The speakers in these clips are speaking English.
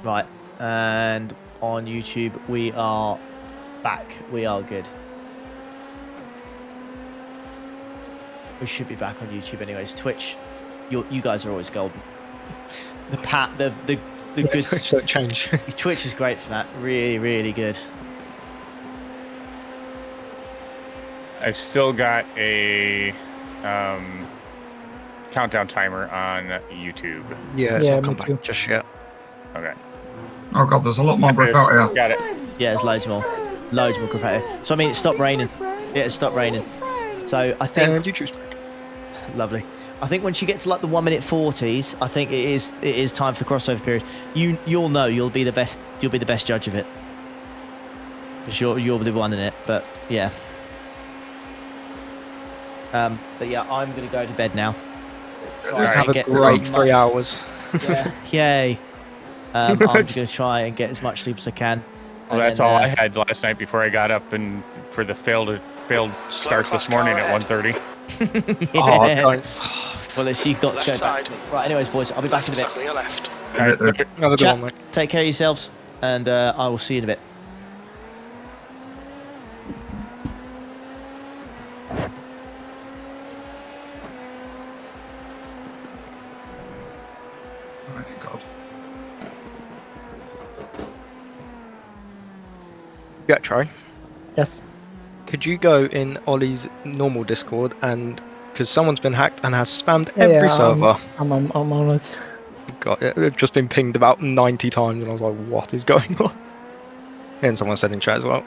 Right, and on YouTube we are back. We are good. We should be back on YouTube anyways. Twitch, you guys are always golden. The good Twitch don't change. Twitch is great for that. Really, really good. I've still got a countdown timer on YouTube. Yeah, it's Yeah, not come me back too. just yet. Okay. Oh god, there's a lot more brick out here. Got it. Yeah, there's loads more competitive. So I mean, it stopped raining. Yeah, it stopped raining. So I think And YouTube's back. lovely. I think once you get to like the 1 minute 40s, I think it is time for crossover period. You'll know. You'll be the best judge of it. Because you're the one in it. But yeah. But yeah, I'm gonna go to bed now. Have a great 3 hours. Yeah. Yay. I'm just gonna try and get as much sleep as I can. Well, that's all I had last night before I got up and for the failed start this morning at 1:30. Yeah. Oh, don't. Well, you've got to go back. Right, anyways, boys, I'll be back in a bit. All right, Have a good Chat, one, mate. take care of yourselves, and I will see you in a bit. Oh god. Yeah, try. Yes. Could you go in Ollie's normal Discord and because someone's been hacked and has spammed Yeah, every yeah, server. I'm on it. Got it. I've just been pinged about 90 times, and I was like, "What is going on?" And someone said in chat as well.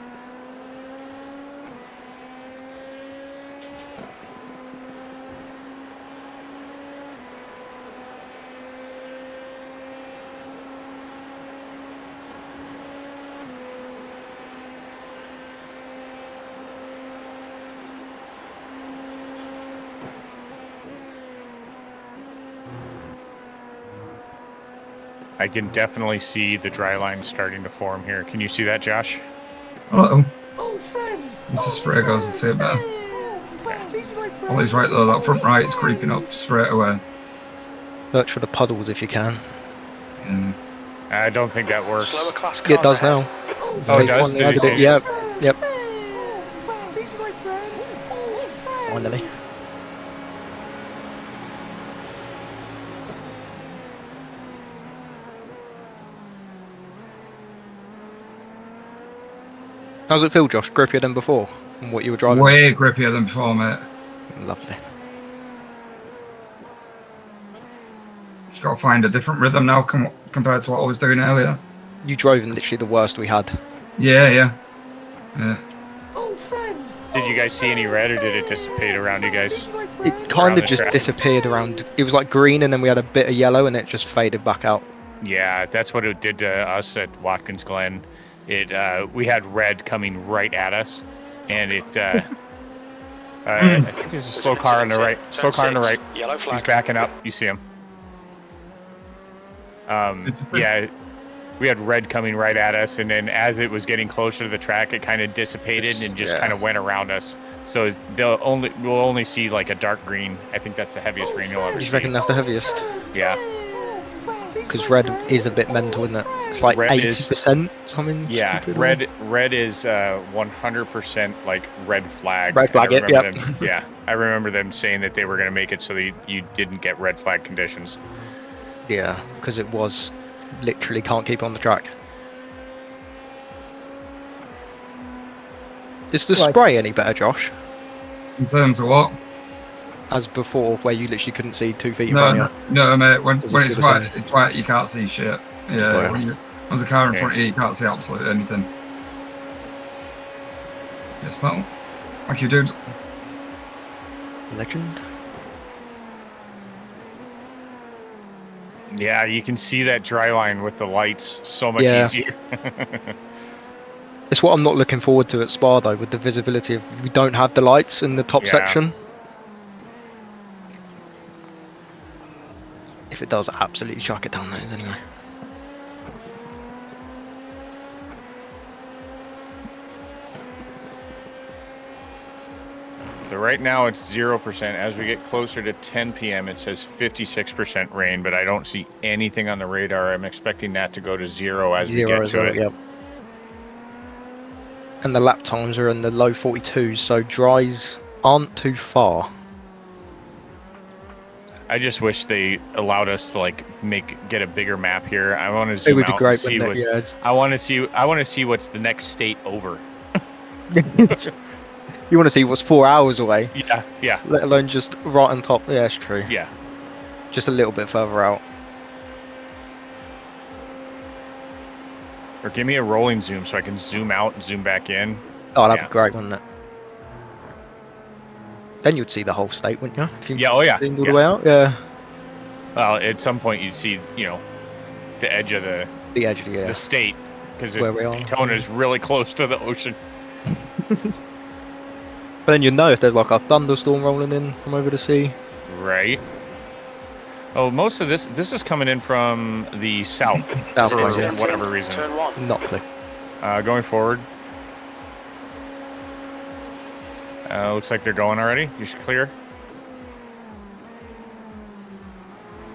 I can definitely see the dry line starting to form here. Can you see that, Josh? Hello. Once the spray goes, I'll see it better. Ollie's right though, that front right is creeping up straight away. Search for the puddles if you can. Yeah. I don't think that works. It does now. Oh, it does? Finally added it. Yep. Yep. Finally. How's it feel, Josh? Grippier than before? From what you were driving? Way grippier than before, mate. Lovely. Just got to find a different rhythm now compared to what I was doing earlier. You drove in literally the worst we had. Yeah. Did you guys see any red, or did it dissipate around you guys? It kind Around of the just track. disappeared around. It was like green, and then we had a bit of yellow, and it just faded back out. Yeah, that's what it did to us at Watkins Glen. We had red coming right at us, and it. I think there's a slow car on the right. Slow car on the right. Yellow flag. He's backing up. You see him. Yeah, we had red coming right at us, and then as it was getting closer to the track, it kind of dissipated and just kind of went around us. So we'll only see like a dark green. I think that's the heaviest green you'll ever You see. reckon that's the heaviest? Yeah. Because red is a bit mental, isn't it? It's like Red is- 80% something. Yeah, stupid. red is 100% like red flag. Red flag And I it, remember yep. them- yeah, I remember them saying that they were going to make it so that you didn't get red flag conditions. Yeah, because it was literally can't keep on the track. Is the Right. spray any better, Josh? In terms of what? As before, where you literally couldn't see 2 feet in front of you? No, mate. When Does it it's see the white, you can't see shit. Got Yeah, it. when there's a car in Okay. front of you, you can't see absolutely anything. Yes, well, like you did. Legend. Yeah, you can see that dry line with the lights so much Yeah. easier. It's what I'm not looking forward to at Spa though, with the visibility of we don't have the lights in the top Yeah. section. If it does, absolutely chuck it down those anyway. So right now it's 0%. As we get closer to 10 p.m., it says 56% rain, but I don't see anything on the radar. I'm expecting that to go to 0 as we get to it. Yep. And the lap times are in the low 42s, so dries aren't too far. I just wish they allowed us to like get a bigger map here. I want to It zoom would be out great, and see wouldn't what's. it? Yeah, I want to see what's the next state over. you want to see what's 4 hours away, Yeah. let alone just right on top. Yeah, it's true. Yeah. Just a little bit further out. Or give me a rolling zoom so I can zoom out and zoom back in. Oh, that'd be great, wouldn't it? Then you'd see the whole state, wouldn't you? If you Yeah. Oh yeah. zoomed all the way out. Yeah. Well, at some point you'd see, the edge of the The edge of the state because Where we are. Daytona is really close to the ocean. But then you'd know if there's like a thunderstorm rolling in from over the sea. Right. Oh, most of this is coming in from the south South, for yeah. whatever reason. Turn 1. Not clear. Going forward. Looks like they're going already. You should clear.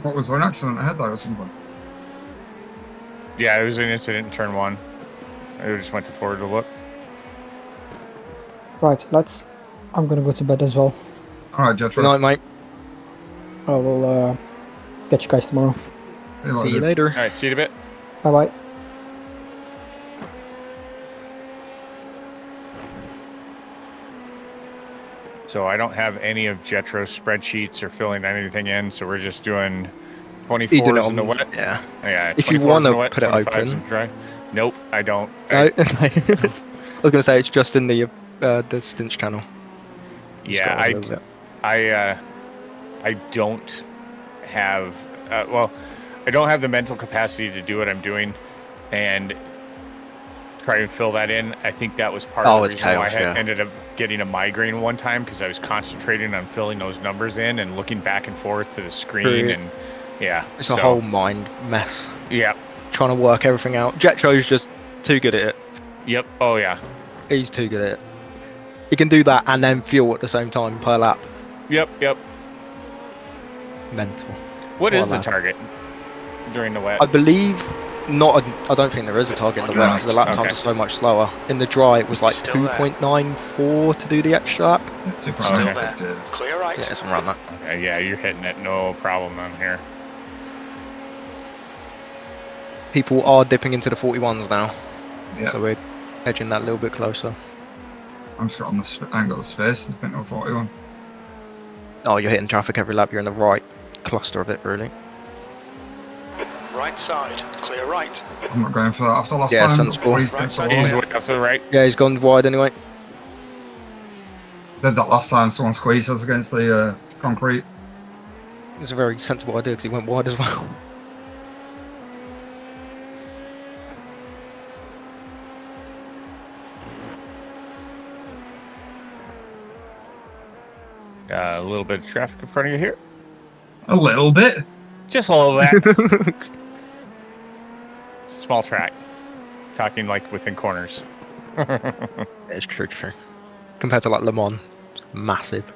What was there, an accident ahead there or something? Yeah, it was an incident in turn 1. I just went to forward to look. Right, I'm gonna go to bed as well. Alright, Good Jetro. night, mate. I will get you guys tomorrow. See you later. All right, see you in a bit. Bye bye. So I don't have any of Jetro's spreadsheets or filling anything in, so we're just doing You do 24s it in the on, wet. yeah. Yeah, If you 24s wanna in the wet, put it 25s open. in the dry. Nope, I don't. I was gonna say it's just in the stint channel. Just Yeah, got a little bit. I don't have I don't have the mental capacity to do what I'm doing and try and fill that in. I think that was part of the it's reason why I chaos, yeah. ended up getting a migraine one time because I was concentrating on filling those numbers in and looking back and forth to the screen. True. And yeah, It's a whole mind mess. Yeah. Trying to work everything out. Jetro's just too good at it. Yep. Oh yeah. He's too good at it. He can do that and then fuel at the same time per lap. Yep. Mental. What is the lap. target during the wet? I believe I don't think there is a target in the wet because the lap times are so much slower. In the dry, it was like Still there. 2.94 to do the extra lap. Still Okay. there. Clear right. Yeah, something around that. Okay, yeah, you're hitting it. No problem on here. People are dipping into the 41s now, Yeah. so we're edging that a little bit closer. I'm just got on the I ain't got the space to think of 41. Oh, you're hitting traffic every lap. You're in the right cluster of it, really. Right side. Clear right. I'm not going for that after last Yeah, time. sensible. He's Right did so side. well. He's way off to the right. Yeah, he's gone wide anyway. Did that last time, someone squeezed us against the concrete. It's a very sensible idea because he went wide as well. A little bit of traffic in front of you here. A little bit. Just a little bit. Small track. Talking like within corners. It's true. Compared to like Le Mans, it's massive.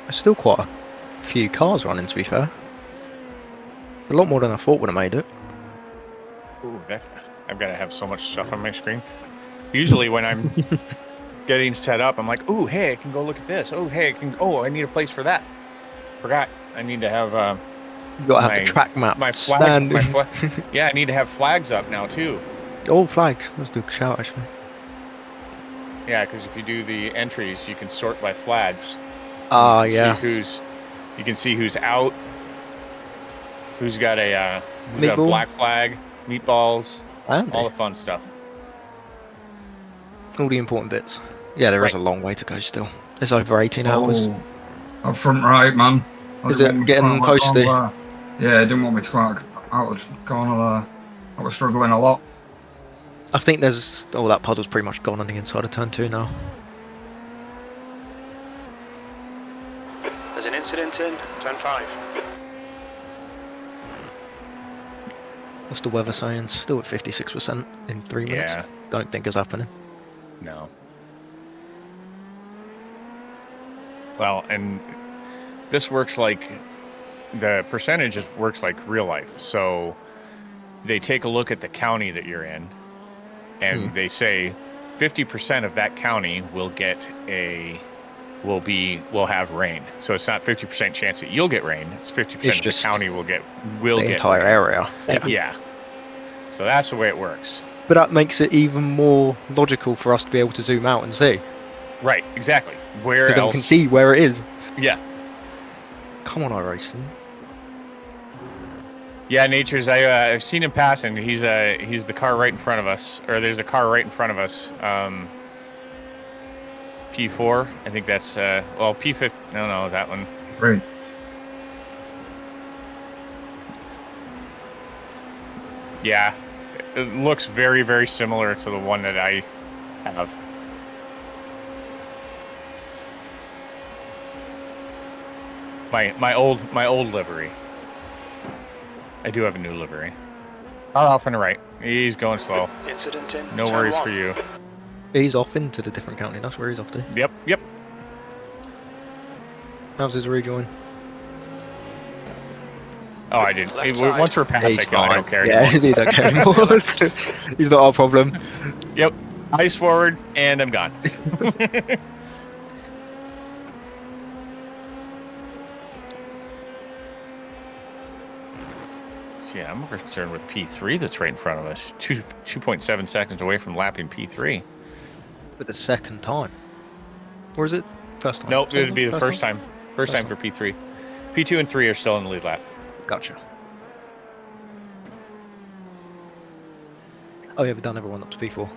There's still quite a few cars running, to be fair. A lot more than I thought would have made it. Ooh, I've got to have so much stuff on my screen. Usually when I'm getting set up, I'm like, ooh, hey, I can go look at this. Oh, hey, I need a place for that. Forgot. I need to have You gotta have My- the track map. my flag. standings. Yeah, I need to have flags up now too. Oh, flags. That's a good shout, actually. Yeah, because if you do the entries, you can sort by flags. Ah, You can yeah. see you can see who's out, who's got a Meatball. black flag, meatballs, And all the fun stuff. all the important bits. Yeah, there is a Right. long way to go still. It's over 18 hours. Up front right, man. I Is didn't it want me to getting come out like toasty? corner there. Yeah, I didn't want me to come out of the corner there. I was struggling a lot. I think there's that puddle's pretty much gone on the inside of turn 2 now. There's an incident in turn 5. What's the weather saying? Still at 56% in 3 minutes. Yeah. Don't think it's happening. No. Well, and this works like the percentage works like real life. So they take a look at the county that you're in, and they say 50% of that county will have rain. So it's not 50% chance that you'll get rain. It's 50% of the county will get the entire area. Yeah. So that's the way it works. But that makes it even more logical for us to be able to zoom out and see. Right, exactly. Where else? Because then we can see where it is. Yeah. Come on, iRacing. Yeah, Nature's. I've seen him passing. He's the car right in front of us, or there's a car right in front of us. P4. I think that's P5. No, that one. Great. Yeah, it looks very, very similar to the one that I have. My old livery. I do have a new livery. Off and right. He's going slow. Incident in No turn worries 1. for you. He's off into the different county. That's where he's off to. Yep. How's his rejoin? Oh, I did. Left side. Once we're past, I don't care Yeah, anymore. he don't care anymore. He's not our problem. Yep. Eyes forward, and I'm gone. Yeah, I'm more concerned with P3 that's right in front of us. 2.7 seconds away from lapping P3. For the second time. Or is it first time? Nope, it would be the first time. First time for P3. P2 and 3 are still in the lead lap. Gotcha. Oh yeah, we've done everyone up to P4.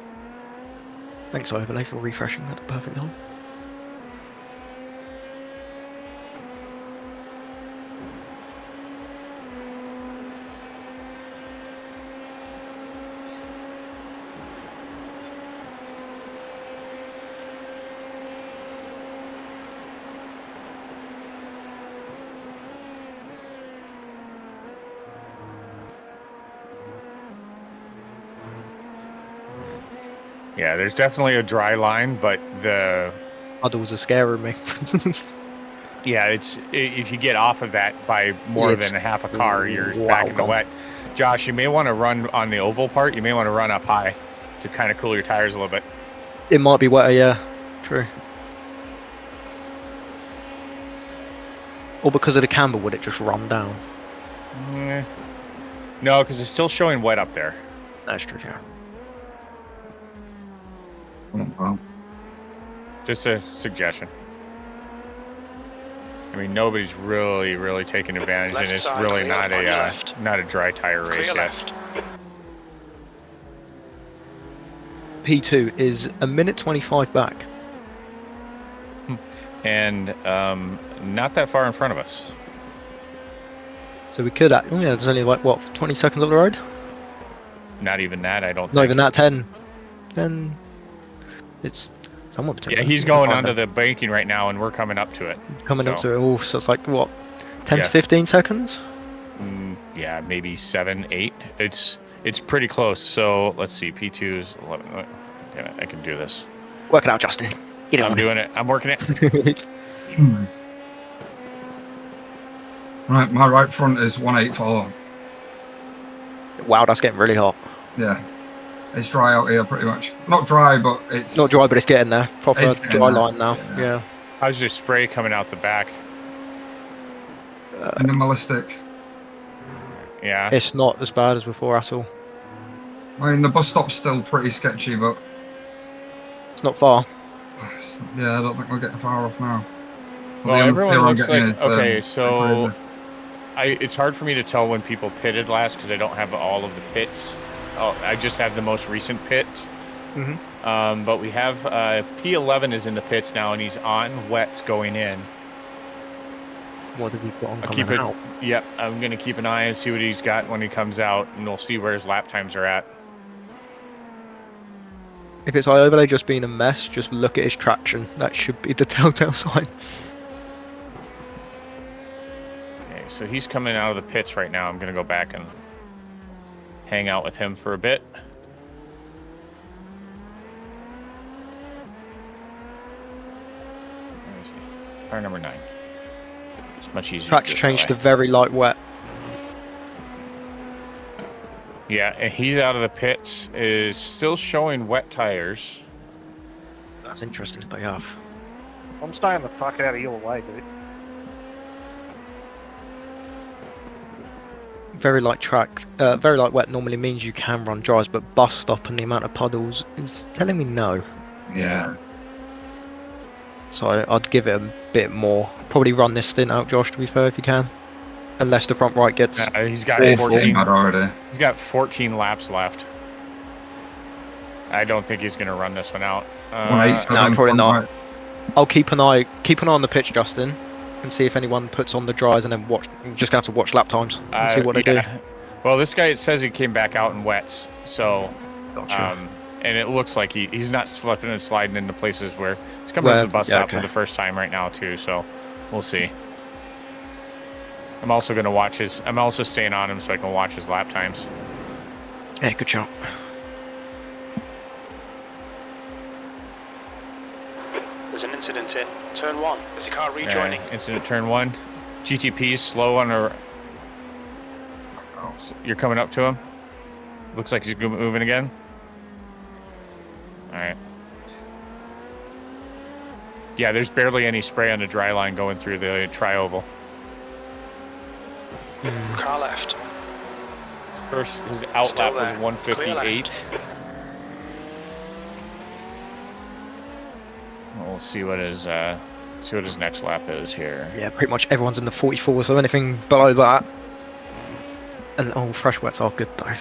Thanks, Overlay, for refreshing at the perfect time. Yeah, there's definitely a dry line, but the Puddles are scaring me. yeah, if you get off of that by more than a half a car, you're back in the wet. Josh, you may want to run on the oval part. You may want to run up high to kind of cool your tires a little bit. It might be wetter, yeah. True. Or because of the camber, would it just run down? No, because it's still showing wet up there. That's true, yeah. Well, Just a suggestion. I mean, nobody's really taking advantage, Left and it's side, really clear, not on your left. a dry tire race Clear yet. left. P2 is a minute 25 back. And not that far in front of us. So we could, oh yeah, there's only like, what, 20 seconds up the road? Not even that, I don't Not think. even that, 10. Then it's somewhat between. Yeah, he's going onto the banking right now, and we're coming up to it. Coming up so- to it, oh, so it's like, what, 10 Yeah. to 15 seconds? Yeah, maybe 7, 8. It's pretty close. So let's see, P2 is 11. Yeah, I can do this. Work it out, Justin. Get I'm on doing it. I'm working it. it. right, my right front is 184. Wow, that's getting really hot. Yeah. It's dry out here pretty much. Not dry, but it's Not dry, but it's getting there. Proper It's getting dry there. line now. Yeah. Yeah. How's your spray coming out the back? minimalistic. Yeah. It's not as bad as before at all. I mean, the bus stop's still pretty sketchy, but It's not far. yeah, I don't think we're getting far off now. Well, The everyone only looks thing I'm like getting is, okay. So the- it's hard for me to tell when people pitted last because I don't have all of the pits. Oh, I just have the most recent pit. Mhm. But we have P11 is in the pits now, and he's on wets going in. What does he put on I'll coming keep it. out? Yep, I'm gonna keep an eye and see what he's got when he comes out, and we'll see where his lap times are at. If it's overlay just being a mess, just look at his traction. That should be the telltale sign. Okay, so he's coming out of the pits right now. I'm going to go back and hang out with him for a bit. Where is he? Car number 9. It's much easier. Track's changed to very light wet. Yeah, and he's out of the pits. Is still showing wet tires. That's interesting if they have. I'm staying the fuck out of your way, dude. Very light track, very light wet normally means you can run dries, but bus stop and the amount of puddles is telling me no. Yeah. So I'd give it a bit more. Probably run this stint out, Josh, to be fair, if you can. Unless the front right gets... He's got awful. 14. Mad already. He's got 14 laps left. I don't think he's going to run this one out. 187 no, probably front not. right. I'll keep an eye on the pitch, Justin, and see if anyone puts on the dries, and then watch. You're just going to have to watch lap times and see what they do. Well, this guy, it says he came back out in wets, so Gotcha. and it looks like he's not slipping and sliding into places where he's coming to the bus stop for the first time right now too. So we'll see. I'm also going to watch his. I'm also staying on him so I can watch his lap times. Yeah, good shot. There's an incident in turn 1. Is the car rejoining? Incident turn 1. GTP's slow on a. You're coming up to him. Looks like he's moving again. All right. Yeah, there's barely any spray on the dry line going through the tri-oval. Car left. First, his out Still lap was there. 158. We'll see what his next lap is here. Yeah, pretty much everyone's in the 44, so anything below that. And fresh wets are good though.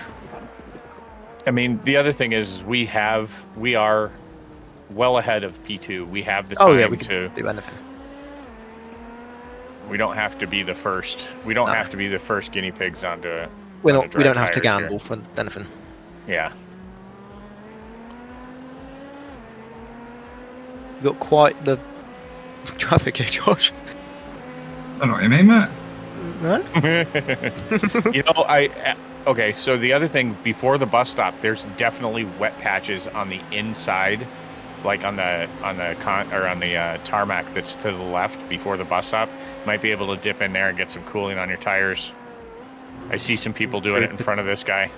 I mean, the other thing is we are well ahead of P2. We have the time we to can do anything. We don't have to be the first. We don't have to be the first guinea pigs onto it. We don't have to gamble for anything. Yeah. You've got quite the traffic here, Josh. I don't know what you mean, mate. No? You know, okay, so the other thing, before the bus stop, there's definitely wet patches on the inside, like on the tarmac that's to the left before the bus stop. Might be able to dip in there and get some cooling on your tires. I see some people doing it in front of this guy.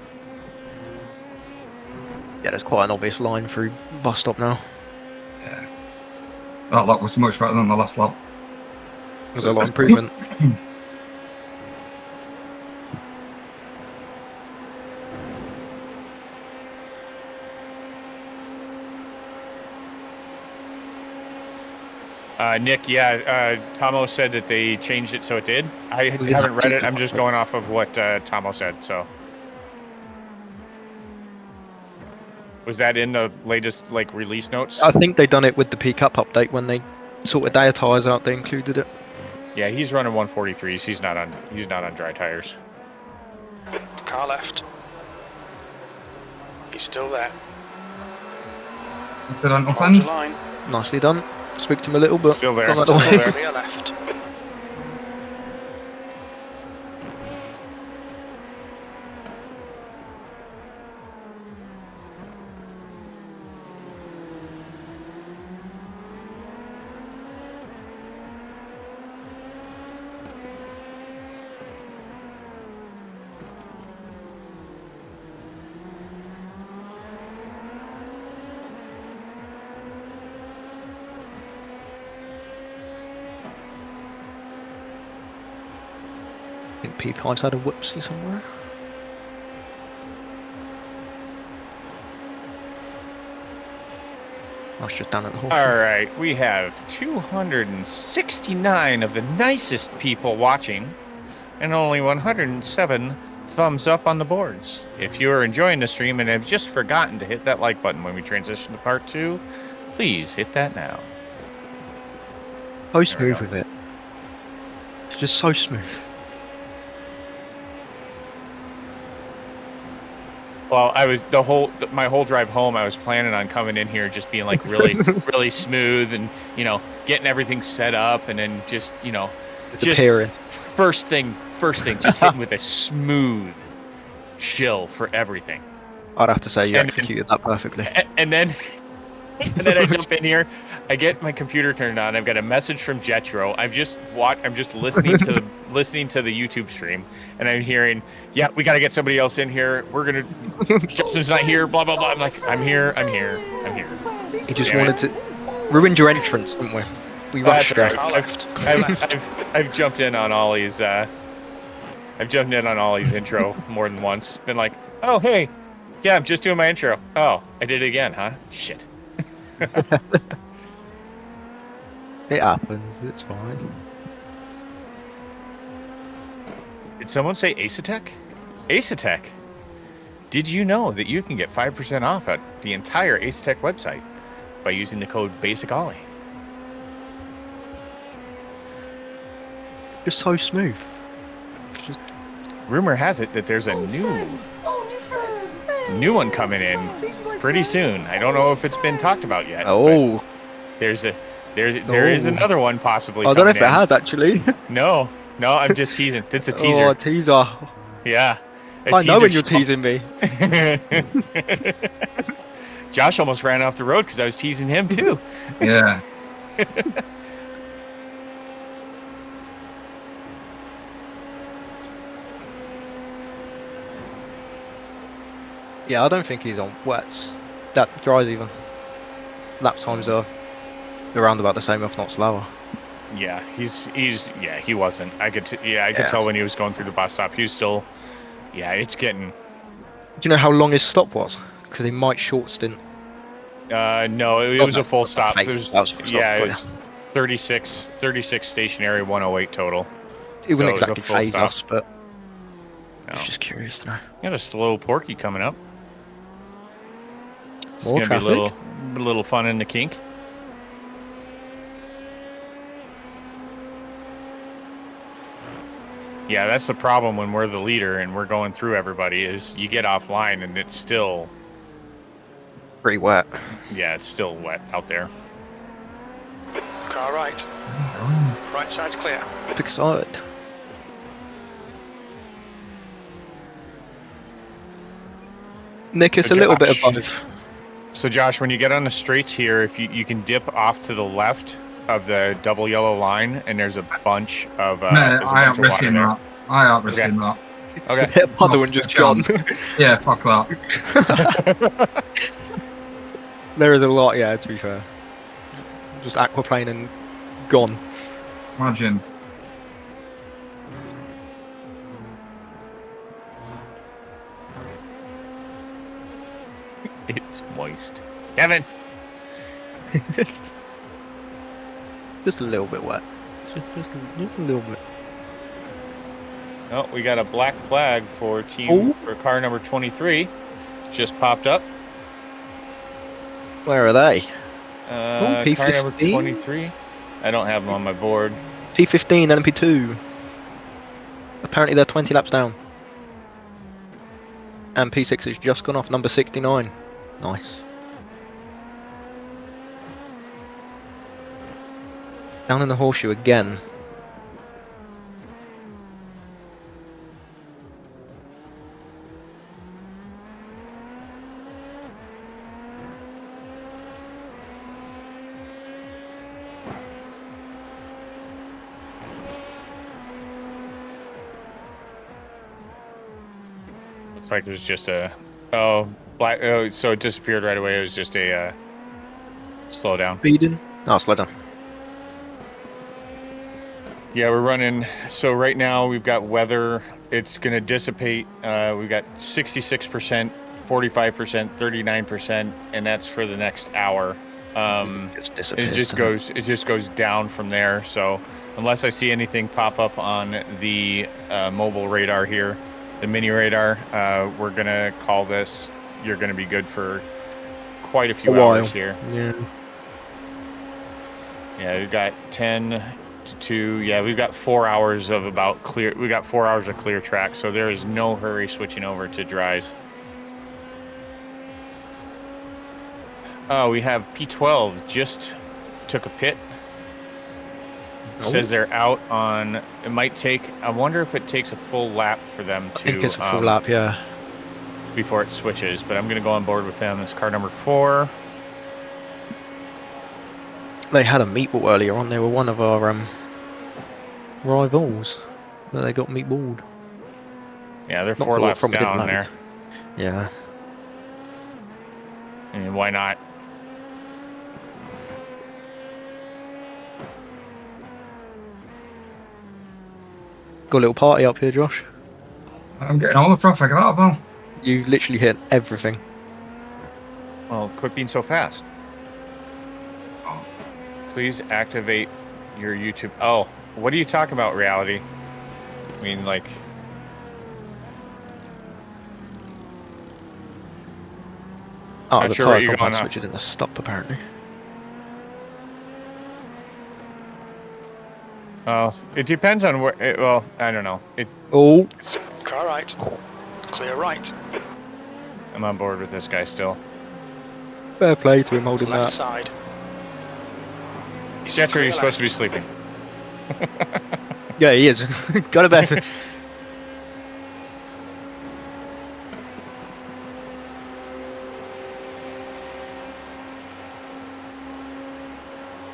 Yeah, there's quite an obvious line through bus stop now. Yeah. That lap was much better than the last lap. There's a lot of improvement. Nick, Tomo said that they changed it so it did. I haven't read it. I'm just going off of what Tomo said. So, was that in the latest release notes? I think they done it with the P Cup update when they sorted their tires out. They included it. Yeah, he's running 143s. He's not on dry tires. Car left. He's still there. Good on Hold offend. your line. Nicely done. Spooked him a little, but Still there. got that Still away. there. Rear left. I think P5's had a whoopsie somewhere. I was just down at the horse. All right, we have 269 of the nicest people watching, and only 107 thumbs up on the boards. If you are enjoying the stream and have just forgotten to hit that like button when we transition to part 2, please hit that now. So smooth with it. It's just so smooth. Well, I was my whole drive home. I was planning on coming in here just being like really, really smooth, and getting everything set up, and then just first thing, just hitting with a smooth chill for everything. I'd have to say you executed that perfectly. And then I jump in here. I get my computer turned on. I've got a message from Jetro. I'm just listening to the YouTube stream, and I'm hearing, "Yeah, we got to get somebody else in here. Justin's not here. Blah blah blah." I'm like, "I'm here. He just wanted to ruin your entrance, didn't we? We rushed right. out. I've jumped in on Ollie's. I've jumped in on Ollie's intro more than once. Been like, "Oh hey, yeah, I'm just doing my intro. Oh, I did it again, huh? Shit." It happens. It's fine. Did someone say Acetec? Acetec. Did you know that you can get 5% off at the entire Acetec website by using the code BASICOLLIE? You're so smooth. Rumor has it that there's a new one coming in pretty soon. I don't know if it's been talked about yet. Oh. There is another one possibly. I don't know if it has actually. No, I'm just teasing. It's a teaser. Oh, a teaser. Yeah. I know when you're teasing me. Josh almost ran off the road because I was teasing him too. Yeah. Yeah, I don't think he's on wets. That dries even. Lap times are around about the same, if not slower. Yeah, he wasn't. I could tell when he was going through the bus stop. He was still. Yeah, it's getting. Do you know how long his stop was? Because he might short stint. No, it was a full stop. It was 36 stationary, 108 total. It wouldn't exactly phase us, but no. I was just curious to know. You got a slow Porky coming up. It's More gonna traffic. be a little fun in the kink. Yeah, that's the problem when we're the leader and we're going through everybody is you get offline and it's still Pretty wet. Yeah, it's still wet out there. Car right. Right side's clear. Big side. Nick, it's So a little bit of Josh- both. So Josh, when you get on the straights here, if you can dip off to the left of the double yellow line, and there's a bunch of No, there's a I bunch aren't of water risking there. that. I aren't risking that. Okay. Other one just gone. Yeah, fuck that. There is a lot, yeah, to be fair. Just aquaplane and gone. Imagine. It's moist. Kevin. Just a little bit wet. Just a little bit. Oh, we got a black flag for car number 23. Just popped up. Where are they? Car number P15? 23. I don't have them on my board. P15 and P2. Apparently they're 20 laps down. And P6 has just gone off, number 69. Nice. Down in the horseshoe again. Looks like it was just a black. Oh, so it disappeared right away. It was just a slow down. Speeding. Oh, slow down. Yeah, we're running. So right now we've got weather. It's going to dissipate. We've got 66%, 45%, 39%, and that's for the next hour. It just goes down from there. So unless I see anything pop up on the mobile radar here, the mini radar, we're going to call this. You're going to be good for quite a few hours here. Yeah. Yeah, we've got 10 to 2. Yeah, we've got 4 hours of about clear. We got 4 hours of clear track, so there is no hurry switching over to dries. Oh, we have P12 just took a pit. Says they're out on. It might take. I wonder if it takes a full lap for them to. I think it's a full lap, yeah. Before it switches, but I'm going to go on board with them. It's car number 4. They had a meatball earlier on. They were one of our rivals, but they got meatballed. Yeah, they're Not 4 for- laps from a down different there. lap. Yeah. I mean, why not? Got a little party up here, Josh. I'm getting all the traffic out, pal. You literally hit everything. Well, quit being so fast. Please activate your YouTube. Oh, what are you talking about, reality? I mean, like. Oh, Not the sure what tyre you're compound going off. switch is in the stop, apparently. Oh, it depends on where. Well, I don't know. Oh, Car right. Clear right. I'm on board with this guy still. fair play to him holding Left that. side. He's Getcher, clear you're supposed to be left. sleeping. Yeah, he is. Go to bed.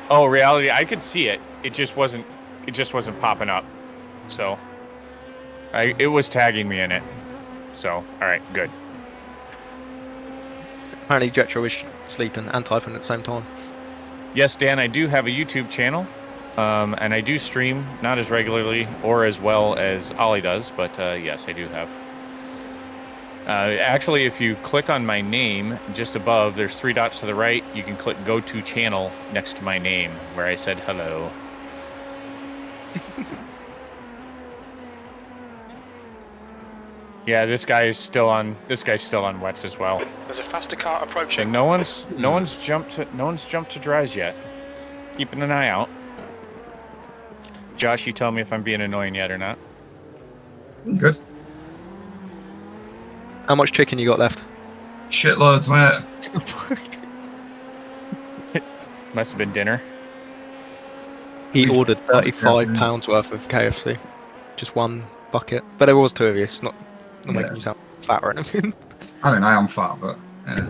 Oh, reality! I could see it. It just wasn't popping up. So, it was tagging me in it. So, all right, good. Apparently, Jetro is sleeping and typing at the same time. Yes, Dan, I do have a YouTube channel, and I do stream, not as regularly or as well as Ollie does, but yes, I do have. Actually, if you click on my name just above, there's 3 dots to the right. You can click Go to Channel next to my name, where I said hello. Yeah, this guy's still on wets as well. There's a faster car So approaching. no one's jumped to dries yet. Keeping an eye out. Josh, you tell me if I'm being annoying yet or not. Good. How much chicken you got left? Shitloads, mate. Must have been dinner. He We've- ordered £35 worth of KFC. Just one bucket. But there was 2 of you. It's not making you sound fat or anything. I mean, I am fat, but yeah.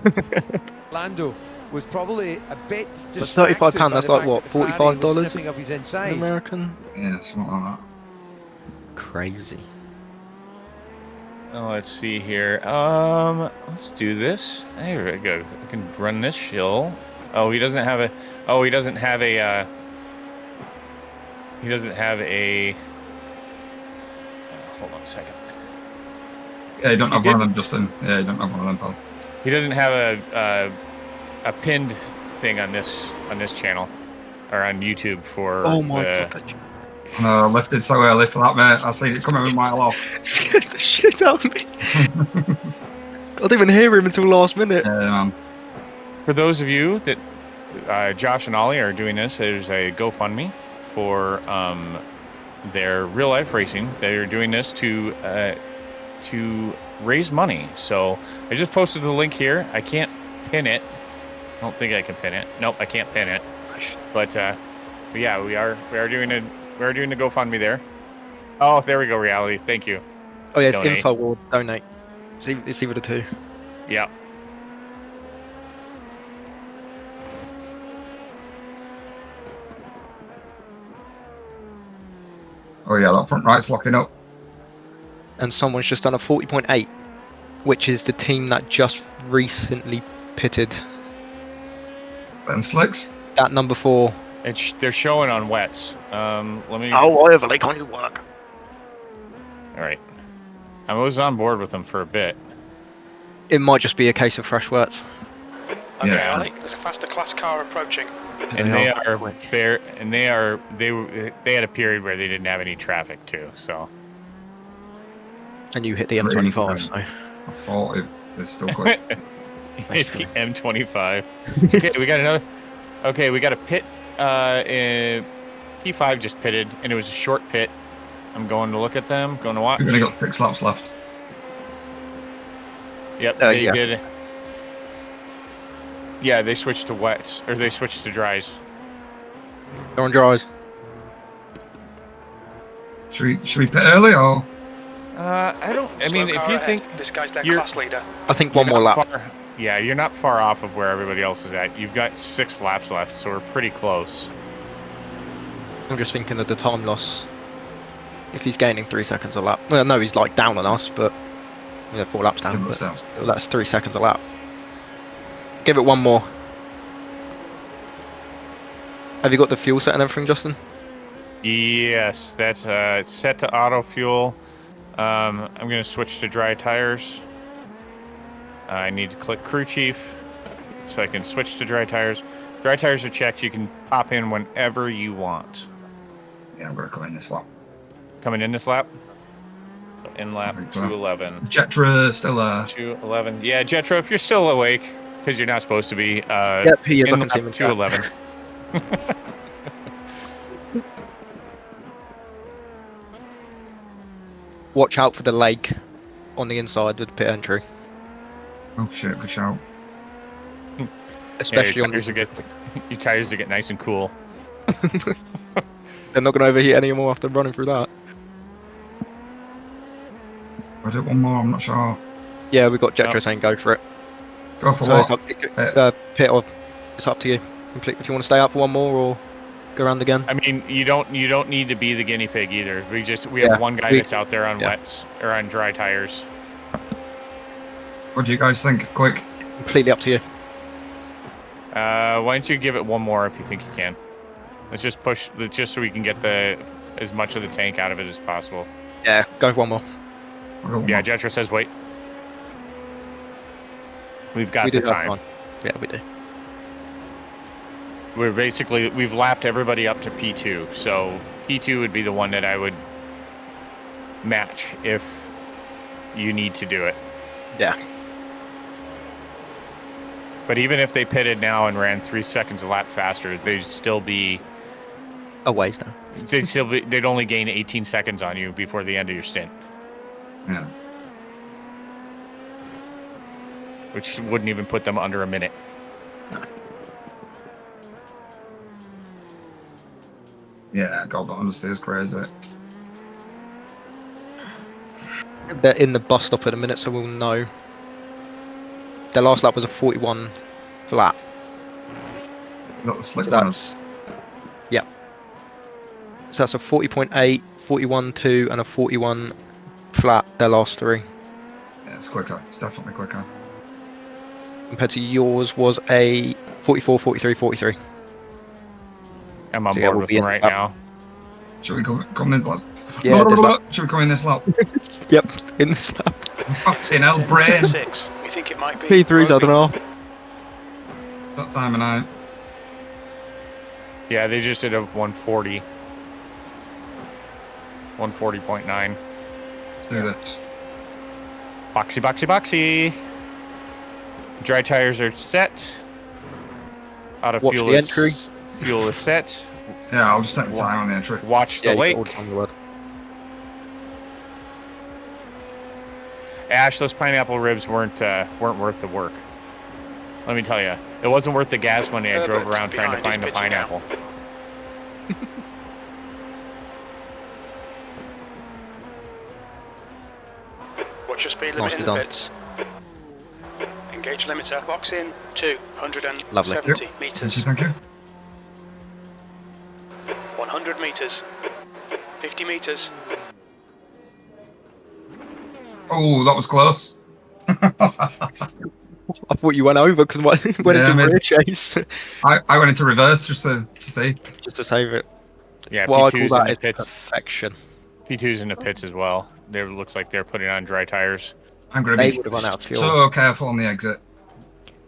Lando was probably a bit But distracted £35, by that's the like fact what, that the Ferrari was $45 slipping off his inside. American? Yeah, something like that. Crazy. Oh, let's see here. Let's do this. There we go. I can run this hill. Oh, he doesn't have a. Oh, he doesn't have a. He doesn't have a. Hold on a second. Yeah, you don't He have one of did- them, Justin. Yeah, you don't have one of them, pal. He doesn't have a pinned thing on this channel or on YouTube for. Oh my the, god, that No, lifted so early for that, mate. I seen it coming a mile off. scared the shit out of me. I didn't even hear him until last minute. Yeah, man. For those of you that Josh and Ollie are doing this, there's a GoFundMe for their real life racing. They're doing this to raise money. So I just posted the link here. I can't pin it. I don't think I can pin it. Nope, I can't pin it. But yeah, we are doing the GoFundMe there. Oh, there we go. Reality. Thank you. Oh yeah, it's Donate. info or donate. It's either the 2. Yeah. Oh yeah, that front right's locking up. And someone's just done a 40.8, which is the team that just recently pitted. Ben Slicks. At number 4. They're showing on wets. Let me. Oh, whatever, they can't even work. All right. I was on board with them for a bit. It might just be a case of fresh words. Okay, Yeah. Alec, there's a faster class car approaching. And they are bare, and they had a period where they didn't have any traffic too. So And you hit the M25, so. I thought it was still quick. it's the M25. Okay, we got another. Okay, we got a pit. P5 just pitted, and it was a short pit. I'm going to look at them. Going to watch. We've only got 6 laps left. Yep, they yeah. did. Yeah, they switched to wets, or they switched to dries. They're on dries. Should we pit early or? I don't. I mean, Slow if car you ahead. think This guy's their you're- class leader. I think you're one more not lap. far, yeah, you're not far off of where everybody else is at. You've got 6 laps left, so we're pretty close. I'm just thinking of the time loss. If he's gaining 3 seconds a lap. Well, no, he's like down on us, but 4 laps down. Yeah, But so- still, that's 3 seconds a lap. Give it one more. Have you got the fuel set and everything, Justin? Yes, that's it's set to auto fuel. I'm gonna switch to dry tires. I need to click crew chief so I can switch to dry tires. Dry tires are checked. You can pop in whenever you want. Yeah, I'm gonna come in this lap. Coming in this lap. So in lap I think so. 211. Jetra still 211. Yeah, Jetro, if you're still awake, because you're not supposed to be. Yep, he is. I in can see him lap in chat. 211. Watch out for the lake on the inside with pit entry. Oh shit, good shout. Especially your on tires the... to get your tires to get nice and cool. They're not going to overheat anymore after running through that. I do one more, I'm not sure. Yeah, we got Jetro Oh. saying go for it. Go for So it's what? up, pit or it's up to you. If you want to stay up for one more or go around again. I mean, you don't need to be the guinea pig either. We Yeah, have one guy that's out there on yeah. wets or on dry tires. What do you guys think? Quick. Completely up to you. Why don't you give it one more if you think you can? Let's just push, just so we can get as much of the tank out of it as possible. Yeah, go for one more. I'll go one Yeah, more. Jetra says wait. We've got We the do have time. Yeah, we do. We've lapped everybody up to P2, so P2 would be the one that I would match if you need to do it. Yeah. But even if they pitted now and ran 3 seconds a lap faster, they'd still be A ways now. they'd only gain 18 seconds on you before the end of your stint, Yeah. which wouldn't even put them under a minute. Yeah, God, that honestly is crazy. They're in the bus stop at a minute, so we'll know. Their last lap was a 41 flat. Got the slick So one. that's... Yep. So that's a 40.8, 41.2 and a 41 flat, their last 3. Yeah, it's quicker. It's definitely quicker. Compared to yours was a 44, 43, 43. I'm on So, yeah, board we'll with be them in right lap. now. Should we come in this lap? Yeah, this lap. Should we come in this lap? Yep, in this lap. Fucking hell, brain. 6. We think it might be. P3's, I don't know. It's that time of night. Yeah, they just did a 140. 140.9. Let's do this. Boxy, boxy, boxy. Dry tires are set. Auto Watch fuel the is, entry. Fuel is set. Yeah, I'll just take the time on the entry. Watch the Yeah, you lake. got all the time in the world. Ash, those pineapple ribs weren't worth the work. Let me tell you, it wasn't worth the gas money I drove Herbert around trying to behind is find the pitting out. pineapple. Watch your speed limit Nicely in the done. pits. Engage limiter. Box in 270 Lovely. meters. Thank you. 100 meters. 50 meters. Oh, that was close. I thought you went over because went Yeah, into I mean- rear chase I went into reverse just to see. just to save it. Yeah, What I call P2's in that the is pits. perfection. P2's in the pits as well. It looks like they're putting on dry tires. I'm going They to would be have run out of fuel. so careful on the exit.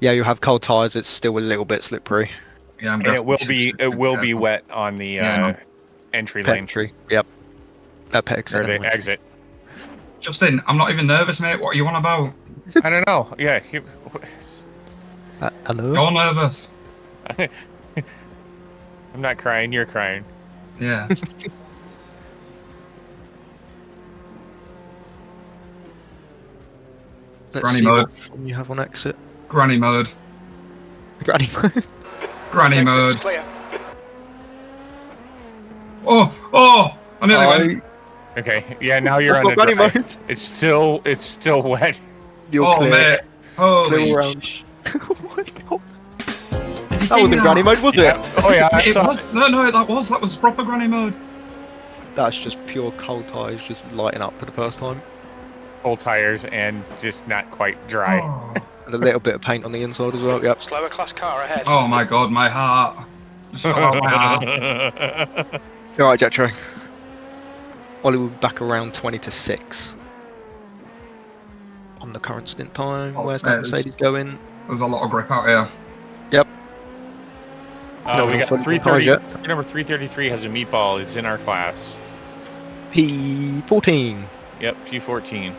Yeah, you have cold tyres. It's still a little bit slippery. Yeah, I'm And it will definitely be careful. wet on the Yeah, I know. entry Pit lane entry. Yep. Pit exit. or the anyway. exit. Justin, I'm not even nervous, mate. What are you on about? I don't know. Yeah, Hello. You're nervous. I'm not crying. You're crying. Yeah. Let's Granny see mode. what form you have on exit. Granny mode. Granny mode. Granny Exits mode. clear. Oh! I nearly went. Okay, yeah, now you're That's on the not granny dry. mode. It's still wet. You're Oh, clear. mate. Holy Clear around. sh- Oh my God. Did you That see wasn't granny mode, was Yeah. it? Oh yeah, I It saw was, no, that was proper granny mode. That's just pure cold tyres just lighting up for the first time. full tires and just not quite dry. Oh, And a little bit of paint on the inside as well, yep. Slower class car ahead. oh my god, my heart. Just fell out my heart. Alright, Jetro. Ollie will be back around 20 to 6. On the current stint time, Oh, where's yeah, that Mercedes going? There's a lot of grip out here. Yep. No, We got fully 330. yet. Car number 333 has a meatball. It's in our class. P14. Yep, P14.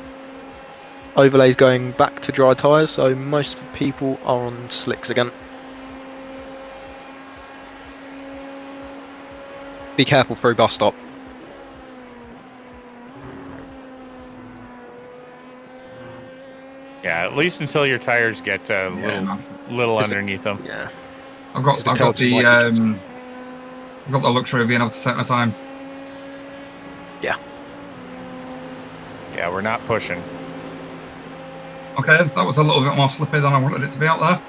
Overlay's going back to dry tyres, so most people are on slicks again. Be careful through bus stop. Yeah, at least until your tires get a man. little Is it- underneath them. Yeah. I've got Just the I've got curbs and the white pitches. I've got the luxury of being able to take my time. Yeah, we're not pushing. Okay, that was a little bit more slippy than I wanted it to be out there.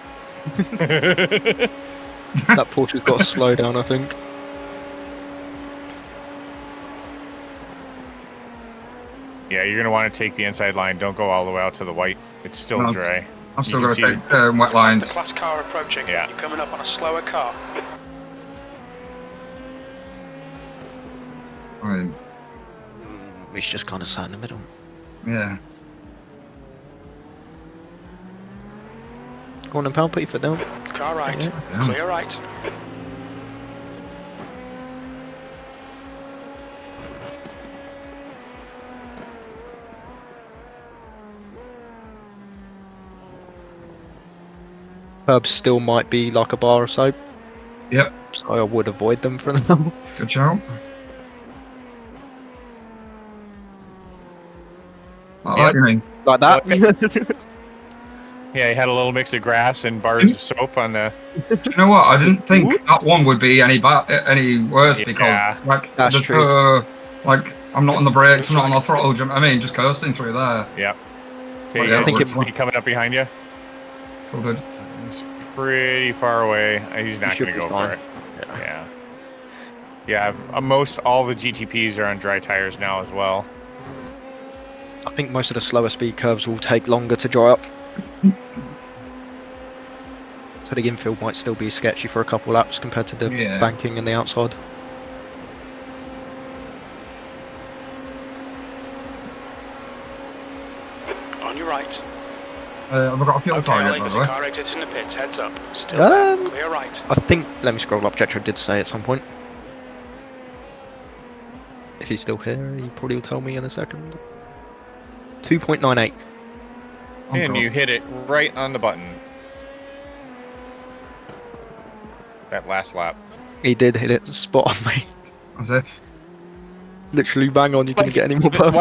That Porsche's got to slow down, I think. Yeah, you're gonna want to take the inside line. Don't go all the way out to the white. It's still No. dry. I'm still You going can to take wet That's lines. the class car approaching. Yeah. You're coming up on a slower car. I mean, He's just kind of sat in the middle. yeah. Go on then, pal, put your foot down. Car right. Yeah. Clear right. Curbs still might be like a bar or so, Yep. so I would avoid them for now. Good shout. I like you mean. Like that. Yeah, he had a little mix of grass and bars of soap on the. Do you know what? I didn't think that one would be any worse Yeah. because like That's the, true. like I'm not on the brakes, I'm not on the throttle. Do you know what I mean, just coasting through there. Yep. Okay, Well, you yeah, got I think a it- speed coming up behind you. Feel good. He's pretty far away. He's not should going to be go fine. for it. Yeah. Yeah, most all the GTPs are on dry tires now as well. I think most of the slower speed curves will take longer to dry up. So the infield might still be sketchy for a couple laps compared to the Yeah. banking and the outside. On your right. Have I got a fuel Okay, target Ollie, by there's the a way? car exiting the pits. Heads up. Still there. Clear right. I think, let me scroll up, Jetro did say at some point. If he's still here, he probably will tell me in a second. 2.98. Oh, And God. you hit it right on the button. That last lap. He did hit it spot on, mate. As if. Literally bang on, you couldn't get any more Why perfect.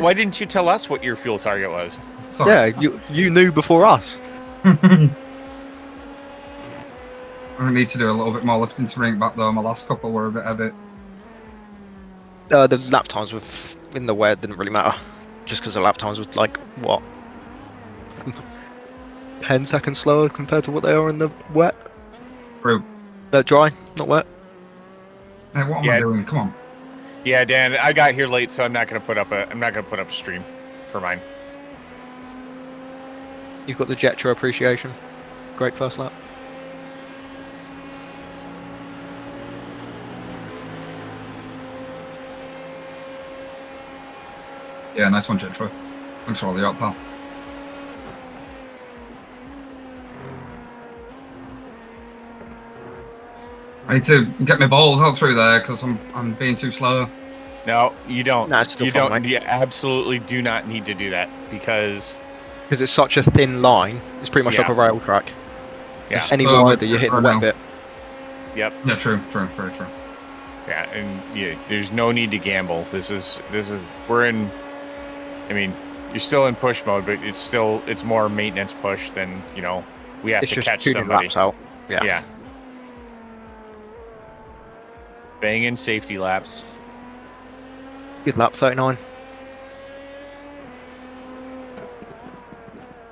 Why didn't you tell us what your fuel target was? Sorry. Yeah, you knew before us. I need to do a little bit more lifting to bring it back though. My last couple were a bit heavy. The lap times with in the wet didn't really matter, just because the lap times was like what 10 seconds slower compared to what they are in the wet. True. Dry, not wet. Hey, what am I Yeah. doing? Come on. Yeah, Dan, I got here late, so I'm not gonna put up a stream for mine. You've got the Jetro appreciation. Great first lap. Yeah, nice one, Jetro. Thanks for all the help, pal. I need to get my balls out through there because I'm being too slow. No, you don't. Nah, it's still you fine, don't. mate. You absolutely do not need to do that because Because it's such a thin line, it's pretty much like Yeah. a rail track. yeah, Any Oh, wider, you're hitting the right wet now. bit. Yeah, true, very true. yeah, and yeah, there's no need to gamble. This is we're in. I mean, you're still in push mode, but it's more maintenance push than we have It's to just catch tuning somebody. laps out. Yeah. Yeah. Banging safety laps. Good lap 39.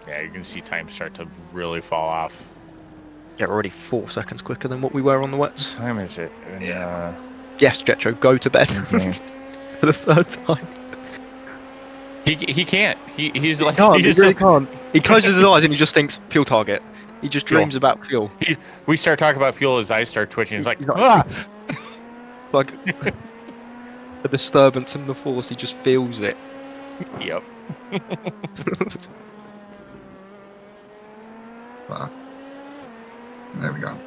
Yeah, you're gonna see time start to really fall off. Yeah, we're already 4 seconds quicker than what we were on the What wets. time is it? Yes, Jetro, go to bed. Okay. For the 3rd time. He can't. He's He like can't, he he's really can't. He closes his eyes and he just thinks, fuel target. He just Fuel. dreams about fuel. We start talking about fuel, his eyes start twitching. He's like, He's like- ah! Like, the disturbance in the force, he just feels it. Yep. But, there we go.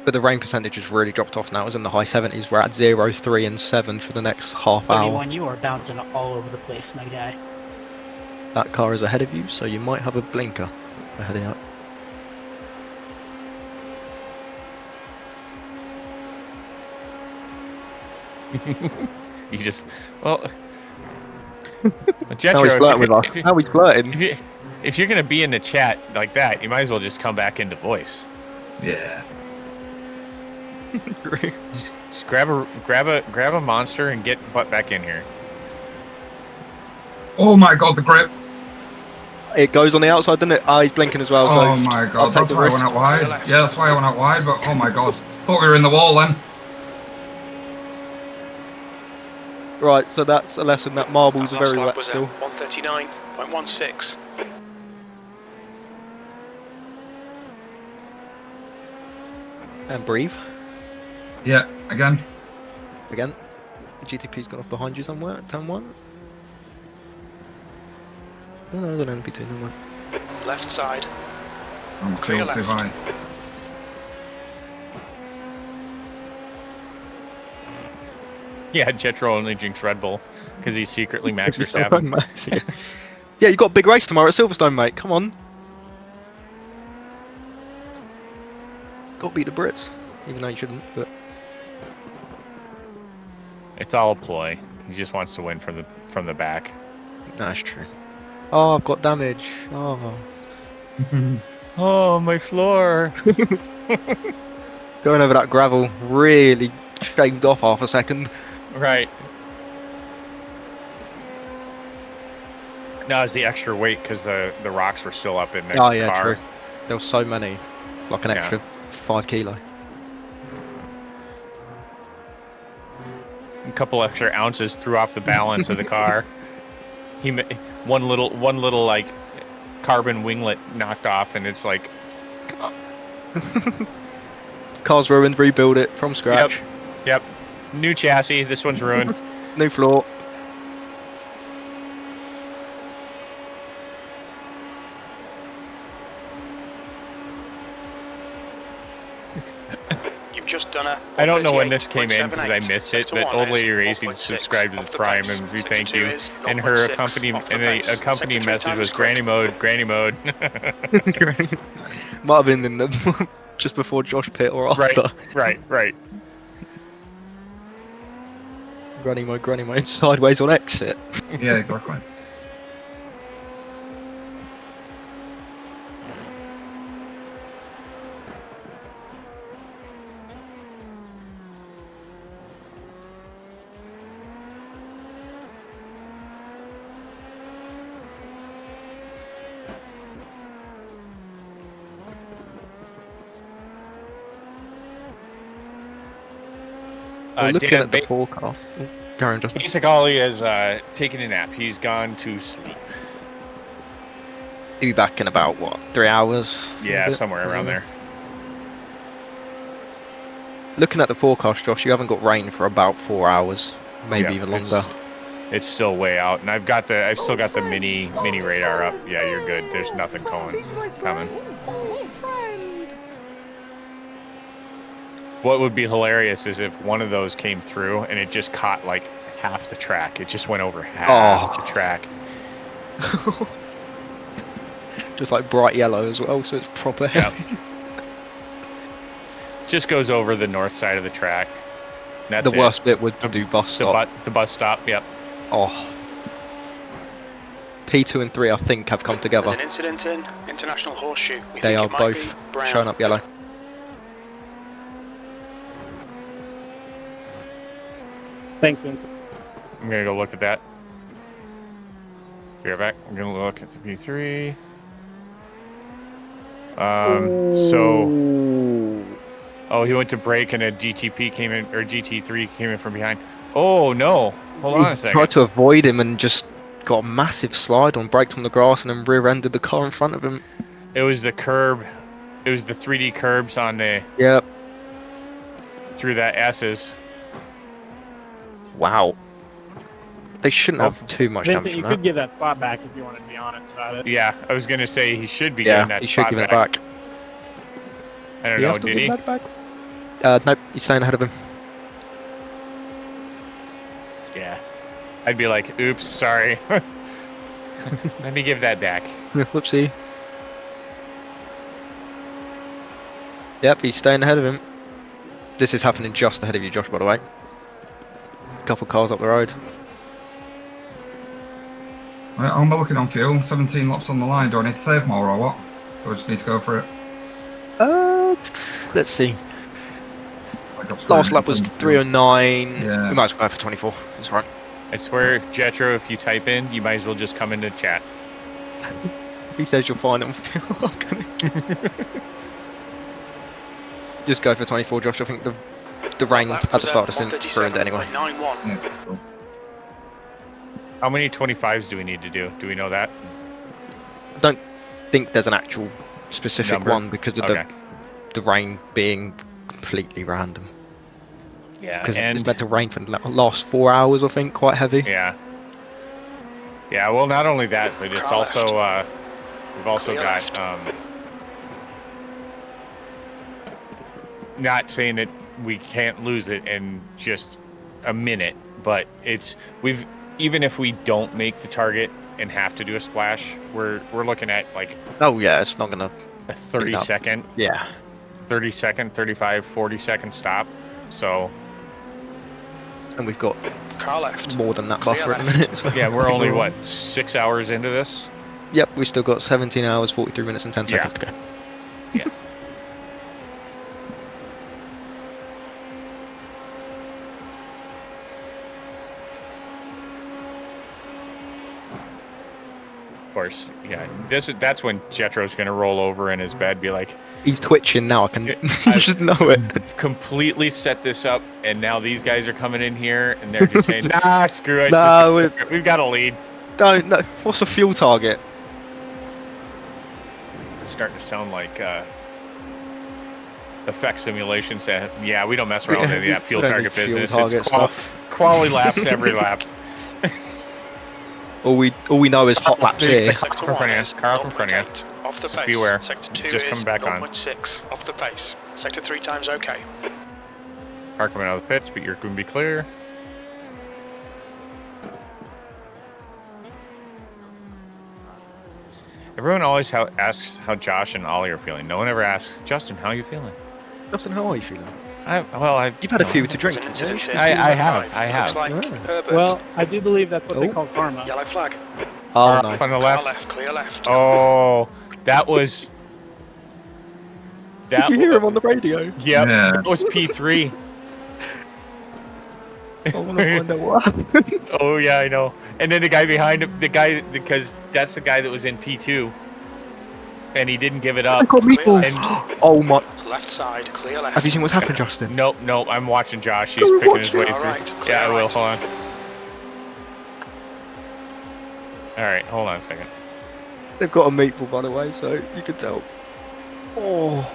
But the rain percentage has really dropped off now. It's in the high 70s. We're at 0, 3, and 7 for the next half hour. 31, you are bouncing all over the place, my guy. That car is ahead of you, so you might have a blinker ahead of you. You just well. Now Jetro, he's flirting with us. Now he's flirting. If you're gonna be in the chat like that, you might as well just come back into voice. Yeah. Just grab a monster and get butt back in here. Oh my god, the grip. It goes on the outside, doesn't it? Ah, he's blinking as well. So Oh my I'll god, take that's the why I risk. went out wide. Yeah, that's why I went out wide, but oh my god. Thought we were in the wall then. Right, so that's a lesson that marbles are Last very lap wet was still. 139.16. And breathe. Yeah, again. Again. The GTP's gone off behind you somewhere at turn 1. Oh, no, there's an NP2 somewhere. Left side. I'm Clear filthy left. high. Yeah, Jetro only drinks Red Bull because he's secretly Max Verstappen. Max, yeah. Yeah, you got a big race tomorrow at Silverstone, mate. Come on. Got to beat the Brits. Even though you shouldn't, but... It's all a ploy. He just wants to win from the back. No, that's true. Oh, I've got damage. Oh. Oh, my floor. Going over that gravel really shaved off half a second. Right. No, it's the extra weight because the rocks were still up in the Oh, yeah, car. true. There were so many. It's like an Yeah. extra 5 kilo. A couple extra ounces threw off the balance of the car. One little like carbon winglet knocked off, and it's like, Car's ruined, rebuild it from scratch. yep, new chassis. This one's ruined. New floor. You've just done a. I don't know when this came in 138.78. because I missed it, Set to but one Old Lady is Racing 0.6 subscribed to the off Prime, pace. and we Sector thank two you. is And her 0.6 accompanying off the and the pace. accompanying Sector three message times was quick. granny mode. Might have been in the just before Josh pit or after. right. Granny mode, sideways on exit. Yeah, exactly. We're looking Dan at the forecast. Oh, Karen, just Basic Ollie has taken a nap. He's gone to sleep. he'll be back in about what, 3 hours? Yeah, A bit? somewhere around there. Looking at the forecast, Josh, you haven't got rain for about 4 hours, maybe Yeah, even longer. It's still way out, and I've still got the mini radar up. Yeah, you're good. There's nothing coming. What would be hilarious is if one of those came through and it just caught like half the track. It just went over half the track. Just like bright yellow as well, so it's proper heavy. Yep. Just goes over the north side of the track. That's The worst bit would to do bus stop. The bus stop. Yep. Oh. P2 and 3, I think, have come There's together. an incident in International Horseshoe. We They think are it might both be brown. showing up yellow. Thank you. I'm gonna go look at that. Be right back. I'm gonna look at the P3. Oh, he went to brake and a GTP came in, or GT3 came in from behind. Oh no! Hold on a He second. tried to avoid him and just got a massive slide on, braked on the grass, and then rear-ended the car in front of him. It was the curb. It was the 3D curbs on the Yep. through that S's. Wow. They shouldn't have too much damage You from could that. give that spot back if you wanted to be honest about it. Yeah, I was gonna say he should be Yeah, getting that he should spot give it back. back. I don't He know. has to Did give he? that back? Nope, he's staying ahead of him. Yeah. I'd be like, oops, sorry. Let me give that back. Whoopsie. Yep, he's staying ahead of him. This is happening just ahead of you, Josh, by the way. Couple cars up the road. Right, I'm looking on fuel. 17 laps on the line. Do I need to save more or what? Do I just need to go for it? Let's see. Like I've Last screwed lap was anything. 309. Yeah. We might as well go for 24. That's right. I swear, if Jetro, if you type in, you might as well just come into chat. He says you'll find him. I'm gonna just go for 24, Josh. I think the rain Lap had to was start at us in ruined anyway. 137.91. Yeah, cool. How many 25s do we need to do? Do we know that? I don't think there's an actual specific Number? one because of Okay. the rain being completely random. Yeah, Because and it's meant to rain for the last 4 hours, I think, quite heavy. yeah, yeah. Well, not only that, but it's Car also we've also Clear got left. not saying that we can't lose it in just a minute, but we've even if we don't make the target and have to do a splash, we're looking at like Oh yeah, it's not gonna. a 30-second, Yeah. 30-second, 35, 40-second stop. So And we've got Car left. more than that Clear buffer at the left. minute. So yeah, we're only what 6 hours into this. Yep, we've still got 17 hours, 43 minutes, and 10 Yeah. seconds to go. Yeah. Of course, yeah. That's when Jetro's gonna roll over in his bed, be like, He's twitching now. I can I- just know it. completely set this up, and now these guys are coming in here, and they're just saying, nah, screw it. No, we've got a lead. Don't. No. What's the fuel target? It's starting to sound like effect simulation said, yeah, we don't mess around with any of that fuel We don't target need fuel business. target It's stuff. quality laps every lap. All we know is hot laps here. Car from front of you. Car from front of you. 0.8 off the Just pace. beware. Sector 2 Just is come back on. 0.6 off the pace. Sector 3 times okay. Car coming out of the pits, but you're going to be clear. Everyone always asks how Josh and Ollie are feeling. No one ever asks, Justin, how are you feeling? Justin, how are you feeling? You've You've had a few to drink. There's an incident in I P5. have, I have. Looks like Yeah. Herbert. Well, I do believe that's what they Oh. call karma. Yellow flag. Oh Car no. off on the Car left. left. Clear left. Oh, that was. Did That you hear him on the radio? Yep, Yeah. that was P3. I want to find out what happened. Oh yeah, I know. And then the guy behind him, because that's the guy that was in P2, and he didn't give it I up. got meatball. And Oh my. Left side. Clear left. Have you seen what's happened, Justin? nope, I'm watching Josh. He's Go picking watch his way it. through. Alright, Yeah, I will. alright. Hold on. All right, hold on a second. They've got a meatball, by the way, so you can tell. Oh.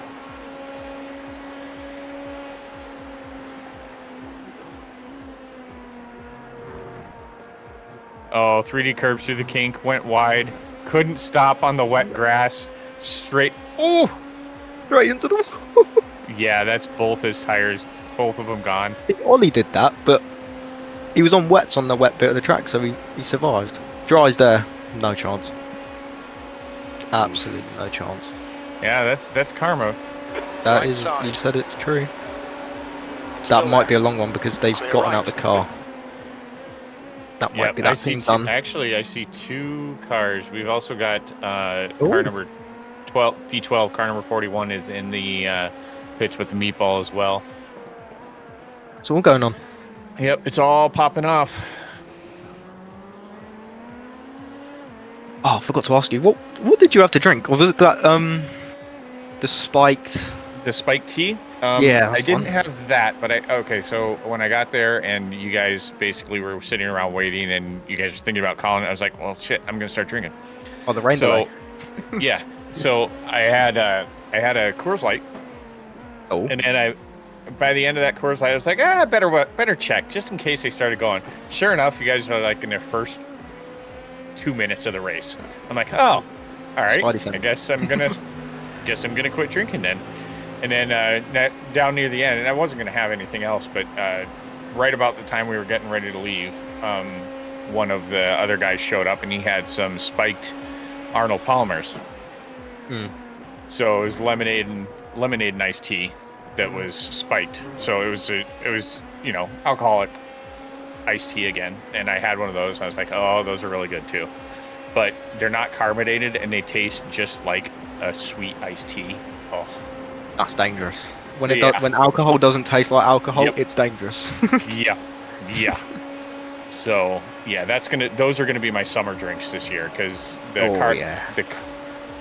Oh, 3D curbs through the kink, went wide, couldn't stop on the wet grass, straight. Ooh, Right into the wall. yeah, that's both his tires, both of them gone. Ollie did that, but he was on wets on the wet bit of the track, so he survived. Dries there, no chance. Absolutely no chance. Yeah, that's karma. That Right is, side. you said it's true. Still That might there. be a long one because they've Clear gotten right. out the car. That might be that team done. Actually, I see 2 cars. We've also got car number 12, P12. Car number 41 is in the pits with the meatball as well. It's all going on. Yep, it's all popping off. Oh, I forgot to ask you. What did you have to drink? Or was it that the spiked tea? Yeah, I didn't have that, but okay. So when I got there and you guys basically were sitting around waiting, and you guys were thinking about calling, I was like, well, shit, I'm gonna start drinking. Oh, the rain delay. Yeah. So I had a Coors Light. Oh. And then by the end of that Coors Light, I was like, better check just in case they started going. Sure enough, you guys are like in their first 2 minutes of the race. I'm like, oh, all right. I guess I'm gonna quit drinking then. And then down near the end, and I wasn't gonna have anything else, but right about the time we were getting ready to leave, one of the other guys showed up, and he had some spiked Arnold Palmers. So it was lemonade and iced tea that was spiked. So it was alcoholic iced tea again, and I had one of those. And I was like, oh, those are really good too, but they're not carbonated, and they taste just like a sweet iced tea. Oh, that's dangerous. When when alcohol doesn't taste like alcohol, It's dangerous. yeah. So yeah, those are gonna be my summer drinks this year, because the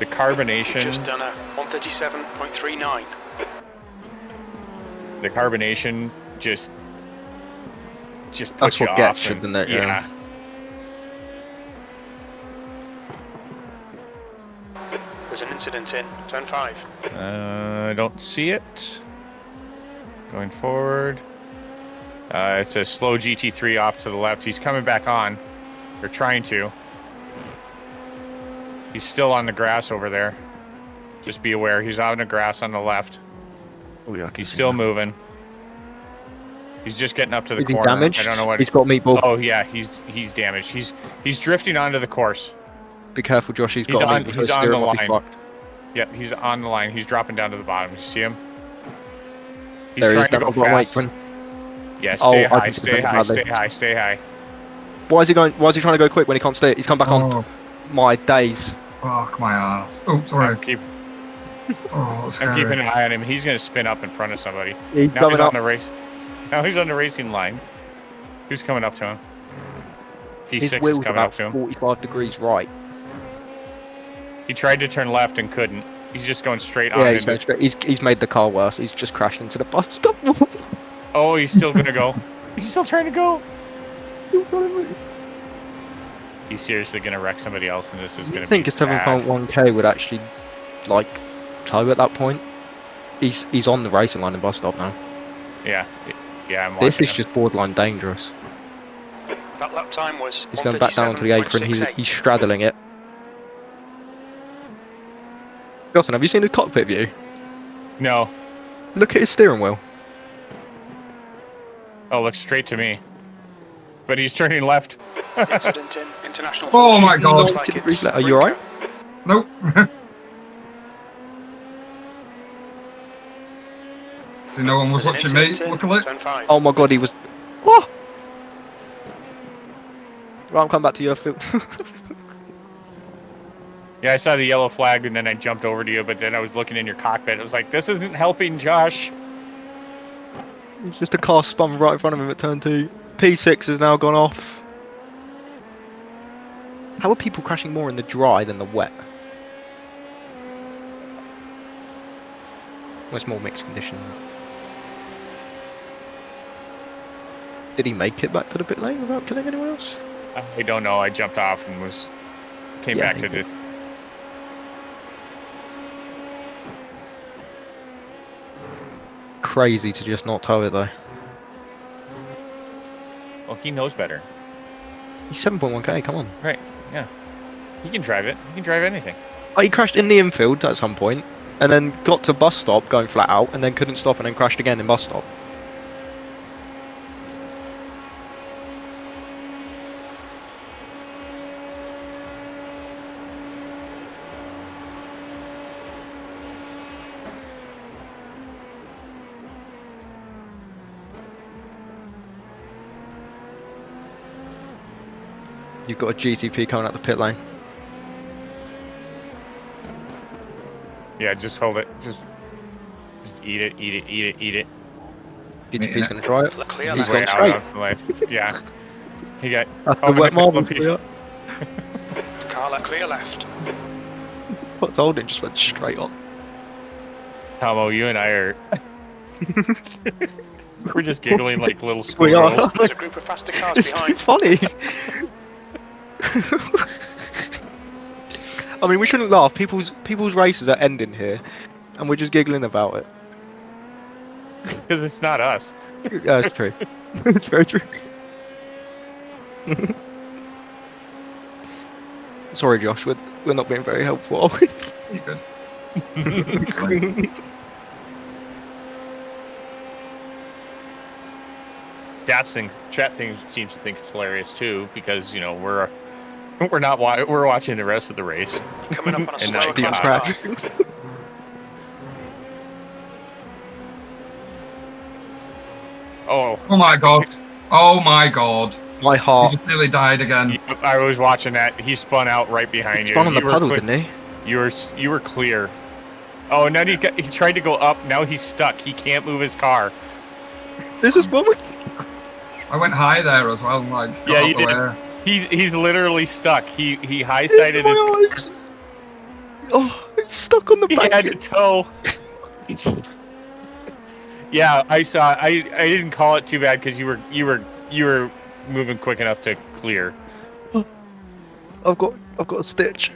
carbonation. Just done a 137.39. The carbonation just puts that's you what off. Gets you, doesn't it? Yeah. There's an incident in turn 5. I don't see it. Going forward. It's a slow GT3 off to the left. He's coming back on. They're trying to. He's still on the grass over there. Just be aware. He's on the grass on the left. Oh, yeah, he's still moving. He's just getting up to the corner. Damaged? I don't know what. He's got meatball. Oh yeah, he's damaged. He's drifting onto the course. Be careful, Josh. He's on the line. Yep, he's on the line. He's dropping down to the bottom. You see him? He's trying to go fast. Yeah, stay high. Why is he trying to go quick when he can't stay? He's come back on. My days. Fuck my ass. Oh, sorry. I'm keeping an eye on him. He's going to spin up in front of somebody. He's coming up. On the race. Now he's on the racing line. Who's coming up to him? P6 is coming up to him. 45 degrees right. He tried to turn left and couldn't. He's just going straight on. Yeah, he's going straight. He's made the car worse. He's just crashed into the bus stop. Oh, he's still going to go. He's still trying to go. He's seriously going to wreck somebody else, and this is going to be I think a 7.1k would actually, tow at that point. He's on the racing line and bus stop now. Yeah, this is just borderline dangerous. That lap time was. He's going back down onto the apron. He's straddling it. Gosson, have you seen his cockpit view? No. Look at his steering wheel. Oh, looks straight to me. But he's turning left. Incident in international. Oh my god! Are you alright? Nope. See, no one was watching me. Luckily. Oh my god, he was. Oh! Right, I'm coming back to your field. Yeah, I saw the yellow flag, and then I jumped over to you, but then I was looking in your cockpit. I was like, this isn't helping Josh. It's just a car spun right in front of him at turn 2. P6 has now gone off. How are people crashing more in the dry than the wet? Well, it's more mixed condition. Did he make it back to the pit lane without killing anyone else? I don't know. I jumped off and came back to this. Crazy to just not tow it though. Well, he knows better. He's 7.1k, come on. Right, yeah. He can drive it. He can drive anything. Oh, he crashed in the infield at some point, and then got to bus stop going flat out, and then couldn't stop, and then crashed again in bus stop. You've got a GTP coming out the pit lane. Yeah, just hold it. Just eat it, eat it, eat it, eat it. GTP's going to try it. Clear He's left. gone Way straight. out of the way. Yeah. He got. That's the wet marble for you. Carla, clear left. I told him, just went straight on. Tomo, you and I are. We're just giggling like little We are. squirrels. There's a group of faster cars It's too behind. funny. I mean, we shouldn't laugh. People's races are ending here, and we're just giggling about it. Because it's not us. Yeah, it's true. It's very true. Sorry, Josh. We're not being very helpful, are we? You good? Chat thing seems to think it's hilarious too, because you know we're watching the rest of the race. Coming up on a And slower not class crash. car. Oh, Oh my god. Oh my god. My He heart. just nearly died again. I was watching that. He spun out right behind you. Spun on the You were puddle, clear- didn't he? You were clear. Oh, now he tried to go up. Now he's stuck. He can't move his car. This is what we. I went high there as well, like, got Yeah, out you the did. way. He's literally stuck. He high sided his. My eyes. Oh, it's stuck on the He back. had to tow. Yeah, I saw. I didn't call it too bad because you were moving quick enough to clear. I've got a stitch.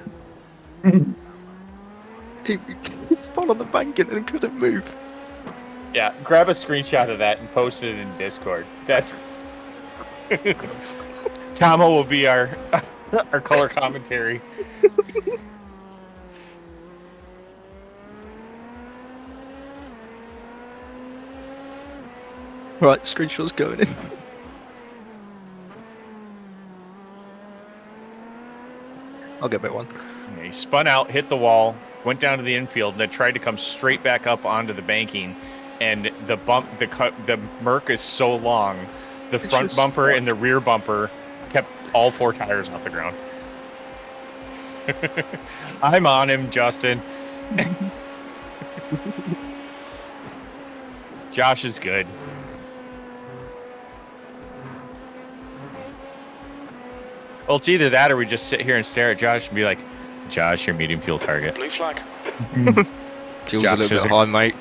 he fell on the banking and couldn't move. Yeah, grab a screenshot of that and post it in Discord. That's Tomo will be our color commentary. Right, screenshot's going in. I'll get that one. Yeah, he spun out, hit the wall, went down to the infield, and then tried to come straight back up onto the banking. And the Merc is so long, the front just bumper stuck. and the rear bumper kept all four tires off the ground. I'm on him, Justin. Josh is good. Well, it's either that or we just sit here and stare at Josh and be like, Josh, your medium fuel target. Blue flag. Fuel's Josh a little is bit a- high, mate.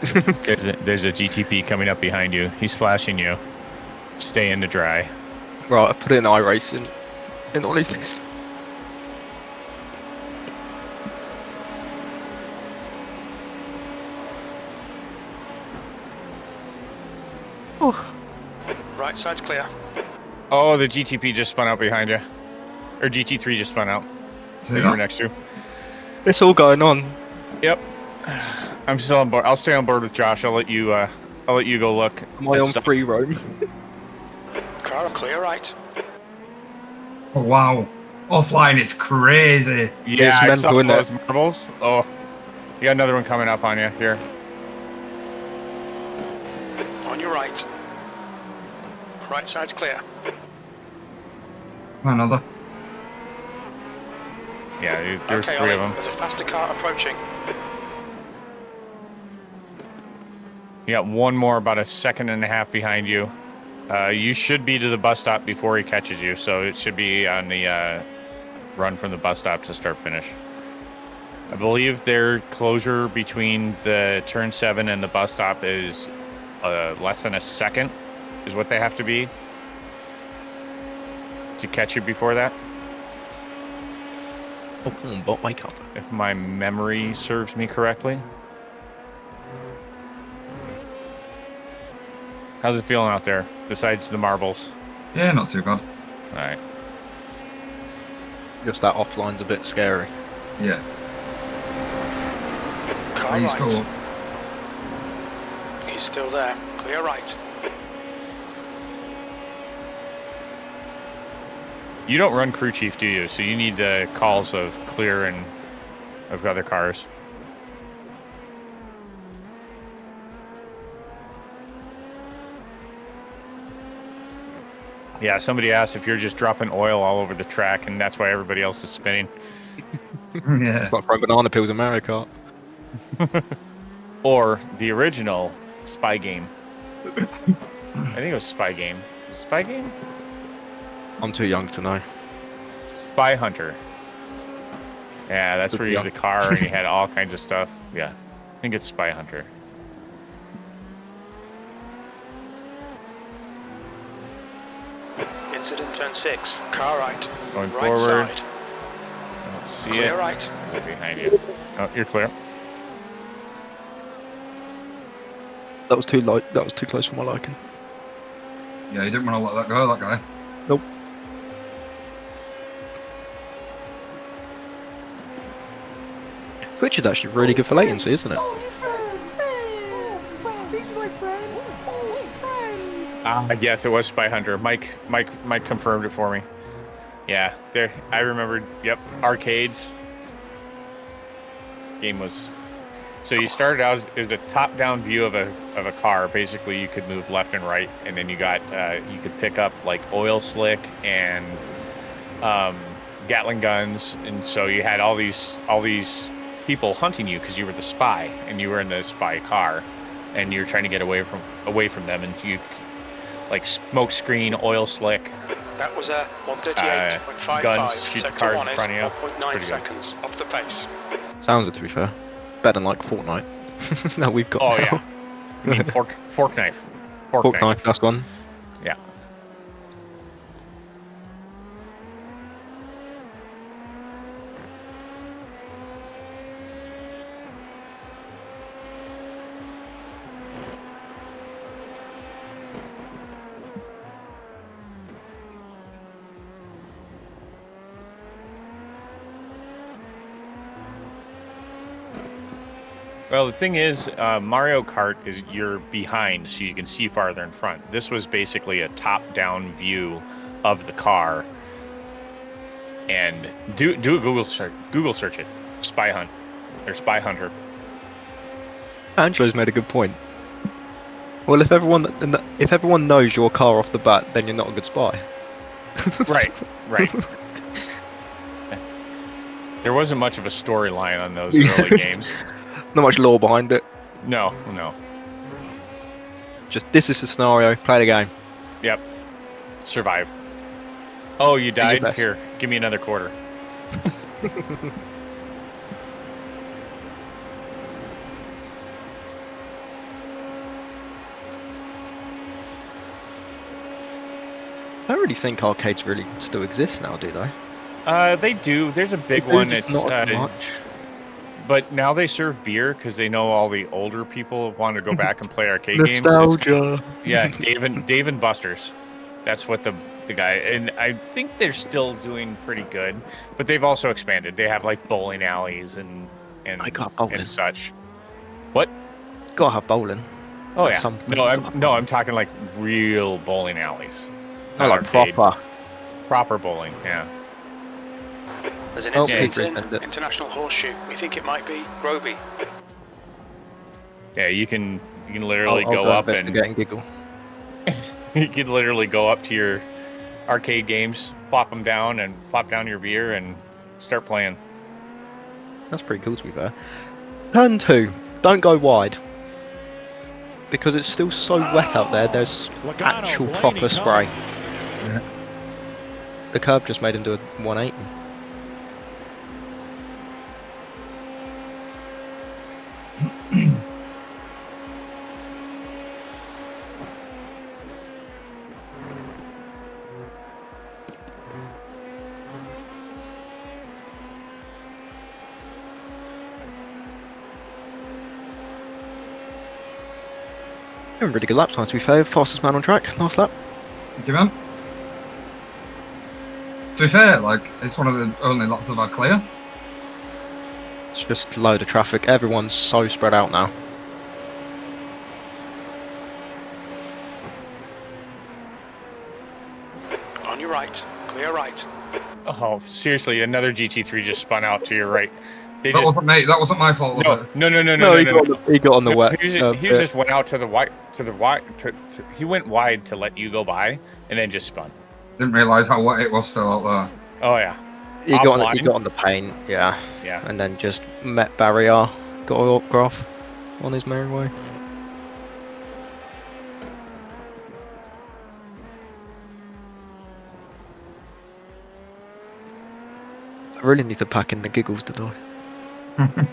There's a GTP coming up behind you. He's flashing you. Stay in the dry. Right, I put in iRacing in Ollie's list. Oh, Right side's clear. Oh, the GTP just spun out behind you. Or GT3 just spun out. See That you were that? next to. it's all going on. Yep. I'm still on board. I'll stay on board with Josh. I'll let you go look. Am I at on stuff. free roam? Car clear right. Oh, wow. Offline, it's crazy. Yeah, I mental, saw isn't it? those marbles. Oh, you got another one coming up on you here. On your right. Right side's clear. Another. Yeah, there's Okay, three Ollie, of them. there's a faster car approaching. You got one more about a second and a half behind you. You should be to the bus stop before he catches you, so it should be on the run from the bus stop to start finish. I believe their closure between the turn 7 and the bus stop is less than a second, is what they have to be to catch you before that, Oh, come on, bot, wake up. if my memory serves me correctly. How's it feeling out there, besides the marbles? Yeah, not too bad. All right. Just that offline's a bit scary. Yeah. Car Please right. go. He's still there. Clear right. You don't run crew chief, do you? So you need the calls of clear and of other cars. Yeah, somebody asked if you're just dropping oil all over the track, and that's why everybody else is spinning. Yeah. It's like throwing banana peels in Mario Kart. Or the original Spy Game. I think it was Spy Game. Spy Game? I'm too young to know. Spy Hunter. Yeah, that's where you had the car and you had all kinds of stuff. Yeah, I think it's Spy Hunter. Incident turn 6. Car right. Going Right forward. side. Don't see Clear it. right. Right behind you. Oh, you're clear. That was too light. That was too close for my liking. Yeah, you didn't want to let that go, that guy. Nope. Which is actually really good for latency, isn't it? Yes, it was Spy Hunter. Mike confirmed it for me. Yeah, there. I remembered. Yep, arcades. Game was. So you started out as a top-down view of a car. Basically, you could move left and right, and then you got you could pick up like oil slick and Gatling guns, and so you had all these people hunting you because you were the spy and you were in the spy car, and you're trying to get away from them, and you like smoke screen, oil slick. That was a 138.55. Guns, shoot the cars in front of you. 0.9 seconds off the pace. Sounds it, to be fair. Better than like Fortnite. That we've got. Oh now. yeah. I mean fork knife. Fork knife, that's one. Yeah. Well, the thing is, Mario Kart is you're behind, so you can see farther in front. This was basically a top-down view of the car. And do a Google search. Google search it. Spy Hunt or Spy Hunter. Angela's made a good point. Well, if everyone knows your car off the bat, then you're not a good spy. Right. There wasn't much of a storyline on those early games. Not much lore behind it. No. Just this is the scenario. Play the game. Yep. Survive. Oh, you died? best. Here, give me another quarter. I don't really think arcades really still exist now, do they? They do. There's a big They do, one. just It's not as much. but now they serve beer because they know all the older people want to go back and play arcade games. Nostalgia. Yeah, Dave and Buster's. That's what the guy, and I think they're still doing pretty good, but they've also expanded. They have like bowling alleys and I got bowling. and such. What? Gotta have bowling. Oh At yeah. some point. I'm talking like real bowling alleys. I Not like arcade. proper. Bowling. Yeah. There's an Oh, incident Peter in sent it. International Horseshoe. We think it might be Roby. Yeah, you can literally I'll go up and investigate and giggle. you can literally go up to your arcade games, plop them down, and plop down your beer and start playing. That's pretty cool, to be fair. Turn 2. Don't go wide. Because it's still so wet out there, there's actual proper spray. Yeah. The curb just made him do a 180. Really good lap time, to be fair. Fastest man on track, last lap. Thank you, man. To be fair, like, it's one of the only laps I've had clear. It's just a load of traffic. Everyone's so spread out now. On your right. Clear right. Oh, seriously, another GT3 just spun out to your right. They That just wasn't me. That wasn't my fault, was it? no. He got on the wet. He just went out to the wide. He went wide to let you go by, and then just spun. Didn't realise how wet it was still out there. Oh yeah. He got Offline? on the paint, yeah. Yeah. And then just met barrier, got autograph on his merry way. I really need to pack in the giggles to die.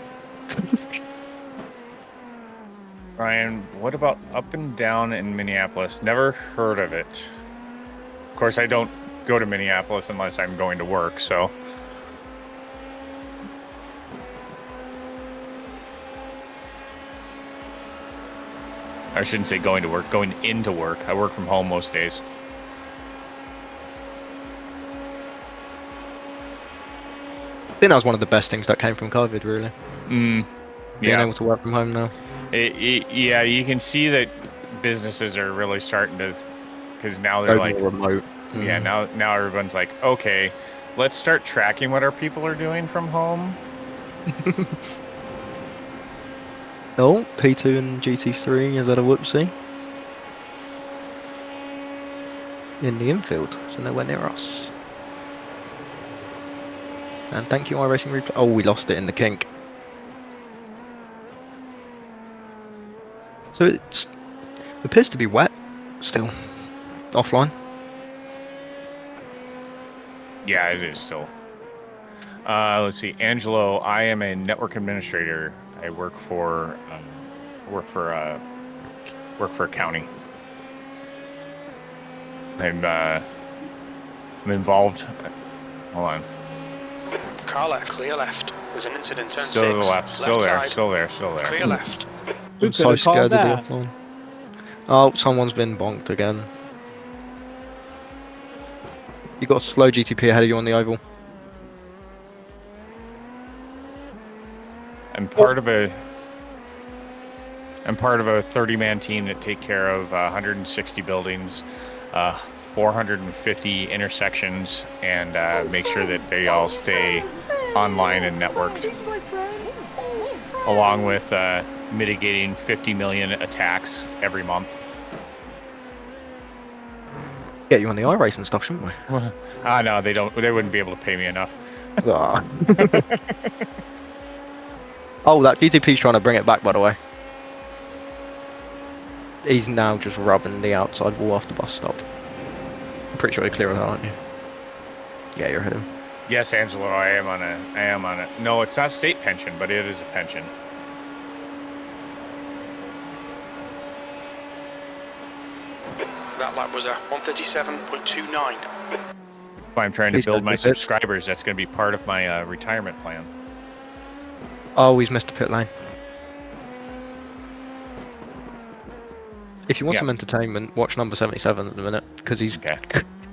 Ryan, what about Up and Down in Minneapolis? Never heard of it. Of course, I don't go to Minneapolis unless I'm going to work, so. I shouldn't say going to work, going into work. I work from home most days. I think that was one of the best things that came from COVID, really. Being Yeah. able to work from home now. Yeah, you can see that businesses are really starting to, because now they're Go like, more remote. yeah, now everyone's like, okay, let's start tracking what our people are doing from home. Oh, P2 and GT3, is that a whoopsie? In the infield, so nowhere near us. And thank you, iRacing Replay. Oh, we lost it in the kink. So it appears to be wet still. Offline. Yeah, it is still. Let's see, Angelo. I am a network administrator. I work for a county. I'm involved. Hold on. Carla, clear left. There's an incident, turn Still 6. to the left. Still there. side. Still there. Still there. Clear left. Who I'm so could've called scared of the that? offline. Oh, someone's been bonked again. You got a slow GTP ahead of you on the oval. I'm part of a 30-man team that take care of 160 buildings, 450 intersections, and make sure that they all stay online and networked, along with mitigating 50 million attacks every month. Get you on the iRace and stuff, shouldn't we? No, they don't. They wouldn't be able to pay me enough. Ah. Oh, that GTP's trying to bring it back, by the way. He's now just rubbing the outside wall off the bus stop. I'm pretty sure you're clear of that, aren't you? Yeah, you're ahead of him. Yes, Angelo, I am on it. No, it's not state pension, but it is a pension. That lap was a 137.29. If I'm trying to Please build don't my do this. subscribers, that's going to be part of my retirement plan. Oh, he's missed a pit lane. If you want Yeah. some entertainment, watch number 77 at the minute, because he's Okay.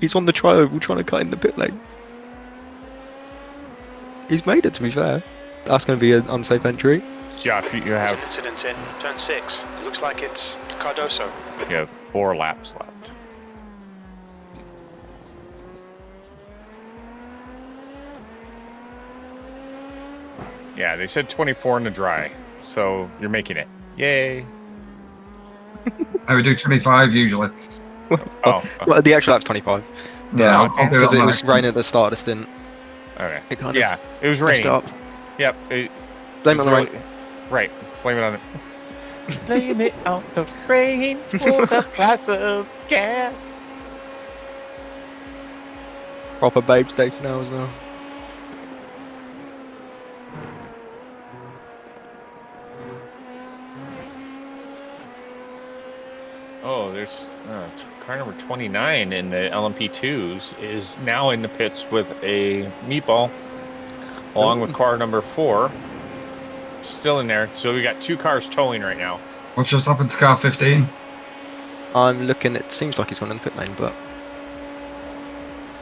he's on the tri-oval trying to cut in the pit lane. He's made it, to be fair. That's going to be an unsafe entry. Jeff, you There's have an incident in turn 6. It looks like it's Cardoso. 4 laps left. Yeah, they said 24 in the dry, so you're making it. Yay! I would do 25 usually. Oh, Well, the actual lap's 25. Yeah, I'll do Because that it on was my- raining at the start of the stint. okay. It kind of Yeah, it was messed it raining. up. Yep. Blame it on the rain. Right. Blame it on it. Blame it on the rain for the price of gas. Proper babe station hours now. Oh, there's car number 29 in the LMP2s is now in the pits with a meatball, along with car number 4. Still in there. So we got 2 cars towing right now. What's just happened to car 15? I'm looking, it seems like he's gone in the pit lane, but...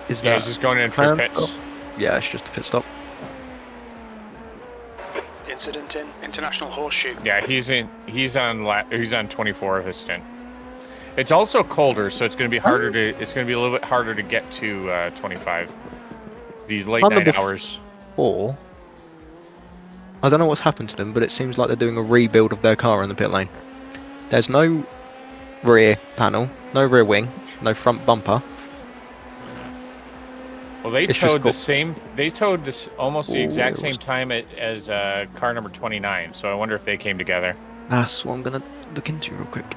Is Yeah, that... he's just going in for pits. Oh. Yeah, it's just a pit stop. Incident in International Horseshoe. Yeah, he's on 24 of his stint. It's also colder, so it's going to be harder to. It's going to be a little bit harder to get to 25. These late Under night the- hours. Or... I don't know what's happened to them, but it seems like they're doing a rebuild of their car in the pit lane. There's no rear panel, no rear wing, no front bumper. Well, they It's just towed the got- same. They towed this almost the Ooh, exact it same was- time as car number 29. So I wonder if they came together. That's what I'm gonna look into real quick.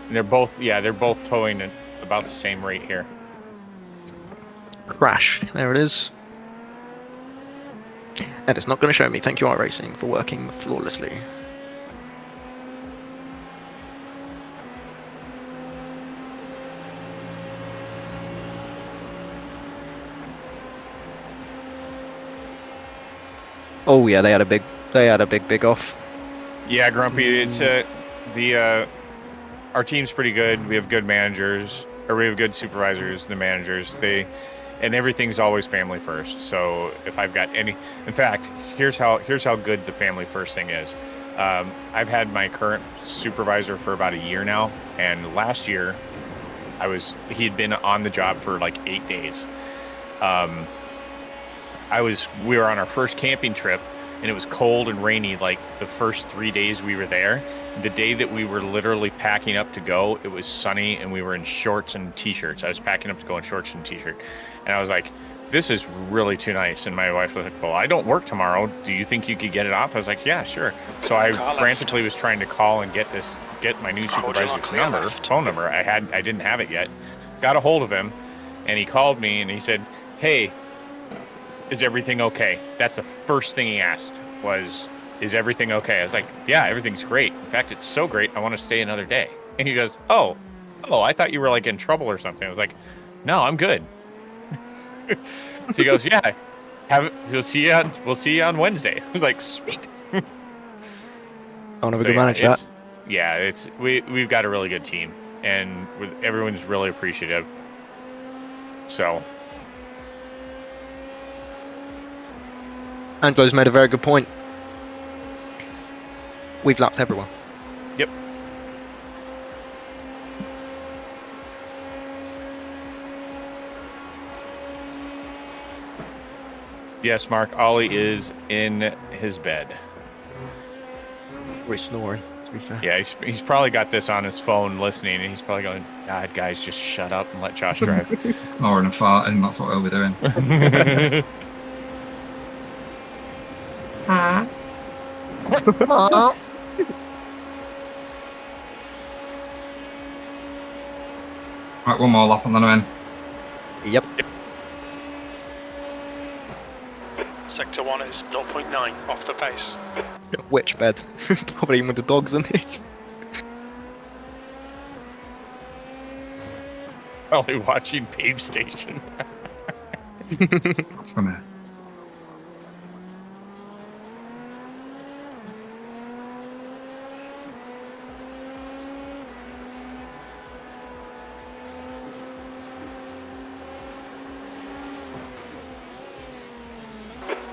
And they're both towing at about the same rate here. Crash. There it is. And it's not going to show me. Thank you, iRacing, for working flawlessly. Oh yeah, they had a big off. Yeah, Grumpy. It's our team's pretty good. We have good managers, or we have good supervisors. The managers, and everything's always family first. So if I've got any, in fact, here's how good the family first thing is. I've had my current supervisor for about a year now, and last year he'd been on the job for like 8 days. We were on our first camping trip, and it was cold and rainy like the first 3 days we were there. The day that we were literally packing up to go, it was sunny, and we were in shorts and t-shirts. I was packing up to go in shorts and t-shirt, and I was like, this is really too nice. And my wife was like, well, I don't work tomorrow. Do you think you could get it off? I was like, yeah, sure. So I frantically was trying to call and get my new supervisor's phone number. I didn't have it yet. Got a hold of him, and he called me, and he said, hey, is everything okay? That's the first thing he asked was, is everything okay? I was like, yeah, everything's great. In fact, it's so great, I want to stay another day. And he goes, oh, I thought you were like in trouble or something. I was like, no, I'm good. So he goes, yeah, we'll see you on Wednesday. I was like, sweet. I want to be a good manager. Yeah, we've got a really good team, and everyone's really appreciative. So Anglo's made a very good point. We've lapped everyone. Yep. Yes, Mark, Ollie is in his bed. We're snoring, to be fair. Yeah, he's probably got this on his phone listening, and he's probably going, God, guys, just shut up and let Josh drive. Snoring and farting, that's what he'll be doing. Right, one more lap and then I'm in. Yep. Sector 1 is 0.9 off the pace. Which bed? Probably even with the dogs in it. Probably watching Babe Station. That's funny.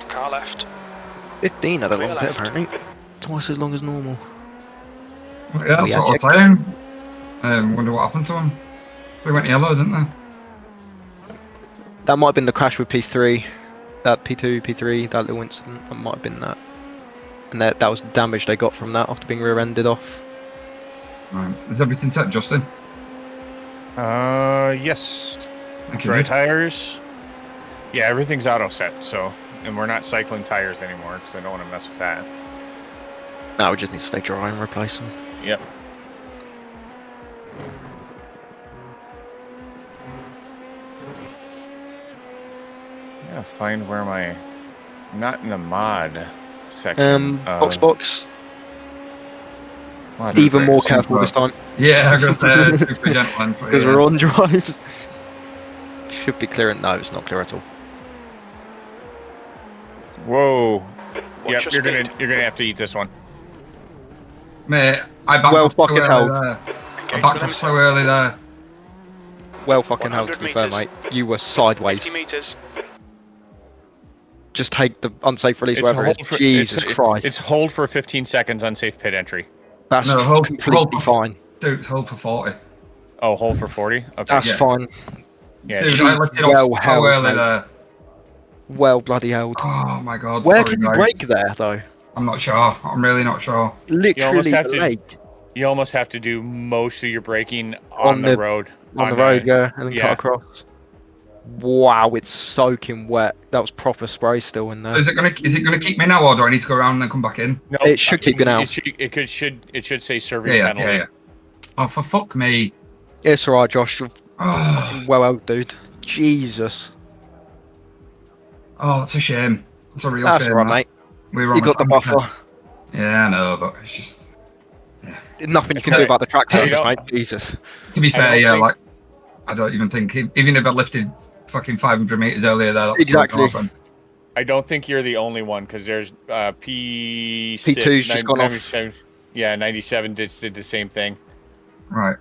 Car left. 15 had a long Clear pit left. apparently. Twice as long as normal. Well, yeah, that's yeah, what I was saying. Wonder what happened to him. So they went yellow, didn't they? That might have been the crash with P3. That P2, P3, that little incident. That might have been that. And that was the damage they got from that after being rear-ended off. Right. Is everything set, Justin? Yes. Thank you. Dry mate. tires. Yeah, everything's auto set, so, and we're not cycling tires anymore because I don't want to mess with that. No, we just need to stay dry and replace them. Yep. I gotta find where not in the mod section. Box. Mod Even more repairs. careful this time. Yeah, I'm going to say super gentle for Because you. we're on dries. Should be clear. No, it's not clear at all. Whoa. Watch Yep, your you're speed. gonna have to eat this one. Mate, I backed Well off so fucking early held. there. I Engage backed the off so limiter. early there. Well fucking held, to 100 be fair, meters. mate. You were sideways. 50 meters. Just take the unsafe release It's wherever it hold is. for- Jesus it's- Christ. It's hold for 15 seconds unsafe pit entry. That's No, hold completely for- fine. Dude, hold for 40. Oh, hold for 40? Okay. That's Yeah. fine. Yeah, Dude, geez. I left it well off so held, early mate. there. Well bloody held. Oh my god. Where sorry, can you guys. brake there, though? I'm not sure. I'm really not sure. Literally have the to- lake. You almost have to do most of your braking on the road. On the road, yeah, and then yeah. cut across. Wow, it's soaking wet. That was proper spray still in there. Is it gonna keep me now, or do I need to go around and then come back in? No, It should keep you now. It should say serving Yeah, penalty. yeah. Oh, for fuck me. It's alright, Josh. You're Oh, well out, dude. Jesus. that's a shame. It's a real That's shame. alright, that. mate. We were You on got the buffer. Yeah, I know, but it's just. Nothing you can Okay. do about the track Hey, surface, you know- mate. Jesus. To be I fair, don't yeah, think- like I don't even think even if I lifted fucking 500 meters earlier, there, that's still Exactly. gonna happen. I don't think you're the only one because there's P6, P2's just gone off. 97, yeah, 97 did the same thing. Right.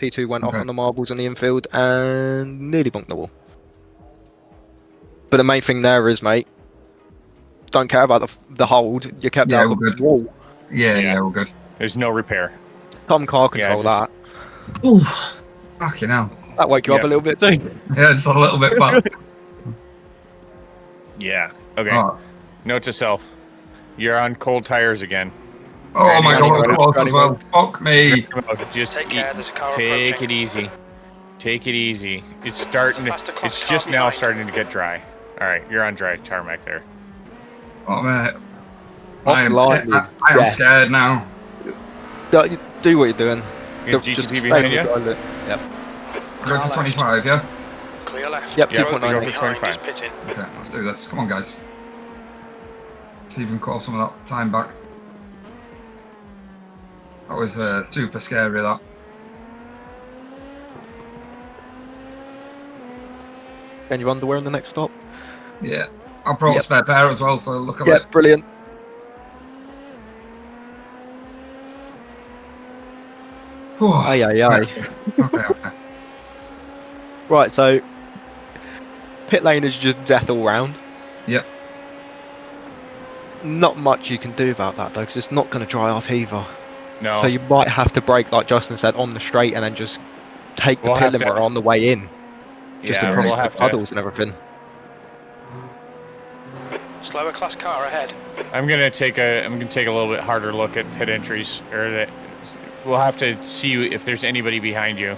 P2 went off Okay. on the marbles in the infield and nearly bonked the wall. But the main thing there is, mate, don't care about the hold. You kept Yeah, out we're the good. wall. Yeah, we're good. There's no repair. Tom car control just- that. Ooh, fucking hell. That woke you up Yeah. a little bit too. Yeah, just a little bit back. Yeah. Okay. Oh, Note to self: you're on cold tires again. oh my Running god, mode, close as running well. Fuck me. Just Take care, there's a car take approaching. it easy. Take it easy. It's starting. faster class It's car just now behind. starting to get dry. All right, you're on dry tarmac there. Oh, mate. Off I am lightly, I am death. scared now. Do what you're doing. You have Just GTP stay behind on you? the toilet. Yep. Go for 25, yeah? Clear left. Yep, Yeah, 2.9. go for Behind is 25. pitting. Okay, let's do this. Come on, guys. See if we can call some of that time back. That was super scary, that. And your underwear on the next stop? Yeah. I brought a Yep. spare pair as well, so look at Yeah, it. brilliant. Whew. Aye, aye, aye. Okay. Right, so pit lane is just death all round. Yep. Not much you can do about that though, because it's not going to dry off either. No. So you might have to brake, like Justin said, on the straight and then just take the We'll pit have to- limiter on the way in, just yeah, across we'll the have to. puddles and everything. Slower class car ahead. I'm gonna take a little bit harder look at pit entries, or that we'll have to see if there's anybody behind you.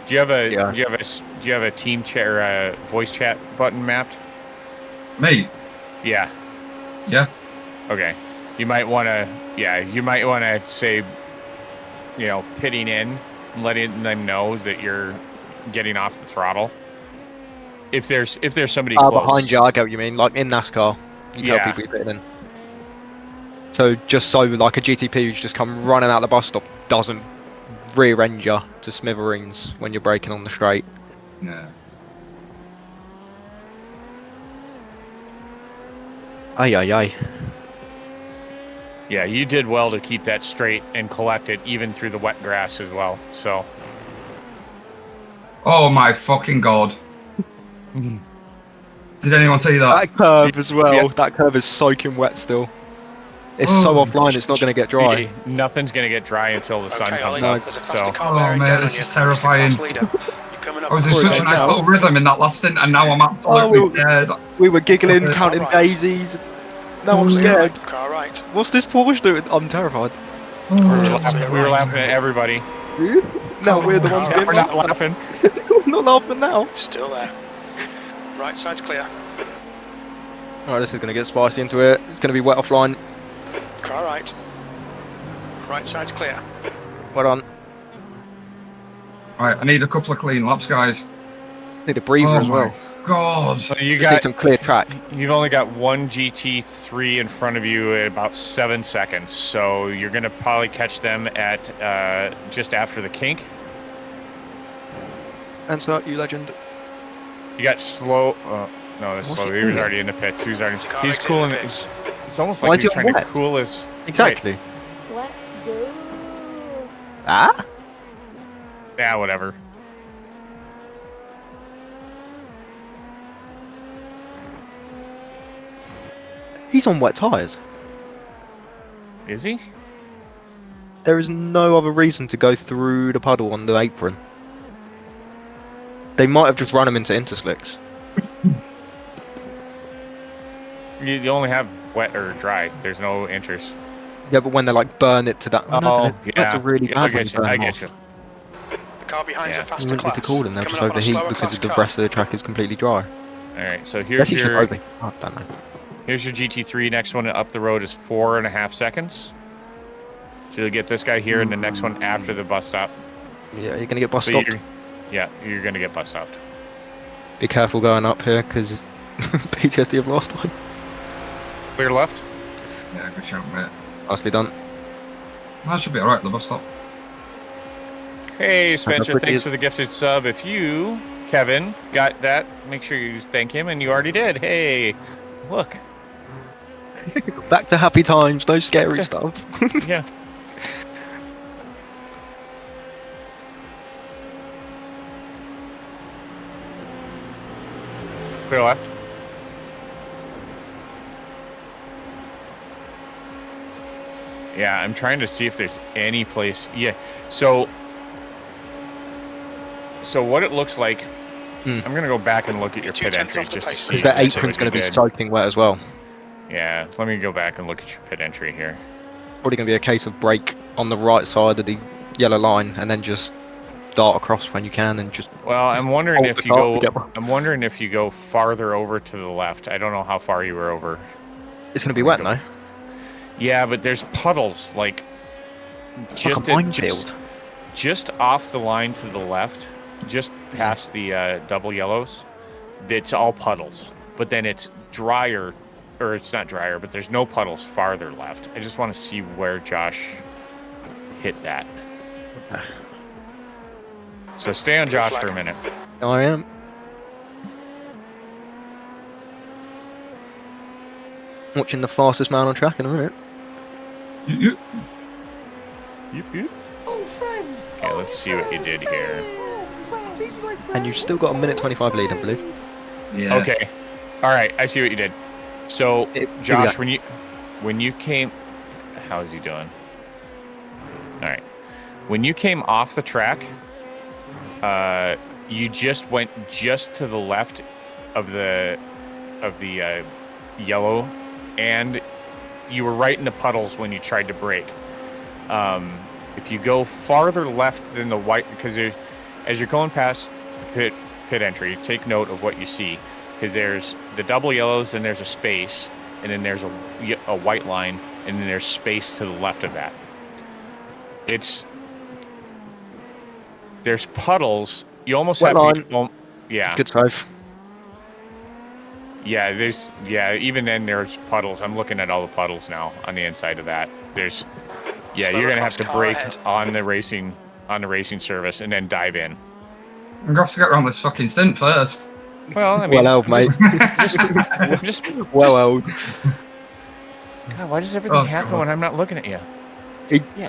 Do you have a Yeah. do you have a team chat or a voice chat button mapped? Me? Yeah. Yeah. Okay. You might want to say, pitting in, letting them know that you're getting off the throttle. If there's somebody close Behind you, I get what you mean. Like in NASCAR, you tell Yeah. people you're pitting in. So just so like a GTP who's just come running out the bus stop doesn't rear end you to smithereens when you're braking on the straight. Yeah. Aye, aye, aye. Yeah, you did well to keep that straight and collect it even through the wet grass as well. So Oh my fucking god. Did anyone see that? That curve as well. Yeah. That curve is soaking wet still. It's so Oh, offline, it's not going to get dry. nothing's gonna get dry until the sun Okay, comes Ollie, up. there's a faster So car Oh, bearing man, down this on is you. terrifying. Class leader. You're coming up I was in for such it a nice now. little rhythm in that last stint, and now I'm absolutely Oh, scared. We were giggling, Okay. counting Alright. daisies. Now I'm Clear scared. right, car right. What's this Porsche doing? I'm terrified. we were Oh, laughing at everybody. No, we're the ones Yeah, being We're not laughed laughing. at. I'm not laughing now. Still there. Right side's clear. Alright, this is going to get spicy into it. It's going to be wet offline. Car right. Right side's clear. Well done. Right, I need a couple of clean laps, guys. Need a breather Oh as well. my god. So you Just need got some clear track. you've only got one GT3 in front of you at about 7 seconds. So you're gonna probably catch them at just after the kink. Answer, you legend. You got slow. No, that's What's slow. he He was doing? already in the pits. He was already. There's a car He's exiting cooling the it. pits. It's almost Why like is he's he on trying to wet? cool his. Let's Exactly. go. Ah? Yeah, whatever. He's on wet tyres. Is he? There is no other reason to go through the puddle on the apron. They might have just run him into interslicks. You only have wet or dry. There's no interest. Yeah, but when they like burn it to that, Oh, no, yeah. that's a really Yeah, I bad one. get you. I get you. car behind's Yeah. a We faster wouldn't need class. to call them, they'll Coming just up on a overheat slower because class the car. rest of the track is completely dry. All right, so Unless here's you should your over. I don't know. here's your GT3. Next one up the road is 4.5 seconds. So you'll get this guy here, and the next one after the bus stop. Yeah, you're gonna get bus So stopped. you're gonna get bus stopped. Be careful going up here because PTSD of last time. Clear left. Yeah, good shout, mate. Nicely done. That should be alright, the bus stop. Hey Spencer, pretty thanks is- for the gifted sub. If you, Kevin, got that, make sure you thank him, and you already did. Hey, look. Back to happy times, no scary stuff. Yeah. Clear left. Yeah, I'm trying to see if there's any place. Yeah, so what it looks like. Hmm. I'm gonna go back and look at your pit entry just to see. Because the exactly apron's what going to you be did. soaking wet as well. Yeah, let me go back and look at your pit entry here. Probably going to be a case of brake on the right side of the yellow line and then just dart across when you can and just. Well, I'm wondering Hold if the you car go. together. I'm wondering if you go farther over to the left. I don't know how far you were over. It's going to be wet though. Yeah, but there's puddles like just Like a minefield. just off the line to the left, just past the double yellows. It's all puddles, but then it's drier, or it's not drier, but there's no puddles farther left. I just want to see where Josh hit that. So stay on Josh for a minute. I am. Watching the fastest man on track in a minute. You- Yep. Okay, let's see what you did here. And you've still got a minute 25 lead, I believe. Yeah. Okay. All right, I see what you did. So, Here we Josh, go. when you came, how's he doing? All right. When you came off the track, you just went just to the left of the yellow, and you were right in the puddles when you tried to brake. If you go farther left than the white, because as you're going past the pit entry, take note of what you see, because there's the double yellows, and there's a space, and then there's a white line, and then there's space to the left of that. There's puddles. You almost White have to. Yeah. Good save. Yeah, even then there's puddles. I'm looking at all the puddles now on the inside of that. You're gonna have to brake on the racing service and then dive in. I'm gonna have to get around this fucking stint first. Well, I mean, Well held, mate. just Well held. God, why does everything Oh, happen God. when I'm not looking at you?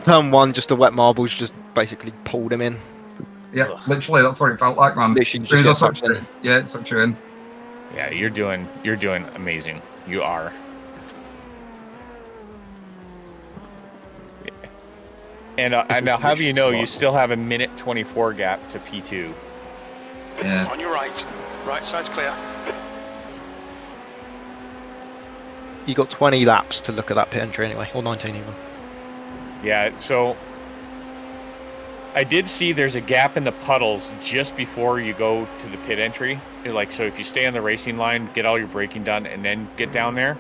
Turn one, just the wet marbles just basically pulled him in. Yeah, literally, that's what it felt like, man. Literally As soon just as I got touched sucked it, in. yeah, it sucked you in. Yeah, you're doing amazing. You are. And I'll have you know, you still have a minute 24 gap to P2. Yeah. On your right. Right side's clear. You got 20 laps to look at that pit entry anyway, or 19 even. Yeah, so I did see there's a gap in the puddles just before you go to the pit entry. So if you stay on the racing line, get all your braking done, and then get down there.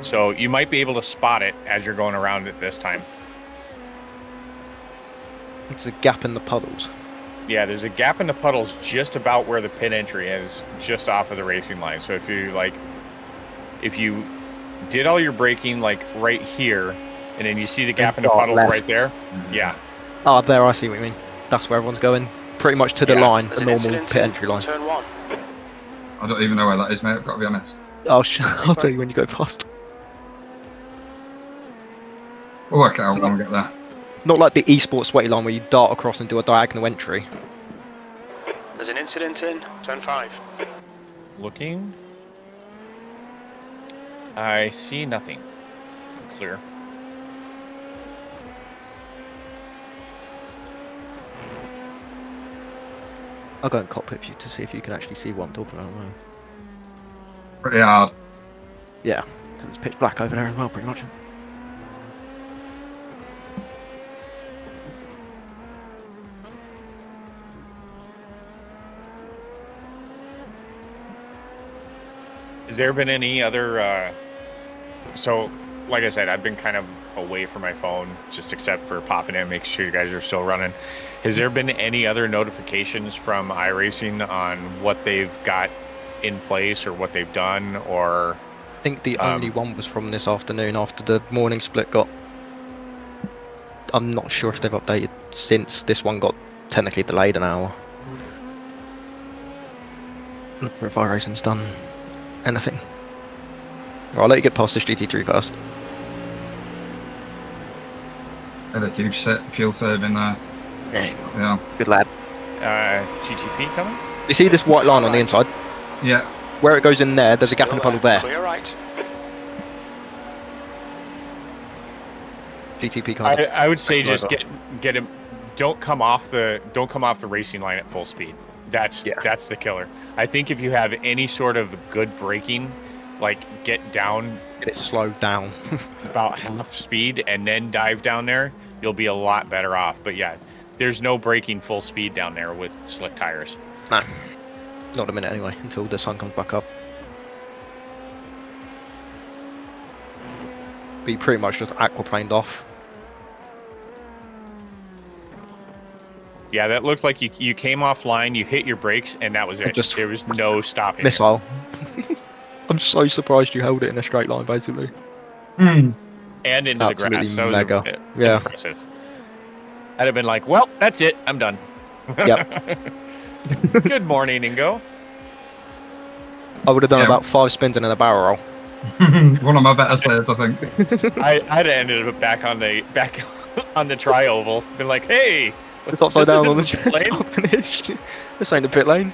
So you might be able to spot it as you're going around it this time. It's a gap in the puddles. Yeah, there's a gap in the puddles just about where the pit entry is, just off of the racing line. So if you did all your braking right here, and then you see the gap in the puddles right there, yeah. Oh, there, I see what you mean. That's where everyone's going. Pretty much to the Yeah. line, There's the an normal incident pit in entry line. Turn 1. I don't even know where that is, mate. I've got to be honest. I'll tell you when you go past. We'll work it out when we get there. Not like the esports sweaty line where you dart across and do a diagonal entry. There's an incident in Turn 5. Looking. I see nothing. Clear. I'll go and cockpit you to see if you can actually see what I'm talking about now. Pretty hard. Yeah, 'cause it's pitch black over there as well, pretty much. Has there been any other? So, like I said, I've been kind of away from my phone, just except for popping in, making sure you guys are still running. Has there been any other notifications from iRacing on what they've got in place or what they've done? Or I think the only one was from this afternoon after the morning split got. I'm not sure if they've updated since this one got technically delayed an hour. Not sure if iRacing's done anything. Right, I'll let you get past this GT3 first. Had a huge fuel saving there. Yeah. Good lad. GTP coming? You see this white line on the inside? Yeah. Where it goes in there, there's a gap in the puddle there. Clear right. GTP coming. I would say just get him. Don't come off the racing line at full speed. That's the killer. I think if you have any sort of good braking, like get it slowed down about half speed and then dive down there, you'll be a lot better off. But yeah, there's no braking full speed down there with slick tires. No, not a minute anyway until the sun comes back up. Be pretty much just aquaplaned off. Yeah, that looked like you came offline, you hit your brakes, and that was it. There was no stopping. Missile. I'm so surprised you held it in a straight line, basically. And into Absolutely the grass. mega. That was Yeah. impressive. I'd have been like, well, that's it. I'm done. Yep. Good morning, Ingo. I would have done about 5 spins and then a barrel roll. One of my better saves, I think. I'd have ended up back on the tri-oval. Been like, hey, It's upside down on the pit lane. finish. This ain't the pit lane.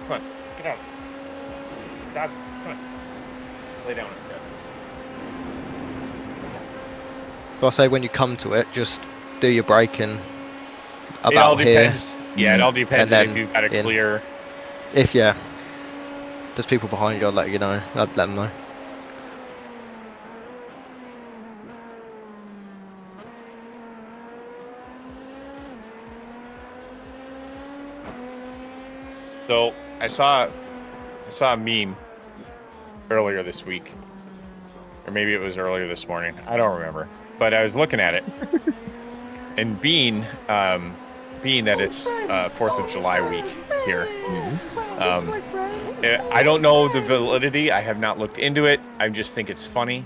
Come on, get out. Stop. Come on. Lay down. So I say when you come to it, just do your braking about it all here. depends. Yeah, it all depends And if then you've got a clear. If there's people behind you, I'll let you know. I'll let them know. So I saw a meme earlier this week, or maybe it was earlier this morning. I don't remember, but I was looking at it, and being that it's 4th of July week here, I don't know the validity. I have not looked into it. I just think it's funny.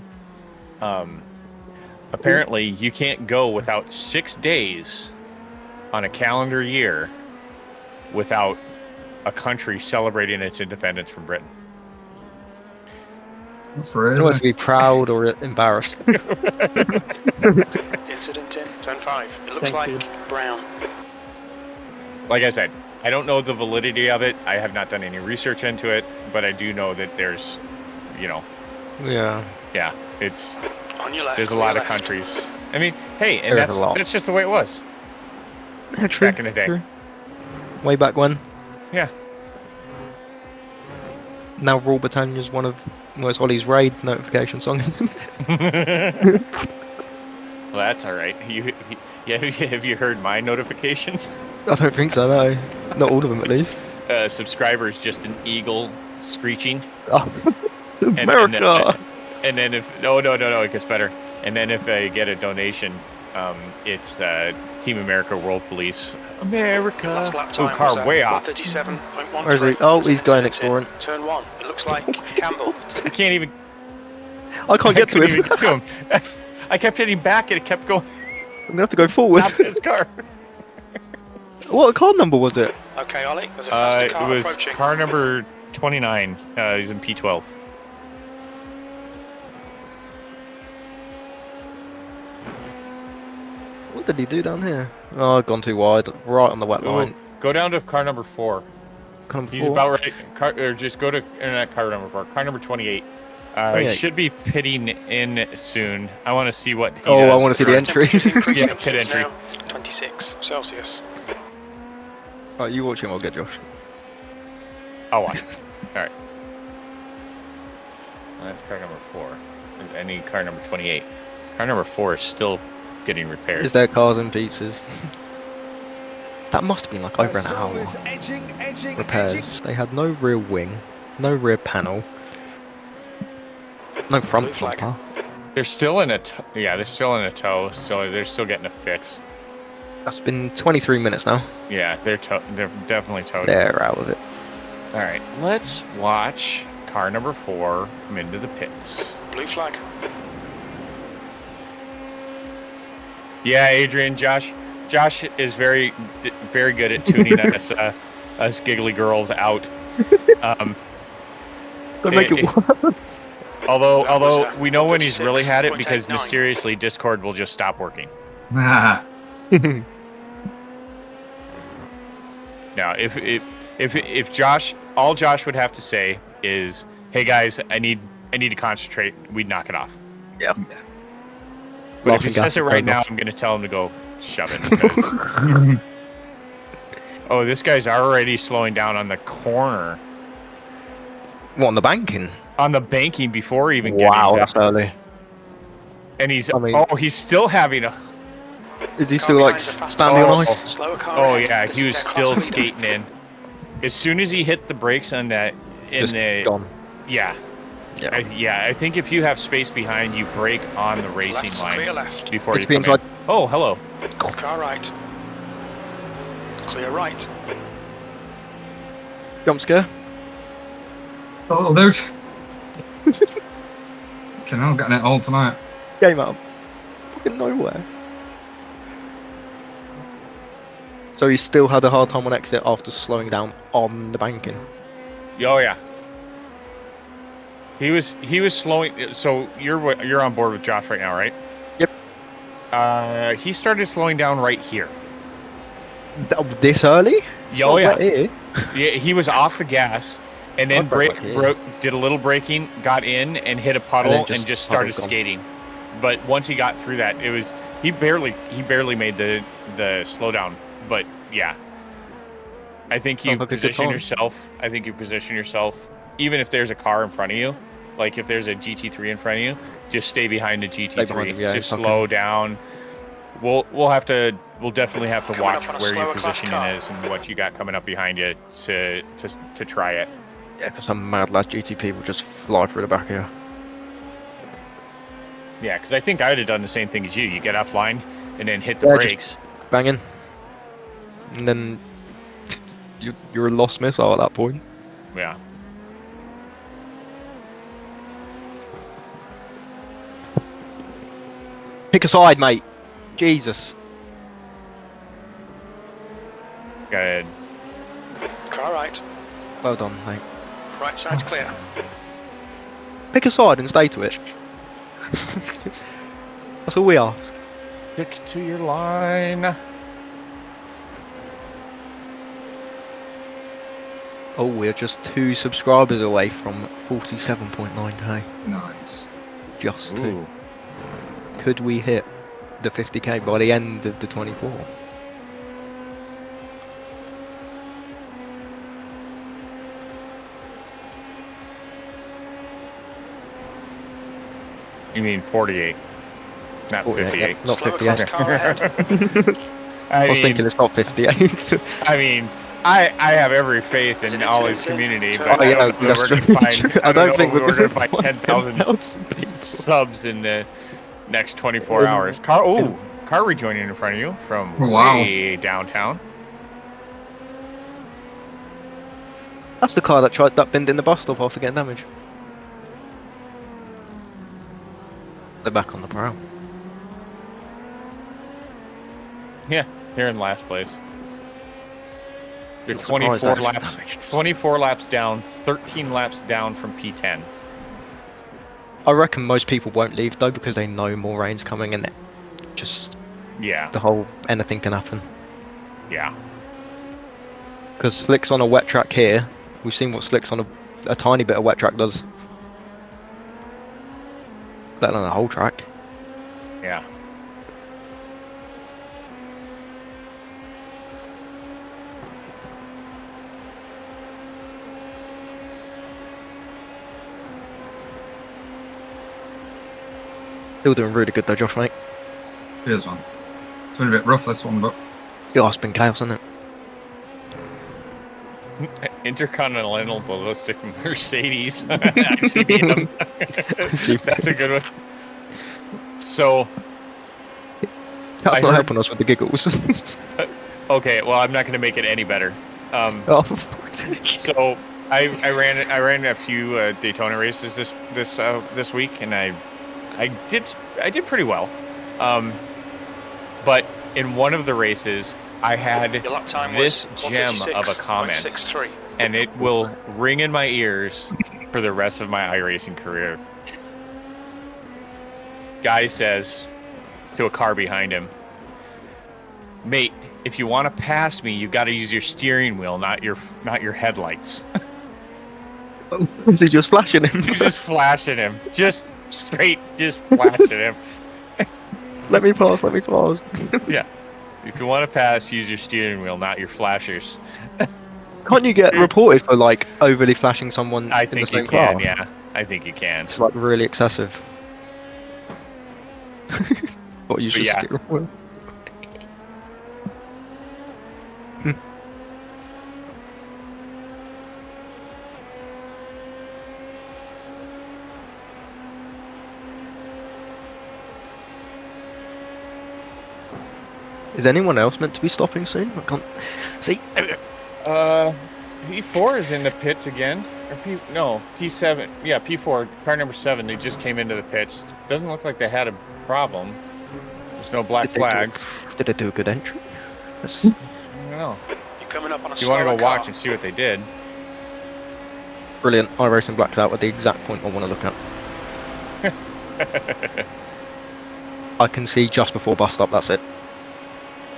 Apparently, you can't go without 6 days on a calendar year without a country celebrating its independence from Britain. That's I crazy. don't want to be proud or embarrassed. Incident in turn 5. It looks like brown. Like I said, I don't know the validity of it. I have not done any research into it, but I do know that there's, Yeah. it's On your left. there's a on your lot of left. countries. I mean, hey, and There's a lot. that's just the way it was True, back in the day. true. Way back when. Yeah. Now Royal Britannia's one of it's Ollie's raid notification song. Well, that's all right. Have you heard my notifications? I don't think so, no. Not all of them, at least. Subscribers, just an eagle screeching. Oh. America! And then if no, it gets better. And then if I get a donation, it's Team America World Police. America. Last lap Oh, time car was way off. 137.13. Where is he? Oh, he's going Incident in exploring. Turn 1. It looks like Campbell. I can't even. I can't get to couldn't him. even get to him. I kept hitting back, and it kept going. I'm gonna have to go forward. Out to his car. What car number was it? Okay, Ollie. There's a faster It car was approaching. car number 29. He's in P12. What did he do down here? Oh, I've gone too wide. Right on the wet line. Go down to car number 4. Car number He's 4. about right. Or just go to not car number 4. Car number 28. He should be pitting in soon. I want to see what he does. I want to see the entry. Yeah, pit It's entry. now 26 Celsius. Alright, you watch him, I'll get Josh. I'll watch. All right. Well, that's car number 4. any car number 28. Car number 4 is still getting repaired. Is there cars in pieces? That must have been like over an Stroll hour. is edging. Repairs. They had no rear wing, no rear panel, no front Blue flag. bumper. They're still in a they're still in a tow, so they're still getting a fix. That's been 23 minutes now. Yeah, they're definitely towed. They're out of it. All right, let's watch car number 4 come into the pits. Blue flag. Yeah, Adrian, Josh is very good at tuning us giggly girls out. Don't make it work. Although we know when he's really had it because mysteriously Discord will just stop working. Ah, Now, if Josh, all Josh would have to say is, "Hey guys, I need to concentrate," we'd knock it off. Yeah. But if he says it right now, I'm going to tell him to go shove it. Because... oh, this guy's already slowing down on the corner. What, on the banking? On the banking before even getting Wow, to... that's early. And he's... I mean- oh, he's still having a... Is he still like standing on ice? Slower car oh, ahead. yeah, This he is was their still class skating in. As soon as he hit the brakes on that... Just gone. Yeah. Yeah. I think if you have space behind, you brake on the racing Left's line clear left. before It's you been come in. inside. Oh, hello. Car right. Clear right. Jump scare. oh, dude. Fucking hell, getting it all tonight. Game out. Fucking nowhere. So he still had a hard time on exit after slowing down on the banking. Oh yeah. He was slowing. So you're on board with Josh right now, right? Yep. He started slowing down right here. This early? Oh yeah. Right here. Yeah, he was off the gas, and then I'd brake like here. did a little braking, got in, and hit a puddle, and just started puddle gone. skating. But once he got through that, it was he barely made the slowdown. But yeah, I think you Sounds like a good position time. yourself. I think you position yourself, even if there's a car in front of you. Like if there's a GT3 in front of you, just stay behind the GT3. behind him, yeah, just okay. slow down. We'll definitely have to Coming watch up on a where your slower class positioning car. is and what you got coming up behind you to try it. Yeah, because some mad lad GTP will just fly through the back here. Yeah, because I think I would have done the same thing as you. You get offline and then hit the Yeah, brakes. Banging. And then you're a lost missile at that point. Yeah. Pick a side, mate. Jesus. Go ahead. Car right. Well done, mate. Right side's clear. Pick a side and stay to it. That's all we ask. Stick to your line. Oh, we're just 2 subscribers away from 47.9k. Nice. Just 2. Ooh. Could we hit the 50k by the end of the 24? You mean 48, not 48, 58. yeah, not Slower 58. class car ahead. I was thinking it's not 58. I mean, I have every faith in Is it Ollie's incident? community, Oh, but I yeah, don't know that's we're true. going to find. I don't think we're we're going to gonna find find 10,000 people. subs in the next 24 hours. Car rejoining in front of you from Oh, wow. way downtown. That's the car that tried that bend in the bus stop after getting damaged. They're back on the prowl. Yeah, they're in last place. They're Not surprised 24 that laps. damaged. 24 laps down, 13 laps down from P10. I reckon most people won't leave though because they know more rain's coming and just Yeah, the whole anything can happen. yeah. Because slicks on a wet track here, we've seen what slicks on a tiny bit of wet track does. Let alone the whole track. Yeah. Still doing really good though, Josh, mate. Cheers, man. It's been a bit rough this one, but Yeah, it's been chaos, hasn't it? Intercontinental ballistic Mercedes. Actually beat them. That's a good one. So That's I not heard- helping us with the giggles. okay, well I'm not going to make it any better. Oh, for fuck's sake. So I ran a few Daytona races this week, and I did pretty well. But in one of the races, I had Your lap time this was gem of a comment, 136.63. and it will ring in my ears for the rest of my iRacing career. Guy says to a car behind him, "Mate, if you want to pass me, you got to use your steering wheel, not your headlights." Is he just flashing him? He's just flashing him, just flashing him. Let me pass, let me pass. Yeah. If you want to pass, use your steering wheel, not your flashers. Can't you get reported for like overly flashing someone I in the think you same can, car? yeah. I think you can. It's like really excessive. What you But should yeah. steer wheel. Is anyone else meant to be stopping soon? I can't see. P4 is in the pits again. Or P7. Yeah, P4, car number 7. They just came into the pits. Doesn't look like they had a problem. There's no black flags. Did they do a good entry? That's... I don't know. You're coming up on a You want to slower go car. watch and see what they did? Brilliant. iRacing blacks out at the exact point I want to look at. I can see just before bus stop, that's it.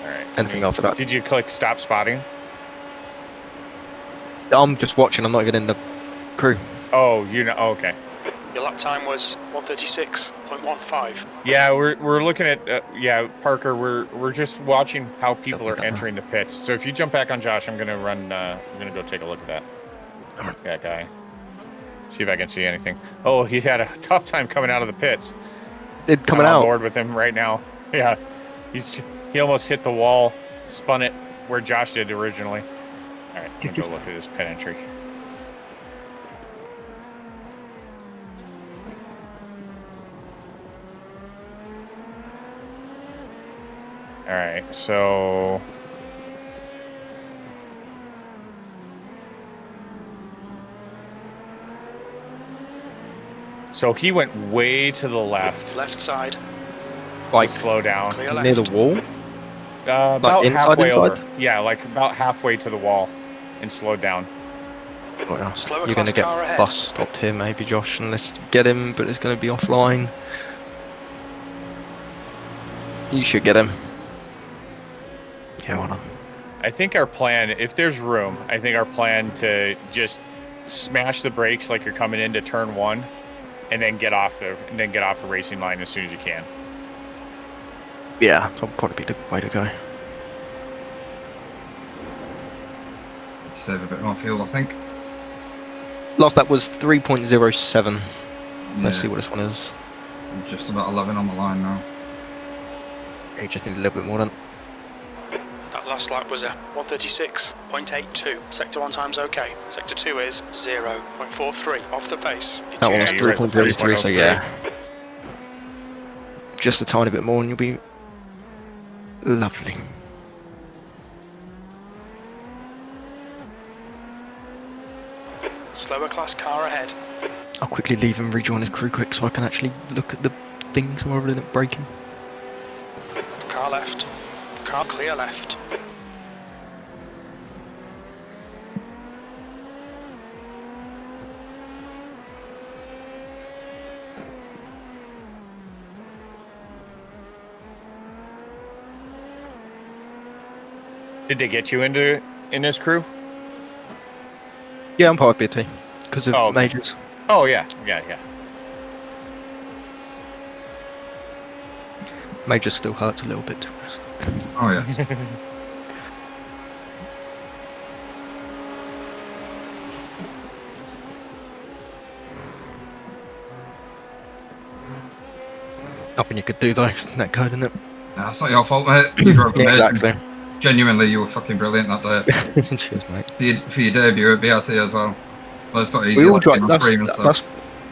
Alright. Anything else about? Did you click stop spotting? I'm just watching, I'm not even in the crew. Oh, okay. Your lap time was 136.15. Yeah, we're looking at Parker. We're just watching how people are entering the pits. So if you jump back on Josh, I'm gonna run. I'm gonna go take a look at that. Alright. That guy. See if I can see anything. Oh, he had a tough time coming out of the pits. Coming I'm on out. board with him right now. Yeah, he almost hit the wall, spun it where Josh did originally. All right, I'm gonna go look at his pit entry. All right, so he went way to the left. Left side. Like to slow down. Clear left. near the wall. About inside, halfway inside? over. Yeah, like about halfway to the wall, and slowed down. What else? Slower You're going to class get car ahead. bus stopped here, maybe, Josh, unless you get him, but it's going to be offline. You should get him. Yeah, well done. I think our plan, if there's room, I think our plan to just smash the brakes like you're coming into turn 1, and then get off the racing line as soon as you can. Yeah, that'll probably be the way to go. save a bit more fuel, I think. Last lap was 3.07. Let's Yeah. see what this one is. I'm just about 11 on the line now. You just need a little bit more than. That last lap was a 136.82. Sector 1 time's okay. Sector 2 is 0.43 off the pace. That one was you were at 3.03, so 3.03. yeah. Just a tiny bit more and you'll be lovely. Slower class car ahead. I'll quickly leave and rejoin his crew quick so I can actually look at the things rather than it breaking. Car left. Car clear left. Did they get you in this crew? Yeah, I'm part of BT because of Oh, okay. majors. Oh yeah. Majors still hurts a little bit to us. Oh, yes. Nothing you could do though, net code, isn't it? Nah, it's not your fault, mate. You drove Yeah, amazing. exactly. Genuinely, you were fucking brilliant that day. Cheers, mate. For your debut at BRC as well. Well, it's not easy. We all like, drove. being on That's, stream and stuff. that's.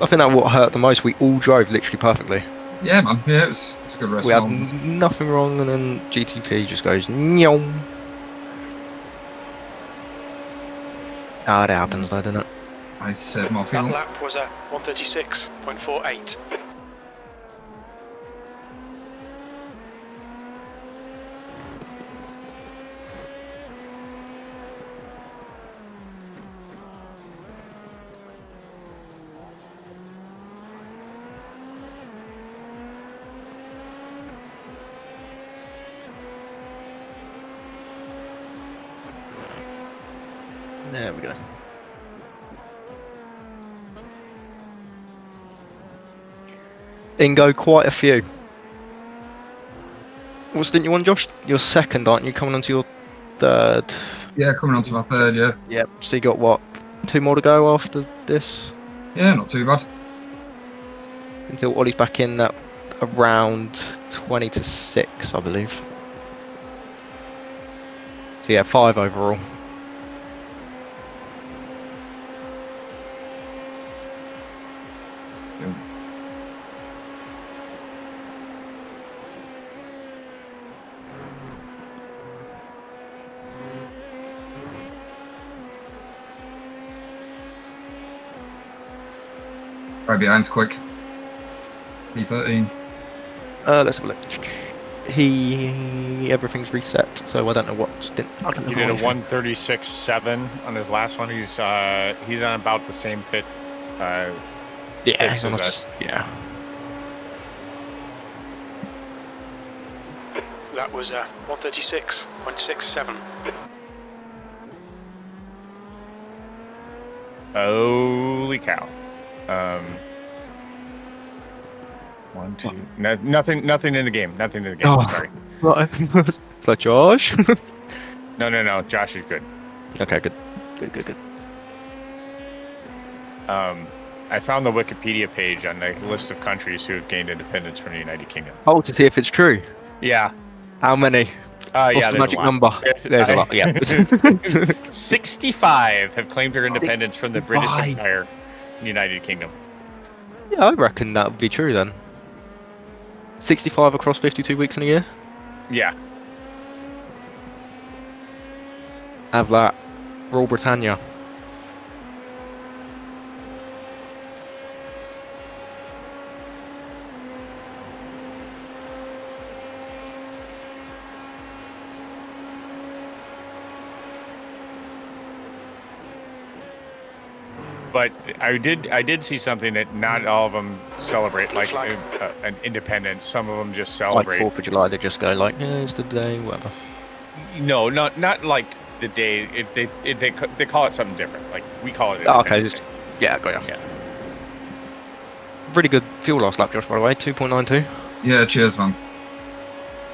I think that what hurt the most. We all drove literally perfectly. Yeah, man. Yeah, it was a good race. We had nothing wrong, and then GTP just goes nyong. Ah, that happens though, doesn't it? I saved more That fuel. lap was a 136.48. There we go. Ingo, quite a few. What stint you on, Josh? You're second, aren't you? Coming on to your third. Yeah, coming on to my third, yeah. Yep. So you got what? 2 more to go after this? Yeah, not too bad. Until Ollie's back in at around 20 to 6, I believe. So yeah, 5 overall. Right behind's quick. P13. Let's have a look. Everything's reset, so I don't know what stint. I don't know He did a how he's- 136.7 on his last one. He's on about the same pit. Yeah, Fix he's on his a- ass. yeah. That was a 136.67. Holy cow. 1, 2. Nothing in the game. Nothing in the game. Oh. Sorry. What? Is that Josh? No. Josh is good. Okay, good. I found the Wikipedia page on the list of countries who have gained independence from the United Kingdom. Oh, to see if it's true. Yeah. How many? Yeah, What's the there's magic a lot. number? There's a lot, yeah. 65 have claimed their independence from the British 65. Empire, United Kingdom. Yeah, I reckon that would be true then. 65 across 52 weeks in a year? Yeah. Have that. Rule Britannia. But I did see something that not all of them celebrate like an independence. Some of them just celebrate. Like 4th of July, they just go like, yeah, it's the day, whatever. No, not like the day. They call it something different. Like we call it. Oh, okay, Independence just, Day. yeah, got ya. Yeah. Really good fuel last lap, Josh, by the way, 2.92. Yeah, cheers, man.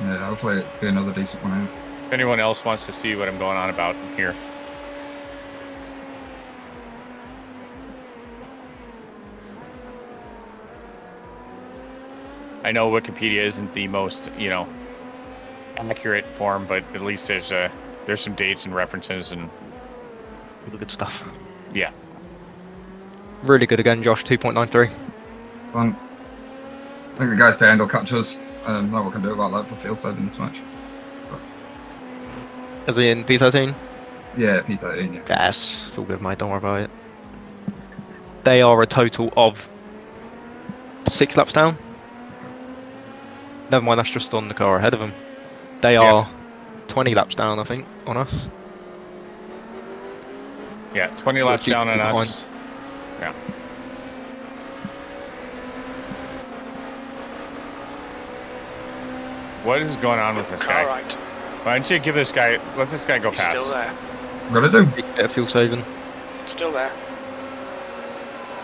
Yeah, hopefully it'll be another decent one out. If anyone else wants to see what I'm going on about here. I know Wikipedia isn't the most, accurate form, but at least there's some dates and references and Really good stuff. yeah. Really good again, Josh, 2.93. Fun. I think the guys behind will catch us. Not what we can do about that for field side in this match. Is he in P13? Yeah, P13, yeah. Yes, it's all good, mate, don't worry about it. They are a total of 6 laps down. Never mind, that's just on the car ahead of them. They are 20 laps down, I think, on us. Yeah, 20 laps down on behind. us. Yeah. What is going on with this Car guy? right. Why don't you give this guy, let this guy go He's past. still there. What do? Big bit of fuel saving. Still there.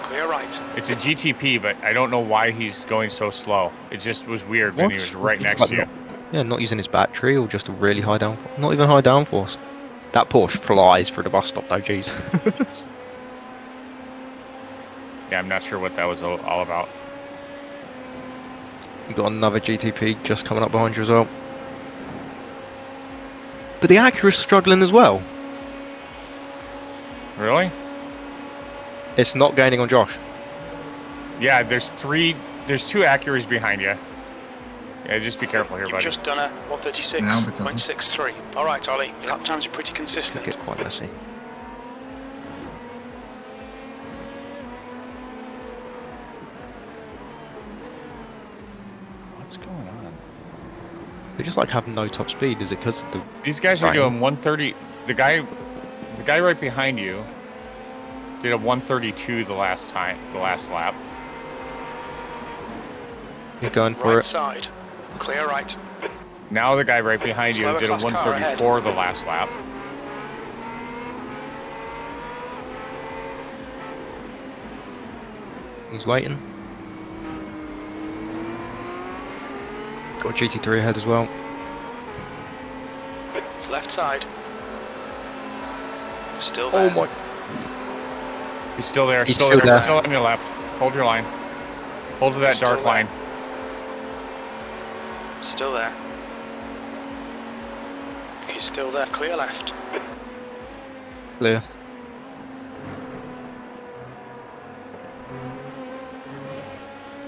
Clear right. It's a GTP, but I don't know why he's going so slow. It just was weird when he was right next to you. Yeah, not using his battery or just a really high downforce. Not even high downforce. That Porsche flies through the bus stop though, jeez. Yeah, I'm not sure what that was all about. You've got another GTP just coming up behind you as well. But the Acura's struggling as well. Really? It's not gaining on Josh. Yeah, there's two Acuras behind you. Yeah, just be careful here, You've buddy. just done a 136.63. All right, Ollie. Your lap times are pretty consistent. It gets quite messy. What's going on? They just like have no top speed. Is it because of the... These guys are Right. doing 130. The guy right behind you did a 132 the last lap. You're going for Right it. side. Clear right. Now the guy right behind you Slower did a class car ahead. 134 the last lap. He's waiting. Got a GT3 ahead as well. Left side. Still there. Oh my... He's still there. He's still still there. there. Still on your left. Hold your line. Hold to that Still dark there. line. Still there. He's still there. Clear left. Clear.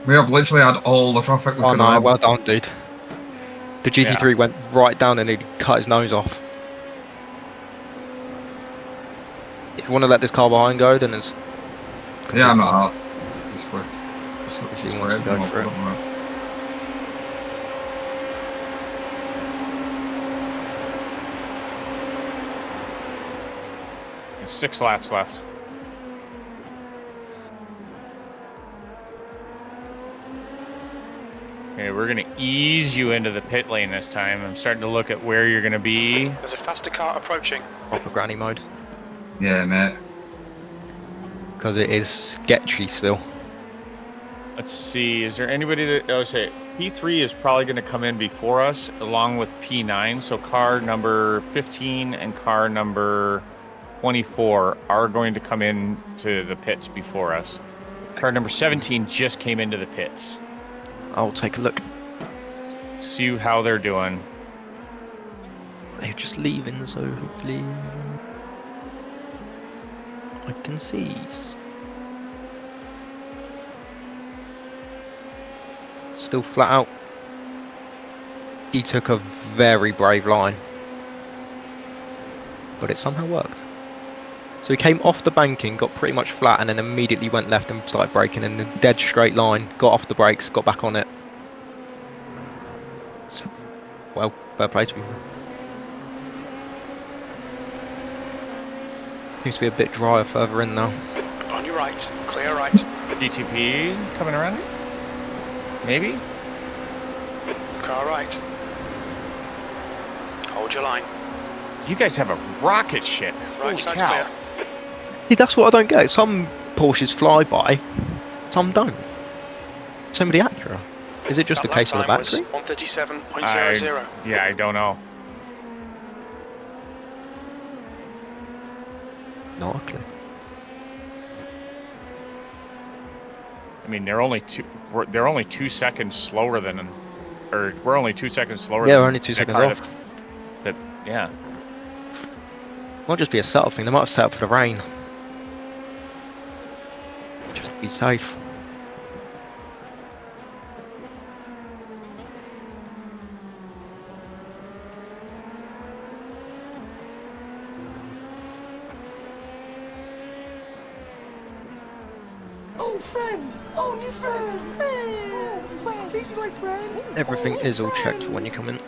We have literally had all the traffic we Oh could no, have. well done, dude. The GT3 went right down and he'd cut his nose off. If you want to let this car behind go, then it's... Yeah, I'm not hard. It's quick. Just If he spray wants to them go up, for it. don't worry. There's 6 laps left. Okay, we're gonna ease you into the pit lane this time. I'm starting to look at where you're gonna be. There's a faster car approaching. Proper granny mode. Yeah, mate. Because it is sketchy still. Let's see, is there anybody that... Oh, say, P3 is probably going to come in before us, along with P9. So car number 15 and car number 24 are going to come in to the pits before us. Car number 17 just came into the pits. I'll take a look. See how they're doing. They're just leaving, so hopefully... I can see. Still flat out. He took a very brave line. But it somehow worked. So he came off the banking, got pretty much flat, and then immediately went left and started braking in a dead straight line. Got off the brakes, got back on it. So, well, fair play to him. Seems to be a bit drier further in now. On your right. Clear right. GTP coming around? Maybe? Car right. Hold your line. You guys have a rocket ship. Right Holy side's cow. clear. See, that's what I don't get. Some Porsches fly by, some don't. Same with the Acura. Is it just That a case of lap the time was battery? 137.00. Yeah, I don't know. Not a clue. I mean, they're only 2 seconds slower than, or we're only 2 seconds slower. Yeah, than we're only 2 that seconds car off. yeah. Might just be a setup thing. They might have set up for the rain. Just to be safe. Oh, friend! Oh, new friend! Oh, friend! Please be my friend! Everything is all checked for when you come in.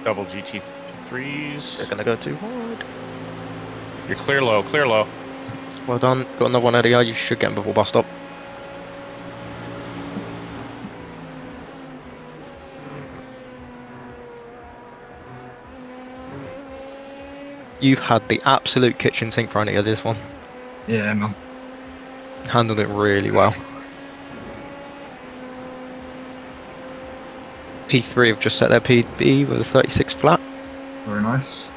Double GT3s. They're gonna go too hard. You're clear low, clear low. Well done. Got another one out of you. You should get him before bus stop. You've had the absolute kitchen sink thrown at you this one. Yeah, man. Handled it really well. P3 have just set their PB with a 36 flat. Very nice.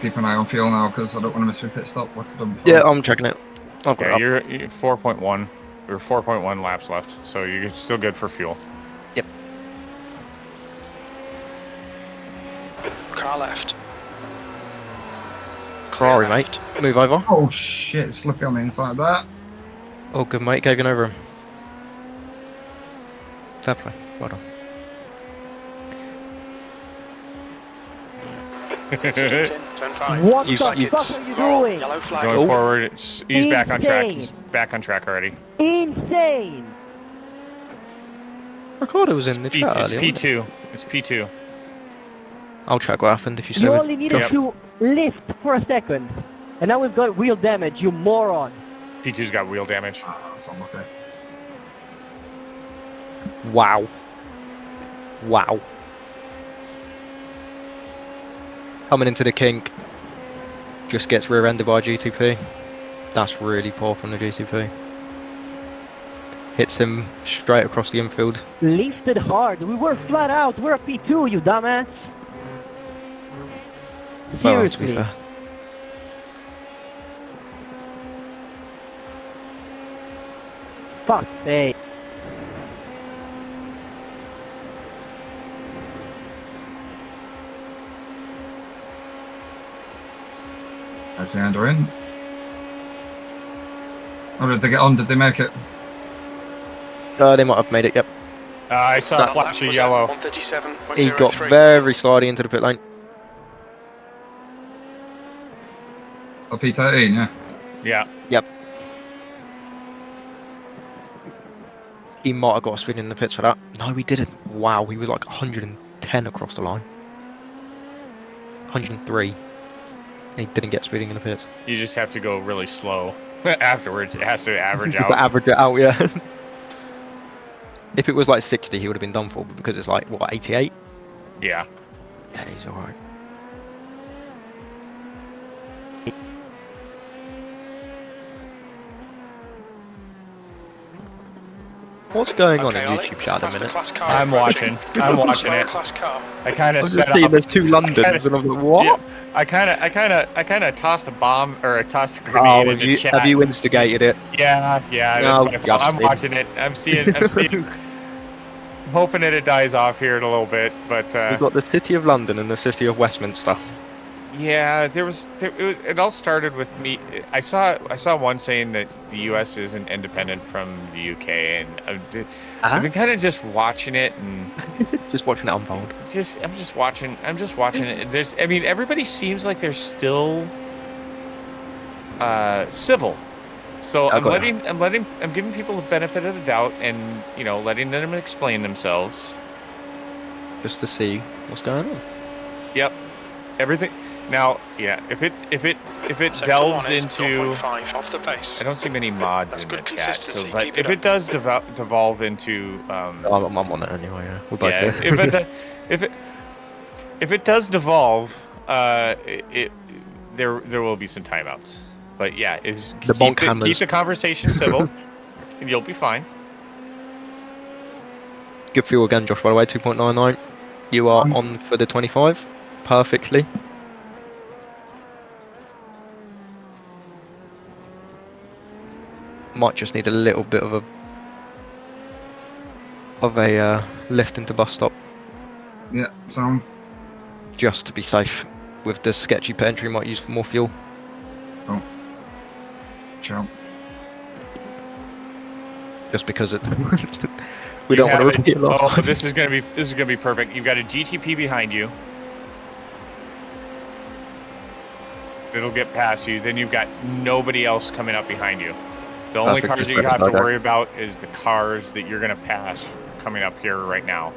keep an eye on fuel now because I don't want to miss my pit stop like I've done before. Yeah, I'm checking it. I've got Yeah, it up. you're 4.1 or 4.1 laps left, so you're still good for fuel. Yep. Car left. Ferrari, mate. Move over. Oh shit, slippy on the inside there. Oh, good, mate. Gavin over him. Fair play. Well done. Turn 5. What You- the you- fuck are you doing? Yellow flag. Going forward, he's back on track. Insane. He's back on track already. Insane! Ricardo was in the chat It's earlier, wasn't he? P2. It's P2. I'll check what happened if you say You it. only needed Yep. to lift for a second. And now we've got wheel damage, you moron. P2's got wheel damage. Ah, that's unlucky. Wow. Wow. Coming into the kink. Just gets rear-ended by GTP. That's really poor from the GTP. Hits him straight across the infield. Lifted hard. We were flat out. We're a P2, you dumbass. Well, to be Seriously. fair. Fuck sake. Actually, under in. Or did they get on? Did they make it? They might have made it, yep. I saw a That flash of Was yellow. 137.03. He got very slidey into the pit lane. Or P13, yeah. Yeah. Yep. He might have got a spin in the pits for that. No, he didn't. Wow, he was like 110 across the line. 103. And he didn't get speeding in the pits. You just have to go really slow. Afterwards, it has to average To out. average it out, yeah. If it was like 60, he would have been done for, but because it's like, what, 88? Yeah. Yeah, he's alright. What's going on in Ollie, YouTube chat at the minute? I'm watching. I'm watching it. Class car. I kind I'm of just set seeing up. there's two Londons, and I'm like, what? Yeah, I kind of tossed a bomb or I tossed a Oh, grenade have into you, chat. have you instigated it? Yeah. No, That's my fault. I'm Justin. watching it. I'm seeing. I'm hoping that it dies off here in a little bit, but We've got the City of London and the City of Westminster. yeah, it all started with me. I saw one saying that the U.S. isn't independent from the U.K. and I've been kind of just watching it and Just watching it unfold. I'm just watching it. I mean, everybody seems like they're still civil. So I'm giving people the benefit of the doubt and, letting them explain themselves. Just to see what's going on. Yep. Everything. Now, yeah, if it Sector delves 1 is into 0.5 off the pace. I don't see many mods That's in the good chat, so consistency. but Keep if it it does devolve into I'm on it anyway, yeah. We're both yeah, here. if it does devolve, there will be some timeouts. But yeah, The bonk hammers. keep the conversation civil, and you'll be fine. Good fuel again, Josh, by the way, 2.99. You are on for the 25. Perfectly. Might just need a little bit of a lift into bus stop, Yeah, sound. just to be safe. With the sketchy pit entry, might use for more fuel. Ciao. Just because we don't want to repeat it last Oh, time. this is gonna be perfect. You've got a GTP behind you. It'll get past you. Then you've got nobody else coming up behind you. The only Perfect, cars just that you let us have to know that. worry about is the cars that you're gonna pass coming up here right now.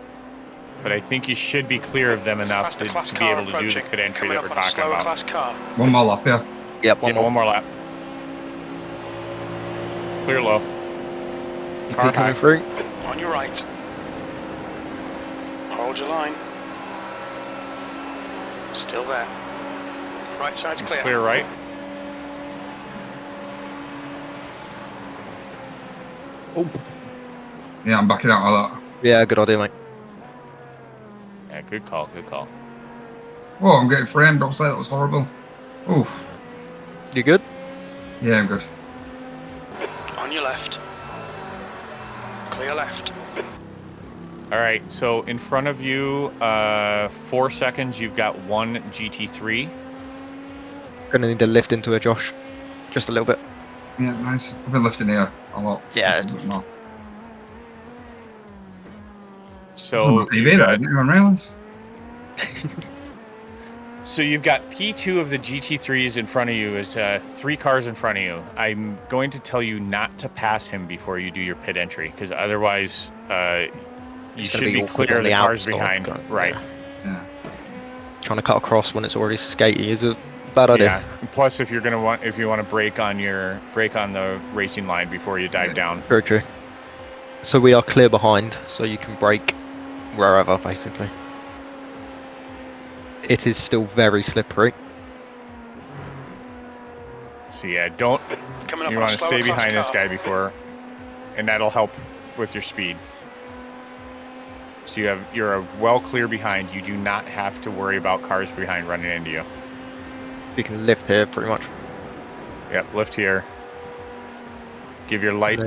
But I think you should be clear of them enough Faster to class be car able to do the approaching. pit entry Coming that we're up on a talking slower about. class car. One more lap, yeah. Yep, Yeah, one more lap. Clear low. Car high. coming through. On your right. Hold your line. Still there. Right side's clear. Clear right. Yeah, I'm backing out of that. Yeah, good idea, mate. Yeah, good call. Good call. Whoa, I'm getting framed. Don't say that was horrible. Oof. You good? Yeah, I'm good. On your left. Clear left. All right, so in front of you, 4 seconds, you've got one GT3. Gonna need to lift into it, Josh. Just a little bit. Yeah, nice. I've been lifting here a lot. Yeah. No. So TV, I didn't even realize. So you've got P2 of the GT3s in front of you. Is 3 cars in front of you. I'm going to tell you not to pass him before you do your pit entry, because otherwise you should be clear of the cars behind. Right. Yeah. Trying to cut across when it's already skatey is a bad idea. Yeah. Plus, if you want to brake on the racing line before you dive down. Very true. So we are clear behind, so you can brake wherever, basically. It is still very slippery. So yeah, you want to stay behind this guy before, and that'll help with your speed. So you're well clear behind. You do not have to worry about cars behind running into you. You can lift here pretty much. Yep, lift here. Give your light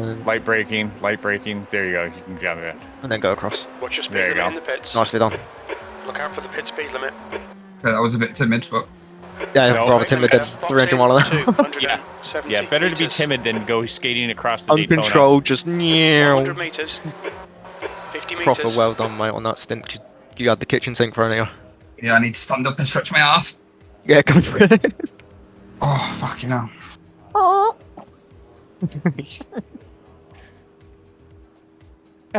braking. There you go. You can jump it. And then go across. Watch your speed There you limit go. in the pits. Nicely done. Look out for the pit speed limit. Okay, that was a bit timid, but Yeah, No. rather timid than 300 mile an hour. Yeah, better to be timid than go skating across the Daytona. Uncontrolled, just 100 meters. 50 meters. proper well done, mate, on that stint. You had the kitchen sink thrown at you. yeah, I need to stand up and stretch my ass. Yeah, go for it. Oh, fucking hell.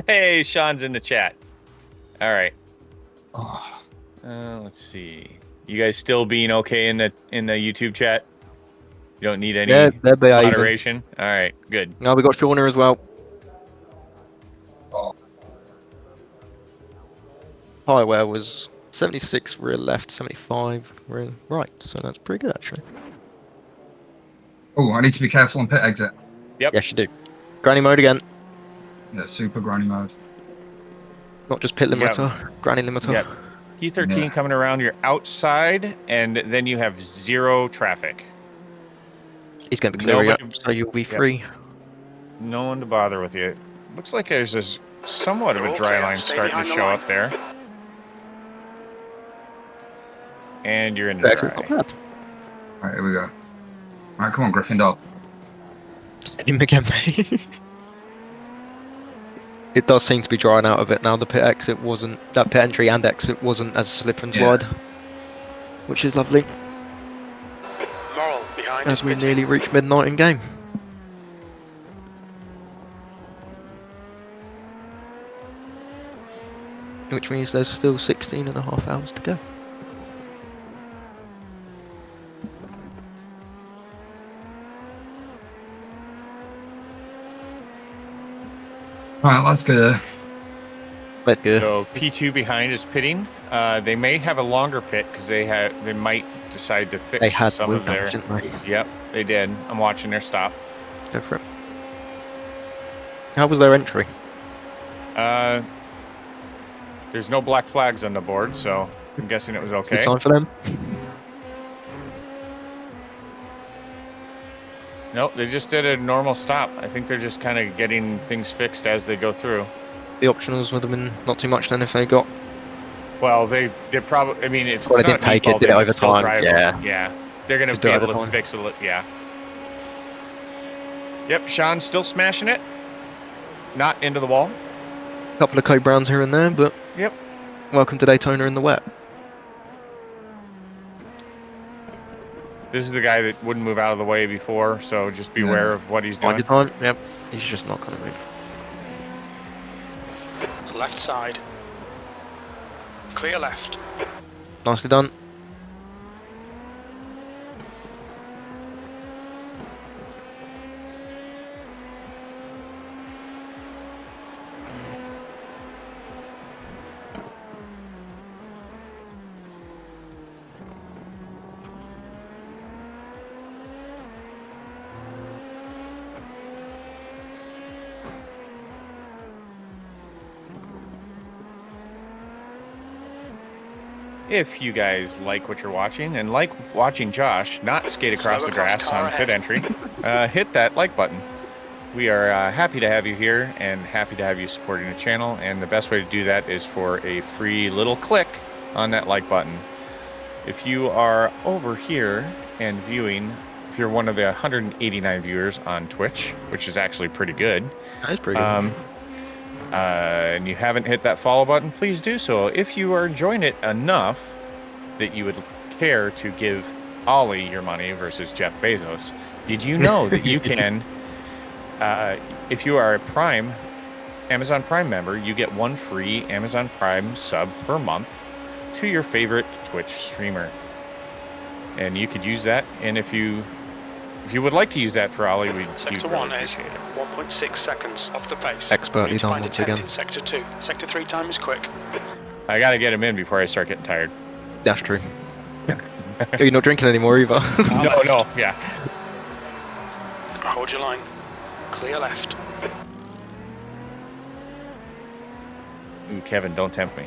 Hey, Sean's in the chat. All right. Oh. Let's see. You guys still being okay in the YouTube chat? You don't need any Yeah, they're behaving. moderation? All right, good. Now we got Shauna as well. Oh. Highway was 76 rear left, 75 rear right, so that's pretty good actually. Oh, I need to be careful on pit exit. Yep. Yes, you do. Granny mode again. Yeah, super granny mode. Not just pit limiter, granny limiter. Yep. P13 coming around, you're outside, and then you have 0 traffic. He's going to be clearing up, Nobody- so you'll be free. No one to bother with you. Looks like there's this somewhat of a dry line starting to show up there. And you're in the Exit's not dry. bad. Alright, here we go. Alright, come on, Gryffindor. Steady him again, mate. It does seem to be drying out of it now. The pit exit wasn't, that pit entry and exit wasn't as slip and slide, which is lovely. Moral behind. As we nearly reach midnight in game. Which means there's still 16 and a half hours to go. Alright, let's go. Let's go. So P2 behind is pitting. They may have a longer pit because they might decide to fix They had some wheel of their. damage, didn't they? Yep, they did. I'm watching their stop. Go for it. How was their entry? There's no black flags on the board, so I'm guessing it was okay. Good sign for them. Nope, they just did a normal stop. I think they're just kind of getting things fixed as they go through. The optionals would have been not too much then if they got. Well, they probably. I mean, if Well, it's they not didn't take default, it, did they it can over still time, drive yeah. it. Yeah, they're gonna Just be do it able over to time. fix it. Yeah. Yep, Sean's still smashing it. Not into the wall. A couple of co-browns here and there, but Yep. welcome to Daytona in the wet. This is the guy that wouldn't move out of the way before, so just be Yeah. aware of what he's Mind doing. your time. Yep. He's just not going to move. Left side. Clear left. Nicely done. if you guys like what you're watching and like watching Josh not skate across the grass on pit entry, hit that like button. We are happy to have you here and happy to have you supporting the channel. And the best way to do that is for a free little click on that like button. If you are over here and viewing, if you're one of the 189 viewers on Twitch, which is actually pretty good. That's pretty good. And you haven't hit that follow button, please do so. If you are enjoying it enough that you would care to give Ollie your money versus Jeff Bezos, did you know that you can, if you are a Amazon Prime member, you get one free Amazon Prime sub per month to your favorite Twitch streamer. And you could use that, and if you would like to use that for Ollie, we'd Sector really 1 is appreciate it. 1.6 seconds off the pace. Expertly Need to done find a once 10th again. in Sector 2. Sector 3 time is quick. I gotta get him in before I start getting tired. That's true. You're not drinking anymore either. No, yeah. Hold your line. Clear left. Ooh, Kevin, don't tempt me.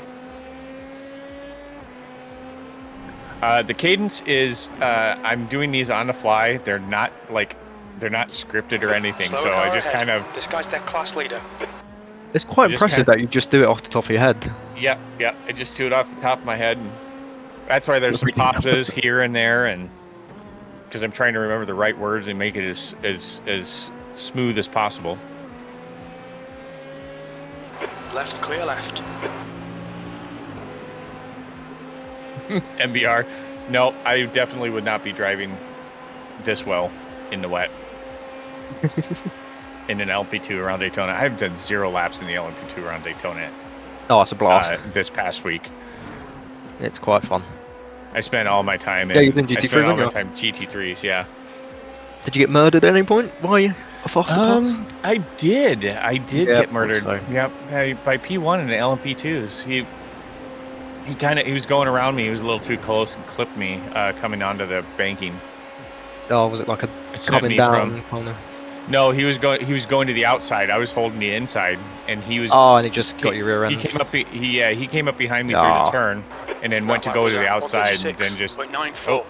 The cadence is, I'm doing these on the fly. They're not scripted or anything, Slower so I car just ahead. kind of... This guy's their class leader. It's quite You just impressive kinda- that you just do it off the top of your head. Yep, I just do it off the top of my head. And that's why there's some That's pretty pauses here and there, and because I'm trying to remember the right words and make it as smooth as possible. Left, clear left. MBR. No, I definitely would not be driving this well in the wet. In an LP2 around Daytona. I've done 0 laps in the LP2 around Daytona Oh, it's a blast. this past week. It's quite fun. I spent all my time in, Yeah, you did I GT3, spent all didn't my you? time GT3s, yeah. Did you get murdered at any point? Why you a faster pass? I did Yeah, get murdered. so. Yep, by P1 and the LMP2s. He was going around me. He was a little too close and clipped me coming onto the banking. Oh, was it like a It sent coming me down corner? No, he was going to the outside. I was holding the inside, and he was. Oh, and it just got your rear end. He came up. He came up behind me through Aw. the turn, and then went to go to the outside, and then just. 136.94. Oh.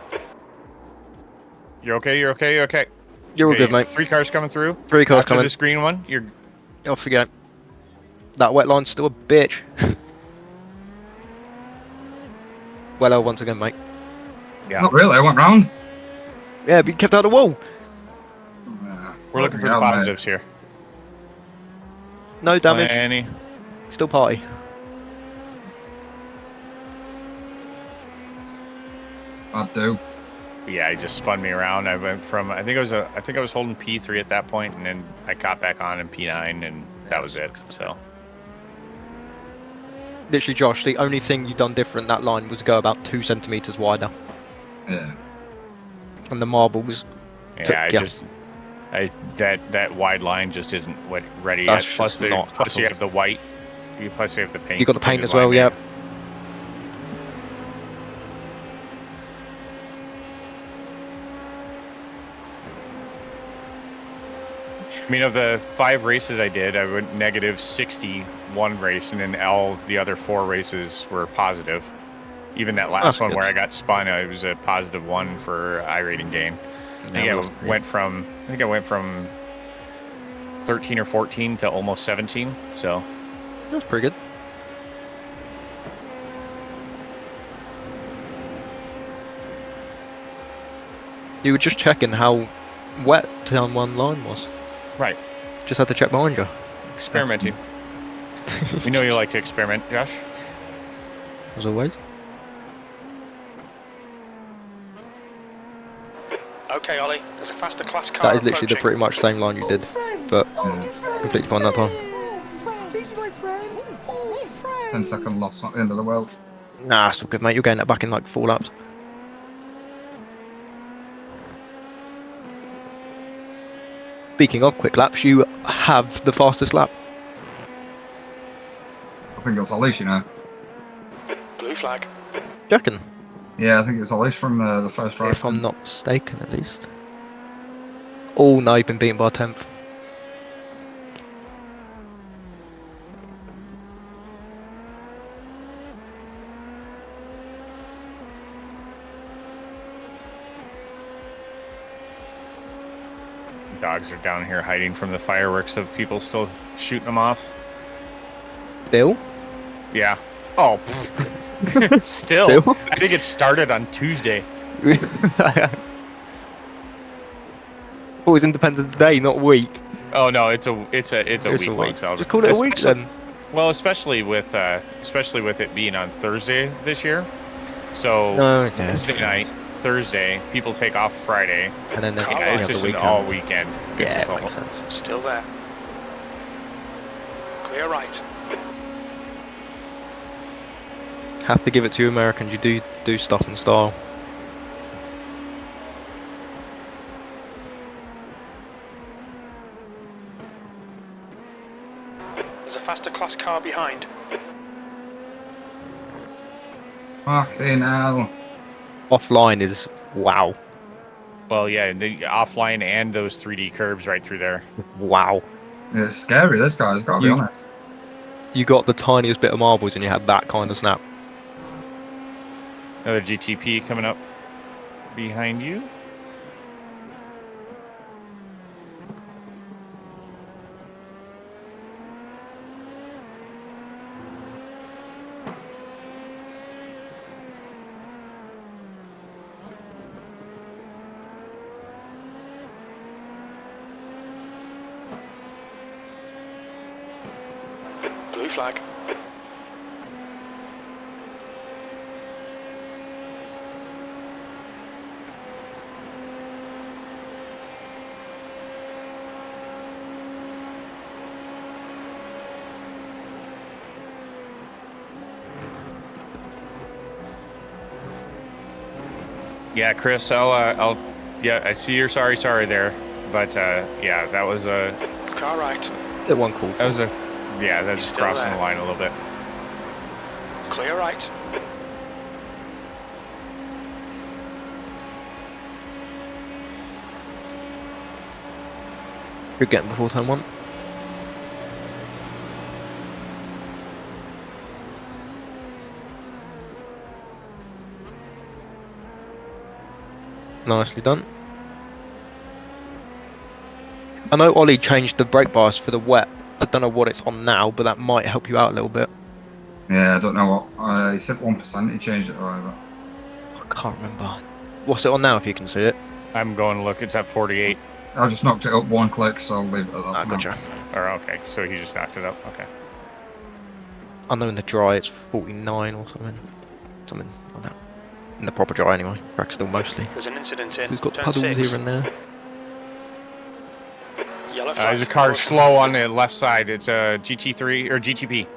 You're okay. You're okay. You're all Okay, good, mate. 3 cars coming through. 3 cars After coming. this green one, you're. Don't forget. That wet line's still a bitch. Well, once again, mate. Yeah. Not really, I went round. Yeah, but you kept out of the wall. We're looking for the positives here. No damage. Plenty. Still party. I'd do. Yeah, he just spun me around. I went from I think I was holding P3 at that point, and then I got back on in P9, and that was it. So Literally, Josh, the only thing you done different that line was go about 2 centimeters wider, Yeah. and the marbles. yeah, that wide line just isn't ready That's yet. Plus, just not plus at you all. have the white. Plus you have the paint. You got the paint painted as well, line yeah. there. I mean, of the 5 races I did, I went -60 one race, and then all the other 4 races were positive. Even that last That's one good. where I got spun, it was a +1 for iRating gain. I think I went from 13 or 14 to almost 17. So That's pretty good. You were just checking how wet turn 1 line was. right, Just had to check behind you. experimenting. We know you like to experiment, Josh. As always. Okay, Ollie, there's a faster class car That is literally the approaching. pretty much same line you did, but completely fine that time. Please be my friend. 10-second loss, not the end of the world. Nah, it's all good, mate. You're getting that back in like 4 laps. Speaking of quick laps, you have the fastest lap. I think it's Alish, you know. Blue flag. Do you reckon? Yeah, I think it's Alish from the first race. If I'm not mistaken, at least. Oh no, you've been beaten by a 10th. Dogs are down here hiding from the fireworks of people still shooting them off. Bill? Yeah. Oh. Still. I think it started on Tuesday. Oh, it's Independence Day, not week. Oh no, it's a week-long celebration. Just call it a week then. Well, especially with it being on Thursday this year. So Wednesday night, Thursday, people take off Friday, and then it's just an all weekend. Yeah, it makes sense. Still there. Clear right. Have to give it to you Americans. You do stuff in style. There's a faster class car behind. Fucking hell. Offline is wow. Well, yeah, the offline and those 3D curbs right through there. Wow. Yeah, it's scary, this guy's got to be honest. You got the tiniest bit of marbles and you had that kind of snap. Another GTP coming up behind you. Blue flag. Yeah, Chris, yeah, I see your sorry there, but yeah, that was a car right. It wasn't cool. That was that's crossing the line a little bit. Clear right. You're getting before turn 1. Nicely done. I know Ollie changed the brake bias for the wet. I don't know what it's on now, but that might help you out a little bit. Yeah, I don't know what. He said 1%, he changed it however. I can't remember. What's it on now if you can see it? I'm going to look, it's at 48. I just knocked it up 1 click, so I'll leave it at that. Ah, gotcha. Or okay, so he just knocked it up, okay. I know in the dry it's 49 or something. Something like that. In the proper dry anyway. Track still mostly. There's an incident in. So he's got turn puddles 6. here and there. Yellow flag. There's a car slow on the left side. It's a GT3 or GTP.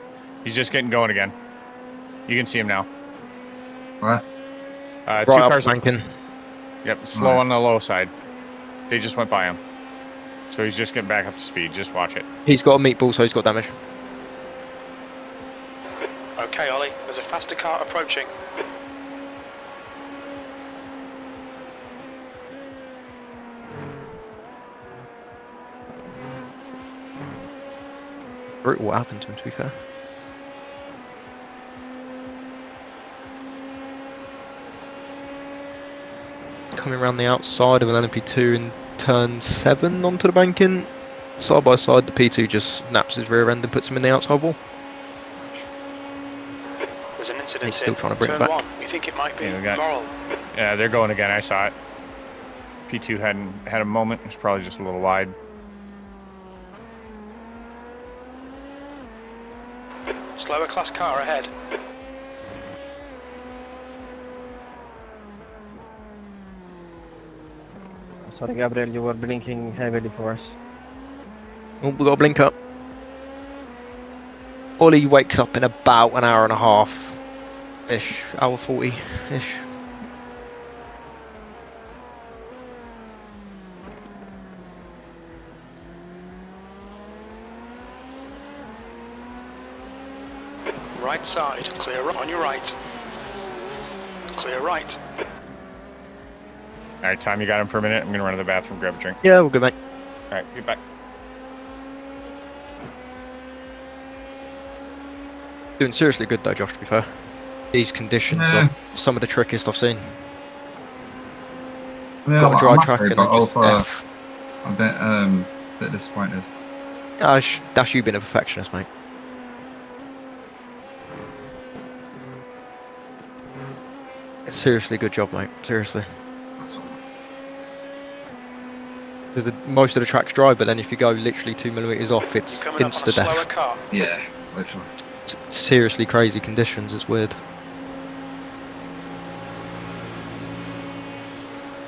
He's just getting going again. You can see him now. Where? Right 2 cars. flanking. Yep, slow on the low side. They just went by him. So he's just getting back up to speed. Just watch it. He's got a meatball, so he's got damage. Okay, Ollie. There's a faster car approaching. Brutal what happened to him, to be fair. Coming around the outside of an LMP2 in turn 7 onto the banking. Side by side, the P2 just snaps his rear end and puts him in the outside wall. There's an incident He's still trying to bring it turn back. 1. You think it might be Yeah, we got- Laurel? Yeah, they're going again. I saw it. P2 had a moment. It's probably just a little wide. Slower class car ahead. Sorry, Gabriel, you were blinking heavily for us. Oh, we got a blink up. Ollie wakes up in about an hour and a half ish, hour 40 ish. Right side. Clear on your right. Clear right. All right, Tom, you got him for a minute. I'm going to run to the bathroom, grab a drink. Yeah, we're good, mate. All right, get back. Doing seriously good though, Josh, to be fair. These conditions are some of the trickiest I've seen. Yeah, Got a well, dry I'm track happy, and but then just also, F. I'm a bit disappointed. Gosh, that's you being a perfectionist, mate. Seriously, good job, mate. Seriously. That's all. Because most of the track's dry, but then if you go literally 2 millimeters off, it's You're coming up on a insta slower death. car. Yeah, literally. Seriously crazy conditions. It's weird.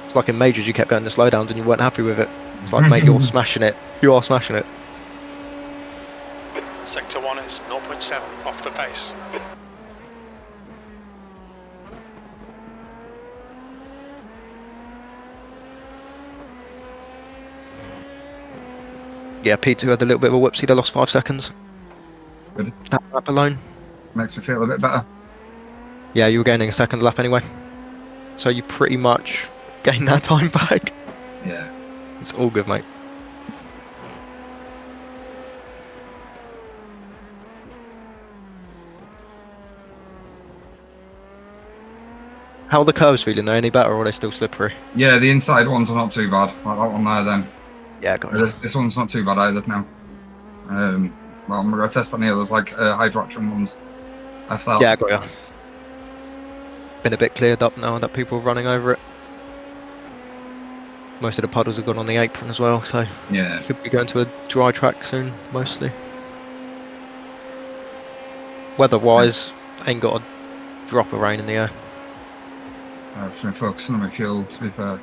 It's like in majors, you kept going to slowdowns and you weren't happy with it. It's like, mate, you're smashing it. You are smashing it. Sector 1 is 0.7 off the pace. Yeah, P2 had a little bit of a whoopsie. They lost 5 seconds. Good. That lap alone. Makes me feel a bit better. Yeah, you were gaining a second lap anyway. So you pretty much gained that time back. Yeah. It's all good, mate. How are the curves feeling? They're any better or are they still slippery? Yeah, the inside ones are not too bad. Like that one there then. Yeah, got it. This one's not too bad either now. Well, I'm going to test on the others, like hydrotraction ones. I felt. Yeah, got you. Been a bit cleared up now that people are running over it. Most of the puddles have gone on the apron as well, so Yeah. should be going to a dry track soon, mostly. Weather-wise, ain't got a drop of rain in the air. I've been focusing on my fuel, to be fair. Yeah,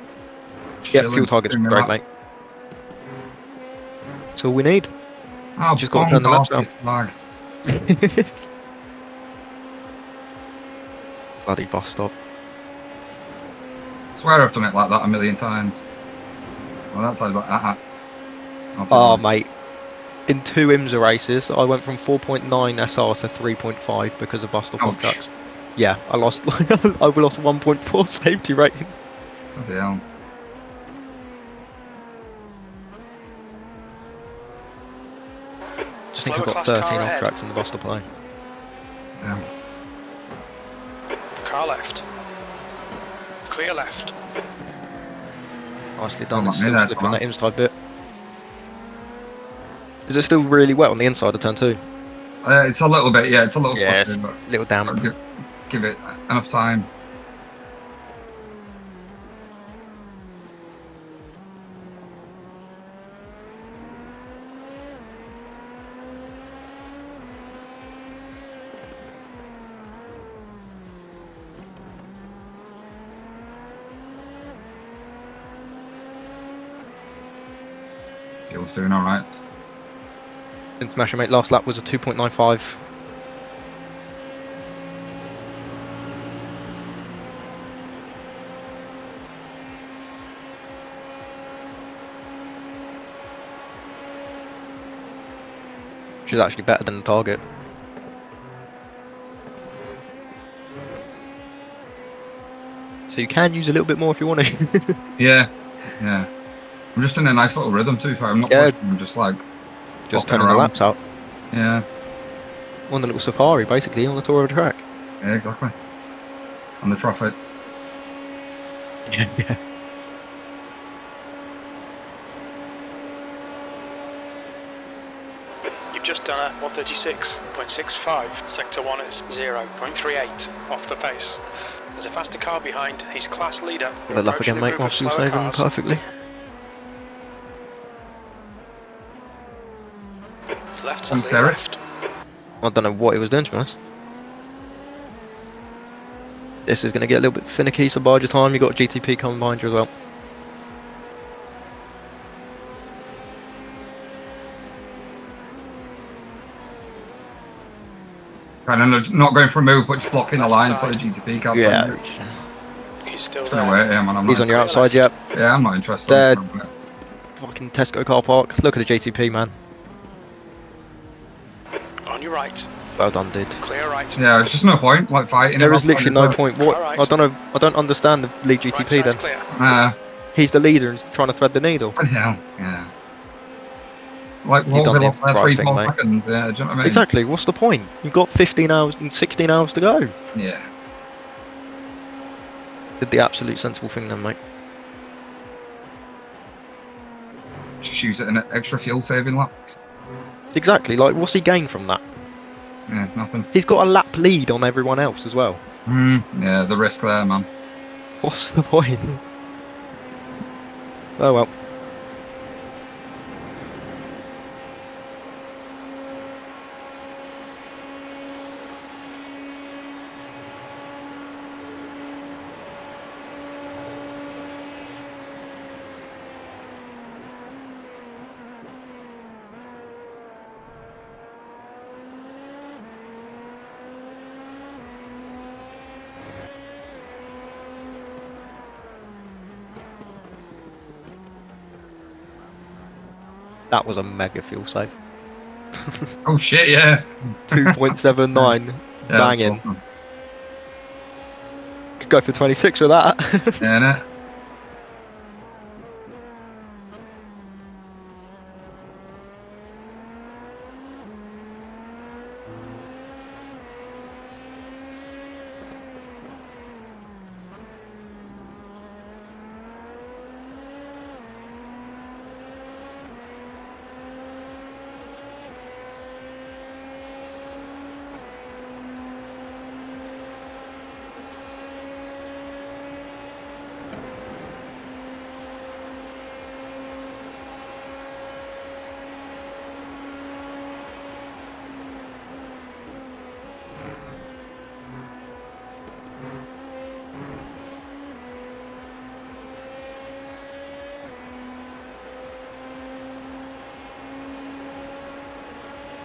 Chilling, fuel target's doing great, that. mate. That's all we need. Oh, Just got to turn the laps down. Lag. Bloody bus stop. I swear I've done it like that a million times. Well, that sounds like Not too Oh, bad. mate. In 2 IMSA races, I went from 4.9 SR to 3.5 because of bus stop off Ouch. tracks. Yeah, I lost 1.4 safety rating. Bloody hell. Just think Slower I've got class car 13 off ahead. tracks in the bus stop lane. Yeah. Car left. Clear left. Nicely done. Oh, It's not me still there, slipping Tom. that inside bit. Is it still really wet on the inside of turn 2? It's a little bit, yeah, it's a little Yeah, slippery, it's a little damp. but give it enough time. Gil's doing alright. Didn't smash it, mate. Last lap was a 2.95. Which is actually better than the target. So you can use a little bit more if you want to. Yeah, yeah. I'm just in a nice little rhythm too far. I'm not Yeah. pushing, I'm just like Just bopping turning the around. laps out. Yeah, On the little safari, basically, on the tour of the track. yeah, exactly. On the traffic. Yeah. You've just done a 136.65. Sector 1 is 0.38 off the pace. There's a faster car behind. He's class leader. Got a lap again, mate, whilst you were saving them perfectly. Left, I'm clear scary. left. I don't know what he was doing, to be honest. This is going to get a little bit finicky, so bide your time. You've got GTP coming behind you as well. Kind of not going for a move, but just blocking the line so the GTP can't send it. He's still Just gonna there. wait here, man. I'm He's not, on your outside, yep. yeah, I'm not interested. Dead. Fucking Tesco car park. Look at the GTP, man. On your right. Well done, dude. Clear right. Yeah, it's just no point, like fighting. There it. is literally no point. What? Alright. I don't know. I don't understand the lead Right GTP side's then. clear. He's the leader and trying to thread the needle. Yeah, yeah. Like, You've what done we the lost there, right 3 thing, more mate. seconds, yeah, do you know what I mean? Exactly. What's the point? You've got 15 hours and 16 hours to go. Yeah. Did the absolute sensible thing then, mate. just use it in an extra fuel saving lap. Exactly. Like, what's he gained from that? Yeah, nothing. He's got a lap lead on everyone else as well. Yeah, the risk there, man. What's the point? Oh well. That was a mega fuel save. Oh shit, yeah. 2.79. Yeah, Banging. awesome. Could go for 26 with that. Yeah, innit?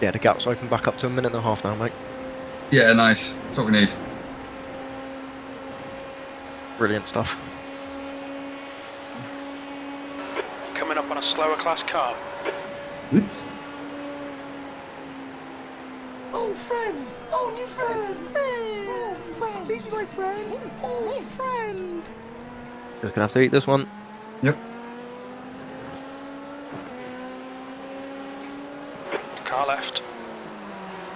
Yeah, the gap's open back up to 1.5 minutes now, mate. Yeah, nice. That's what we need. Brilliant stuff. Coming up on a slower class car. Oh, friend! Oh, new friend! Hey! Oh, friend! Please be my friend! Oh, friend! Just gonna have to eat this one. Yep. Car left.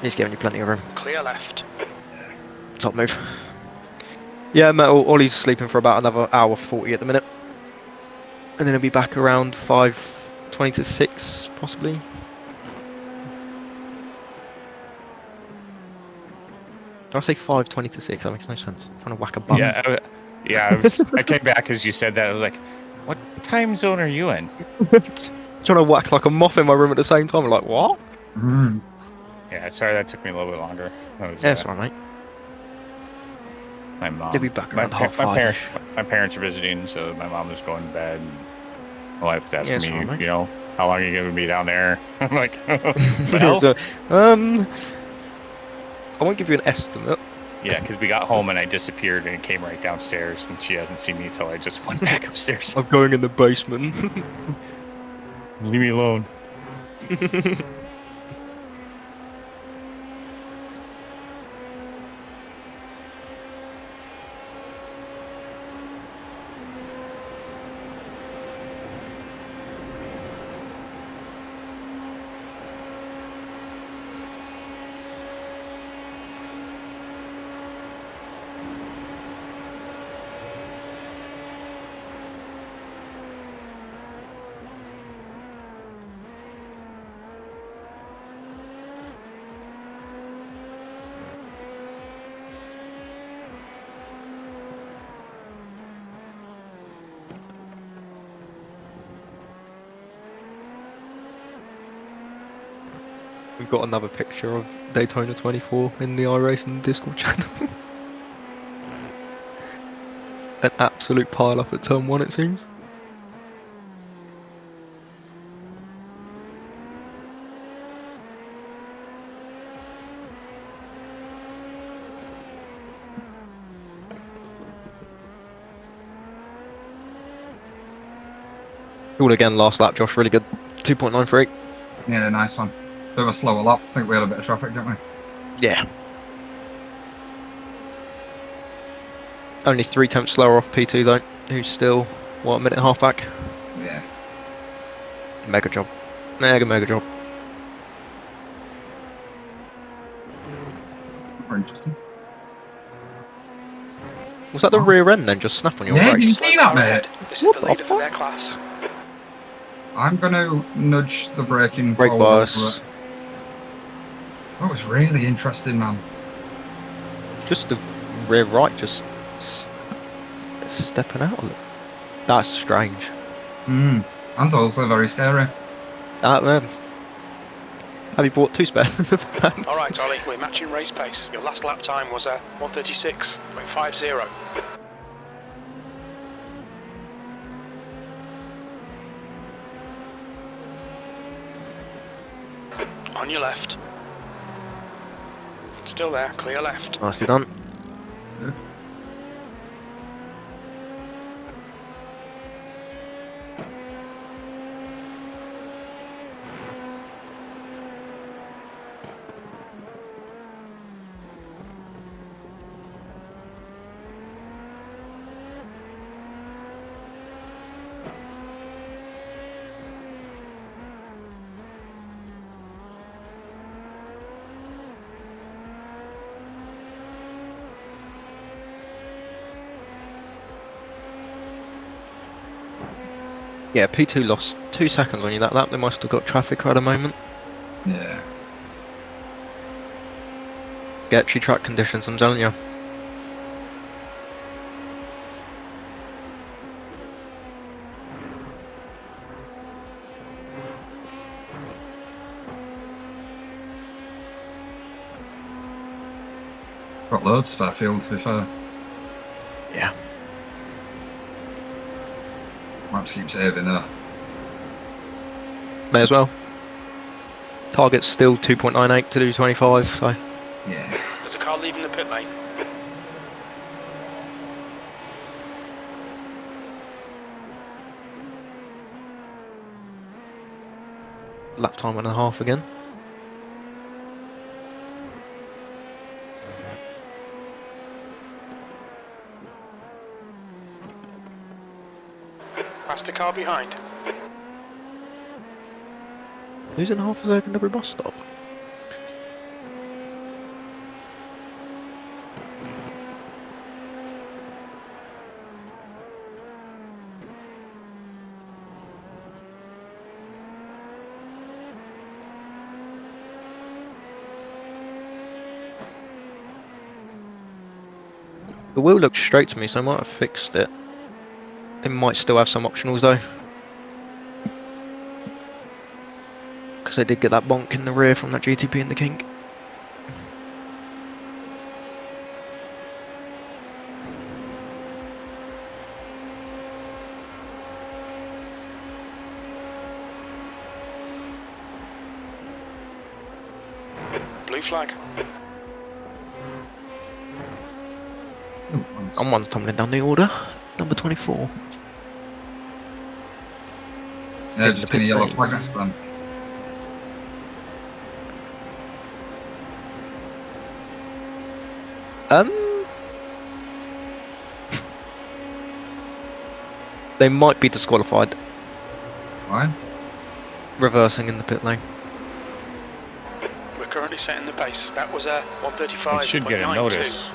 He's giving you plenty of room. Clear left. Top move. Yeah, Metal, Ollie's sleeping for about another hour 40 at the minute. And then he'll be back around 5:20 to 6, possibly. Did I say 5:20 to 6? That makes no sense. I'm trying to whack a button. Yeah, I came back as you said that. I was like, what time zone are you in? Trying to whack like a moth in my room at the same time. I'm like, what? Yeah, sorry that took me a little bit longer. That was, Yeah, it's alright, mate. my mom. He'll be back my, around pa- half my, five. parents, my parents are visiting, so my mom was going to bed. And my wife was asking Yeah, it's me, fine, mate. you know, how long are you going to be down there? I'm like, well, So, I won't give you an estimate. yeah, because we got home and I disappeared and came right downstairs, and she hasn't seen me until I just went back upstairs. I'm going in the basement. Leave me alone. We've got another picture of Daytona 24 in the iRacing Discord channel. An absolute pile up at turn 1, it seems. All again last lap, Josh, really good. 2.938. Yeah, nice one. Bit of a slower lap. I think we had a bit of traffic, didn't we? Yeah. Only 3 tenths slower off P2 though, who's still, what, 1.5 minutes back? Yeah. Mega job. Mega job. Very interesting. Was that the rear end then just snap on your Yeah, brakes? did you see that, mate? This is the leader for their class. I'm going to nudge the braking Brake forward. bias. That was really interesting, man. Just the rear right, just stepping out. That's strange. And also very scary. Have you bought 2 spare? All right, Ollie, we're matching race pace. Your last lap time was 1:36.50. On your left. Still there, clear left. Nicely done. Yeah, P2 lost 2 seconds on you that lap. They must have got traffic at a moment. Yeah. Sketchy track conditions, I'm telling you. Got loads spare fuel, to be fair. Yeah. Might have to keep saving there. May as well. Target's still 2.98 to do 25, so. Yeah. There's a car leaving the pit lane. Lap time and a half again. Past the car behind. Who's in half has opened every bus stop? The wheel looks straight to me, so I might have fixed it. They might still have some optionals though. Because they did get that bonk in the rear from that GTP in the kink. Blue flag. And one's tumbling down the order. Number 24. Yeah, just in a yellow flag next to them. They might be disqualified. Why? Reversing in the pit lane. We're currently setting the pace. That was a 1:35.92. It should get a notice.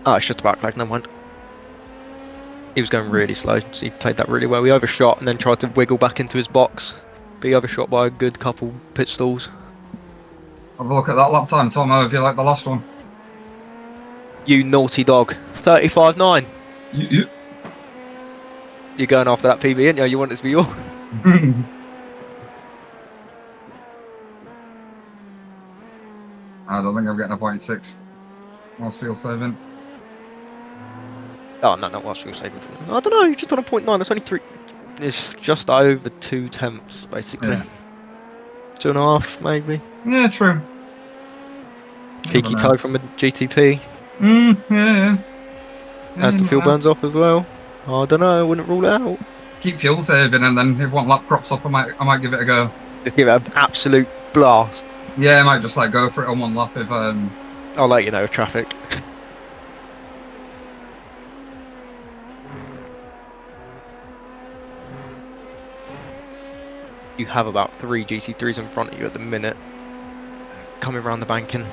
Oh, it's just a back flag, never mind. He was going really slow, so he played that really well. He overshot and then tried to wiggle back into his box. But he overshot by a good couple pit stalls. Have a look at that lap time, Tomo, if you like the last one. You naughty dog. 35.9. You're going after that PB, ain't you? You want it to be yours. I don't think I'm getting a 0.6. Whilst fuel saving. Oh, no, not whilst fuel saving. I don't know, you're just on a 0.9. It's only 3. It's just over 2 temps, basically. Yeah. 2.5, maybe. Yeah, true. Cheeky toe from a GTP. Yeah. As the fuel burns off as well. I don't know, I wouldn't rule it out. Keep fuel saving, and then if one lap crops up, I might give it a go. Just give it an absolute blast. Yeah, I might just like go for it on one lap if I'll let you know with traffic. You have about 3 GT3s in front of you at the minute. Coming around the banking.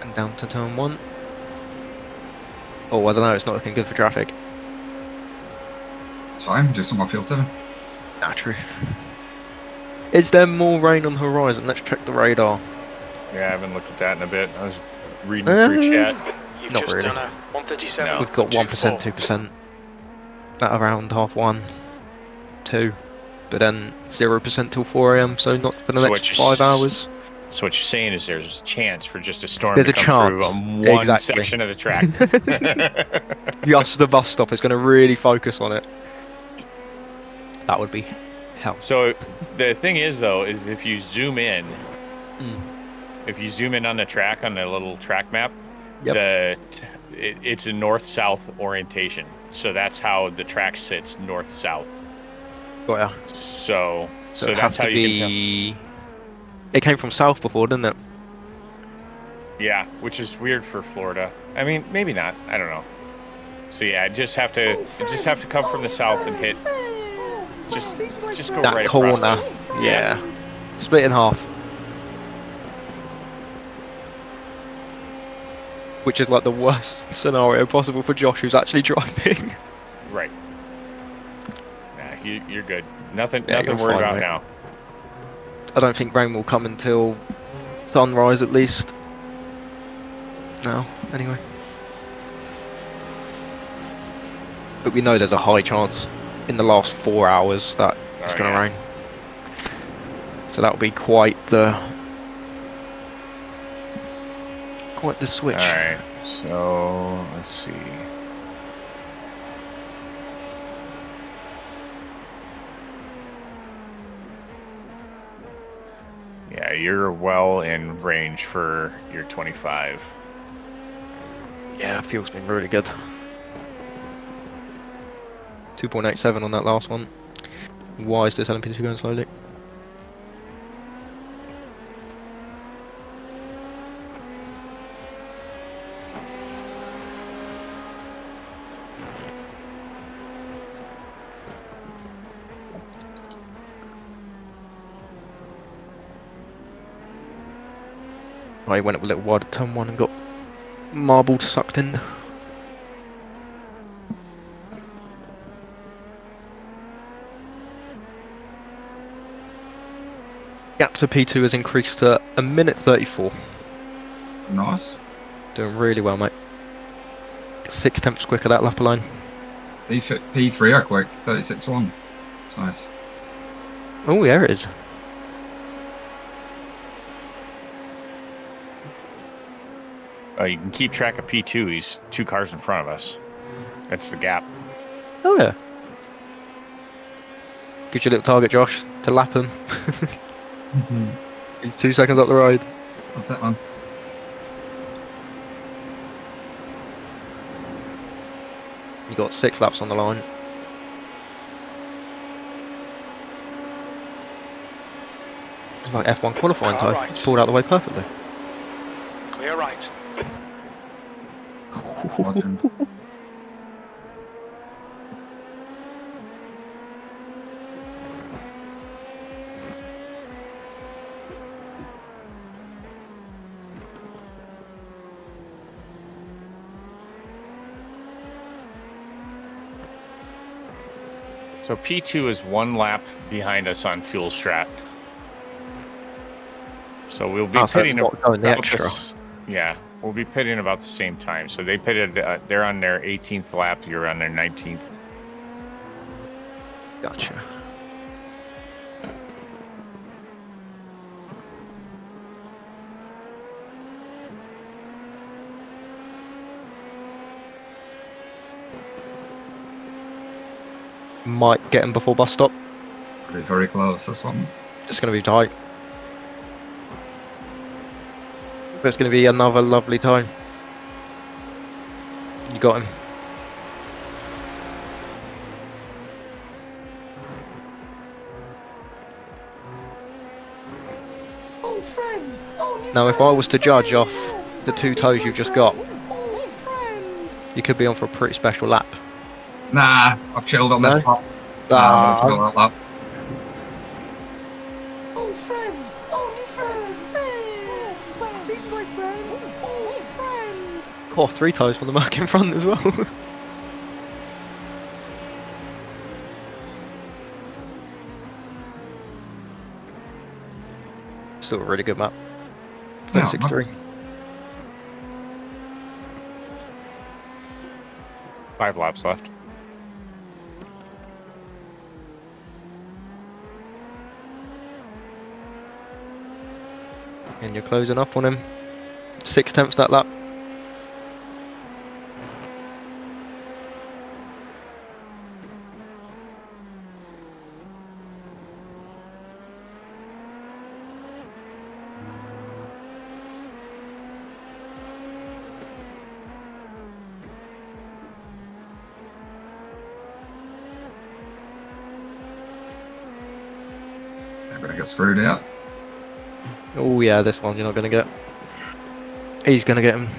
And down to turn 1. Oh, I don't know, it's not looking good for traffic. fine. Just on my field 7. Nah, true. Is there more rain on the horizon? Let's check the radar. Yeah, I haven't looked at that in a bit. I was reading through chat. You've Not just really. done a 137. No. We've got 1%, 2%. At around 1:30, 2. But then 0% till 4 AM, so not for the So next what 5 hours. So what you're saying is there's a chance for just a storm There's to a come through chance. on one Exactly. section of the track. Just the bus stop is going to really focus on it. That would be hell. So the thing is, though, is if you zoom in, Mm. if you zoom in on the track on the little track map, Yep. it's a north-south orientation. So that's how the track sits, north-south. Oh, yeah. So it that's has how to you can be... It came from south before, didn't it? tell. Yeah, which is weird for Florida. I mean, maybe not. I don't know. So yeah, just have to come from the south and hit. Just go That right corner. across it. Yeah. Split in half. Which is like the worst scenario possible for Josh, who's actually driving. Right. Nah, you're good. Nothing Yeah, to you're worry fine, about mate. now. I don't think rain will come until sunrise at least. No, anyway. But we know there's a high chance in the last 4 hours that it's going to rain. So that'll be quite the switch. All right. So let's see. Yeah, you're well in range for your 25. Yeah, fuel's been really good. 2.87 on that last one. Why is this LMP2 going slowly? I went up a little wide at turn 1 and got marbled sucked in. Gap to P2 has increased to 1:34. Nice. Doing really well, mate. 6/10 quicker that lap line. P3 are quick, 36.1. It's nice. Oh, yeah, it is. You can keep track of P2. He's 2 cars in front of us. That's the gap. Oh, yeah. Gives you a little target, Josh, to lap him. He's 2 seconds up the road. That's that one. You got 6 laps on the line. It's like F1 qualifying time. Right. It's pulled out the way perfectly. Clear right. So P2 is 1 lap behind us on fuel strat. So we'll be pitting going the about extra. yeah, we'll be pitting about the same time. So they pitted. They're on their 18th lap. You're on their 19th. Gotcha. Might get him before bus stop. Very, very close, this one. It's going to be tight. But it's going to be another lovely time. You got him. Oh, friend. Oh, Now, if I was to judge off the 2 toes you've just got, you could be on for a pretty special lap. Nah, I've chilled on this lap. Ah. I've chilled on that lap. Oh, friend. Oh, new friend. Hey. Oh, friend. He's my friend. Oh, friend. Oh, 3 toes from the mark in front as well. Still a really good map. Yeah, 36-3. 5 laps left. And you're closing up on him. 6 tenths that lap. They're gonna get screwed out. Oh yeah, this one you're not going to get. He's going to get him.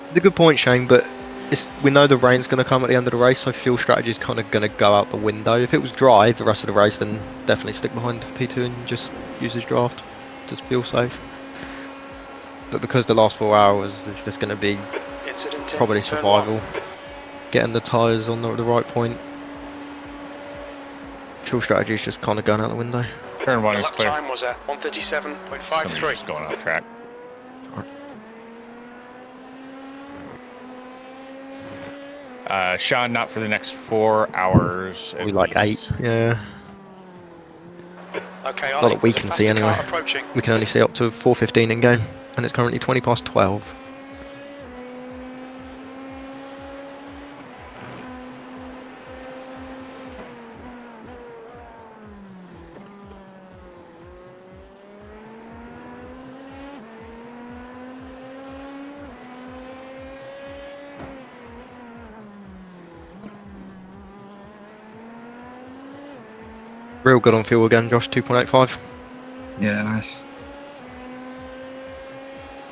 It's a good point, Shane, but we know the rain's going to come at the end of the race, so fuel strategy is kind of going to go out the window. If it was dry the rest of the race, then definitely stick behind P2 and just use his draft to feel safe. But because the last 4 hours is just going to be probably survival, getting the tyres on the right point, fuel strategy is just kind of going out the window. Turn 1 is Lap clear. time was at Somebody's 137.53. just going off track. Sean, not for the next 4 hours. Probably like 8. Yeah. Okay, Not Ollie, that we there's a can see faster car anyway. approaching. We can only see up to 4:15 in game, and it's currently 20 past 12. Real good on fuel again, Josh, 2.85. Yeah, nice.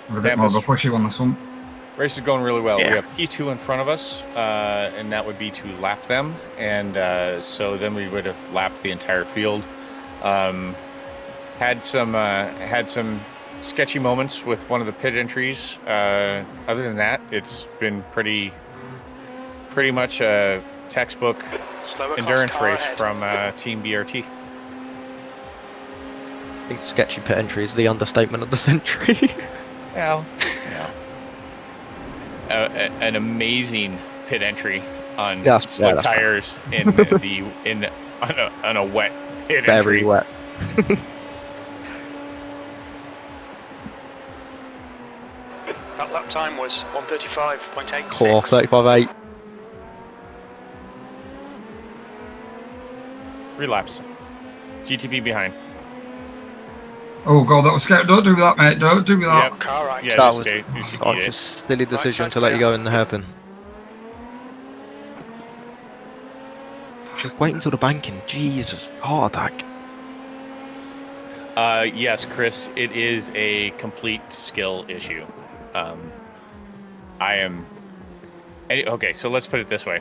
We're a bit more of a pushy on this one. Race is going really well. Yeah. We have P2 in front of us, and that would be to lap them. And so then we would have lapped the entire field. Had some sketchy moments with one of the pit entries. Other than that, it's been pretty much a textbook endurance race from Team BRT. I think sketchy pit entry is the understatement of the century. Well, an amazing pit entry on slick tires on a wet pit entry. Very wet. That lap time was 135.86. Core 35.8. 3 laps. GTP behind. Oh god, that was scary. Don't do that, mate. Don't do that. Yep. Car right. Yeah, That just was stay. such a silly decision to let you go in the hairpin. Just wait until the banking. Jesus, heart attack. Yes, Chris, it is a complete skill issue. Okay, so let's put it this way.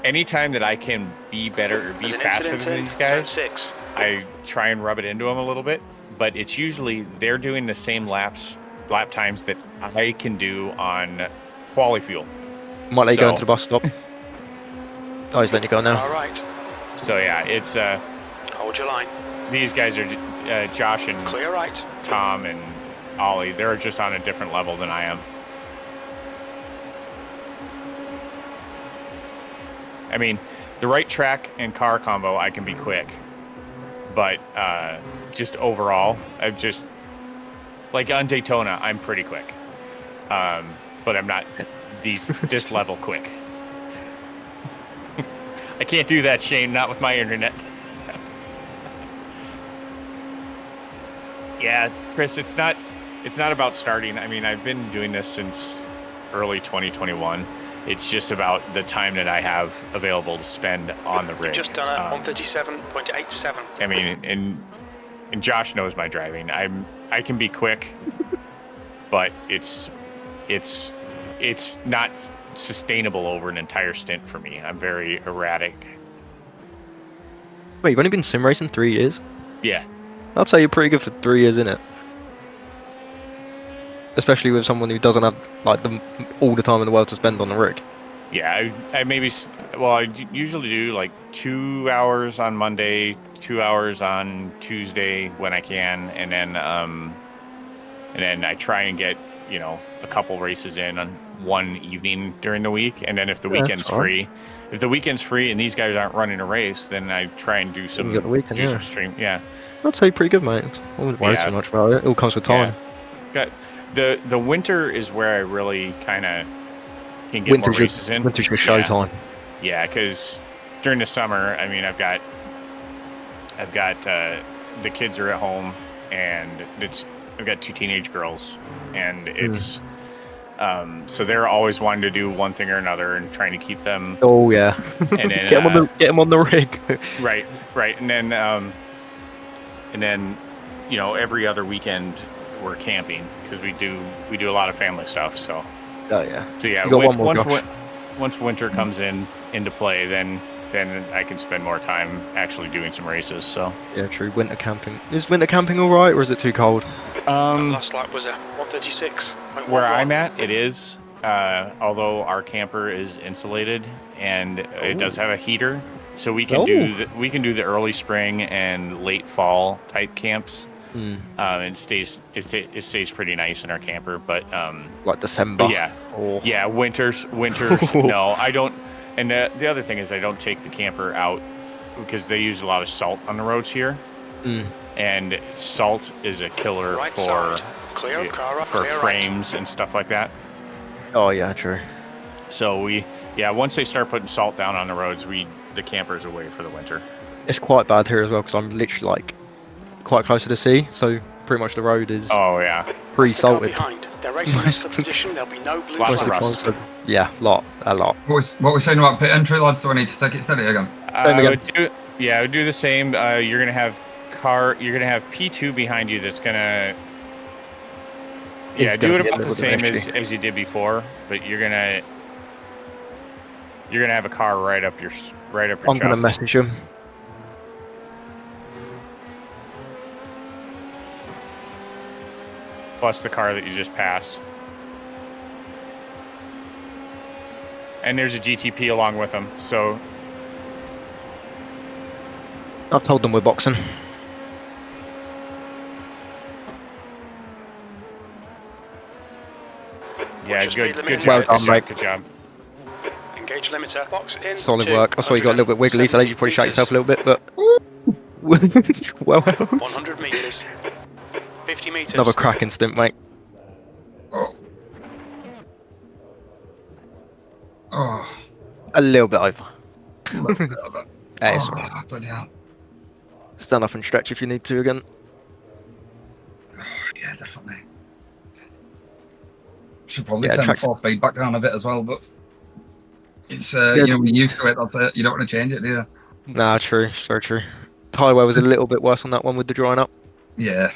Anytime that I can be better or be faster than these guys, I try and rub it into them a little bit, but it's usually they're doing the same lap times that I can do on quali fuel. Might let you go into the bus stop. Oh, he's letting you go now. All right. So yeah, it's Hold your line. these guys are Josh and Clear right. Tom and Ollie. They're just on a different level than I am. I mean, the right track and car combo, I can be quick. But just overall, I'm just... Like on Daytona, I'm pretty quick. But I'm not this level quick. I can't do that, Shane, not with my internet. Yeah, Chris, it's not about starting. I mean, I've been doing this since early 2021. It's just about the time that I have available to spend on the rig. You've just done it, 137.87. I mean, and Josh knows my driving. I can be quick, but it's not sustainable over an entire stint for me. I'm very erratic. Wait, you've only been sim racing 3 years? Yeah. I'd say you're pretty good for 3 years, innit? Especially with someone who doesn't have like all the time in the world to spend on the rig. Yeah, I maybe. Well, I usually do like 2 hours on Monday, 2 hours on Tuesday when I can, and then I try and get a couple races in on one evening during the week, and then if the weekend's free, and these guys aren't running a race, then I try and do some some stream. Yeah, I'd say pretty good, mate. I wouldn't worry so much about it. It all comes with time. Got the winter is where I really kind of can get more races in. Winter's your show time. Yeah, because during the summer, I mean, I've got the kids are at home, and I've got 2 teenage girls, and it's so they're always wanting to do one thing or another and trying to keep them. Oh yeah, and then get them on the rig. right, and then every other weekend we're camping because we do a lot of family stuff. So. Oh yeah. So yeah, once winter comes into play, then I can spend more time actually doing some races. So yeah, true. Winter camping. Is winter camping all right, or is it too cold? Last lap was a 136. Where I'm at, it is. Although our camper is insulated and it does have a heater, so we can do the early spring and late fall type camps. It stays pretty nice in our camper, but like December. Yeah, winters. No, I don't. And the other thing is I don't take the camper out because they use a lot of salt on the roads here, and salt is a killer for frames and stuff like that. Oh yeah, true. So once they start putting salt down on the roads, the camper's away for the winter. It's quite bad here as well because I'm literally like quite close to the sea, so pretty much the road is pre-salted. They're racing next to the position. There'll be no blue flags. Yeah, a lot. What we're saying about pit entry, lads? Do I need to take it steady again? I would do the same. You're gonna have P2 behind you. That's gonna do it about the same as you did before, but you're gonna have a car right up your I'm gonna message him. Plus the car that you just passed. And there's a GTP along with them, so... I've told them we're boxing. Yeah, good job. Well done, mate. Good job. Engage limiter, box in. Solid work. I saw you got a little bit wiggly, so you probably shot yourself a little bit, but... well... 100 metres. 50 metres. Another cracking stint, mate. Oh. A little bit over. Hey, sorry. Bloody hell. Stand up and stretch if you need to again. Oh, yeah, definitely. Should probably turn the force feedback down a bit as well, but it's when you're used to it, that's it. You don't want to change it, do you? Nah, true. It's very true. Tyre wear was a little bit worse on that one with the drying up. Yeah.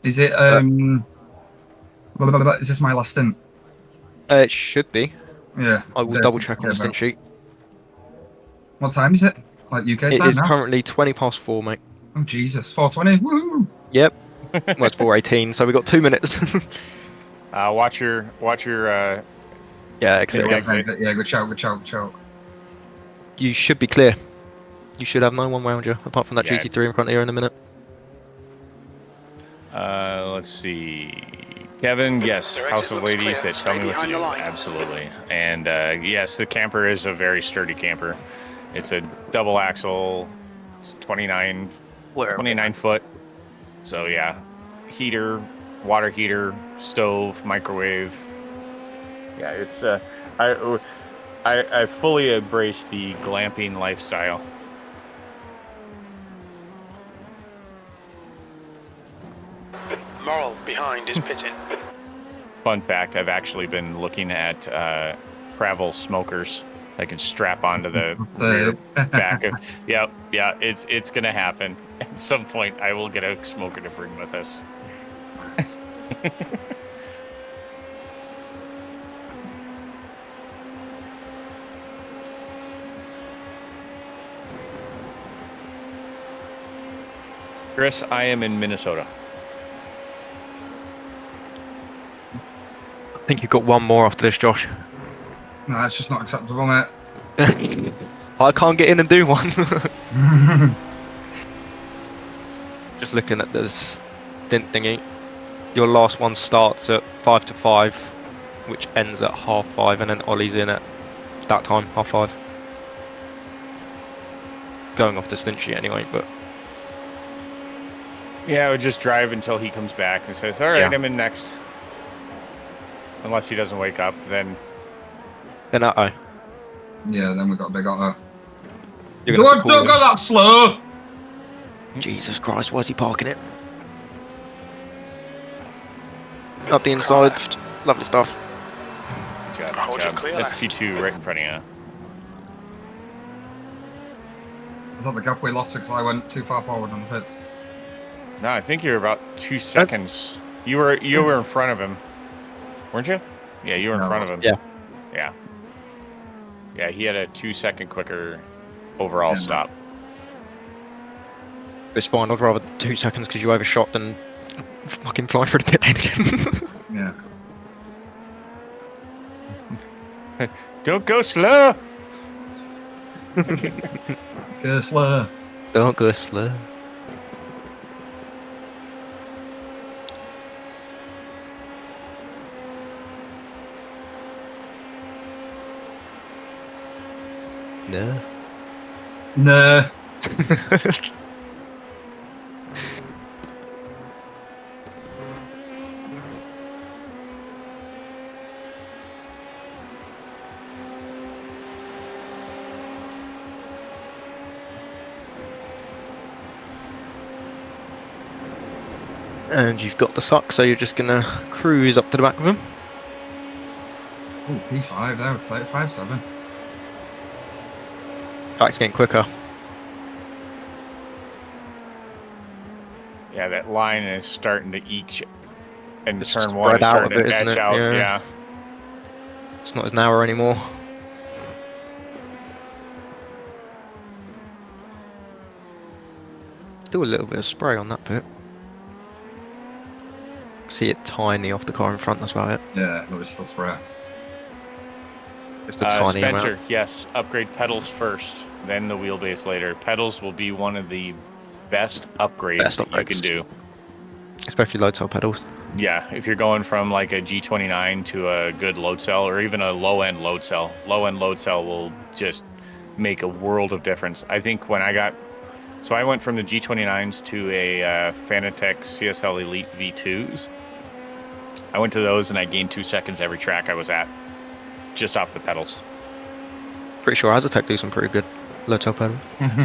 Is it is this my last stint? It should be. Yeah. I will double check on the stint sheet. What time is it? Like UK time? It is currently 4:20, mate. Oh Jesus, 4:20. Woo! Yep. Well, it's 4:18, so we got 2 minutes. Watch your exit. Yeah, good shout. You should be clear. You should have no one around you, apart from that GT3 in front of you in a minute. Let's see. Kevin, yes, House of Ladies said tell me what to do. Absolutely. And yes, the camper is a very sturdy camper. It's a double axle. It's 29 foot. So yeah, heater, water heater, stove, microwave. Yeah, it's I fully embrace the glamping lifestyle. Morrill behind is pitting. Fun fact, I've actually been looking at travel smokers I can strap onto the rear back of. Yeah, it's gonna happen. At some point I will get a smoker to bring with us. Chris, I am in Minnesota. I think you've got one more after this, Josh. No, it's just not acceptable, mate. I can't get in and do one. Just looking at the stint thingy. Your last one starts at 5 to 5, which ends at 5:30, and then Ollie's in at that time, 5:30. Going off the stint sheet anyway, but Yeah, I would just drive until he comes back and says, all right, Yeah. I'm in next. Unless he doesn't wake up, then... then Yeah, then we got a big auto. you're gonna have to Don't call go that slow! him. Jesus Christ, why is he parking it? Up the inside, lovely stuff. Good job, Hold good your job. clear That's left. P2 right in front of you. Is that the gap we lost because I went too far forward on the pits? No, I think you're about 2 seconds. You were in front of him, weren't you? Yeah, you were in No. front of him. Yeah. Yeah. Yeah, he had a 2-second quicker overall Yeah. stop. It's fine, I'd rather 2 seconds because you overshot than fucking fly through the pit lane again. Yeah. Don't go slow. Go slow. Don't go slow. No. Nah. And you've got the suck, so you're just gonna cruise up to the back of him. Oh, P5 there with 35.7. Track's getting quicker. Yeah, that line is starting to eke, and It's turn one spread is out a starting to bit, isn't edge it? out. Yeah. Yeah. It's not as narrow anymore. Still a little bit of spray on that bit. See it tiny off the car in front, that's about it. Yeah, no, it's still spray. Just a tiny Spencer, amount. yes, upgrade pedals first, then the wheelbase later. Pedals will be one of the best upgrades that you can upgrades. do. Especially load cell pedals. Yeah, if you're going from like a G29 to a good load cell or even a low-end load cell. Low-end load cell will just make a world of difference. I think when I got... So I went from the G29s to a Fanatec CSL Elite V2s. I went to those and I gained 2 seconds every track I was at, just off the pedals. Pretty sure Azatec do some pretty good load cell pedals.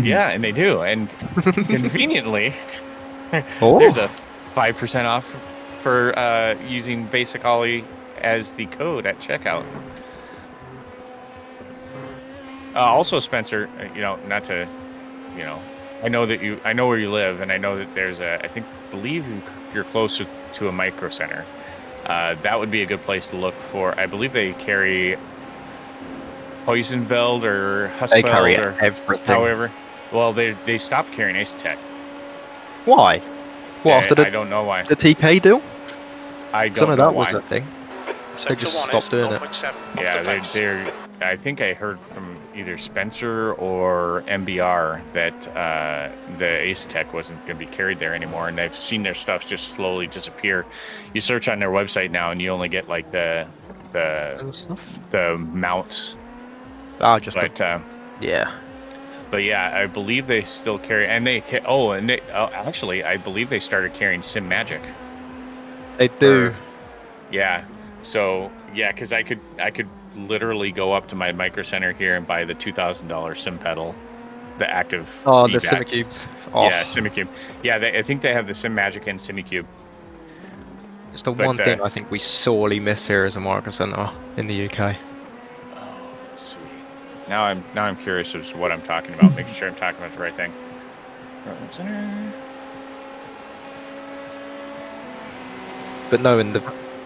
Yeah, and they do. And conveniently, Oh. there's a 5% off for using Basic Ollie as the code at checkout. Also, Spencer, not to, I know where you live, and I know that there's believe you're close to a micro center. That would be a good place to look for. I believe they carry Huizenveld or Husfeld They carry or everything. however. Well, they stopped carrying Acetec. Why? What, after I don't know why. the TK deal? I Some don't of know that why. was a thing. Sector just 1 stopped is doing it. 0.7 off Yeah, the pace. they're. I think I heard from either Spencer or MBR that the Acetec wasn't going to be carried there anymore, and they've seen their stuff just slowly disappear. You search on their website now, and you only get like the mounts. Ah, just But yeah. but yeah, I believe they still carry, and they hit. Oh, and they actually, I believe they started carrying Sim Magic. They do. Yeah. So yeah, because I could literally go up to my micro center here and buy the $2,000 Sim pedal, the active. Oh, the feedback. Simicube. Oh, Yeah, Simicube. Yeah, I think they have the Sim Magic and Simicube. it's the but, one thing I think we sorely miss here as a micro center in the UK. Oh, let's see. Now I'm curious as to what I'm talking about, making sure I'm talking about the right thing. Front center. But no, in the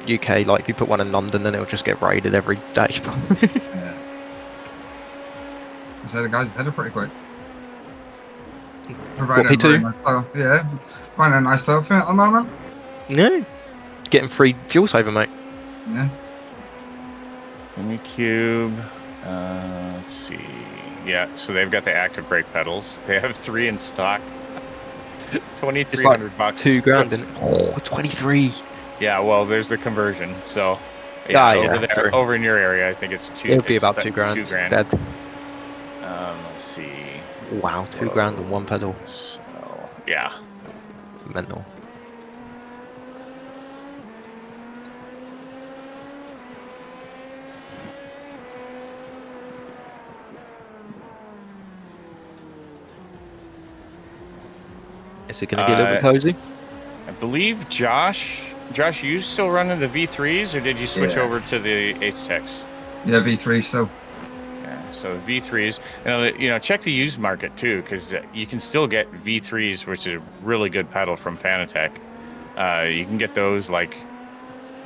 UK, like if you put one in London, then it'll just get raided every day. Yeah. So the guys ahead are pretty quick. Providing P2? a very nice tire. Yeah, finding a nice tire for it at the moment. Yeah. Getting free fuel saver, mate. Yeah. Semi-cube. Let's see. Yeah, so they've got the active brake pedals. They have 3 in stock. $2,300. $2,000 in it. Oh, 23. Yeah, well, there's the conversion. So, over there, sorry. over in your area, I think it's two. It'll be it's about $2,000. $2 grand. Dead. Let's see. Wow, $2,000 on one pedal. So, yeah. Mental. Is it going to get a little bit cozy? I believe Josh, you still running the V3s, or did you switch over to the Ace Techs? Yeah, V3 still. Yeah, so V3s. Check the used market too, because you can still get V3s, which is a really good pedal from Fanatec. You can get those like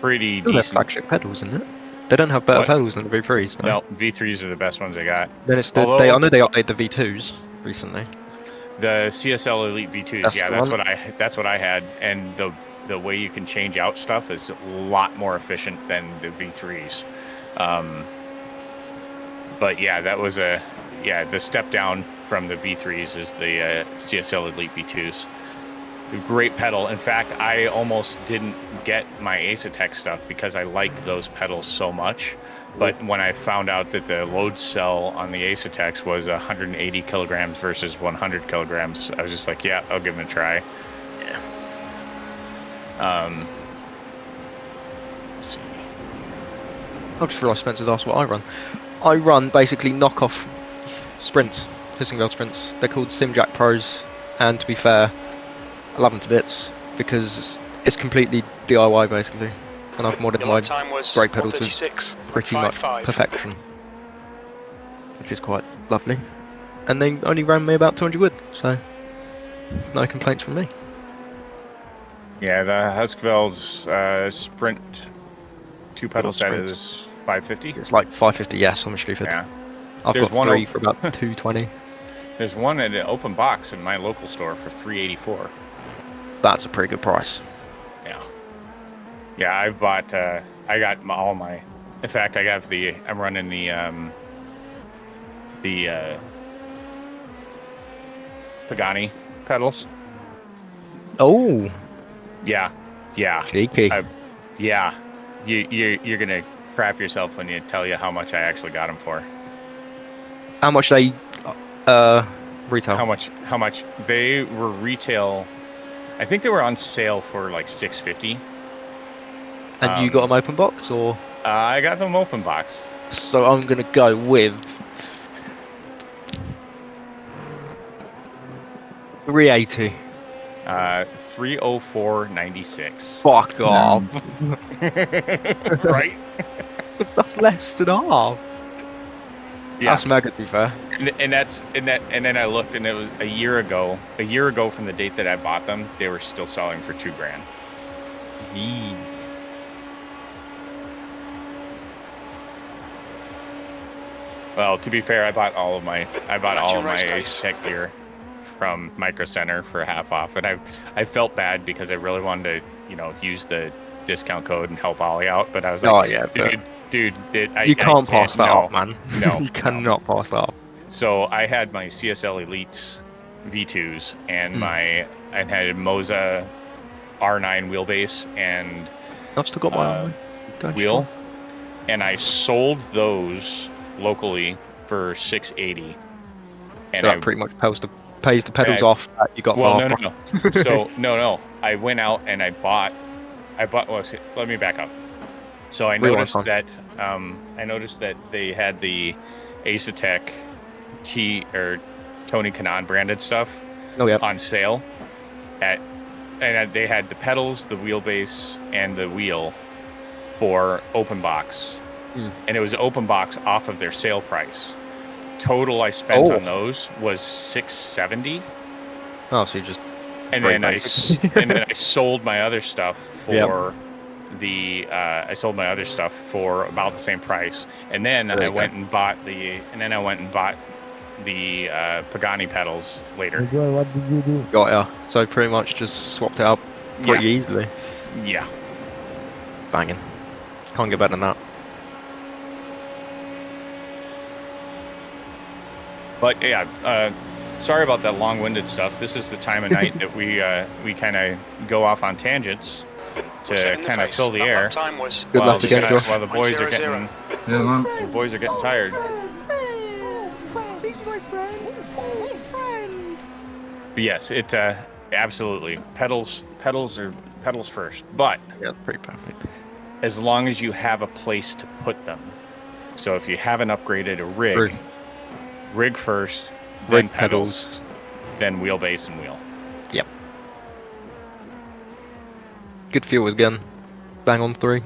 pretty They're decent. flagship pedals, isn't it? They don't have better pedals than the V3s. No, V3s are the best ones they got. Then it's I know they updated the V2s recently. The CSL Elite V2s, that's what I had, and the way you can change out stuff is a lot more efficient than the V3s. But yeah, that was the step down from the V3s is the CSL Elite V2s. Great pedal. In fact, I almost didn't get my Acetec stuff because I liked those pedals so much. But when I found out that the load cell on the Acetex was 180 kilograms versus 100 kilograms, I was just like, yeah, I'll give them a try. Yeah. Let's see. I just realised Spencer's asked what I run. I run basically knockoff sprints, hissing bell sprints. They're called Simjack Pros, and to be fair, I love them to bits because it's completely DIY basically. And I've modded my brake pedal to pretty much perfection, which is quite lovely. And they only ran me about 200 quid, so no complaints from me. Yeah, the Husqvarna's Sprint 2-pedal set is 550. It's like 550, yes, I'm stupid. Yeah. I've got 3 for about 220. There's one at an open box in my local store for 384. That's a pretty good price. Yeah, I bought. I got all my. In fact, I'm running the Pagani pedals. Oh. Yeah. Cheeky. Yeah. You're gonna crap yourself when you tell you how much I actually got them for. How much they retail? How much they were retail? I think they were on sale for like $650. And you got them open box, or? I got them open box. So I'm gonna go with 380. 304.96. Fuck off. Right? That's less than half. Yeah. That's mega, to be fair. And then I looked, and it was a year ago from the date that I bought them, they were still selling for $2,000. Well, to be fair, I bought all of my Ace Tech gear from Micro Center for half off, and I felt bad because I really wanted to, use the discount code and help Ollie out, but I was like, dude, you can't pass that up, man. No, you cannot pass that up. So I had my CSL Elites V2s and I had a Moza R9 wheelbase and I've still got my wheel, and I sold those locally for $680. And so that pretty much pays the pedals off that you got. Well, no. So no. I went out and I bought. Well, let me back up. So I noticed that they had the Acetec Tony Kanaan branded stuff on sale and they had the pedals, the wheelbase, and the wheel for open box. And it was open box off of their sale price. Total I spent on those was $670. Oh, so you just and then I sold my other stuff for I sold my other stuff for about the same price. And then I went and bought the Pagani pedals later. Miguel, what did you do? Got ya. So pretty much just swapped it up pretty easily. Yeah. Banging. Can't get better than that. But yeah, sorry about that long-winded stuff. This is the time of night that we kind of go off on tangents to kind of fill the air. Good luck again, Josh. While the boys are getting tired. He's my friend. Oh, friend. But yes, it absolutely pedals first. But Yeah, pretty perfect. as long as you have a place to put them. So if you haven't upgraded a rig first, then Rig pedals, then wheelbase and wheel. Yep. Good fuel again. Bang on 3.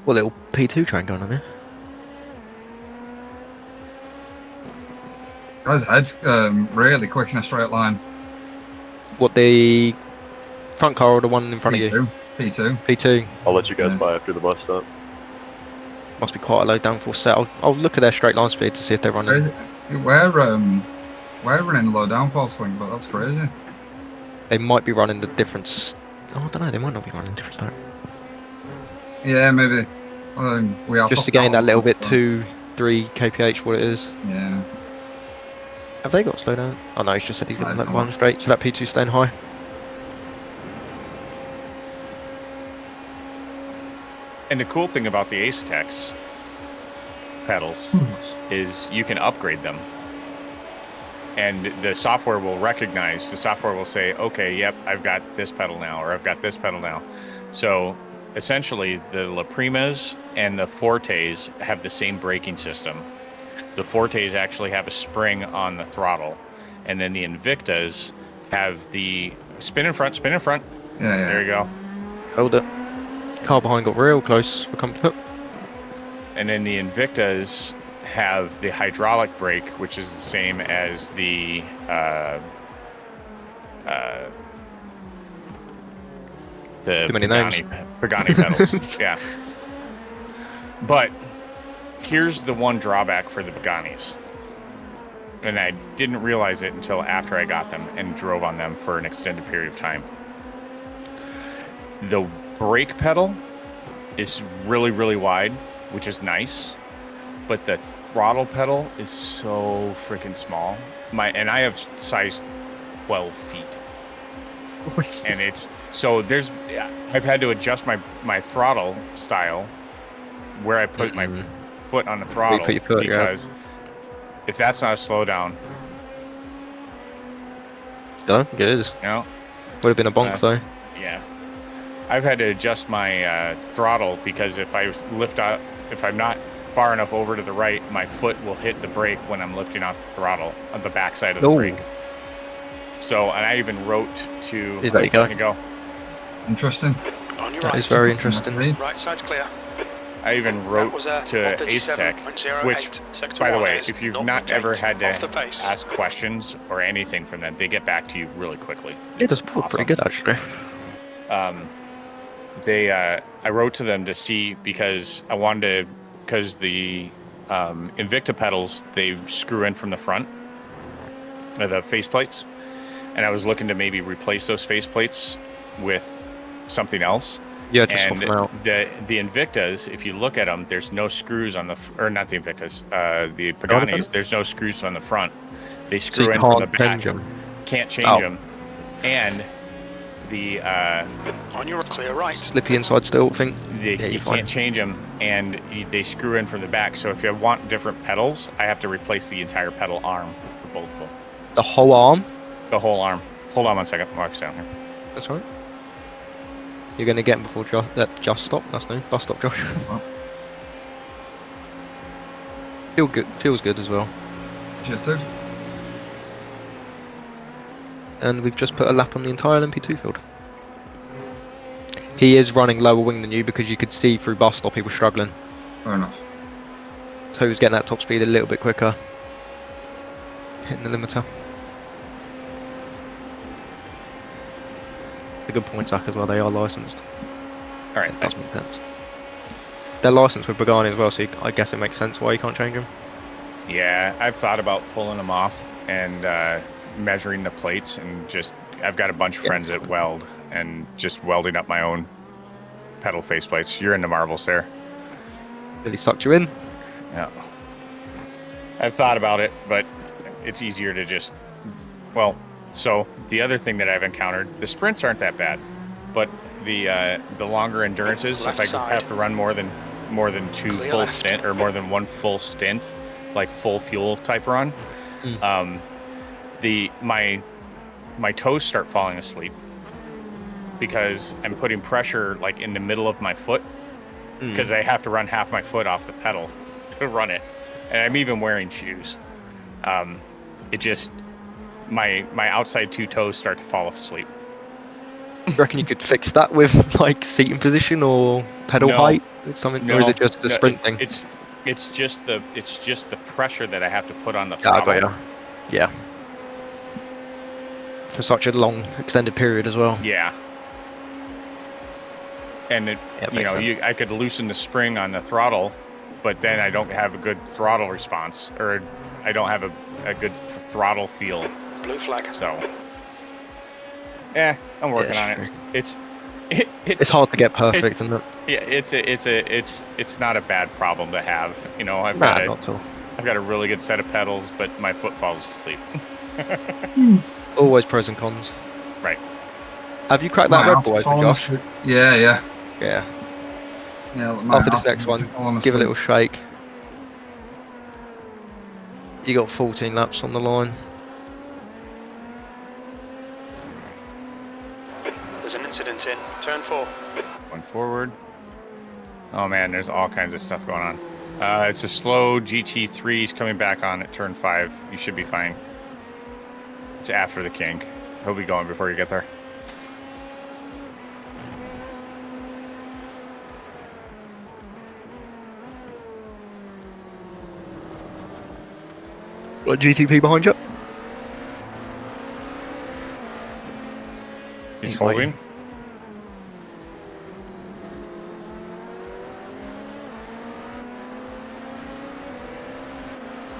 What little P2 train going on there? Guys, head's really quick in a straight line. What, the front car or the one in front of you? P2. P2. I'll let you guys Yeah. by after the bus stop. Must be quite a low downforce set. I'll look at their straight line speed to see if they're running. We're running a low downforce thing, but that's crazy. They might be running the different. Oh, I don't know. They might not be running different start. Yeah, maybe. We are Just to gain that little bit 2-3 kph. What it is. Yeah. Have they got slow down? Oh no, he's just said he's I getting that don't one know. straight. So that P2 staying high. And the cool thing about the Ace-Tex pedals is you can upgrade them. And the software will recognize, the software will say, okay, yep, I've got this pedal now, or I've got this pedal now. So essentially, the La Primas and the Fortes have the same braking system. The Fortes actually have a spring on the throttle. And then the Invictas have the spin in front. Yeah, yeah. There you go. Hold it. Car behind got real close for comfort. And then the Invictas have the hydraulic brake, which is the same as the Too many names. Pagani pedals. Yeah. But here's the one drawback for the Paganis. And I didn't realize it until after I got them and drove on them for an extended period of time. The brake pedal is really, really wide, which is nice. But the throttle pedal is so freaking small. And I have size 12 feet. And it's so I've had to adjust my throttle style where I put my foot on the throttle Where you put your foot, because if that's not a slowdown, Yeah, it is. you know, Would have been a bonk though. yeah, I've had to adjust my throttle because if I lift up, if I'm not far enough over to the right, my foot will hit the brake when I'm lifting off the throttle on the backside of the Ooh. brake. So, and I even wrote to. Is that you letting it go. Interesting. On your That right. is very interesting. Right side's clear. I even That wrote was to Ace Tech, 137.08. which, Sector by the 1 way, is if you've 0.8 not ever had off the to pace. ask questions or anything from them, they get back to you really quickly. It does It's pull pretty awesome. good actually. I wrote to them to see because I wanted to, because the Invicta pedals, they screw in from the front, the faceplates, and I was looking to maybe replace those faceplates with something else. Yeah, just swap And them out. the Invictas, if you look at them, there's no screws on the, or not the Invictas, the Paganis, there's no screws on the front. They So screw you in from the can't back. change them. Can't change Oh. them. And the On your clear right. Slippy inside still, I think. you you're fine. can't change them, and they screw in from the back. So if you want different pedals, I have to replace the entire pedal arm for both of them. The whole arm? The whole arm. Hold on one second. Mark's down here. That's right. You're going to get him before just stop. That's no bus stop, Josh. Feels good as well. Cheers, dude. And we've just put a lap on the entire LMP2 field. He is running lower wing than you because you could see through bus stop he was struggling. Fair enough. So he was getting that top speed a little bit quicker. Hitting the limiter. A good point, Zach, as well. They are licensed. All right. That does make sense. They're licensed with Pagani as well, so I guess it makes sense why you can't change them. Yeah, I've thought about pulling them off and measuring the plates, and just I've got a bunch of friends that weld, and just welding up my own pedal faceplates. You're into marbles there. Really sucked you in. Yeah. I've thought about it, but it's easier to just, well, so the other thing that I've encountered, the sprints aren't that bad, but the longer endurances, if I have to run more than two full stint or more than one full stint, like full fuel type run, my toes start falling asleep because I'm putting pressure like in the middle of my foot because I have to run half my foot off the pedal to run it, and I'm even wearing shoes. It just my outside two toes start to fall asleep. You reckon you could fix that with like seating position or pedal height or something, or is it just a sprint thing? It's just the pressure that I have to put on the throttle. I got you. Yeah. For such a long extended period as well. Yeah. And I could loosen the spring on the throttle, but then I don't have a good throttle response, or I don't have a good throttle feel. Blue flag. So, I'm working on it. It's hard to get perfect, isn't it? Yeah, it's not a bad problem to have. I've got a really good set of pedals, but my foot falls asleep. Always pros and cons. Right. Have you cracked that Red Bull open, Josh? Yeah. After this next one, give a little shake. You got 14 laps on the line. There's an incident in turn 4. One forward. Oh man, there's all kinds of stuff going on. It's a slow GT3's coming back on at turn 5. You should be fine. It's after the kink. He'll be going before you get there. Got GTP behind you? He's holding.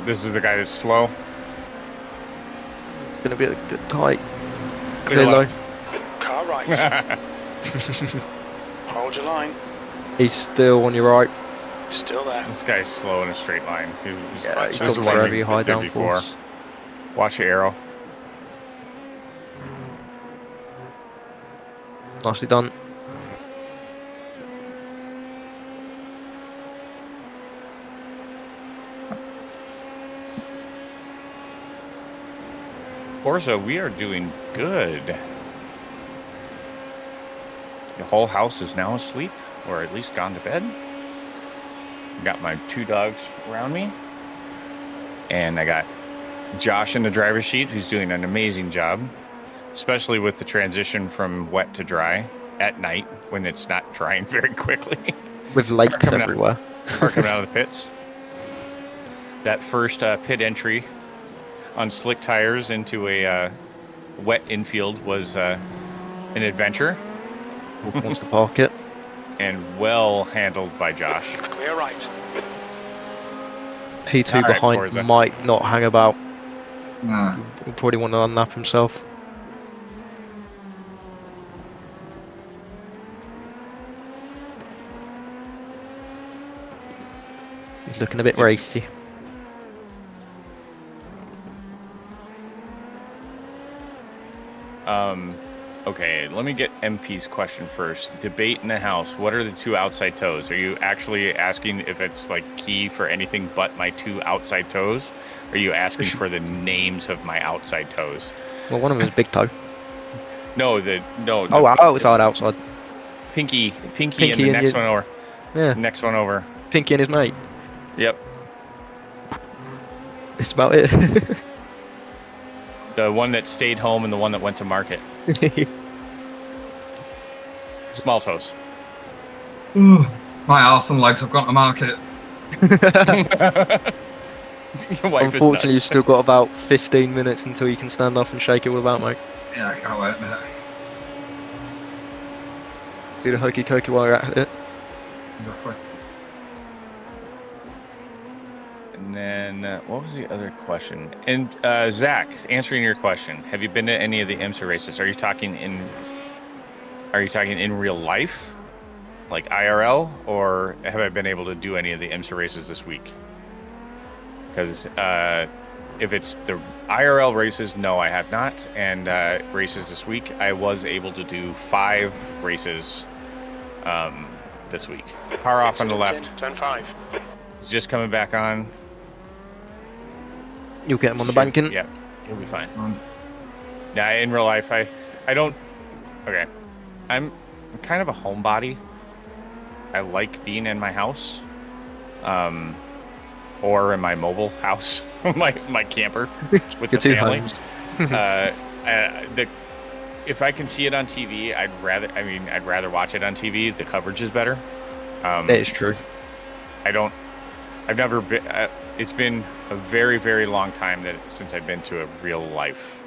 This is the guy that's slow. It's going to be a bit tight. Clear low. Car right. Hold your line. He's still on your right. Still there. This guy's slow in a straight line. He's got very high downforce. Watch your arrow. Nicely done. Forza, we are doing good. The whole house is now asleep, or at least gone to bed. Got my 2 dogs around me, and I got Josh in the driver's seat, who's doing an amazing job, especially with the transition from wet to dry at night when it's not drying very quickly. With lakes everywhere. Car coming out of the pits. That first pit entry on slick tires into a wet infield was an adventure. Who wants to park it? And well handled by Josh. Clear right. P2 behind Forza. might not hang about. Nah. He'll probably want to unlap himself. He's looking a bit racy. Okay, let me get MP's question first. Debate in the house. What are the 2 outside toes? Are you actually asking if it's like key for anything but my 2 outside toes? Or are you asking for the names of my outside toes? Well, one of them is big toe. No. Oh, outside. Pinky and the next one over. Yeah. Next one over. Pinky and his mate. Yep. That's about it. The one that stayed home and the one that went to market. Small toes. Ooh, my arse and legs have gone to market. Your wife Unfortunately, is you've still got about 15 minutes until you can stand up and shake it without, mate. Yeah, I can't wait a minute. do the hokey cokey while you're at it. Exactly. And then what was the other question? And Zach, answering your question, have you been to any of the IMSA races? Are you talking in real life, like IRL, or have I been able to do any of the IMSA races this week? Because if it's the IRL races, no, I have not. And races this week, I was able to do 5 races this week. Car off on the left. Turn 5. It's just coming back on. You'll get him on the banking. Yeah, he'll be fine. Yeah, in real life, I don't. Okay, I'm kind of a homebody. I like being in my house, or in my mobile house, my camper with the family. If I can see it on TV, I'd rather watch it on TV. The coverage is better. That is true. I've never been. It's been a very, very long time since I've been to a real life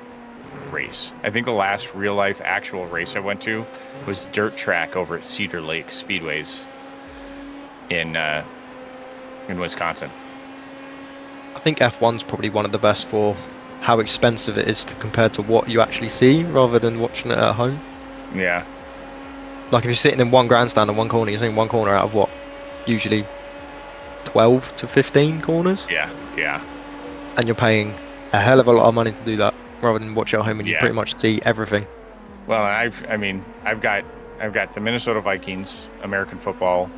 race. I think the last real life actual race I went to was dirt track over at Cedar Lake Speedways in Wisconsin. I think F1's probably one of the best for how expensive it is compared to what you actually see, rather than watching it at home. Yeah. Like if you're sitting in one grandstand in one corner, you're seeing one corner out of what? Usually 12 to 15 corners. Yeah. And you're paying a hell of a lot of money to do that, rather than watch it at home and you pretty much see everything. Well, I've got the Minnesota Vikings, American football,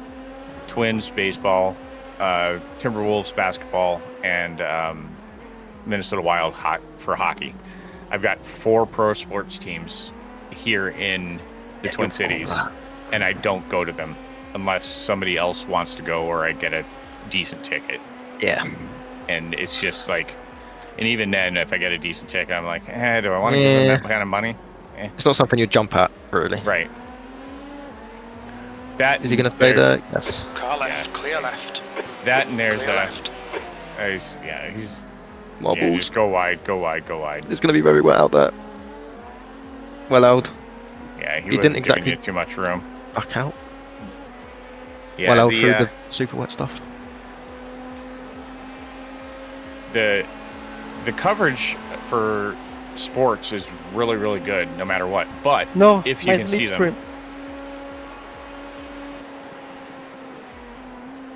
Twins baseball, Timberwolves basketball, and Minnesota Wild for hockey. I've got 4 pro sports teams here in the Twin Cities, and I don't go to them unless somebody else wants to go or I get a decent ticket. Yeah. And it's just like, and even then, if I get a decent ticket, I'm like, do I want to give them that kind of money? It's not something you jump at, really. Right. That is he going to stay there? Yes. Car left, clear left. That and there's clear left. He's Marbles. Just go wide. It's going to be very wet out there. Well held. Yeah, he didn't exactly get too much room. Back out. Yeah, well held through the super wet stuff. The coverage for sports is really, really good, no matter what. But if you can see them,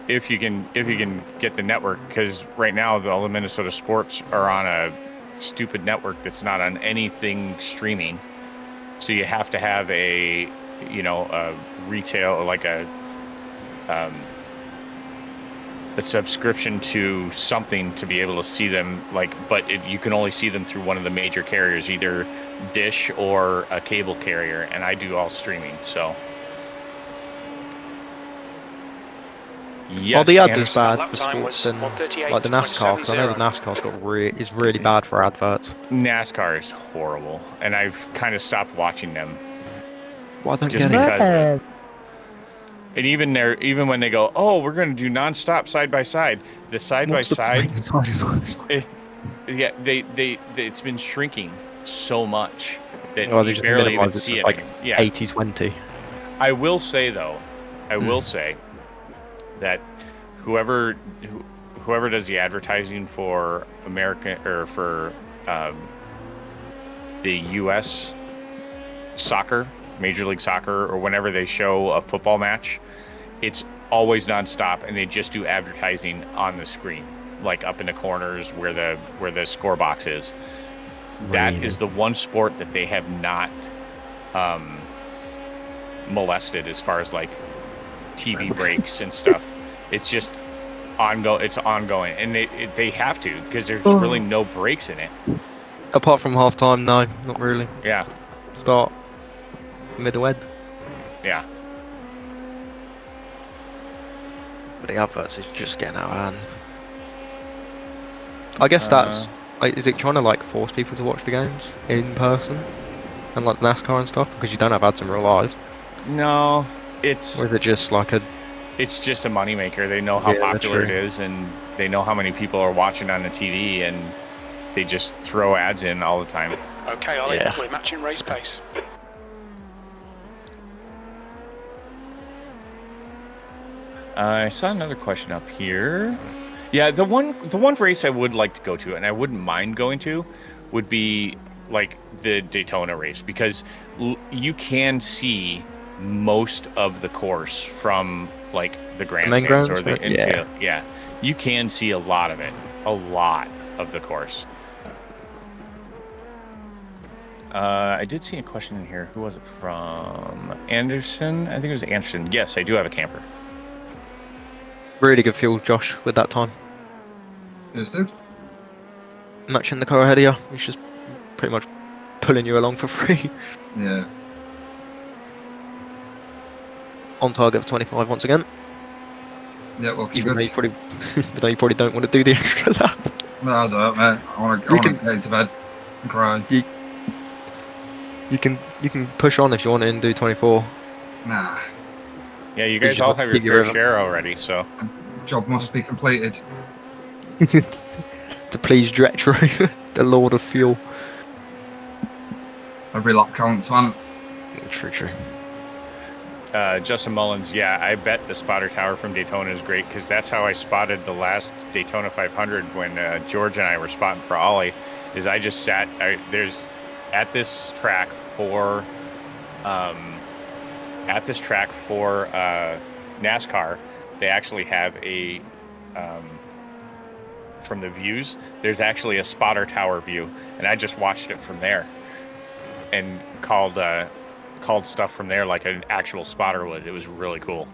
if you can get the network, because right now all the Minnesota sports are on a stupid network that's not on anything streaming. So you have to have a retail, like a subscription to something to be able to see them, but you can only see them through one of the major carriers, either Dish or a cable carrier, and I do all streaming, so. Yes, well, the ads is bad for sports than like the NASCAR, because I know the NASCAR's is really bad for adverts. NASCAR is horrible, and I've kind of stopped watching them. Well, I don't just get because. And even when they go, oh, we're going to do nonstop side by side, the side by side, it's been shrinking so much that you barely even see it. Like 80-20. I will say though, that whoever does the advertising for American or for the U.S. soccer, Major League Soccer, or whenever they show a football match, it's always nonstop, and they just do advertising on the screen, like up in the corners where the score box is. Really? That is the one sport that they have not molested as far as like TV breaks and stuff. It's just it's ongoing, and they have to, because there's really no breaks in it. Apart from halftime, no, not really. Yeah. Start, middle end. Yeah. But the adverts is just getting out of hand. I guess that's is it trying to like force people to watch the games in person and like NASCAR and stuff, because you don't have ads in real life? No, or is it just like it's just a moneymaker. They know how popular it is, and they know how many people are watching on the TV, and they just throw ads in all the time. Okay, Ollie, we're matching race pace. I saw another question up here. Yeah, the one race I would like to go to, and I wouldn't mind going to, would be like the Daytona race, because you can see most of the course from like the grandstands or the infield. Yeah, you can see a lot of it, a lot of the course. I did see a question in here. Who was it from? Anderson? I think it was Anderson. Yes, I do have a camper. Really good fuel, Josh, with that time. Yes, dude. Matching the car ahead of you. He's just pretty much pulling you along for free. Yeah. On target for 25 once again. Yeah, well, keep Even good. though you probably don't want to do the extra lap. No, I don't, mate. I want to get into bed and cry. You can push on if you want to and do 24. Nah. Yeah, you guys all have your fair share already, so. Job must be completed. To please Dretro, the Lord of Fuel. Every lap counts, man. True. Justin Mullins, yeah, I bet the spotter tower from Daytona is great, because that's how I spotted the last Daytona 500 when George and I were spotting for Ollie. Is I just sat there's at this track for NASCAR. They actually have a from the views. There's actually a spotter tower view, and I just watched it from there and called stuff from there like an actual spotter would. It was really cool.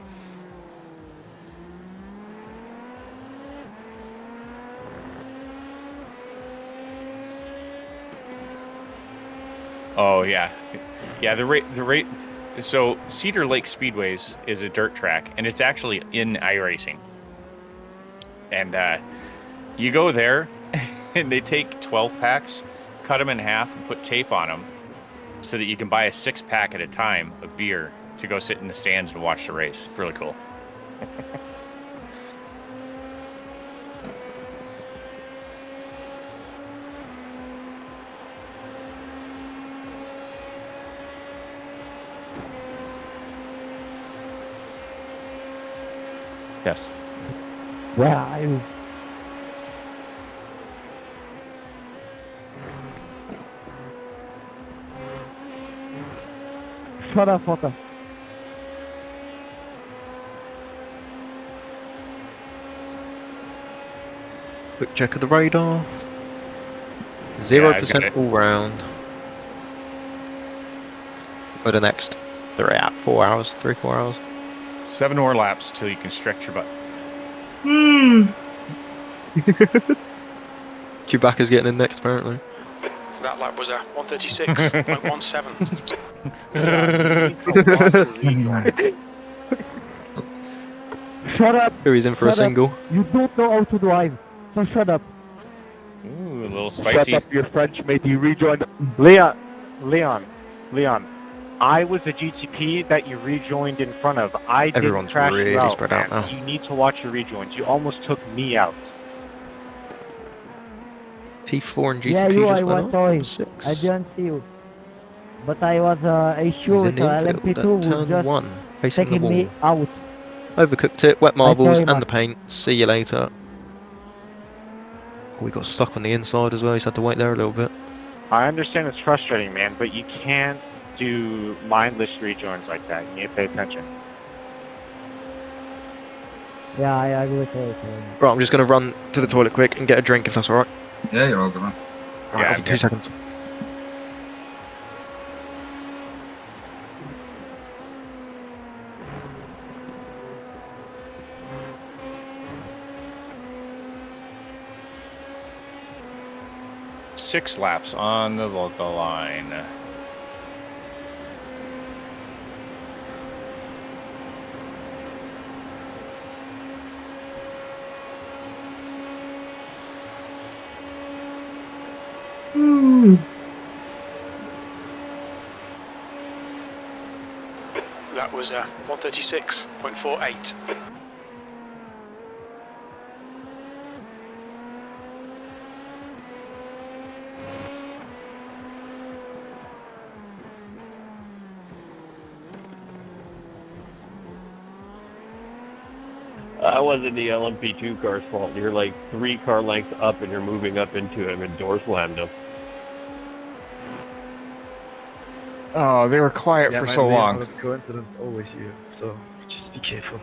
Oh yeah. The rate. So Cedar Lake Speedways is a dirt track, and it's actually in iRacing. And you go there, and they take 12 packs, cut them in half, and put tape on them, so that you can buy a 6-pack at a time of beer to go sit in the stands and watch the race. It's really cool. Yes. Where are you? Shut up, fucker. Quick check of the radar. 0% all round. For the next 4 hours, 3-4 hours. 7 more laps till you can stretch your butt. Chewbacca's getting in next, apparently. That lap was a 136.17. Shut up. Here he's in for a single. You don't know how to drive, so shut up. Ooh, a little spicy. Shut up, your French mate. You rejoined. Leon. I was the GTP that you rejoined in front of. I didn't Everyone's crash really you out, spread man. out now. You need to watch your rejoins. You almost took me out. P4 and GTP Yeah, you, I just was went sorry. off. 6. I didn't see you. But I was sure He's in with the infield LMP2 at was turn just 1, facing the taking wall. me out. Overcooked it, wet marbles very and the much. paint. See you later. Oh, we got stuck on the inside as well. He's had to wait there a little bit. I understand it's frustrating, man, but you can't do mindless rejoins like that. You need to pay attention. Yeah, I agree with you. Right, I'm just going to run to the toilet quick and get a drink if that's alright. Yeah, you're all good, man. Alright, Yeah, I'll be 2 seconds. Six laps on the line. That was a 136.48. that wasn't the LMP2 car's fault. You're like 3 car lengths up and you're moving up into him and door slammed him. Oh, they were quiet for so long. Coincidence always you, so just be careful.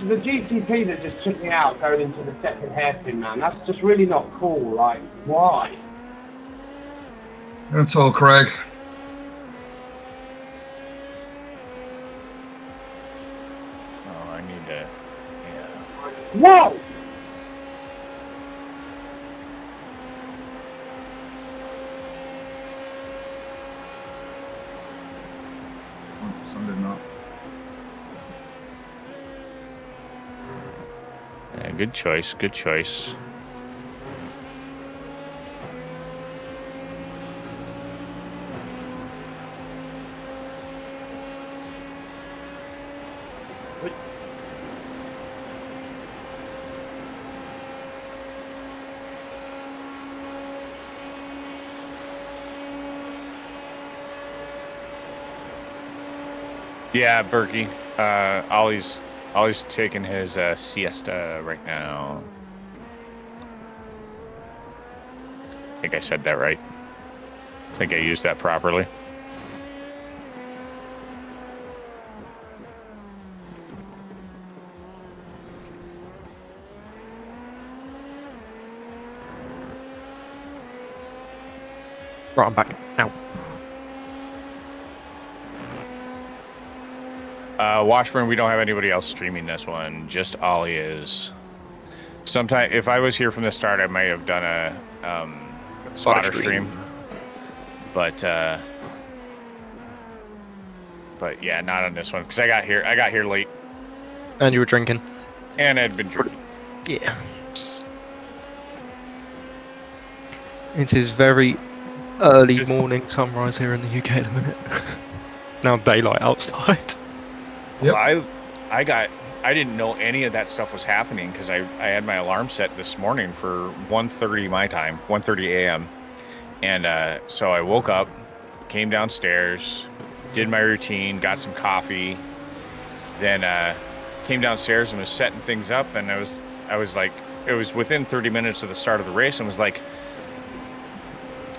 The GTP that just took me out going into the second hairpin, man. That's just really not cool. Like, why? Don't tell Craig. Oh, I need to. Yeah. Whoa! Some did not. Yeah, good choice. Good choice. Yeah, Berkey. Ollie's taking his siesta right now. I think I said that right. I think I used that properly. Right, I'm back now. Washburn, we don't have anybody else streaming this one. Just Ollie is. Sometime, if I was here from the start, I might have done a spotter stream. But yeah, not on this one because I got here late. And you were drinking. And I'd been drinking. Yeah. It is very early morning sunrise here in the UK at the minute. Now daylight outside. Yep. Well, I didn't know any of that stuff was happening because I had my alarm set this morning for 1:30 my time, 1:30 a.m. And so I woke up, came downstairs, did my routine, got some coffee, then came downstairs and was setting things up, and I was like, it was within 30 minutes of the start of the race, and was like,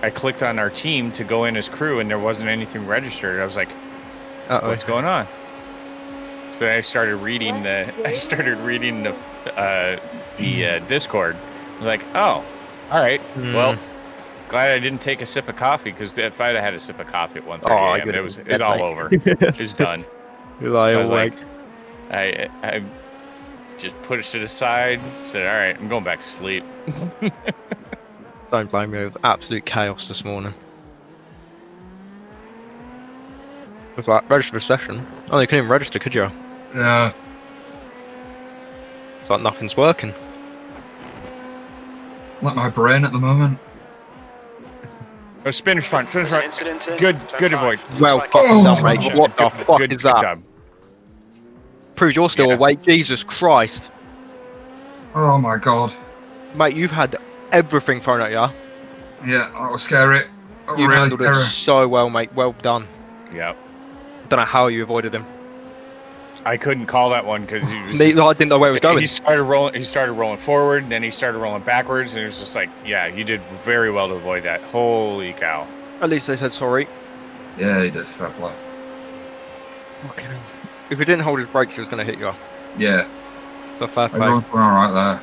I clicked on our team to go in as crew, and there wasn't anything registered. I was like, what's going on? So I started reading the Discord. I was like, oh, all right. Well, glad I didn't take a sip of coffee because if I'd have had a sip of coffee at 1:30 a.m., it's all over. It's done. So I was like, I just pushed it aside. Said, all right, I'm going back to sleep. Don't blame me. It was absolute chaos this morning. It was like, register a session. Oh, you couldn't even register, could you? Yeah. It's like nothing's working. Like my brain at the moment. Oh, spin front. Good avoid. Well fucking done, mate. What the fuck is that? Job. Proves you're still awake. Jesus Christ. Oh my god. Mate, you've had everything thrown at you. Yeah, that was scary. You really handled it so well, mate. Well done. Yep. Don't know how you avoided him. I couldn't call that one because I didn't know where it was going. He started rolling forward, and then he started rolling backwards, and it was just like, yeah, you did very well to avoid that. Holy cow! At least they said sorry. Yeah, he did. Fair play. Okay. If he didn't hold his brakes, he was going to hit you. Yeah. But fair play. Everyone's going all right there.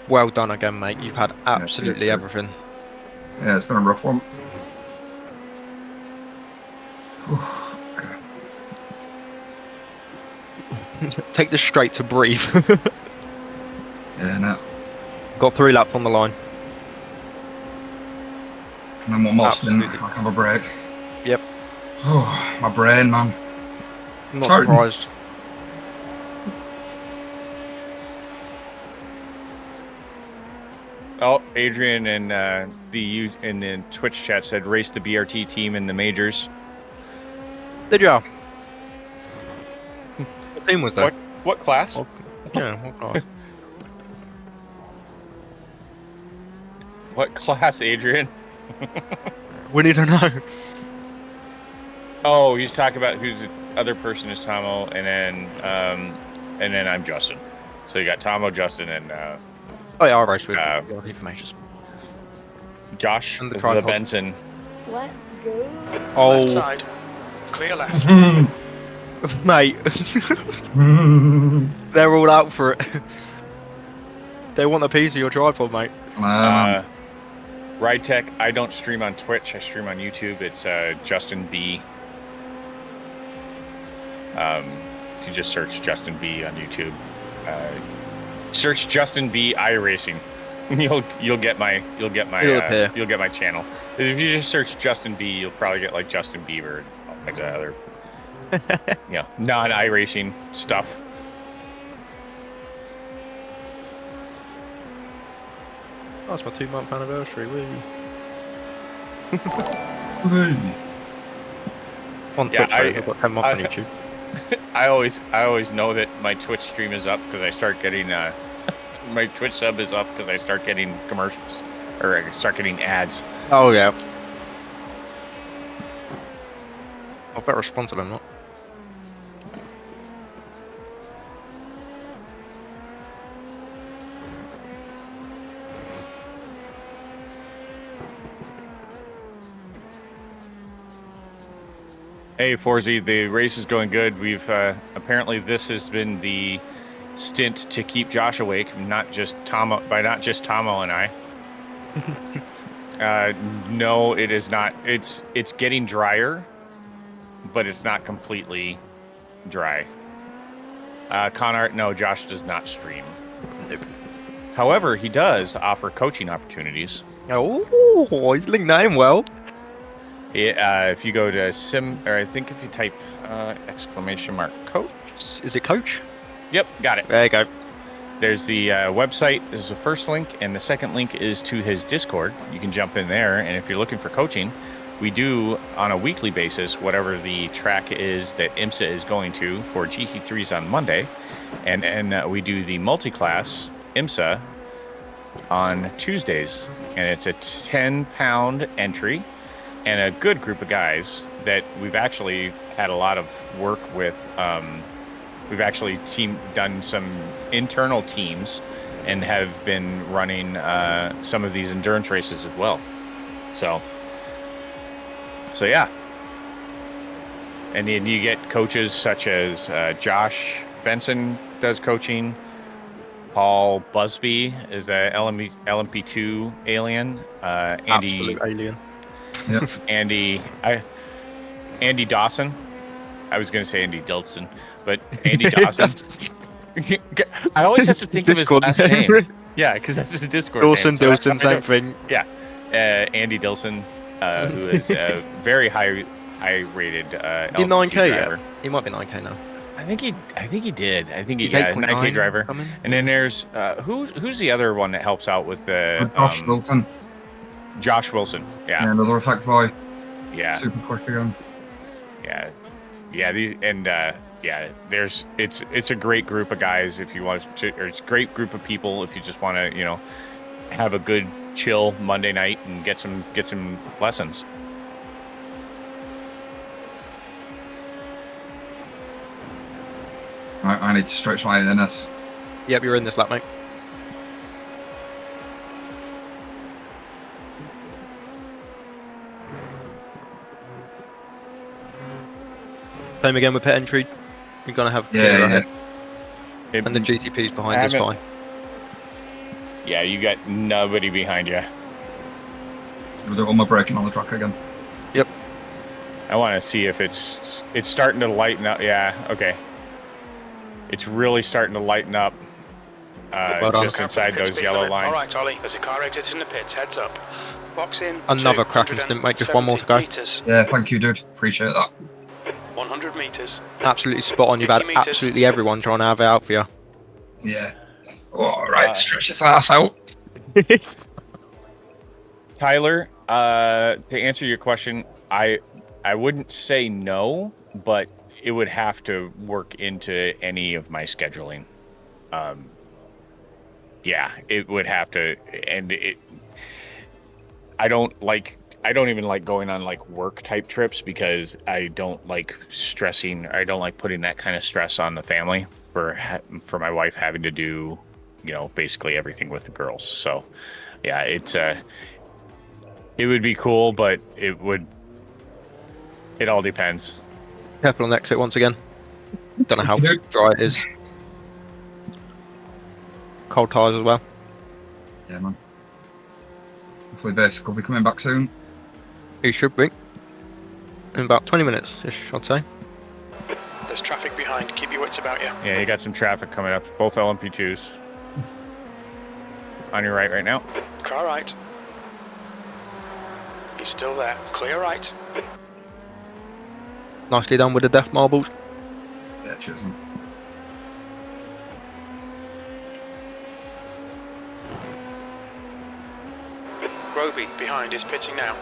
Well done again, mate. You've had absolutely everything. Yeah, it's been a rough one. Take this straight to breathe. Yeah, no. Got 3 laps on the line. And then one more spin. I'll have a break. Yep. Oh, my brain, man. I'm not surprised. Oh, Adrian and the Twitch chat said race the BRT team in the majors. Did ya? What team was that? What class? Yeah, what class? What class, Adrian? We need to know. Oh, he's talking about who's the other person is Tomo, and then I'm Justin. So you got Tomo, Justin, and Oh yeah, I'll race with your information. Josh, And the the tripod. Benson. Let's go. Oh. Left side. Clear left. Mate. They're all out for it. They want a piece of your tripod, mate. Ride Tech, I don't stream on Twitch. I stream on YouTube. It's Justin B. If you just search Justin B on YouTube, search Justin B iRacing. You'll get my channel. If you just search Justin B, you'll probably get like Justin Bieber and all kinds of other non iRacing stuff. Oh, it's my 2-month anniversary, woo. On Twitch, I've got 10 months on YouTube. I always know that my Twitch stream is up because I start getting my Twitch sub is up because I start getting commercials or I start getting ads. Oh yeah. I'll better respond to them, not. Hey, Forzy, the race is going good. We've apparently this has been the stint to keep Josh awake, not just Tomo and I. No, it is not. It's getting drier, but it's not completely dry. Conart, no, Josh does not stream. Nope. However, he does offer coaching opportunities. Oh, he's linked that in well. If you go to I think if you type !coach. Is it coach? Yep, got it. There you go. There's the website. There's the first link, and the second link is to his Discord. You can jump in there, and if you're looking for coaching, we do on a weekly basis whatever the track is that IMSA is going to for GT3s on Monday, and we do the multi-class IMSA on Tuesdays, and it's a 10-pound entry. And a good group of guys that we've actually had a lot of work with. We've actually done some internal teams and have been running some of these endurance races as well. So yeah. And then you get coaches such as Josh Benson does coaching. Paul Busby is a LMP2 alien. Andy Absolute alien. Yep. Andy Dawson. I was going to say Andy Dilson, but Andy Dawson. I always have to think of his last name. Yeah, because that's his Discord Dawson, name. Dilson, same thing. Yeah, Andy Dilson, who is a very high-rated LMP2 9K driver. yet? He might be 9K now. I think he did. I think He's got a 8.9 9K driver. coming. And then there's who's the other one that helps out with the Josh Wilson. Josh Wilson. Yeah, another effect boy. Yeah. Super quick again. Yeah. It's a great group of guys if you want to, or it's a great group of people if you just want to, have a good chill Monday night and get some lessons. Right, I need to stretch my inness. Yep, you're in this lap, mate. Same again with pit entry. You're gonna have ahead. And the GTP's behind us fine. Yeah, you got nobody behind you. They're all my braking on the track again. Yep. I want to see if it's starting to lighten up. Yeah, okay. It's really starting to lighten up. Just inside those yellow lines. All right, Ollie. There's a car exiting the pits. Heads up. Box in. Another cracking stint, mate. Just one more to go. Meters. Yeah, thank you, dude. Appreciate that. 100 meters. Absolutely spot on. You've had absolutely everyone trying to have it out for you. Yeah. All right, stretch this ass out. Tyler, to answer your question, I wouldn't say no, but it would have to work into any of my scheduling. Yeah, it would have to, and I don't like I don't even like going on like work type trips because I don't like stressing. I don't like putting that kind of stress on the family for my wife having to do, basically everything with the girls. So, yeah, it would be cool, but it all depends. Careful on the exit once again. Don't know how dry it is. Cold tyres as well. Yeah, man. Hopefully Basic will be coming back soon. He should be. In about 20 minutes-ish, I'd say. There's traffic behind. Keep your wits about you. Yeah, you got some traffic coming up. Both LMP2s. On your right now. Car right. He's still there. Clear right. Nicely done with the death marbles. Yeah, cheers, man. Roby behind is pitting now.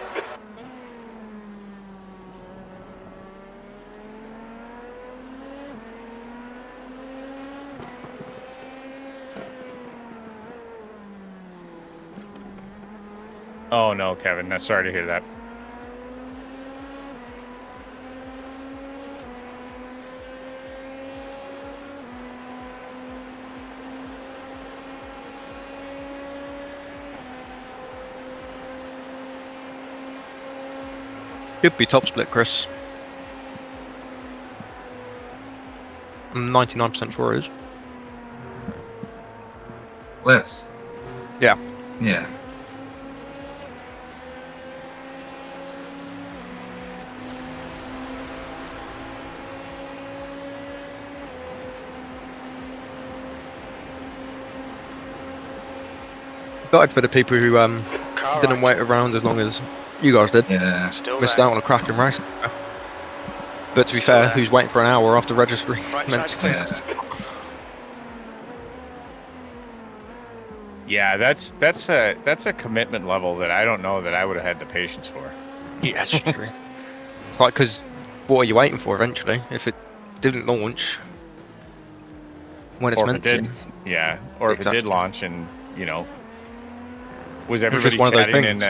Oh no, Kevin. I'm sorry to hear that. Should be top split, Chris. I'm 99% sure it is. Less. Yeah. Yeah. Gutted for the people who didn't wait around as long as you guys did. Yeah. Missed out on a cracking race. But to be fair, who's waiting for an hour after registry? Right side's clear. Yeah, that's a commitment level that I don't know that I would have had the patience for. Yeah, that's true. It's like, because what are you waiting for eventually? If it didn't launch when it's meant to. Yeah, or if it did launch and, was everybody just one of those chatting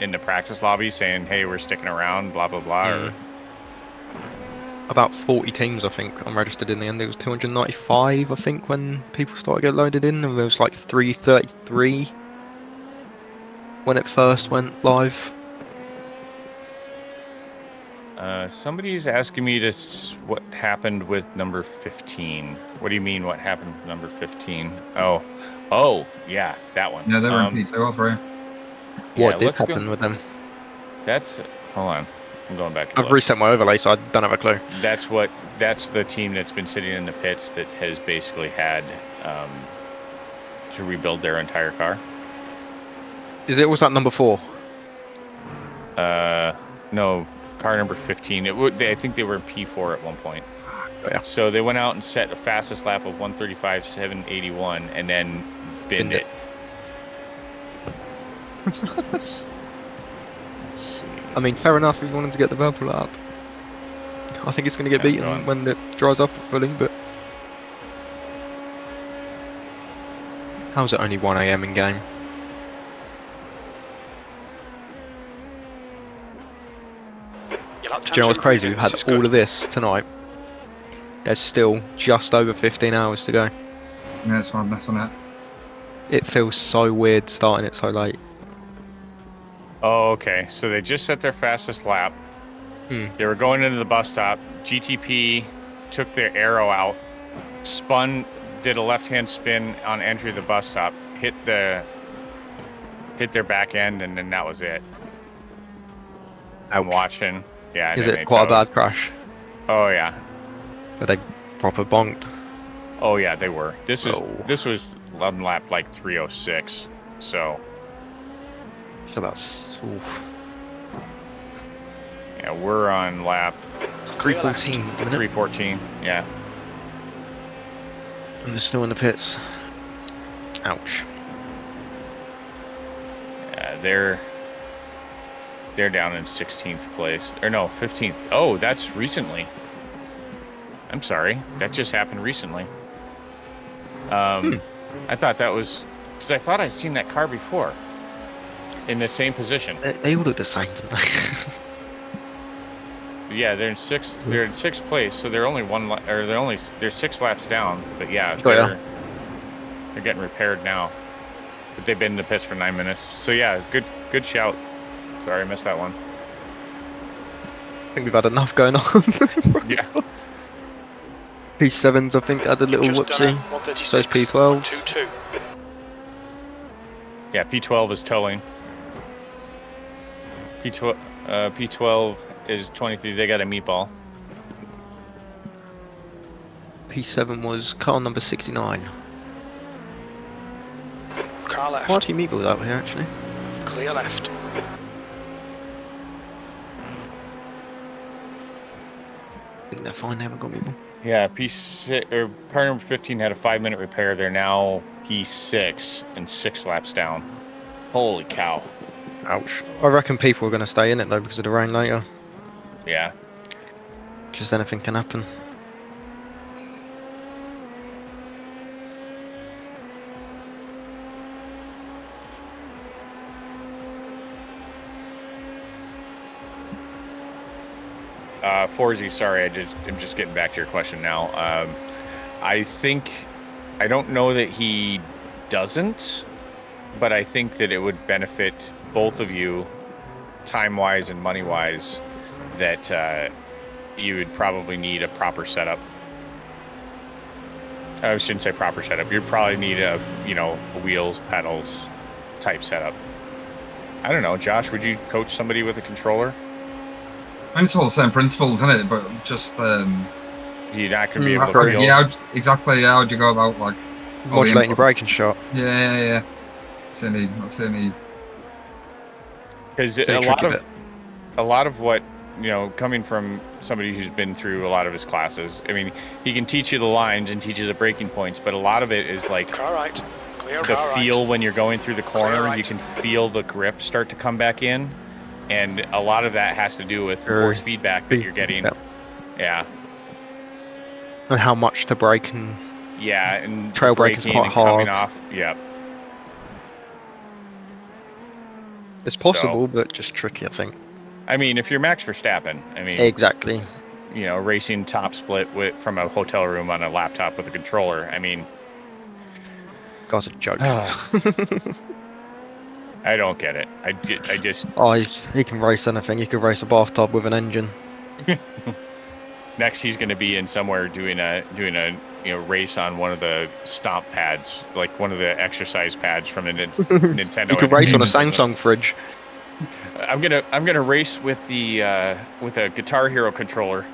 in the practice lobby saying, hey, we're sticking around, blah, blah, blah? Or... About 40 teams, I think, I'm registered in the end. There was 295, I think, when people started getting loaded in, and there was like 333 when it first went live. Somebody's asking me what happened with number 15. What do you mean, what happened with number 15? Oh, yeah, that one. Yeah, they were in P2 all three. What did happen with them? Hold on. I'm going back to I've reset my overlay, so I don't have a clue. That's the team that's been sitting in the pits that has basically had to rebuild their entire car. Was that number 4? No, car number 15. I think they were in P4 at one point. Oh, yeah. So they went out and set a fastest lap of 1:35.781 and then binned it. Let's see. I mean, fair enough if you wanted to get the purple up. I think it's going to get beaten when it dries up fully, but... How's it only 1 AM in game? Do you know what's crazy? We've had all of this tonight. There's still just over 15 hours to go. Yeah, it's madness, isn't it? It feels so weird starting it so late. Oh, okay. So they just set their fastest lap. They were going into the bus stop. GTP took their arrow out, spun, did a left-hand spin on entry of the bus stop, hit their back end, and then that was it. I'm watching. Yeah. Is it quite a bad crash? Oh yeah. But they proper bonked. Oh yeah, they were. This was on lap like 306. So that's. Oof. Yeah, we're on lap 314. 314. Yeah. And they're still in the pits. Ouch. Yeah, they're down in 16th place. Or no, 15th. Oh, that's recently. I'm sorry. That just happened recently. I thought that was... Because I thought I'd seen that car before. in the same position. They all look the same, don't they? Yeah, they're in sixth. They're in sixth place, so they're only they're 6 laps down. But yeah, Oh, yeah. they're getting repaired now. But they've been in the pits for 9 minutes. So yeah, good shout. Sorry, I missed that one. I think we've had enough going on. Yeah. P7s, I think, had a little whoopsie. So is P12. 122. Yeah, P12 is towing. P12 is 23. They got a meatball. P7 was car number 69. Car left. Quite a few meatballs out here, actually. Clear left. I think they're fine, they haven't got meatball. Yeah, P6 or car number 15 had a 5-minute repair. They're now P6 and 6 laps down. Holy cow! Ouch. I reckon people are going to stay in it though because of the rain later. Yeah. Just anything can happen. Forzy, sorry, I'm just getting back to your question now. I don't know that he doesn't, but I think that it would benefit both of you, time-wise and money-wise, that you would probably need a proper setup. I shouldn't say proper setup. You'd probably need a wheels, pedals type setup. I don't know, Josh, would you coach somebody with a controller? I mean, it's all the same principles, isn't it? But just you're not going to be able to feel... Yeah, exactly. Yeah, how'd you go about like modulating your braking shot? Yeah. That's any. Because a lot of what, coming from somebody who's been through a lot of his classes, I mean, he can teach you the lines and teach you the braking points, but a lot of it is like car right. Clear the car feel right. when you're going through the corner. Right. You can feel the grip start to come back in, and a lot of that has to do with the force feedback that you're getting. Yep. Yeah. And how much to brake and and trail braking is quite hard. coming off. Yep. It's possible, but just tricky, I think. I mean, if you're Max Verstappen, exactly. Racing top split from a hotel room on a laptop with a controller. I mean, guy's a joke. I don't get it. I just. Oh, he can race anything. He could race a bathtub with an engine. Next, he's going to be in somewhere doing a race on one of the stomp pads, like one of the exercise pads from the Nintendo. He could race on a Samsung fridge. I'm gonna race with with a Guitar Hero controller.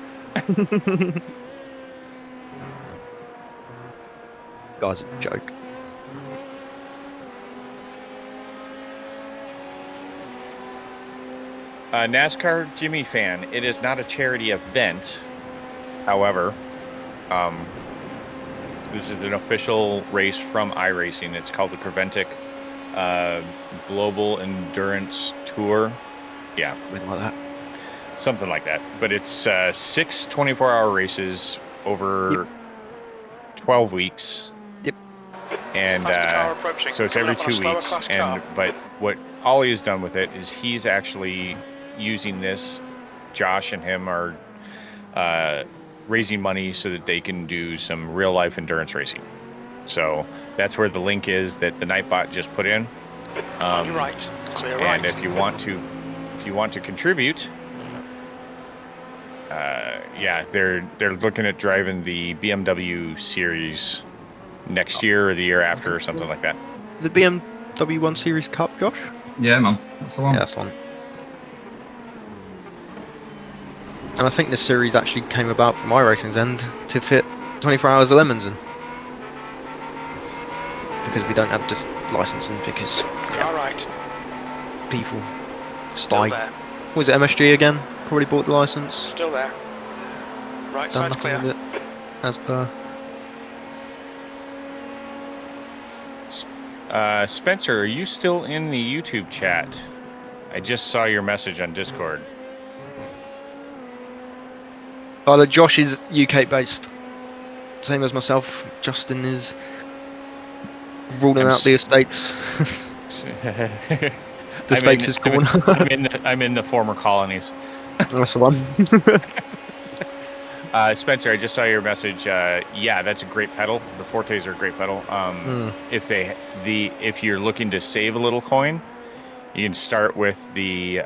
Guy's a joke. NASCAR Jimmy fan, it is not a charity event. However, this is an official race from iRacing. It's called the Creventic Global Endurance Tour. Yeah, something like that. But it's 6 24-hour races over 12 weeks. Yep. And so it's every 2 weeks. But what Ollie has done with it is he's actually using this. Josh and him are raising money so that they can do some real life endurance racing. So that's where the link is that the Nightbot just put in. On your right, clear right. And if you want to contribute, they're looking at driving the BMW series next year or the year after or something like that. The BMW 1 Series Cup, Josh? Yeah, man, that's the one. Yeah, that's the one. And I think this series actually came about from iRacing's end to fit 24 hours of lemons in. Because we don't have this licensing because right. people Still buy. there. Was it MSG again? Probably bought the license. Still there. Right Done side's nothing clear. with it, as per. Spencer, are you still in the YouTube chat? I just saw your message on Discord. Oh, Josh is UK based. Same as myself. Justin is ruling out the estates. The States is corner. I'm in the former colonies. That's the one. Spencer, I just saw your message. Yeah, that's a great pedal. The Fortes are a great pedal. If you're looking to save a little coin, you can start with the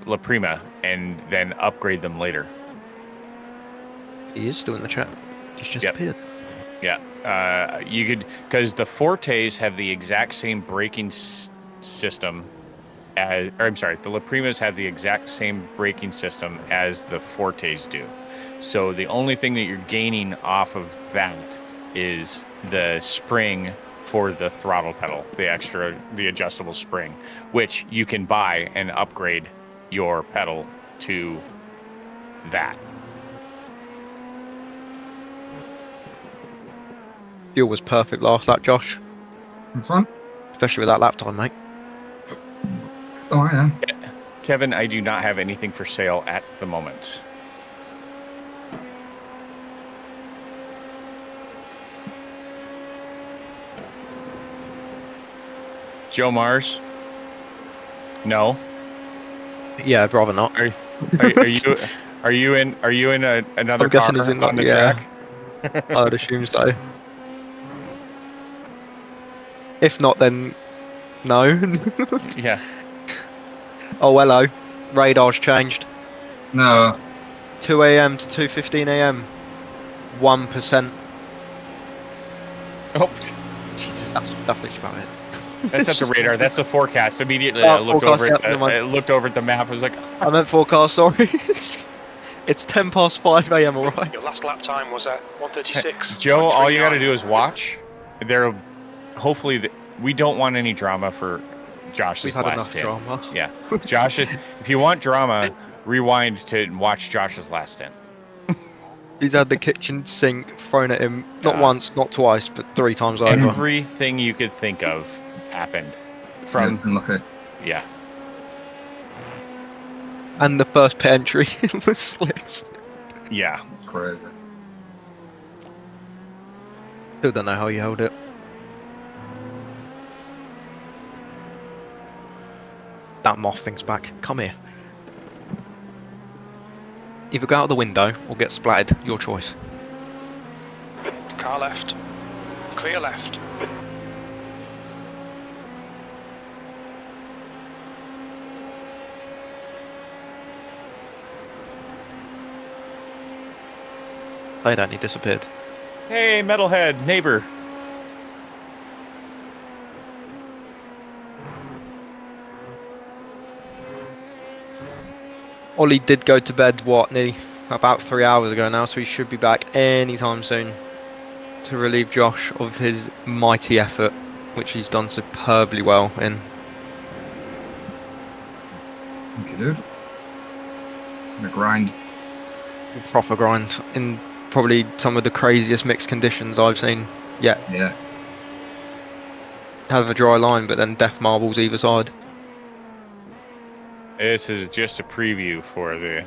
La Prima and then upgrade them later. He is still in the chat. He's just appeared. Yeah, you could, because the Fortes have the exact same braking system as, or I'm sorry, the La Primas have the exact same braking system as the Fortes do. So the only thing that you're gaining off of that is the spring for the throttle pedal, the adjustable spring, which you can buy and upgrade your pedal to that. Fuel was perfect last lap, Josh. It's fun. Especially with that lap time, mate. Oh, yeah. Kevin, I do not have anything for sale at the moment. Joe Mars? No. Yeah, I'd rather not. Are you in another I'm guessing car he's in on the yeah. track? I would assume so. If not, then no. Yeah. Oh, hello. Radar's changed. No. 2 a.m. to 2:15 a.m. 1%. Oh, Jesus. That's literally about it. That's not the radar. That's the forecast. Immediately, I looked over at the map. I was like, I meant forecast. Sorry. It's 5 a.m. All right. Your last lap time was at 1:36. Joe, all you got to do is watch. Hopefully, we don't want any drama for Josh's last stint. Drama. Yeah, Josh. If you want drama, rewind to watch Josh's last stint. He's had the kitchen sink thrown at him not once, not twice, but 3 times over. Everything you could think of happened. Yeah. And the first pit entry was slips. Yeah. It's crazy. Still don't know how you held it. That moth thing's back. Come here. Either go out the window or get splattered. Your choice. Car left. Clear left. They don't. He disappeared. Hey, metalhead neighbor. Ollie did go to bed, nearly about 3 hours ago now, so he should be back anytime soon to relieve Josh of his mighty effort, which he's done superbly well in. Thank you, dude. The grind. Proper grind in probably some of the craziest mixed conditions I've seen yet. Yeah. Uh, Have a dry line, but then death marbles either side. This is just a preview for the.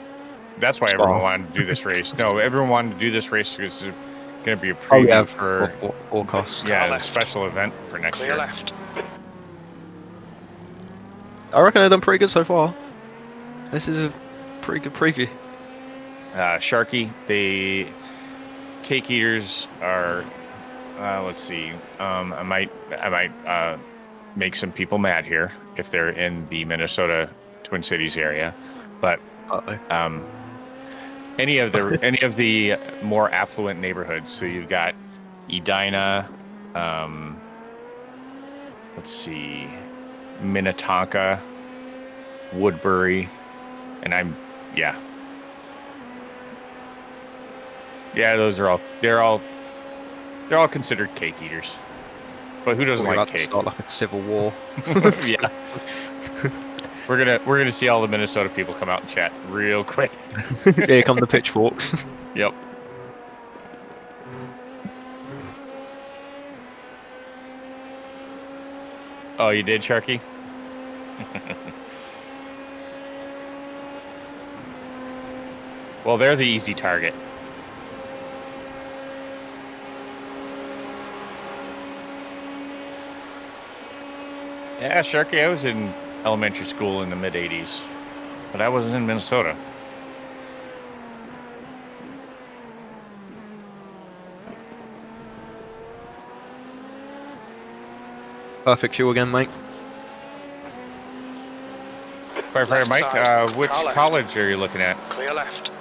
That's why everyone wanted to do this race. No, everyone wanted to do this race because it's going to be a preview for forecast. Yeah, a special event for next Clear year. left. I reckon they've done pretty good so far. This is a pretty good preview. Sharky, the cake eaters are. Let's see. I might make some people mad here if they're in the Minnesota Twin Cities area, but any of the more affluent neighborhoods. So you've got Edina. Let's see, Minnetonka, Woodbury, and those are all they're all considered cake eaters. But who doesn't like cake? Start like a civil war. Yeah. We're gonna see all the Minnesota people come out and chat real quick. Here come the pitchforks. Yep. Oh, you did, Sharky? Well, they're the easy target. Yeah, Sharky, I was in elementary school in the mid 80s, but I wasn't in Minnesota. Perfect fuel again, mate. Firefighter Left Mike, side, which car left. college are you looking at? Clear left.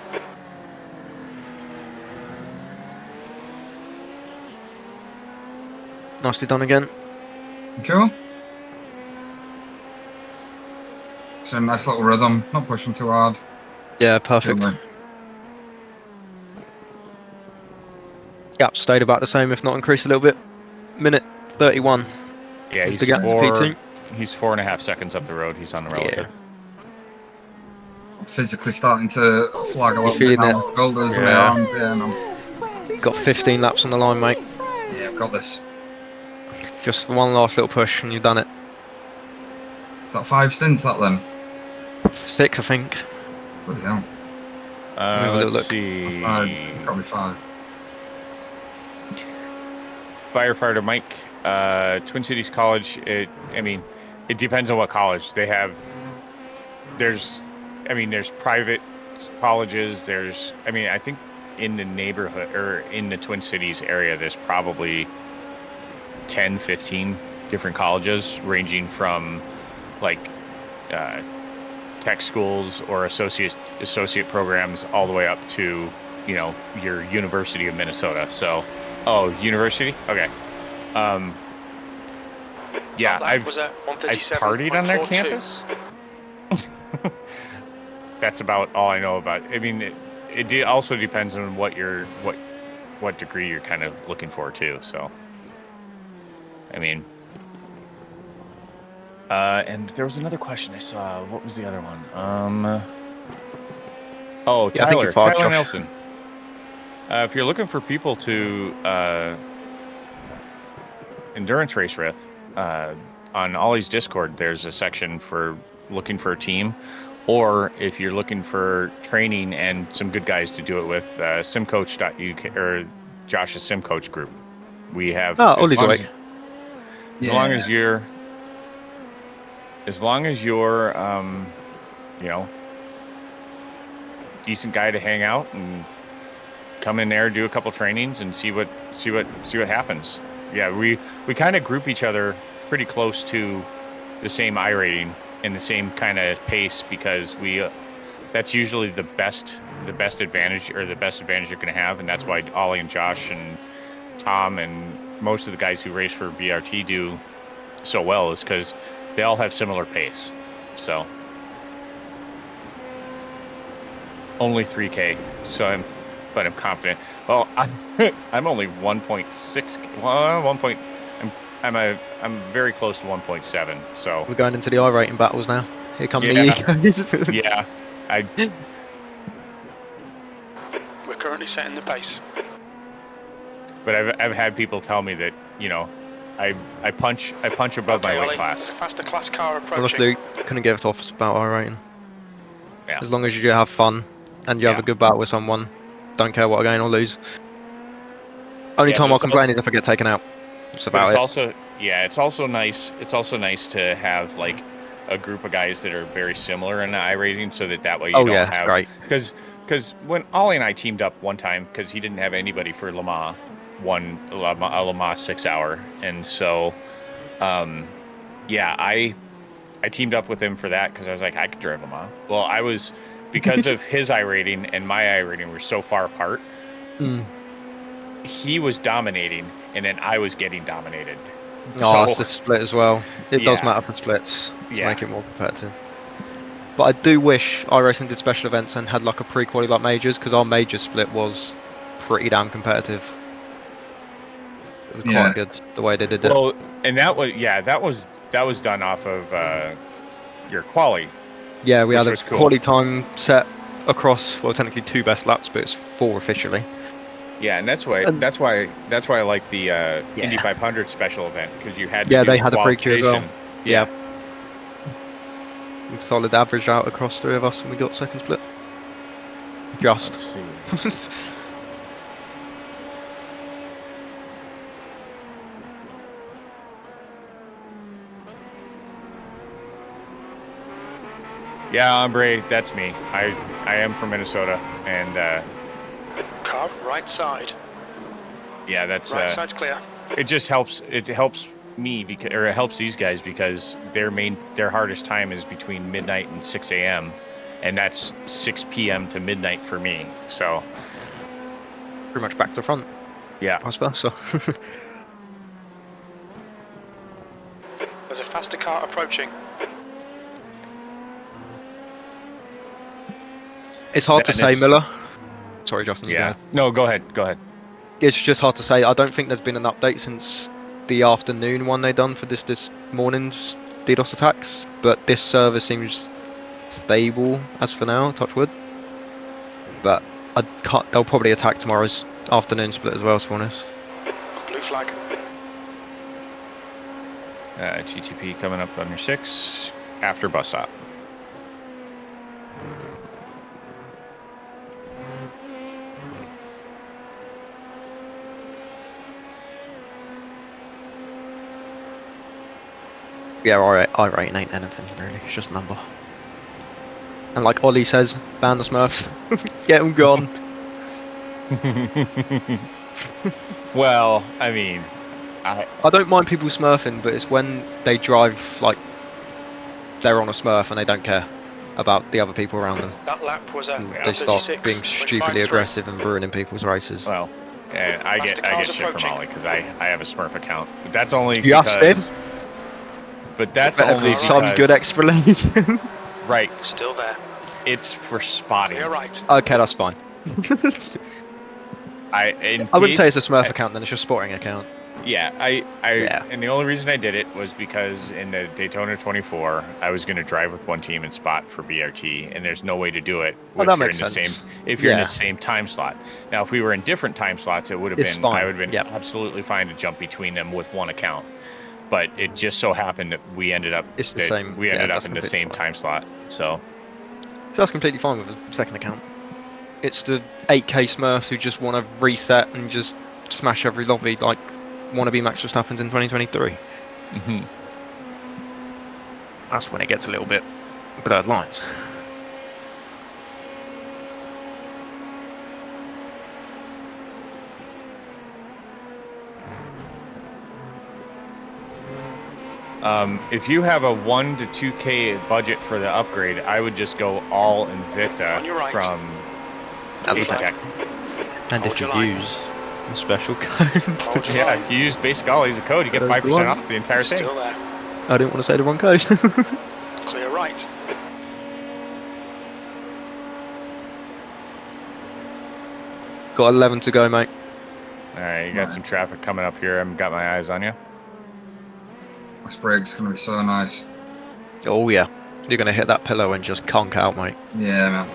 Nicely done again. Cool. So nice little rhythm, not pushing too hard. Yeah, perfect. Good, Gap stayed about the same, if not increased a little bit. Minute 31. Yeah, Is he's the gap to P2. He's 4.5 seconds up the road. He's on the relative. physically starting to flag a little bit feeling now. it? Shoulders and my Yeah. arms, yeah, and I'm, Got 15 laps on the line, mate. yeah, I've got this. Just one last little push and you've done it. Is that 5 stints, that then? 6, I think. Bloody hell. Have a little Let's look. see. 5, probably 5. Firefighter Mike, Twin Cities College. It depends on what college they have. There's private colleges. I think in the neighborhood or in the Twin Cities area, there's probably 10, 15 different colleges, ranging from like tech schools or associate programs all the way up to, your University of Minnesota. So, university? Okay. Yeah, I've partied on their campus. That's about all I know about. I mean, it also depends on what degree you're kind of looking for too. So, I mean, and there was another question I saw. What was the other one? Yeah, I think Tyler you fired, Josh. Nelson. If you're looking for people to endurance race with, on Ollie's Discord, there's a section for looking for a team, or if you're looking for training and some good guys to do it with, simcoach.uk or Josh's SimCoach group. We have Ollie's awake. As long as you're decent guy to hang out and come in there, do a couple trainings and see what happens. Yeah, we kind of group each other pretty close to the same I rating and the same kind of pace, because that's usually the best advantage you're going to have, and that's why Ollie and Josh and Tom and most of the guys who race for BRT do so well, is because they all have similar pace. So only 3K, so I'm confident. Well, I'm only 1.6. Well, I'm very close to 1.7. So We're going into the I rating battles now. Here come the egos. yeah, We're currently setting the pace. But I've had people tell me that I punch above my weight Ollie, class. Faster class car approaching. Honestly, couldn't give it off about I rating. Yeah. As long as you have fun and you have a good battle with someone, don't care what I gain or lose. Only time I'll complain is if I get taken out. That's about it. It's also nice. It's also nice to have like a group of guys that are very similar in the I rating, so that way you don't have. That's great. Because when Ollie and I teamed up one time, because he didn't have anybody for Le Mans, a Le Mans 6 hour, and so I teamed up with him for that because I was like, I could drive Le Mans. Well, I was, because of his I rating and my I rating were so far apart. He was dominating, and then I was getting dominated. It's the split as well. It does matter for splits to make it more competitive. But I do wish iRacing did special events and had like a pre-quali like majors, because our major split was pretty damn competitive. It was quite good the way they did it. Well, and that was done off of your quali. Yeah, we had a cool. quali time set across, well, technically 2 best laps, but it's 4 officially. Yeah, and that's why I like the Indy 500 special event, because you had they had a pre-queue as well. Yeah. We solid average out across 3 of us, and we got second split. Just. Let's see. Yeah, Hombre, that's me. I am from Minnesota, and Car right side. yeah, that's Right side's clear. it just helps. It helps me because, or it helps these guys because their hardest time is between midnight and 6 a.m. and that's 6 p.m. to midnight for me. So Pretty much back to front. yeah, Vice versa. There's a faster car approaching. It's hard to And say, it's- Miller. Sorry, Justin. You yeah. go. No, go ahead. Go ahead. It's just hard to say. I don't think there's been an update since the afternoon one they done for this morning's DDoS attacks, but this server seems stable as for now. Touch wood. But I can't. They'll probably attack tomorrow's afternoon split as well, to be honest. Blue flag. GTP coming up on your 6 after bus stop. Yeah, I rating ain't anything really. It's just a number. And like Ollie says, ban the Smurfs. Get them gone. Well, I mean, I don't mind people smurfing, but it's when they drive like they're on a Smurf and they don't care about the other people around them. That lap was a They start being stupidly aggressive and ruining people's races. Well, and I get shit from Ollie because I have a Smurf account. But that's only You have because. Stim? But that's Better only be some because, good explanation. right. Still there. It's for spotting. You're right. Okay, that's fine. I wouldn't say it's a Smurf account, then it's just a sporting account. Yeah, and the only reason I did it was because in the Daytona 24, I was going to drive with one team and spot for BRT, and there's no way to do it Well, if that you're makes in the sense. same if you're in Yeah. the same time slot. Now, if we were in different time slots, it would have It's been fine. I would have been Yep. absolutely fine to jump between them with one account. But it just so happened that we ended up It's the same- we yeah, ended up that's in the completely same fine. time slot. So So that's completely fine with a second account. It's the 8K Smurfs who just want to reset and just smash every lobby like wannabe Max Verstappen's in 2023. mhm. That's when it gets a little bit blurred lines. If you have a 1 to 2K budget for the upgrade, I would just go all Invicta On your right. from Ace Tech. And Hold if you your line. use a special code. Hold your Yeah, line. if you use basic Ollie as a code, you get 5% off the entire thing. Still there. I didn't want to say the wrong code. Clear right. Got 11 to go, mate. All right, you got some traffic coming up here. I've got my eyes on you. This break's gonna be so nice. Oh yeah. You're going to hit that pillow and just conk out, mate. Yeah, man.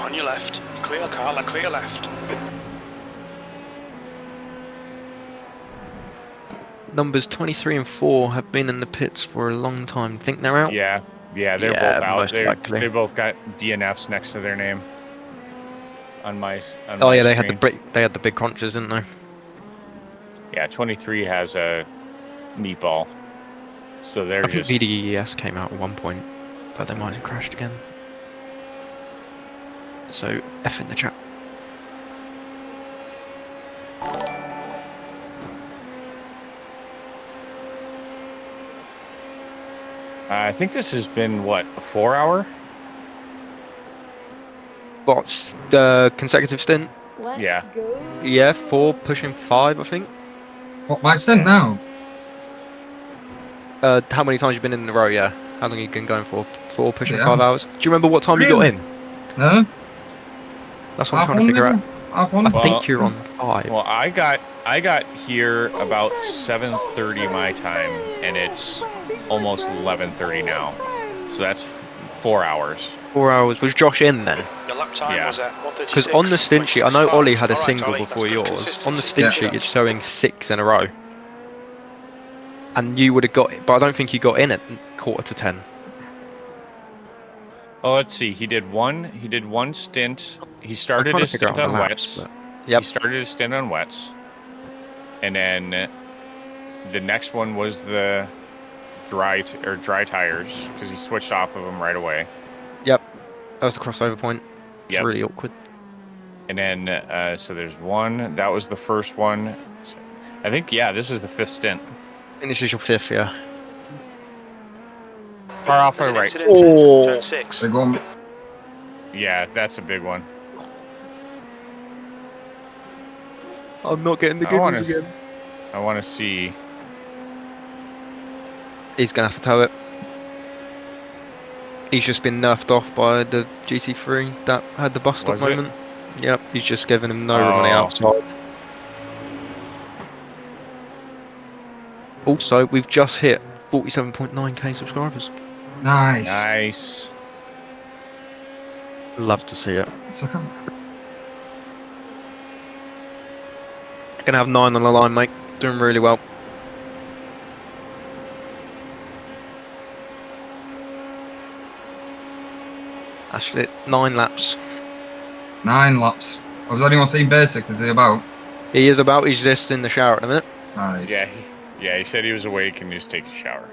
On your left. Clear car, clear left. Numbers 23 and 4 have been in the pits for a long time. Think they're out? Yeah, they're Yeah, both out. most likely. They both got DNFs next to their name. On my. On Oh my yeah, they had screen. the big crunches, didn't they? Yeah, 23 has a meatball. So they're I think just. VDES came out at one point, but they might have crashed again. So F in the chat. I think this has been what, a 4-hour? What's the consecutive stint? Yeah. Yeah, 4 pushing 5, I think. What, my stint now? How many times you been in a row? Yeah. How long you been going for? 4 pushing Yeah. 5 hours. Do you remember what time you got in? No? That's what I'm trying to figure out. Half one? I Well- think you're on 5. Well, I got here about 7:30 my time, and it's almost 11:30 now. So that's 4 hours. 4 hours. Was Josh in then? Your lap time Yeah. was at 1:36. Because on the stint sheet, I know Ollie had a All right, single Ollie, before that's good yours. On the consistency. stint Yeah. sheet, it's showing 6 in a row. And you would have got it, but I don't think you got in at 9:45. Oh, let's see. He did one stint. He started trying to his figure stint out on the wets. laps, but- Yep. He started his stint on wets. And then the next one was the dry tires because he switched off of them right away. Yep. That was the crossover point. It's Yep. really awkward. And then, so there's one. That was the first one. I think, yeah, this is the 5th stint. And this is your 5th, yeah. Far off There's our an right. incident in turn 6. Big one. Yeah, that's a big one. I'm not getting the I giggles wanna- again. I want to see. He's going to have to tow it. He's just been nerfed off by the GT3 that had the bus stop Was it? moment. Yep, he's just giving him no room on the Oh. outside. Also, we've just hit 47.9k subscribers. Nice. Nice. Love to see it. Second. Gonna have 9 on the line, mate. Doing really well. Actually, 9 laps. 9 laps. I was only seeing basic. Is he about? He is about. He's just in the shower at the minute. Nice. Yeah, he said he was awake and just take a shower.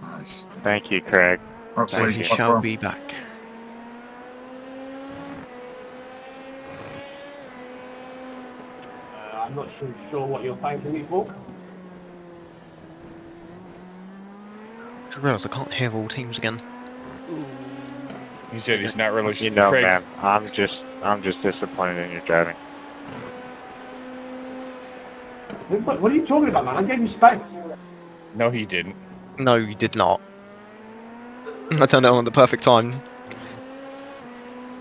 Nice. Thank you, Craig. Absolutely. He spot shall on. be back. I'm not sure what you're thanking me for. I just realised I can't hear all teams again. He said he's not really. You know, Craig, man, I'm just disappointed in your driving. What are you talking about, man? I gave you space. No, he didn't. No, you did not. I turned it on at the perfect time.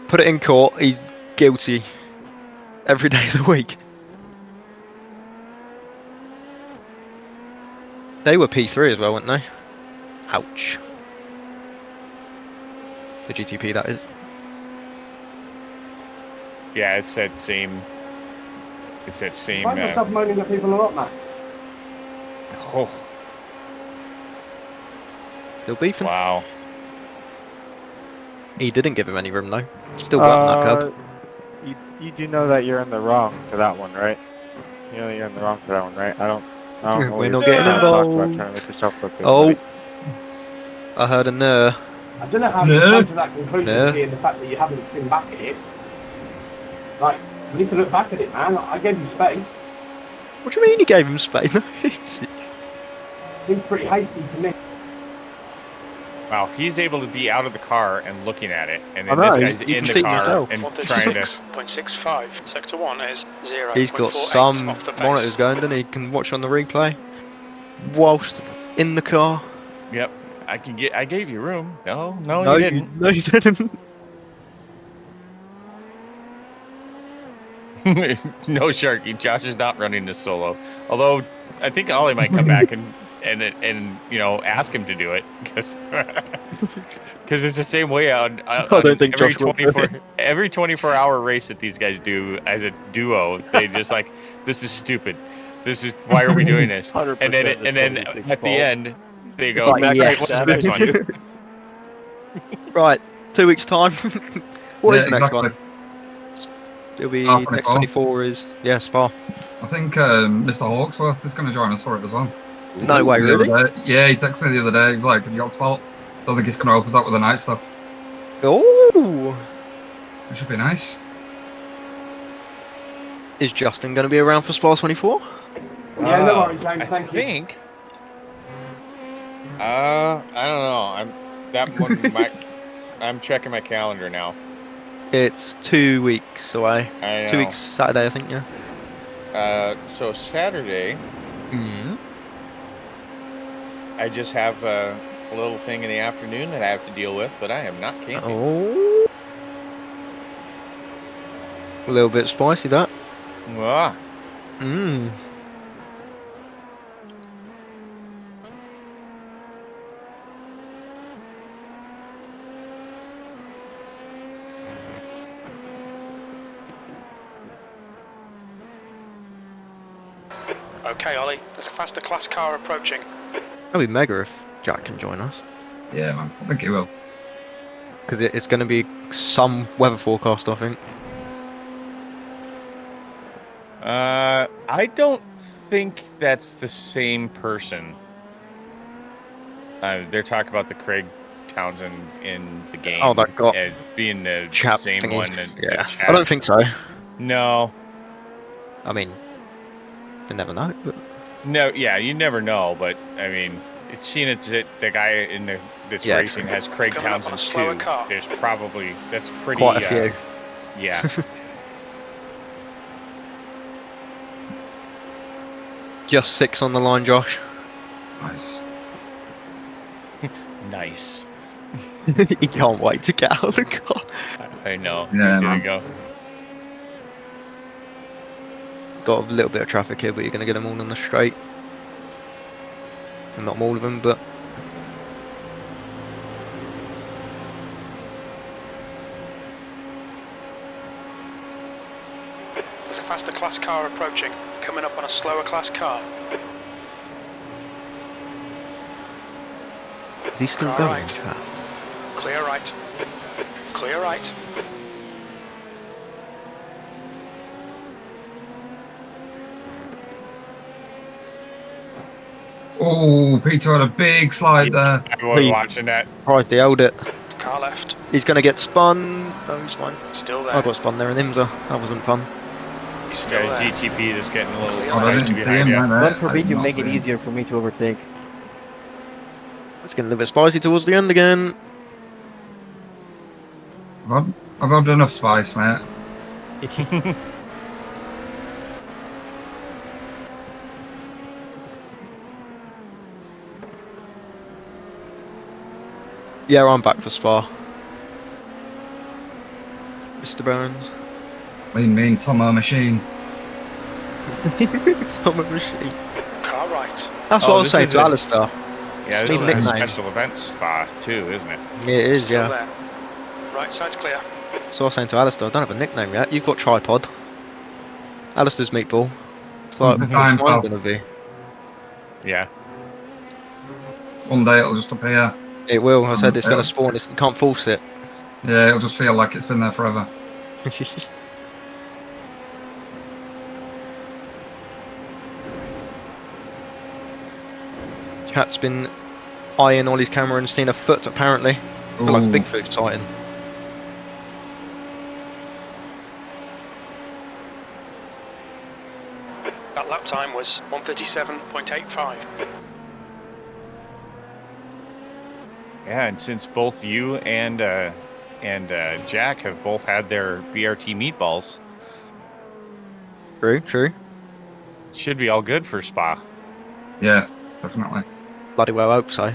Put it in court. He's guilty. Every day of the week. They were P3 as well, weren't they? Ouch. The GTP, that is. Yeah, it's that same. It's that same. Find yourself moaning at people a lot, man. Oh, Still beefing. wow. He didn't give him any room though. Still wet on that curb. You do know that you're in the wrong for that one, right? You know you're in the wrong for that one, right? I don't know We're what not you're getting trying to talk about, involved. trying to make yourself look good, Oh. buddy. I heard a no. I don't know how you come to that conclusion, No. seeing the fact that you haven't been back at it. Like, you need to look back at it, man. I gave you space. What do you mean he gave him space? Seems pretty hasty to me. Wow, he's able to be out of the car and looking at it, and I then this know, guy's he's in the cheating car himself. and trying to. 136.65. Sector 1 is 0. He's got some off the pace. monitors going, doesn't he? He can watch on the replay whilst in the car. Yep, I can get. I gave you room. No, you No, didn't. no, you didn't. No, Sharky. Josh is not running this solo. Although I think Ollie might come back and you know ask him to do it because it's the same way on don't think every Josh will do 24 every 24-hour race that these guys do as a duo. They just like, this is stupid. This is, why are we doing this? And then 100% at the end they go, Like, "Great, yes. what's the next one?" Right, 2 weeks time. What is Yeah, the next exactly. one? It'll be Half next 24. 24 is Spa. I think Mr. Hawksworth is going to join us for it as well. He No texted way, me the really? other day. Yeah, he texted me the other day. He was like, "Have you got spot?" So I think he's going to help us out with the night stuff. Oh, It should be nice. is Justin going to be around for Spa 24? Yeah, no worries, James. I Thank you. think. I don't know. That one might. I'm checking my calendar now. It's 2 weeks away. I 2 know. weeks Saturday, I think. Yeah. So Saturday, Mm. I just have a little thing in the afternoon that I have to deal with, but I am not camping. Oh. A little bit spicy, that. Ah, Mmm. Okay, Ollie, there's a faster class car approaching. That'd be mega if Jack can join us. Yeah, man. I think he will. Because it's going to be some weather forecast, I think. I don't think that's the same person. They're talking about the Craig Townsend in the game. Oh, that got being the chat same thingy. one. That Yeah, chat. I don't think so. No. I mean, you never know. But... No, yeah, you never know. But I mean, it's seen it's the guy that's racing has Craig Townsend too. There's probably that's pretty quite a few. Yeah. Just 6 on the line, Josh. Nice. Nice. He can't wait to get out of the car. I know. Yeah, There man. you go. Got a little bit of traffic here, but you're going to get them all on the straight. Not all of them, but... There's a faster class car approaching, coming up on a slower class car. Is he still Car going? right. Clear right. Clear right. Oh, Peter had a big slide there. I was watching that. Right, he held it. Car left. He's going to get spun. No, he's fine. Still there. I got spun there in IMSA. That wasn't fun. He's still there. GTP that's getting a little Oh, I spicy didn't see behind him you. there. God I forbid did you not make see it him. easier for me to overtake. It's getting a little bit spicy towards the end again. I've had enough spice, mate. Yeah, I'm back for Spa. Mr. Burns. Mean Tomo machine. Summer machine. Car right. That's what I was saying to Alistair. Yeah, It's this is been a nicknamed. special event spa too, isn't it? Yeah, it is, Still yeah. there. Right side's clear. So I was saying to Alistair, I don't have a nickname yet. You've got Tripod. Alistair's Meatball. It's like, what's Time, mine pal. going to be? Yeah. One day it'll just appear. It will. I said it's going to spawn. You can't force it. Yeah, it'll just feel like it's been there forever. Chat's been eyeing Ollie's camera and seen a foot, apparently. Feel like Ooh. Bigfoot sighting. That lap time was 1:37.85. Yeah, and since both you and Jack have both had their BRT meatballs, True. should be all good for Spa. Yeah, definitely. Bloody well hope so.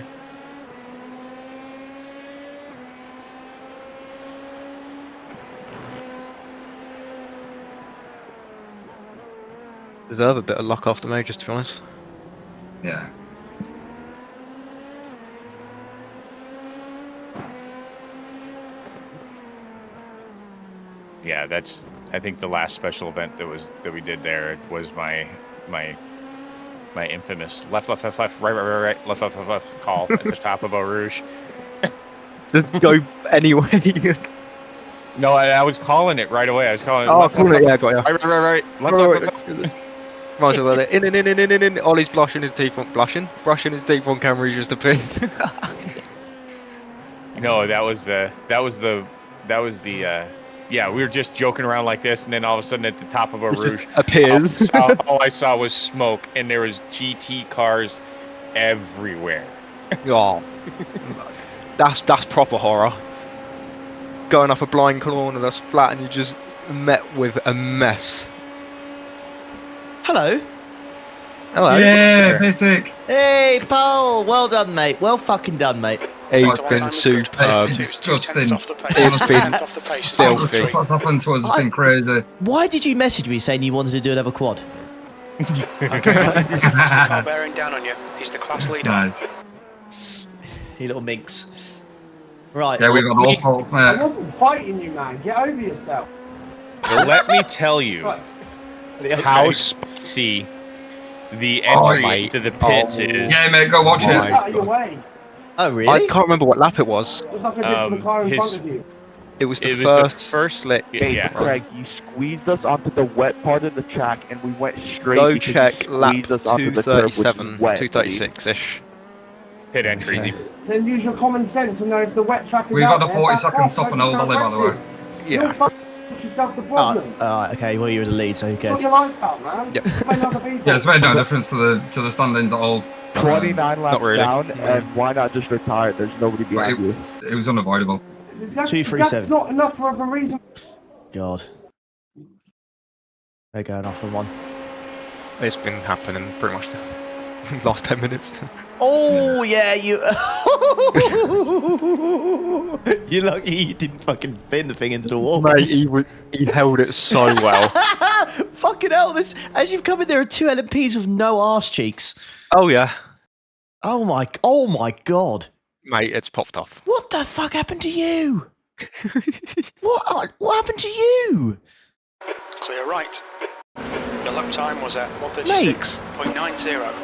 Deserve a bit of luck after majors, to be honest. Yeah. Yeah, that's. I think the last special event that we did there was my infamous left, right, left call at the top of Eau Rouge. Just go anyway. No, I was calling it right away. I was calling it. Oh, left, cool, left, yeah, left, got ya. Right. Left. Might as well. In. Ollie's brushing his teeth on camera. He just appeared. No, that was the. Yeah, we were just joking around like this, and then all of a sudden at the top of Eau Rouge appears. all I saw was smoke, and there was GT cars everywhere. Oh, that's proper horror. Going up a blind corner that's flat, and you just met with a mess. Hello. Hello. Yeah, basic. Hey, Paul. Well done, mate. Well fucking done, mate. He's been superb. It's disgusting. It's been filthy. What's happened to us has been crazy. Why did you message me saying you wanted to do another quad? Not bearing down on you. He's the class leader. Nice. You little minx. Right. Yeah, we got all sorts, I mate. wasn't fighting you, man. Get over yourself. Well, let me tell you how spicy the entry to the pits is. Yeah, mate, go watch Get it. out of your way. Oh, really? I can't remember what lap it was. Just like I did for the car in front of you. It was the It was first. the first slick. Hey, Yeah. Craig, you squeezed us onto the wet part of the track, and we went straight. Go because you check lap squeezed us onto the curb, which was 237, wet, 236-ish. Pit entry. Okay. Then use your common sense and know if the wet track is We out got a there, 40-second back off, stop don't and Old you Ollie, by come the back way. to it. You'll fuck yourself the problem. Okay, well, you're in the lead, so who Put cares? your life out, man. Yep. Blame other people. Yeah, it's made no difference to the standings at all. 29 laps really. down, and why not just retire? There's nobody behind you. It was unavoidable. That's 237. not enough for a reason. God. They're going off on one. It's been happening pretty much the last 10 minutes. Oh, yeah, you... You're lucky you didn't fucking pin the thing into the wall. Mate, he held it so well. Fucking hell, this... As you've come in, there are 2 LMPs with no arse cheeks. Oh yeah. Oh my God. Mate, it's popped off. What the fuck happened to you? What happened to you? Clear right. The lap time was at 136.90.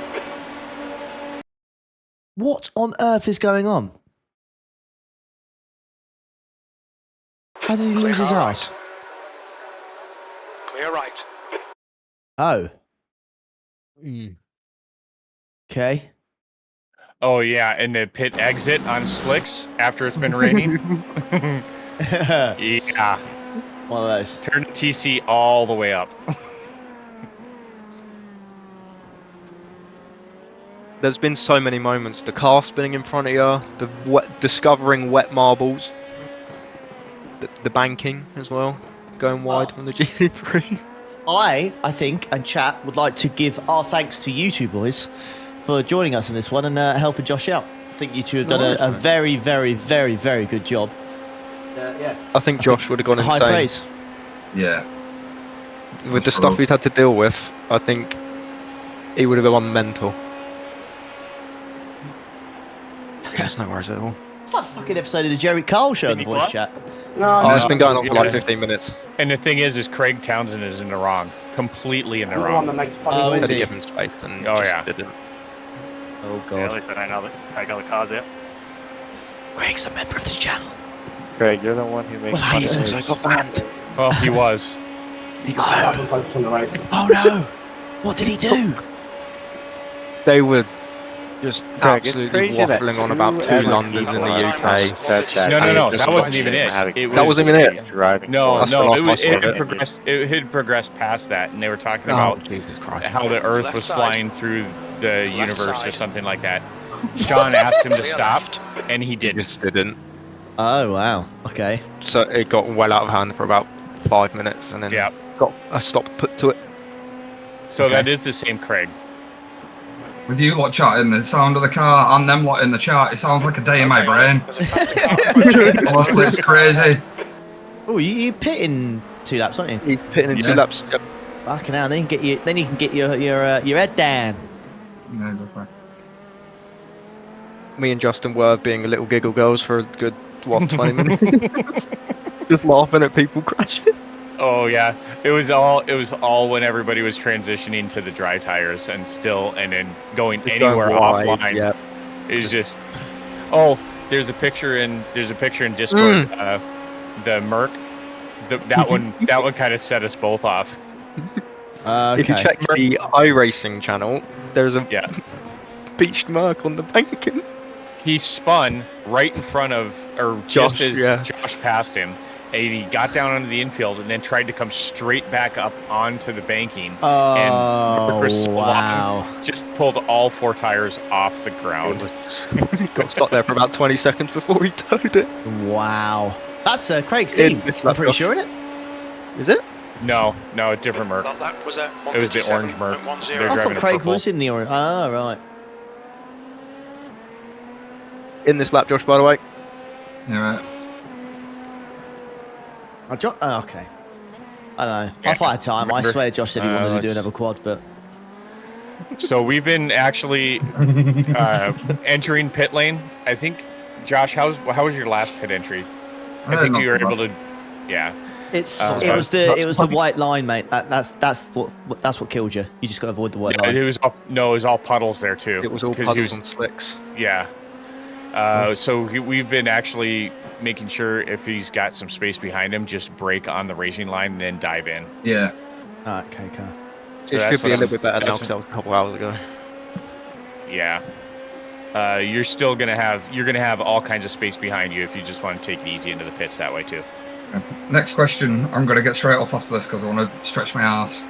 What on earth is going on? How did he lose his ass? Clear right. Oh. Okay. Oh yeah, and the pit exit on slicks after it's been raining. Yeah. One of those. Turn the TC all the way up. There's been so many moments. The car spinning in front of you, discovering wet marbles, the banking as well, going wide from the GP3. I think, and chat would like to give our thanks to you two boys for joining us in this one and helping Josh out. I think you two have done a very, very, very, very good job. Yeah. I think Josh would have gone High insane. praise. Yeah. With the stuff he's had to deal with, I think he would have gone mental. There's no worries at all. It's like a fucking episode of the Jerry Carl show in the voice chat. No, it's been going on for like 15 minutes. And the thing is Craig Townsend is in the wrong. Completely in the wrong. Oh, is Said he? he give him space and Oh, just yeah. didn't. Oh, God. Yeah, at least I know the cause it. Greg's a member of the channel. Craig, you're the one who makes Well, fun hey, of so me. I got banned. Well, he was. Oh, no. What did he do? They were just Craig, it's absolutely crazy that waffling on about 2 Londons in the UK. No, that wasn't even it. That wasn't even it. Driving. No, That's the no, last it I saw had progressed. It had progressed past that, and they were talking Oh, about Jesus Christ. how the Earth was flying through the universe or something like that. Sean asked him to stop, and he He didn't. just didn't. Oh, wow. Okay. So it got well out of hand for about 5 minutes and then Yeah. got a stop put to it. So Okay. that is the same Craig. With you lot chatting, the sound of the car and them lot in the chat, it sounds like a day in my brain. Honestly, it's crazy. Oh, you pitting 2 laps, aren't you? He's pitting in 2 Yeah. laps. Yep. Fucking hell, then you can get your head down. Yeah, exactly. Me and Justin were being little giggle girls for a good, 20 minutes. Just laughing at people crashing. Oh yeah, it was all when everybody was transitioning to the dry tires and then going anywhere wide, offline. yeah. It was just. Oh, there's a picture in Discord. The Merc. That one kind of set us both off. Okay. If you check the iRacing channel, there's a Yeah. beached Merc on the banking. He spun right in front of, or just Josh, as yeah. Josh passed him, and he got down onto the infield and then tried to come straight back up onto the banking. Oh, Merc was so wow. long, just pulled all 4 tires off the ground. Got stuck there for about 20 seconds before he towed it. Wow. That's Craig's team. This I'm lap, pretty Josh. sure, isn't it? Is it? No, a different Merc. That was at It was the orange Merc. 137.10. They're I driving thought a Craig purple. was in the orange. Ah, right. In this lap, Josh, by the way. Yeah, right. Okay. I don't know. Yeah, I thought I had time. I remember. swear Josh said he wanted to do Let's- another quad, but... So we've been actually entering pit lane. I think, Josh, how was your last pit entry? I think you were able to. Yeah. It was the white line, mate. That's what killed you. You just got to avoid the white line. It was all puddles there too. It was all 'cause puddles and slicks. Yeah. So we've been actually making sure if he's got some space behind him, just brake on the racing line and then dive in. Yeah. Okay, cool. So it that's should be a what little bit better now that's because that was a couple hours ago. Yeah. You're still gonna have all kinds of space behind you if you just want to take it easy into the pits that way too. Next question. I'm going to get straight off after this because I want to stretch my ass.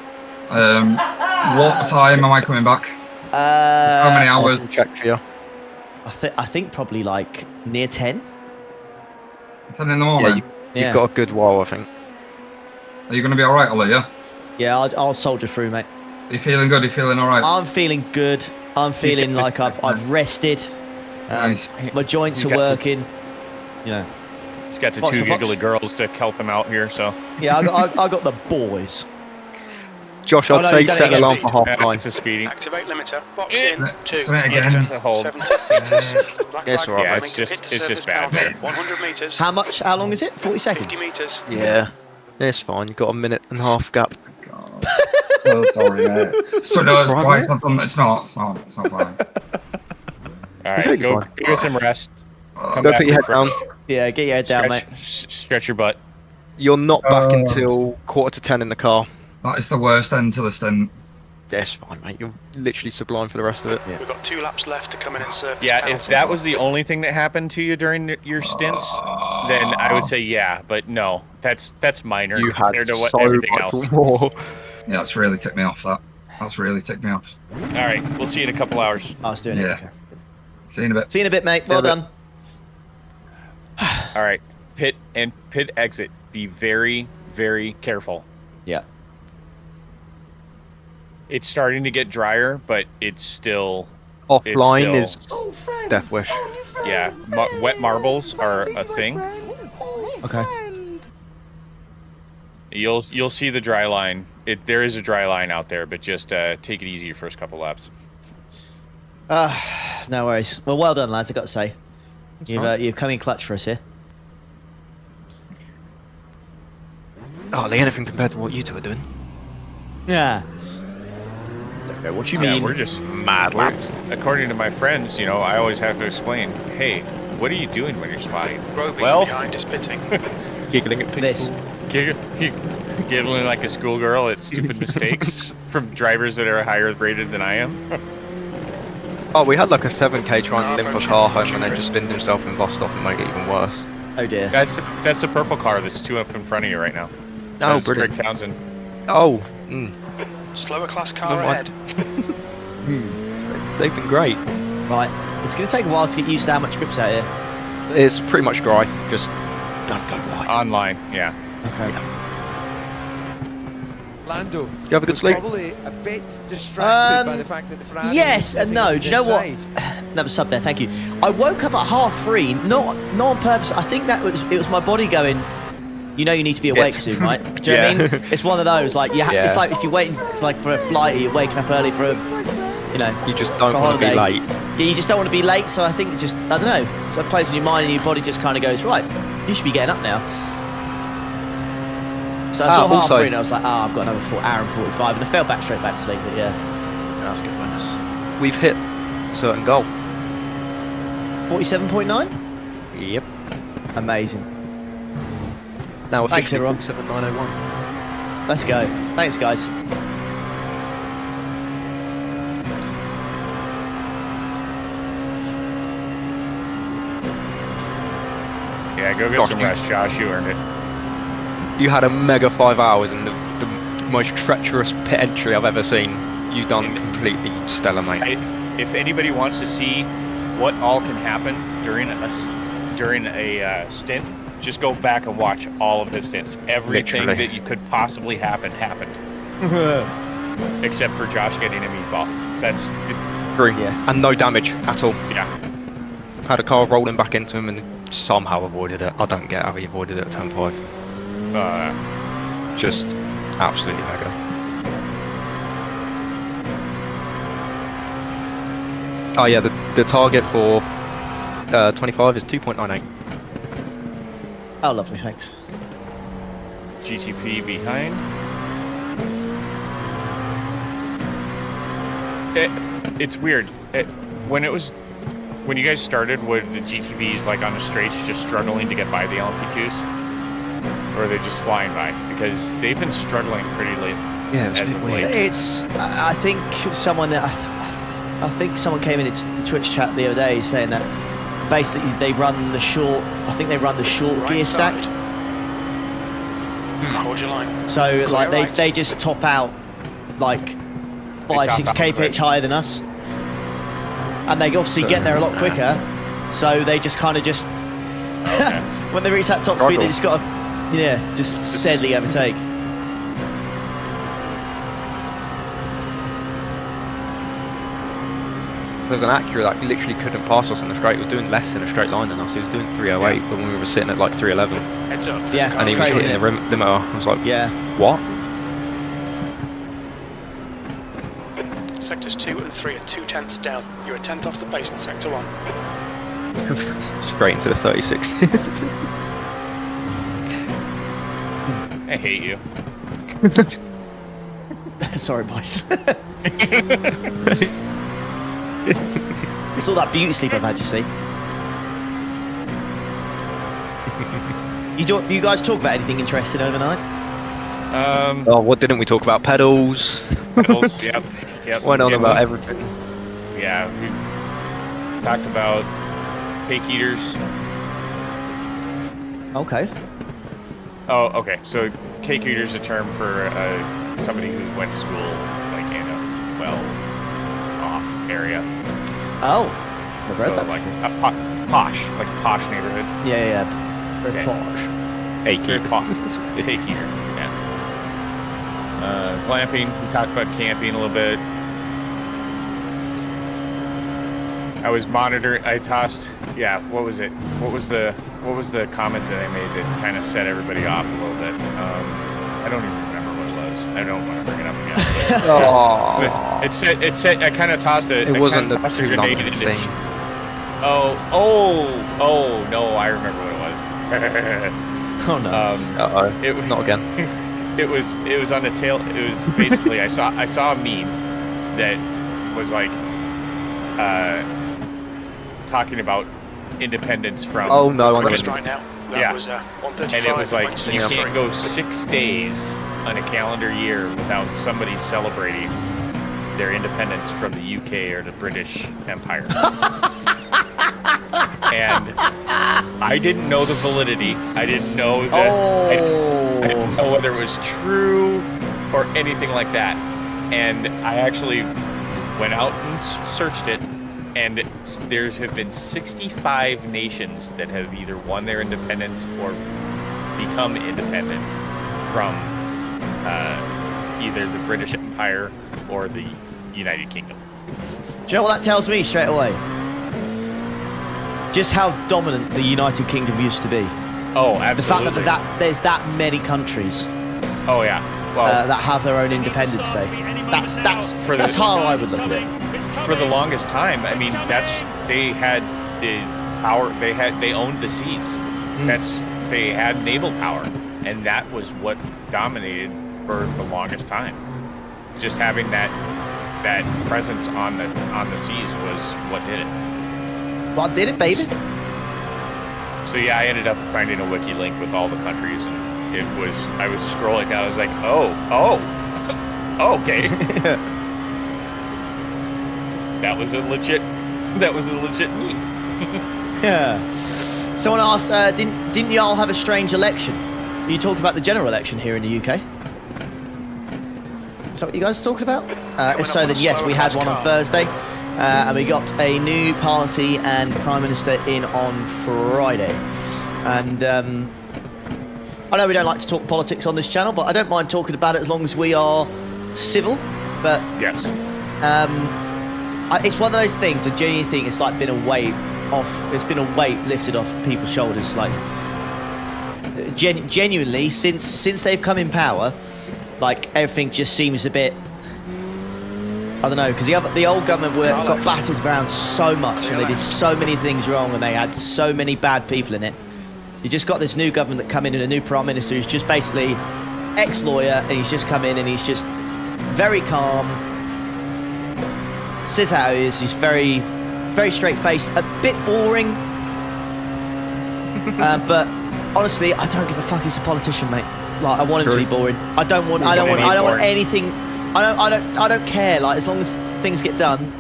What time am I coming back? How many hours? I can check for you. I think probably like near 10. 10 in the morning? You've got a good while, I think. Are you going to be alright, Ollie, yeah? Yeah, I'll soldier through, mate. Are you feeling good? Are you feeling alright? I'm feeling good. I'm feeling like I've rested. Nice. My joints are working. You know. He's got the two giggly girls to help him out here, so. Yeah, I got the boys. Josh, I'd say set the alarm for half Yeah, nine. it's a speeding. Activate limiter. Box in. 2. Again. Hold. 70 meters. Black Yes, flag all right, coming it's to just- pit to it's just surface bad penalty. there. 100 meters. How long is it? 40 seconds? 50 meters. Yeah, it's fine. You've got a minute and a half gap. God. So sorry, mate. So no, it's twice I've done. It's not fine. All right, go get some rest. Come Go back put your head refreshed. down. Yeah, get your head down, mate. Stretch your butt. You're not back until 9:45 in the car. That is the worst end to the stint. Yeah, it's fine, mate. You're literally sublime for the rest of it. We've got 2 laps left to come in and surface Yeah, penalty. if that was the only thing that happened to you during your stints, then I would say yeah, but no, that's minor You had compared to what so everything much else. more. Yeah, that's really ticked me off. That's really ticked me off. All right, we'll see you in a couple hours. I was doing it. Okay. See you in a bit. See you in a bit, mate. Well done. All right, pit exit. Be very, very careful. Yeah. It's starting to get drier, but it's still Offline is death wish. Yeah, wet marbles are a thing. Okay. You'll see the dry line. There is a dry line out there, but just take it easy your first couple laps. No worries. Well done, lads. I got to say, you've come in clutch for us here. Hardly anything compared to what you two are doing. Yeah. Don't know what you mean. Yeah, we're just mad laps. According to my friends, I always have to explain. Hey, what are you doing when you're spotting? Well, behind is pitting. Giggling at people. This. Giggling like a schoolgirl at stupid mistakes from drivers that are higher rated than I am. Oh, we had like a 7k trying to limp a car home and then just spinned himself and bossed off and make it even worse. Oh dear. That's the purple car that's 2 up in front of you right now. Oh, That's brilliant. Greg Townsend. Oh. Slower class car Never mind. ahead. They've been great. Right. It's going to take a while to get used to how much grip's out here. It's pretty much dry. Just don't go wide. Online, yeah. Okay. Lando, You have a good was sleep? probably a bit distracted by the fact that the Ferrari Yes and no. was Do you know what? inside. Another sub there. Thank you. I woke up at 3:30. Not on purpose. I think it was my body going. You need to be awake soon, right? Do you know what I mean? It's one of those like it's like if you're waiting for a flight, or you're waking up early for a, You just don't want to be late. Yeah, you just don't want to be late. So I think I don't know. So it plays on your mind and your body just kind of goes right. You should be getting up now. So I saw also- 3:30 and I was like, I've got another hour and 45, and I fell straight back to sleep. But yeah, That's good bonus. We've hit a certain goal. 47.9. Yep. Amazing. Now Thanks, officially everyone. 7,901. Let's go. Thanks, guys. Yeah, go get some rest, Josh. You earned it. You had a mega 5 hours and the most treacherous pit entry I've ever seen. You done completely stellar, mate. If anybody wants to see what all can happen during a stint, just go back and watch all of his stints. Everything Literally. that you could possibly happened. Except for Josh getting a meatball. That's True. Yeah. And no damage at all. yeah. Had a car rolling back into him and somehow avoided it. I don't get how he avoided it at 10.5. Just absolutely mega. Oh yeah, the target for 25 is 2.98. Oh, lovely. Thanks. GTP behind. It's weird. When it was When you guys started, were the GTVs like on the straights just struggling to get by the LMP2s? Or are they just flying by? Because they've been struggling pretty late. Yeah, as of late. It's. I think someone that. I think someone came in the Twitch chat the other day saying that basically they run the short. I think they run the short Right gear side. stack. Hold your line. So like Clear right. they just top out like 5-6 top out, kph right. higher than us, and they obviously get there a lot quicker. So they just kind of just Okay. when they reach that top speed, they just got to just steadily overtake. There's an Acura that literally couldn't pass us in the straight. He was doing less in a straight line than us. He was doing 308, but when we were sitting at like 311, Heads up. Yeah, and he was crazy, hitting the limiter, I was like, Yeah. what? Sectors 2 and 3 are 2/10 down. You're a 10th off the pace in Sector 1. Straight into the 36. I hate you. Sorry, boys. It's all that beauty sleep I've had, you see. You guys talk about anything interesting overnight? Oh, what didn't we talk about? Pedals. Pedals, yep. Went on about everything. Yeah, we talked about cake eaters. Okay. Oh, okay. So cake eater is a term for somebody who went to school like in a well-off area. Oh. Never heard So that like before. a posh, like a posh neighborhood. Yeah. Very Okay. posh. Cake eater. Yeah. Glamping. We talked about camping a little bit. I was monitoring. I tossed. Yeah. What was it? What was the comment that I made that kind of set everybody off a little bit? I don't even remember what it was. I don't want to bring it up again. Oh. It said. I kind of tossed it. It wasn't the tossed a two grenade numbers into- thing. Oh no! I remember what it was. Oh no. Uh-oh. It was Not again. It was on the tail. It was basically I saw a meme that was like talking about independence from. Oh no! Quickest right now. That Yeah. was 135. And it was like you 163. can't go 6 days on a calendar year without somebody celebrating their independence from the UK or the British Empire. And I didn't know the validity. I didn't know that. I didn't know whether it was true or anything like that. And I actually went out and searched it, and there have been 65 nations that have either won their independence or become independent from either the British Empire or the United Kingdom. Do you know what that tells me straight away? Just how dominant the United Kingdom used to be. Oh, The fact absolutely. that there's that many countries Oh yeah. Well, that have their own Independence Day. That's how I would look at it. for the longest time, I mean, they had the power. They owned the seas. They had naval power, and that was what dominated for the longest time. Just having that presence on the seas was what did it. What did it, baby? So yeah, I ended up finding a wiki link with all the countries, and I was scrolling down. I was like, oh, okay. That was a legit meme. Yeah. Someone asked, didn't y'all have a strange election? You talked about the general election here in the UK. Is that what you guys talked about? If so, then yes, we had one on Thursday. And we got a new party and Prime Minister in on Friday. And I know we don't like to talk politics on this channel, but I don't mind talking about it as long as we are civil. But yes, it's one of those things. I genuinely think it's like been a weight off. It's been a weight lifted off people's shoulders. Like genuinely, since they've come in power, like everything just seems a bit. I don't know, because the old government got battered around so much, and they did so many things wrong, and they had so many bad people in it. You just got this new government that come in, and a new prime minister who's just basically ex-lawyer, and he's just come in, and he's just very calm, says how he is. He's very very straight-faced, a bit boring. But honestly, I don't give a fuck. He's a politician, mate. Like, I want him to be boring. I don't want anything. I don't care. Like, as long as things get done.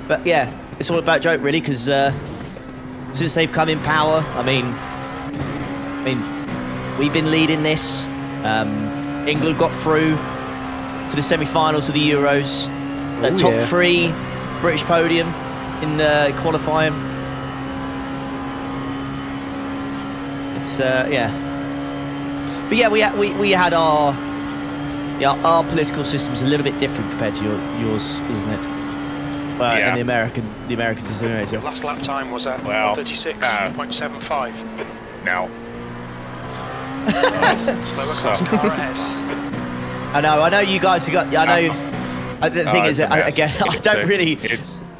But yeah, it's all about joke, really, because since they've come in power, I mean, we've been leading this. England got through to the semi-finals of the Euros. Top 3 British podium in the qualifying. It's yeah. But yeah, we had our political system's a little bit different compared to yours, isn't it? And the Americans is anyway. So. Last lap time was at 136.75. No. Slower class car ahead. I know you guys have got. I know. The thing is, again, I don't really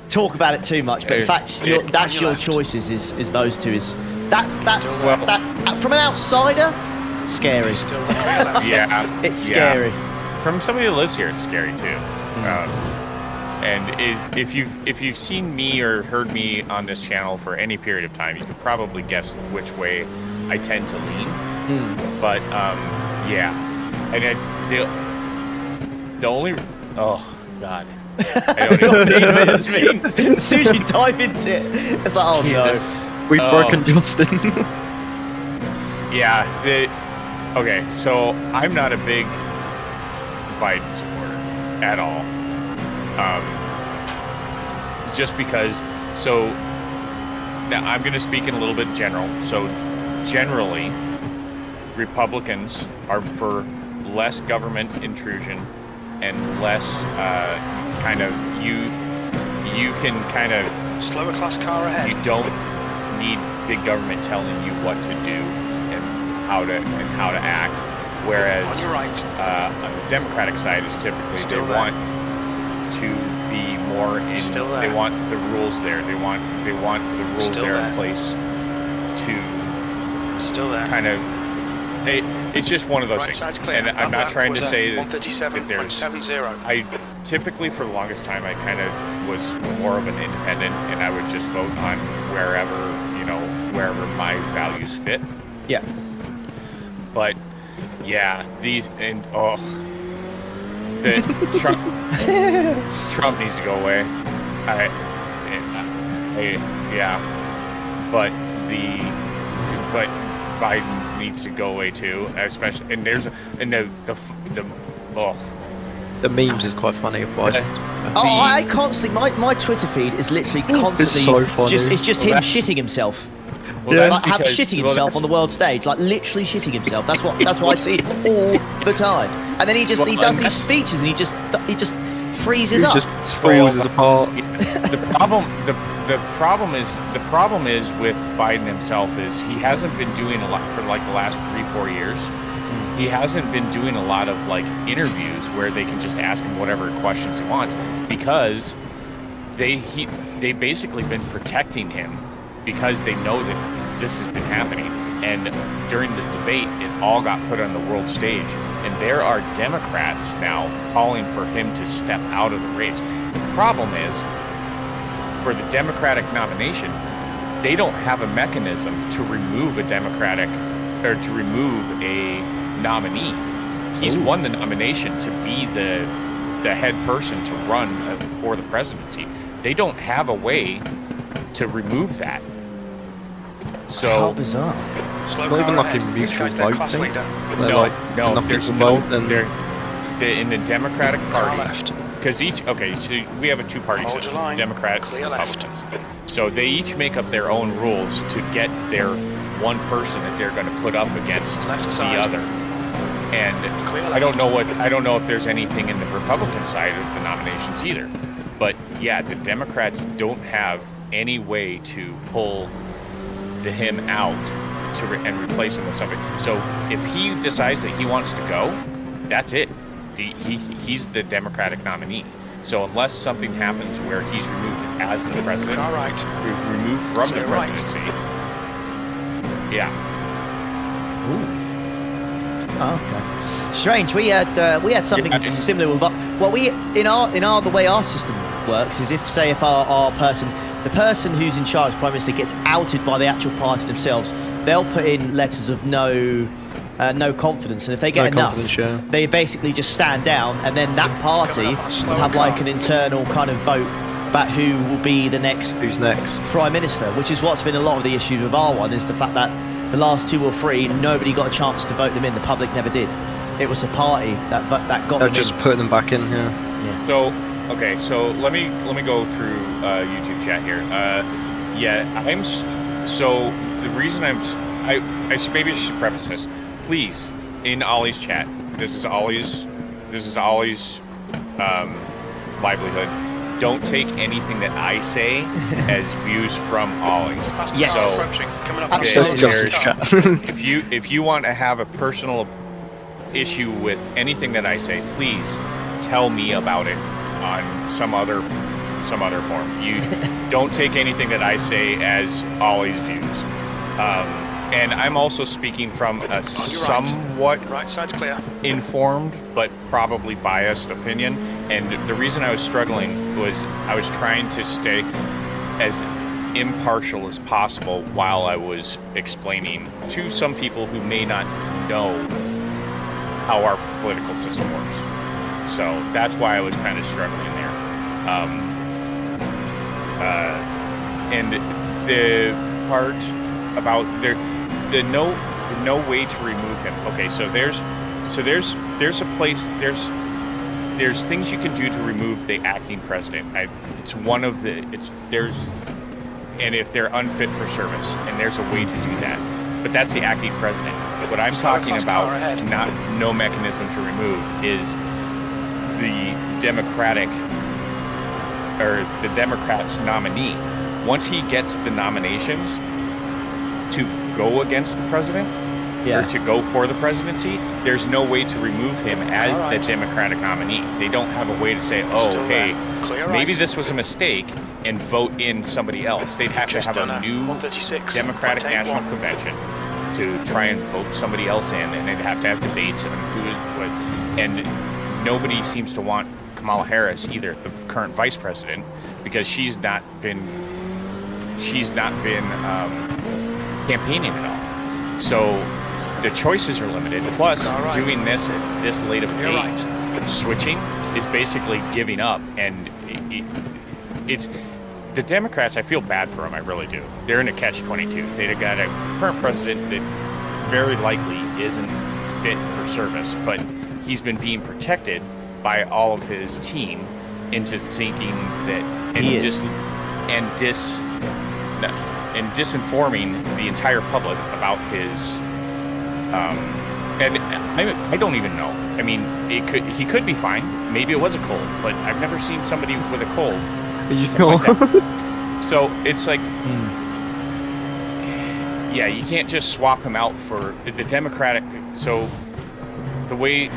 talk about it too much. But in fact, that's your choices. Is those two? That's from an outsider, scary. Yeah, it's scary. From somebody who lives here, it's scary too. And if you've seen me or heard me on this channel for any period of time, you could probably guess which way I tend to lean. But yeah, and the only God. As soon as you dive into it, it's like, oh Jesus. We've broken Justin. Yeah. Okay, so I'm not a big Biden supporter at all. Just because. So now I'm going to speak in a little bit general. So generally, Republicans are for less government intrusion and less kind of you can kind of slower class car ahead. You don't need big government telling you what to do and how to act. Whereas on your right, on the Democratic side is typically they want to be more in. They want the rules there. They want the rules there in place to kind of. It's just one of those things, and I'm not trying to say that there's. I typically, for the longest time, I kind of was more of an independent, and I would just vote on wherever my values fit. Yeah. But yeah, Trump needs to go away. But Biden needs to go away too, especially. And the memes is quite funny of Biden. I constantly my Twitter feed is literally constantly so funny. It's just him shitting himself. Shitting himself on the world stage, like literally shitting himself. That's what I see all the time. And then he does these speeches and he just freezes up. Just falls apart. The problem is with Biden himself is he hasn't been doing a lot for like the last 3-4 years. He hasn't been doing a lot of like interviews where they can just ask him whatever questions they want because they basically been protecting him because they know that this has been happening. And during the debate, it all got put on the world stage. And there are Democrats now calling for him to step out of the race. The problem is, for the Democratic nomination, they don't have a mechanism to remove a nominee. He's won the nomination to be the head person to run for the presidency. They don't have a way to remove that. So how bizarre. Not even like a mutual vote thing. No. There's in the Democratic Party. Because so we have a two-party system, Democrats and Republicans. So they each make up their own rules to get their one person that they're going to put up against the other. And I don't know if there's anything in the Republican side of the nominations either. But yeah, the Democrats don't have any way to pull him out and replace him with somebody. So if he decides that he wants to go, that's it. He's the Democratic nominee. So unless something happens where he's removed as the president, removed from the presidency, yeah. Ooh. Oh, okay. Strange. We had something similar with. Well, the way our system works is if our person the person who's in charge, Prime Minister, gets outed by the actual party themselves, they'll put in letters of no confidence, and if they get enough, they basically just stand down, and then that party will have like an internal kind of vote about who will be the next Prime Minister, which is what's been a lot of the issue with our one, is the fact that the last 2 or 3, nobody got a chance to vote them in. The public never did. It was a party that got them just in. putting them back in here. Yeah. So, okay, so let me go through YouTube chat here. So the reason I maybe I should preface this. Please, in Ollie's chat, this is Ollie's livelihood. Don't take anything that I say as views from Ollie. Yes. So, absolutely. if you want to have a personal issue with anything that I say, please tell me about it on some other form. You don't take anything that I say as Ollie's views. And I'm also speaking from a somewhat informed but probably biased opinion. And the reason I was struggling was I was trying to stay as impartial as possible while I was explaining to some people who may not know how our political system works. So that's why I was kind of struggling there. And the part about the no way to remove him. Okay, so there's a place, there's things you can do to remove the acting president. And if they're unfit for service, and there's a way to do that. But that's the acting president. What I'm talking about, no mechanism to remove, is the Democrats nominee. Once he gets the nominations to go against the president, or to go for the presidency, there's no way to remove him as the Democratic nominee. They don't have a way to say, hey, maybe this was a mistake, and vote in somebody else. They'd have to have a new Democratic National Convention to try and vote somebody else in, and they'd have to have debates on who is what. And nobody seems to want Kamala Harris either, the current vice president, because she's not been campaigning at all. So the choices are limited. Plus, doing this at this late of a date, switching, is basically giving up. And it's the Democrats. I feel bad for them. I really do. They're in a catch-22. They've got a current president that very likely isn't fit for service, but he's been being protected by all of his team into thinking that and disinforming the entire public about his and I don't even know. I mean, he could be fine. Maybe it was a cold, but I've never seen somebody with a cold. So it's like, yeah, you can't just swap him out for the Democratic. So the way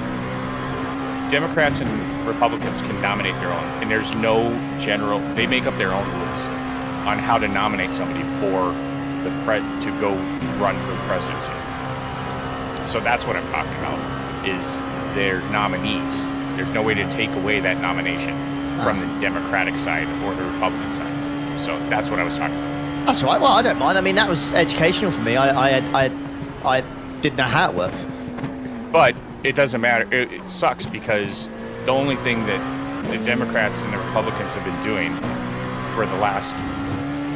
Democrats and Republicans can nominate their own, and there's no general. They make up their own rules on how to nominate somebody for to go run for the presidency. So that's what I'm talking about, is their nominees. There's no way to take away that nomination from the Democratic side or the Republican side. So that's what I was talking about. That's right. Well, I don't mind. I mean, that was educational for me. I didn't know how it works. But it doesn't matter. It sucks because the only thing that the Democrats and the Republicans have been doing for the last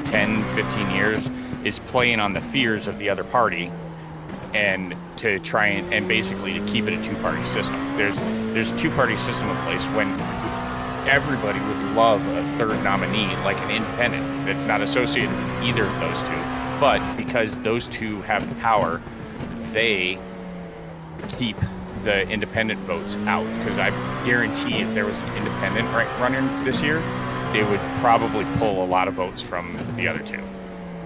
10, 15 years is playing on the fears of the other party, and to try and basically to keep it a two-party system. There's a two-party system in place when everybody would love a third nominee, like an independent that's not associated with either of those two. But because those two have power, they keep the independent votes out. Because I guarantee if there was an independent running this year, they would probably pull a lot of votes from the other two.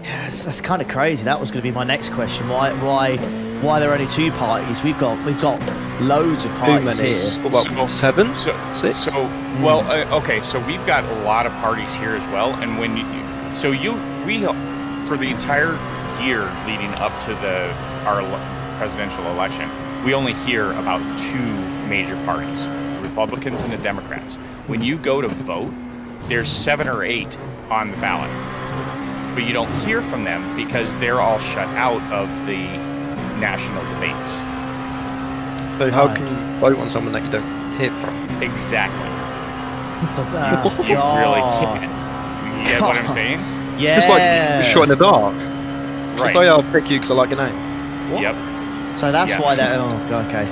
Yes, that's kind of crazy. That was going to be my next question. Why there are only two parties? We've got loads of parties here. What, 7? 6? Well, okay. So we've got a lot of parties here as well. And when we for the entire year leading up to our presidential election, we only hear about two major parties, the Republicans and the Democrats. When you go to vote, there's 7 or 8 on the ballot. But you don't hear from them because they're all shut out of the national debates. So how can you vote on someone that you don't hear from? Exactly. Oh, You really can't. You get what I'm saying? Yeah. Just like you're shot in the dark. Right. Just like, I'll pick you because I like your name. What? Yep. So that's Yeah. why they're. Oh, God, okay.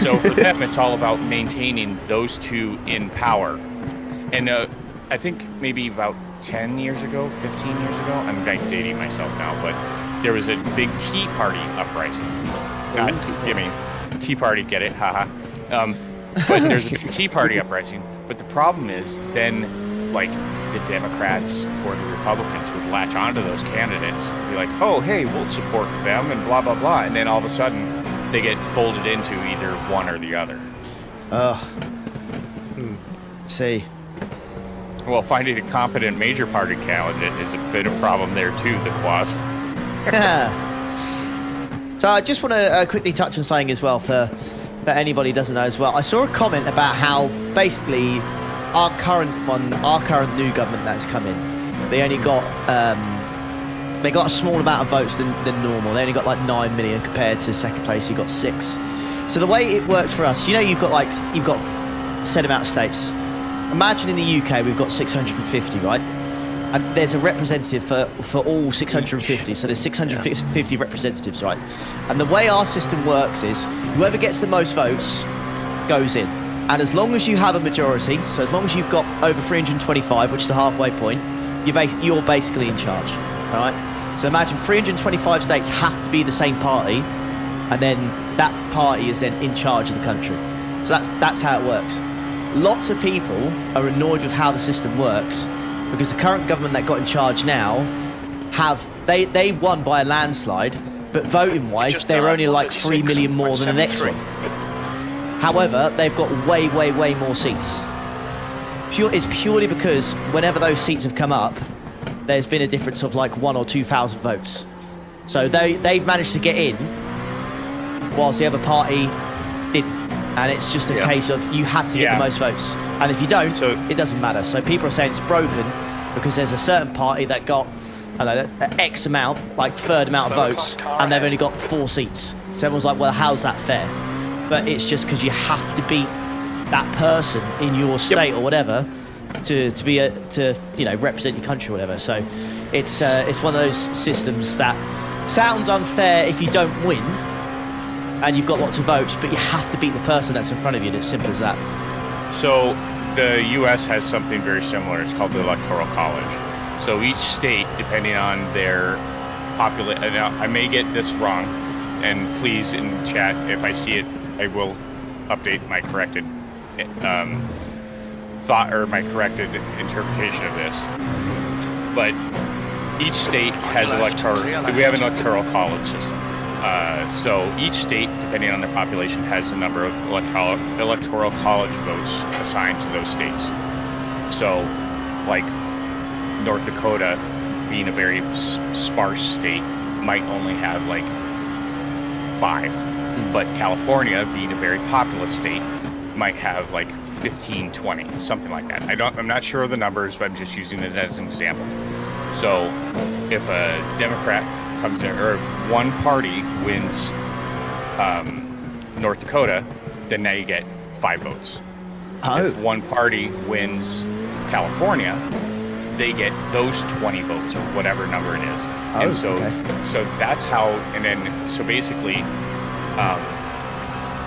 So for them, it's all about maintaining those two in power. And I think maybe about 10 years ago, 15 years ago, I'm like dating myself now, but there was a big Tea Party uprising. Tea Party, get it, haha. But there's a big Tea Party uprising. But the problem is then, like, the Democrats or the Republicans would latch onto those candidates and be like, oh, hey, we'll support them and blah, blah, blah. And then all of a sudden, they get folded into either one or the other. Ugh. See. Well, finding a competent major party candidate is a bit of a problem there too, the Quas. So I just want to quickly touch on something as well for anybody who doesn't know as well. I saw a comment about how basically our current new government that's come in, they only got they got a small amount of votes than normal. They only got like 9 million compared to second place who got 6. So the way it works for us, you've got a set amount of states. Imagine in the UK we've got 650, right? And there's a representative for all 650. So there's 650 representatives, right? And the way our system works is whoever gets the most votes goes in. And as long as you have a majority, so as long as you've got over 325, which is the halfway point, you're basically in charge, all right? So imagine 325 states have to be the same party, and then that party is then in charge of the country. So that's how it works. Lots of people are annoyed with how the system works because the current government that got in charge now they won by a landslide, but voting wise they're only like 3 million more than the next one. However, they've got way more seats. It's purely because whenever those seats have come up, there's been a difference of like 1,000 or 2,000 votes. So they've managed to get in whilst the other party didn't. And it's just a case of you have to get the most votes. And if you don't, it doesn't matter. So people are saying it's broken because there's a certain party that got X amount, like third amount of votes, and they've only got 4 seats. So everyone's like, well, how's that fair? But it's just because you have to beat that person in your state or whatever to represent your country or whatever. So it's one of those systems that sounds unfair if you don't win and you've got lots of votes, but you have to beat the person that's in front of you. And it's simple as that. So the U.S. has something very similar. It's called the Electoral College. So each state, depending on their population, I may get this wrong, and please in chat, if I see it, I will update my corrected thought or my corrected interpretation of this. But each state has we have an electoral college system. So each state, depending on their population, has a number of electoral college votes assigned to those states. So, like North Dakota, being a very sparse state, might only have like 5. But California, being a very populous state, might have like 15, 20, something like that. I'm not sure of the numbers, but I'm just using it as an example. So if a Democrat comes in, or if one party wins North Dakota, then now you get 5 votes. If one party wins California, they get those 20 votes or whatever number it is. And so that's how, and then, so basically,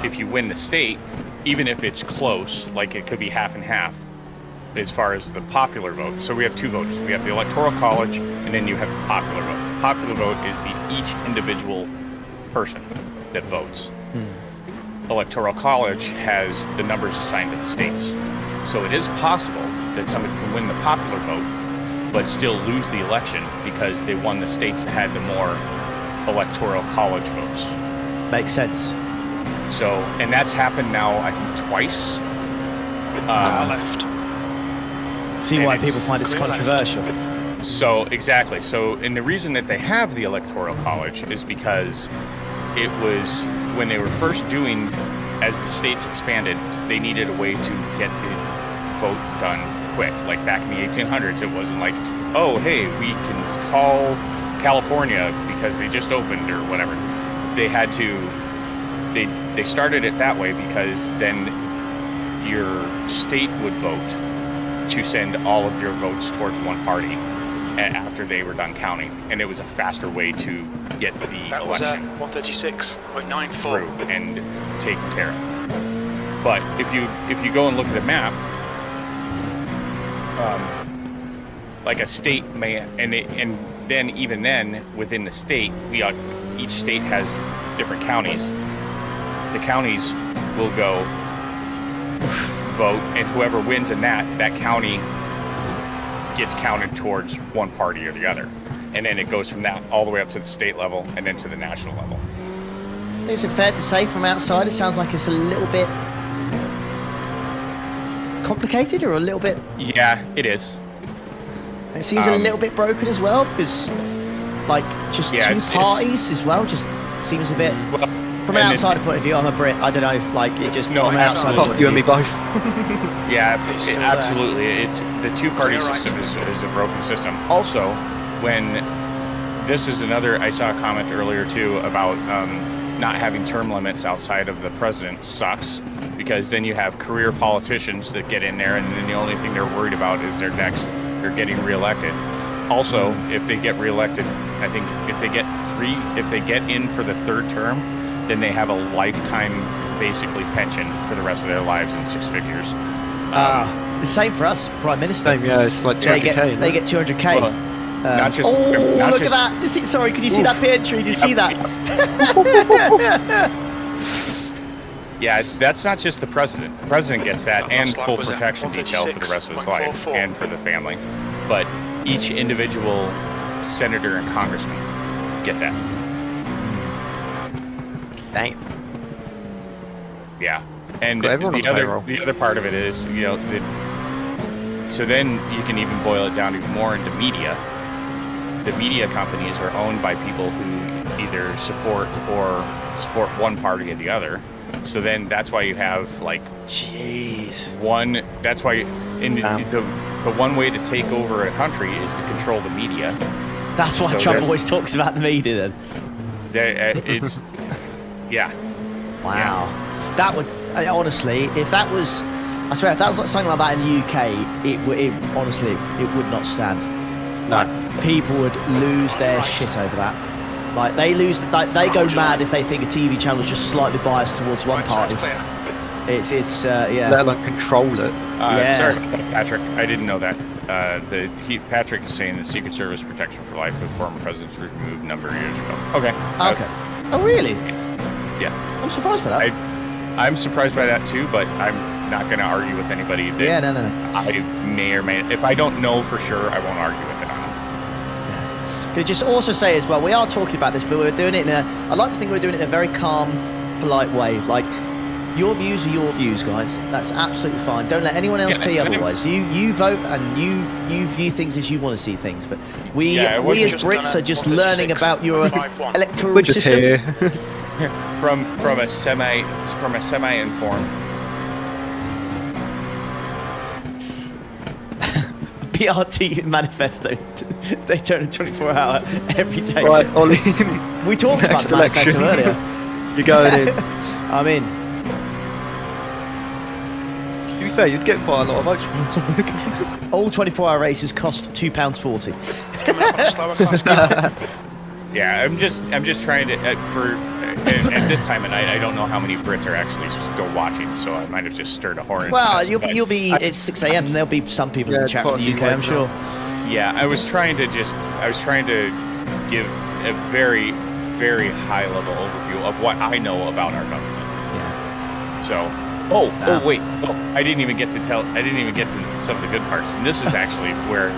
if you win the state, even if it's close, like it could be half and half, as far as the popular vote. So we have 2 votes. We have the Electoral College, and then you have the popular vote. Popular vote is each individual person that votes. Electoral College has the numbers assigned to the states. So it is possible that somebody can win the popular vote, but still lose the election because they won the states that had the more Electoral College votes. Makes sense. So, and that's happened now, I think, twice. Left. See why people find it's controversial. So, exactly. So, and the reason that they have the Electoral College is because it was when they were first doing, as the states expanded, they needed a way to get the vote done quick. Like back in the 1800s, it wasn't like, oh, hey, we can call California because they just opened or whatever. They had to, they started it that way because then your state would vote to send all of their votes towards one party after they were done counting, and it was a faster way to get the That was election 136.94 through and taken care of. But if you go and look at the map, like a state may, and then even then within the state, each state has different counties. The counties will go vote, and whoever wins in that county gets counted towards one party or the other, and then it goes from that all the way up to the state level and then to the national level. Is it fair to say from outside it sounds like it's a little bit complicated or a little bit... Yeah, it is. It seems a little bit broken as well, because like just two parties as well just seems a bit... From an outsider point of view, I'm a Brit. I don't know, like it just from an outsider point of view. You and me both. Yeah, absolutely. It's the two-party system is a broken system. Also, when this is another, I saw a comment earlier too about not having term limits outside of the president sucks, because then you have career politicians that get in there, and then the only thing they're worried about is they're getting reelected. Also, if they get reelected, I think if they get in for the third term, then they have a lifetime, basically, pension for the rest of their lives in 6 figures. The same for us, Prime Minister. Same, yeah, it's like 200k. They get 200k. Well, not just, look at that! Sorry, could you see that pear tree? Did you see that? Yeah, that's not just the president. The president gets that and full protection detail for the rest of his life and for the family. But each individual senator and congressman get that. Dang. Yeah, and the other part of it is, so then you can even boil it down even more into media. The media companies are owned by people who either support one party or the other. So then that's why you have like, that's why the one way to take over a country is to control the media. That's why Trump always talks about the media then. It's yeah. Wow. Yeah. That would honestly, if that was, I swear, if that was like something like that in the UK, it honestly, it would not stand. No. Like, people would lose their shit over that. Like they go mad if they think a TV channel is just slightly biased towards one party. It's yeah. Let alone control it. Sorry about that, Patrick. I didn't know that. Patrick is saying the Secret Service protection for life of former presidents was removed a number of years ago. Okay. Okay. Oh really? Yeah. I'm surprised by that. I'm surprised by that too, but I'm not going to argue with anybody that no. I may or may. If I don't know for sure, I won't argue with it on it. Could I just also say as well, we are talking about this, but we're doing it I like to think we're doing it in a very calm, polite way. Like, your views are your views, guys. That's absolutely fine. Don't let anyone else tell you otherwise. You vote and you view things as you want to see things. But we as Brits are just learning about your electoral system. Here. from a semi-informed. BRT manifesto, Daytona 24 hour every day. Right, Ollie. We talked about the manifesto earlier. You're going in. I'm in. To be fair, you'd get quite a lot of votes from something. All 24-hour races cost £2.40. Yeah, I'm just trying to at this time of night. I don't know how many Brits are actually still watching, so I might have just stirred a hornet. Well, you'll be. It's 6 a.m. and there'll be some people in the chat from the UK, I'm sure. Yeah, I was trying to give a very, very high level overview of what I know about our government. Yeah. So, wait. I didn't even get to some of the good parts, and this is actually where.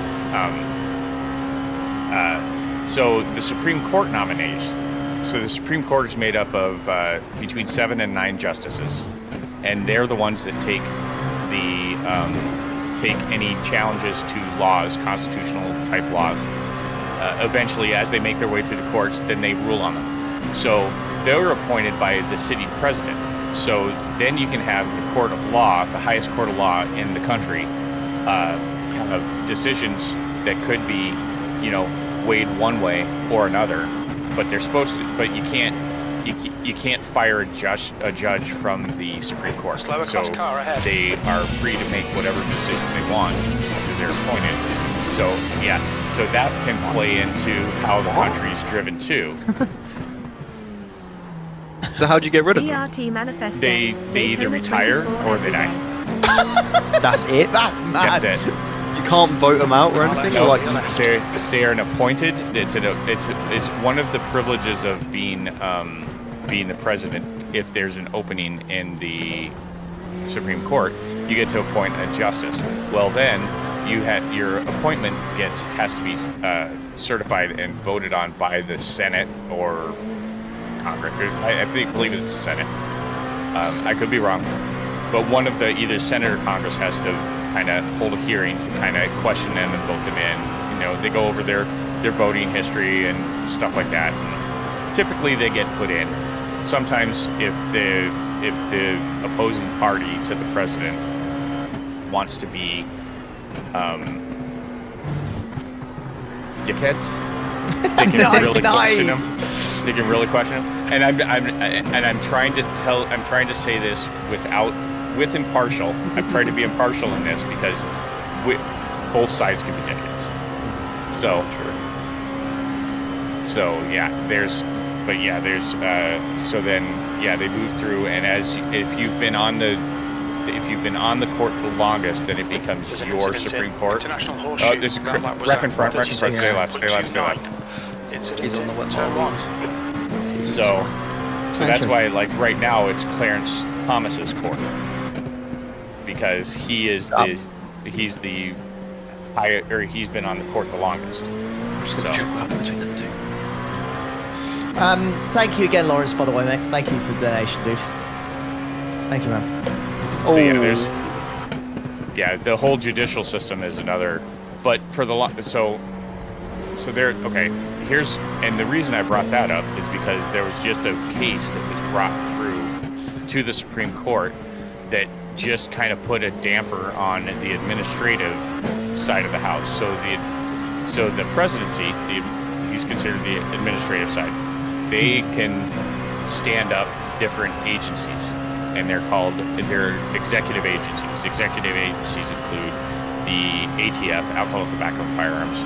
So the Supreme Court nominees. So the Supreme Court is made up of between 7 and 9 justices, and they're the ones that take any challenges to laws, constitutional type laws. Eventually, as they make their way through the courts, then they rule on them. So they're appointed by the city president. So then you can have the court of law, the highest court of law in the country, kind of decisions that could be, you know, weighed one way or another, but they're supposed to. But you can't fire a judge from the Supreme Court. Slower class car ahead. They are free to make whatever decision they want after they're appointed. So yeah, so that can play into how the country's driven too. So how'd you get rid of them? DRT manifesto. They either retire or they die. That's it? That's mad. That's it. You can't vote them out or anything? No, Like, they are an appointed. It's one of the privileges of being the president. If there's an opening in the Supreme Court, you get to appoint a justice. Well, then your appointment has to be certified and voted on by the Senate or Congress. I believe it's the Senate. I could be wrong, but one of either Senate or Congress has to kind of hold a hearing to kind of question them and vote them in. You know, they go over their voting history and stuff like that. And typically, they get put in. Sometimes, if the opposing party to the president wants to be dickheads, they can really question them. They can really question them. And I'm trying to say this with impartial. I'm trying to be impartial in this because both sides can be dickheads. So they move through, and if you've been on the court the longest, then it becomes your Supreme Court. There's a wreck in front, stay left. Incident on the turn 1. So that's why, like right now, it's Clarence Thomas's court because he's the higher, or he's been on the court the longest. So. Thank you again, Lawrence. By the way, mate. Thank you for the donation, dude. Thank you, man. So the whole judicial system is another, but for the so there. Okay, and the reason I brought that up is because there was just a case that was brought through to the Supreme Court that just kind of put a damper on the administrative side of the house. So the presidency, he's considered the administrative side. They can stand up different agencies, and they're executive agencies. Executive agencies include the ATF, Alcohol, Tobacco, and Firearms,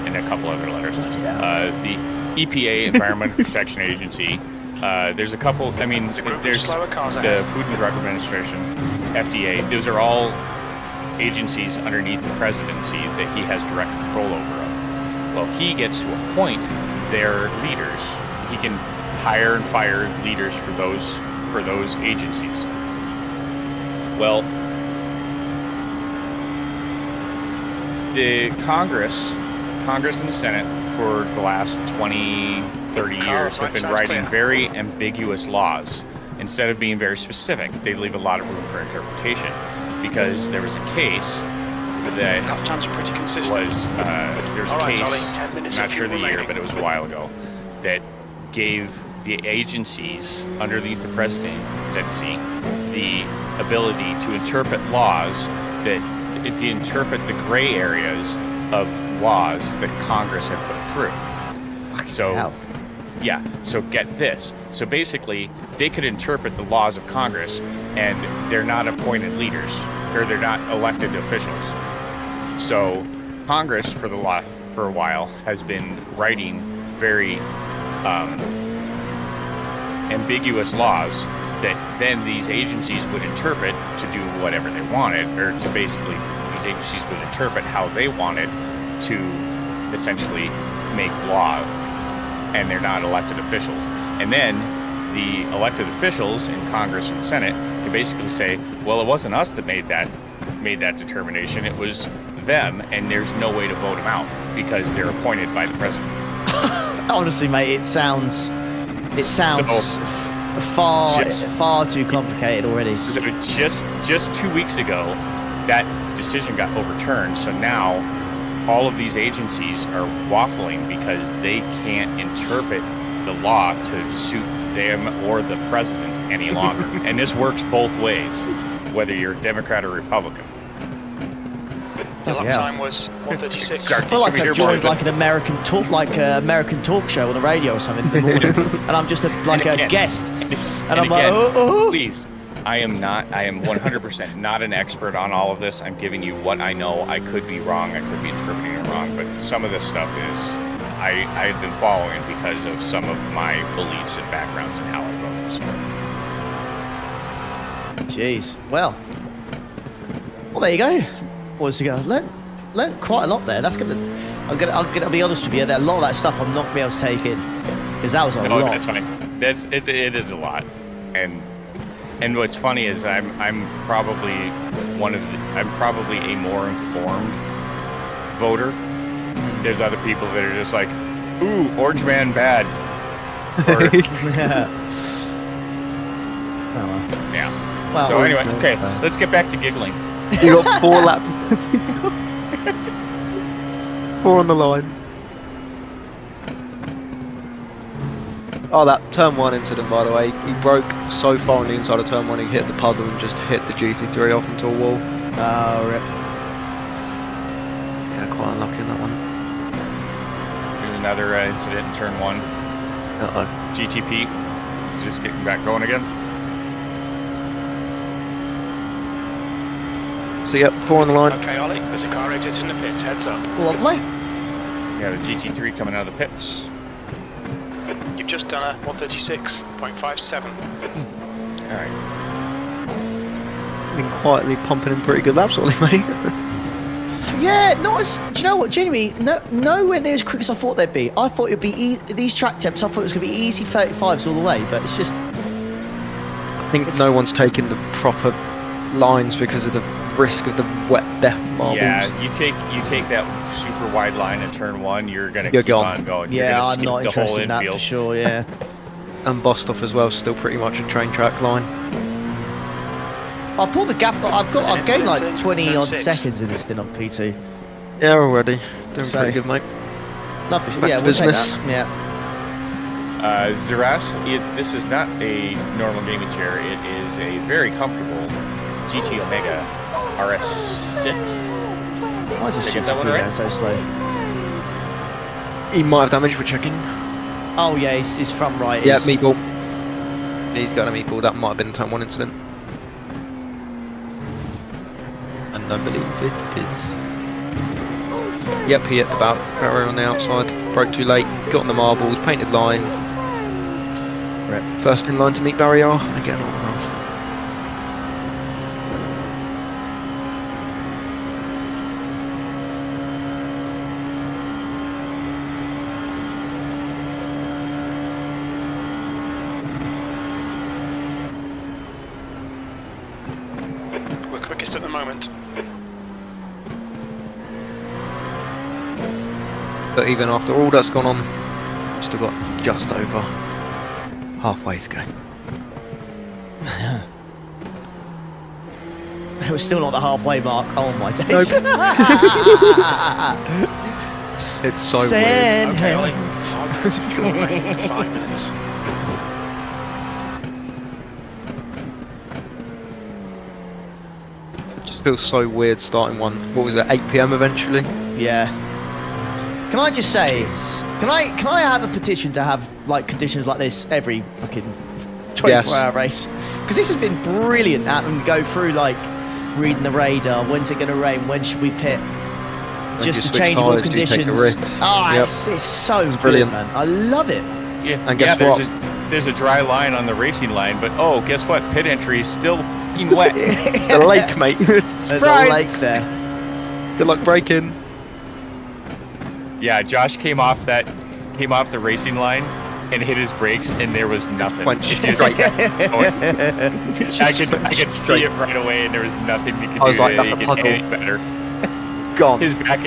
and a couple other letters. The EPA, Environmental Protection Agency. There's a couple. I mean, there's the Food and Drug Administration, FDA. Those are all agencies underneath the presidency that he has direct control over. Well, he gets to appoint their leaders. He can hire and fire leaders for those agencies. Well, the Congress and the Senate for the last 20, 30 years have been writing very ambiguous laws. Instead of being very specific, they leave a lot of room for interpretation. Because there was a case that was, there was a case, I'm not sure the year, but it was a while ago, that gave the agencies underneath the presidency the ability to interpret laws to interpret the gray areas of laws that Congress had put through. So get this. So basically, they could interpret the laws of Congress, and they're not appointed leaders, or they're not elected officials. So Congress, for a while, has been writing very ambiguous laws that then these agencies would interpret to do whatever they wanted, or to basically, these agencies would interpret how they wanted to essentially make law, and they're not elected officials. And then the elected officials in Congress and the Senate can basically say, well, it wasn't us that made that determination, it was them, and there's no way to vote them out because they're appointed by the president. Honestly, mate, it sounds far too complicated already. So just 2 weeks ago, that decision got overturned. So now all of these agencies are waffling because they can't interpret the law to suit them or the president any longer. And this works both ways, whether you're Democrat or Republican. Bloody lap hell. time was 1:36. I feel like I've joined like an American talk show on the radio or something in the morning, and I'm just like a guest, and I'm like, oh. Please, I am 100% not an expert on all of this. I'm giving you what I know. I could be wrong. I could be interpreting it wrong, but some of this stuff is I've been following because of some of my beliefs and backgrounds and how I vote. So. Jeez. Well, there you go, boys. To go. Learn quite a lot there. That's gonna. I'm gonna be honest with you. That a lot of that stuff I'm not gonna be able to take in because that was a lot. That's fine. It is a lot, and what's funny is I'm probably a more informed voter. There's other people that are just like, ooh, Orange Man bad. Or, yeah. Well, so anyway, okay, let's get back to giggling. You got 4 laps. 4 on the line. Oh, that turn 1 incident, by the way. He broke so far on the inside of turn 1, he hit the puddle and just hit the GT3 off into a wall. Oh, rip. Yeah, quite unlucky in that one. There's another incident in turn 1. Uh-oh. GTP is just getting back going again. So, yep, 4 on the line. Okay, Ollie, there's a car exiting the pits. Heads up. Lovely. Yeah, the GT3 coming out of the pits. You've just done a 1:36.57. Alright. Been quietly pumping in pretty good laps, Ollie, mate. Yeah, not as. Do you know what? Genuinely, nowhere near as quick as I thought they'd be. I thought it'd be these track temps. I thought it was going to be easy 35s all the way, but it's just. I think no one's taken the proper lines because of the risk of the wet death marbles. Yeah, you take that super wide line in turn 1, you're keep gone. on going. Yeah, you're I'm skip not the interested whole in that infield. for sure. Yeah. And Bostoff as well, still pretty much a train track line. I pulled the gap. I've gained like 20 odd 6. seconds in this stint on P2. Yeah, already. Doing So- pretty good, mate. Lovely. Back Yeah, to we'll take business. that. Yeah. Zeras, this is not a normal gaming chair. It is a very comfortable GT Omega RS6. Why is this Did I get shit that one right? going so slow? He might have damage, we're checking. Oh yeah, his front right. Yeah, is... meatball. He's got a meatball. That might have been a turn 1 incident. And I believe it is. Yep, he hit the barrier on the outside. Broke too late. Got on the marbles. Painted line. Rip. First in line to meet barrier. Again on the half. We're quickest at the moment. But even after all that's gone on, we've still got just over halfway to go. It was still not the halfway mark. Oh my days. It's so Sand weird. Okay, hell. Ollie. 5 minutes. Just feels so weird starting one. What was it, 8 PM eventually? Yeah. Can I just say, can I have a petition to have like conditions like this every fucking 24-hour race? Because this has been brilliant and go through like reading the radar. When's it going to rain? When should we pit? Just the changeable conditions. Oh, Yep. it's so It's brilliant, brilliant. man. I love it. Yeah, And guess what? There's a dry line on the racing line, but oh, guess what? Pit entry is still f***ing wet. The lake, mate. There's a lake there. Good luck braking. Yeah, Josh came off the racing line and hit his brakes, and there was nothing. Went It just straight. kept going. I could see it right away, and there was nothing you could I was do like, to that's a make it puddle. any better. Gone. His back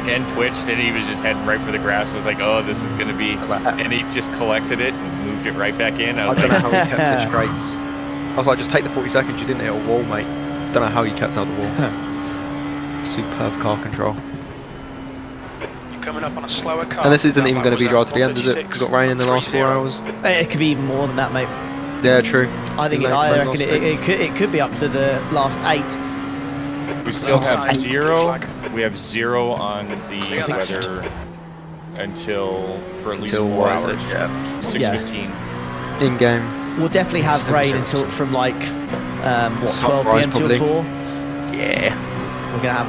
end twitched, and he was just heading right for the grass. I was like, oh, this is gonna be, and he just collected it and moved it right back in. I I was don't know like, how he kept it straight. I was like, just take the 40 seconds. You didn't hit a wall, mate. Don't know how you kept out the wall. Superb car control. You're coming up on a slower car. And this isn't That even lap going to be was dry to the end, is it? 1:36, We've got rain in the last 4 hours. It could be even more than that, mate. Yeah, true. I think Rain I last reckon six. it could be up to the last 8. We still have Outside. 0. Flag. We have 0 on the weather for at least 4 what is hours. it? Yeah. 6:15. In game. We'll definitely have rain until from like what 12 p.m. till 4. Yeah.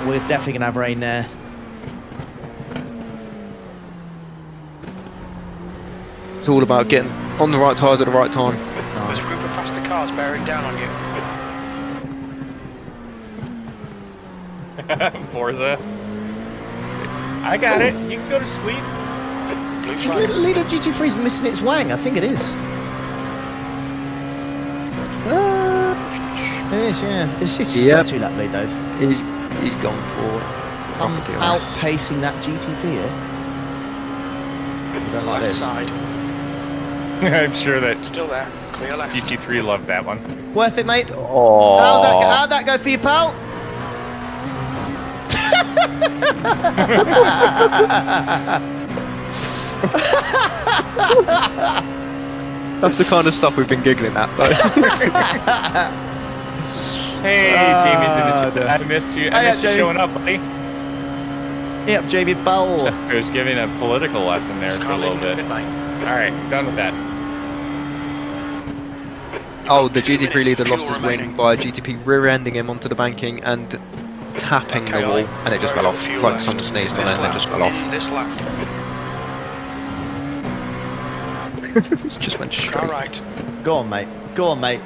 We're definitely gonna have rain there. It's all about getting on the right tyres at the right time. There's a group of faster cars bearing down on you. Forza. I got it. You can go to sleep. Blue Is flag. Lido GT3's missing its wang? I think it is. It is, yeah. It's just got 2 lap lead though. He's gone for I'm outpacing that GTP here. I don't like Left this. side. I'm sure that Still there. Clear left. GT3 loved that one. Worth it, mate. Oh. How'd that go for you, pal? That's the kind of stuff we've been giggling at, though. Hey, Jamie's in the chat. I missed you. I missed you showing up, buddy. Yep, Jamie Bowell. I was giving a political lesson there for a little bit. Alright, done with that. Oh, the GT3 leader lost his wing by GTP rear-ending him onto the banking and tapping the wall, and it just fell off. Like someone sneezed on it and it just fell off. This lap. It just went straight. Car right. Go on, mate. Go on, mate.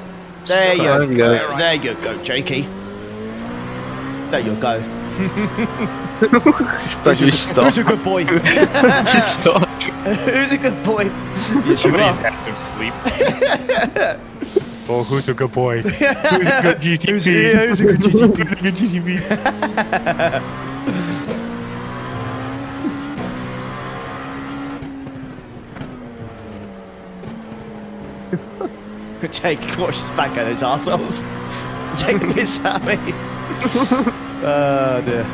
There you There go. you go. There you go, Jakey. There you go. Don't you stop. Who's a good boy? Just stop. Who's a good boy? Yes, you Somebody's are. had some sleep. Oh, who's a good boy? Who's a good GTP? Who's a good GTP? Who's a good GTP? Jake, watch his back at those arseholes. Take the piss out of me. Oh dear.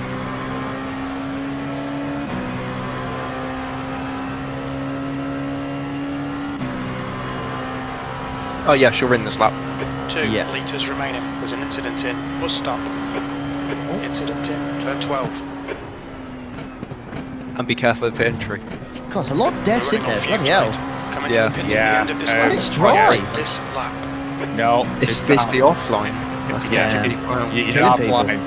Oh yeah, she'll win this lap. 2 Yeah. litres remaining. There's an incident in. Bus stop. Incident in. Turn 12. And be careful of the entry. God, there's a lot of deaths in there. Bloody hell. Coming Yeah. to the pits Yeah. at the end of this And lap. it's dry. This lap. No, It's this not. the offline. That's Yeah, the- you're Killing people. offline.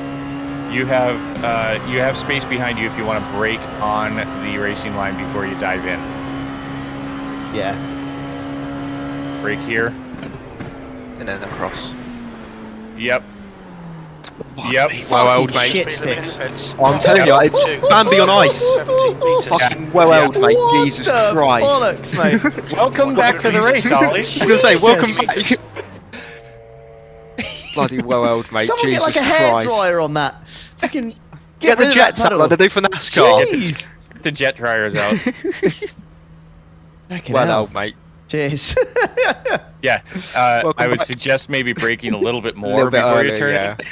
You have space behind you if you want to brake on the racing line before you dive in. Yeah. Brake here. And then across. Yep. Yep. Well, old Fucking mate. shit sticks. I'm telling you, it's Bambi on ice. 17 metres. Fucking well held, mate. What Jesus the Christ. bollocks, mate. Welcome back to the race, Ollie. I was gonna say, welcome Jesus. back. Bloody well held, mate. Someone Jesus get like a Christ. hairdryer on that. Fucking Get the rid of that jets out puddle. like they do for NASCAR. Jeez. Get the jet dryers out. Fucking Well hell. held, mate. Cheers. Yeah. Welcome I would back. suggest maybe braking a little bit A more little bit before you early, turn yeah. it.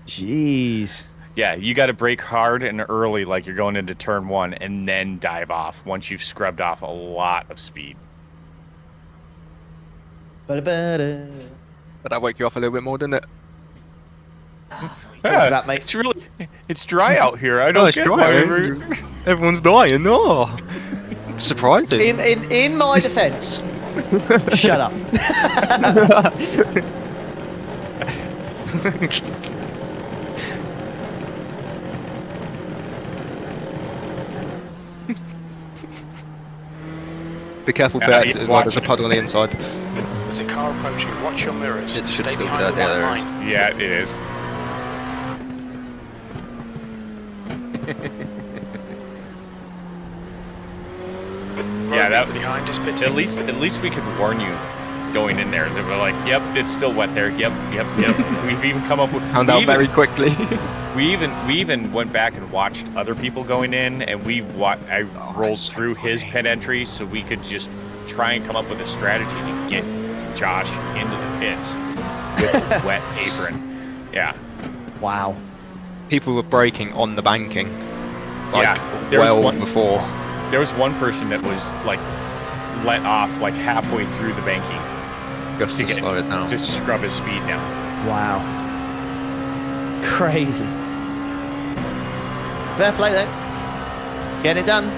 Jeez. Yeah, you got to brake hard and early like you're going into turn 1 and then dive off once you've scrubbed off a lot of speed. Ba-da-ba-da. But that woke you off a little bit more, didn't it? Yeah, that, mate. It's dry out here. I don't it's get dry, why eh? Everyone's dying. Oh, surprising. In my defence, shut up. Be careful, Yeah, Bert. watch There's a puddle on the inside. There's a car approaching. Watch your mirrors. It should Stay still be behind the there, white there line. Yeah, it is. Yeah, that behind is pitting. at least we could warn you going in there. They were like, "Yep, it's still wet there. Yep." We've even come up with Found out very quickly. We even went back and watched other people going in, and I rolled through his pit entry so we could just try and come up with a strategy to get Josh into the pits with a wet apron. Yeah. Wow. People were braking on the banking. Like, Yeah, there was well one- before. There was one person that was like let off like halfway through the banking Just to slow it down. to scrub his speed down. Wow. Crazy. Fair play though. Getting it done.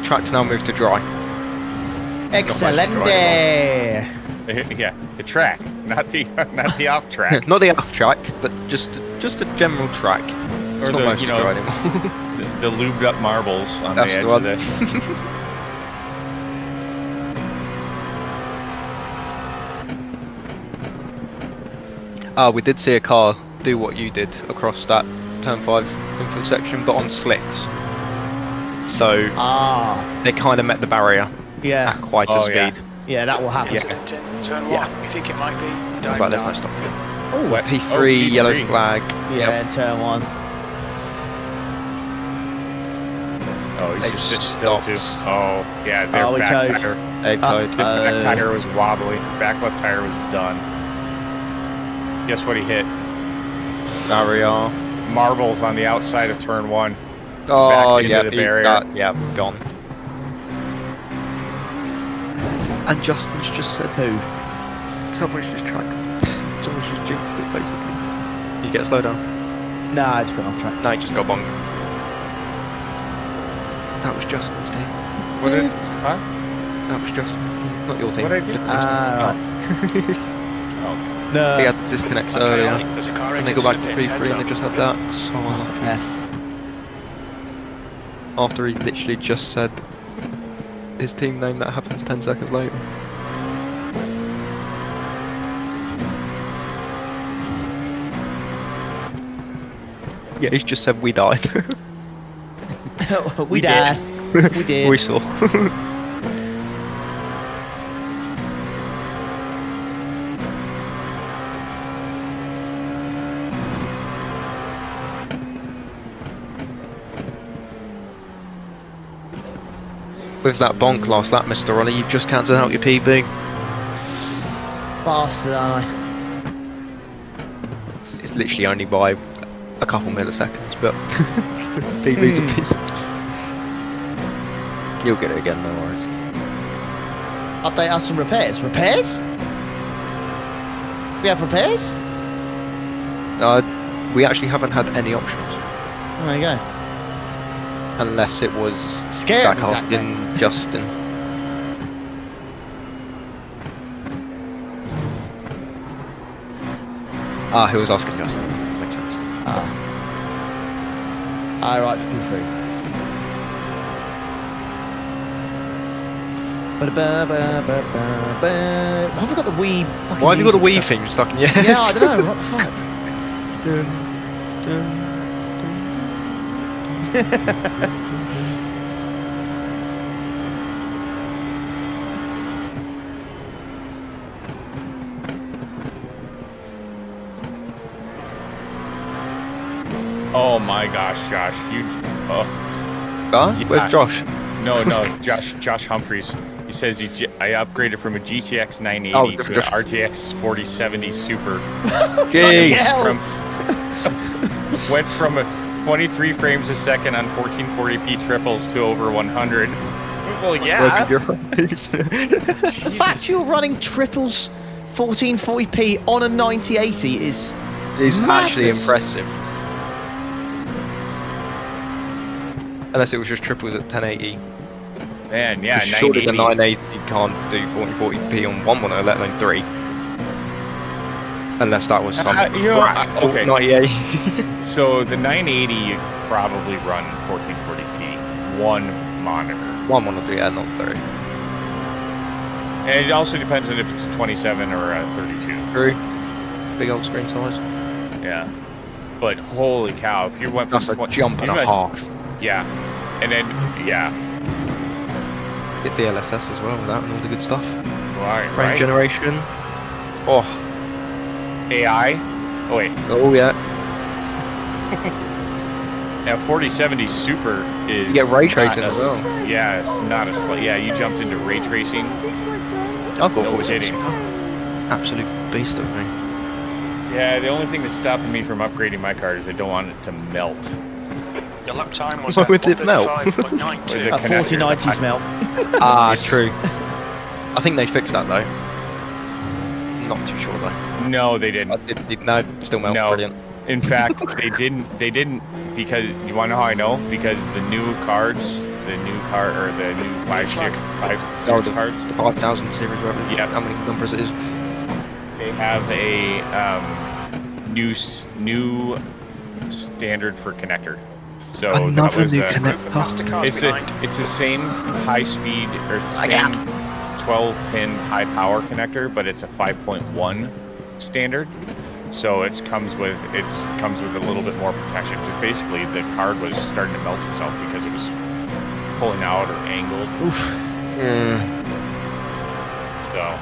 Track's now moved to dry. Excelente. Yeah, the track, not the off track. Not the off track, but just a general track. It's Or not the, much you to know, dry anymore. the lubed up marbles on That's the edge the of one. We did see a car do what you did across that turn 5 infield section, but on slicks. So they kind of met the barrier Yeah. at quite a speed. Yeah, that will happen. Turn 1. You think it might be? I was Dive like, there's no down. stopping. Oh, P3, yellow flag. Yeah, in turn 1. Oh, he's They just sitting just still too. stopped. Oh, yeah, their we back towed. tire. They towed. The back tire was wobbly. Back left tire was done. Guess what he hit? Barrier. Marbles on the outside of turn 1. Oh, Backed into yeah, the barrier. gone. And Justin's just said Who? someone's just jinxed it, basically. You get a slow down? Nah, it's gone off track. No, you just got bonked. That was Justin's team. What did? Huh? That was Justin's team, not your team. What did I do? Different Oh. No. They had disconnects Okay, earlier. Ollie, there's a car And they go back to exiting the pit, 3-3 heads and they up. just had that. So unlucky. F. After he literally just said his team name, that happens 10 seconds later. Yeah, he's just said we died. we died. We did. We saw. With that bonk last lap, Mr. Ollie, you've just cancelled out your PB. Bastard, aren't I? It's literally only by a couple milliseconds, but PB's a PB. You'll get it again, no worries. Update us on repairs. Repairs? We have repairs? We actually haven't had any options. There you go. Unless it was Scary, back exactly. asking Justin. Who was asking Justin? Makes sense. Right, for P3. Why have we got the Wii fucking Why have you got a music Wii stuff? theme stuck in your head? Yeah, I don't know. What the fuck? Oh my gosh, Josh, you. Oh. Where's Josh? No, Josh Humphreys. He says I upgraded from a GTX 980 Oh, to an Josh. RTX 4070 Super. Jeez. Went from a 23 frames a second on 1440p triples to over 100. Well, yeah. The fact you're running triples 1440p on a 9080 is actually madness. impressive. Unless it was just triples at 1080. Man, yeah, Surely the 980. 980 can't do 1440p on one monitor, let alone 3. Unless that was some crap okay. 98. So the 980 you probably run 1440p, one monitor. One monitor, yeah, not 3. And it also depends on if it's a 27 or a 32. True. Big old screen size. Yeah. But holy cow, if you went from That's a jump and a half. Yeah. And then Yeah. Get the LSS as well with that and all the good stuff. Right. Range generation. Oh. AI. Oh wait. Oh yeah. Now 4070 Super is. You get ray not tracing a- as well. Yeah, it's not a slight. Yeah, you jumped into ray tracing. I've got No 47. kidding. Absolute beast of me. Yeah, the only thing that's stopping me from upgrading my card is I don't want it to melt. Your lap time was Why at would it melt? 135.92. The connector. 4090s melt. Ah, true. I think they fixed that though. Not too sure though. No, they didn't. No, still melts. No. Brilliant. In fact, they didn't because you want to know how I know? Because the new cards, the new 5 series Oh, the cards, 5000 series, whatever. Yeah. How many numbers it is? they have a new standard for connector. So that Another was new connector. connector. It's the same high speed or it's the same 12 pin high power connector, but it's a 5.1 standard. So it comes with a little bit more protection. Because basically the card was starting to melt itself because it was pulling out or angled. Oof. So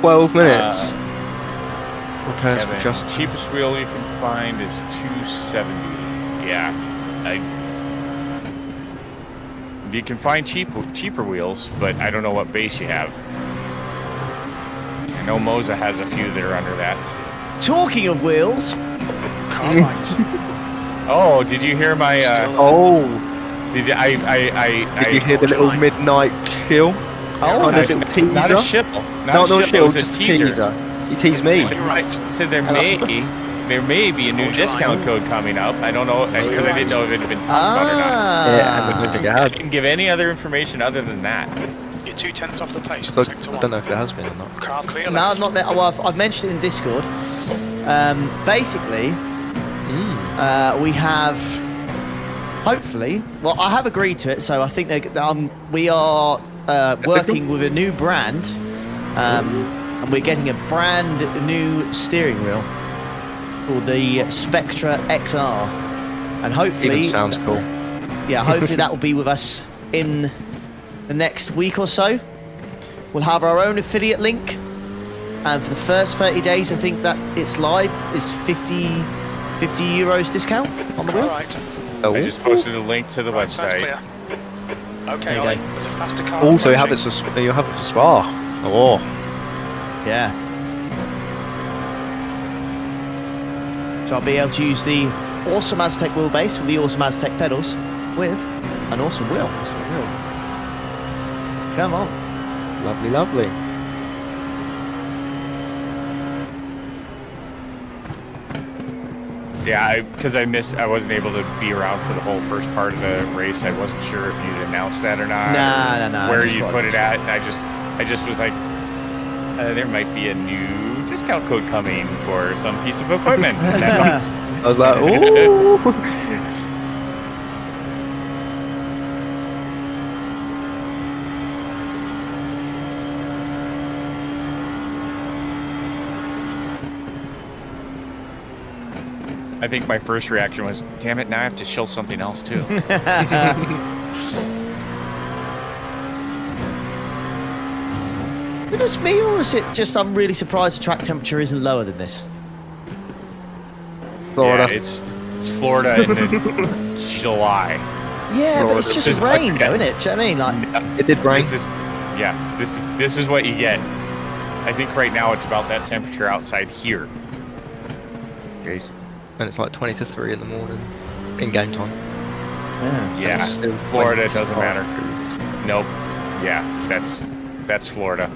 12 minutes. Repairs Kevin, for just. cheapest wheel you can find is 270. Yeah, you can find cheaper wheels, but I don't know what base you have. I know Moza has a few that are under that. Talking of wheels, Oh, did you hear my? Did Did you hear the little midnight chill? Oh, nice little teaser. Not a shill. Not a a chill, it was a just a teaser. teaser. You teased me. So there may be a new discount code coming up. I don't know because I didn't know if it had been talked about or not. Yeah, and I don't think it I had. didn't give any other information other than that. You're 2/10 off the pace. So Sector I 1. don't know if it has been or not. Car clear No, left. not well, I've mentioned it in Discord. Basically, we have hopefully. Well, I have agreed to it, so I think we are working with a new brand, and we're getting a brand new steering wheel called the Spectra XR, and hopefully, Even sounds cool. yeah, hopefully that will be with us in the next week or so. We'll have our own affiliate link, and for the first 30 days, I think that it's live is 50 euros discount on the wheel. Alright. Oh. I just posted a link to the Right, sounds website. clear. Okay, There you Ollie, go. there's a faster car. Also, you have approaching. it for Spa. Oh. Yeah. So I'll be able to use the awesome Aztec wheelbase with the awesome Aztec pedals with an awesome wheel. Come on. Lovely, lovely. Yeah, because I wasn't able to be around for the whole first part of the race. I wasn't sure if you'd announced that or not. No. Where just you what- put it at. And I just was like, there might be a new discount code coming for some piece of equipment. And that's all. I was like, ooh. I think my first reaction was, damn it, now I have to show something else too. Is it just me, or is it just I'm really surprised the track temperature isn't lower than this? Florida. Yeah, it's Florida in the July. Yeah, but it's Florida. just This is rain, like- though, isn't it? Do you know what I mean? Like, It did rain. This is what you get. I think right now it's about that temperature outside here. Jeez. And it's like 20 to 3 in the morning. In game time. Yeah, It's still Florida, it 25 doesn't matter. degrees. Nope. Yeah, that's Florida.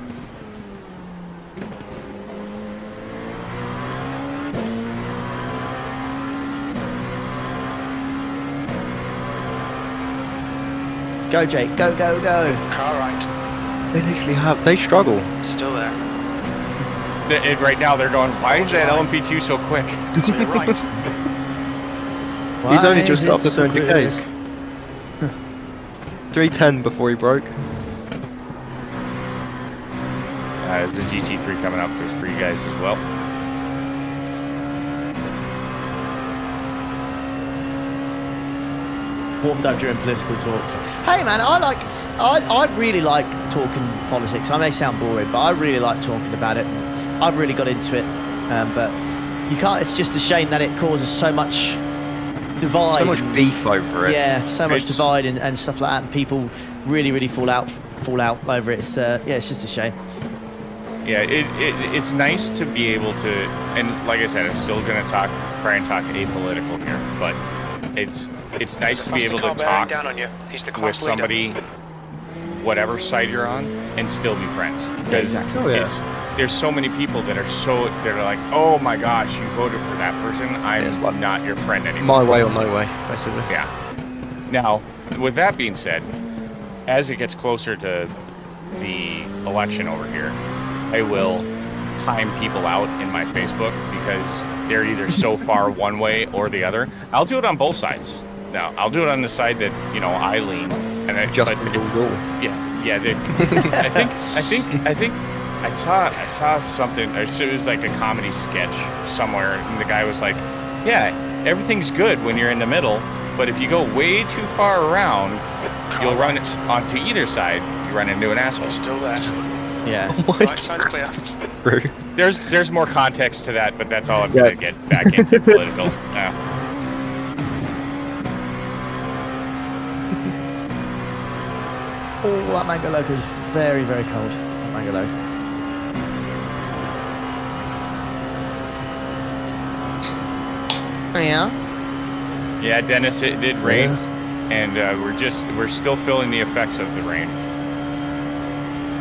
go, Jake. Go, go, go. Car right. They literally have. They struggle. Still there. Right now they're going, why is that LMP2 so quick? Clear right. He's only Why just is got up it to so 20 quick? Ks. 310 before he broke. There's a GT3 coming up for you guys as well. warmed up during political talks. Hey man, I really like talking politics. I may sound boring, but I really like talking about it. I've really got into it, but you can't. It's just a shame that it causes so much divide. So much beef over it. Yeah, so much divide and stuff like that, and people really fall out over it. It's it's just a shame. Yeah, it's nice to be able to, and like I said, I'm still going to try and talk apolitical here, but it's nice to be able to talk with somebody, whatever side you're on, and still be friends. Because there's so many people that are like, oh my gosh, you voted for that person, I'm not your friend anymore. My way or no way, basically. Yeah. Now, with that being said, as it gets closer to the election over here, I will time people out in my Facebook because they're either so far one way or the other. I'll do it on both sides. Now, I'll do it on the side that, I lean. And I just Yeah. I think I saw something. It was like a comedy sketch somewhere, and the guy was like, "Yeah, everything's good when you're in the middle, but if you go way too far around, you'll run onto either side. You run into an asshole." Still there. Yeah. Right side clear. There's more context to that, but that's all I'm gonna get back into political. Oh, that mango loco is very cold. Mango loco. Yeah. Yeah, Dennis, it did rain, and we're still feeling the effects of the rain.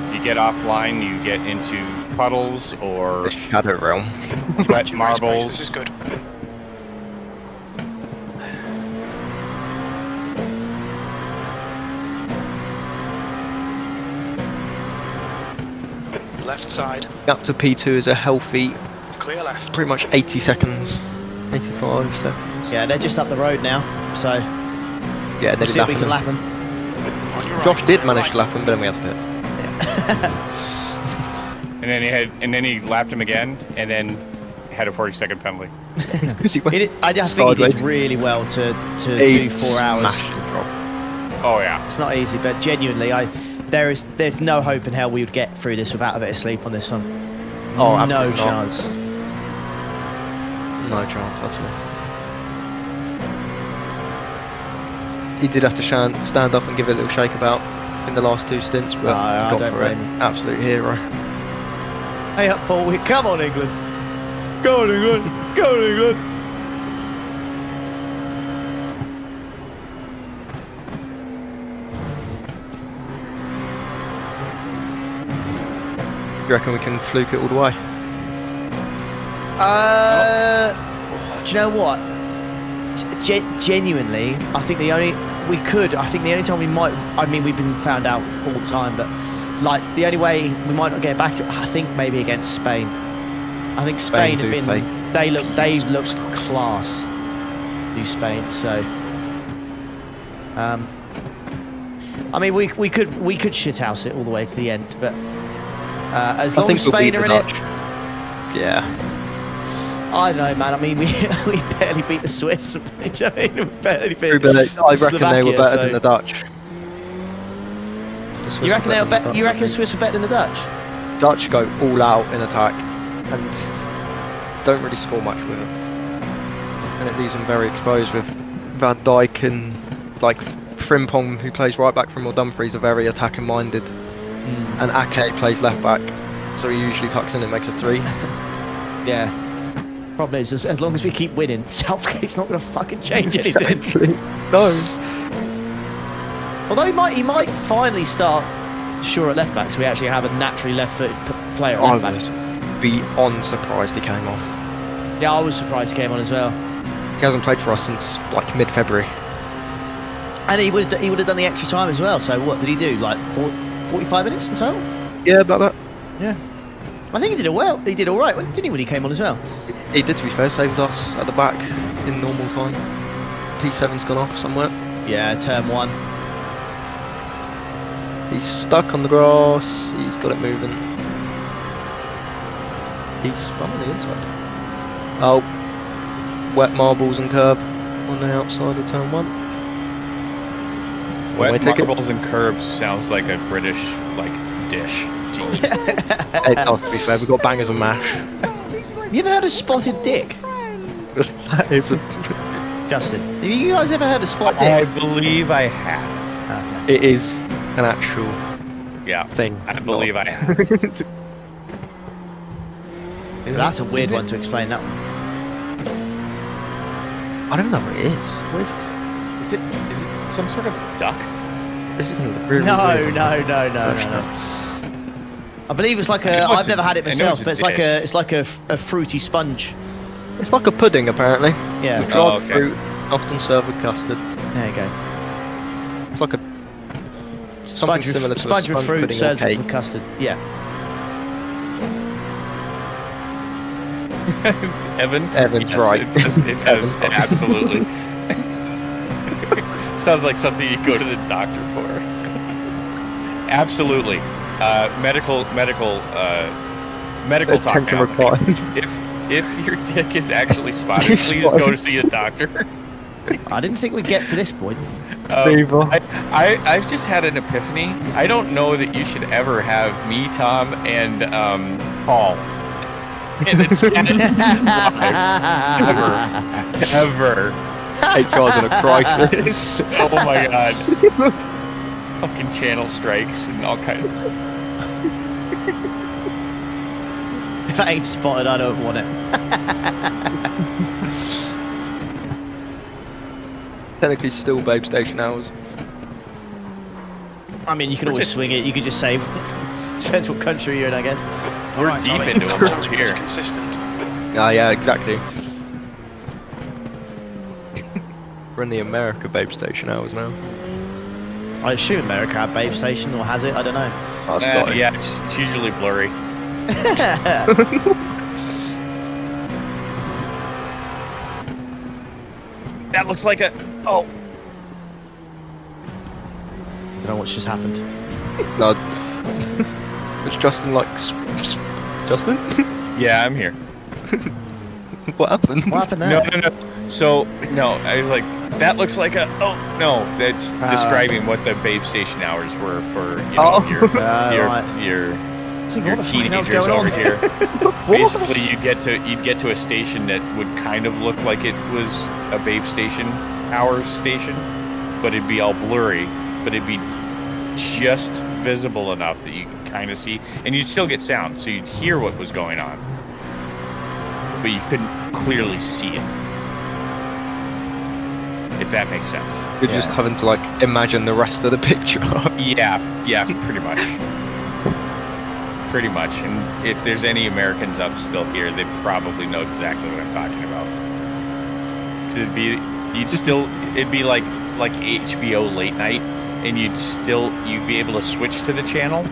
So you get offline, you get into puddles or the shadow realm, wet marbles. This is good. Left side. Up to P2 is a healthy, Clear left. pretty much 80 seconds, 85 seconds. Yeah, they're just up the road now, so yeah, we'll see if we can lap them. Josh did manage to lap him, but then we had to pit. And then he lapped him again, and then had a 40-second penalty. I think he did really well to do 4 hours. Oh yeah, it's not easy, but genuinely, there's no hope in hell we would get through this without a bit of sleep on this one. Oh, no chance. No chance at all. He did have to stand up and give it a little shake about in the last 2 stints, but I don't blame him. Absolute hero. Hey up, Paul. Come on, England. Go on, England. Go on, England. You reckon we can fluke it all the way? Do you know what? Genuinely, I think the only time we might, we've been found out all the time, but like the only way we might not get back to it, I think maybe against Spain. I think Spain have been, they've looked class. Do Spain, so we could shithouse it all the way to the end, but as long as Spain are in it, yeah. I don't know, man. We barely beat the Swiss. We barely beat I reckon they were better than the Dutch. You reckon You reckon the Swiss were better than the Dutch? Dutch go all out in attack and don't really score much with it, and it leaves them very exposed. With Van Dijk and like Frimpong, who plays right back from Dumfries, are very attacking minded, and Ake plays left back, so he usually tucks in and makes a 3. Yeah. Problem is, as long as we keep winning, Southgate's not going to fucking change anything. Exactly. No. Although he might finally start Shaw at left back, so we actually have a naturally left-footed player at left back. I was beyond surprised he came on. Yeah, I was surprised he came on as well. He hasn't played for us since like mid-February. And he would have done the extra time as well. So what did he do? Like 45 minutes in total? Yeah, about that. Yeah. I think he did well. He did all right, didn't he, when he came on as well? He did, to be fair. Saved us at the back in normal time. P7's gone off somewhere. Yeah, turn 1. He's stuck on the grass. He's got it moving. He's spun on the inside. Oh, wet marbles and curb on the outside of turn 1. Wet marbles and curbs sounds like a British like dish to eat. It does, to be fair. We've got bangers and mash. You ever heard of spotted dick? It's a, Justin, have you guys ever heard of spotted I dick? believe I have. Okay. it is an actual thing. I believe I have. That's a weird one to explain, that one. I don't know what it is. What is it? Is it some sort of duck? This is going to really No. weird. I believe it's like a. I've never had it myself, but it's like a fruity sponge. It's like a pudding, apparently. Yeah. Dried fruit, often served with custard. There you go. It's like a something similar to a sponge with sponge fruit pudding or served cake. with custard. Yeah. Evan's yes, right. It does absolutely. Sounds like something you go to the doctor for. Absolutely. Medical talk Attention now. required. If your dick is actually spotted, please go to see a doctor. I didn't think we'd get to this point. I've just had an epiphany. I don't know that you should ever have me, Tom, and Paul in a chat ever. It causing a crisis. Oh my god. Fucking channel strikes and all kinds of... If I ain't spotted, I don't want it. Technically still babe station hours. I mean, you can always swing it. You could just say, depends what country you're in, I guess. We're deep into it over here. Consistent. Yeah, exactly. We're in the America babe station hours now. I assume America had babe station, or has it? I don't know. Oh, it's got it. Yeah, it's usually blurry. That looks like a... Oh. Don't know what's just happened. No. Which Justin likes. Justin? Yeah, I'm here. What happened? What happened there? No. So, no, I was like, that looks like a... Oh, no, that's describing what the babe station hours were for, you know, your teenagers over here. Basically, you'd get to a station that would kind of look like it was a babe station hours station, but it'd be all blurry, but it'd be just visible enough that you could kind of see, and you'd still get sound, so you'd hear what was going on, but you couldn't clearly see it. If that makes sense. You're just having to like imagine the rest of the picture. Yeah, pretty much. Pretty much, and if there's any Americans up still here, they probably know exactly what I'm talking about. 'Cause it'd be like HBO late night, and you'd be able to switch to the channel,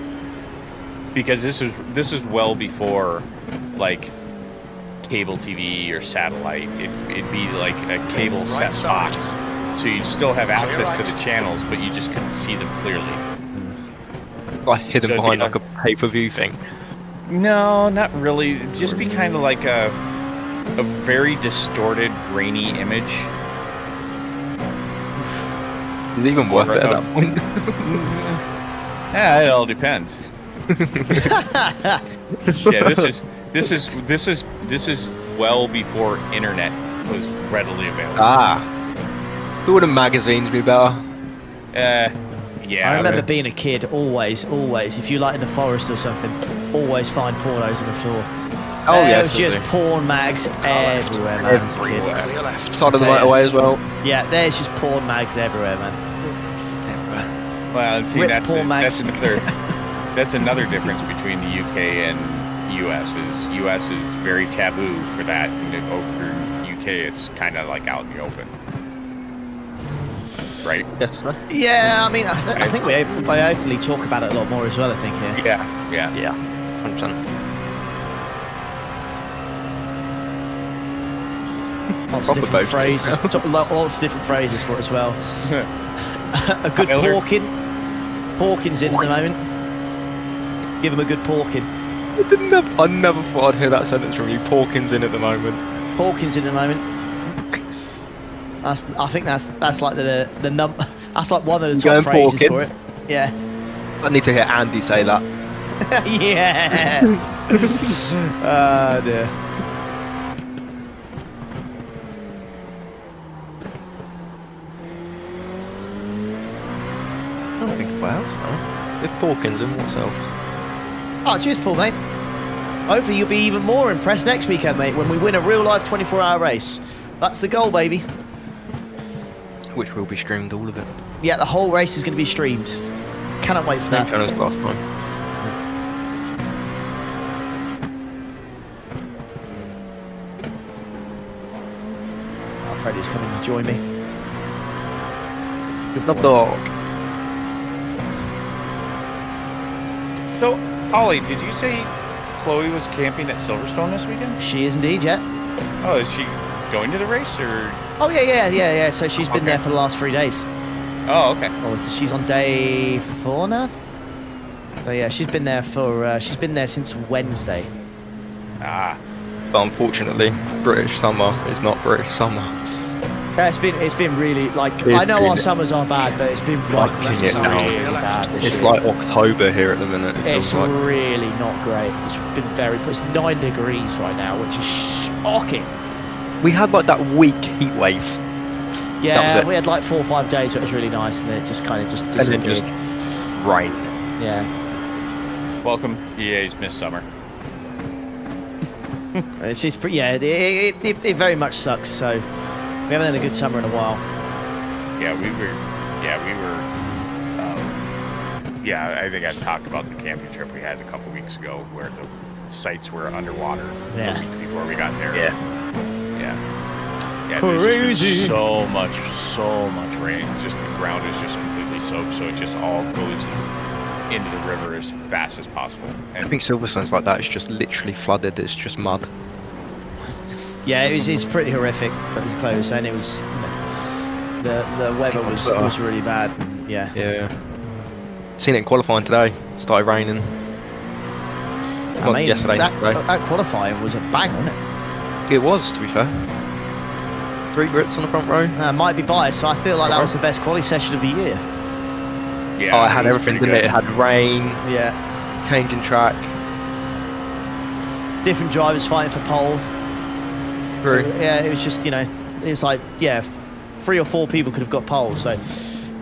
because this is well before like cable TV or satellite. It'd be like a cable set box, so you'd still have access to the channels, but you just couldn't see them clearly. Like hidden behind like a pay-per-view thing. No, not really. It'd just be kind of like a very distorted, grainy image. Is it even worth it at that point? Yeah, it all depends. Yeah, this is well before internet was readily available. Ah, who would have magazines be better? Yeah. I remember being a kid, always, if you like in the forest or something, always find pornos on the floor. Oh yeah, it was just porn mags everywhere, man, as a kid. Side of the motorway as well. Yeah, there's just porn mags everywhere, man. Well, see, that's another difference between the UK and US. US is very taboo for that, and over in UK it's kind of like out in the open. Right? Yes, sir. Yeah, I mean, I think we openly talk about it a lot more as well, I think, here. Yeah. 100%. Lots of different phrases. Lots of different phrases for it as well. A good porkin. Porkin's in at the moment. Give him a good porkin. I never thought I'd hear that sentence from you. Porkin's in at the moment. Porkin's in at the moment. I think that's like the That's like one of the Going top phrases porking. for it. Yeah. I need to hear Andy say that. Yeah. Oh dear. I don't think what else now. If Porkins and what's else? Oh, cheers, Paul, mate. Hopefully you'll be even more impressed next weekend, mate, when we win a real-life 24-hour race. That's the goal, baby. Which will be streamed, all of it. Yeah, the whole race is going to be streamed. Cannot wait for Same that. channel as last time. Oh, Freddie's coming to join me. Good Love boy. dog. So, Ollie, did you say Chloe was camping at Silverstone this weekend? She is indeed, yeah. Oh, is she going to the race or? Oh, yeah. So she's been there for the last 3 days. Oh, okay. Oh, she's on day 4 now. So yeah, she's been there since Wednesday. Ah. But unfortunately, British summer is not British summer. Yeah, it's been really like I know our summers are bad, but it's been like Fucking it down. really bad this It's year. like October here at the minute. it It's feels like. really not great. It's been it's 9 degrees right now, which is shocking. We had like that weak heat wave. Yeah, That was it. we had like 4 or 5 days where it was really nice, and then it just kind of just And then disappeared. just rain. Yeah. Welcome, EA's Miss Summer. It's pretty, yeah, it very much sucks. So we haven't had a good summer in a while. Yeah, we were. Yeah, I think I talked about the camping trip we had a couple weeks ago, where the sites were underwater Yeah. the week before we got there. Yeah. Yeah. There's just Crazy. been so much rain. Just the ground is just completely soaked, so it just all goes into the river as fast as possible. I think Silverstone's like that. It's just literally flooded. It's just mud. Yeah, it's pretty horrific for this close, and it was the weather was really bad. Yeah. Yeah. Seen it in qualifying today. Started raining. Well, yesterday. today. that qualifying was a bang, wasn't it? It was, to be fair. 3 Brits on the front row. Might be biased, so I feel like that was the best quali session of the year. Yeah. Oh, it had was everything, pretty didn't it? good. It had rain, Yeah. changing track. Different drivers fighting for pole. Through. Yeah, it was just, it's like, 3 or 4 people could have got pole, so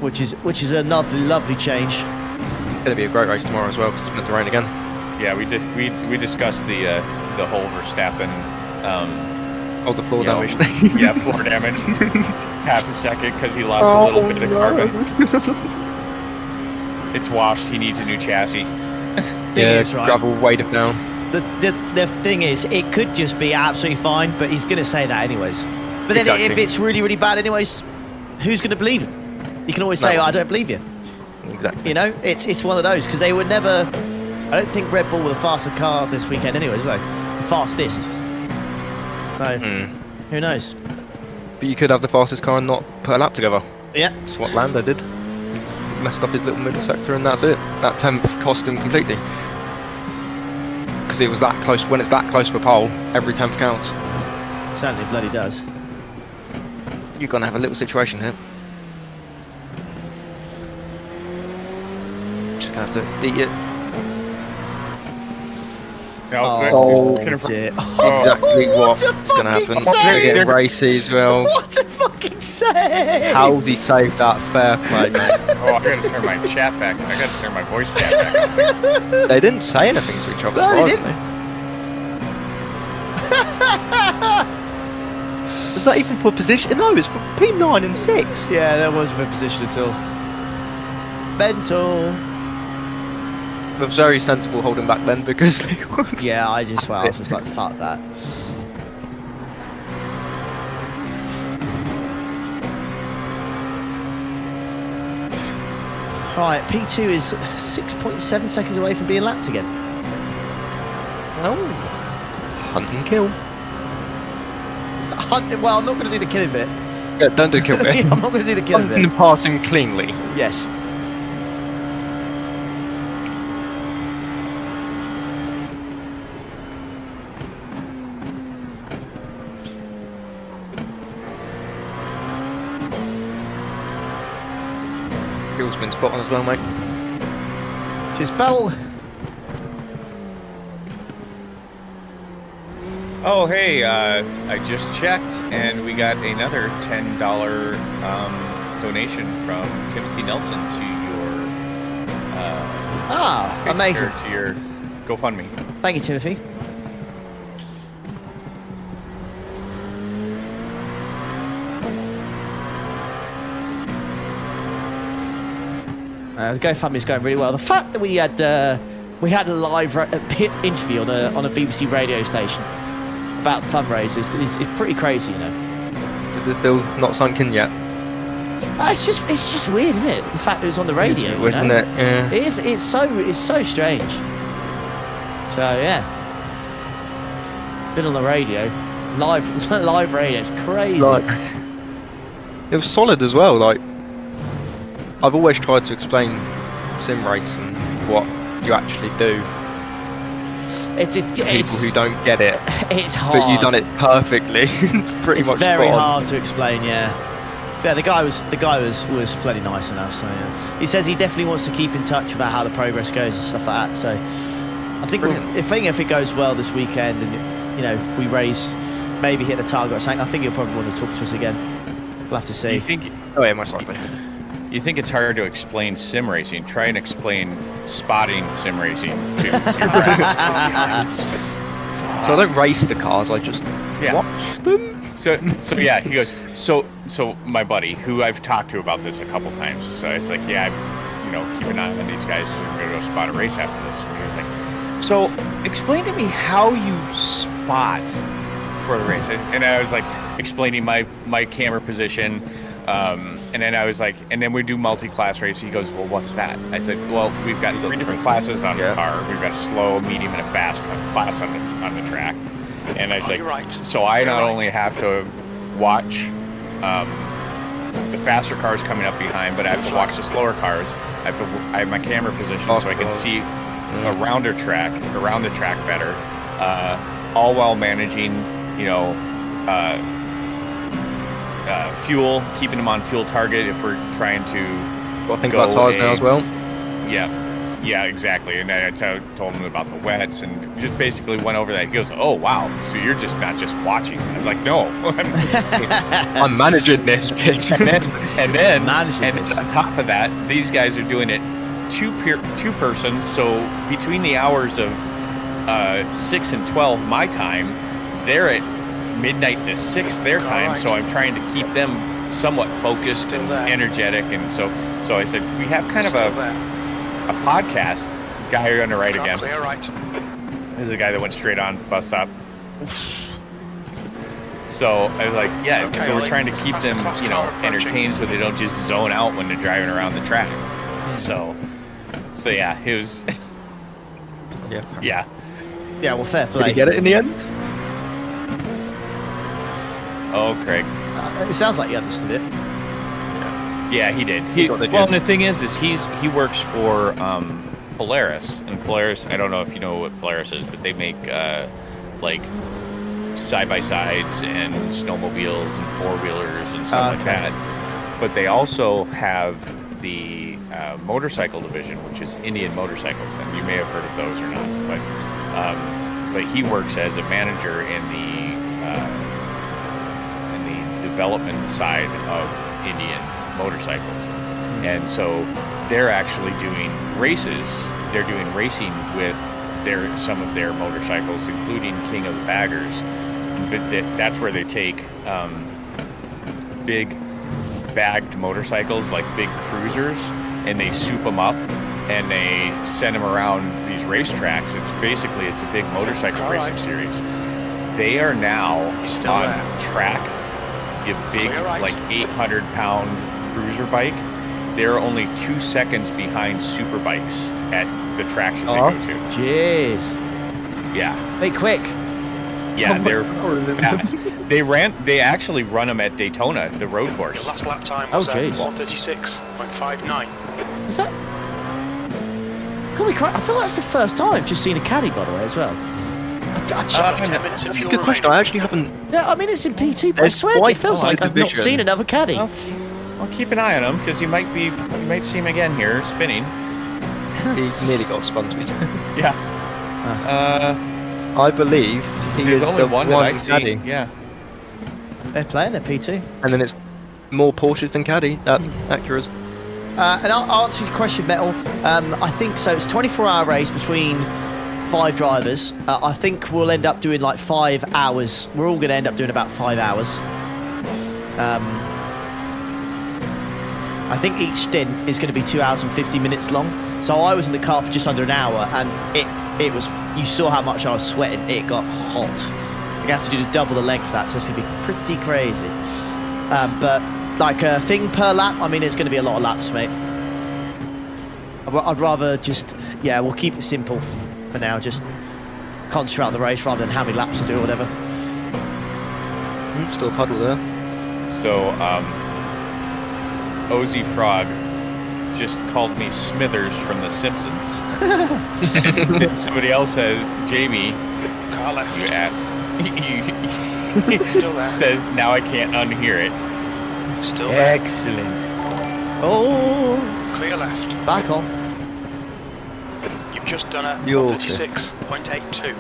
which is a lovely change. It's going to be a great race tomorrow as well because it's meant to rain again. Yeah, we discussed the whole Verstappen. The floor you know, damage. Yeah, floor damage. Half a second because he lost a little bit of carbon. It's washed. He needs a new chassis. Yeah, is, right, gravel weighed him down. the thing is, it could just be absolutely fine, but he's going to say that anyways. But then Exactly. if it's really, really bad anyways, who's going to believe him? You can always say, No. I don't believe you. Exactly. It's one of those, because they would never... I don't think Red Bull were the fastest car this weekend anyways, were they? The fastest. So, who knows? But you could have the fastest car and not put a lap together. Yeah. That's what Lando did. Messed up his little middle sector and that's it. That 10th cost him completely. Because it was that close. When it's that close for pole, every 10th counts. Certainly bloody does. You're going to have a little situation here. Just going to have to eat it. Dear. Exactly what's going to happen. We're going to get races, well. What a fucking say! How's he saved that fair play, mate? Oh, I gotta turn my chat back. I gotta turn my voice chat back. They didn't say anything to each other, No, they surprisingly. Was that even for position? No, it's for P9 and 6. Yeah, that wasn't a position at all. Mental. It was very sensible holding back then because Yeah, I was just like, fuck that. Right, P2 is 6.7 seconds away from being lapped again. Oh, hunt and kill. Well, I'm not going to do the killing bit. Yeah, don't do kill bit. I'm not going to do the killing Hunting bit. and passing cleanly. Yes. been spot on as well, mate. Cheers, Bell. Oh, hey, I just checked, and we got another $10 donation from Timothy Nelson to your amazing. to your GoFundMe. Thank you, Timothy. The GoFundMe is going really well. The fact that we had a live interview on a BBC radio station about fundraisers is pretty crazy, you know. Is it still not sunk in yet? It's just weird, isn't it? The fact that it was on the radio, Isn't it? Yeah. It is. It's so strange. So yeah, been on the radio, live radio. It's crazy. It was solid as well. Like, I've always tried to explain sim race and what you actually do. It's people who don't get it. It's hard. But you've done it perfectly. Pretty much. It's very spot on. hard to explain. Yeah. Yeah, the guy was plenty nice enough. So yeah. He says he definitely wants to keep in touch about how the progress goes and stuff like that. So I think if it goes well this weekend and we raise, maybe hit the target or something, I think he'll probably want to talk to us again. We'll have to see. You think? Oh yeah, most likely. You think it's hard to explain sim racing? Try and explain spotting sim racing to your friends. So I don't race the cars. I just watch them. So yeah, he goes. So my buddy, who I've talked to about this a couple times, so I was like, yeah, keep an eye on these guys. We're gonna go spot a race after this. And he was like, so explain to me how you spot for the race. And I was like explaining my camera position. And then I was like, and then we do multi-class race. He goes, well, what's that? I said, well, we've got 3 different classes on the car. We've got a slow, medium, and a fast class on the track. And I was like, so I not only have to watch the faster cars coming up behind, but I have to watch the slower cars. I have my camera position so I can see around the track better, all while managing, fuel, keeping them on fuel target if we're trying to think about tires now as well. Yeah, exactly. And I told him about the wets and just basically went over that. He goes, oh, wow, so you're just not just watching. I was like, no. I'm managing this, bitch. and then on top of that, these guys are doing it two persons. So between the hours of 6 and 12 my time, they're at midnight to 6 their time, so I'm trying to keep them somewhat focused and energetic, and so I said we have kind of a podcast guy on the right again. This is a guy that went straight on to the bus stop. So I was like, yeah, so we're trying to keep them, entertained so they don't just zone out when they're driving around the track. So yeah, it was. Yeah. Well, fair play. Did you get it in the end? Oh, Craig. It sounds like he understood it. Yeah, he did. And the thing is he works for Polaris, and Polaris. I don't know if you know what Polaris is, but they make like side-by-sides and snowmobiles and four-wheelers and stuff like that. But they also have the motorcycle division, which is Indian Motorcycles, and you may have heard of those or not. But he works as a manager in the development side of Indian motorcycles, and so they're actually doing races. They're doing racing with some of their motorcycles, including King of the Baggers. But that's where they take big bagged motorcycles, like big cruisers, and they soup them up and they send them around these racetracks. It's a big motorcycle racing series. They are now on track. A big, like 800-pound cruiser bike. They're only 2 seconds behind super bikes at the tracks that they go to. Jeez. Yeah. They quick. Yeah, they're fast. They actually run them at Daytona, the road course. Your last lap time was 1:36.59. Is that? I feel like that's the first time I've just seen a caddy, by the way, as well. That's a good question. I actually haven't. Yeah, I mean it's in P2, but I swear it feels like I've not seen another caddy. Well, keep an eye on him because you might see him again here spinning. He nearly got spun to me. Yeah. I believe he There's is only the one that I see. caddy. Yeah. They're playing their P2. And then it's more Porsches than caddy. Acuras. And I'll answer your question, Metal. I think so. It's a 24-hour race between 5 drivers. I think we'll end up doing like 5 hours. We're all going to end up doing about 5 hours. I think each stint is going to be 2 hours and 50 minutes long. So I was in the car for just under an hour, and it was. You saw how much I was sweating. It got hot. You have to do double the length of that, so it's going to be pretty crazy. But like a thing per lap, I mean, it's going to be a lot of laps, mate. I'd rather just, yeah, we'll keep it simple for now. Just concentrate on the race rather than how many laps to do or whatever. Still a puddle there. So, Ozzy Frog just called me Smithers from The Simpsons. And somebody else says, Jamie, you ass. Still there. Says, now I can't unhear it. Still there. Excellent. Oh, Clear left. back off. You've just done a You're 36.82.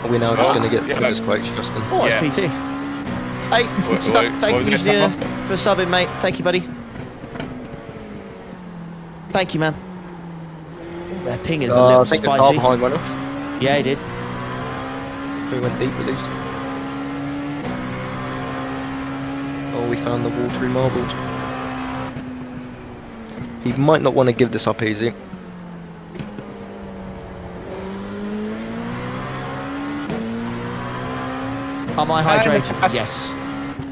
Are we now just going to get yeah. those quotes, Justin? Oh, it's Yeah. PT. Hey, thank what you was that, for subbing, mate. Thank you, buddy. Thank you, man. Ooh, their ping is a little I think the car spicy. behind went off. Yeah, he did. We went deep released. Oh, we found the watery marbles. He might not want to give this up easy. Am I hydrated? Yes.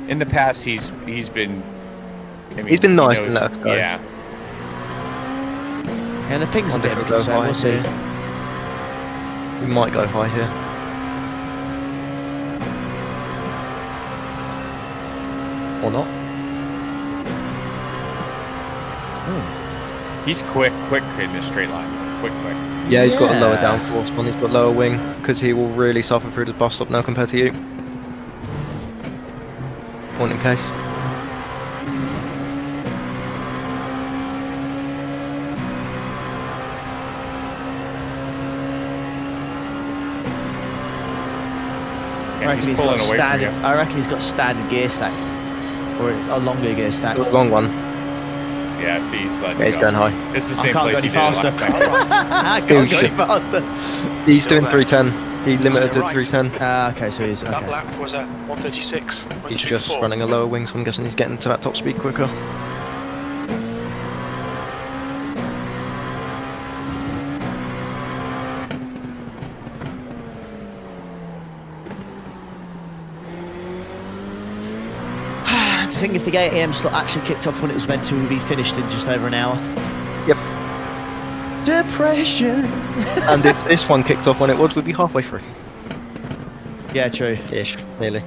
In the past, he's been. I mean, He's been nice he and knows- let us go. Yeah. And the ping's a Wonder bit if of a we'll go concern. high We'll see. here. We might go high here. Or not. He's quick in the straight line. Quick. Yeah, he's got a lower Yeah. downforce one. He's got lower wing because he will really suffer through the bus stop now compared to you. Point in case. I reckon he's got standard. I reckon he's got standard gear stack, or it's a longer gear stack. Long one. Yeah, see, he's letting Yeah, he's go. going high. It's the I same can't go place any he did it faster. last time. I can't go any shit. faster. He's Still doing there. 310. He limited at 310. Okay, so he's That okay. lap was a 136.24. He's just running a lower wing, so I'm guessing he's getting to that top speed quicker. I think if the 8 AM slot actually kicked off when it was meant to, we'd be finished in just over an hour. Yep. Depression. And if this one kicked off when it was, we'd be halfway through. Yeah, true. Ish, nearly.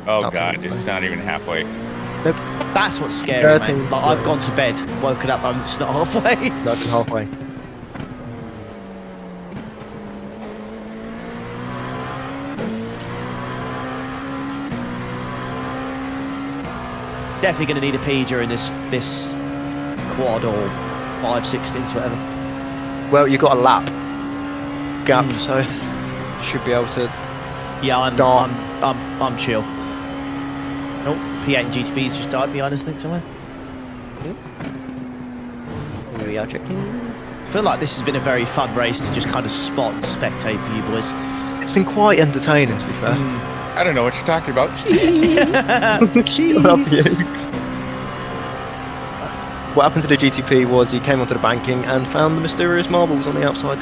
Oh Not god, halfway. it's not even halfway. That's what's scary, 13, mate. Like, I've gone to bed, woken up, I'm just not halfway. Not even halfway. Definitely going to need a P during this quad or 5/16, whatever. Well, you've got a lap gap, so should be able to. Yeah, Dark. I'm chill. Oh, P8 and GTB's just died behind us, I think, somewhere. We are checking. I feel like this has been a very fun race to just kind of spot and spectate for you boys. It's been quite entertaining, to be fair. I don't know what you're talking about. Shut up, you. What happened to the GTP was he came onto the banking and found the mysterious marbles on the outside.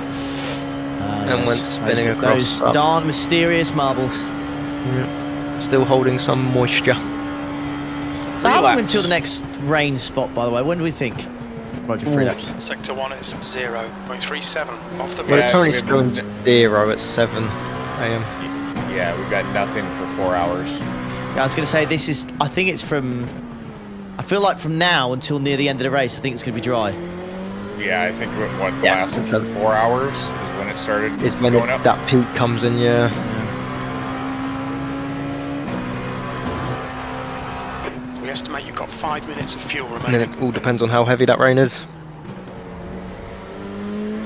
And went spinning across. Those darn mysterious marbles. Yeah. Still holding some moisture. So how long until the next rain spot, by the way? When do we think? Roger, 3 laps. Sector 1 is 0.37 off the Well, it's base. currently we still in have 0 at 7 AM. Yeah, we've got nothing for 4 hours. Yeah, I was going to say, this is, I think it's from, I feel like from now until near the end of the race, I think it's going to be dry. Yeah, I think what the Yeah. last 4 hours is when it started Is when going up. that peak comes in, yeah. We estimate you've got 5 minutes of fuel And then remaining. it all depends on how heavy that rain is.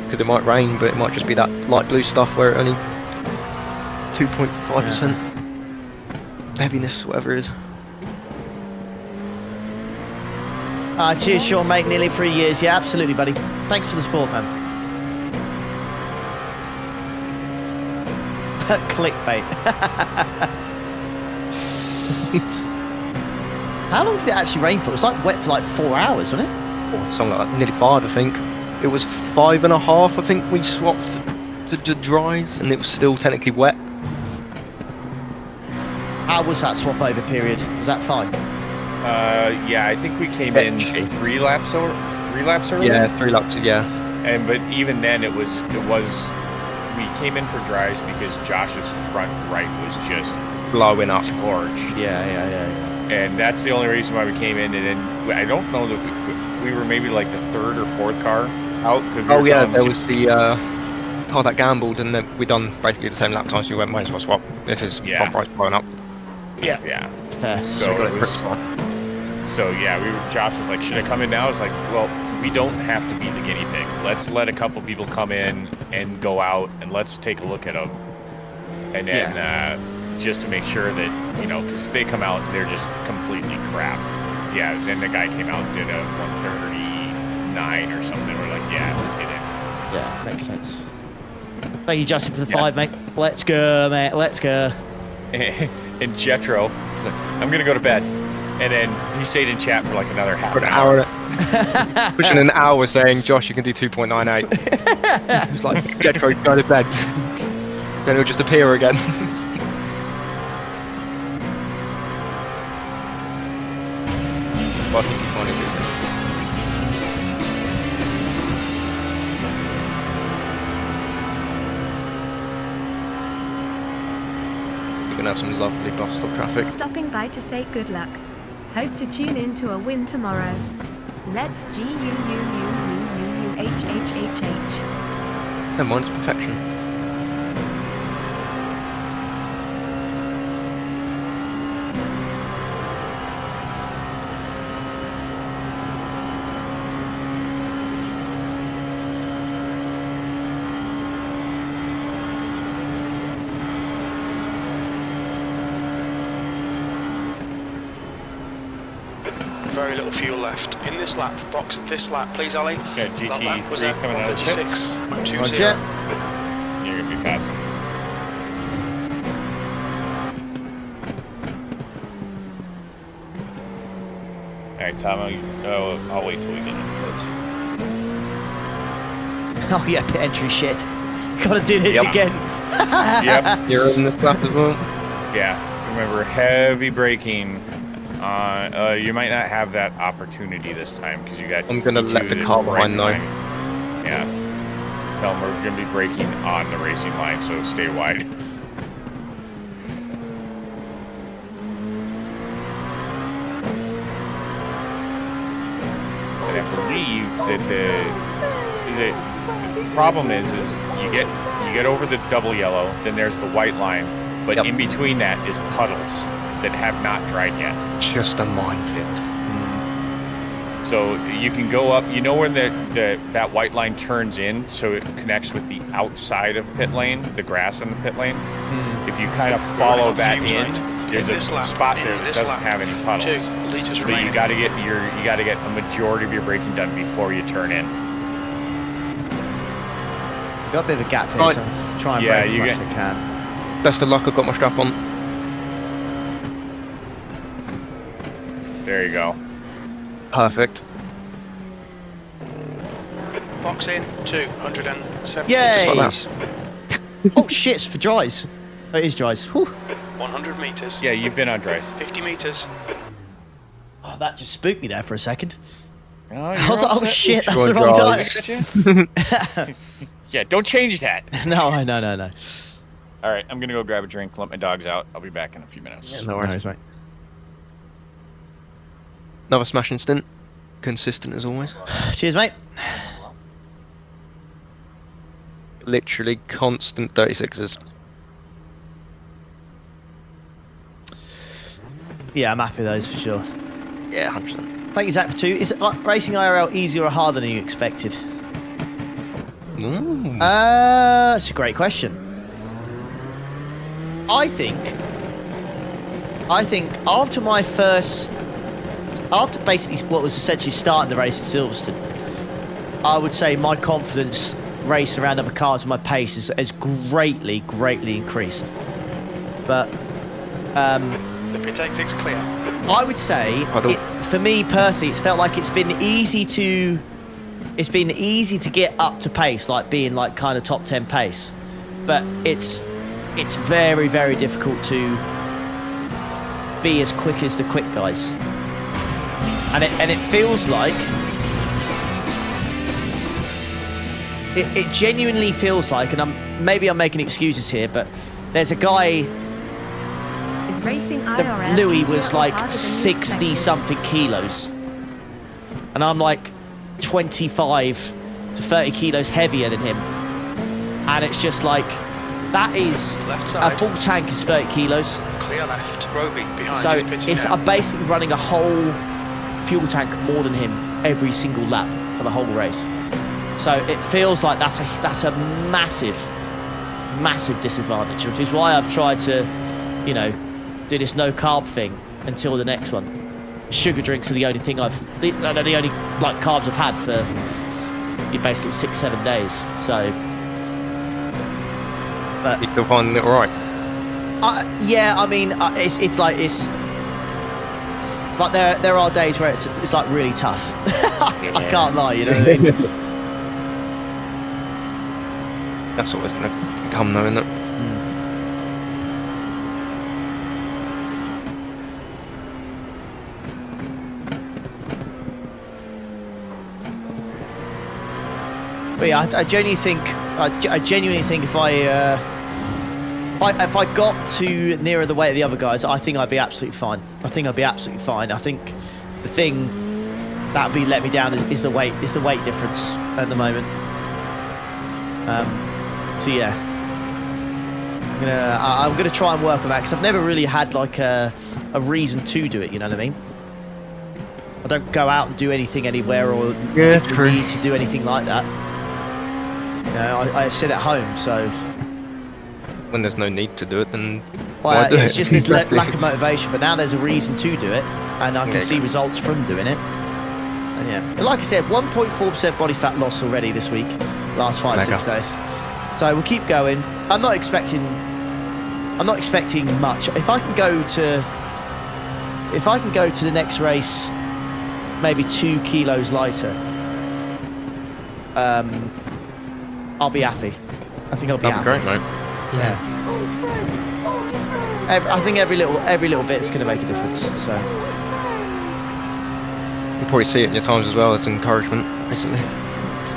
Because it might rain, but it might just be that light blue stuff where it only 2.5% heaviness, whatever it is. Cheers, Sean, mate. Nearly 3 years. Yeah, absolutely, buddy. Thanks for the support, man. Clickbait. How long did it actually rain for? It was like wet for like 4 hours, wasn't it? Or something like that, nearly 5, I think. It was 5.5, I think we swapped to dries, and it was still technically wet. How was that swap over period? Was that fine? Yeah, I think we came in 3 laps or 3 laps early. Yeah, 3 laps. Yeah. But even then, it was we came in for dries because Josh's front right was just blowing up, torched. Yeah. And that's the only reason why we came in. And then I don't know that we were maybe like the 3rd or 4th car out. Oh yeah, there was the car that gambled, and then we done basically the same lap time. So we went, might as well swap if his front right's blowing up. Yeah. So Fair. Josh was like, should I come in now? I was like, well, we don't have to be the guinea pig. Let's let a couple people come in and go out, and let's take a look at them. And then just to make sure that, because if they come out and they're just completely crap. Yeah, then the guy came out and did a 139 or something. We're like, yeah, let's get in. Yeah, makes sense. Thank you, Justin, for the 5, mate. Let's go, mate. Let's go. And Jetro, I'm going to go to bed. And then he stayed in chat for like another half an hour. Pushing an hour saying, Josh, you can do 2.98. It's like, Jetro, go to bed. Then it'll just appear again. Fucking funny business. You're gonna have some lovely bus stop traffic. Stopping by to say good luck. Hope to tune in to a win tomorrow. Let's G-U-U-U-U-U-H-H-H-H. Never mind, it's perfection. Very little fuel left. In this lap, box this lap, please, Ollie. Yeah, GT3 coming out of the pits. Roger. You're going to be passing. Alright, Tom, I'll wait till we get in the pits. Oh, yeah, pit entry shit. Gotta do this again. Yep. You're in this lap as well? Yeah. Remember, heavy braking. You might not have that opportunity this time because you got. I'm gonna let the car behind know. Yeah. Tell them we're gonna be braking on the racing line, so stay wide. And I believe that the problem is you get over the double yellow, then there's the white line, but in between that is puddles that have not dried yet. Just a minefield. So you can go up, where that white line turns in, so it connects with the outside of pit lane, the grass in the pit lane. If you kind of follow that in, there's a spot there that doesn't have any puddles. But you got to get a majority of your braking done before you turn in. Got a bit of a gap here, so I'll try and brake as much as I can. Best of luck, I've got my strap on. There you go. Perfect. Box in 270. Yay! Like Oh shit, it's for dries. Oh, it is dries. Whew. 100 meters. Yeah, you've been on dries. 50 meters. Oh, that just spooked me there for a second. Oh, I was like, oh shit, that's the wrong time. Yeah, don't change that. No. All right, I'm gonna go grab a drink, let my dogs out. I'll be back in a few minutes. Yeah, no worries, mate. Another smashing stint. Consistent as always. Cheers, mate. Literally constant 36s. Yeah, I'm happy with those for sure. Yeah, 100%. Thank you, Zach, for 2. Is it racing IRL easier or harder than you expected? It's a great question. I think after basically what was essentially starting the race at Silverstone, I would say my confidence racing around other cars and my pace has greatly increased. But The pit exit's clear. I would say, for me personally, it's felt like it's been easy to get up to pace, like being like kind of top 10 pace. But it's very, very difficult to be as quick as the quick guys. And it feels like it genuinely feels like, and maybe I'm making excuses here, but there's a guy. Louis was like 60 something kilos, and I'm like 25 to 30 kilos heavier than him, and it's just like that is a full tank is 30 kilos. Clear left, Roby behind. So I'm basically running a whole fuel tank more than him every single lap for the whole race. So it feels like that's a massive disadvantage, which is why I've tried to, do this no carb thing until the next one. Sugar drinks are the only thing they're the only like carbs I've had for basically 6-7 days. So, but you still finding it alright? Yeah, I mean, it's like there are days where it's like really tough. I can't lie, you know what I mean? That's always going to come though, isn't it? But yeah, I genuinely think if I got to nearer the weight of the other guys, I think I'd be absolutely fine. I think the thing that would let me down is the weight difference at the moment. So yeah, I'm gonna try and work on that because I've never really had like a reason to do it. You know what I mean? I don't go out and do anything anywhere or need to do anything like that. I sit at home, so when there's no need to do it, then why do it's it? just this lack of motivation. But now there's a reason to do it, and I can see results from doing it. And yeah, but like I said, 1.4% body fat loss already this week, last 5-6 days. So we'll keep going. I'm not expecting much. If I can go to the next race, maybe 2 kilos lighter, I'll be happy. I think I'll be happy. Great, mate. Yeah. I think every little bit's going to make a difference. So you'll probably see it in your times as well as encouragement, basically.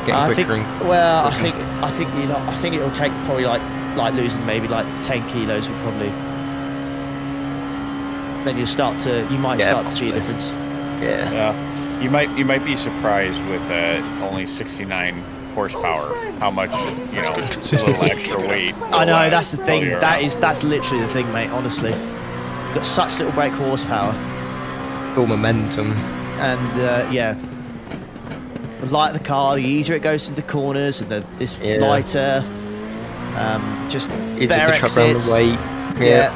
Getting quicker. I think it'll take probably like losing maybe like 10 kilos would probably. Then you might start to see a difference. Yeah. Yeah. You might be surprised with only 69 horsepower, how much, little extra weight. I know, that's the thing. That's literally the thing, mate, honestly. You've got such little brake horsepower. Full momentum. And, yeah. The lighter the car, the easier it goes to the corners, and it's lighter. Just easier better to track around the weight. Yeah.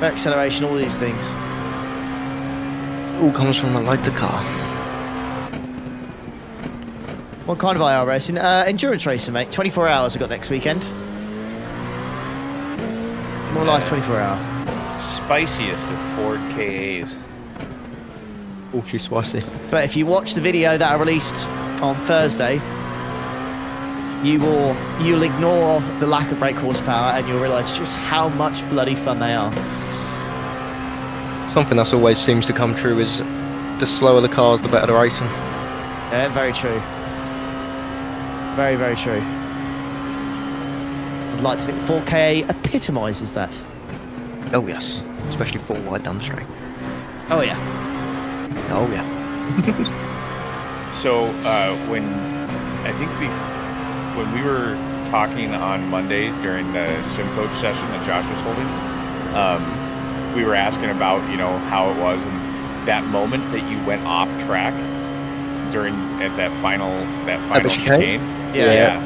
Better acceleration, all these things. All comes from a lighter car. What kind of IR racing? Endurance racing, mate. 24 hours I got next weekend. More life 24 hour. Spiciest of Ford KAs. Oh, she's spicy. But if you watch the video that I released on Thursday, you'll ignore the lack of brake horsepower and you'll realise just how much bloody fun they are. Something that always seems to come true is the slower the cars, the better the racing. Yeah, very true. Very, very true. I'd like to think 4K epitomises that. Oh yes, especially 4 wide down the straight. Oh yeah. Oh yeah. So when we were talking on Monday during the sim coach session that Josh was holding, we were asking about how it was, and that moment that you went off track at that final the chicane. Yeah.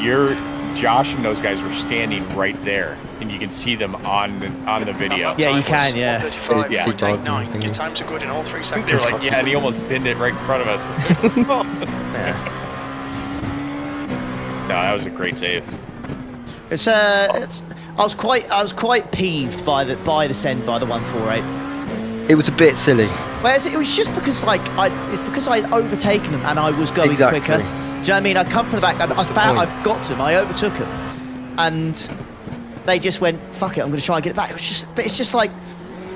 You're Josh and those guys were standing right there, and you can see them on the video. Yeah, you can. Yeah. 135.89. Your times are good in all three sectors. They're like, yeah, and he almost pinned it right in front of us. Yeah. No, that was a great save. I was quite peeved by the send by the 148. It was a bit silly. Whereas it was just because it's because I'd overtaken them and I was going quicker. Do you know what I mean? I come from the back and I've got them. I overtook them, and they just went, "Fuck it, I'm going to try and get it back." It's just like,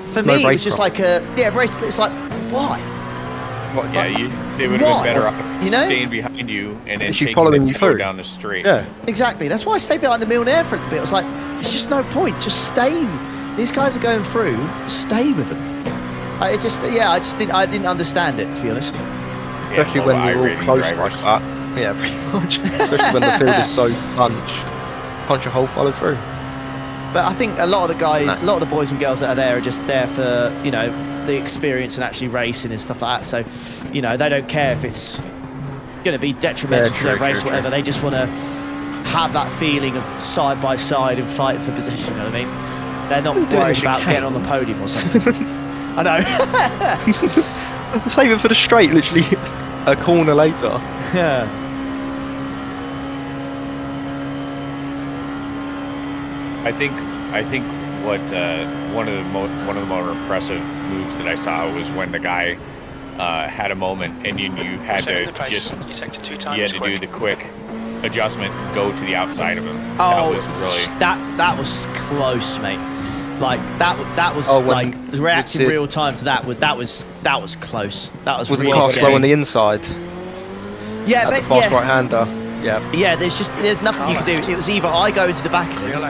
for me, it was just like race. It's like, why? Well, yeah, they would have been better off staying behind you and then taking the tow down the straight. Yeah, exactly. That's why I stayed behind the Milnair for a bit. I was like, there's just no point. Just stay. These guys are going through. Stay with them. I didn't understand it, to be honest. Especially when we're all close like that. Yeah, pretty much. Especially when the field is so punch a hole, follow through. But I think a lot of the guys, a lot of the boys and girls that are there are just there for, the experience and actually racing and stuff like that. So, they don't care if it's going to be detrimental to their race or whatever. They just want to have that feeling of side by side and fight for position, you know what I mean? They're not worried about getting on the podium or something. I know. Save it for the straight, literally a corner later. Yeah. I think what one of the more impressive moves that I saw was when the guy had a moment and you had to just do the quick adjustment, go to the outside of him. That was close, mate. Like that was the reaction real time to that was close. That was really scary. Slow on the inside. Yeah, the fast right-hander. Yeah. Yeah, there's nothing you can do. It was either I go into the back of him,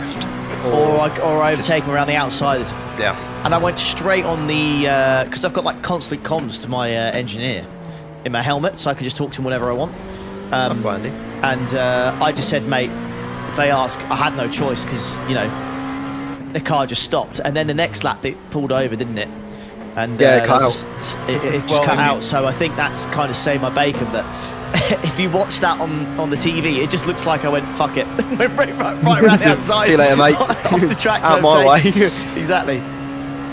or I overtake him around the outside. Yeah. And I went straight on the because I've got like constant comms to my engineer in my helmet, so I can just talk to him whenever I want. And I just said, mate, if they ask, I had no choice because the car just stopped, and then the next lap it pulled over, didn't it? And it cut out. It just cut out. So I think that's kind of saved my bacon. That if you watch that on the TV, it just looks like I went fuck it, went right around the outside. See you later, mate. Off the track. Out my way. Exactly.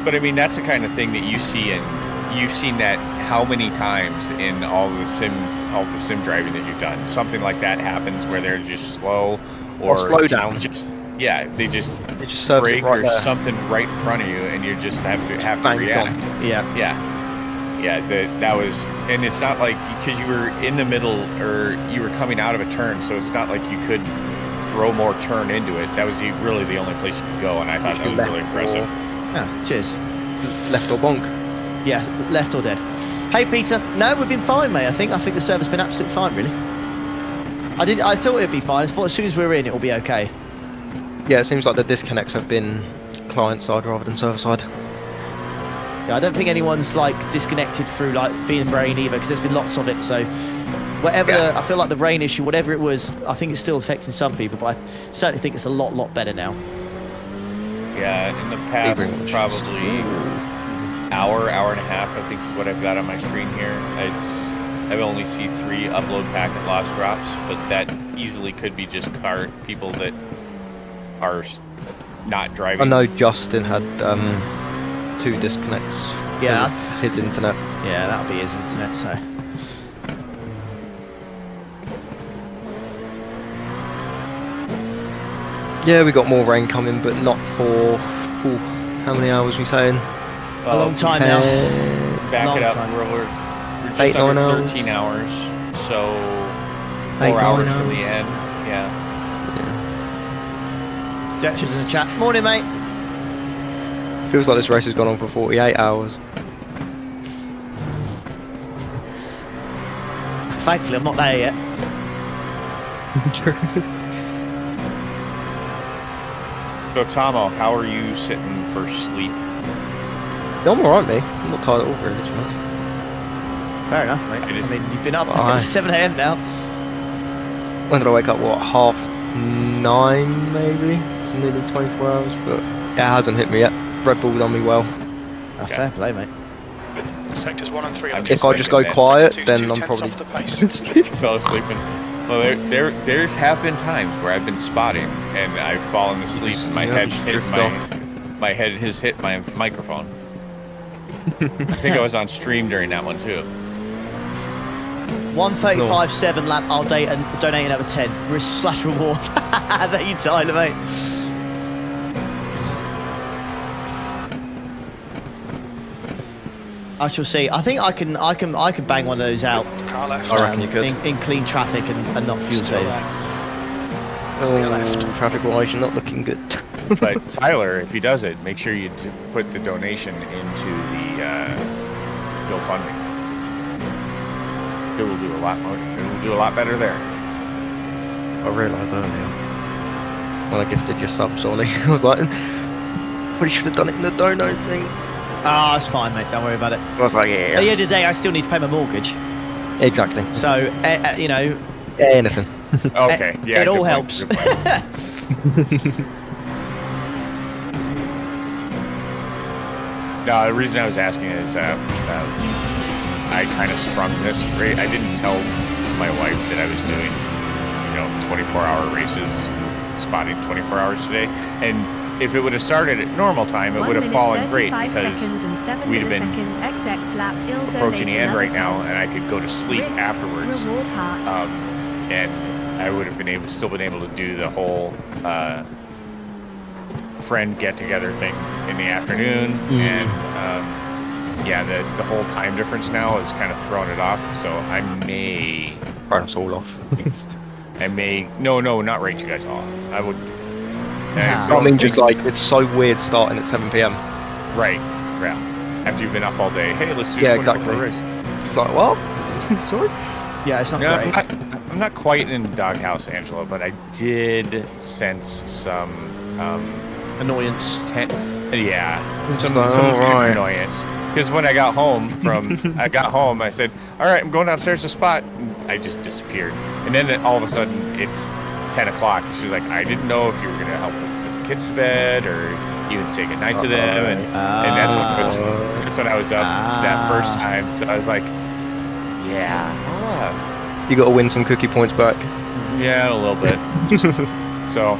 But I mean, that's the kind of thing that you see, and you've seen that how many times in all the sim driving that you've done. Something like that happens where they're just slow or slow down. They just break or something right in front of you, and you just have to react. Yeah. That was, and it's not like because you were in the middle or you were coming out of a turn, so it's not like you could throw more turn into it. That was really the only place you could go, and I thought that was really impressive. Yeah, cheers. Left or bonk? Yeah, left or dead. Hey Peter, no, we've been fine, mate. I think the server's been absolutely fine, really. I thought it'd be fine. I thought as soon as we're in, it'll be okay. Yeah, it seems like the disconnects have been client side rather than server side. Yeah, I don't think anyone's like disconnected through like being rain either, because there's been lots of it. So whatever, I feel like the rain issue, whatever it was, I think it's still affecting some people, but I certainly think it's a lot better now. Yeah, in the past probably hour and a half, I think is what I've got on my screen here. I've only see 3 upload packet loss drops, but that easily could be just people that are not driving. I know Justin had 2 disconnects. Yeah, his internet. Yeah, that'll be his internet. So. Yeah, we got more rain coming, but not for how many hours we saying? A long time now. Back it up. We're just 8, 9 under 13 hours, so 4 hours from the end. Yeah. Jetchers in the chat. Morning, mate. Feels like this race has gone on for 48 hours. Thankfully, I'm not there yet. So, Tomo, how are you sitting for sleep? Yeah, I'm alright, mate. I'm not tired at all, really, to be honest. Fair enough, mate. I mean, you've been up at 7 AM now. When did I wake up? What, 9:30 maybe? It's nearly 24 hours, but it hasn't hit me yet. Red Bull done me well. Fair play, mate. Sectors 1 and 3 on If I just go quiet, then I'm probably off the pace. Fell asleep. Well, there have been times where I've been spotting and I've fallen asleep and my head has hit my microphone. I think I was on stream during that one too. 1:35.7 lap. I'll donate another 10. /reward. There you, Tyler, mate. I shall see. I think I can bang one of those out. Car left. I reckon you could. In clean traffic and not fuel Still saving. Oh, traffic-wise, you're not looking good. But Tyler, if he does it, make sure you put the donation into the GoFundMe. It will do a lot more. It will do a lot better there. I realised earlier when I gifted your subs, Ollie, I was like, probably should have done it in the dono thing. Ah, it's fine, mate. Don't worry about it. I was like, yeah. At the end of the day, I still need to pay my mortgage. Exactly. So, you know. Anything. Okay. Yeah. It all good point, helps. good point. No, the reason I was asking is I kind of sprung this rate. I didn't tell my wife that I was doing, 24-hour races, spotting 24 hours today. And if it would have started at normal time, it would have fallen great because we'd have been approaching the end right now, and I could go to sleep afterwards. And I would have still been able to do the whole friend get-together thing in the afternoon, and yeah, the whole time difference now has kind of thrown it off. So I may Run us all off. no, not rate you guys off. I would. I mean, just like it's so weird starting at 7 PM. Right. Yeah. After you've been up all day, hey, let's do Yeah, 24 exactly. race. It's like, well, sorry. Yeah, it's not Yeah, great. I'm not quite in doghouse, Angela, but I did sense some Annoyance. Yeah, some right. annoyance. Because when I got home I said, "All right, I'm going downstairs to spot." And I just disappeared, and then all of a sudden it's 10 o'clock. She's like, "I didn't know if you were gonna help put the kids to bed or even say goodnight to them," and that's when I was up that first time. So I was like, "Yeah, You got to win some cookie points back. yeah, a little bit." So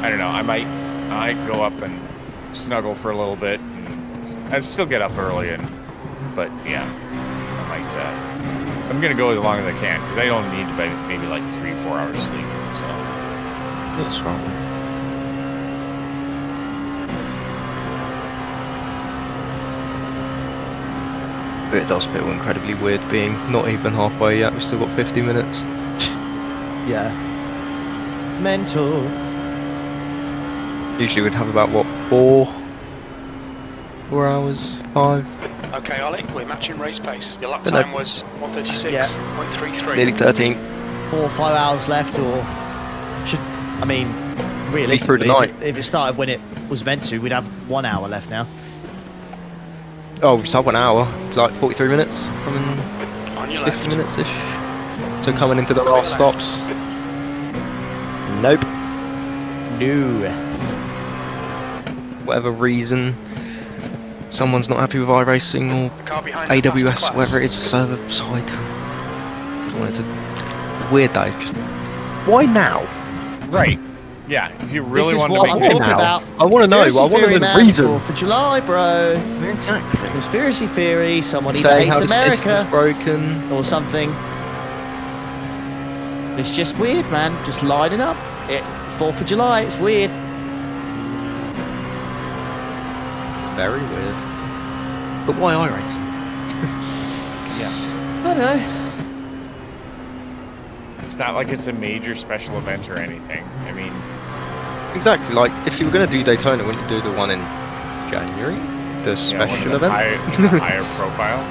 I don't know. I might go up and snuggle for a little bit. I'd still get up early, but yeah, I might. I'm gonna go as long as I can because I don't need maybe like 3-4 hours sleep. So That's wrong. But it does feel incredibly weird being not even halfway yet. We've still got 50 minutes. Yeah. Mental. Usually we'd have about, what, 4 hours? 5? Okay, Ollie, we're matching race pace. Your lap But no. time was 1:36.33. Yeah. Nearly 13. 4 or 5 hours left, or realistically, through the night. if it started when it was meant to, we'd have 1 hour left now. Oh, we just have 1 hour. It's like 43 minutes. On your 50 left. minutes-ish. So coming into the last stops. Nope. No. Whatever reason, someone's not happy with iRacing or The car behind AWS, whatever it is, server side. Just wanted to. Weird though. Just why now? right, yeah. If you really This is want what to I'm make talking now. about. I wanna know, I Conspiracy wanna know theory, the man. reason. 4th of July, bro. Exactly. Conspiracy theory. Someone either Saying hates how the system's America broken. or something. It's just weird, man. Just lining up. 4th of July. It's weird. Very weird. But why iRacing? I don't know. It's not like it's a major special event or anything. I mean, Exactly. Like if you were going to do Daytona, wouldn't you do the one in January? The one special of the event. higher profile.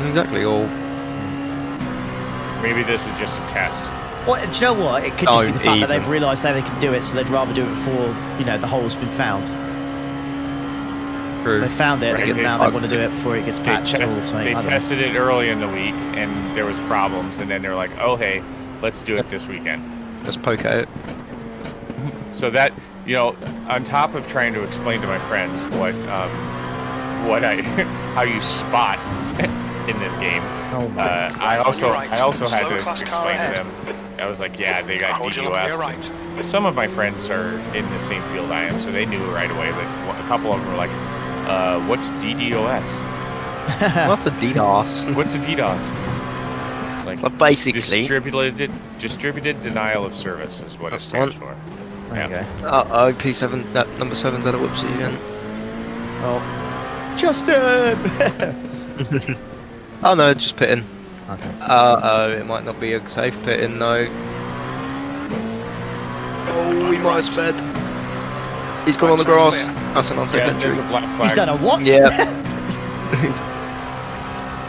Exactly. Or Maybe this is just a test. Well, do you know what? It could just be the fact that they've even. realised that they can do it, so they'd rather do it before the hole's been found. true. They found it, Right, and now they want to do it before it gets patched or something. They I don't know. tested it early in the week, and there was problems, and then they're like, "Oh, hey, let's do it this weekend." Just poke at it. So that on top of trying to explain to my friends how you spot in this game. Oh my. I also had Slower to class car explain to ahead. them. I was like, yeah, they got Hold your lap on your DDoS. right. Some of my friends are in the same field I am, so they knew right away. But a couple of them were like, "What's DDoS? What's a DDoS? What's a DDoS?" Like Well, basically, distributed denial of service is what it That's stands one. for. There you go. P7, that number 7's had a whoopsie again. Oh, Justin. Oh no, just pitting. Okay. It might not be a safe pitting though. Oh, he might have sped. He's gone on the grass. That's an unsafe Yeah, there's entry. a black flag. He's done a what? Yeah.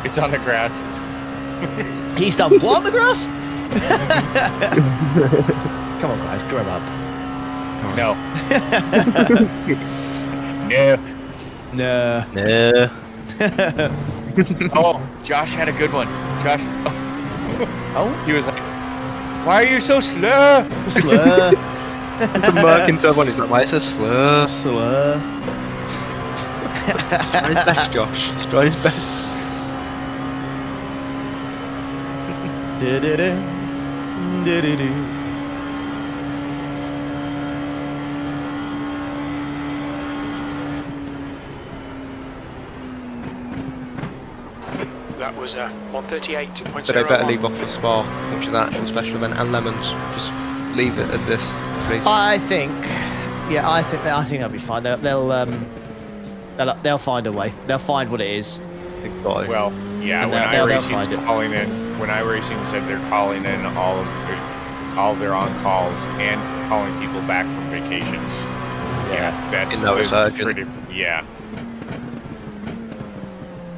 It's on the grass. He's done what on the grass? Come on, guys, grow up. No. No. No. Oh, Josh had a good one. Josh. Oh. He was like, "Why are you so slow?" Slur. It's a Merc into everyone. He's like, why it's a slur? Slur. He's trying his best, Josh. He's trying his best. Du-du-du. Du-du-du. That was 138.01. But they better leave off the spa, which is an actual special event, and lemons. Just leave it at this, please. I think that'll be fine. They'll find a way. They'll find what it is. Well, yeah. And When they'll iRacing's find it. calling in, when iRacing said they're calling in all of their on calls and calling people back from vacations. Yeah, that's urgent. pretty. Yeah.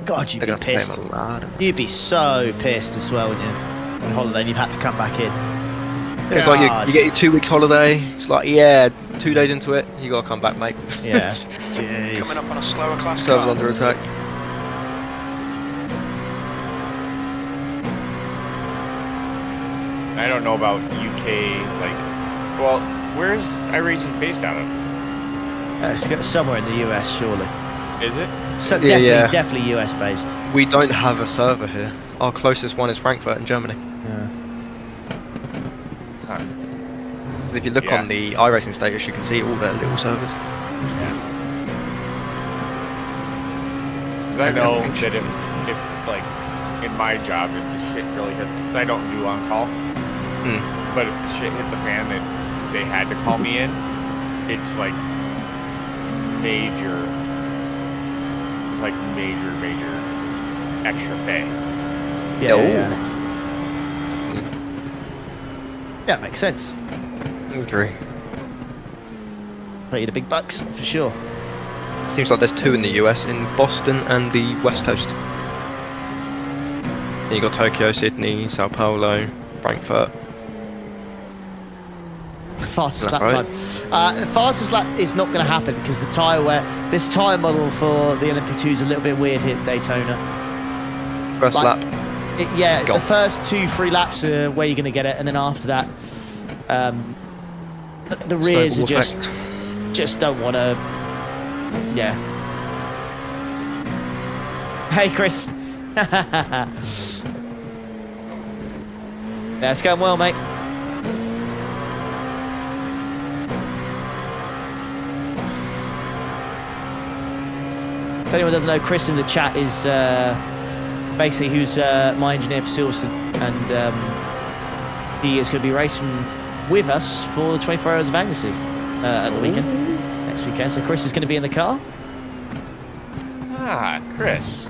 God, you'd They're be gonna have to pissed. pay him a lot. You'd be so pissed as well, wouldn't you? On holiday, and you've had to come back in. It's like God. you get your 2 weeks holiday. It's like, yeah, 2 days into it, you gotta come back, mate. Yeah. Jeez. Coming up on a slower class Server car. under attack. I don't know about UK. Well, where's iRacing based out of? It's got somewhere in the US, surely. Is it? So Yeah, definitely US based. We don't have a server here. Our closest one is Frankfurt in Germany. Yeah. Huh. If you look Yeah. on the iRacing status, you can see all their little servers. 'Cause I know that if like in my job, if the shit really hit, because I don't do on call, but if the shit hit the fan and they had to call me in, it's like major extra pay. Yeah. Yeah, makes sense. Agree. Pay you the big bucks for sure. Seems like there's 2 in the US, in Boston and the West Coast. Then you got Tokyo, Sydney, Sao Paulo, Frankfurt. Fastest That's lap right. time. Fastest lap is not going to happen because the this tyre model for the LMP2 is a little bit weird here at Daytona. First lap. The Gone. first 2-3 laps are where you're going to get it, and then after that, the rears are Snowball just don't want to. Yeah. Hey, Chris. Yeah, it's going well, mate. If anyone doesn't know, Chris in the chat is basically who's my engineer for Silverstone, and he is going to be racing with us for the 24 Hours of Anglesey at the weekend, next weekend. So Chris is going to be in the car. Ah, Chris.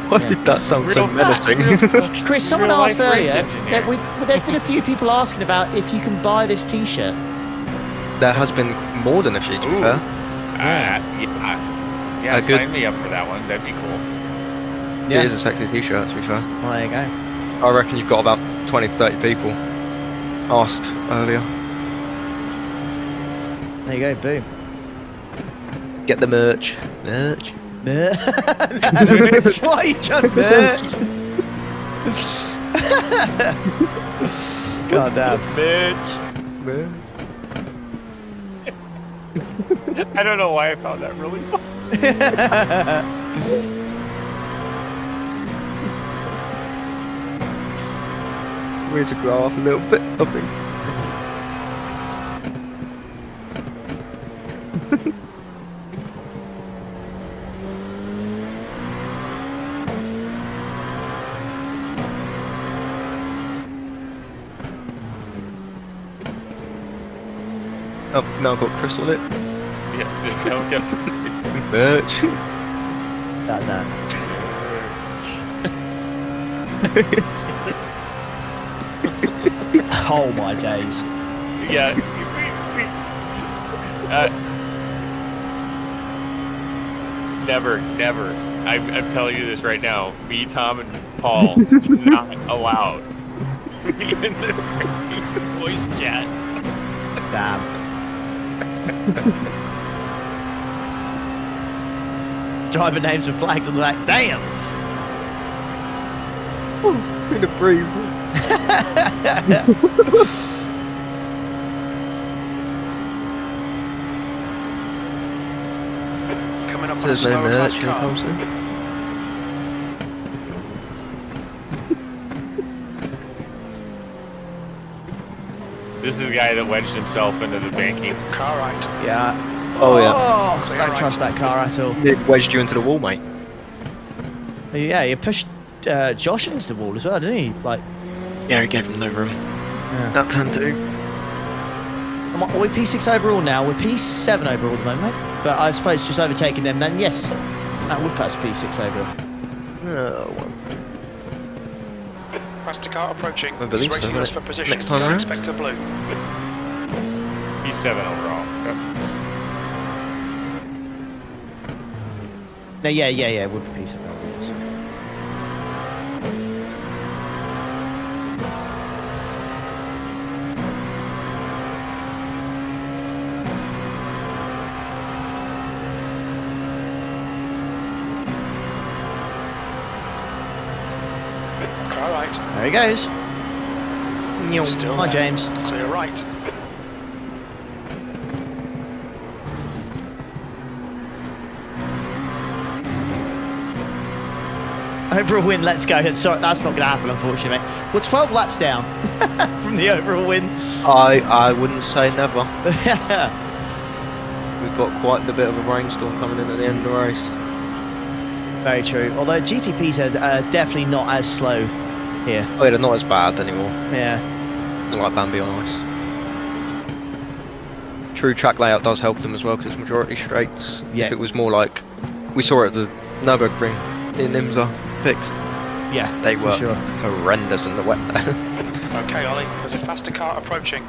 Why did that sound so menacing? Chris, someone Real asked life race earlier engineer. that there's been a few people asking about if you can buy this T-shirt. There has been more than a few, to be fair. Yeah, A good- sign me up for that one. That'd be cool. Yeah. It is a sexy t-shirt, to be fair. Well, there you go. I reckon you've got about 20 to 30 people asked earlier. There you go, boom. Get the merch. Merch. Merch. Why are you trying merch? God damn. Bitch. I don't know why I found that really funny. Where's the graph a little bit, I think. Oh, now I've got Chris on it. Yeah, it's Birch. That. Oh my days. yeah. Never. I'm telling you this right now. Me, Tom, and Paul not allowed in this voice chat. Damn. Driver names and flags on the back. Damn. In a breeze. Coming up on a There's no slower merch fast in car. Thompson. This is the guy that wedged himself into the banking. Car right. Yeah. Oh, yeah. Oh, Clear don't right. trust that car at all. It wedged you into the wall, mate. Yeah, you pushed Josh into the wall as well, didn't he? Like, Yeah, he gave him no room. yeah. That turned too. Are we P6 overall now? We're P7 overall at the moment, mate. But I suppose just overtaking them, then yes, that would put us P6 overall. Oh, well. Faster car approaching. I believe He's so, racing us mate. for position. Next time Go around? Inspector Blue. He's 7 overall. Yep. No, yeah, it would be P7 overall. So. Car right. There he goes. Still Hi, there. James. Clear right. Overall win, let's go. Sorry, that's not going to happen, unfortunately, mate. We're 12 laps down from the overall win. I wouldn't say never. We've got quite a bit of a rainstorm coming in at the end of the race. Very true. Although GTPs are definitely not as slow here. Oh yeah, they're not as bad anymore. Yeah. Not like Bambi on ice. True track layout does help them as well because it's majority straights. Yeah. If it was more like we saw it at the Nürburgring in IMSA fixed, Yeah, they for were sure. horrendous in the wet there. Okay, Ollie. There's a faster car approaching.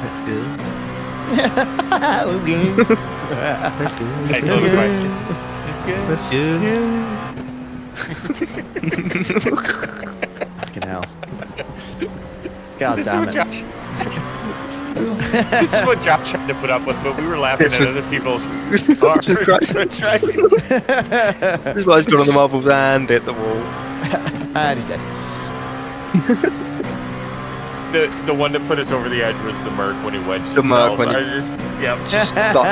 That's good. That's good. That's good. Nice little question. That's good. Fucking hell. God This is damn what it. Josh. This is what Josh had to put up with, but we were laughing at other people's cars. That's right. His lights gone on the marbles and hit the wall. And he's dead. The one that put us over the edge was the Merc when he wedged The Merc himself. when I he- was just, Just stuck.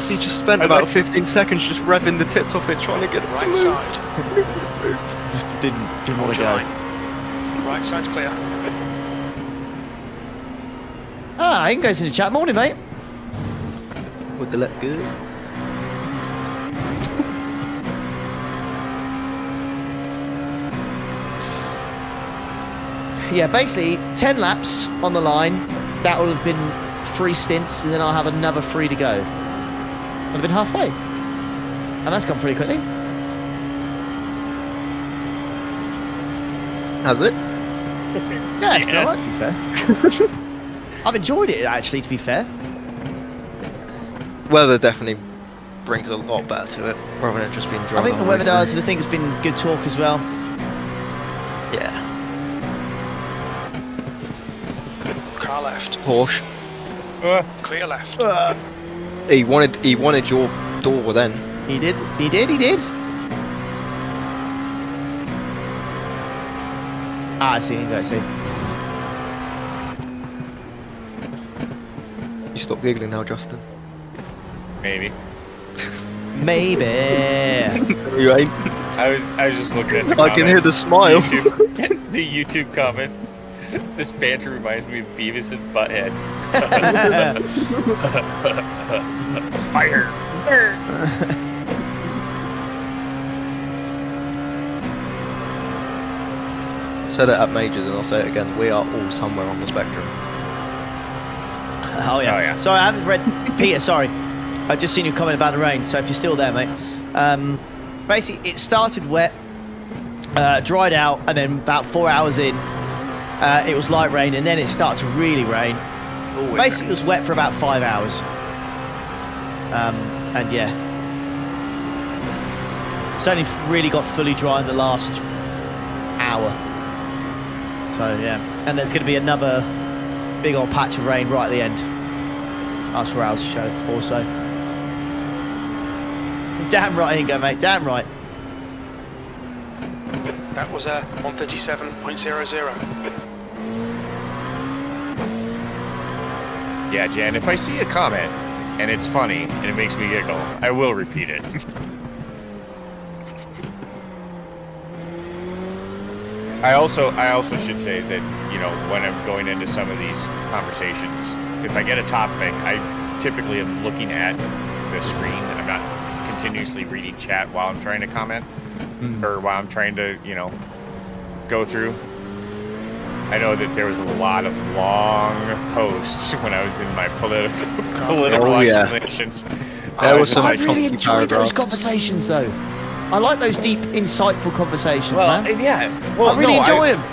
He just spent I about like- 15 seconds just revving the tits off it, trying to get it to Right move. side. Just didn't want to Hold go. your line. Right side's clear. Ah, Ian goes in the chat. Morning, mate. With the let's goes. Yeah, basically 10 laps on the line. That will have been 3 stints, and then I'll have another 3 to go. I'll have been halfway, and that's gone pretty quickly. Has it? Yeah, it's been alright, to be fair. I've enjoyed it actually, to be fair. Weather definitely brings a lot better to it, rather than just being dry. I think the all weather way does, through. and I think it's been good talk as well. Yeah. Car left. Porsche. Clear left. He wanted your door then. He did. Ah, I see, I see. stop giggling now, Justin? Maybe. Maybe. You ain't. I was just looking at the I can hear the smile. The YouTube comment. This banter reminds me of Beavis and Butthead. Fire! Said it at majors and I'll say it again. We are all somewhere on the spectrum. Oh yeah. Oh, yeah. Sorry, I haven't read Peter. Sorry, I just seen your comment about the rain. So if you're still there, mate, basically it started wet, dried out, and then about 4 hours in, it was light rain, and then it started to really rain. Basically, it was wet for about 5 hours. And yeah, it's only really got fully dry in the last hour. So yeah, and there's going to be another big old patch of rain right at the end. Last 4 hours of show also. Damn right, you go, mate. Damn right. That was a 137.00. Yeah, Jan, if I see a comment and it's funny and it makes me giggle, I will repeat it. I also should say that, you know, when I'm going into some of these conversations, if I get a topic, I typically am looking at the screen. I'm not continuously reading chat while I'm trying to comment or while I'm trying to, you know, go through. I know that there was a lot of long posts when I was in my political explanations. There was some I really enjoyed those paragraphs. conversations, though. I like those deep, insightful conversations, Well, man. yeah. Well, I really enjoy them.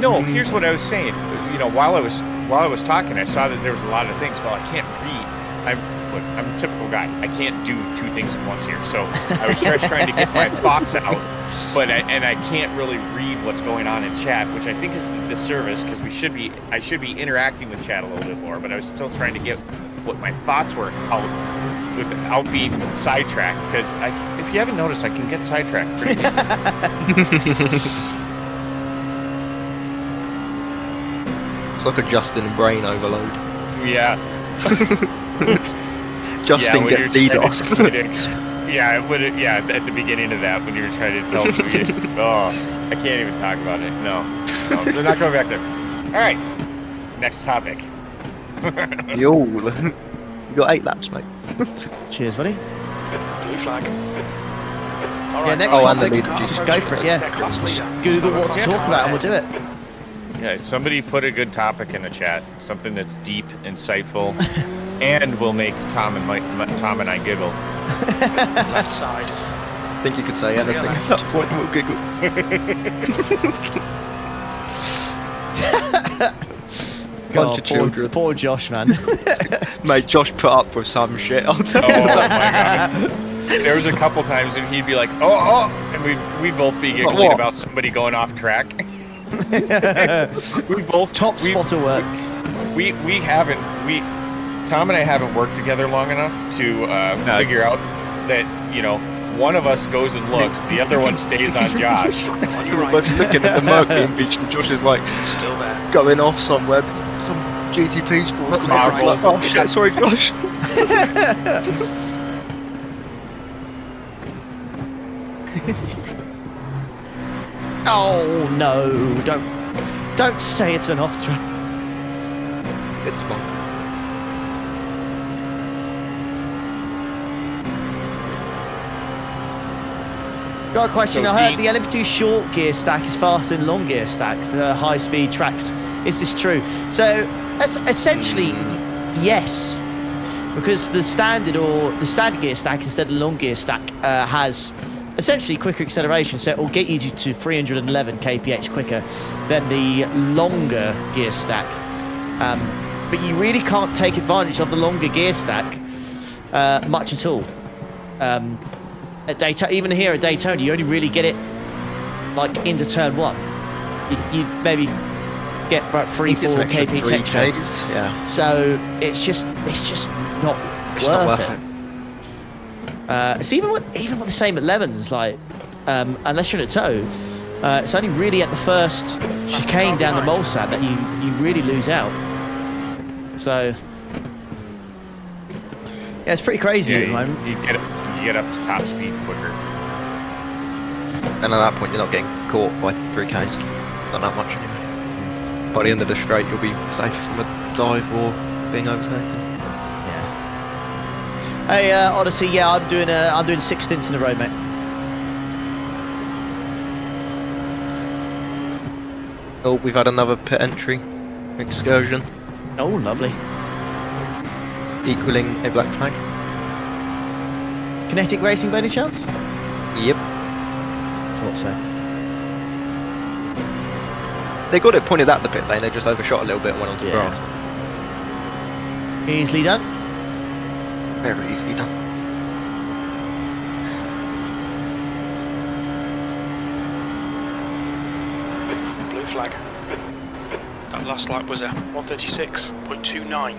No, here's what I was saying. You know, while I was talking, I saw that there was a lot of things. Well, I can't read. I'm a typical guy. I can't do two things at once here. So I was trying to get my thoughts out, but I can't really read what's going on in chat, which I think is a disservice because I should be interacting with chat a little bit more. But I was still trying to get what my thoughts were out without being sidetracked. Because if you haven't noticed, I can get sidetracked pretty easily. It's like a Justin brain overload. Yeah. Justin when get you're DDoS. At the beginning of that, when you were trying to tell me, oh, I can't even talk about it. No, they're not going back there. All right, next topic. You got 8 laps, mate. Cheers, buddy. Blue flag. All Yeah, right. next topic. and the Just go for it, yeah. Just Google what to talk about and we'll do it. Yeah, somebody put a good topic in the chat, something that's deep, insightful, and will make Tom and I giggle. Left side. I think you could say anything at that point and we'll giggle. Bunch of children. Poor Josh, man. Mate, Josh put up with some shit, I'll tell Oh you. my god. There was a couple times when he'd be like, oh, and we'd both be giggling about somebody going off track. we both top spotter work. Tom and I haven't worked together long enough to figure out that, you know, one of us goes and looks, the other one stays on Josh. We're both looking at the Mercury beach and Josh is like Still there. going off somewhere, some GTP's forced him off. Like, oh shit, sorry Josh. Oh no! Don't say it's an off track. It's fine. Got a question. So I heard the LMP2 short gear stack is faster than long gear stack for high speed tracks. Is this true? So essentially, yes, because the standard gear stack instead of the long gear stack has essentially quicker acceleration, so it will get you to 311 kph quicker than the longer gear stack. But you really can't take advantage of the longer gear stack much at all. At Daytona, even here at Daytona, you only really get it like into turn 1. You maybe get about 3-4 kph extra. Yeah. So it's just not worth it. It's even with the same at Lemons, like unless you're in a tow, it's only really at the first chicane down the Mulsat that you really lose out. So Yeah, it's pretty crazy at the Yeah, moment. you get up to top speed quicker. And at that point, you're not getting caught by 3Ks. Not that much anyway. By the end of the straight, you'll be safe from a dive or being overtaken. Hey, Odyssey, yeah, I'm doing 6 stints in a row, mate. Oh, we've had another pit entry excursion, Oh, lovely. equaling a black flag. Kinetic racing by any chance? Yep. Thought so. They got it pointed at the pit lane, they just overshot a little bit and went onto the grass. Easily done. Very easily done. Blue flag. That last lap was a 136.29.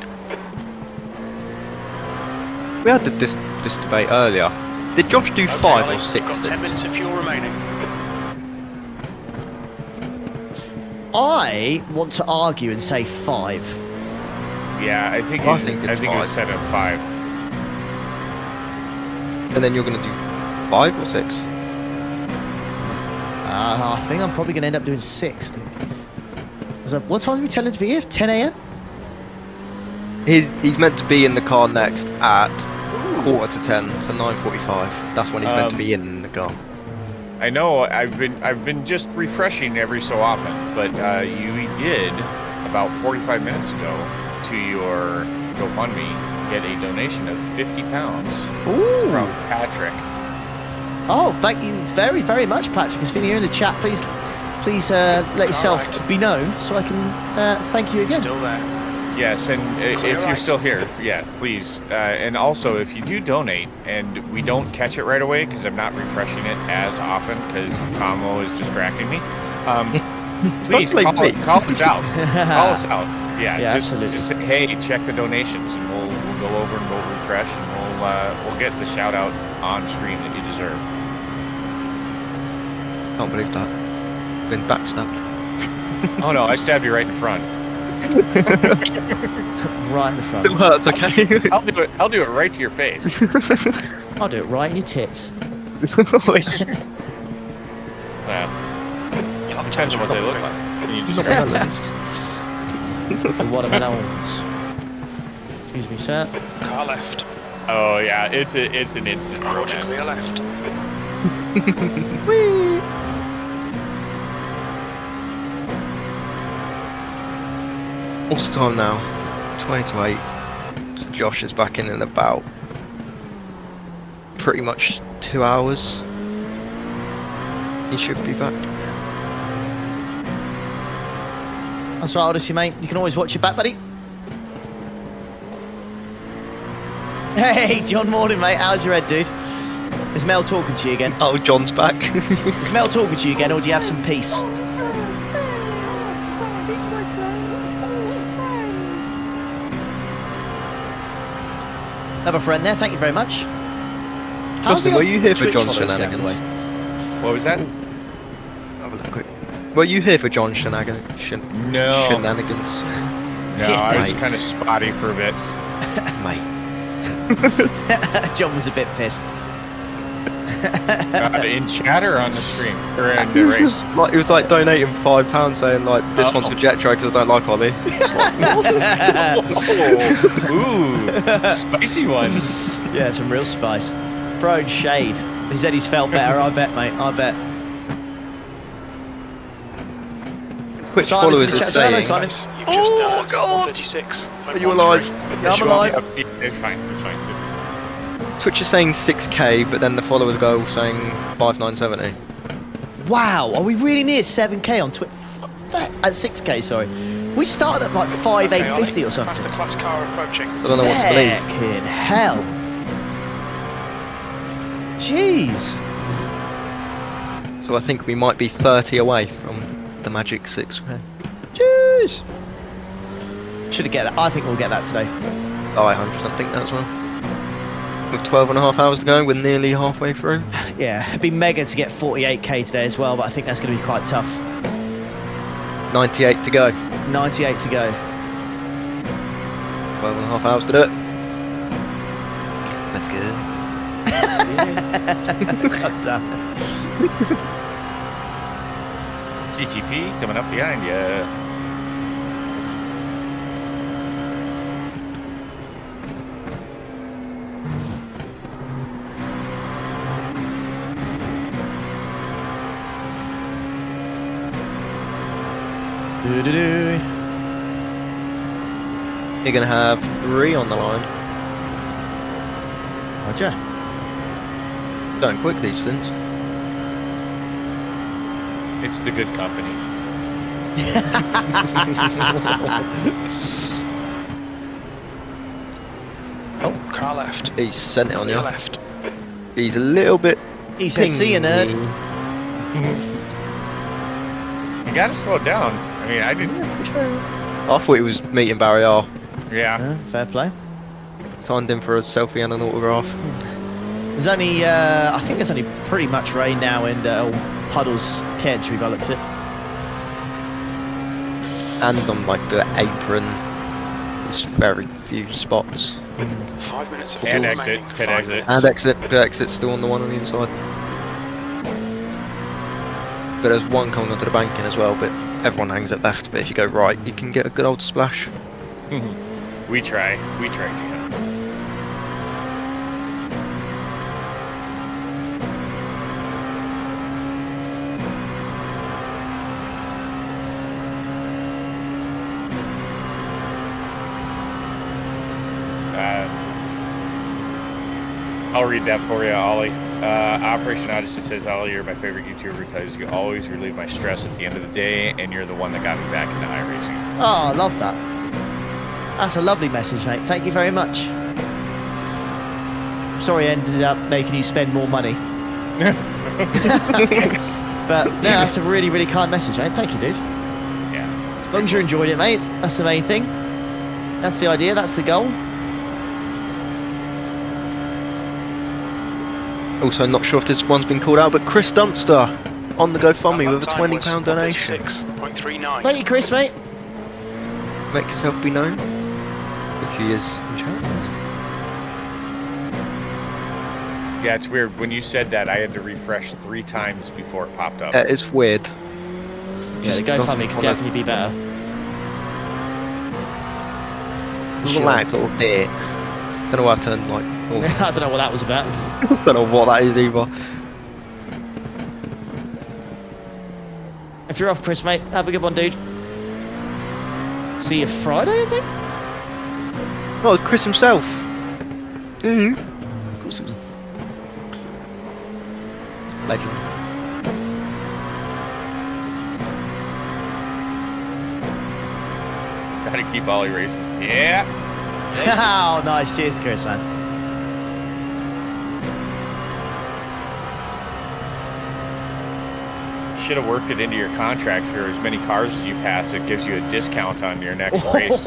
We had this debate earlier. Did Josh do 5 Ollie, or 6 got 10 stints? minutes of fuel remaining. I want to argue and say 5. Yeah, I think I it think was it's set at 5. And then you're going to do 5 or 6? I think I'm probably going to end up doing 6. What time are we telling him to be here? 10 a.m? He's meant to be in the car next at 9:45, so 9:45. That's when he's meant to be in the car. I know I've been just refreshing every so often, but you did about 45 minutes ago to your GoFundMe get a donation of £50 from Patrick. Oh, thank you very, very much, Patrick. If you're in the chat, please let yourself be known so I can thank you again. Still there. Yes, and if you're still here, yeah, please. And also, if you do donate and we don't catch it right away because I'm not refreshing it as often because Tomo is distracting me, please call us out. Call us out. Yeah, just say, hey, check the donations, and we'll go over and we'll refresh, and we'll get the shout out on stream that you deserve. Can't believe that. Been backstabbed. Oh no, I stabbed you right in front. Right in the front. Still hurts, okay? I'll do it right to your face. I'll do it right in your tits. Well, depends on what they look like. Can you just The watermelons. Excuse me, sir. Car left. Oh yeah, it's an instant Roger, romance. clear left. Whee! What's the time now? 20 to 8. So Josh is back in about pretty much 2 hours. He should be back. That's right, Odyssey, mate. You can always watch your back, buddy. Hey, John Morning, mate. How's your head, dude? Is Mel talking to you again? Oh, John's back. Is Mel talking to you again, or do you have some peace? Another friend there, thank you very much. Justin, were you here for Twitch John followers going, shenanigans? by the way? What was that? Have a look quick. Were you here for John shenanigans? No. Shenanigans? No, I was Mate. kind of spotty for a bit. Mate. John was a bit pissed. In chat or on the stream? Or in the race? Like, it was like donating £5 saying like, this one's for Jetro because I don't like Ollie. Ooh, spicy one. Yeah, some real spice. Throwing shade. He said he's felt better, I bet, mate, I bet. Twitch Simon's followers in the are chat. Hello, saying, Simon. You've just done God! 136. are you alive? Yeah, I'm alive. It's fine, it's fine. Twitch is saying 6k, but then the followers go saying 5970. Wow, are we really near 7k on Twitch? At 6k, sorry. We started at like 5,850 or something. Past the class car approaching. So I don't know what to believe. Fucking hell. Jeez. So I think we might be 30 away from the magic 6k. Jeez. Should have get that. I think we'll get that today. Oh, I 100% think that as well. With 12 and a half hours to go, we're nearly halfway through. Yeah, it'd be mega to get 48k today as well, but I think that's going to be quite tough. 98 to go. 98 to go. 12 and a half hours to do it. God damn it. GTP coming up behind you. Do-do-do. You're going to have 3 on the line. Roger. Going quick, these stints. It's the good company. Oh, car left. He's sent it on you. Left. He's a little bit. He said, see you, nerd. You gotta slow down. I mean, I didn't. I thought he was meeting barrier. Yeah. Fair play. Timed in for a selfie and an autograph. There's only, I think there's only pretty much rain now in Puddle's Kedge, by the looks of it. And on like the apron, there's very few spots. 5 minutes of And fuel exit. remaining. Pit 5 exit. minutes. And exit. The exit's still on the one on the inside. But there's one coming onto the banking as well, but everyone hangs at left. But if you go right, you can get a good old splash. We try. Jan. I'll read that for you, Ollie. Operation Odyssey says, Ollie, you're my favorite YouTuber because you always relieve my stress at the end of the day, and you're the one that got me back into iRacing. Oh, I love that. That's a lovely message, mate. Thank you very much. Sorry I ended up making you spend more money. But yeah, that's a really, really kind message, mate. Thank you, dude. Yeah. As long as you enjoyed it, mate. That's the main thing. That's the idea. That's the goal. Also, not sure if this one's been called out, but Chris Dumpster on the GoFundMe with a £20 donation. 6.39. Thank you, Chris, mate. Make yourself be known. If he is in chat. Yeah, it's weird. When you said that, I had to refresh 3 times before it popped up. It's weird. Yeah, the GoFundMe could definitely be better. Sure. Lags all there. Don't know why I turned like. Oh. I don't know what that was about. Don't know what that is either. If you're off, Chris, mate, have a good one, dude. See you Friday, I think? Oh, it's Chris himself. Of course it was. Legend. Gotta keep Ollie racing. Yeah. Oh, nice. Cheers, Chris, man. Should have worked it into your contract for as many cars as you pass. It gives you a discount on your next race.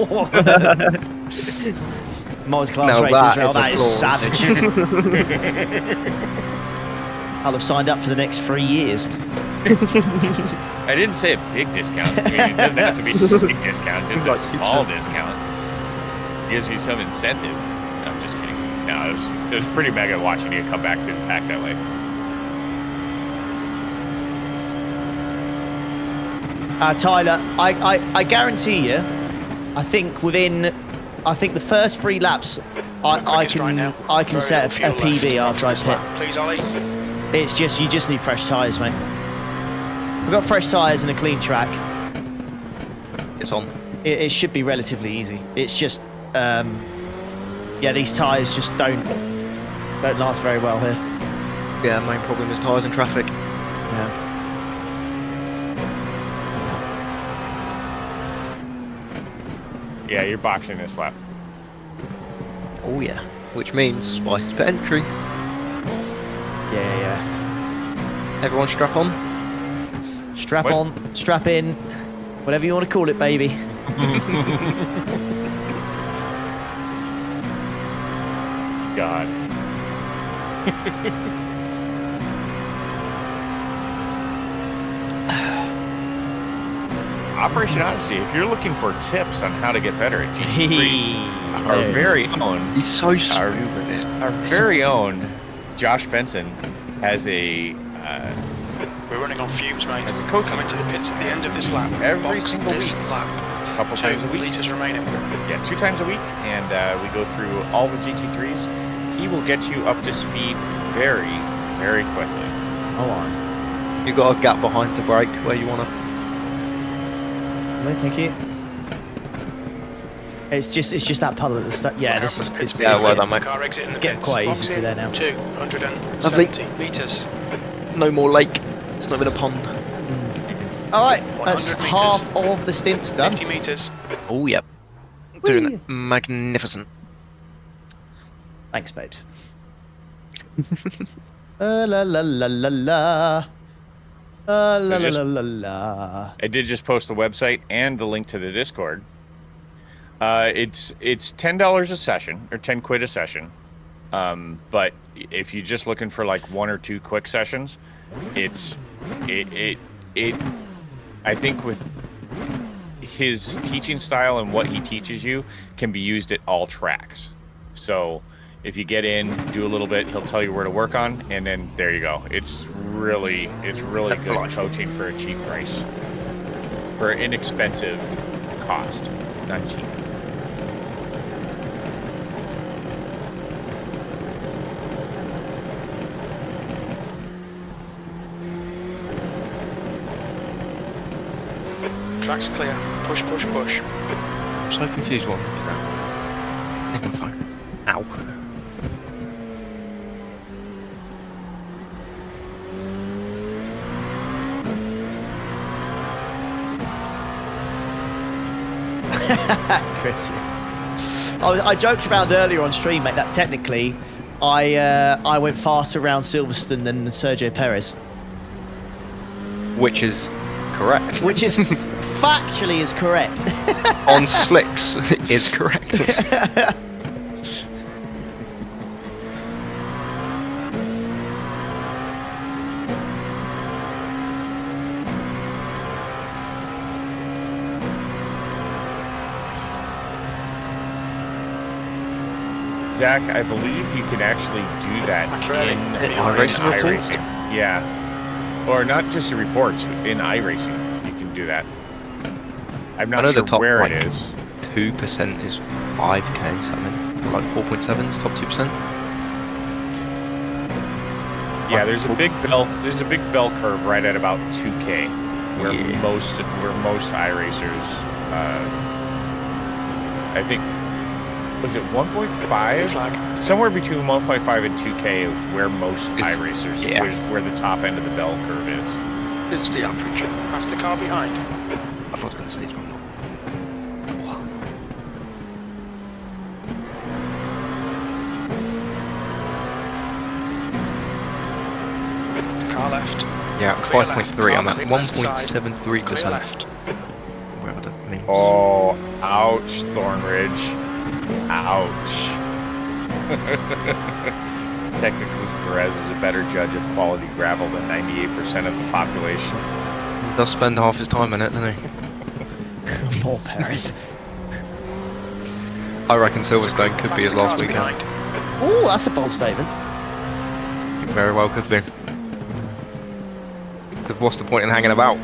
Most class Now races, that that is is savage. I'll have signed up for the next 3 years. I didn't say a big discount. I mean, it doesn't have to be a big discount, just a small discount. Gives you some incentive. No, I'm just kidding. No, it was pretty mega watching you come back through the pack that way. Tyler, I guarantee you, I think the first 3 laps, I can set a PB after I pit. Please, Ollie. It's just, you just need fresh tyres, mate. We've got fresh tyres and a clean track. It's on. It should be relatively easy. It's just, yeah, these tyres just don't last very well here. Yeah, main problem is tyres and traffic. Yeah. Yeah, you're boxing this lap. Oh yeah, which means spices per entry. Yeah. Everyone strap on. Strap on, strap in, whatever you want to call it, baby. God. Operation Odyssey, if you're looking for tips on how to get better at GT3s, our very own, He's so stupid. our very own Josh Benson has a We're running on fumes, mate. as a coach Coming to the pits at the end of this lap. every Box single this week, lap. a couple times a 2 week. litres remaining. Yeah, 2 times a week, and we go through all the GT3s. He will get you up to speed very, very quickly. Hold on. You got a gap behind to brake where you wanna. No, thank you. It's just that puddle at the start. Yeah, this is it's, Yeah, it's well getting, done, mate. Car exit in the it's getting pits. quite Box easy through in there now. 270 metres. No more lake. It's not even a pond. All right, that's 100 half of the stints done. 50 metres. Oh yep. Doing it magnificent. Thanks, babes. La la la la la. La la la la la. I did just post the website and the link to the Discord. It's $10 a session, or 10 quid a session. But if you're just looking for like 1 or 2 quick sessions, it I think with his teaching style and what he teaches you can be used at all tracks. So if you get in, do a little bit, he'll tell you where to work on, and then there you go. It's really good coaching for a cheap price, for an inexpensive cost, not cheap. Track's clear. Push, push, push. I'm so confused what I think my phone. Ow. Chris. I joked around earlier on stream, mate, that technically I went faster around Silverstone than Sergio Perez. Which is correct. Which is factually is correct. On slicks is correct. Zach, I believe you can actually do that in iRacing. Yeah. Or not just the reports, in iRacing you can do that. I'm not sure the top, where like, it is. 2% is 5k something. Like 4.7 is top 2%. Yeah, there's a big bell curve right at about 2k where most iRacers I think, was it 1.5? Somewhere between 1.5 and 2k is where most iRacers, where the top end of the bell curve is. It's the average. That's the car behind. I was going to say it's one more. Car left. Yeah, Clear 5.3. I'm at left side. 1.73%. Clear left. Whatever that means. Oh, ouch, Thornridge. Ouch. Technically, Perez is a better judge of quality gravel than 98% of the population. He does spend half his time in it, doesn't he? Poor Perez. I reckon Silverstone could be his last weekend. Oh, that's a bold statement. Very well could be. Because what's the point in hanging about?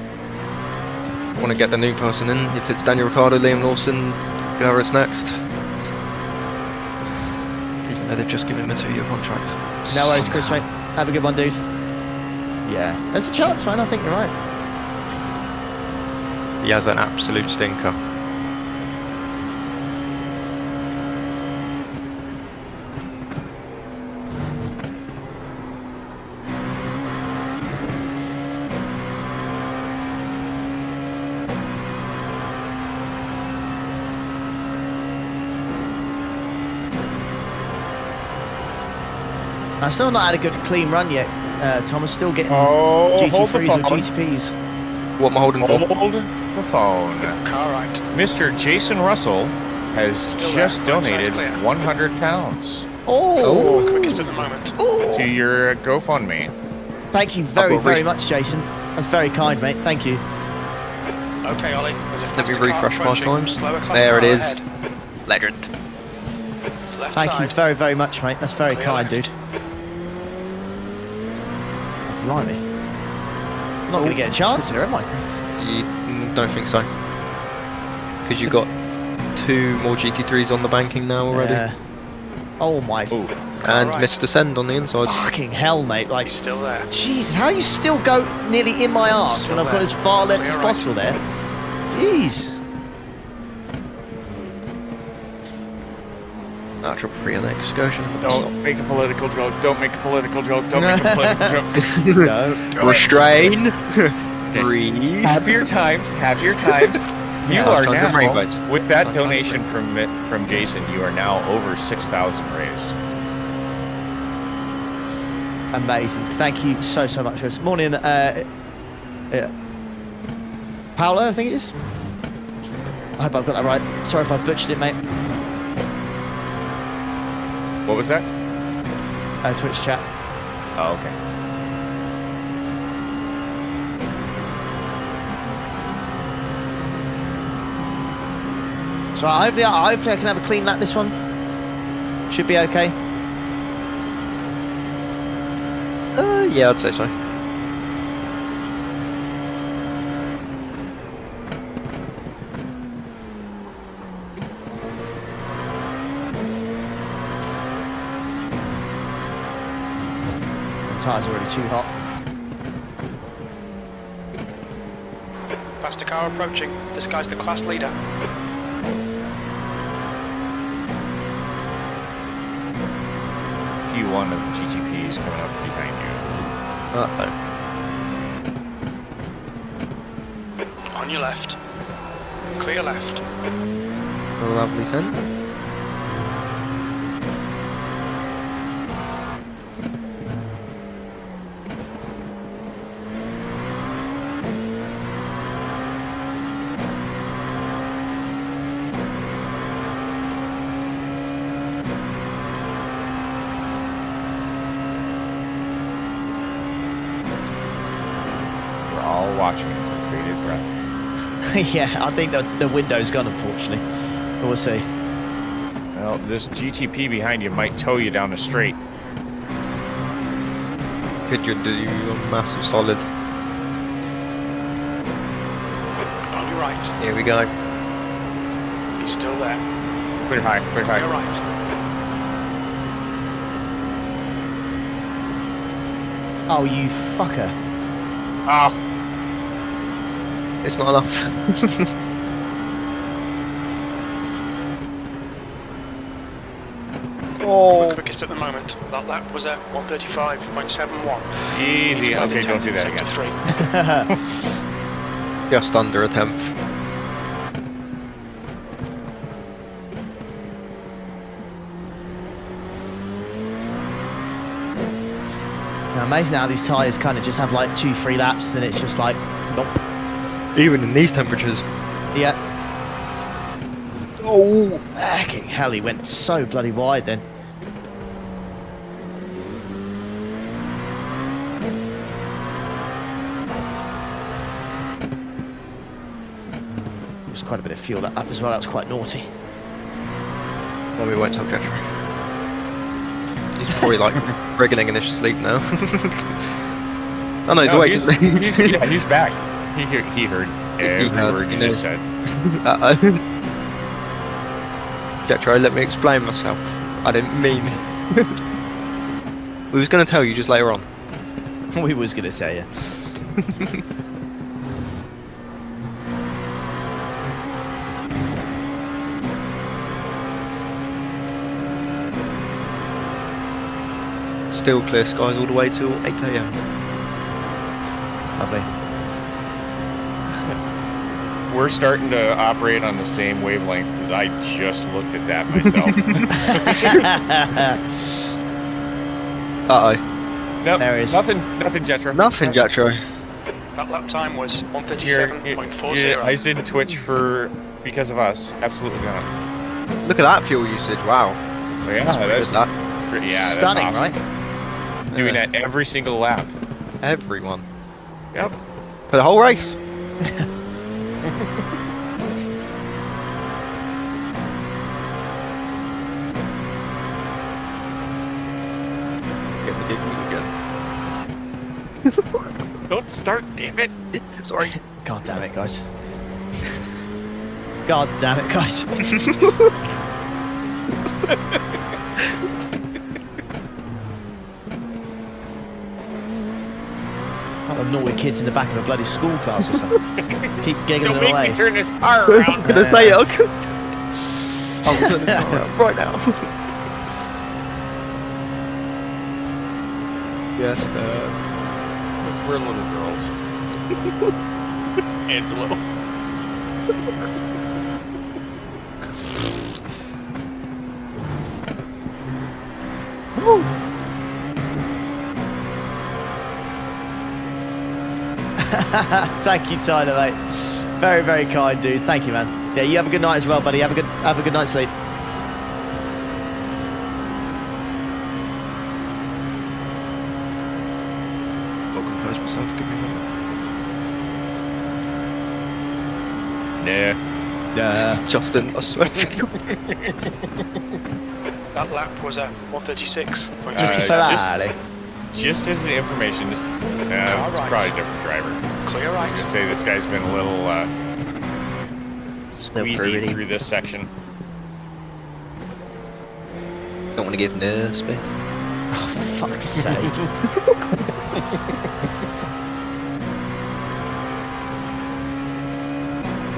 Want to get the new person in? If it's Daniel Ricciardo, Liam Lawson, whoever's next. Even though they've just given him a 2-year contract. No worries, Chris, mate. Have a good one, dude. Yeah, there's a chance, man. I think you're right. He has an absolute stinker. I've still not had a good clean run yet. Thomas still getting hold the GT3s or phone. GTPs. What am I holding for? Hold the phone. Car right. Mr. Jason Russell has Still just there. Right side's donated clear. 100 pounds Oh, Quickest at the moment. to your GoFundMe. thank you very much, Jason. That's very kind, mate. Thank you. Okay, Ollie. There's a Let me faster car refresh my approaching. times. Slower class There it car is. ahead. Legend. Left Thank side. you very much, mate. That's very Clear kind, left. dude. Blimey. I'm not going to get a chance here, am I? You don't think so? Because you've got 2 more GT3s on the banking now already. Yeah. Oh my. And Mr. Send on the inside. Fucking hell, mate. Like, He's still there. Jesus, how you still go nearly in my arse when I've got as far left as possible there? Jeez. Natural pre and excursion. Don't make a political joke. Don't make a political joke. Don't make a political joke. Don't. Restrain. Breathe. Have your times. Have your times. You are now, with that donation from Jason, you are now over 6,000 raised. Amazing. Thank you so much, guys. Morning, Paolo, I think it is. I hope I've got that right. Sorry if I butchered it, mate. What was that? Twitch chat. Oh, okay. So hopefully I can have a clean lap this one. Should be okay. Yeah, I'd say so. The tyres are already too hot. Faster car approaching. This guy's the class leader. P1 of GTP is coming up behind you. On your left. Clear left. Lovely Send. Watching it with bated breath. Yeah, I think the window's gone, unfortunately. But we'll see. Well, this GTP behind you might tow you down the straight. Could you do a massive solid? On your right. Here we go. He's still there. Clear high, clear high. You're right. Oh, you fucker. Oh. It's not enough. We're quickest at the moment. That lap was at 135.71. Easy. Okay, don't do that again. Just under a tenth. Now, amazing how these tyres kind of just have like 2-3 laps, then it's just like, nope. Even in these temperatures. Yeah. Oh, fucking hell, he went so bloody wide then. There's quite a bit of fuel that up as well, that was quite naughty. Well, we won't tell Jetro. He's probably like wriggling in his sleep now. Oh no, he's awake, isn't he? Yeah, he's back. He heard every word you just said. Jetro, let me explain myself. I didn't mean We was going to tell you just later on. We was going to tell you. Still clear skies all the way till 8 AM. Lovely. We're starting to operate on the same wavelength because I just looked at that myself. Uh-oh. Nope, there is. nothing, Jetro. Nothing, Jetro. That lap time was 137.40. Eyes didn't twitch because of us. Absolutely not. Look at that fuel usage, wow. Oh, yeah, that's pretty, stunning, that's awesome. right? Doing that every single lap. Everyone. Yep. For the whole race. Get the giggles again. Don't start, damn it. Sorry. God damn it, guys. God damn it, guys. Like the naughty kids in the back of a bloody school class or something. Keep giggling Don't make away. me turn this car around. I'm gonna say it. I'll turn this car around right now. Yes, We're little girls. Angelo. Thank you, Tyler, mate. Very, very kind, dude. Thank you, man. Yeah, you have a good night as well, buddy. Have a good night's sleep. I'll compose myself. Give me a minute. Nah. Justin, I swear to God. That lap was a 136. Mr. Ferrari. Just as information, this it's probably a different driver. Clear I right. was gonna say this guy's been a little squeezy through this section. Don't want to give nerve space. Oh, for fuck's sake.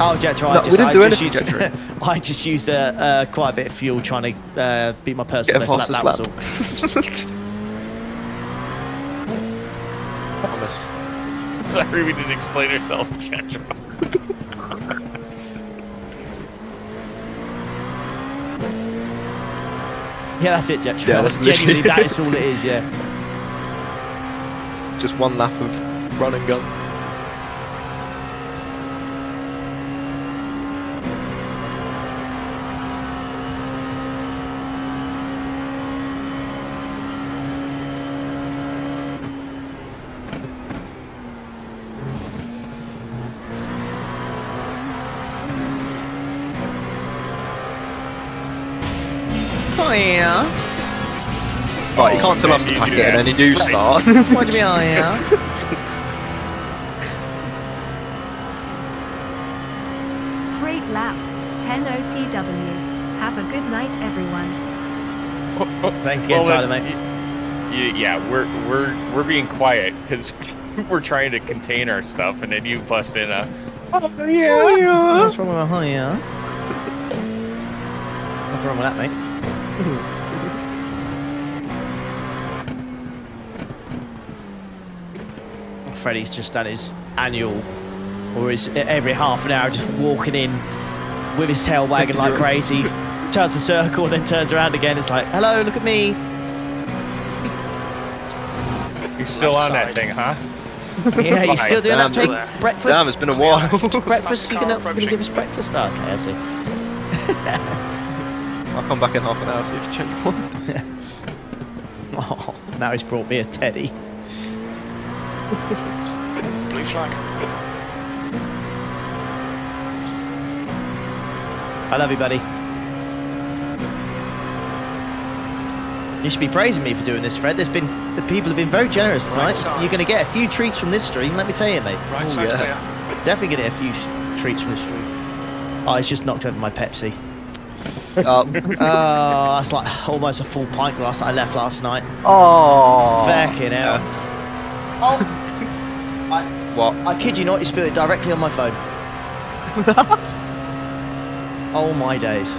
Oh, Jetro, I just used quite a bit of fuel trying to beat my personal best lap. That was all. Sorry, we didn't explain ourselves, Jetro. Yeah, that's it, Jetro. Yeah, that's genuinely, that is all it is. Yeah. Just one lap of run and gun. Oh yeah. Right, you can't tell us to pack it and then you do start. What do you mean, oh yeah? Great lap. 10 OTW. Have a good night, everyone. Thanks again, Tyler, mate. Yeah, we're being quiet because we're trying to contain our stuff, and then you bust in a. Oh yeah. What's wrong with a oh yeah? What's wrong with that, mate? Freddie's just done his annual, or his every half an hour, just walking in with his tail wagging like crazy, turns a circle and then turns around again. It's like, hello, look at me. You're still on that thing, huh? Yeah, you're still doing that thing? Breakfast? Damn, it's been a while. Breakfast? You're gonna give us breakfast? Okay, I see. I'll come back in half an hour, see if you change your mind. Oh, now he's brought me a teddy. Blue flag. I love you, buddy. You should be praising me for doing this, Fred. The people have been very generous tonight. You're going to get a few treats from this stream, let me tell you, mate. Right Oh, side's yeah. Definitely going to get a few treats from this stream. Oh, it's just knocked over my Pepsi. Oh, that's like almost a full pint glass that I left last night. Oh. Fucking hell. Oh. What? I kid you not, you spilled it directly on my phone. Oh my days.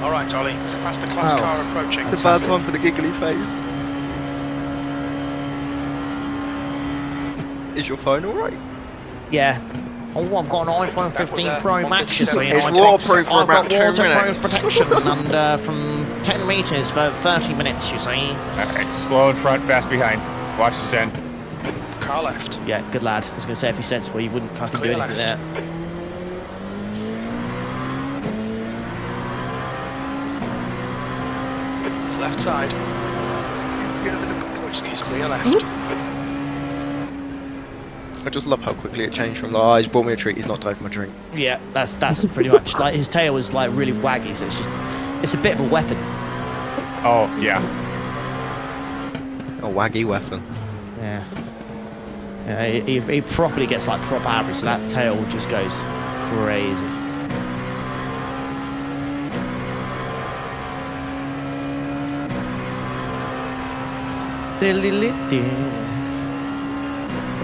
All right, Ollie. It's a faster class car approaching. It's a bad time for the giggly face. Is your phone alright? Yeah. Oh, I've got an iPhone 15 Pro Max, you see. It's waterproof for I've got about 2 minutes. waterproof protection and from 10 metres for 30 minutes, you see. Alright, slow in front, fast behind. Watch this end. Car left. Yeah, good lad. I was going to say, if he's sensible, he wouldn't fucking do Clear anything left. there. Left side. Excuse clear left. I just love how quickly it changed from like, oh, he's bought me a treat, he's not died for my drink. Yeah, that's pretty much like his tail was like really waggy, so it's just It's a bit of a weapon. Oh, yeah. A waggy weapon. Yeah. Yeah, he properly gets like proper average, so that tail just goes crazy.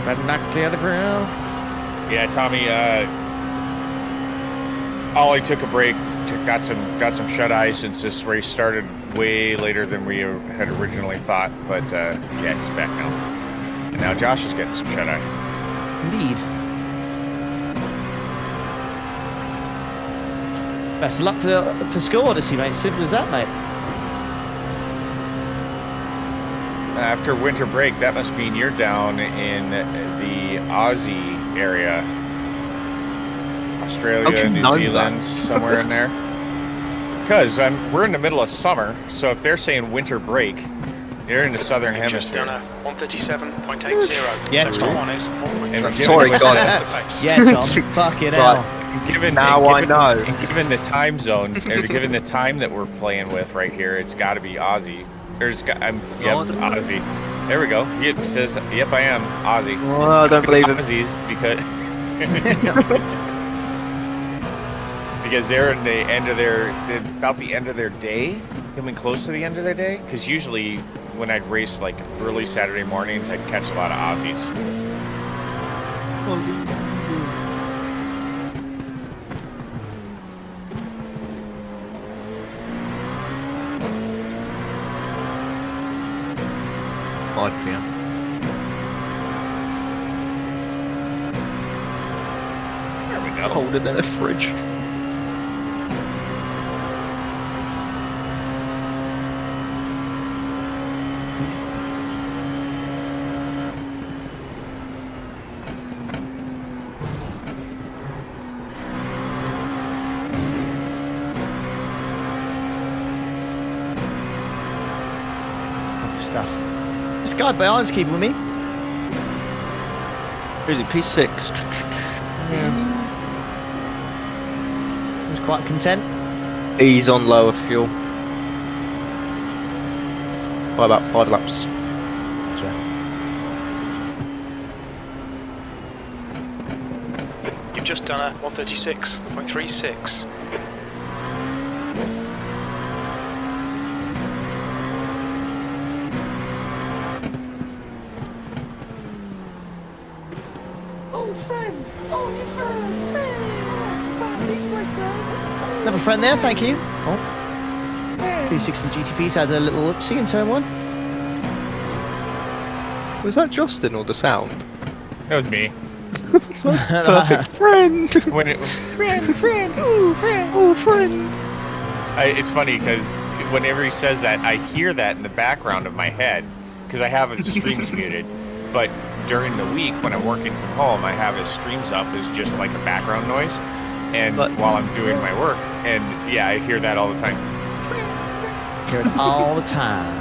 Better not clear the ground. Yeah, Tommy, Ollie took a break, got some shut-eye since this race started way later than we had originally thought, but yeah, he's back now. And now Josh is getting some shut-eye. Indeed. Best of luck for School Odyssey, mate. Simple as that, mate. After winter break, that must mean you're down in the Aussie area. Australia, New Zealand, somewhere in there. Because we're in the middle of summer, so if they're saying winter break, they're in the southern hemisphere. 137.80. Yeah, Next Tom. one is. Sorry, God. Yeah, Tom. Fucking hell. Given the time zone, or given the time that we're playing with right here, it's got to be Aussie. Aussie. There we go. It says, yep, I am Aussie. Oh, I don't believe it. Aussies because they're in the end of about the end of their day, coming close to the end of their day. Because usually when I'd race like early Saturday mornings, I'd catch a lot of Aussies. Yeah. There we go. Colder than a fridge. Stuff. This guy behind's keeping with me. Who is it? P6. Yeah. I was quite content. He's on lower fuel. By about 5 laps. You've just done a 136.36. Another friend there, thank you. Oh. P60 GTP's had a little oopsie in turn 1. Was that Justin or the sound? That was me. Perfect friend. Friend. It's funny because whenever he says that, I hear that in the background of my head because I have his streams muted. But during the week when I'm working from home, I have his streams up as just like a background noise. And while I'm doing my work, and yeah, I hear that all the time. Hear it all the time.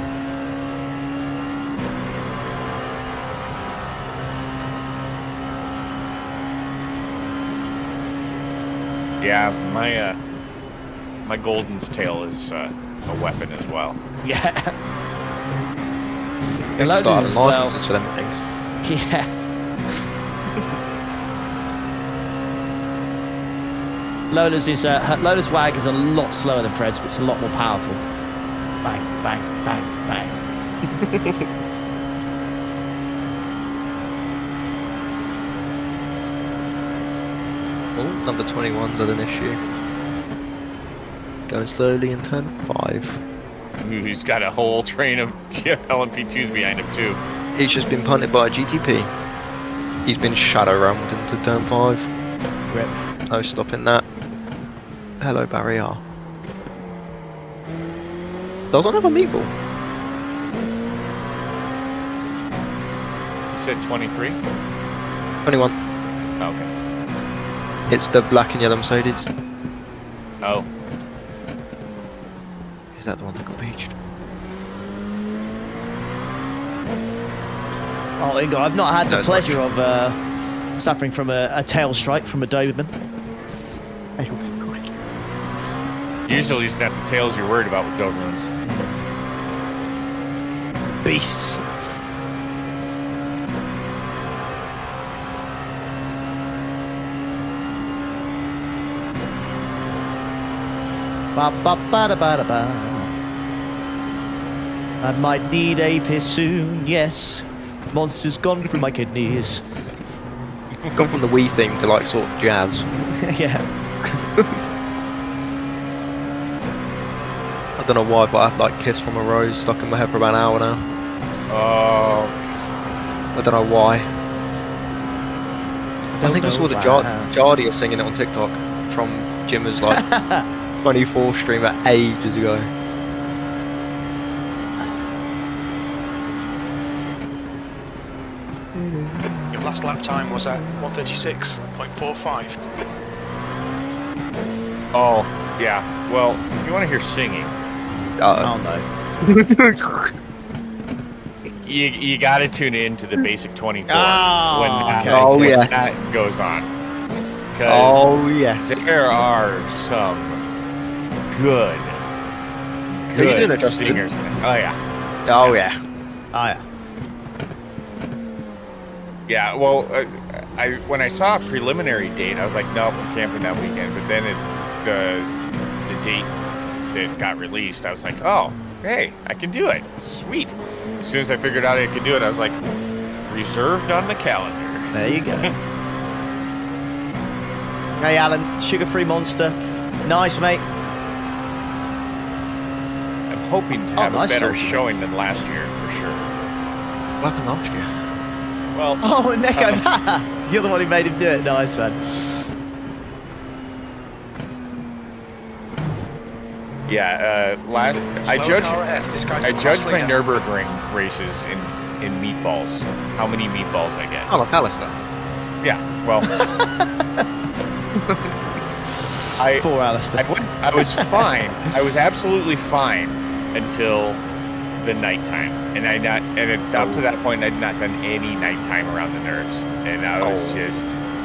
Yeah, my Golden's tail is a weapon as well. Yeah. Starting licenses for them things. Yeah. Lola's Lola's wag is a lot slower than Fred's, but it's a lot more powerful. Bang, bang, bang, bang. Oh, number 21's had an issue. Going slowly in turn 5. Ooh, he's got a whole train of LMP2s behind him too. He's just been punted by a GTP. He's been shadow rammed into turn 5. Rip. No stopping that. Hello, barrier. Does one have a meatball? You said 23? 21. Okay. It's the black and yellow Mercedes. Oh. Is that the one that got beached? Oh, Ingo, I've not had the pleasure of suffering from a tail strike from a Doberman. Usually he's got the tails you're worried about with Dobermans. Beasts. Ba ba ba da ba da ba. I might need a piss soon, yes. Monster's gone through my kidneys. Gone from the Wii theme to like sort of jazz. Yeah. I don't know why, but I have like Kiss from a Rose stuck in my head for about an hour now. Oh. I don't know why. I think I saw the Jardia singing it on TikTok from Jimmer's like 24 streamer ages ago. Your last lap time was at 136.45. Oh, yeah. Well, if you want to hear singing, Oh no. you got to tune in to the basic 24 when that goes on. Oh yes. There are some good singers. Oh yeah. Oh yeah. Oh yeah. Yeah. Well, when I saw a preliminary date, I was like, nope, I'm camping that weekend. But then the date that got released, I was like, oh, hey, I can do it. Sweet. As soon as I figured out I could do it, I was like, reserved on the calendar. There you go. Hey Alan, sugar-free monster. Nice, mate. I'm hoping to have a better showing than last year, for sure. What happened last year? Well, oh, Neko, you're the one who made him do it. Nice, man. Yeah, I judge my Nürburgring races in meatballs. How many meatballs I get? Oh, like Alistair. Yeah, well, Poor Alistair. I was fine. I was absolutely fine until the nighttime, and up to that point, I'd not done any nighttime around the nerves, and I was just.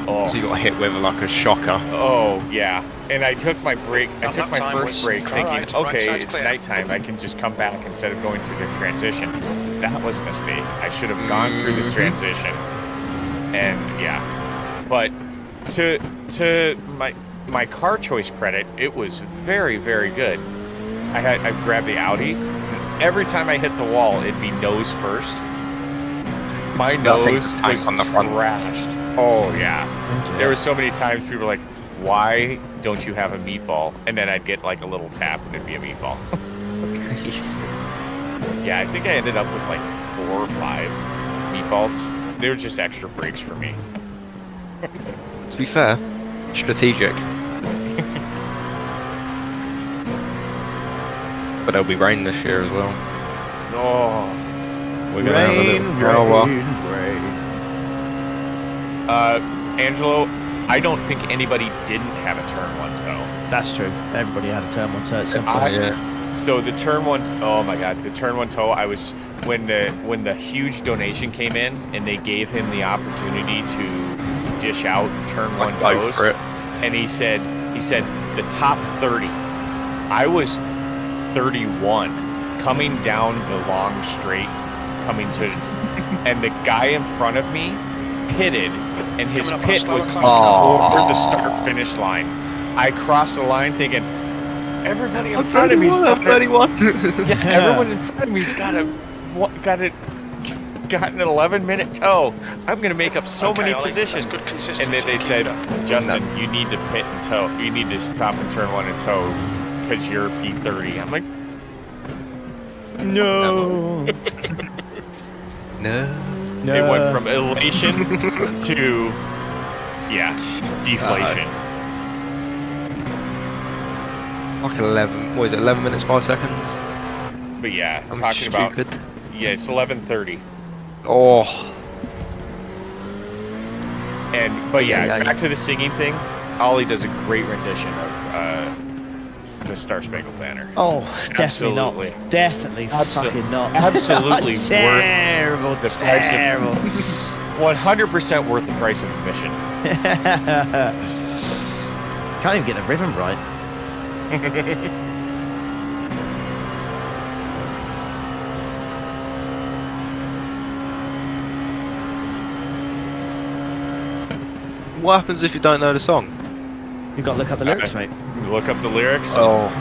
Oh. So you got hit with like a shocker. Oh yeah, and I took my break. I took my first break, thinking, okay, it's nighttime. I can just come back instead of going through the transition. That was a mistake. I should have gone through the transition. And yeah, but to my car choice credit, it was very, very good. I grabbed the Audi. And every time I hit the wall, it'd be nose first. My nose was on the front. Trashed. Oh yeah. There were so many times people were like, why don't you have a meatball? And then I'd get like a little tap and it'd be a meatball. Yeah, I think I ended up with like 4 or 5 meatballs. They were just extra breaks for me. To be fair, strategic. But there'll be rain this year as well. Oh. We're gonna have a little rain. Angelo, I don't think anybody didn't have a turn 1 toe. That's true. Everybody had a turn 1 toe at some point. So the turn 1, oh my god, the turn 1 toe, I was, when the huge donation came in and they gave him the opportunity to dish out turn 1 toes, and he said the top 30. I was 31 coming down the long straight, coming to, and the guy in front of me pitted, and his pit was over the start finish line. I crossed the line thinking, everybody in front of me's got 31. Yeah, everyone in front of me's got an 11-minute toe. I'm gonna make up so many positions. And then they said, Justin, you need to pit and toe. You need to stop and turn 1 and toe because you're P30. I'm like, no. No. It went from elation to, deflation. Like 11, what is it, 11 minutes, 5 seconds? But yeah, I'm talking stupid. about, it's 11:30. Oh. But back to the singing thing, Ollie does a great rendition of the Star Spangled Banner. Oh, definitely not. Definitely fucking not. Absolutely terrible, worth the terrible. 100% worth the price of admission. Can't even get the rhythm right. What happens if you don't know the song? You've got to look up the lyrics, mate. Look up the lyrics. Oh,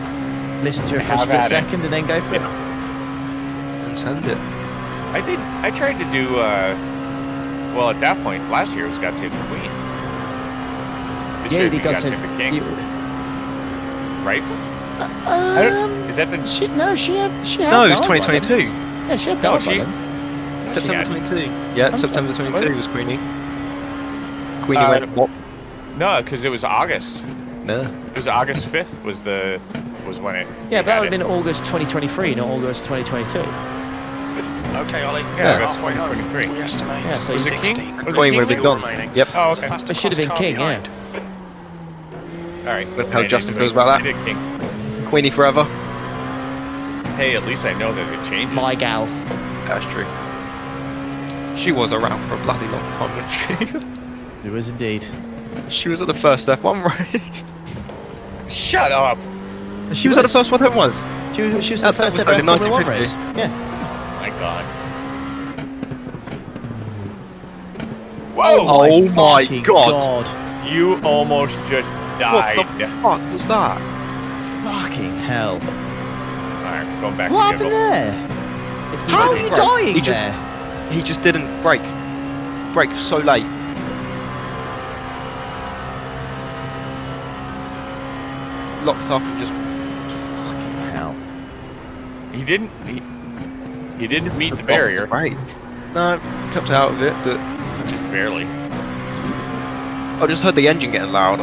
Listen to it for a Have split at it. second and then go for it. and send it. I tried to do. Well, at that point, last year it was God Save the Queen. This Yeah, year you did it'd be God Save the the King. Right? Is that the? She had. No, it's Dial by then. 2022. Yeah, she had Dial by then. September 22. Yeah, I'm September sorry. 22 was Queenie. Queenie went what? No, because it was August. No. It was August 5th was when it. Yeah, but that would had have been August 2023, not August 2022. Okay, Ollie. Yeah, We're August halfway home. 2023. We estimate. Yeah, so Was it 60. King? Was Queen it would have King? been gone. remaining. Yep. Oh, okay. Fastest It should have been car King, behind. All right. Look how Then I Justin did feels make- about I that. did King. Queenie forever. Hey, at least I know that it changes. My gal. That's true. She was around for a bloody long time, wasn't It was indeed. she? She was at the first F1 race. Shut up. She was at the first one that was. She was the That first was ever like in Formula 1 race. 1950. Yeah. My God. Whoa! Oh my fucking God. You almost just died. What the fuck was that? Fucking hell. Alright, going back What to happened schedule. there? How are you dying He just- there? He just didn't brake. Brake so late. Locked up and just. Fucking hell. He didn't. He didn't meet the barrier. Right. No, kept out of it, but Just barely. I just heard the engine getting louder.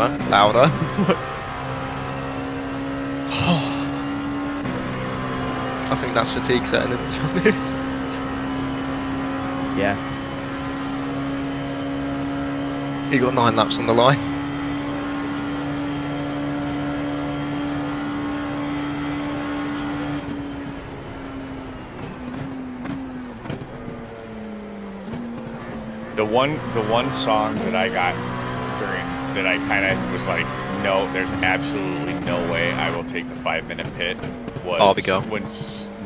I think that's fatigue setting in, to be honest. Yeah. He got 9 laps on the line. The one song that I got during that I kind of was like, no, there's absolutely no way I will take the 5-minute pit. Was Barbie Girl.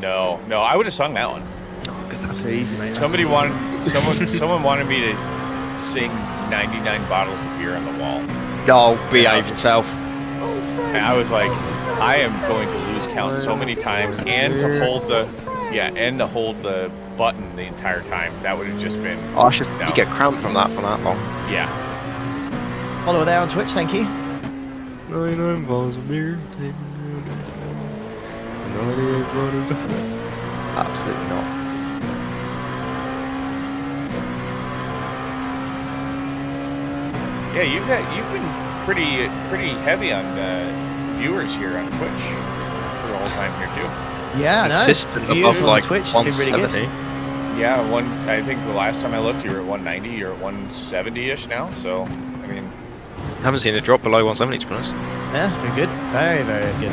No, I would have sung that one. That's so easy, mate. Someone wanted me to sing 99 bottles of beer on the wall. Oh, behave yourself. And I was like, I am going to lose count so many times, and to hold the button the entire time. That would have just been. Oh, it's just no. you get cramped from that long. Yeah. Follow there on Twitch, thank you. 99 bottles of beer. Absolutely not. Yeah, you've been pretty heavy on viewers here on Twitch for the whole time here too. Yeah, I know. Consistent Views above on like Twitch has been really good. 170. Yeah, I think the last time I looked, you were at 190. You're at 170-ish now. So, I mean, Haven't seen it drop below 170 to be honest. Yeah, it's been good. Very, very good.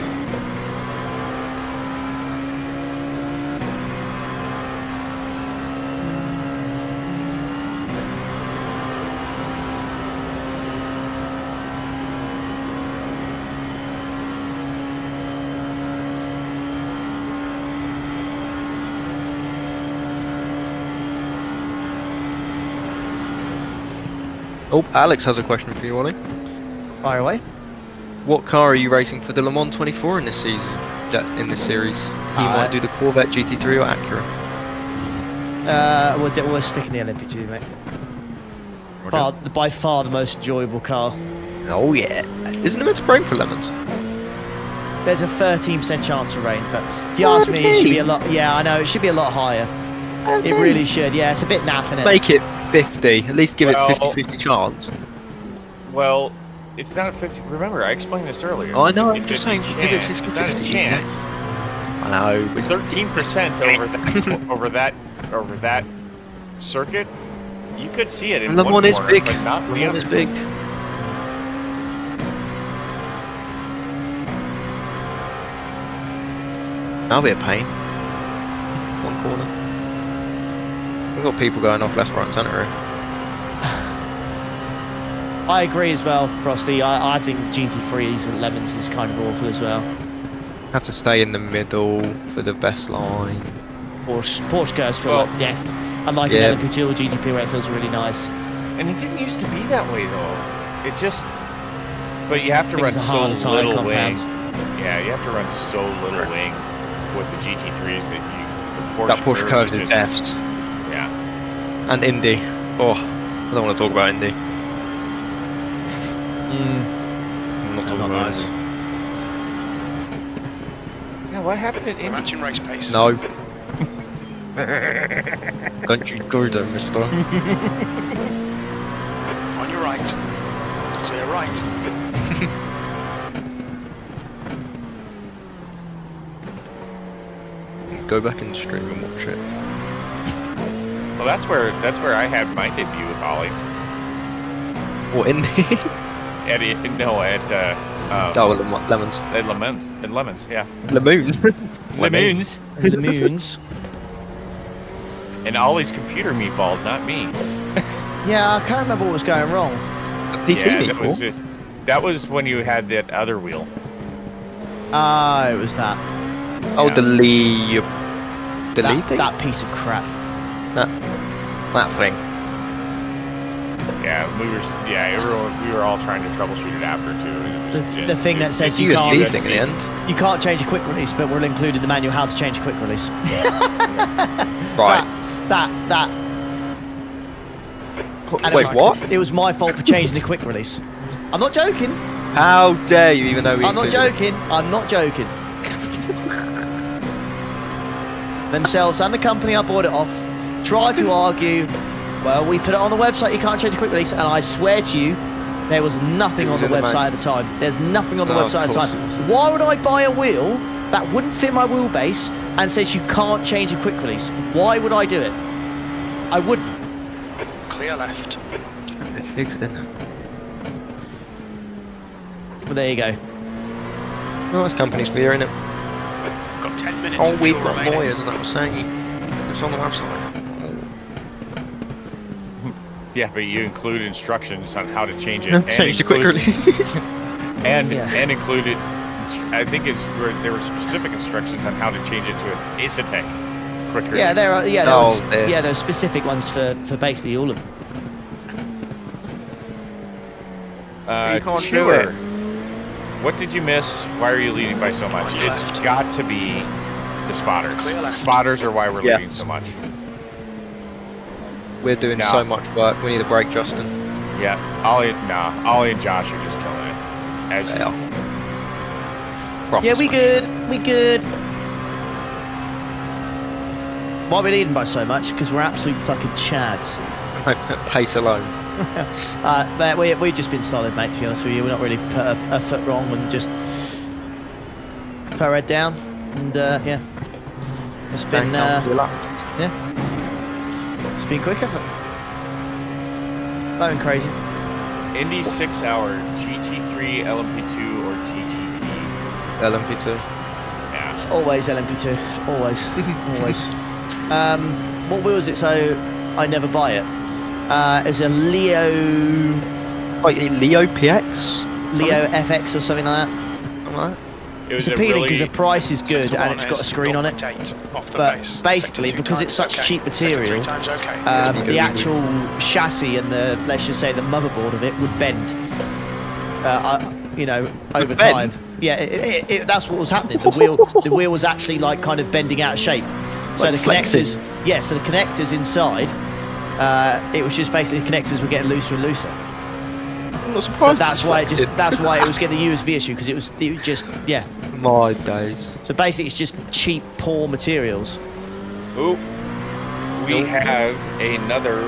Oh, Alex has a question for you, Ollie. Fire away. What car are you racing for the Le Mans 24 in this season? In this series, he might do the Corvette GT3 or Acura. We'll stick in the Olympia too, mate. By far the most enjoyable car. Oh yeah. Isn't it meant to break for lemons? There's a 13% chance of rain, but if you ask me, it should be a lot. Yeah, I know it should be a lot higher. It really should. Yeah, it's a bit naff, innit? Make it 50. At least give Well- it 50-50 chance. well, it's not a 50. Remember, I explained this earlier. I It's a know, 50-50 I'm just saying, give it chance. It's not a 50-50, chance. I know. With 13% over that circuit, you could see it in Le one Mans is corner, big. but not Le the Mans other. is big. That'll be a pain. One corner. We've got people going off left, right, and centre here. I agree as well, Frosty. I think GT3s and Lemons is kind of awful as well. Have to stay in the middle for the best line. Porsche cars feel like death. Unlike Yeah. an LMP2 or GTP where it feels really nice. And it didn't used to be that way though. It's just, but you have to I think run it's a so harder tyre little wing. compound. Yeah, you have to run so little wing with the GT3s that you. That Porsche curves is best. Yeah. And Indy. Oh, I don't want to talk about Indy. I'm not talking about nice. Indy. Yeah, what happened at Indy? Matching race pace. No. Don't you go there, mister. On your right. Clear right. Go back in the stream and watch it. Well, that's where I had my debut with Ollie. What, Indy? At Lemons. Lemons, yeah. Lemoons. Lemoons. Lemoons. And Ollie's computer meatballed, not me. Yeah, I can't remember what was going wrong. PC yeah, that was when you had that other wheel. Ah, it was that. Oh, Yeah. delete thing? That piece of crap. That thing. Yeah, we were all trying to troubleshoot it after too. The thing that said It's you USB can't, thing in the end. you can't change a quick release, but we'll include in the manual how to change a quick release. Right. That. And Wait, what? It was my fault for changing the quick release. I'm not joking. How dare you even know we I'm not included it? joking. I'm not joking. Themselves and the company I bought it off tried to argue, well, we put it on the website, you can't change a quick release, and I swear to you, there was nothing on the website at the time. There's nothing on the website at the time. Why would I buy a wheel that wouldn't fit my wheelbase and says you can't change a quick release? Why would I do it? I wouldn't. Clear left. Well, there you go. Oh, that's company speed, isn't it? Got 10 minutes. Oh, of we've fuel got remaining. lawyers, that was saying. It's on the website. Yeah, but you include instructions on how to change it. Change the quick release. and included, I think there were specific instructions on how to change it to an Isotec quick release. Yeah, there are specific ones for basically all of them. You can't do Chewer, it. what did you miss? Why are you leading by so much? On your It's left. got to be the spotters. Clear left. Spotters are why we're Yeah. leading so much. We're doing No. so much work. We need a break, Justin. Yeah, Ollie and Josh are just killing it. As They you- are. Proper Yeah, we smash. good. We good. Why are we leading by so much? Because we're absolute fucking chads. Pace alone. We've just been solid, mate, to be honest with you. We're not really put a foot wrong and just put our head down. And, yeah. It's been, it's been quick effort. Going crazy. Indy 6 hour, GT3, LMP2, or GTP. LMP2. Yeah. Always LMP2. Always. Always. What wheel is it? So I never buy it. It's a Leo Leo PX? Leo FX or something like that. Alright. It's appealing because the price is good and it's got a screen on it. But basically, because it's such cheap material, the actual chassis and the, let's just say, the motherboard of it would bend. You know, over time. Yeah, that's what was happening. The wheel was actually like kind of bending out of shape. So Like the connectors, so the connectors inside, it was just basically the connectors were getting looser and looser. I'm not surprised. So that's why it was getting the USB issue, because it was just My days. So basically, it's just cheap, poor materials. Ooh, we have another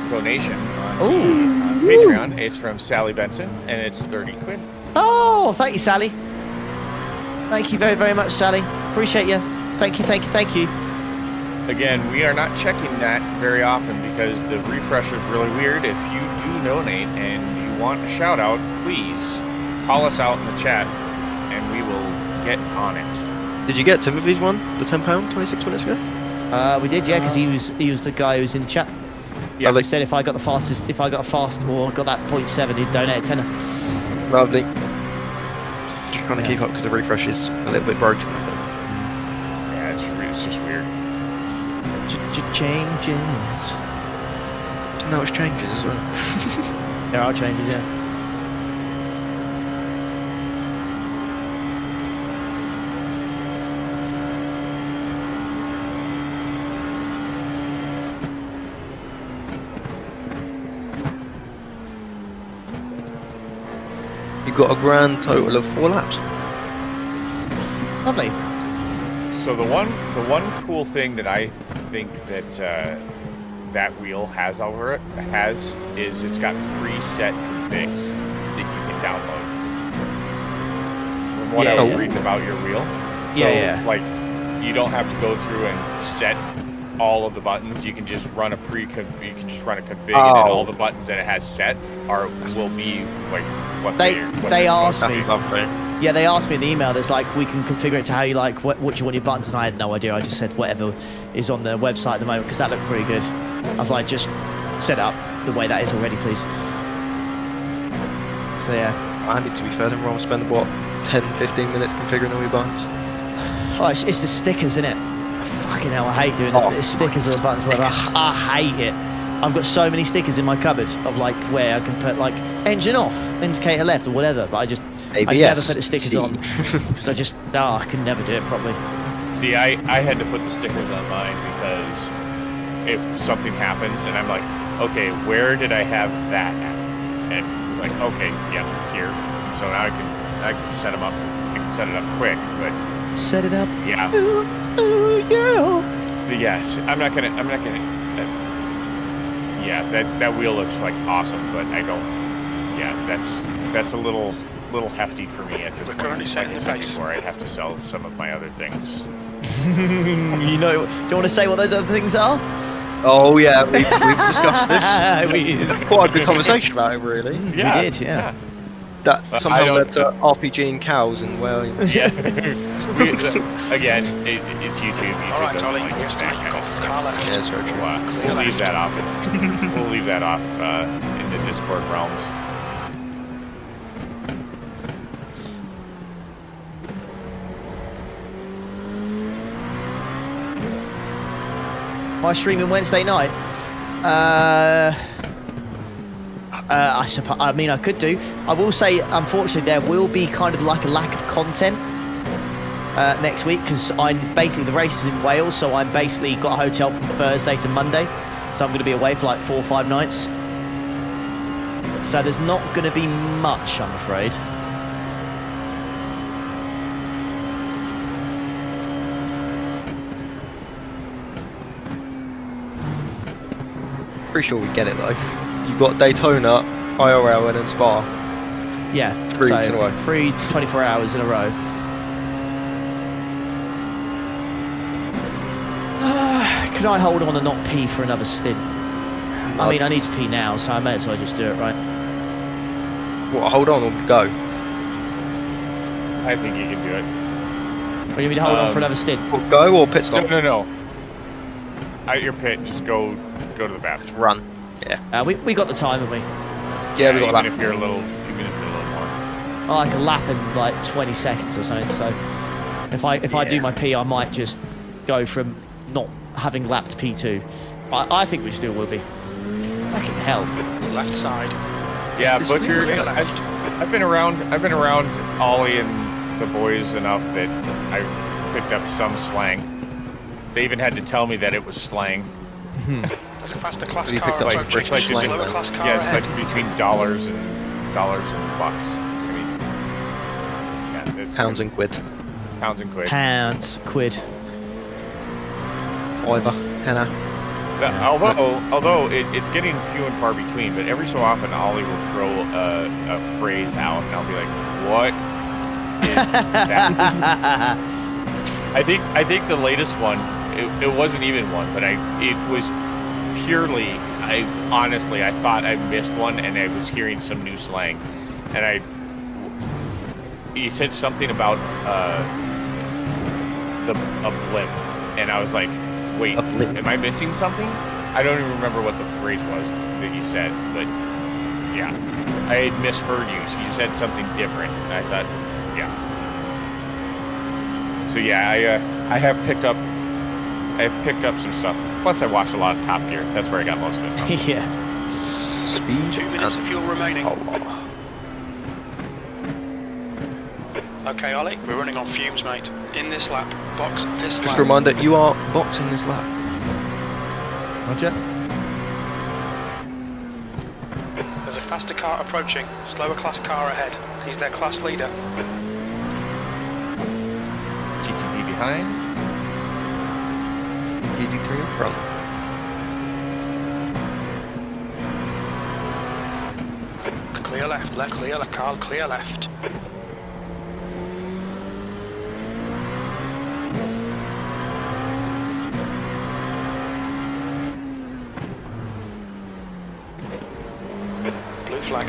donation on Patreon. It's from Sally Benson, and it's 30 quid. Oh, thank you, Sally. Thank you very, very much, Sally. Appreciate you. Thank you, thank you, thank you. Again, we are not checking that very often because the refresh is really weird. If you do donate and you want a shout out, please call us out in the chat and we will get on it. Did you get Timothy's one? The £10 26 minutes ago? We did, yeah, because he was the guy who was in the chat. Yeah, He said if I got a fast or got that 0.7, he'd donate a tenner. Lovely. Just trying to keep up because the refresh is a little bit broken. Yeah, it's just weird. Changes. Didn't know it's changes as well. There are changes, yeah. You've got a grand total of 4 laps. Lovely. So the one cool thing that I think that that wheel has is it's got preset configs that you can download. From what I was reading about your wheel, so like you don't have to go through and set all of the buttons. You can just run a config, and then all the buttons that it has set will be like what they asked me. Lovely. Yeah, they asked me in the email. There's like, we can configure it to how you like, what you want your buttons, and I had no idea. I just said whatever is on the website at the moment because that looked pretty good. I was like, just set up the way that is already, please. So yeah. Andy, to be fair, then we'll spend what 10-15 minutes configuring all your buttons. Oh, it's the stickers, isn't it? Fucking hell, I hate doing the stickers or the buttons. Whatever. I hate it. I've got so many stickers in my cupboard of like where I can put like engine off, indicator left, or whatever. But I never put the stickers on because I can never do it properly. See, I had to put the stickers on mine because if something happens and I'm like, okay, where did I have that at? And it's like, okay, yeah, here. So now I can set them up. I can set it up quick, but set it up. Yeah. Ooh, yeah. But yes, I'm not gonna. Yeah, that wheel looks like awesome, but I don't. Yeah, that's a little hefty for me at this point. We're currently setting the pace. Before I have to sell some of my other things. You know, do you want to say what those other things are? Oh yeah, we've discussed this. We had quite a good conversation about it, really. Yeah, we did, yeah. That somehow led to RPG and cows and well. Yeah. Again, it's YouTube. All right, Ollie, looks like you've got car left. Yeah, that's very true. We'll leave that off. We'll leave that off in the Discord realms. My streaming Wednesday night. I mean, I could do. I will say, unfortunately, there will be kind of like a lack of content next week because the race is in Wales, so I'm basically got a hotel from Thursday to Monday, so I'm going to be away for like 4 or 5 nights. So there's not going to be much, I'm afraid. Pretty sure we get it though. You've got Daytona, IRL, and then Spa. Yeah, 3 weeks in a row. 3 24 hours in a row. Could I hold on and not pee for another stint? I mean, I need to pee now, so I may as well just do it, right? What, hold on or go? I think you can do it. Or you mean hold on for another stint? Or go or pit stop? No. At your pit, just go to the bathroom. Run. Yeah. We got the time, haven't we? Yeah, we got a lap. Even if you're a little more. Oh, like a lap in like 20 seconds or something. So if I do my pee, I might just go from not having lapped P2. I think we still will be. Fucking hell. Left side. Yeah, Butcher. I've been around Ollie and the boys enough that I've picked up some slang. They even had to tell me that it was slang. There's a faster class You car picked up approaching. British slang, Slower then. class car Yeah, it's ahead. like between dollars and bucks. I mean, yeah, it's Pounds and quid. pounds and quid. Pounds, quid. Fiver, tenner. Although it's getting few and far between, but every so often Ollie will throw a phrase out, and I'll be like, "What is that?" I think the latest one, it wasn't even one, but it was purely. I thought I missed one, and I was hearing some new slang, and he said something about a blimp, and I was like, wait, am I missing something? I don't even remember what the phrase was that you said, but yeah, I had misheard you. So you said something different, and I thought, yeah. So yeah, I have picked up some stuff. Plus, I watched a lot of Top Gear. That's where I got most of it from. Yeah. Speed. 2 minutes of fuel remaining. Okay, Ollie, we're running on fumes, mate. In this lap, box this lap. Just a reminder, you are boxing this lap. Roger. There's a faster car approaching. Slower class car ahead. He's their class leader. GTP behind. GT3 in front. Clear left, clear left, Carl, clear left. Blue flag.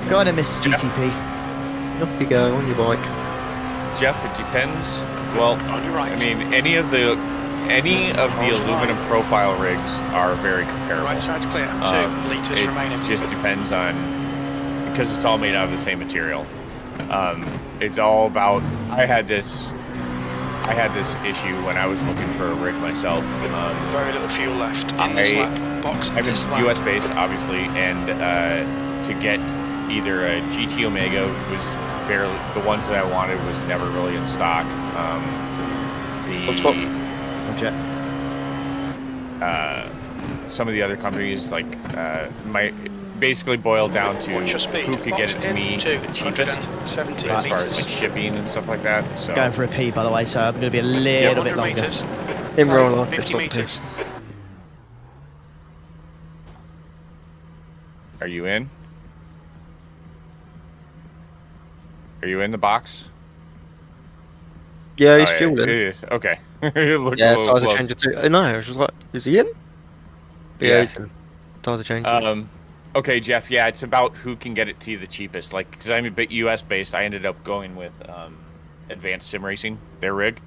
Go on and miss GTP. Off you go on your bike. Jeff, it depends. Well, On your right. I mean, any of the aluminum profile rigs are very comparable. Right side's clear. 2 litres It remaining. just depends on, because it's all made out of the same material. It's all about. I had this issue when I was looking for a rig myself. Very little fuel left in this lap. Box I'm this lap. US based, obviously, and to get either a GT Omega was barely, the ones that I wanted was never really in stock. Some of the other companies might basically boil down to What's your speed? who could get it to me the cheapest as 270 far meters. as like shipping and stuff like that. So Going for a P, by the way, so I'm going to be a little bit 100 longer. meters. In roll on 50 meters. Are you in? Are you in the box? Yeah, he's Oh, fueling. It is. Okay. It looks a Yeah, little tires are close. changing too. No, I was just like, is he in? Yeah, he's in. Tires are changing. Okay, Jeff. Yeah, it's about who can get it to you the cheapest. Like, because I'm a bit US based, I ended up going with Advanced Sim Racing, their rig,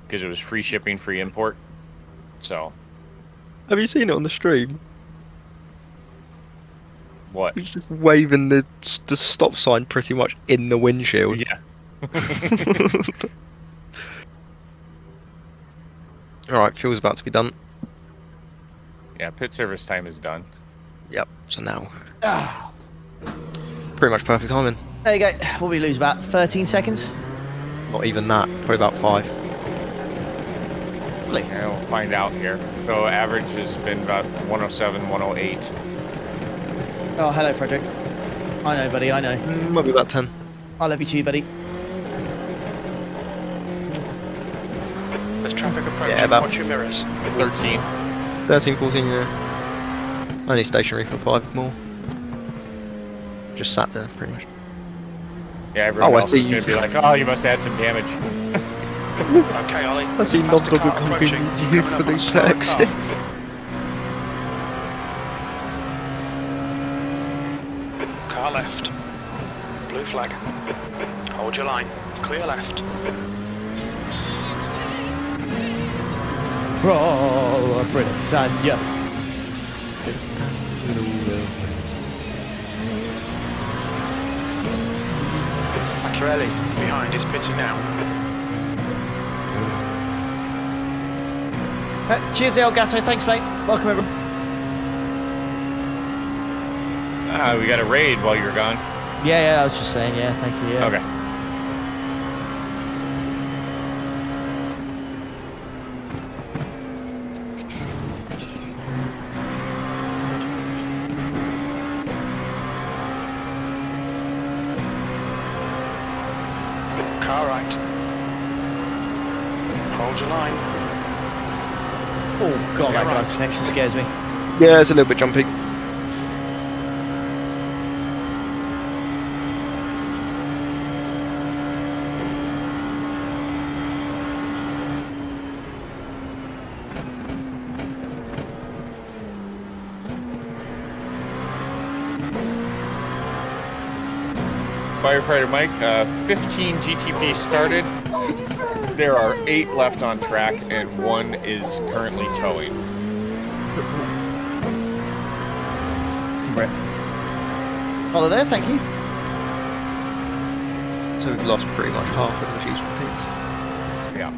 because it was free shipping, free import. So. Have you seen it on the stream? What? He's just waving the stop sign pretty much in the windshield. Yeah. Alright, fuel's about to be done. Yeah, pit service time is done. Yep, so now. Pretty much perfect timing. There you go. What we lose, about 13 seconds? Not even that, probably about 5. Yeah, we'll find out here. So average has been about 107, 108. Oh, hello, Frederick. I know, buddy, I know. Might be about 10. I love you too, buddy. There's traffic approaching. Yeah, about Watch your mirrors. 13. 13, 14, yeah. Only stationary for 5 more. Just sat there, pretty much. Yeah, everyone I else see is you. going to be like, oh, you must have had some damage. Okay, Ollie. I see Faster non-dog car company approaching. you Coming for up on these slower checks. car. Car left. Blue flag. Hold your line. Clear left. Roll Britannia. Macchiarelli behind is pitting now. Cheers, El Gato. Thanks, mate. Welcome, everyone. We got a raid while you were gone. Yeah, I was just saying, yeah, thank you. Yeah. Okay. Car right. Hold your line. Oh, God, that guy's connection scares me. Yeah, it's a little bit jumpy. Firefighter Mike, 15 GTP started. There are 8 left on track, and 1 is currently towing. Right. Follow there, thank you. So we've lost pretty much half of the achievement peaks. Yeah.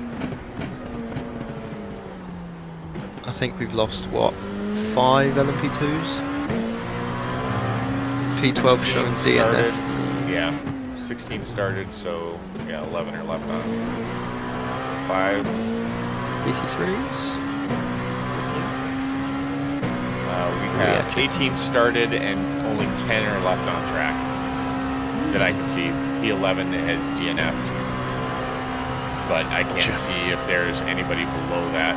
I think we've lost, what, 5 LMP2s? P12 showing DNF. Yeah, 16 started, so yeah, 11 are left on. 5 BC3s? We 18 started and only 10 are left on track that I can see. P11 has DNF'd, but I can't see if there's anybody below that.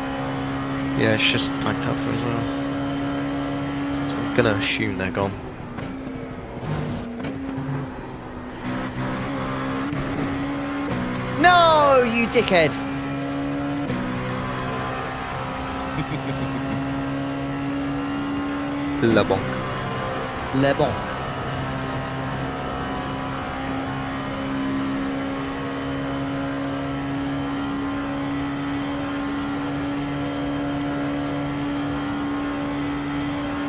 Yeah, it's just flagged up for as well. So I'm gonna assume they're gone. No, you dickhead. Le bon. Le bon.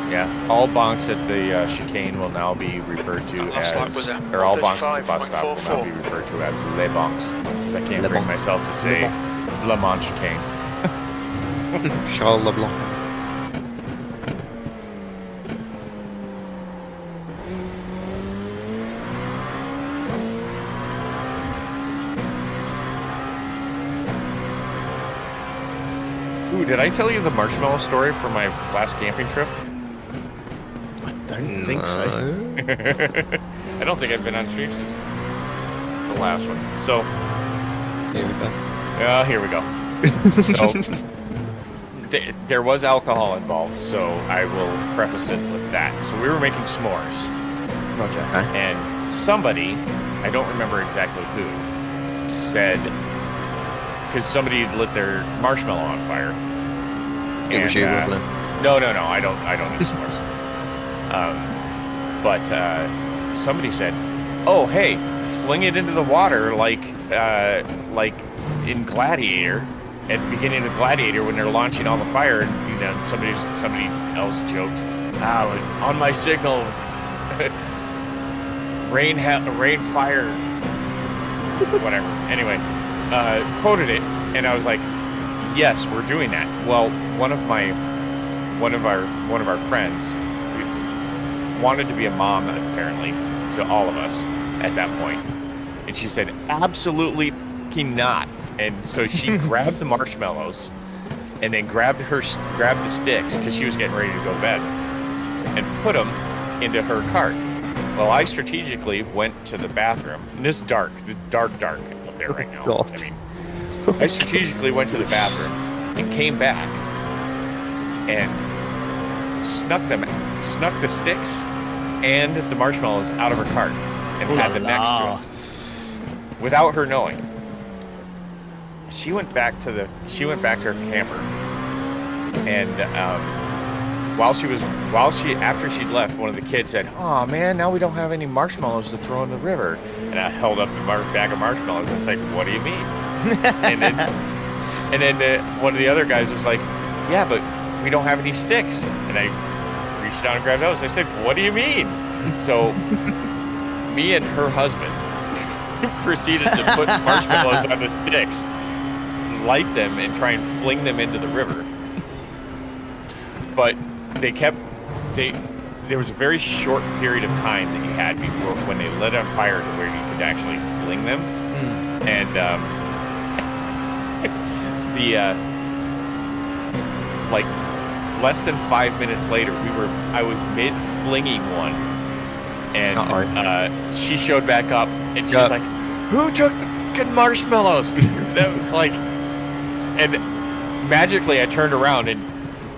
Yeah, all bonks at the chicane will now be referred to as, or all bonks at the bus stop will now be referred to as les bonks, because I can't bring myself to say Le Mans chicane. Charles Leblanc. Ooh, did I tell you the marshmallow story from my last camping trip? I don't think so. I don't think I've been on stream since the last one. So, here we go. Here we go. So, there was alcohol involved, so I will preface it with that. So we were making s'mores. Roger. And somebody, I don't remember exactly who, said, because somebody lit their marshmallow on fire. It was you, wasn't it? No, I don't eat s'mores. But somebody said, "Oh, hey, fling it into the water like in Gladiator, at the beginning of Gladiator when they're launching all the fire." And you know, somebody else joked, "On my signal, rain, fire, whatever." Anyway, quoted it, and I was like, "Yes, we're doing that." Well, one of our friends wanted to be a mom, apparently, to all of us at that point. And she said, absolutely not. And so she grabbed the marshmallows and then grabbed the sticks, because she was getting ready to go to bed, and put them into her cart. Well, I strategically went to the bathroom. And this is dark up there right now. God. I mean, I strategically went to the bathroom and came back and snuck the sticks and the marshmallows out of her cart and had them next to us without her knowing. She went back to her camper, and after she'd left, one of the kids said, "Oh man, now we don't have any marshmallows to throw in the river." And I held up the bag of marshmallows and was like, "What do you mean?" and then one of the other guys was like, "Yeah, but we don't have any sticks." And I reached down and grabbed those. I said, "What do you mean?" So me and her husband proceeded to put marshmallows on the sticks, light them, and try and fling them into the river. But there was a very short period of time that you had before when they lit on fire to where you could actually fling them. And like less than 5 minutes later, I was mid flinging one, and she showed back up, and she was like, "Who took the fucking marshmallows?" That was like, and magically I turned around and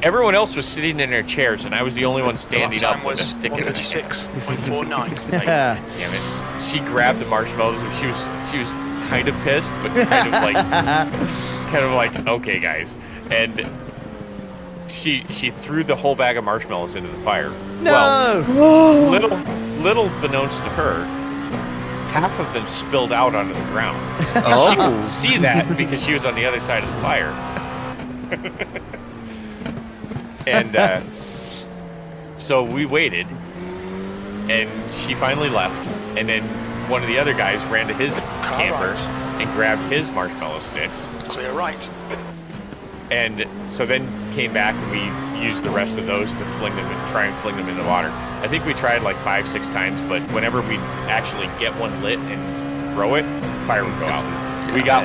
everyone else was sitting in their chairs, and I was the only one standing up with a stick in my hand. 136.49. Like, damn it! She grabbed the marshmallows, and she was kind of pissed, but kind of like, okay, guys, and she threw the whole bag of marshmallows into the fire. No! Well, little beknownst to her, half of them spilled out onto the ground. She couldn't see that because she was on the other side of the fire. And so we waited, and she finally left, and then one of the other guys ran to his camper and grabbed his marshmallow sticks. Clear right. And so then came back, and we used the rest of those to try and fling them in the water. I think we tried like 5-6 times, but whenever we actually get one lit and throw it, fire would go out. We got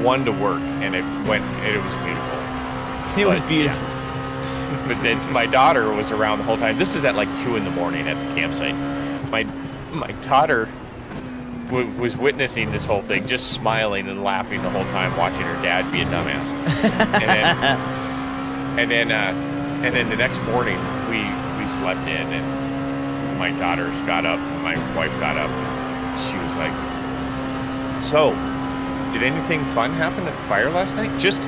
one to work, and it was beautiful. It was beautiful. But then my daughter was around the whole time. This is at like 2 in the morning at the campsite. My daughter was witnessing this whole thing, just smiling and laughing the whole time, watching her dad be a dumbass. And then the next morning we slept in, and my daughters got up, and my wife got up, and she was like, "So, did anything fun happen at the fire last night?" Just,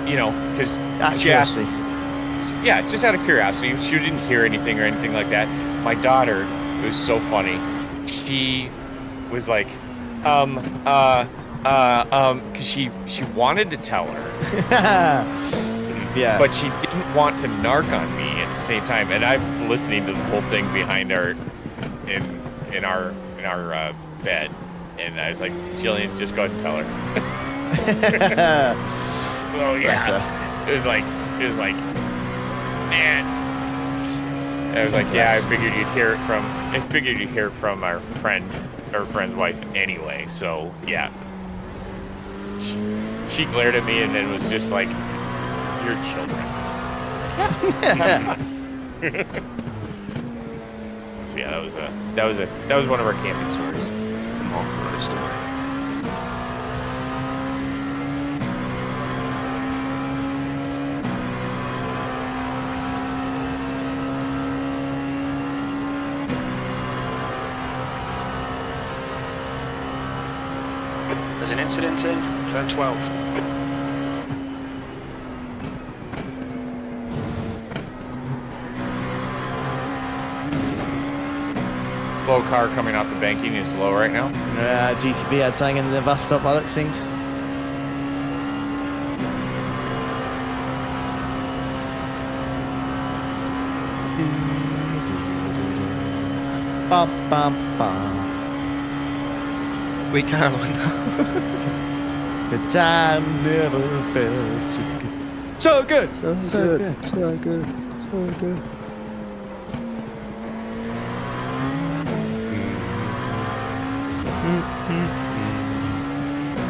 because she asked. Yeah, just out of curiosity. She didn't hear anything or anything like that. My daughter, it was so funny. She was like, because she wanted to tell her. Yeah. But she didn't want to narc on me at the same time. And I'm listening to the whole thing behind in our bed. And I was like, Jillian, just go ahead and tell her. Oh yeah. It was like, man. I was like, yeah, I figured you'd hear it from our friend's wife anyway. So yeah. She glared at me and then was just like, "Your children." So yeah, that was one of our camping stories. Come on, another story. There's an incident in turn 12. Slow car coming off the banking is low right now. GTB had something in the bus stop, Alex thinks. Bum, bum, bum. We can. The time never felt so good. So good. So good. So good.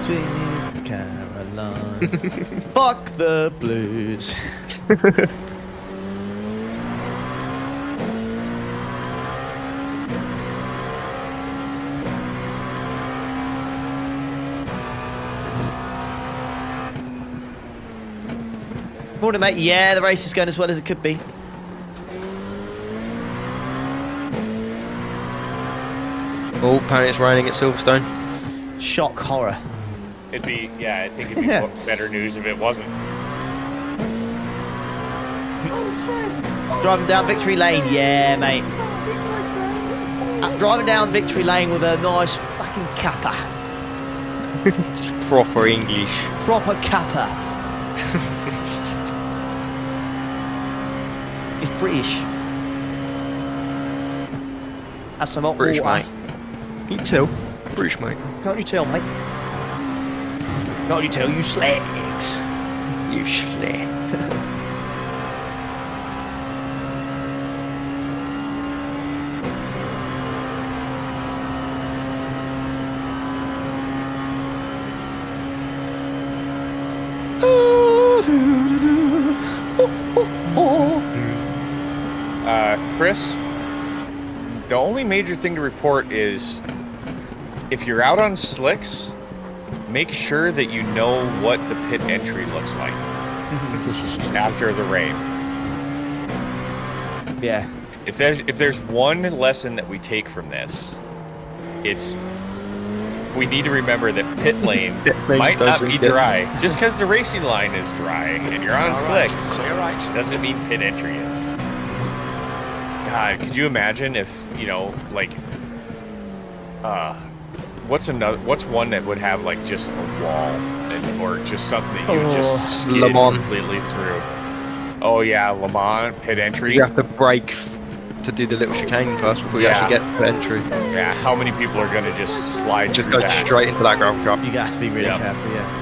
Sweet Caroline. Fuck the blues. Morning, mate. Yeah, the race is going as well as it could be. Oh, apparently it's raining at Silverstone. Shock horror. I think it'd be better news if it wasn't. Driving down Victory Lane, yeah, mate. Driving down Victory Lane with a nice fucking kappa. Proper English. Proper kappa. It's British. That's some hot British, water. mate. You can tell. British, mate. Can't you tell, mate? Can't you tell, you slags? You slag. Chris, the only major thing to report is if you're out on slicks, make sure that you know what the pit entry looks like after the rain. Yeah. If there's one lesson that we take from this, it's we need to remember that pit lane might not be dry. Just because the racing line is dry and you're on slicks doesn't mean pit entry is. God, could you imagine if, what's one that would have like just a wall or just something that you would just skid completely through? Oh yeah, Le Mans pit entry. You have to brake to do the little chicane first before you actually get to the entry. Yeah, how many people are going to just slide just through go that? straight into that ground car? You got to be really careful, yeah.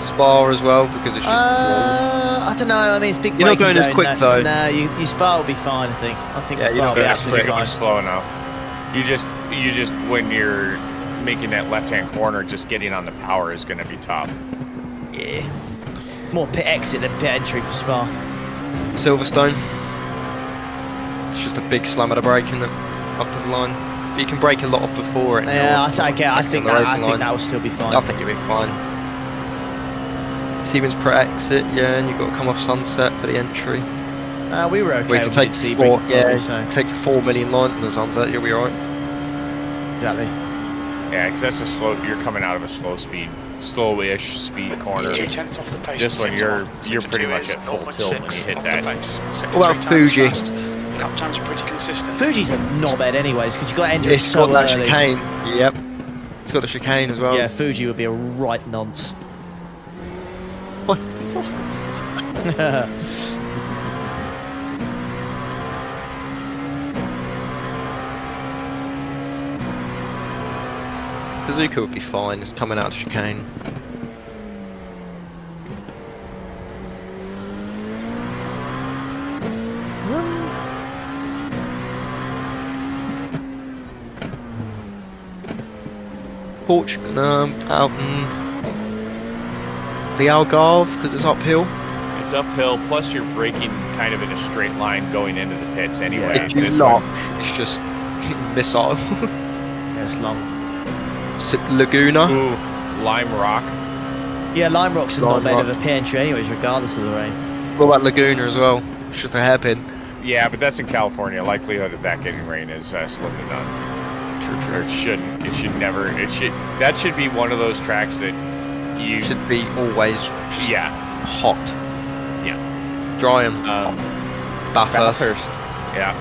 Spa as well, because it's just I don't know. I mean, it's big. You're not going as zone, quick though. No, you Spa will be fine. I think yeah, Spa will be absolutely You're fine. slow enough. You just when you're making that left-hand corner, just getting on the power is going to be tough. Yeah. More pit exit than pit entry for Spa. Silverstone. It's just a big slam of the brake in it, up to the line. But you can brake a lot off before it. Yeah, I think that will still be fine. I think you'll be fine. Siemens Pro exit, yeah, and you've got to come off Sunset for the entry. We were okay. We can take take 4 million lines in the Sunset, you'll be alright. Exactly. Yeah, because that's a slow. You're coming out of a slow-ish speed corner. 2/10 off the pace. This one, you're pretty much at full tilt when you hit that. What about Fuji? Lap times are pretty consistent. Fuji's a knobhead anyways, because you've got to enter it It's so got that early. chicane. Yep. It's got the chicane as well. Yeah, Fuji would be a right nonce. What? Bazooka would be fine, it's coming out of the chicane. Portugal, out in the Algarve, because it's uphill. It's uphill, plus you're braking kind of in a straight line going into the pits anyway. If you lock, it's just missile. Yeah, it's long. Laguna. Ooh, Lime Rock. Yeah, Lime Rock's a Lime knobhead Rock. of a pit entry anyways, regardless of the rain. What about Laguna as well? It's just a hairpin. Yeah, but that's in California. Likelihood of that getting rain is slim to none. Or it shouldn't. It should never. It should. That should be one of those tracks that you should be always. Yeah. Hot. Yeah. Dry and Bathurst. Yeah.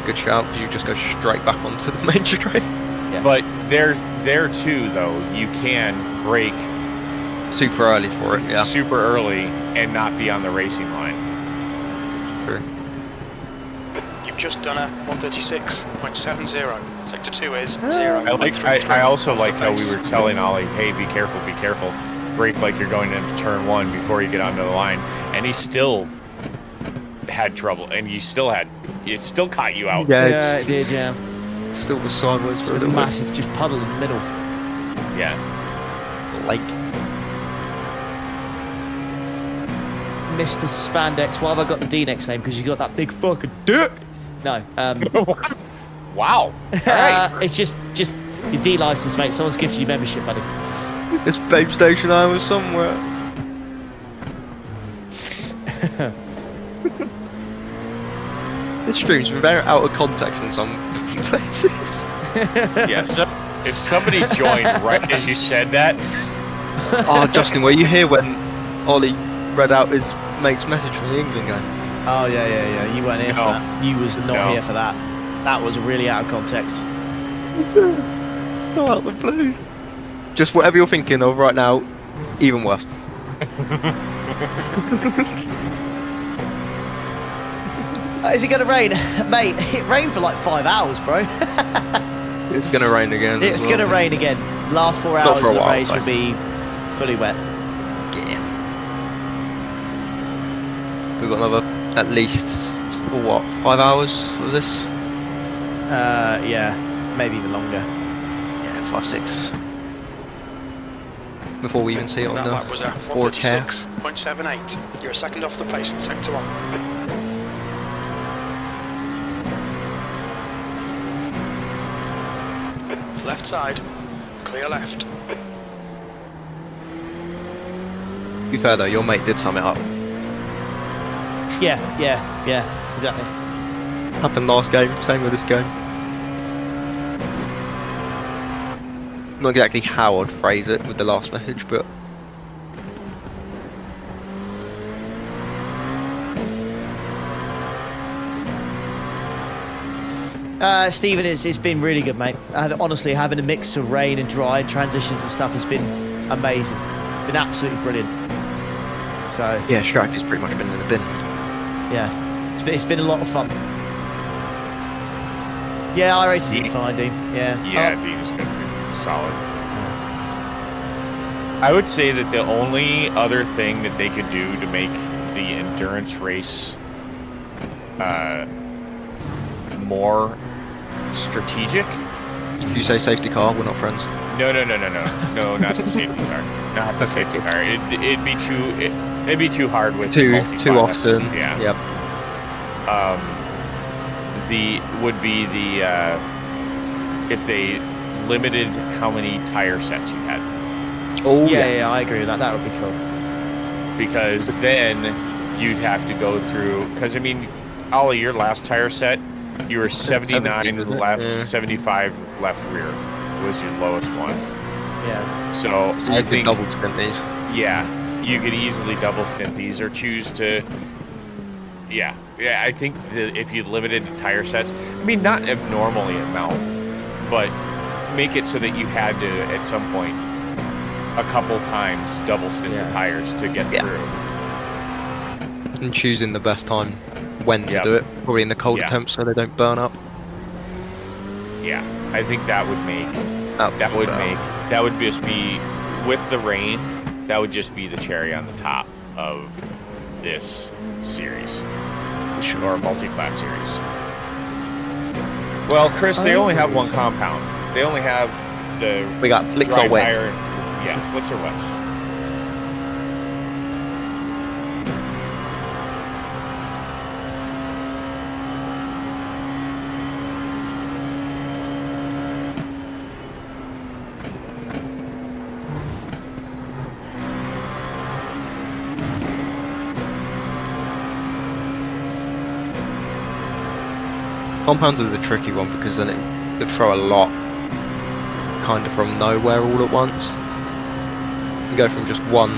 Good shout. You just go straight back onto the main straight. Yeah. But there too, though, you can brake super early for it. Yeah. Super early and not be on the racing line. True. You've just done a 136.70. Sector 2 is 0. I also like how we were telling Ollie, hey, be careful, brake like you're going into turn 1 before you get onto the line, and he still had trouble, and it still caught you out. Yeah, it did, yeah. Still was sideways It's for a a little massive just puddle in the middle. Yeah. Lake. Mr. Spandex, why have I got the D next name? Because you got that big fucking dick. No. Wow. It's just your D license, mate. Someone's gifted you membership, buddy. This babe station I was somewhere. This stream's been very out of context in some places. Yeah. So if somebody joined right as you said that. Oh, Justin, were you here when Ollie read out his mate's message from the England game? Oh yeah. You weren't here for that. You was not here for that. That was really out of context. Not out the blue. Just whatever you're thinking of right now, even worse. Is it going to rain? Mate, it rained for like 5 hours, bro. It's going to rain again. It's going to rain again. Last 4 hours of the race will be fully wet. Yeah. We've got another, at least, 5 hours of this? Yeah, maybe even longer. Yeah, 5, 6. Before we even see it on That lap was the at 4K. 136.78. You're a second off the pace in sector 1. Left side, clear left. To be fair though, your mate did sum it up. Yeah, exactly. Happened last game, same with this game. Not exactly how I'd phrase it with the last message, but Stephen, it's been really good, mate. Honestly, having a mix of rain and dry and transitions and stuff has been amazing. Been absolutely brilliant. So yeah, Shrek has pretty much been in the bin. Yeah, it's been a lot of fun. Yeah, I raced it fine, dude. Yeah. Yeah, Dean's been solid. I would say that the only other thing that they could do to make the endurance race more strategic. Did you say safety car? We're not friends. No, not the safety car. Not the safety car. It'd be too. Maybe too hard with too multi-class. often. Yeah. Yep. Would be if they limited how many tire sets you had. Oh yeah, I agree with that. That would be cool. Because then you'd have to go through. Because I mean, Ollie, your last tire set, you were 79 left, 75 left rear was your lowest one. Yeah. So I you think could double stint these. Yeah, you could easily double stint these or choose to. Yeah, I think that if you limited the tire sets, I mean, not abnormally amount, but make it so that you had to, at some point, a couple times double stint the tires to get through. And choosing the best time when to do it, probably in the colder temps so they don't burn up. Yeah, I think that would make that would just be with the rain. That would just be the cherry on the top of this series, or multi-class series. Well, Chris, they only have one compound. They only have the. We got slicks or wet. Yeah, slicks or wets. Compounds are the tricky one because then it could throw a lot kind of from nowhere all at once. You go from just one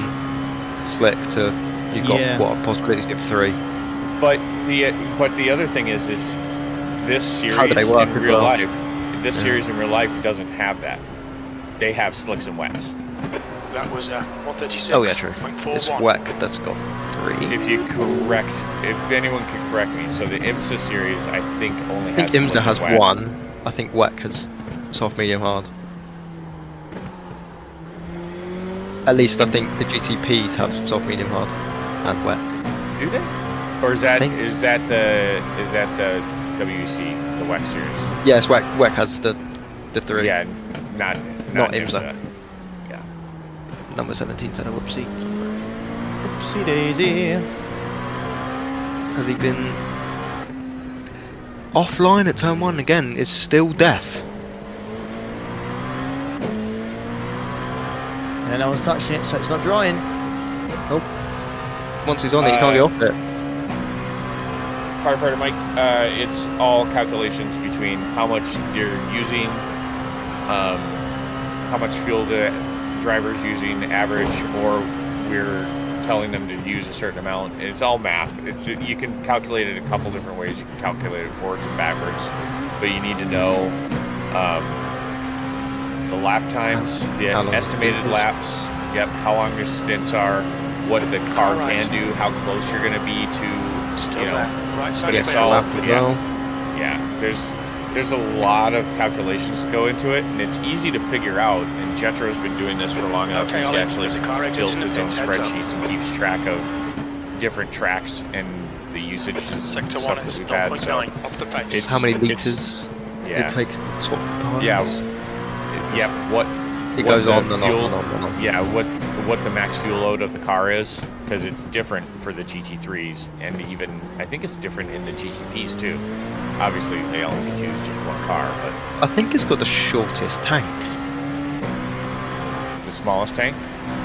slick to you've got what possibilities of 3. But the other thing is this series How do they work in real life. This series in real life doesn't have that. They have slicks and wets. That was 136. Oh yeah, true. It's WEC that's got 3. If anyone can correct me, so the IMSA series I think only has. I think IMSA has wet. 1. I think WEC has soft, medium, hard. At least I think the GTPs have soft, medium, hard, and wet. Do they? Or is that the WEC, the WEC series? Yes, WEC has the 3. Yeah, not IMSA. Yeah. Number 17 said a whoopsie. Whoopsie daisy. Has he been offline at turn 1 again? Is still deaf. And no one's touching it, so it's not drying. Nope. Once he's on it, you can't get off it. Firefighter Mike, it's all calculations between how much you're using, how much fuel the driver's using, average, or we're telling them to use a certain amount. And it's all math. You can calculate it a couple different ways. You can calculate it forwards and backwards, but you need to know the lap times, the estimated laps, how long your stints are, what the car can do, how close you're going to be to, but it's all, there's a lot of calculations that go into it, and it's easy to figure out, and Jetro's been doing this for long enough. He's actually built his own spreadsheets and keeps track of different tracks and the usage and stuff that we've had. So it's how many liters it takes to swap tires. What it goes the on and fuel, on and on and on. Yeah, what the max fuel load of the car is, because it's different for the GT3s, and even I think it's different in the GTPs too. Obviously, the LMP2 is just one car, but I think it's got the shortest tank. The smallest tank?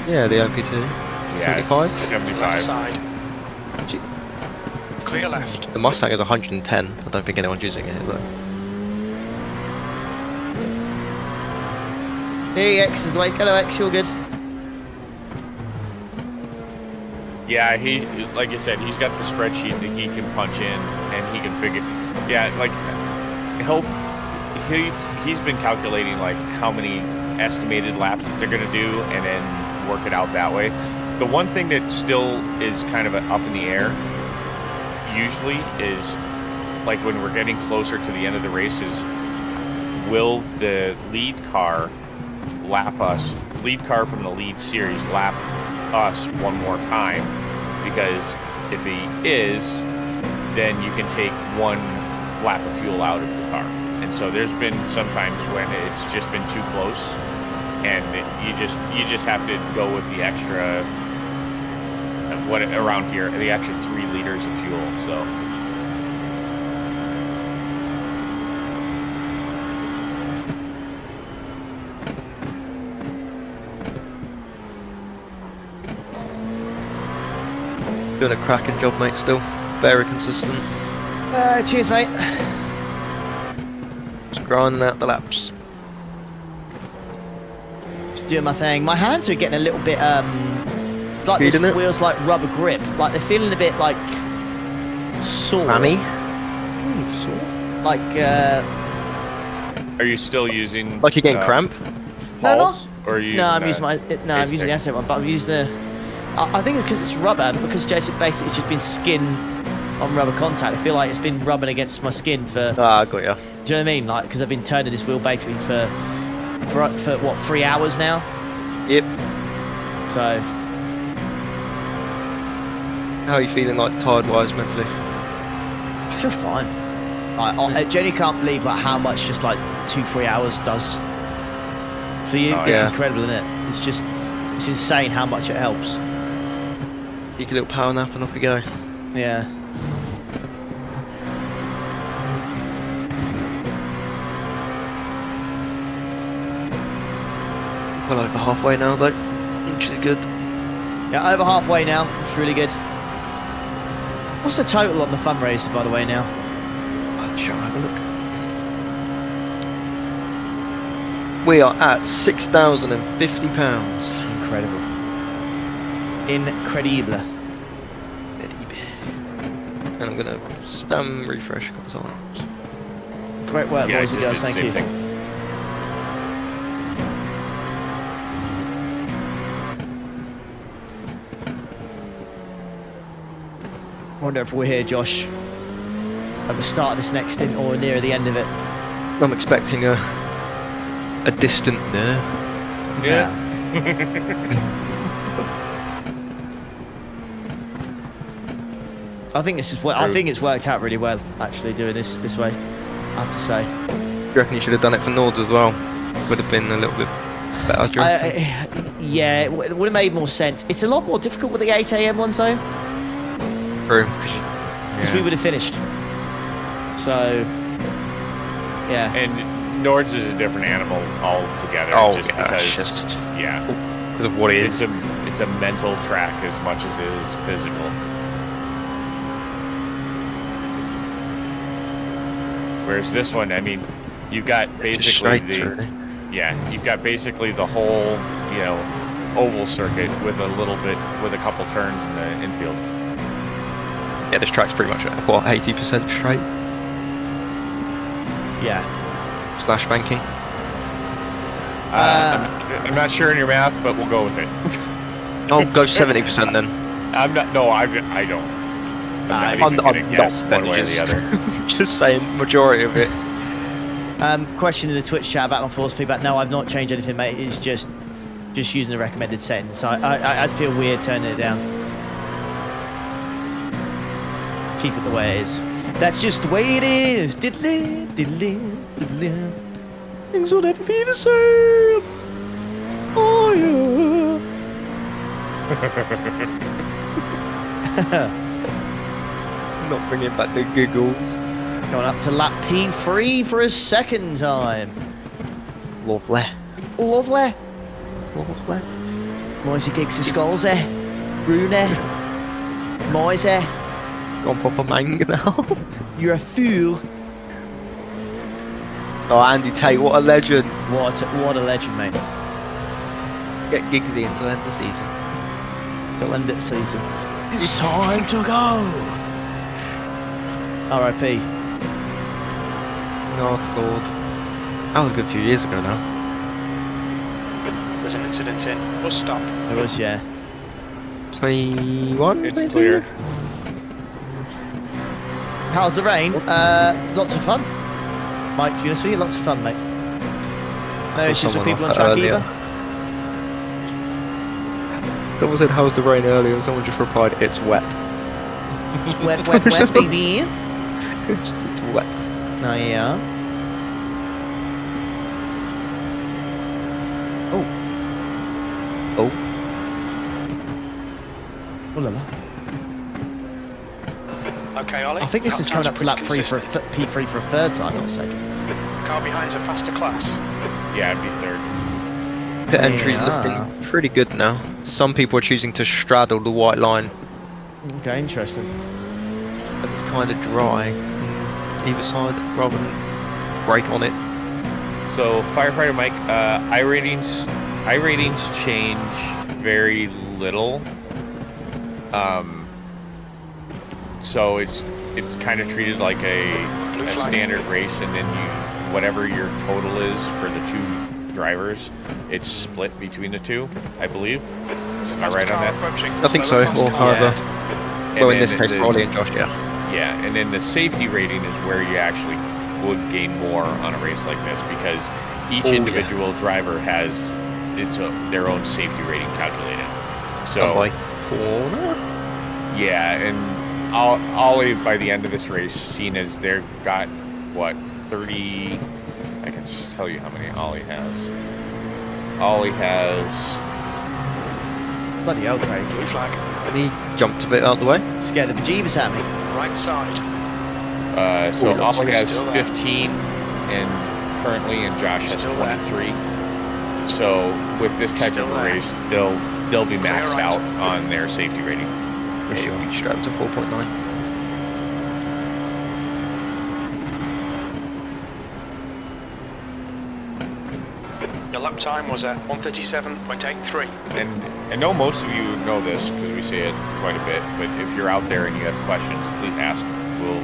Yeah, the LMP2. Yeah, 75. 75. Side. Clear left. The Mustang is 110. I don't think anyone's using it though. Hey, X is awake. Hello, X. You're good. Yeah, he, like I said, he's got the spreadsheet that he can punch in, and he can figure. Yeah, like he's been calculating like how many estimated laps that they're gonna do, and then work it out that way. The one thing that still is kind of up in the air, usually, is like when we're getting closer to the end of the races, will the lead car lap us? Lead car from the lead series lap us one more time, because if he is, then you can take one lap of fuel out of the car. And so there's been some times when it's just been too close, and you just have to go with the extra what around here, the extra 3 liters of fuel. So. Doing a cracking job, mate. Still very consistent. Cheers, mate. Just grinding out the laps. Just doing my thing. My hands are getting a little bit. It's like this wheel's like rubber grip. Like they're feeling a bit like sore. Clammy? Sore? Like. Are you still using? Like you're getting cramp? Pulse, or are you? No, I'm using I'm using the asset one, but I'm using the. I think it's because it's rubber, and because Jason basically it's just been skin on rubber contact. I feel like it's been rubbing against my skin for. Ah, I got ya. Do you know what I mean? Like, because I've been turning this wheel basically for what 3 hours now. Yep. So. How are you feeling, like tired-wise, mentally? I feel fine. I genuinely can't believe like how much just like 2-3 hours does for you. It's incredible, isn't it? It's just it's insane how much it helps. You can little power nap and off you go. Yeah. Well over halfway now though, which is good. Yeah, over halfway now. It's really good. What's the total on the fundraiser, by the way, now? Shall I have a look? We are at £6,050. Incredible. Incredible. And I'm gonna spam refresh a couple times. Great work, boys and girls. Thank you. I wonder if we're here, Josh, at the start of this next stint or near the end of it. I'm expecting a distant no. Yeah. I think this is. I think it's worked out really well, actually, doing this way. I have to say. You reckon you should have done it for Nords as well? Would have been a little bit better. Yeah, it would have made more sense. It's a lot more difficult with the 8 AM ones, though. True. Because we would have finished. So, yeah. And Nords is a different animal altogether. Oh, just yeah, because, because of what it is. It's a mental track as much as it is physical. Whereas this one, I mean, you've got basically you've got basically the whole, oval circuit with a couple turns in the infield. Yeah, this track's pretty much, 80% straight? Yeah. Slash banking? I'm not sure in your math, but we'll go with it. I'll go 70% then. I don't. I'm not even gonna guess one way or the other. Just saying, majority of it. Question in the Twitch chat about my force feedback. No, I've not changed anything, mate. It's just using the recommended settings. So I'd feel weird turning it down. Just keep it the way it is. That's just the way it is. Diddly, diddly, diddly. Things will never be the same. Oh yeah. Not bringing back the giggles. Going up to lap P3 for a second time. Lovely. Lovely. Lovely. Moise gigs the skulls there. Brune. Moise. Gone proper mang now. You're a fool. Oh, Andy Tate, what a legend. What a legend, mate. Get Giggsy until end of the season. Till end of the season. It's time to go. R.I.P. Oh, Lord. That was a good few years ago now. There's an incident in. We'll stop. There was, yeah. 21? It's clear. How's the rain? Lots of fun. Mike, to be honest with you, lots of fun, mate. No issues with people on track either. Someone said, how's the rain earlier? And someone just replied, it's wet. It's wet, wet, wet, baby. It's wet. Oh, yeah. Oh. Oh. What la la. Okay, Ollie. I think this is coming up to lap 3 for a P3 for a third time, not second. Car behind's a faster class. Yeah, I'd be third. Pit entry's Yeah. looking pretty good now. Some people are choosing to straddle the white line Okay, interesting. as it's kind of dry either side rather than brake on it. So, Firefighter Mike, I ratings change very little. So it's kind of treated like a standard race, and then whatever your total is for the two drivers, it's split between the two, I believe. Am I right on that? I think so, or however. Well, in And this then case, for Ollie and Josh, yeah. Yeah, and then the safety rating is where you actually would gain more on a race like this, because each individual driver has their own safety rating calculated. So, like corner? yeah, and Ollie, by the end of this race, seen as they've got, what, 30... I can tell you how many Ollie has. Ollie has... Bloody hell, crazy. Blue flag. And he jumped a bit out the way. Scared the bejeebus at me. Right side. So Ooh, Ollie has still there. 15 and currently, and Josh has Still there. 23. So with this type Still of a there. race, they'll be maxed right. out on their safety rating. For sure. He strapped to 4.9. Your lap time was at 137.83. And I know most of you know this because we say it quite a bit, but if you're out there and you have questions, please ask. We'll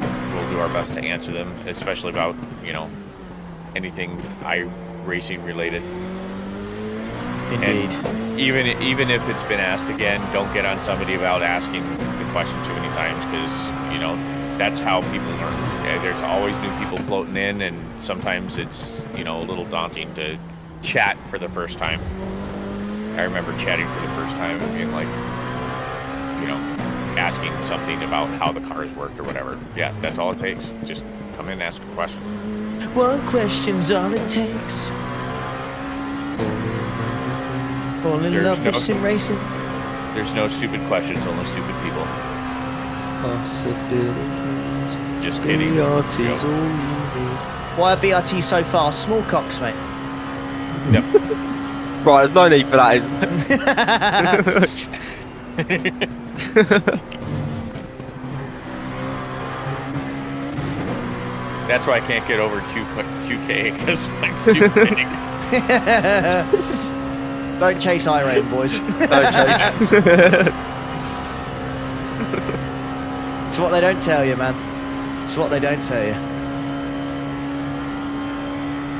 do our best to answer them, especially about, anything iRacing related. Indeed. And even if it's been asked again, don't get on somebody about asking the question too many times, because that's how people learn. There's always new people floating in, and sometimes it's a little daunting to chat for the first time. I remember chatting for the first time and being like, asking something about how the cars worked or whatever. Yeah, that's all it takes. Just come in and ask a question. One question's all it takes. Fall in There's love with no- sim racing. There's no stupid questions, only stupid people. Possibilities. Just kidding. BRT's all you need. Why are BRT so fast? Small cocks, mate. Yep. Right, there's no need for that, is That's why I can't get over 2K, because mine's too big. Don't chase iRating, boys. Don't chase. It's what they don't tell you, man. It's what they don't tell you.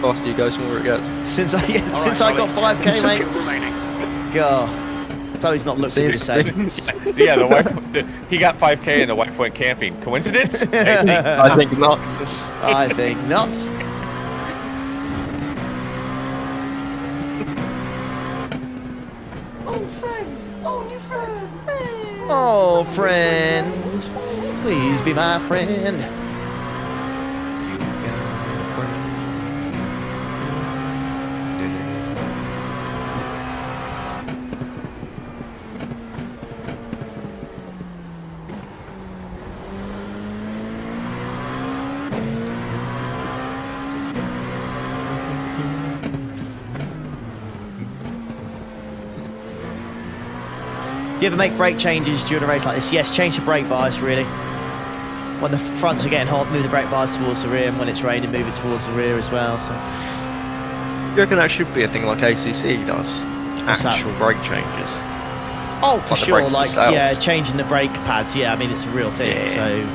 Faster you go, smaller it gets. Since I got 5K, mate. God. Chloe's not looked at me the same. Yeah, he got 5K and the wife went camping. Coincidence? I think not. I think not. Oh, friend. Oh, you friend. Oh, friend. Please be my friend. Do you ever make brake changes during a race like this? Yes, change the brake bias, really. When the fronts are getting hot, move the brake bias towards the rear, and when it's raining, move it towards the rear as well. So, You reckon that should be a thing like ACC does? What's that? Actual brake changes. oh, for Like the sure, brakes like, themselves. yeah, changing the brake pads. Yeah, I mean, it's a real thing, Yeah. so,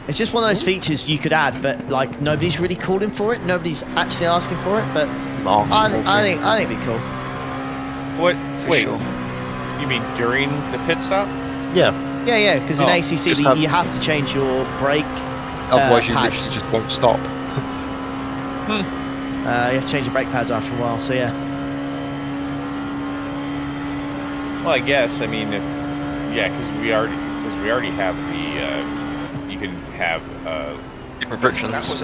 It's just one of those features you could add, but, like, nobody's really calling for it. Nobody's actually asking for it, but I think it'd be cool. What? For Wait, sure. you mean during the pit stop? Yeah. Yeah, because in Oh, ACC, just have- you have to change your brake Otherwise, you pads. literally just won't stop. You have to change your brake pads after a while, so yeah. Well, I guess. I mean, because we already have the. You can have. Different frictions. That was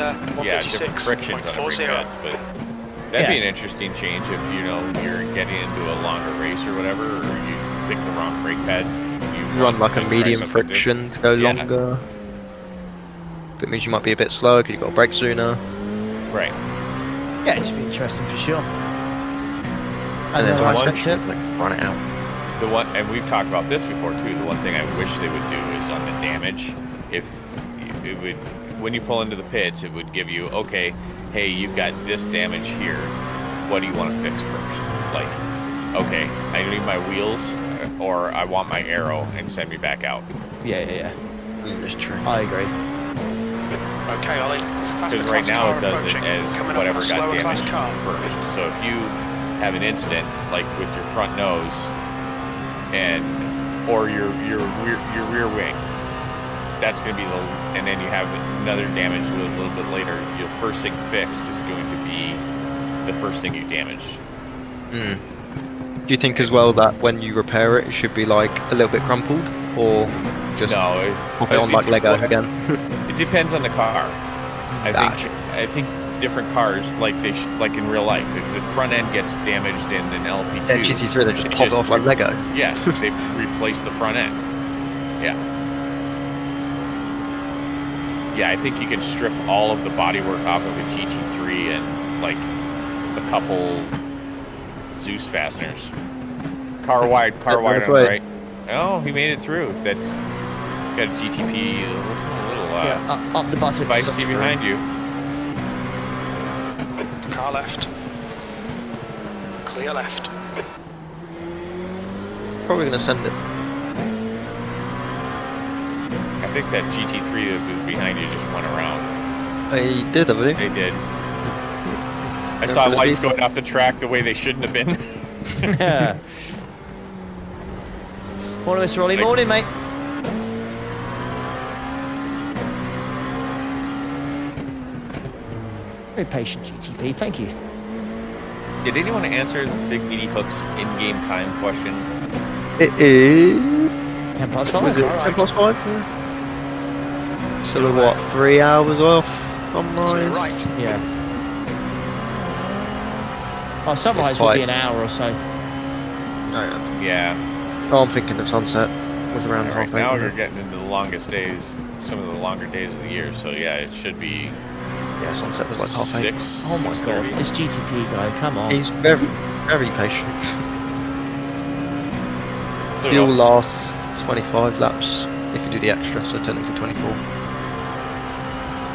Different frictions on the brake 136.40. pads, but that'd be an interesting change if you're getting into a longer race or whatever, or you pick the wrong brake pad. You run like a try medium something friction to go Yeah. longer. That means you might be a bit slower because you've got to brake sooner. Right. Yeah, it'd be interesting for sure. And then Another the aspect to it. like, run it out. The one, and we've talked about this before too. The one thing I wish they would do is on the damage. If it would, when you pull into the pits, it would give you, okay, hey, you've got this damage here. What do you want to fix first? Like, okay, I need my wheels, or I want my arrow, and send me back out. Yeah. That's true. I agree. Okay, Ollie. Because right now it does it as whatever got damaged first. So if you have an incident, like with your front nose, or your rear wing, that's going to be and then you have another damage a little bit later. Your first thing fixed is going to be the first thing you damaged. Mm. Do you think as well that when you repair it, it should be like a little bit crumpled, or just pop it on like Lego again? It depends on the car. I think different cars, like like in real life, if the front end gets damaged in an LP2, Then GT3 they just pop it off like Lego. Yeah, they replace the front end. Yeah. Yeah, I think you can strip all of the bodywork off of a GT3 and like a couple Zeus fasteners. Car wide on the right. Oh, he made it through. That's got a GTP, a little up the button. device behind you. Car left. Clear left. Probably gonna send it. I think that GT3 that was behind you just went around. They did, I believe. They did. I saw lights going off the track the way they shouldn't have been. Yeah. Morning, Mr. Ollie. Morning, mate. Very patient GTP, thank you. Did anyone answer the Big Meaty Hook's in-game time question? It is... 10 past 5. Was it 10 past 5? Yeah. So we're what, 3 hours off on mine? Right. Yeah. Oh, sunrise will be an hour or so. Yeah. Oh, I'm thinking of sunset. Was around Right half now 8. you're getting into the longest days, some of the longer days of the year. So yeah, it should be. Yeah, sunset was like half 8. 6. Oh my god, this GTP guy, come on. He's very, very patient. Fuel lasts 25 laps if you do the extra, so technically 24. You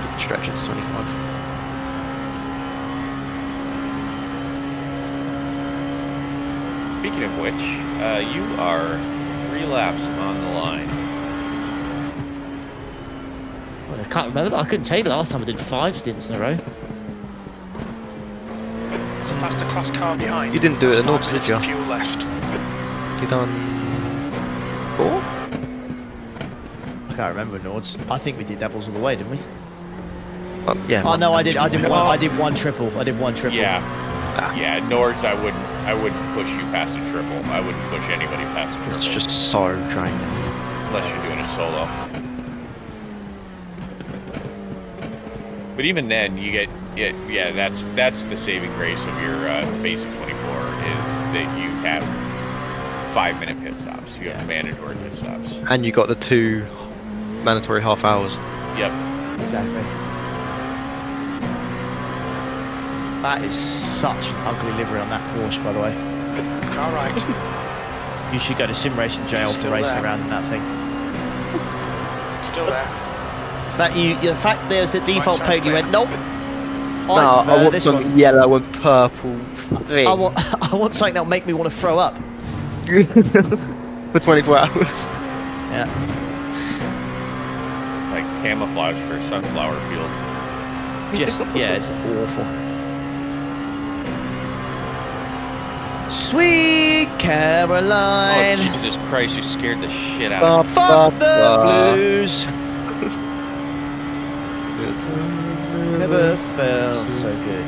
can stretch it to 25. Speaking of which, you are 3 laps on the line. Well, I can't remember that. I couldn't tell you the last time I did 5 stints in a row. There's a faster class car behind. You didn't do it at Norton, did you? Fuel left. You done 4? I can't remember Nords. I think we did doubles all the way, didn't we? Yeah. Oh no, I did one triple. I did one triple. Yeah. Yeah, Nords, I wouldn't push you past a triple. I wouldn't push anybody past a triple. It's just so draining. Unless you're doing a solo. But even then, you get that's the saving grace of your basic 24 is that you have 5-minute pit stops. You have mandatory pit stops. And you got the 2 mandatory half hours. Yep. Exactly. That is such an ugly livery on that Porsche, by the way. Car right. You should go to sim racing jail for racing around in that thing. Still there. The fact there's the default code, you went, nope. No, I want this some one. yellow and purple thing. I want something that'll make me want to throw up. For 24 hours. Yeah. Like camouflage for a sunflower field. Just, yeah, it's awful. Sweet Caroline. Oh, Jesus Christ, you scared the shit out of me. Fuck the blues. Never felt so good.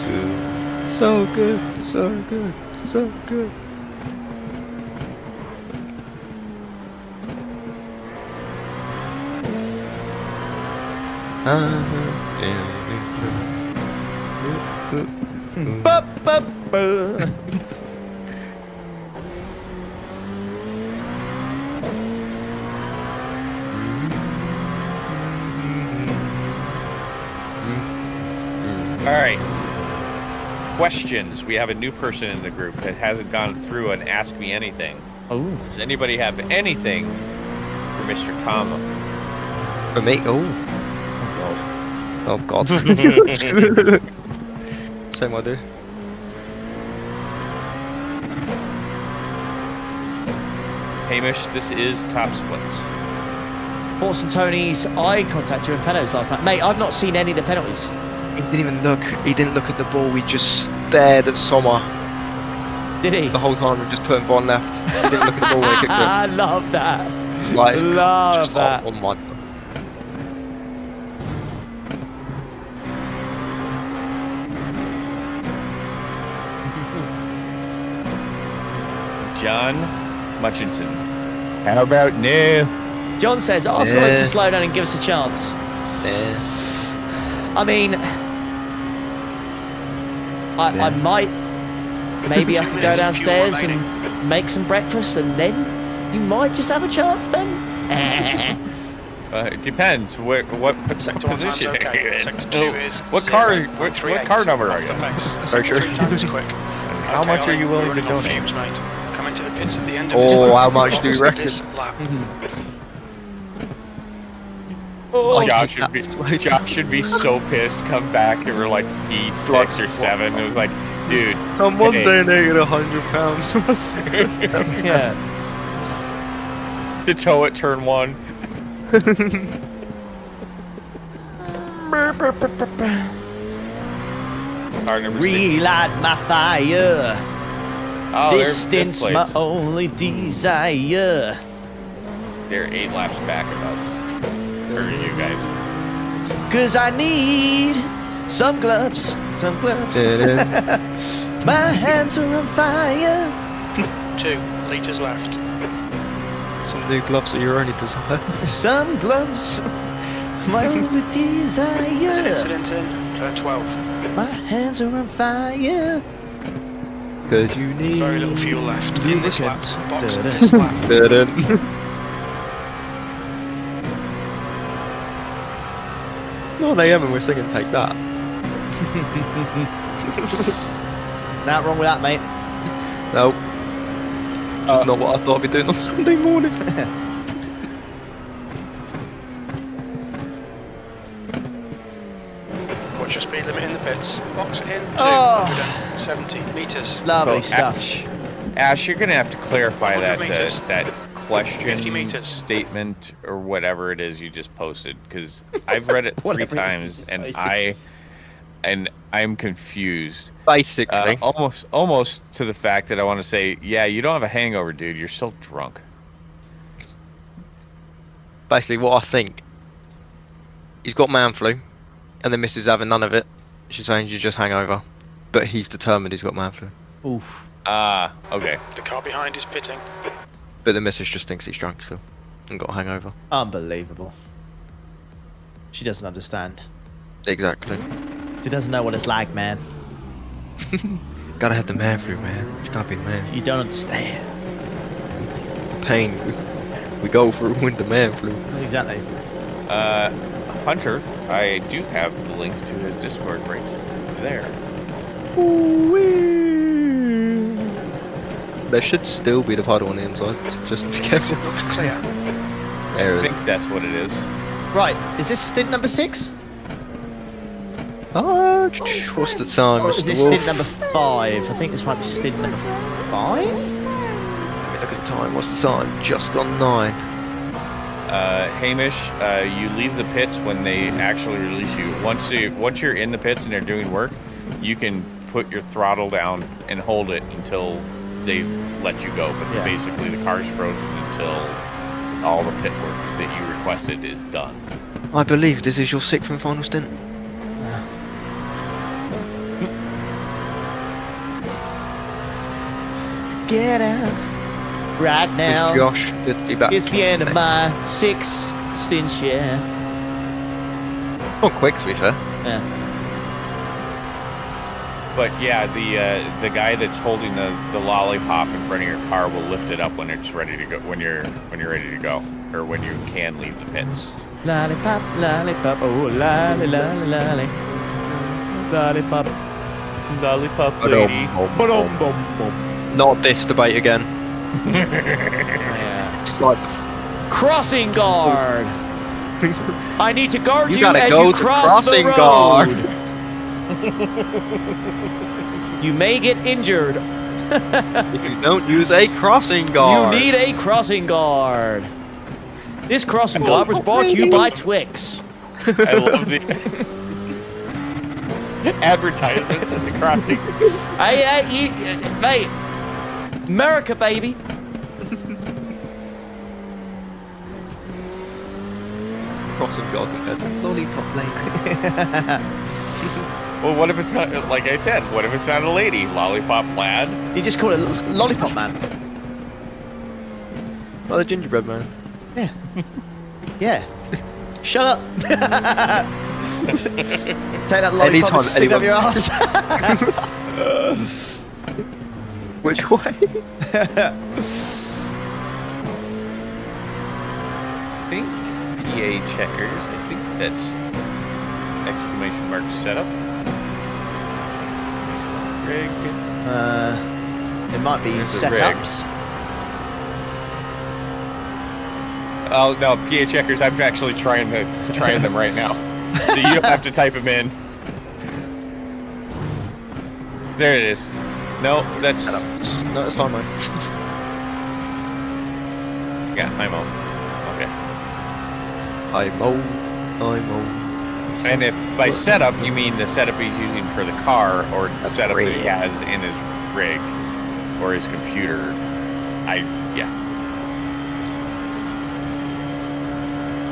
So good, so good, so good. questions. We have a new person in the group that hasn't gone through an Ask Me Anything. Oh. Does anybody have anything for Mr. Tom? For me? Oh God. Same I do. Hamish, this is Top Split. Force and Tony's eye contact during penalties last night. Mate, I've not seen any of the penalties. He didn't even look. He didn't look at the ball. He just stared at Sommer. Did he? The whole time we just put him on left. He didn't look at the ball when he kicked it. I love that. Like, it's Love just that. on one. John Mutchinson. How about new? John says, ask Ollie to slow down and give us a chance. Yeah. I mean, I might, maybe I could go downstairs and make some breakfast and then you might just have a chance then. It depends. What Sector 1 time's position okay. are you in? Sector 2 is What car number are you? Sector 3 times quick. How much are you willing to donate? Fumes, mate. Come into the pits at the end of Oh, how much do you reckon? this lap. Josh should be so pissed. Come back and we're like P6 or 7. It was like, dude. Someone hey. donated £100. Yeah. To tow at turn 1. Relight my fire. Oh, This stint's my only desire. They're 8 laps back of us. Or you guys. 'Cause I need some gloves. My hands are on fire. 2 litres left. Some new gloves are your only desire. Some gloves. My only desire. Incident in turn 12. My hands are on fire. 'Cause you need Very little fuel left in this lap. Box Dun-dun. this lap. No, they haven't. We're singing Take That. Nothing wrong with that, mate. No. Just not what I thought I'd be doing on Sunday morning. Watch your speed limit in the pits. Box in 270 metres. Lovely stuff. Ash, you're gonna have to clarify 100 that meters. that 50 question meters. statement or whatever it is you just posted, because I've read it 3 Whatever it is times you and posted. I'm confused. Basically. Almost to the fact that I want to say, yeah, you don't have a hangover, dude. You're still drunk. Basically, what I think, he's got man flu, and the missus having none of it. She's saying you just hangover, but he's determined he's got man flu. Oof. Okay. The car behind is pitting. But the missus just thinks he's drunk still, and got a hangover. Unbelievable. She doesn't understand. Exactly. She doesn't know what it's like, man. Gotta have the man flu, man. You gotta be a man. You don't understand. Pain. We go through with the man flu. Exactly. Hunter, I do have the link to his Discord right there. There should still be the puddle on the inside. Just be careful. Looks clear. There I it think is. that's what it is. Right, is this stint number 6? What's the time, Or Mr. is this Wolf? stint number 5? I think this might be stint number 5? Let me look at the time. What's the time? Just gone 9. Hamish, you leave the pits when they actually release you. Once you're in the pits and they're doing work, you can put your throttle down and hold it until they let you go. But basically, the car's frozen until all the pit work that you requested is done. I believe this is your 6th and final stint. Get out right now. Josh, good to be back. It's the end of my 6 stints, yeah. Not quick, to be fair. Yeah. But yeah, the guy that's holding the lollipop in front of your car will lift it up when it's ready to go. When you're ready to go, or when you can leave the pits. Lollipop, lollipop, oh lolly, lolly, lolly. Lollipop. Lollipop lady. Not this debate again. Yeah. It's like Crossing guard. I need to guard you, gotta as go you to cross the crossing road. guard. You may get injured. If you don't use a crossing guard. You need a crossing guard. This crossing guard was brought to you by Twix. I love the advertisements at the crossing. Hey, mate. America, baby. Crossing guard compared to lollipop lady. Well, what if it's not, like I said, what if it's not a lady? Lollipop lad? You just call it lollipop man. Oh, the gingerbread man. Yeah. Yeah. Shut up. Take that lollipop and stick it up your ass. Which way? I think PA checkers. I think that's exclamation mark setup. Rig. It might be There's a setups. Oh no, PA checkers. I'm actually trying them right now, so you don't have to type them in. There it is. No, that's no, it's fine, mate. Yeah, IMO. Okay. IMO. And if by setup you mean the setup he's using for the car, or the setup that he has in his rig or his computer, yeah.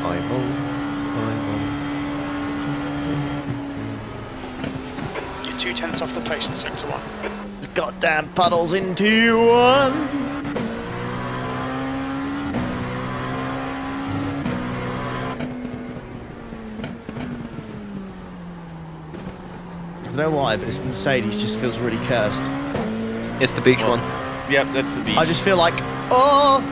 IMO. You're 2/10 off the pace in sector 1. Goddamn puddles into one. I don't know why, but this Mercedes just feels really cursed. It's the beach one. Yep, that's the beach. I just feel like, oh,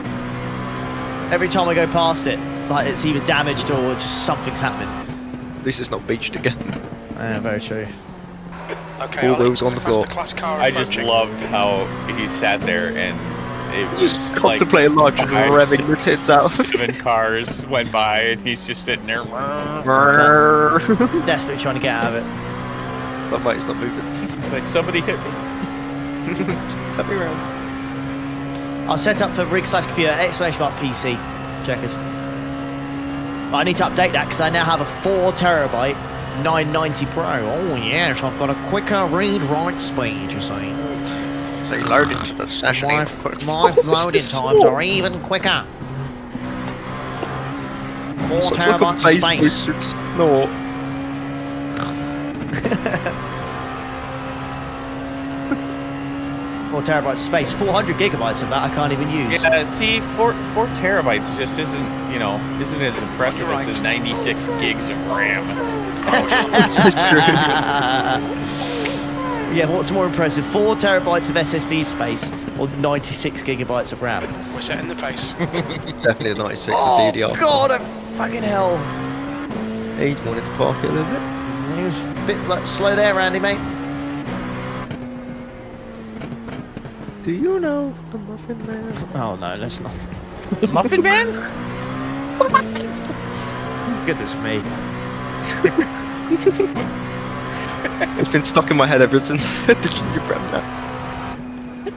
every time I go past it, like it's either damaged or just something's happening. At least it's not beached again. Yeah, very true. Okay, All wheels on the floor. I just loved how he sat there and it was Just contemplating life, just revving the tits out. 7 cars went by and he's just sitting there. Desperately trying to get out of it. But mate, it's not moving. Like, somebody hit me. Tap me around. I'll set up for rig/computer !PC checkers. But I need to update that because I now have a 4TB 990 Pro. Oh yes, I've got a quicker read-write speed, you see. So you load into the session. My loading times are even quicker. 4TB of space. No. 4TB of space. 400 gigabytes of that I can't even use. Yeah, see, 4 terabytes just isn't as impressive as the 96 gigs of RAM. Yeah, what's more impressive? 4 terabytes of SSD space or 96 gigabytes of RAM? We're setting the pace. Definitely the 96 Oh, of DDR. God, of fucking hell. He wanted to park it a little bit. He was a bit slow there, Randy, mate. Do you know the Muffin Man? Oh, no, let's not. Muffin Man? Goodness me. It's been stuck in my head ever since the gingerbread man.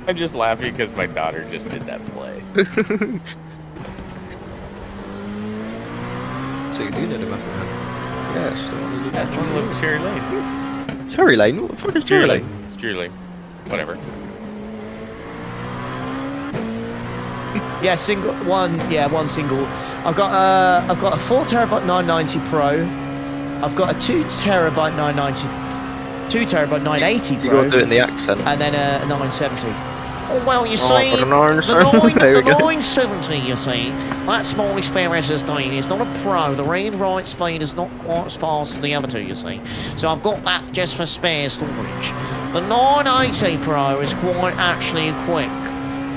I'm just laughing because my daughter just did that play. So you do know the Muffin Man? Yes, the one who did That's that. one live in Cherry Lane. Cherry Lane? What the fuck is Cherry Lane? Cherry Lane. Whatever. Yeah, one single. I've got a 4TB 990 Pro. I've got a 2TB 990, 2TB 980 Pro. You gotta do it in the accent. And then a 970. Oh well, you see, the 970, you see, that small spare SSD is not a Pro. The read-write speed is not quite as fast as the other two, you see. So I've got that just for spare storage. The 980 Pro is quite actually quick.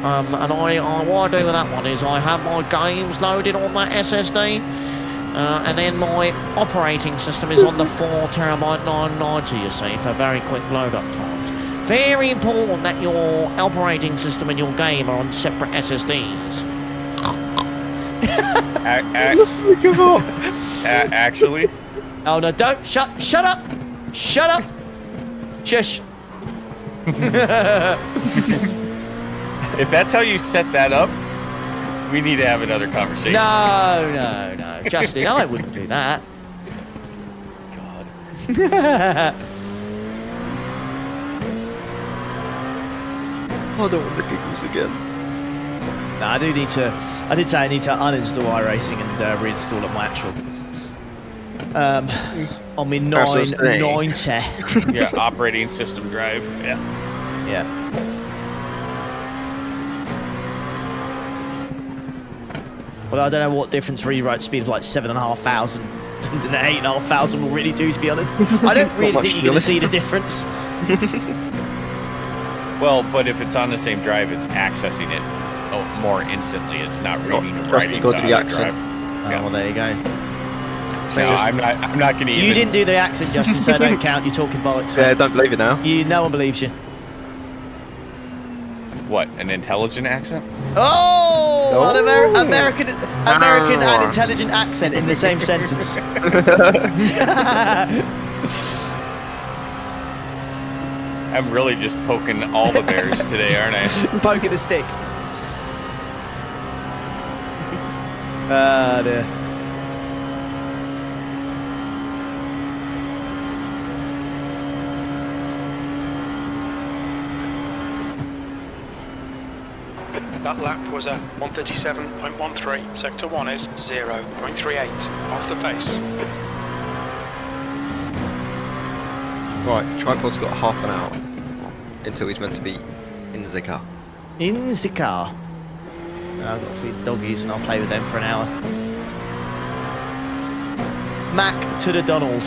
And what I do with that one is I have my games loaded on that SSD, and then my operating system is on the 4TB 990, you see, for very quick load-up times. Very important that your operating system and your game are on separate SSDs. Actually, Oh no! Don't shut up! Shut up! Shush! if that's how you set that up, we need to have another conversation. No, Justin, I wouldn't do that. God. I don't want the giggles again. No, I do need to. I did say I need to uninstall iRacing and reinstall it my actual. On my 990. Yeah, operating system drive. Yeah. Yeah. Well, I don't know what difference rewrite speed of like 7,500 and 8,500 will really do, to be honest. I don't really think you're going to see the difference. Well, but if it's on the same drive, it's accessing it more instantly. It's not reading and writing to go to the other accent. drive. Oh, Yeah. well, there you go. No, I'm not going to even. You didn't do the accent, Justin, so I don't count. You're talking bollocks. Yeah, Mate. don't believe it now. No one believes you. What, an intelligent accent? Oh, an American and intelligent accent in the same sentence. I'm really just poking all the bears today, aren't I? Poking the stick. Ah, dear. That lap was a 137.13. Sector 1 is 0.38 off the pace. Right, Tripod's got half an hour until he's meant to be in the car. In the car. I've got to feed the doggies and I'll play with them for an hour. Mac to the Donald.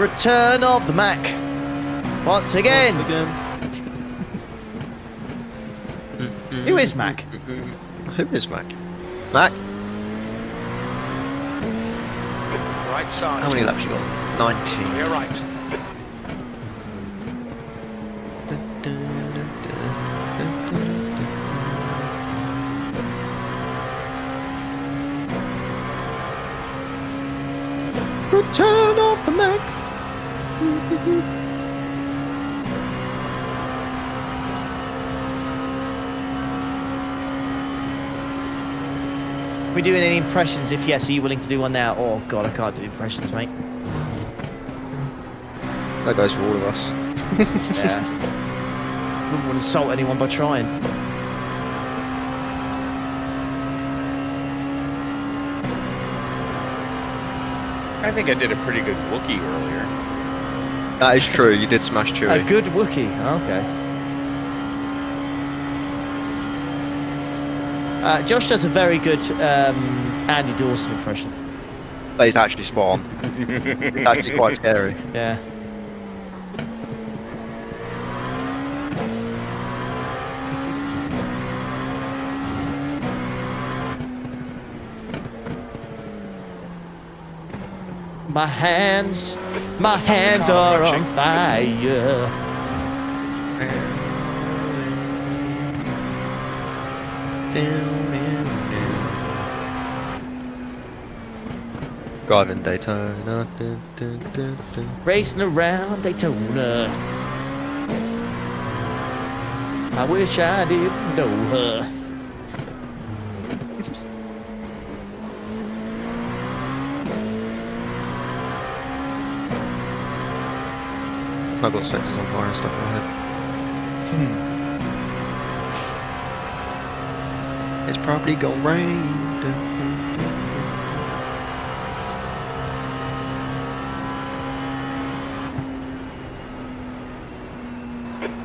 Return of the Mac. Once again. Who is Mac? Who is Mac? Mac? Right side. How many laps you got? 19. Clear right. Return of the Mac. Are we doing any impressions? If yes, are you willing to do one now? Oh god, I can't do impressions, mate. That goes for all of us. Yeah. Wouldn't want to insult anyone by trying. I think I did a pretty good Wookiee earlier. That is true, you did smash Chewie. A good Wookiee, okay. Josh does a very good Andy Dawson impression. That is actually spot on. It's actually quite scary. Yeah. My hands are on fire. Driving Daytona. Racing around Daytona. I wish I didn't know her. I've got sexes on fire and stuff in my head. It's probably gonna rain.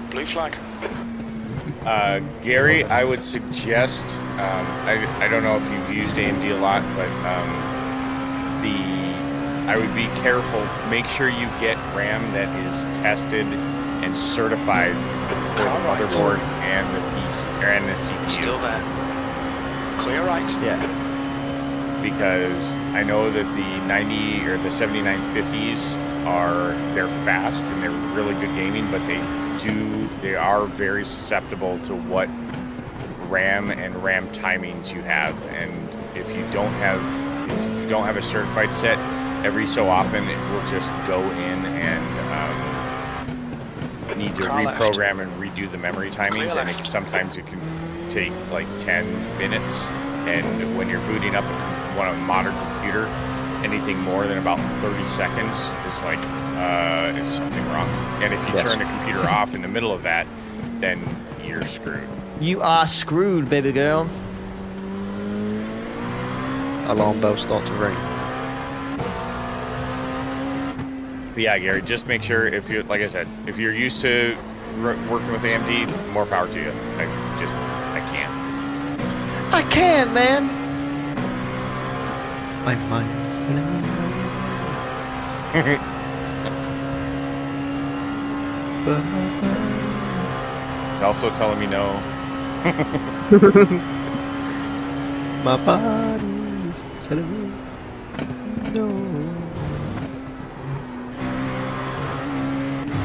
Blue flag. Gary, I would suggest, I don't know if you've used AMD a lot, but I would be careful. Make sure you get RAM that is tested and certified for the motherboard and the PC and the CPU. Still there. Clear right. Yeah. Because I know that the 90 or the 7950s they're fast and they're really good gaming, but they are very susceptible to what RAM and RAM timings you have, and if you don't have a certified set, every so often it will just go in and need to reprogram and redo the memory timings, and sometimes it can take like 10 minutes, and when you're booting up a modern computer, anything more than about 30 seconds is like is something wrong, and if you turn the computer off in the middle of that, then you're screwed. You are screwed, baby girl. Alarm bells start to ring. But yeah, Gary, just make sure if you're, like I said, if you're used to working with AMD, more power to you. I can't. I can't, man. My mind's telling me no. It's also telling me no. My body's telling me no.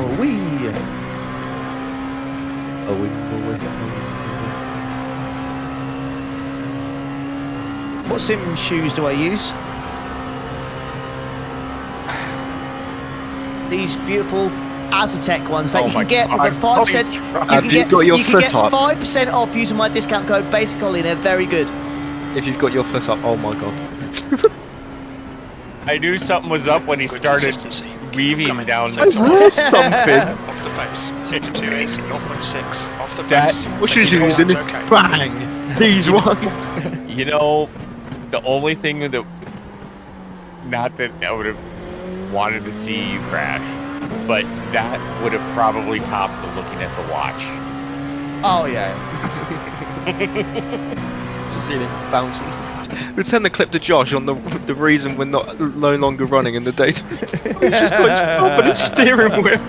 Oh, wee. What sim shoes do I use? These beautiful Azatec ones that you can get with a 5%. You can get 5% off using my discount code Basic Ollie. They're very good. If you've got your foot up, oh my god. I knew something was up when he started weaving down the something. Off the base. Sector 2 is 0.6 off the base. What you're using is bang. These ones. You know, the only thing that, not that I would have wanted to see you crash, but that would have probably topped the looking at the watch. Oh yeah. See it bouncing. We'll send the clip to Josh on the reason we're no longer running in the Daytona. He's just got his foot on his steering wheel.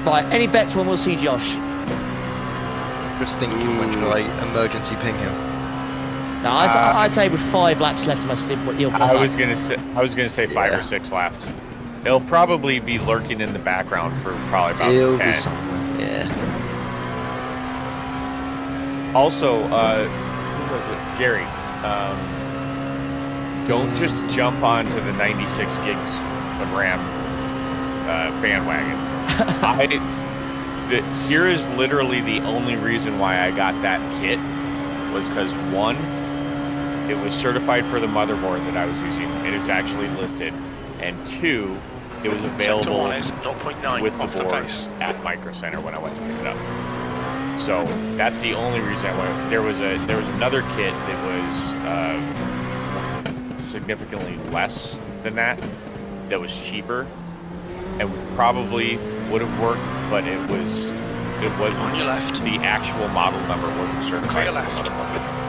Right, any bets when we'll see Josh? Just thinking when should I emergency ping him? No, I'd say with 5 laps left of my stint, he'll come I was gonna say 5 or 6 laps. It'll probably be lurking in the background for probably about 10. Yeah. Also, who was it? Gary. Don't just jump onto the 96 gigs of RAM bandwagon. Here is literally the only reason why I got that kit was because 1, it was certified for the motherboard that I was using, and it's actually listed, and 2, it was available with the board at Micro Center when I went to pick it up. So that's the only reason I went. There was another kit that was significantly less than that was cheaper and probably would have worked, but it wasn't the actual model number wasn't certified for the motherboard.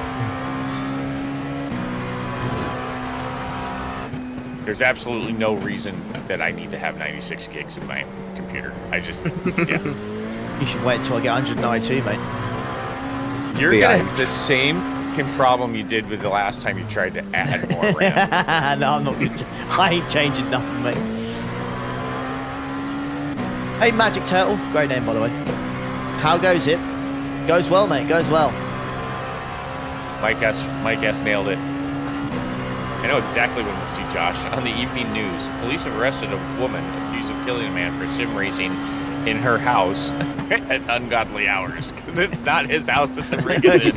There's absolutely no reason that I need to have 96 gigs in my computer. I just, yeah. You should wait until I get 192, mate. You're gonna have the same problem you did with the last time you tried to add more RAM. No, I'm not good. I ain't changing nothing, mate. Hey, Magic Turtle. Great name, by the way. How goes it? Goes well, mate. Goes well. Mike S nailed it. I know exactly when we'll see Josh. On the evening news, police have arrested a woman accused of killing a man for sim racing in her house at ungodly hours. Because it's not his house that the rig is in.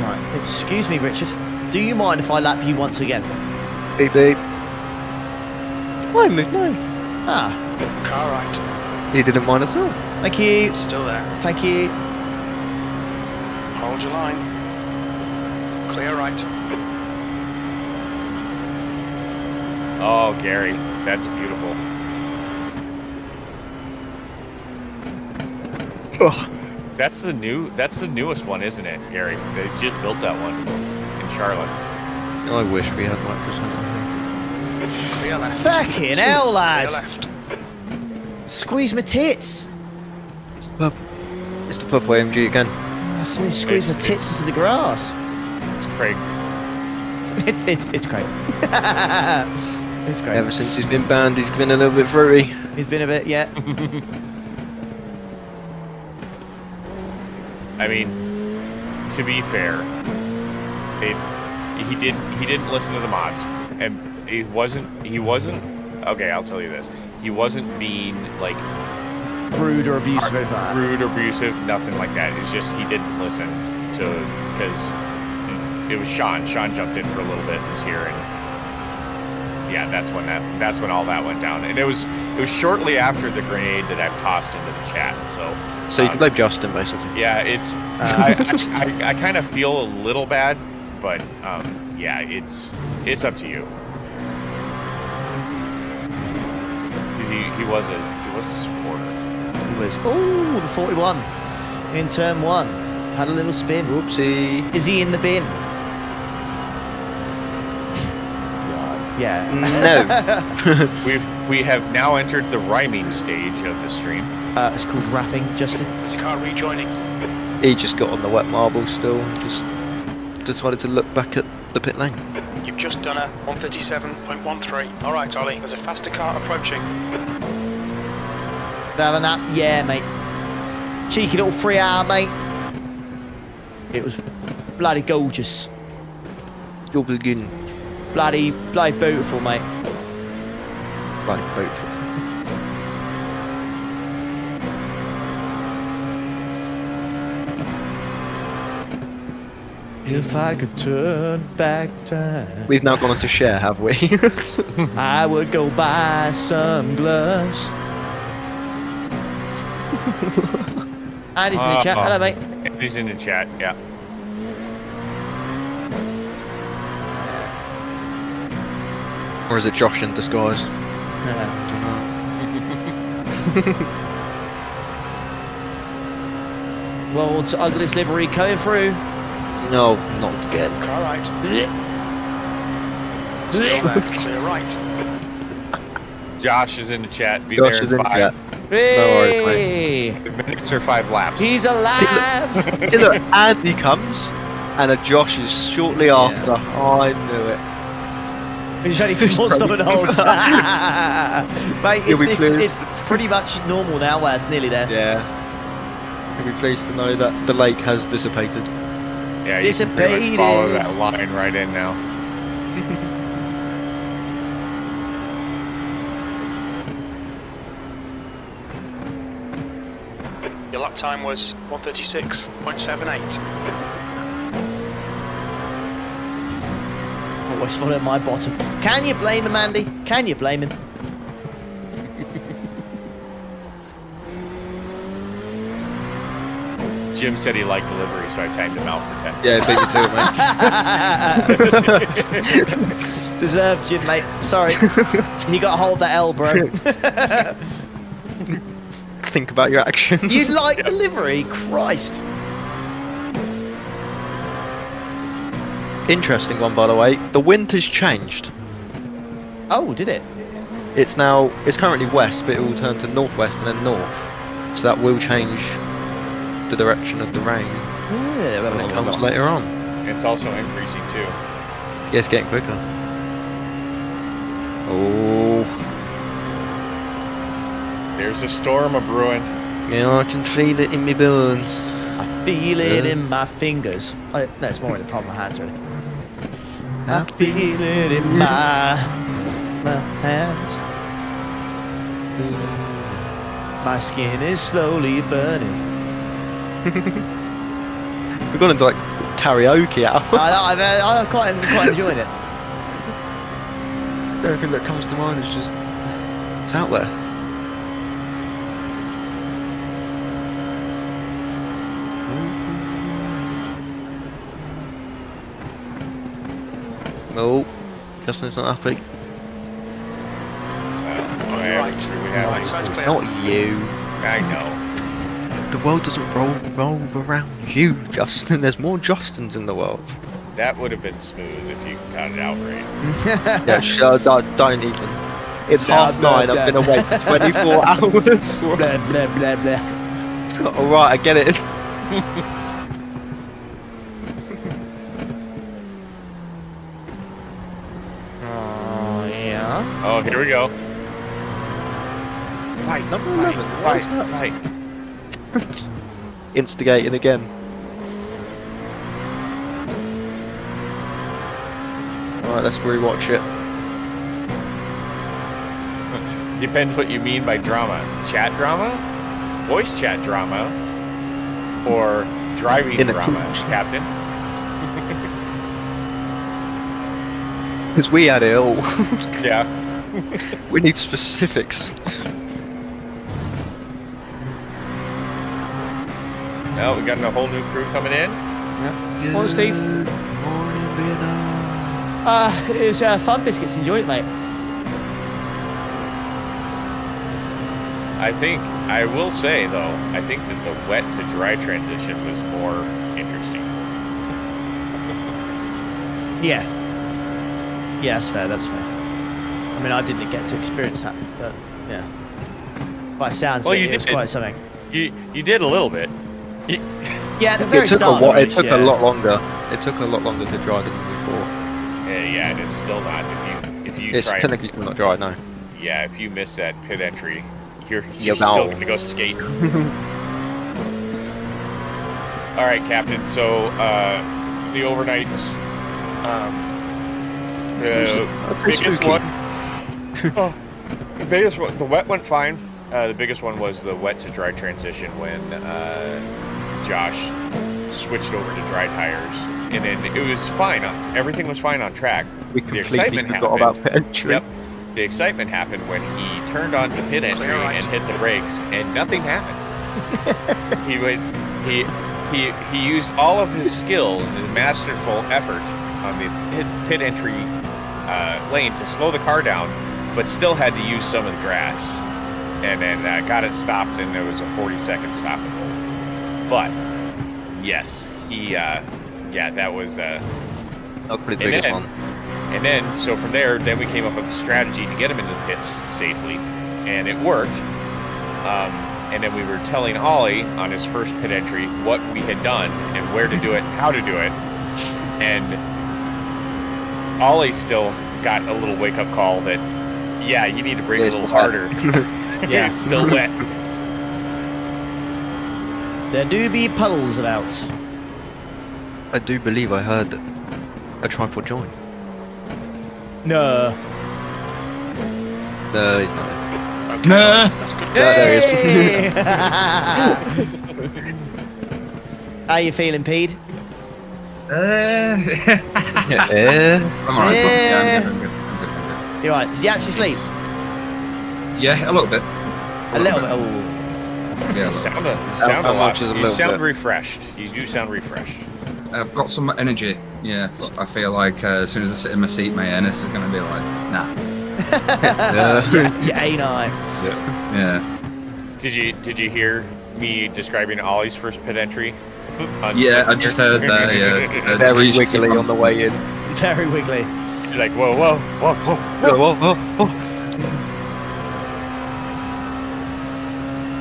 Right. Excuse me, Richard. Do you mind if I lap you once again? Beep beep. Why move? No. Ah. Car right. He didn't mind at all. Thank you. Still there. Thank you. Hold your line. Clear right. Oh, Gary, that's beautiful. Oh, That's the newest one, isn't it, Gary? They just built that one in Charlotte. I wish we had Microsoft. Clear left. Fucking hell, Clear lad! left. Squeeze my tits. It's the purple AMG again. I suddenly squeeze my tits into the grass. It's Craig. It's great. It's great. Ever since he's been banned, he's been a little bit fruity. He's been a bit, yeah. I mean, to be fair, he didn't listen to the mods, and he wasn't. Okay, I'll tell you this. He wasn't being like rude or abusive. Nothing like that. It's just he didn't listen to, because it was Sean. Sean jumped in for a little bit, was here, and yeah, that's when all that went down. And it was shortly after the grenade that I tossed into the chat. So you can blame Justin, basically. Yeah, it's I kind of feel a little bad, but yeah, it's up to you. He was a supporter. He was. Oh, the 41 in turn 1 had a little spin. Whoopsie. Is he in the bin? Yeah. No. we have now entered the rhyming stage of the stream. It's called rapping, Justin. Is the car rejoining? He just got on the wet marble still, and just decided to look back at the pit lane. You've just done a 137.13. All right, Ollie. There's a faster car approaching. Having that? Yeah, mate. Cheeky little 3 hour, mate. It was bloody gorgeous. You'll begin. Bloody beautiful, mate. Bloody beautiful. If I could turn back time, We've now gone on to share, have we? I would go buy some gloves. Andy's in the chat. Hello, mate. Andy's in the chat. Yeah. Or is it Josh in disguise? World's ugliest livery going through. No, not again. Car right. Still there. Clear right. Josh is in the chat. Be Josh there is in in 5. chat. Hey! The minutes are 5 laps. He's alive! Hey, look, Andy comes, and a Josh is shortly after. Oh, I knew it. He's ready for more stubborn holes. Mate, it's pretty much normal now where it's nearly there. Yeah. You'll be pleased to know that the lake has dissipated. Yeah, you can pretty much follow that line right in now. Your lap time was 136.78. Always following my bottom. Can you blame him, Andy? Can you blame him? Jim said he liked delivery, so I tagged him out for 10 Yeah, big too, mate. Deserved, Jim, mate. Sorry. You got to hold that L, bro. Think about your actions. You like delivery? Christ. Interesting one, by the way. The wind has changed. Oh, did it? It's currently west, but it will turn to northwest and then north. So that will change the direction of the rain when it comes later on. It's also increasing too. Yeah, it's getting quicker. Oh. There's a storm a brewing. Yeah, I can feel it in my bones. I feel it in my fingers. Oh, no, it's more in the palm of my hands, really. I feel it in my hands. My skin is slowly burning. We've gone into like karaoke out. I'm quite enjoying it. Everything that comes to mind is just, it's out there. No, Justin's not happy. Oh, yeah, Right. we have Right side's clear. Not you. I know. The world doesn't revolve around you, Justin. There's more Justins in the world. That would have been smooth if you got it out right. Yeah, sure, don't even. It's Blah, 9:30. blah, I've been blah. awake for 24 hours. Blah, blah, blah, blah. Alright, I get it. Oh, yeah. Oh, here we go. Fight, number 11. Fight. Instigating again. Alright, let's rewatch it. Depends what you mean by drama. Chat drama? Voice chat drama? Or driving In a drama, cruise. Captain? Because we had it all. Yeah. We need specifics. Well, we got a whole new crew coming in. Come on, Steve. It was fun, Biscuits. Enjoyed it, mate. I will say though, I think that the wet to dry transition was more interesting. Yeah. Yeah, that's fair. That's fair. I mean, I didn't get to experience that, but yeah. By sounds, Well, of you it was did. quite something. You did a little bit. Yeah, at the very It took, start. of the it race, took yeah. a lot longer. It took a lot longer to dry than before. Yeah, and it's still not. If you It's try. technically still not dry, no. Yeah, if you miss that pit entry, you're You're still down. gonna go skate. All right, Captain. So the overnights, the biggest one. Oh, the biggest one. The wet went fine. The biggest one was the wet to dry transition when Josh switched over to dry tires, and then it was fine. Everything was fine on track. We The completely excitement forgot happened. about pit entry. Yep. The excitement happened when he turned onto pit entry and hit the brakes, and nothing happened. He used all of his skill and his masterful effort on the pit entry lane to slow the car down, but still had to use some of the grass, and then got it stopped, and there was a 40-second stop and hold. But yes, that was probably the biggest one. And then, so from there, then we came up with a strategy to get him into the pits safely, and it worked. And then we were telling Ollie on his first pit entry what we had done and where to do it, how to do it. And Ollie still got a little wake-up call that, yeah, you need to brake a little harder. Yeah, it's still wet. There do be puddles about. I do believe I heard a tripod join. No. No, he's not. Nah. There he is. How you feeling, Pete? I'm Yeah. alright. Yeah, I'm good. You right? Did you actually sleep? Yeah, a little bit. A little bit. Oh. Yeah, You sound a How lot. much is a You little sound bit? refreshed. You do sound refreshed. I've got some energy. Yeah, look, I feel like as soon as I sit in my seat, my anus is going to be like, nah. Yeah, ain't I? Yeah. Did you hear me describing Ollie's first pit entry? Yeah, I just heard that. Yeah, just heard Very that. wiggly on the way in. Very wiggly. He's like, whoa, whoa, whoa, whoa. Whoa, whoa, whoa.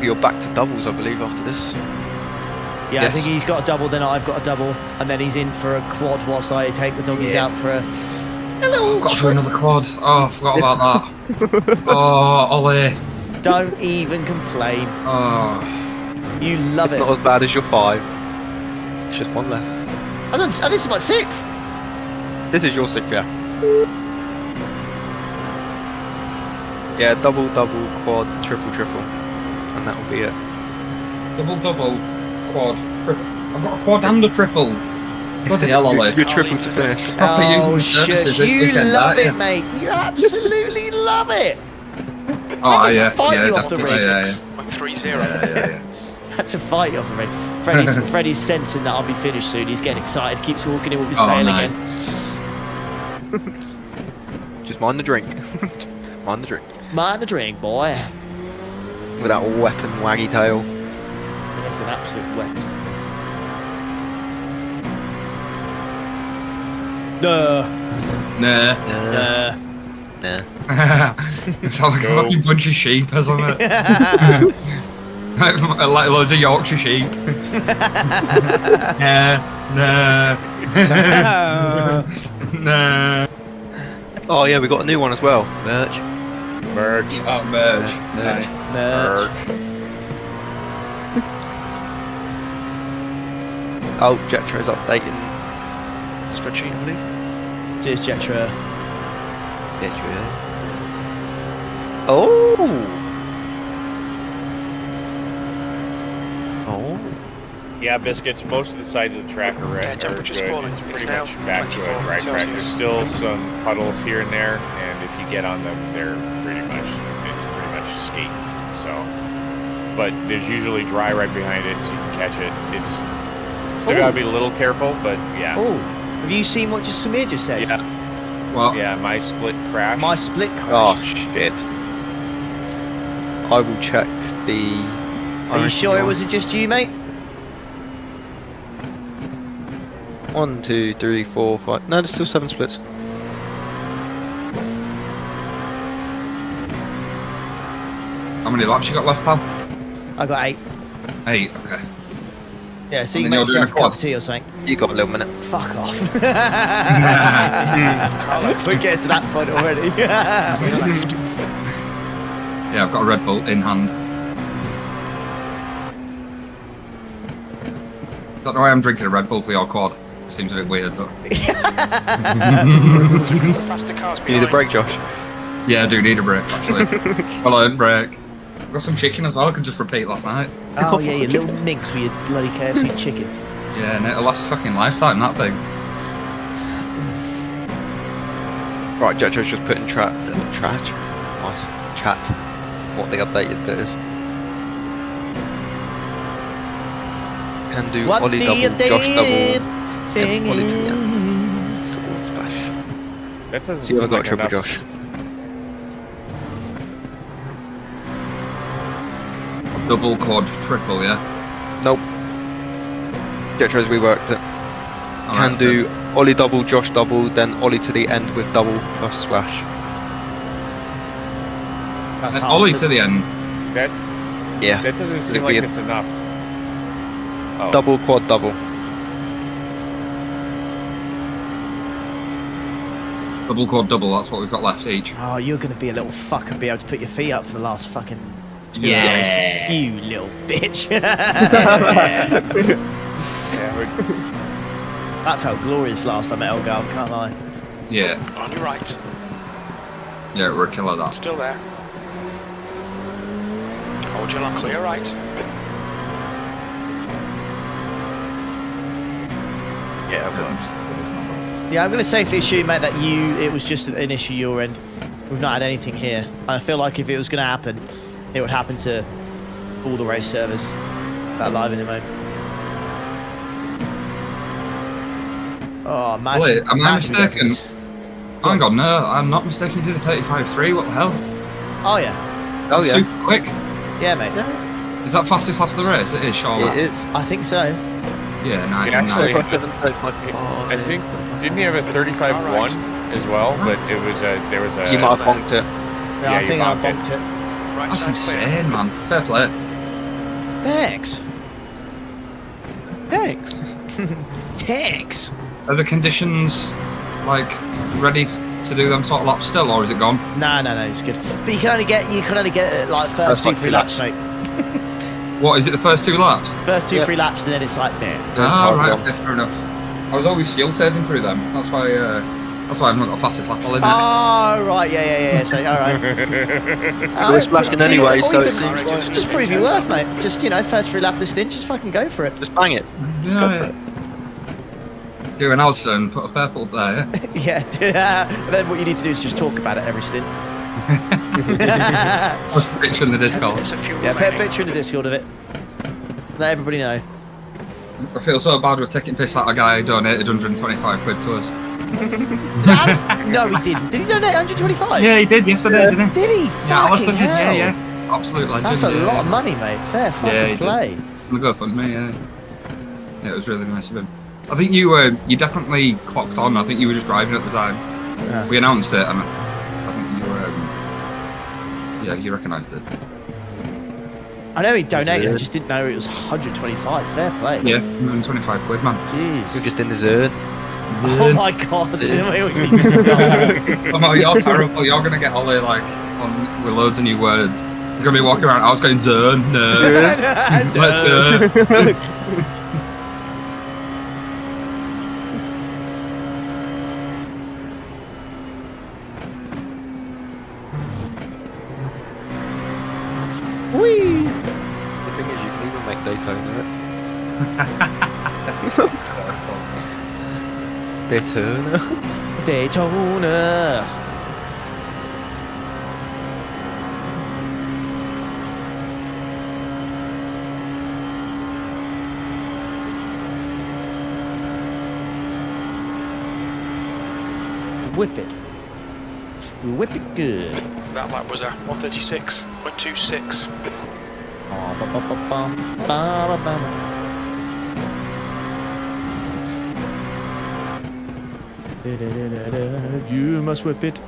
You're back to doubles, I believe, after this. Yeah, I Yes. think he's got a double, then I've got a double, and then he's in for a quad whilst I take the doggies out for a little I've got to do trip. another quad. Oh, I forgot about that. Oh, Ollie. Don't even complain. Oh. You love It's it. not as bad as your 5. It's just one less. And this is my 6th. This is your 6th, yeah. Yeah, double, quad, triple, and that will be it. Double, quad, triple. I've got a quad and a triple. Bloody hell, Ollie. You're triple to finish. Proper using the services shush. this You weekend, love that, it, yeah. mate. You absolutely love it. Oh, That's a yeah. fight Yeah, you off the definitely. ring. Yeah. 130. Yeah. That's a fight off the ring. Freddie's sensing that I'll be finished soon. He's getting excited. Keeps walking in with his Oh, tail no. again. Just mind the drink. Mind the drink. Mind the drink, boy. With that weapon waggy tail. It's an absolute weapon. No. Nah. Nah. It sounds like a fucking bunch of sheep or something. like loads of Yorkshire sheep. Nah. Oh yeah, we got a new one as well. Merch. Oh, merch. Nice. Merch. Oh, Jetro's updating spreadsheet, I believe. Cheers, Jetra. Jetro. Oh. Yeah, Biscuits, most of the sides of the track are red. Yeah, temperature's falling. It's pretty It's now much back to a 24 dry track. There's Celsius. still some puddles here and there, and if you get on them, it's pretty much skate. So, but there's usually dry right behind it, so you can catch it. It's still gotta be a little careful, but yeah. Oh, have you seen what Samir just said? Yeah. What? Yeah, my split crash. My split Oh crash. shit. I will check the. Are you sure it wasn't just you, mate? 1, 2, 3, 4, 5. No, there's still 7 splits. How many laps you got left, pal? I got 8. 8, okay. Yeah, so And you then make you're doing yourself a a quad? cup of tea or something. You got a little minute. Fuck off. We're getting to that point already. Yeah, I've got a Red Bull in hand. Don't know why I'm drinking a Red Bull for your quad. It seems a bit weird, but... Faster cars You need a behind. break, Josh. Yeah, I do need a break, actually. Well, I didn't break. I've got some chicken as well, I could just repeat last night. Oh yeah, you little minx with your bloody KFC chicken. Yeah, and it'll last a fucking lifetime, that thing. Right, Jetro's just put in chat. Nice. Chat. What the updated bit is. Can do What Ollie the double, Josh double, thing and Ollie to the end. is. Splash. That doesn't So you haven't got seem like triple enough. Josh. Double, quad, triple, yeah? Nope. Jetro's reworked it. Alright, Can do Ollie double, Josh double, then Ollie to the end with double plus splash. That's And half Ollie to- to the end. That Yeah. doesn't seem It'd like be a it's enough. Oh. double, quad, double. Double, quad, double, that's what we've got left each. Oh, you're gonna be a little fuck and be able to put your feet up for the last fucking 2 Yeah. hours. You little bitch. Yeah, That felt glorious last time at Elgar, can't lie. Yeah, On your right. yeah, we're a killer that. Still there. Hold your lock clear right. yeah, it works. Yeah, I'm gonna safely assume, mate, that it was just an issue your end. We've not had anything here. I feel like if it was gonna happen, it would happen to all the race servers that are live in the moment. Oh, imagine. Wait, am I imagine we go for mistaken? this. Hang on, no, I'm not mistaken, you did a 35.3, what the hell? Oh yeah, Oh yeah. Super quick. yeah, mate. Is that fastest lap of the race? It is, surely. It is. I think so. Yeah, nice. Yeah, actually, nice. I think didn't he have a 35-1 as well? But it was there was a. You might have bonked it. Yeah, Yeah, I you think I bonked it. bonked it. Right That's side's clear. insane, man. Fair play. Thanks. Thanks. Thanks. Are the conditions, like, ready to do them sort of laps still, or is it gone? No, it's good. But you can only get like first First 2-3 laps, mate. What, is it the first 2 laps? First 2-3 Yep. laps, and then it's like, man. Ah, time right, gone. okay, fair enough. I was always fuel saving through them. That's why I've not got fastest lap, I'll admit. Oh, right, yeah. So, all right. We're splashing anyway, so it you seems can like just prove your worth, mate. Just first 3 lap of the stint, just fucking go for it. just bang it. Yeah. Let's do an Alistair and put a purple up there, yeah? Yeah. And then what you need to do is just talk about it every stint. Post a picture in the Discord. It's a few Yeah, put a remaining. picture in the Discord of it. Let everybody know. I feel so bad we're taking piss out of a guy who donated 125 quid to us. No, he didn't. Did he donate 125? Yeah, he did yesterday, didn't he? Did he? Yeah, Alistair Fucking did, hell. yeah. Absolute legend. That's a yeah. lot of money, mate. Fair fucking Yeah, he did. play. The go for me, yeah. Yeah, it was really nice of him. I think you definitely clocked on. I think you were just driving at the time. Yeah. We announced it, and I think you recognised it. I know he donated, I just didn't know it was 125. Fair play. Yeah, 125 quid, man. Jeez. You're just in the zone. Oh my god. Oh, you're terrible. You're going to get Ollie like with loads of new words. You're going to be walking around. I was going zone, nerd. Let's go. Whee! The thing is, you can even make Daytona. Daytona. Daytona. Whip it. Whip it good. That lap was a 136.26. You must whip it.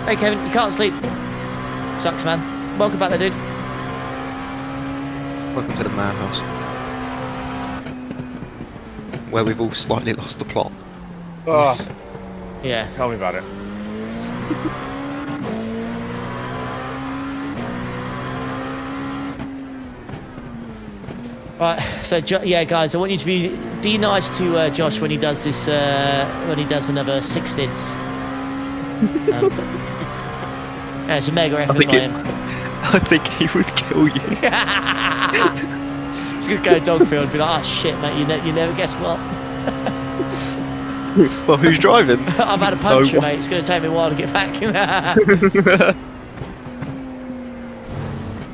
Hey Kevin, you can't sleep. Sucks, man. Welcome back there, dude. Welcome to the madhouse. Where we've all slightly lost the plot. Oh, Yeah. tell me about it. Right, so yeah, guys, I want you to be nice to Josh when he does this, when he does another 6 stints. Yeah, it's a mega effort by him. I think he would kill you. He's gonna go dogfield and be like, oh shit, mate, you never guess what? Well, who's driving? I've had a puncture, mate. It's gonna take me a while to get back.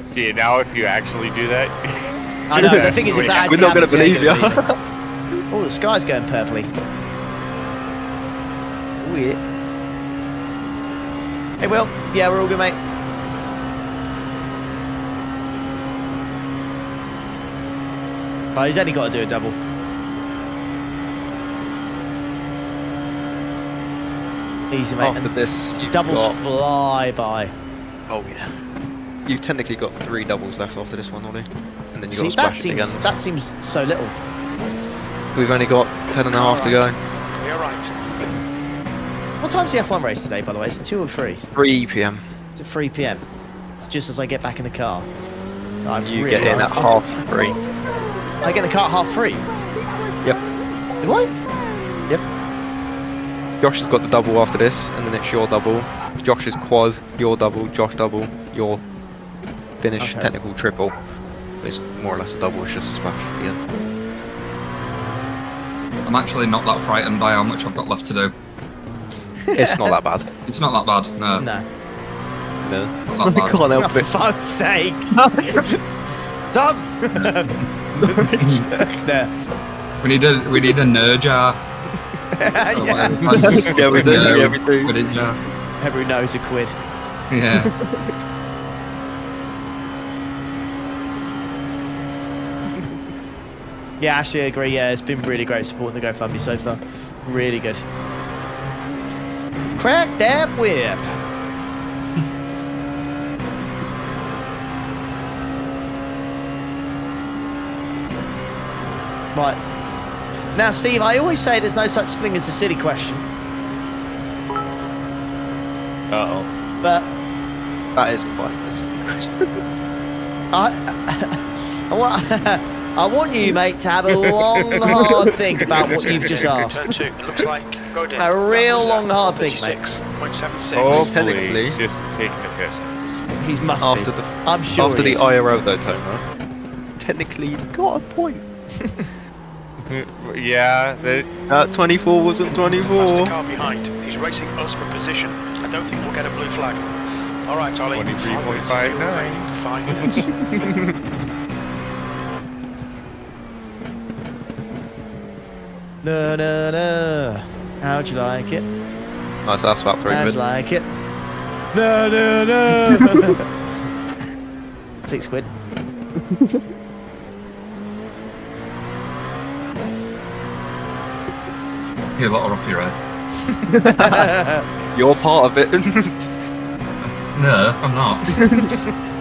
See, now if you actually do that, I know. The thing is, if that We're actually not going to believe you. Oh, the sky's going purpley. Weird. Hey, Will. Yeah, we're all good, mate. Oh, he's only got to do a double. Easy, mate. After this, you've Doubles got... fly by. Oh, yeah. You've technically got 3 doubles left after this one, Ollie. And then you've See, got to splash it again. that seems so little. We've only got 10 and a half to go. Clear right. What time's the F1 race today, by the way? Is it 2 or 3? 3 p.m. It's at 3 p.m. It's just as I get back in the car. You get in at 3:30. I get in the car at 3:30? Yep. Do I? Yep. Josh has got the double after this, and then it's your double. Josh's quad, your double, Josh double, your finish, technical triple. It's more or less a double, it's just a splash at the end. I'm actually not that frightened by how much I've got left to do. It's not that bad. It's not that bad, no. No. No. Not that bad. Can't help For it. fuck's sake! Tom! No. We need a nerd jar. Yeah, we do everything. Every knows a quid. Yeah. Yeah, actually, I agree. Yeah, it's been really great supporting the GoFundMe so far. Really good. Crack that whip. Right. Now, Steve, I always say there's no such thing as a silly question. uh-oh. But That is quite I want you, mate, to have a long, hard think about what you've just asked. Turn 2. It looks like go down. A real long, hard think, mate. 6.76. Hopefully, technically- he's just taking the piss. He must after be. the I'm sure after he the is. IRL Daytona. Technically, he's got a point. Yeah, That 24 wasn't Past the 24. car behind. He's racing us for position. I don't think we'll get a blue flag. All right, Ollie. 23.59. 5 minutes. No, no, no. How'd you like it? Nice, that's about 3 How'd minutes. you like it? No. 6 quid. You're a lot off your head. You're part of it. No, I'm not.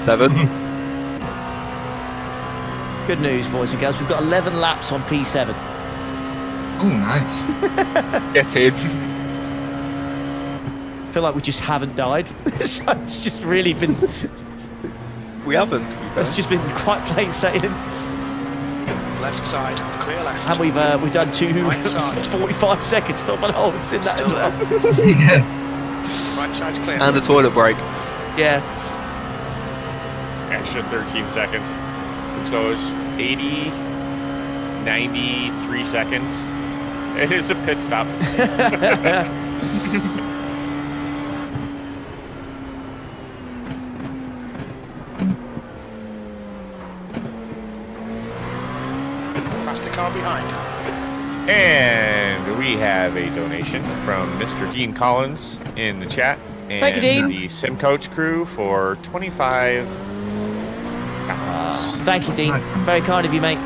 7. Good news, boys and girls. We've got 11 laps on P7. Oh, nice. Get in. I feel like we just haven't died. So it's just really been. We haven't. It's just been quite plain sailing. Left side, clear left. And we've done 2 Right side. 45 second stop and holds in that as Still well. Yeah. Right side's clear. And the toilet break. Yeah. Extra 13 seconds. So it's 80, 93 seconds. It is a pit stop. Past the car behind. And we have a donation from Mr. Dean Collins in the chat. And Thank you, Dean. the Sim Coach crew for 25. Thank you, Dean. Nice. Very kind of you, mate.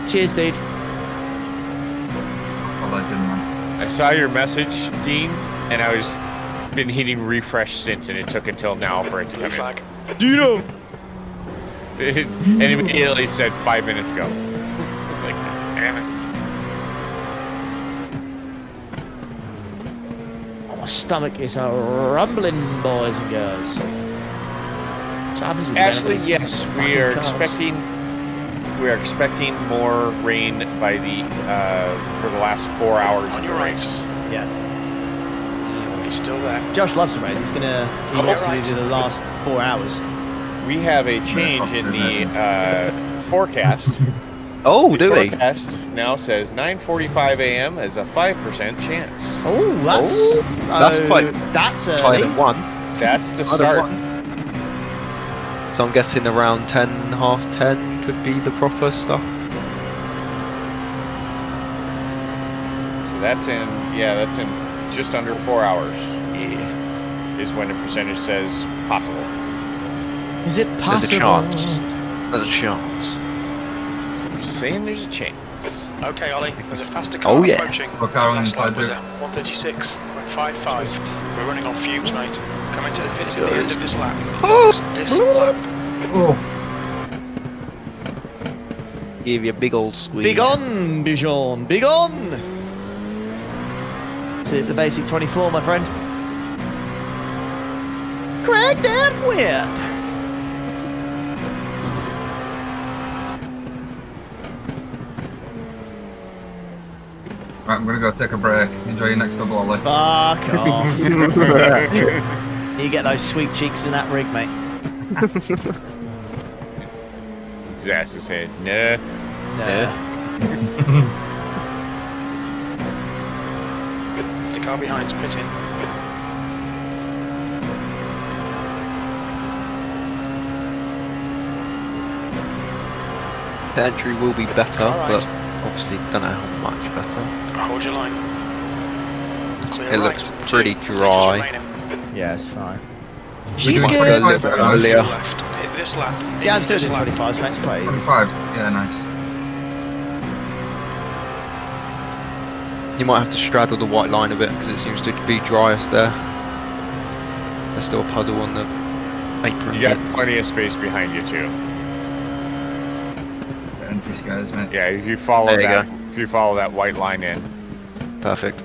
Cheers, dude. Well, I didn't, man. I saw your message, Dean, and I was been hitting refresh since, and it took until now for it to Blue come flag. Dino. in. And it immediately said 5 minutes ago. Like, damn it. My stomach is a rumbling, boys and girls. So happens with Actually, them. yes, we Fucking are carbs. expecting more rain by the for the last 4 hours On of your the right. race. Yeah. He's still there. Josh loves the rain. He Oh, wants to right. do the last 4 hours. We have a change in the forecast. Oh, The do we? forecast now says 9:45 a.m. as a 5% chance. Oh, that's quite that's Tied early. at 1. That's the Tied at start. 1. So I'm guessing around 10, half 10 could be the proper stuff. So that's in just under 4 hours. Yeah. Is when the percentage says possible. Is it There's a possible? chance. There's a chance. So we're saying there's a chance. Okay, Ollie, there's a faster car Oh, yeah. approaching. What car on the Last lap inside, was dude? at 136.55. We're running on fumes, mate. Coming to the end of this lap. This lap. Oh, Give you a big old squeeze. Big on, Bijon, big on. To the basic 24, my friend. Craig that whip. right, I'm gonna go take a break. Enjoy your next double, Ollie. Fuck off. You get those sweet cheeks in that rig, mate. His ass is saying, nah. The car behind's pitting. The entry will be better, Alright. but obviously don't know how much better. Hold your line. Clear It right. looks pretty 2 dry. meters remaining. Yeah, it's fine. We She's can good. put it little bit on earlier. Left. Hit this lap. Yeah, I'm Hit still this doing lap. 25s, mate. It's quite easy. 25. Yeah, nice. You might have to straddle the white line a bit because it seems to be driest there. There's still a puddle on the apron. You got plenty of space behind you too. The entry scares me. Yeah, if you follow There you that, if you follow that white line in. Perfect.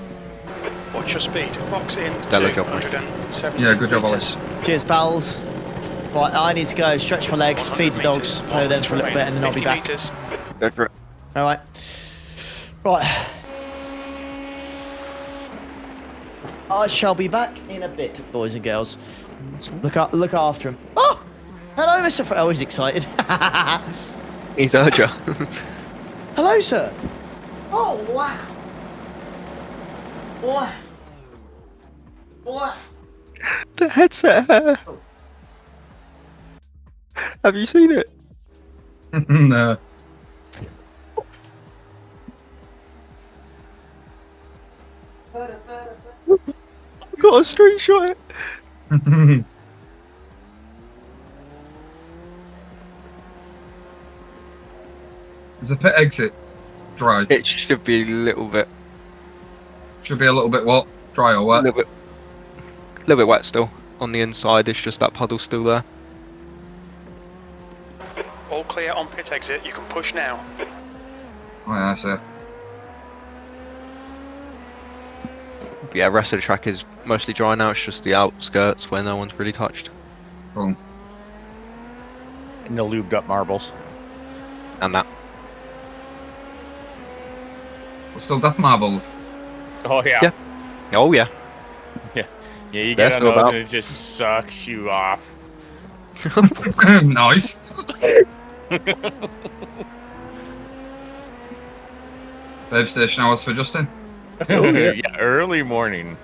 Watch your speed. Box in. Stellar job, mate. 270 Yeah, good job, Ollie. meters. Cheers, pals. Right, I need to go stretch my legs, feed the 100 dogs, meters. play with them for a little bit, and then I'll be 50 back. meters. Go for it. All right. Right. I shall be back in a bit, boys and girls. Look after him. Oh, hello, Mr. Oh, he's excited. He's heard you. Hello, sir. Oh, wow. Boy. Boy. The headset hair. Have you seen it? No. I've got a screenshot it. Is the pit exit dry? It should be a little bit. Should be a little bit what? Dry or A wet? little bit wet still. On the inside, it's just that puddle still there. All clear on pit exit. You can push now. Oh yeah, I see. Yeah, rest of the track is mostly dry now. It's just the outskirts where no one's really touched. Cool. And the lubed up marbles. And that. But still death marbles. Oh yeah. Yeah. Oh yeah. Yeah. Yeah, you They're get on still those about. and it just sucks you off. Nice. Babe station hours for Justin. Oh, yeah. Yeah, early morning.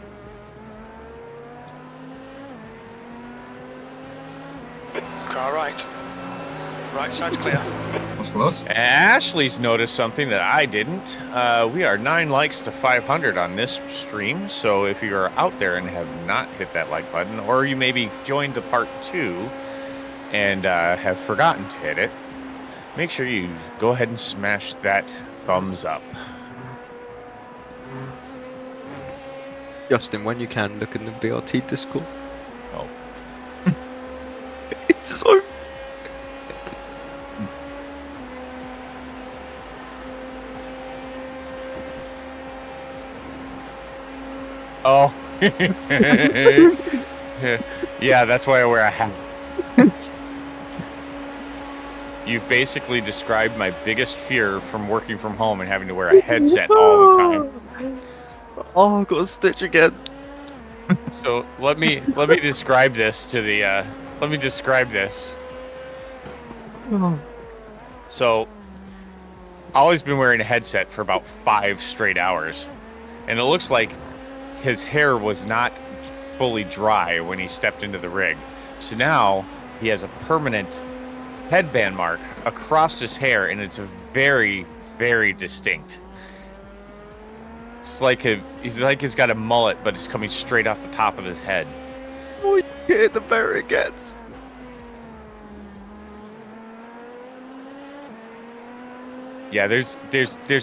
Car right. Right side's clear. That's close. Ashley's noticed something that I didn't. We are 9 likes to 500 on this stream, so if you're out there and have not hit that like button, or you maybe joined the part 2 and have forgotten to hit it, make sure you go ahead and smash that thumbs up. Justin, when you can, look in the BRT Discord. Oh. It's so... Oh. Yeah, that's why I wear a hat. You've basically described my biggest fear from working from home and having to wear a headset all the time. Oh, I've got a stitch again. So let me describe this to the let me describe this. So Ollie's been wearing a headset for about 5 straight hours, and it looks like his hair was not fully dry when he stepped into the rig. So now he has a permanent headband mark across his hair, and it's very, very distinct. It's like he's got a mullet, but it's coming straight off the top of his head. Oh, yeah, the better it gets. Yeah, there's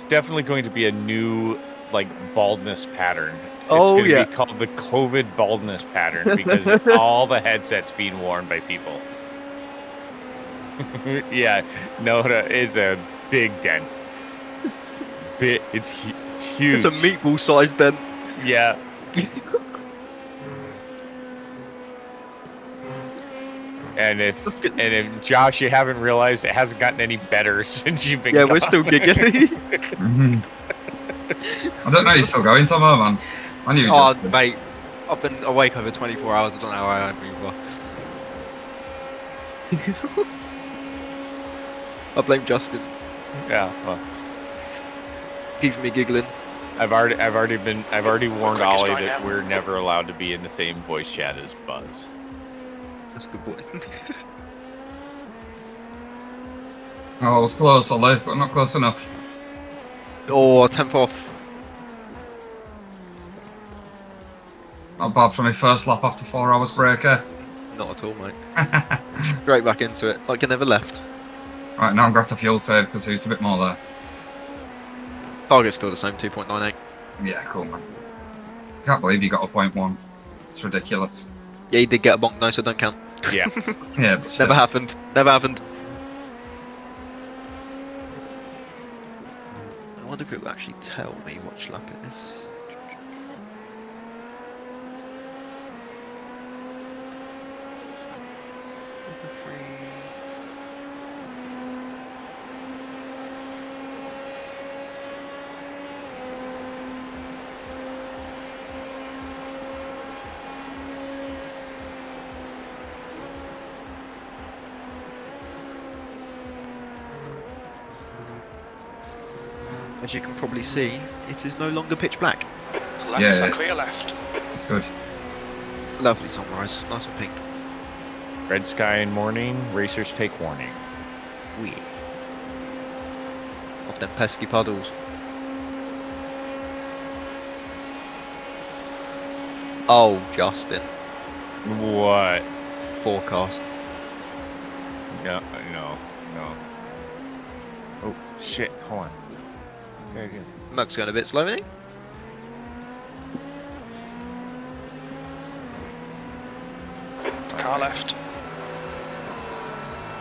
definitely going to be a new like baldness pattern. It's Oh, going to yeah. be called the COVID baldness pattern because of all the headsets being worn by people. Yeah, Noda is a big dent. It's huge. It's a meatball sized dent. Yeah. And if Josh, you haven't realized, it hasn't gotten any better since you've been. Yeah, gone. we're still giggling. I don't know you're still going somewhere, man. I knew you Oh, just... mate, I've been awake over 24 hours. I don't know how I am either. I blame Justin. Yeah. Well, keeping me giggling. I've already warned Quickest Ollie right that now. we're never allowed to be in the same voice chat as Buzz. That's a good point. Oh, I was close, Ollie, but not close enough. Oh, 10th off. Not bad for my first lap after 4 hours break, eh? Not at all, mate. Straight back into it, like I never left. Right, now I'm going to fuel save because there's a bit more there. Target's still the same, 2.98. Yeah, cool, man. Can't believe you got a 0.1. It's ridiculous. Yeah, you did get a bonk, no, so don't count. Yeah. Yeah, but still. Never happened. Never happened. I wonder if it will actually tell me what lap it is. As you can probably see, it is no longer pitch black. Left Yeah. side clear left. It's good. Lovely sunrise, nice and pink. Red sky in morning, racers take warning. Wee. Off them pesky puddles. Oh, Justin. What? Forecast. No, no, no. Oh, Shit, hold on. There you go. Mug's going a bit slow, isn't he? Car left.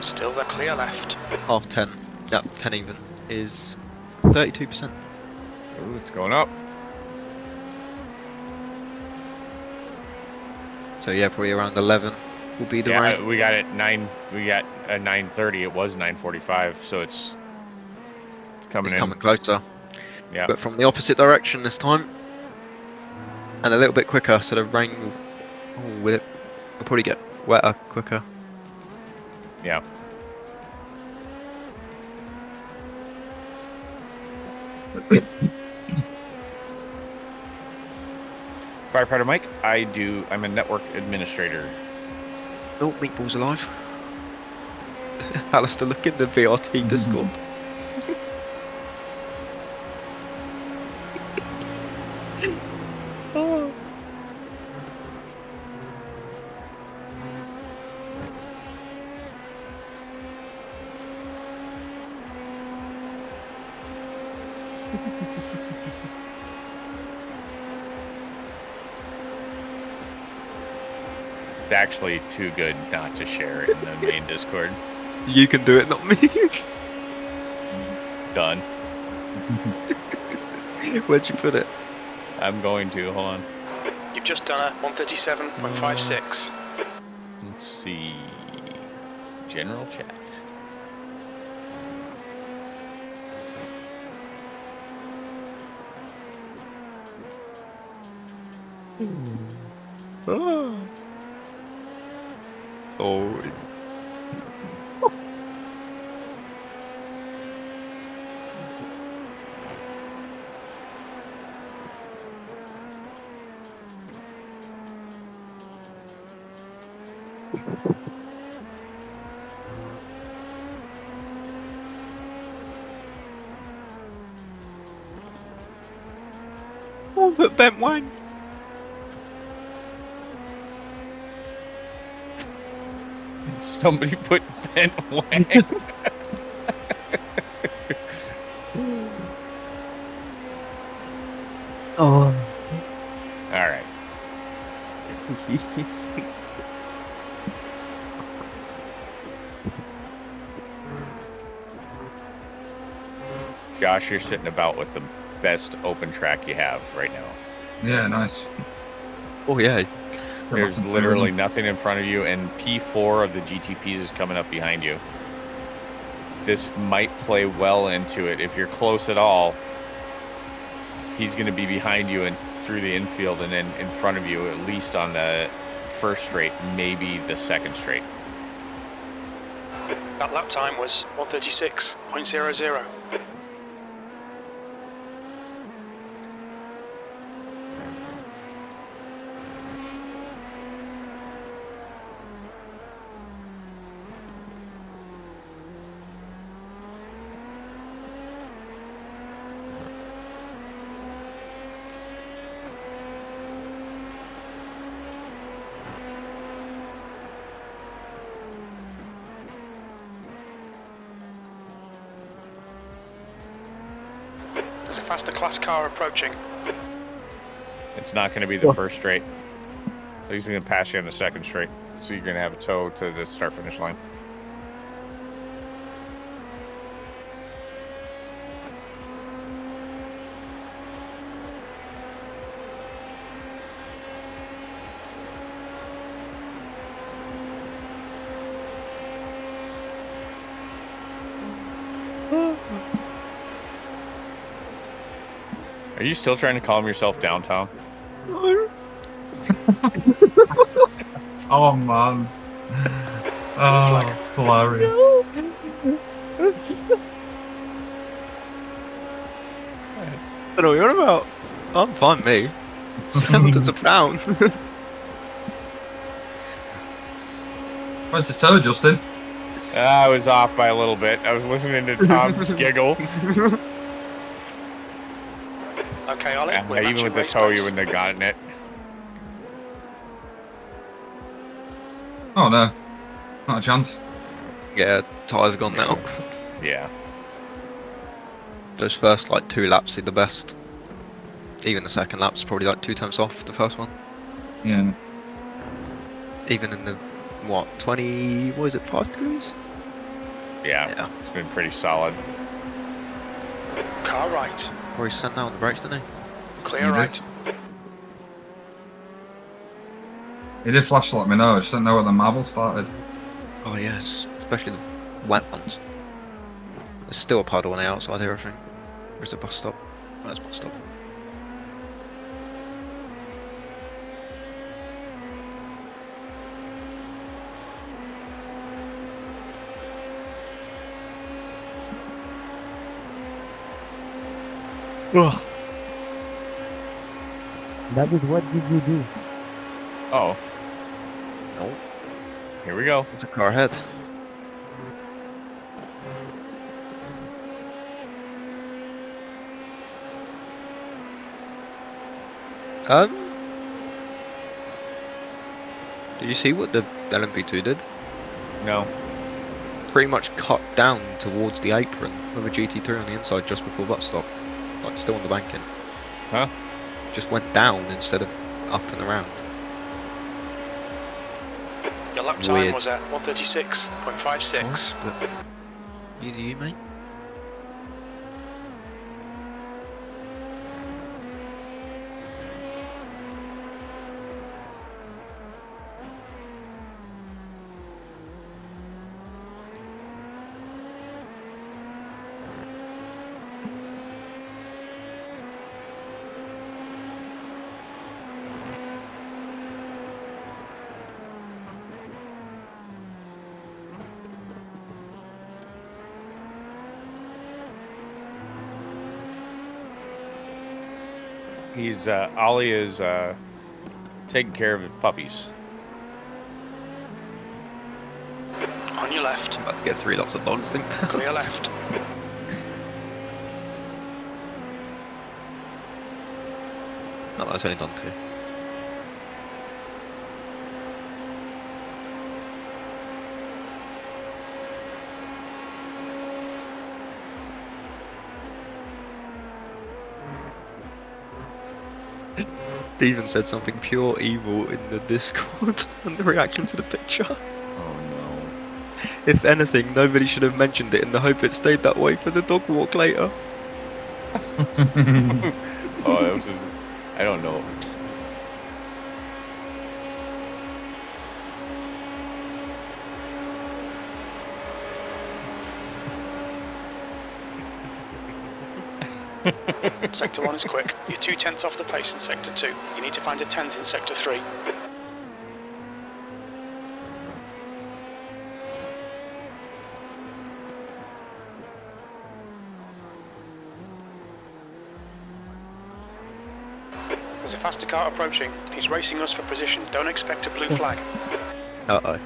Still the clear left. Half 10. Yep, 10 even is 32%. Ooh, it's going up. So yeah, probably around 11 will be the range. We got it 9. We got at 9:30. It was 9:45, so it's coming in. Coming closer. Yeah. But from the opposite direction this time, and a little bit quicker. So the rain will probably get wetter quicker. Yeah. Firefighter Mike, I'm a network administrator. Oh, Meatball's alive. Alistair, look in the VRT Discord. Oh. It's actually too good not to share it in the main Discord. You can do it, not me. Done. Where'd you put it? I'm going to, hold on. You've just done a 137.56. Let's see. General chat. Oh. Oh. Oh, but bent wang. Somebody put bent wang. Oh. All right. Josh, you're sitting about with the best open track you have right now. Yeah, nice. Oh yeah. There's literally nothing in front of you, and P4 of the GTPs is coming up behind you. This might play well into it. If you're close at all, he's going to be behind you and through the infield and then in front of you, at least on the first straight, maybe the second straight. That lap time was 136.00. There's a faster class car approaching. It's not going to be the first straight. So he's going to pass you on the second straight. So you're going to have a tow to the start-finish line. Are you still trying to calm yourself down, Tom? Oh man. Oh, hilarious. I don't know what you're on about. I'm fine, me. Hamilton's a pound. Where's this toe, Justin? I was off by a little bit. I was listening to Tom giggle. Okay, Ollie. Even with the toe, you wouldn't have gotten it. Oh no, not a chance. Yeah, tyres gone now. Yeah. Those first like 2 laps are the best. Even the second lap's probably like 2 tenths off the first one. Yeah. Even in the, what, 20, what is it, 5 degrees? Yeah, it's been pretty solid. Car right. Or he sent down the brakes, didn't he? Clear right. He did flash to let me know, I just didn't know where the marble started. Oh yes, especially the wet ones. There's still a puddle on the outside here, I think. Where's the bus stop? Where's the bus stop? Ugh. That is what did you do? Oh. No. Here we go. It's a car ahead. Did you see what the LMP2 did? No. Pretty much cut down towards the apron with a GT3 on the inside just before bus stop. Like still on the banking. Huh? Just went down instead of up and around. Your lap time was at 1:36.56. But you mate? He's Ollie is taking care of his puppies. On your left. I'm about to get 3 lots of dogs, I think. Clear left. No, that's only done 2. Steven said something pure evil in the Discord and the reaction to the picture. Oh no. If anything, nobody should have mentioned it in the hope it stayed that way for the dog walk later. Oh, that was just, I don't know. Sector 1 is quick. You're 2 tenths off the pace in Sector 2. You need to find a 10th in Sector 3. There's a faster car approaching. He's racing us for position. Don't expect a blue flag. Uh-oh.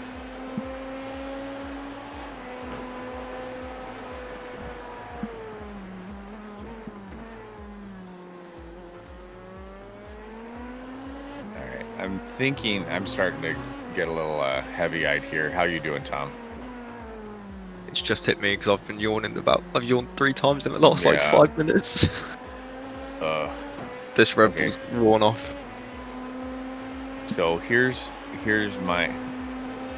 I'm thinking I'm starting to get a little heavy-eyed here. How you doing, Tom? It's just hit me because I've been yawning I've yawned 3 times in the last like 5 minutes. This Red Bull's worn off. So here's my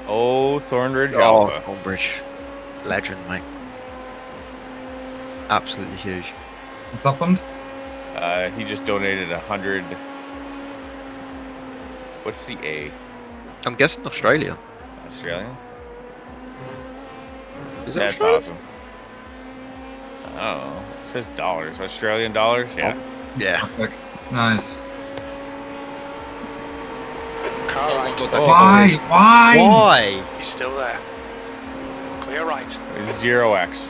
Thornbridge Oh, Alpha. Thornbridge. Legend, mate. Absolutely huge. What's happened? He just donated 100. What's the A? I'm guessing Australia. Australian? Is it That's Australia? awesome. Oh, it says dollars. Australian dollars? Yeah. Yeah. Nice. Car right. Why? He's still there. Clear right. 0x.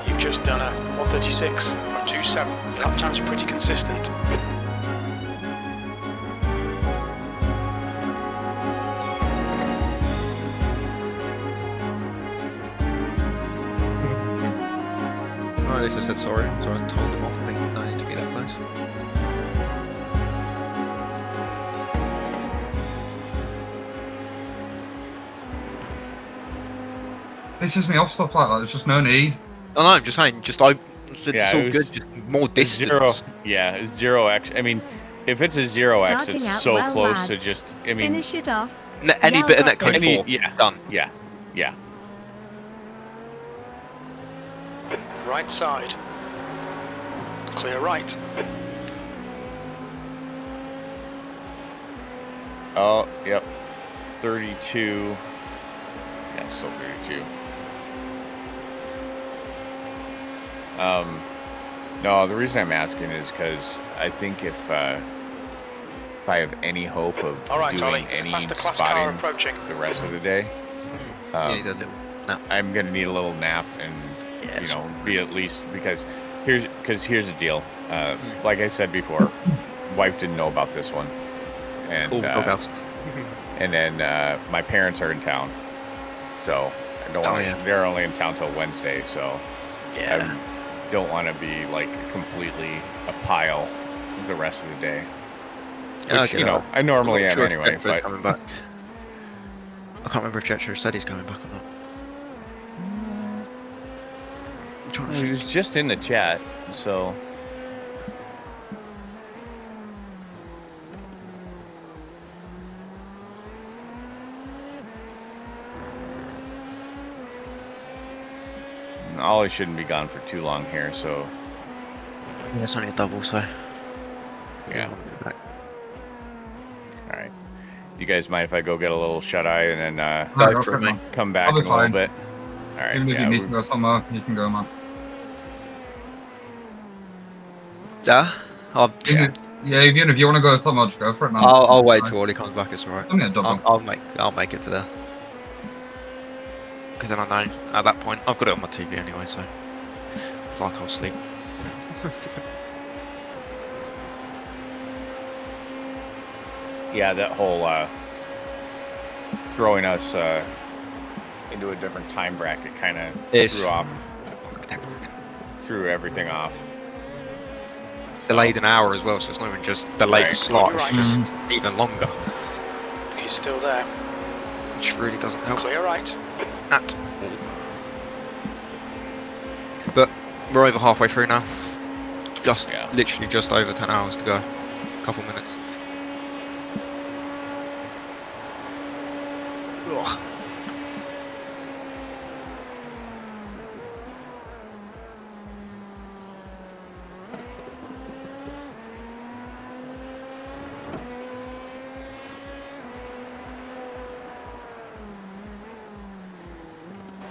You've just done a 1:36.27. Lap times are pretty consistent. Oh, at least I said sorry. So I told them off and thinking I need to be that close. pisses me off stuff like that. There's just no need. No, I'm just saying, it's all good, just more distance. Zero X. I mean, if it's a 0x, Starting it's out so well, close lads. to just. I mean, Finish it off. Any Well bit of got that code this. 4, yeah, done. Yeah. Right side. Clear right. Oh, yep. 32. Yeah, still 32. No, the reason I'm asking is because I think if I have any hope of All right, doing Ollie, any faster class car spotting approaching. the rest of the day, I'm gonna need a little nap and be at least because here's the deal. Like I said before, wife didn't know about this one, and and then my parents are in town, so I don't want. They're only in town till Wednesday, so I don't want to be like completely a pile the rest of the day. Which, I normally am anyway. But coming back. I can't remember if Jetro said he's coming back or not. He was just in the chat, so. Ollie shouldn't be gone for too long here, so. Yeah, it's only a double, so. Yeah. All right. You guys mind if I go get a little shut eye and then Go for it, come back I'll in be a little fine. bit? All right. Even if you need to go somewhere, you can go, man. Yeah? Even if you want to go somewhere, just go for it, man. I'll wait till Ollie comes back, it's alright. It's only a double. I'll make it to there. Because then I know, at that point, I've got it on my TV anyway, so. It's like I'll sleep. Yeah, that whole throwing us into a different time bracket kind of threw everything off. Delayed an hour as well, so it's not even just delayed slot, it's just even longer. He's still there. Which really doesn't help. Clear right. At all. But we're over halfway through now. Literally just over 10 hours to go. A couple minutes. Ugh.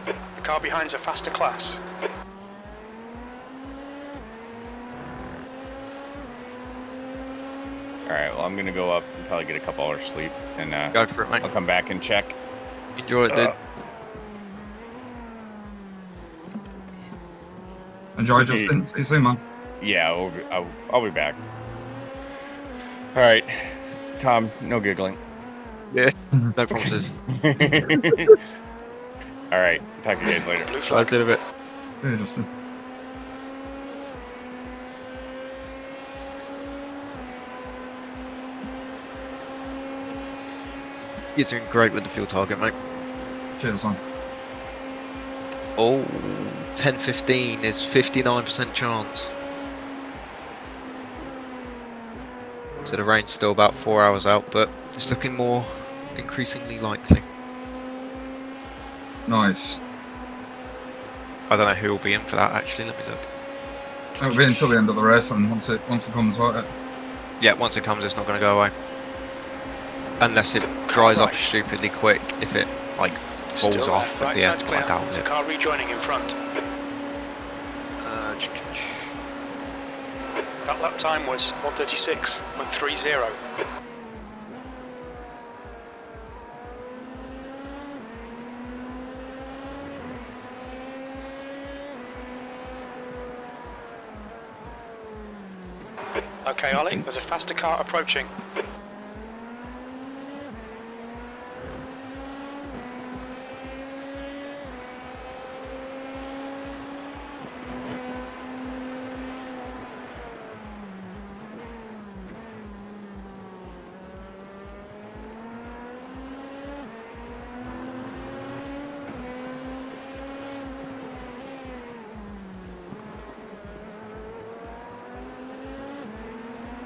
The car behind's a faster class. Alright, well, I'm going to go up and probably get a couple hours sleep, and go for it, mate. I'll come back and check. Enjoy it, dude. Enjoy, Justin. See you soon, man. Yeah, I'll be back. Alright, Tom, no giggling. Yeah, no promises. Alright, talk to you guys later. I'll do a bit. See you, Justin. You're doing great with the fuel target, mate. Cheers, man. Oh, 10-15 is 59% chance. So the rain's still about 4 hours out, but it's looking more increasingly likely. Nice. I don't know who will be in for that actually, let me look. It'll be until the end of the race, and once it comes, won't it? Yeah, once it comes, it's not going to go away. Unless it dries up stupidly quick, if it, like, falls Still off right at the end, side's clear. I doubt There's a it. car rejoining in front. That lap time was 1:36.30. Okay, Ollie, there's a faster car approaching.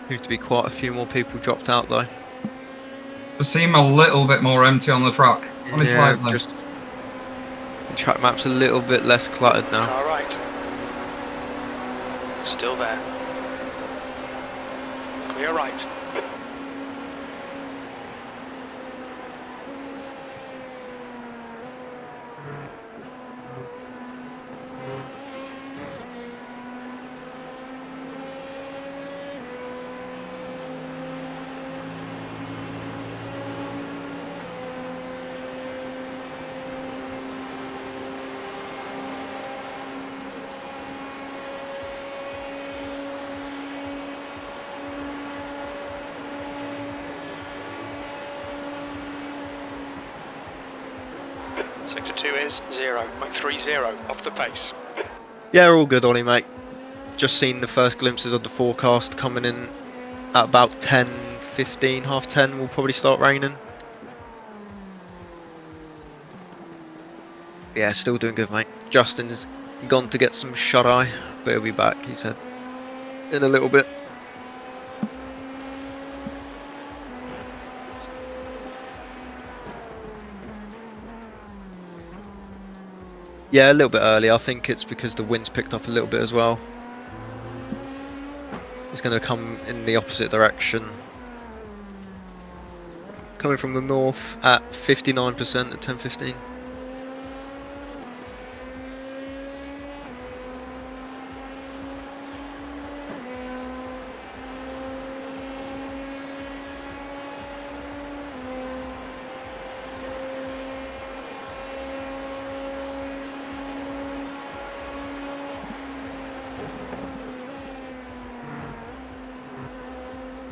Seems to be quite a few more people dropped out though. Just seem a little bit more empty on the track. Only Yeah, slightly. just the track map's a little bit less cluttered now. Car right. Still there. Clear right. Sector 2 is 0.30 off the pace. Yeah, all good, Ollie, mate. Just seen the first glimpses of the forecast coming in at about 10:15, half 10. Will probably start raining. Yeah, still doing good, mate. Justin's gone to get some shut eye, but he'll be back, he said, in a little bit. Yeah, a little bit early. I think it's because the wind's picked up a little bit as well. It's going to come in the opposite direction. Coming from the north at 59% at 10:15.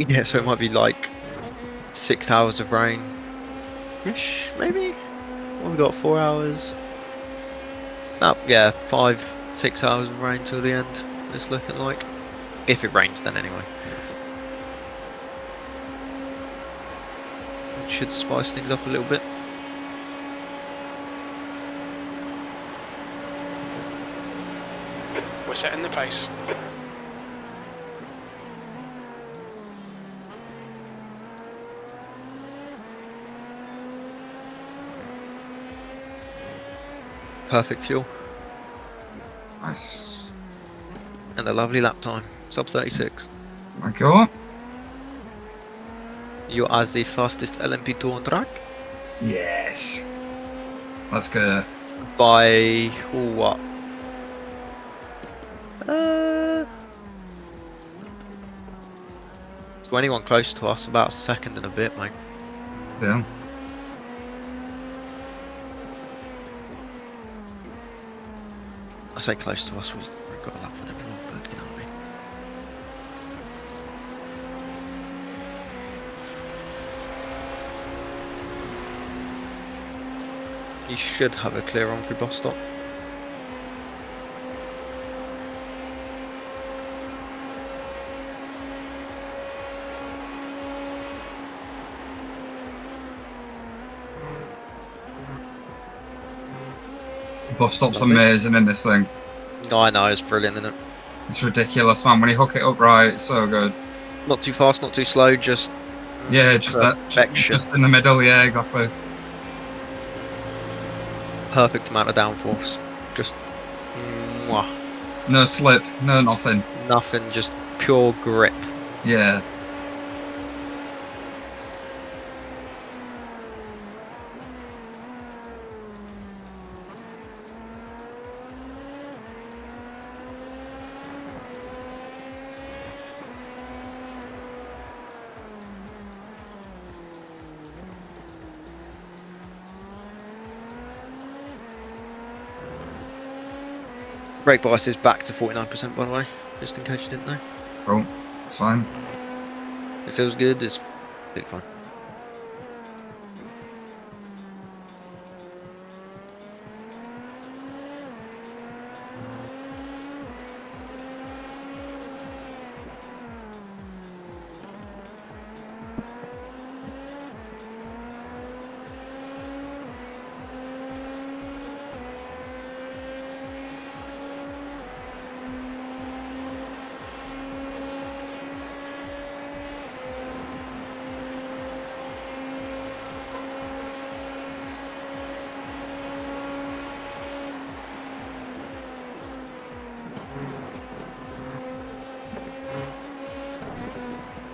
Yeah, so it might be like 6 hours of rain-ish, maybe? What, we got 4 hours? No, yeah, 5-6 hours of rain till the end, it's looking like. If it rains then anyway. It should spice things up a little bit. We're setting the pace. Perfect fuel. Nice. And a lovely lap time. Sub 36. My God. You are the fastest LMP2 on track? Yes. Let's go. By what? To anyone close to us, about a second and a bit, mate. Yeah. I say close to us, we've got a lap on everyone, but you know what I mean. You should have a clear on through bus stop. Bus stop's amazing in this thing. No, I know, it's brilliant, isn't it? It's ridiculous, man. When you hook it up right, it's so good. Not too fast, not too slow, just yeah, just that, just in the middle. Yeah, exactly. Perfect amount of downforce. Just mwah. No slip, no nothing. Nothing, just pure grip. Yeah. Brake bias is back to 49% by the way, just in case you didn't know. Oh, it's fine. It feels good, it's big fun.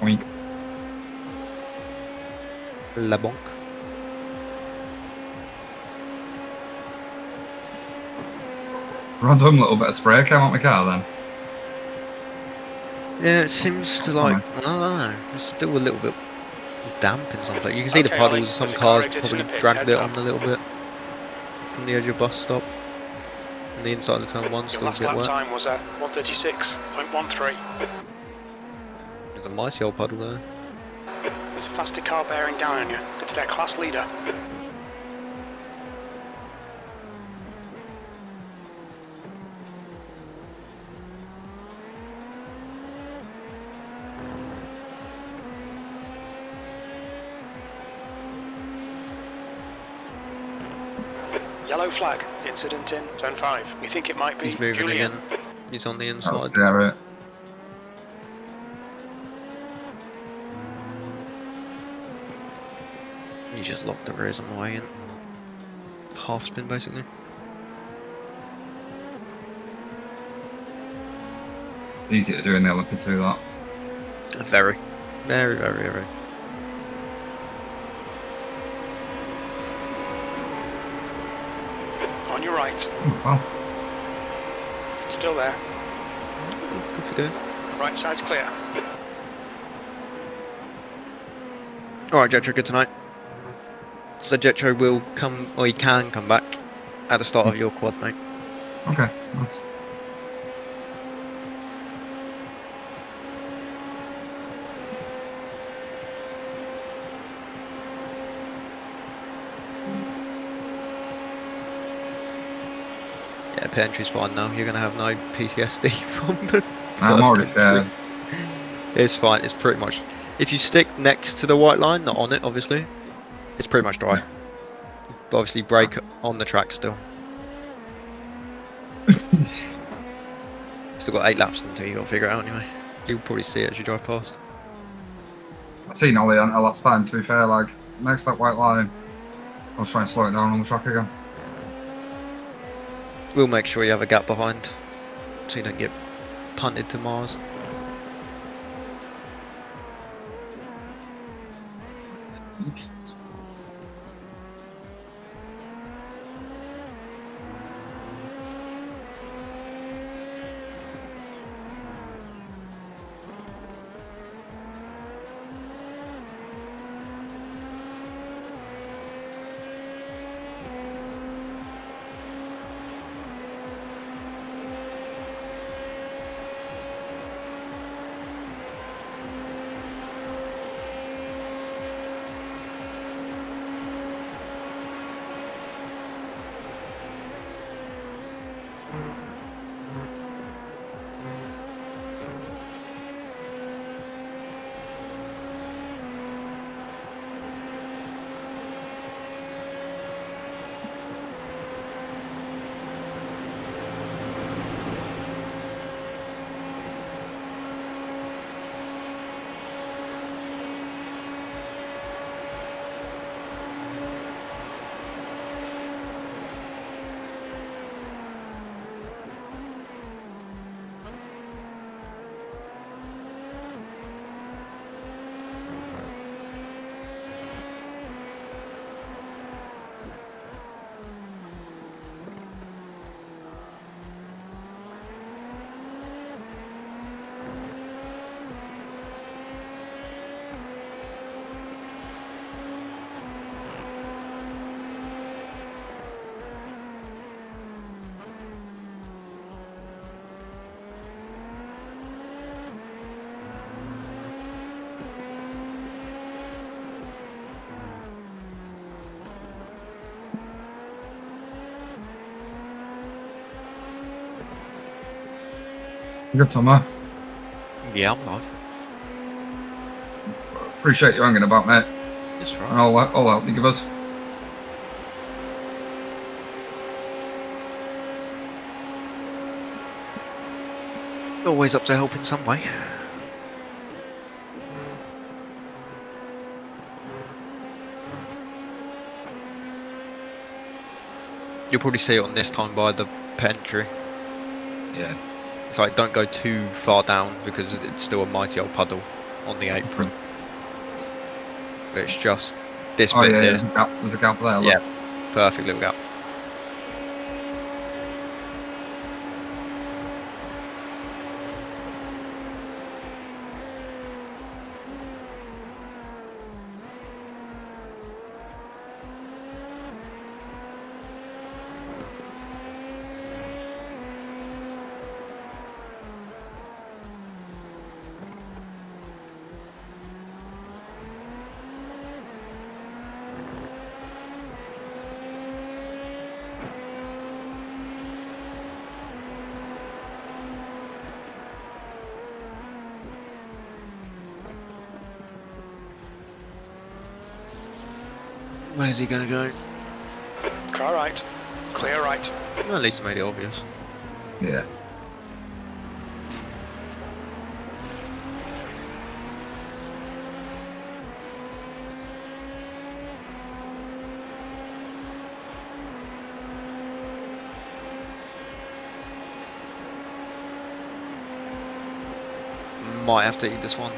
Wink. La bonk. Random little bit of spray came out my car then. Yeah, it seems to like, I don't know, it's still a little bit damp in some places. You can see the Okay, Ollie, puddles, some there's a car cars exiting probably the pits, dragged heads it up. on a little bit from the edge of bus stop. And the inside of turn 1 Your still a last bit lap wet. time was 1:36.13. There's a mighty old puddle there. There's a faster car bearing down on you. It's their class leader. Yellow flag. Incident in turn 5. We think it might be He's moving Julian. again. He's on the That'll inside. scare it. He just locked the rears on the way in. Half spin basically. It's easy to do in the Olympics to do that. Very. Very, very, very. On your right. Oh, well. Still there. Good for doing. Right side's clear. Alright, Jetro, good tonight. So Jetro will come, or he can come back at the start of your quad, mate. Okay, nice. Yeah, pit entry's fine now. You're gonna have no PTSD from the I'm already first entry. scared. It's fine, it's pretty much... If you stick next to the white line, not on it, obviously, it's pretty much dry. But obviously brake on the track still. Still got 8 laps until you got to figure it out anyway. You'll probably see it as you drive past. I seen Ollie on last time, to be fair, like, next to that white line, I was trying to slow it down on the track again. We'll make sure you have a gap behind, so you don't get punted to Mars. Good summer. Yeah, I'm live. Appreciate you hanging about, mate. That's right. And all help you give us. Always up to help in some way. You'll probably see it on this time by the pantry. Yeah. It's like, don't go too far down because it's still a mighty old puddle. on the apron. But it's just this Oh bit yeah, here. there's a gap there. Look. Yeah, perfect little gap. Where's he going to go? Car right. Clear right. Well, at least he made it obvious. Yeah. Might have to eat this one.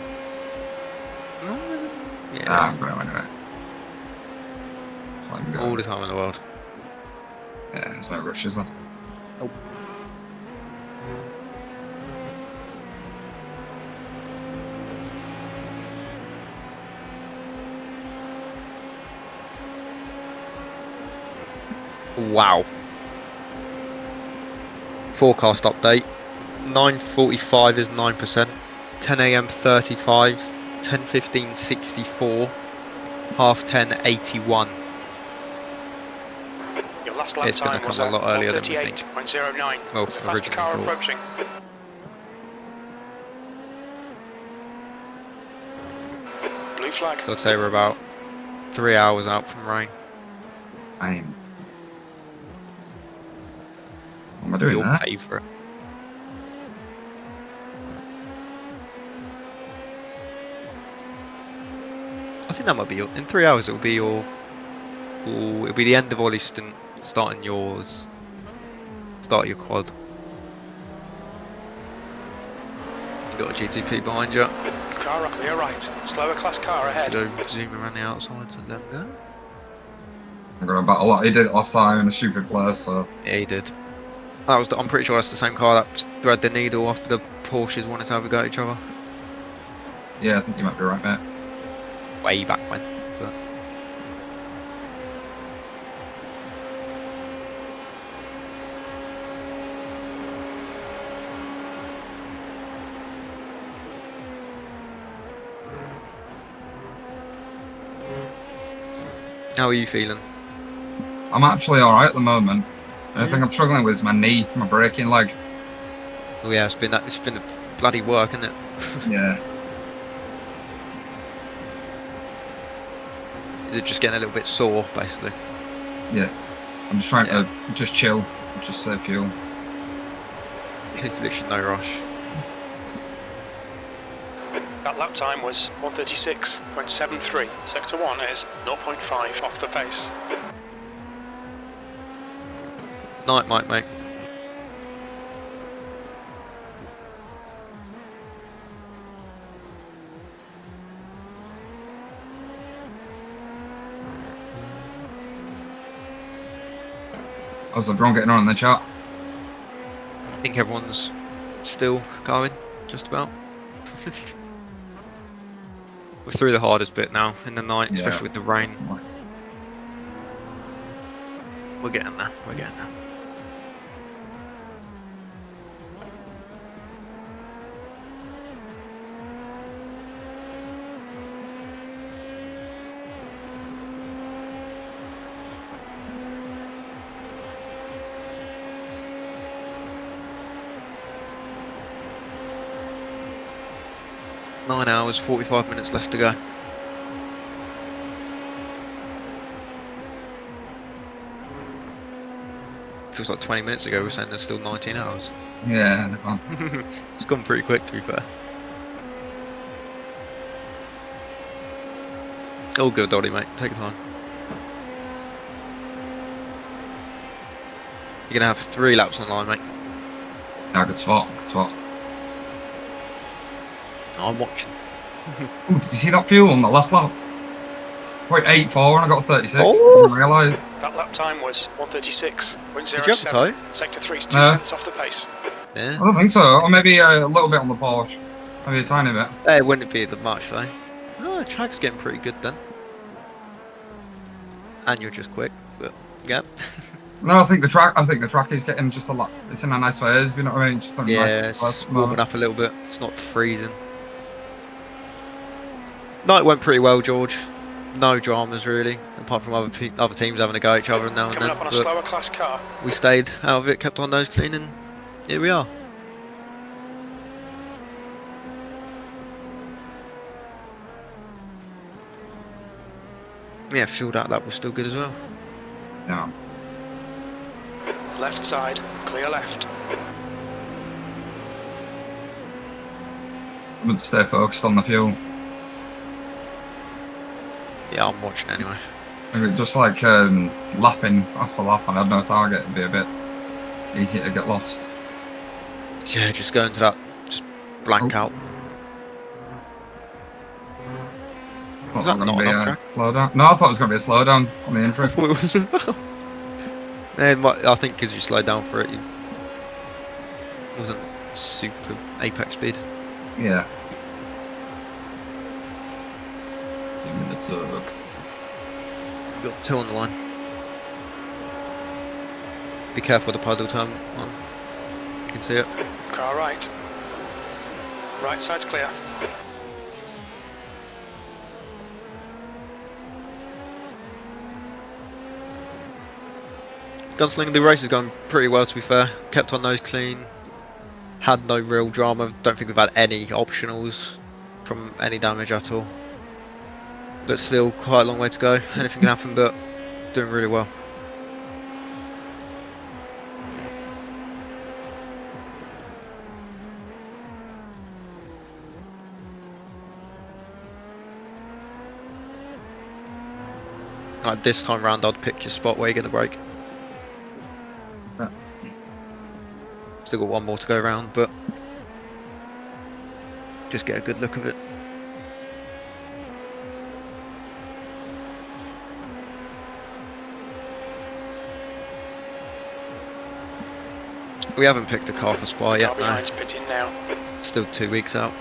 Yeah. I'm going anyway. Let me go. All the time in the world. Yeah, there's no rush, is there? Nope. Wow. Forecast update. 9:45 is 9%. 10 AM 35. 10:15 64. 10:30 81. Your last lap It's going time to was come a lot earlier than we think. 1:38.09. Well, There's a faster car originally thought. approaching. Blue flag. So I'd say we're about 3 hours out from rain. What am I doing You'll there? pay for it. I think that might be your, in 3 hours. It'll be your. It'll be the end of Ollie's stint, starting yours. Start your quad. You got a GTP behind you. Car up, clear right. Slower class car ahead. Go zoom around the outside to let them go. I'm gonna battle a lot. He did it last time in a stupid place, so. Yeah, he did. That was. I'm pretty sure that's the same car that thread the needle after the Porsches wanted to have a go at each other. Yeah, I think you might be right, mate. Way back when. But. How are you feeling? I'm actually alright at the moment. The only thing I'm struggling with is my knee, my braking leg. Oh yeah, it's been a bloody work, isn't it? Yeah. Is it just getting a little bit sore, basically? Yeah. I'm just trying to just chill, just save fuel. It's literally no rush. That lap time was 1:36.73. Sector 1 is 0.5 off the pace. Night, mate. How's everyone getting on in the chat? I think everyone's still going, just about. We're through the hardest bit now in the night, especially with the rain. We're getting there. We're getting there. Nine hours, 45 minutes left to go. Feels like 20 minutes ago we were saying there's still 19 hours. Yeah, they're gone. It's gone pretty quick, to be fair. All good, Ollie, mate. Take your time. You're gonna have 3 laps online, mate. Yeah, good spot, good spot. I'm watching. Ooh, did you see that fuel on the last lap? 0.84 and I got 36. Oh. I didn't realise. That lap time was 136.07. Did you have a toe? Sector 3's 2 No. tenths off the pace. Yeah. I don't think so. Or maybe a little bit on the Porsche. Maybe a tiny bit. It wouldn't be that much though. No, the track's getting pretty good then. And you're just quick, but yeah. No, I think the track is getting just a lot. It's in a nice phase, you know what I mean? Just a Yeah, nice it's warming up a little bit. It's not freezing. Night went pretty well, George. No dramas really, apart from other teams having a go at each other now and Coming then. up on a But slower class car. we stayed out of it, kept our nose clean, and here we are. Yeah, fueled out lap was still good as well. Yeah. Left side, clear left. I'm going to stay focused on the fuel. Yeah, I'm watching anyway. Maybe just like lapping off a lap and I had no target, it'd be a bit easy to get lost. Yeah, just go into that, just blank out. Was that that not going an to off be a track? slowdown? No, I thought it was going to be a slowdown on the intro. I thought it was as well. I think because you slowed down for it, you wasn't super apex speed. Yeah. Give me the suck. You got 2 on the line. Be careful with the puddle turn on. You can see it. Car right. Right side's clear. Gunslinging, the race is going pretty well to be fair. Kept our nose clean. Had no real drama. Don't think we've had any optionals from any damage at all. But still quite a long way to go. Anything can happen, but doing really well. Like this time round, I'd pick your spot where you're going to brake. Still got one more to go around, but just get a good look of it. We haven't picked a car for Spa yet, Car behind's pitting now. Still 2 weeks out.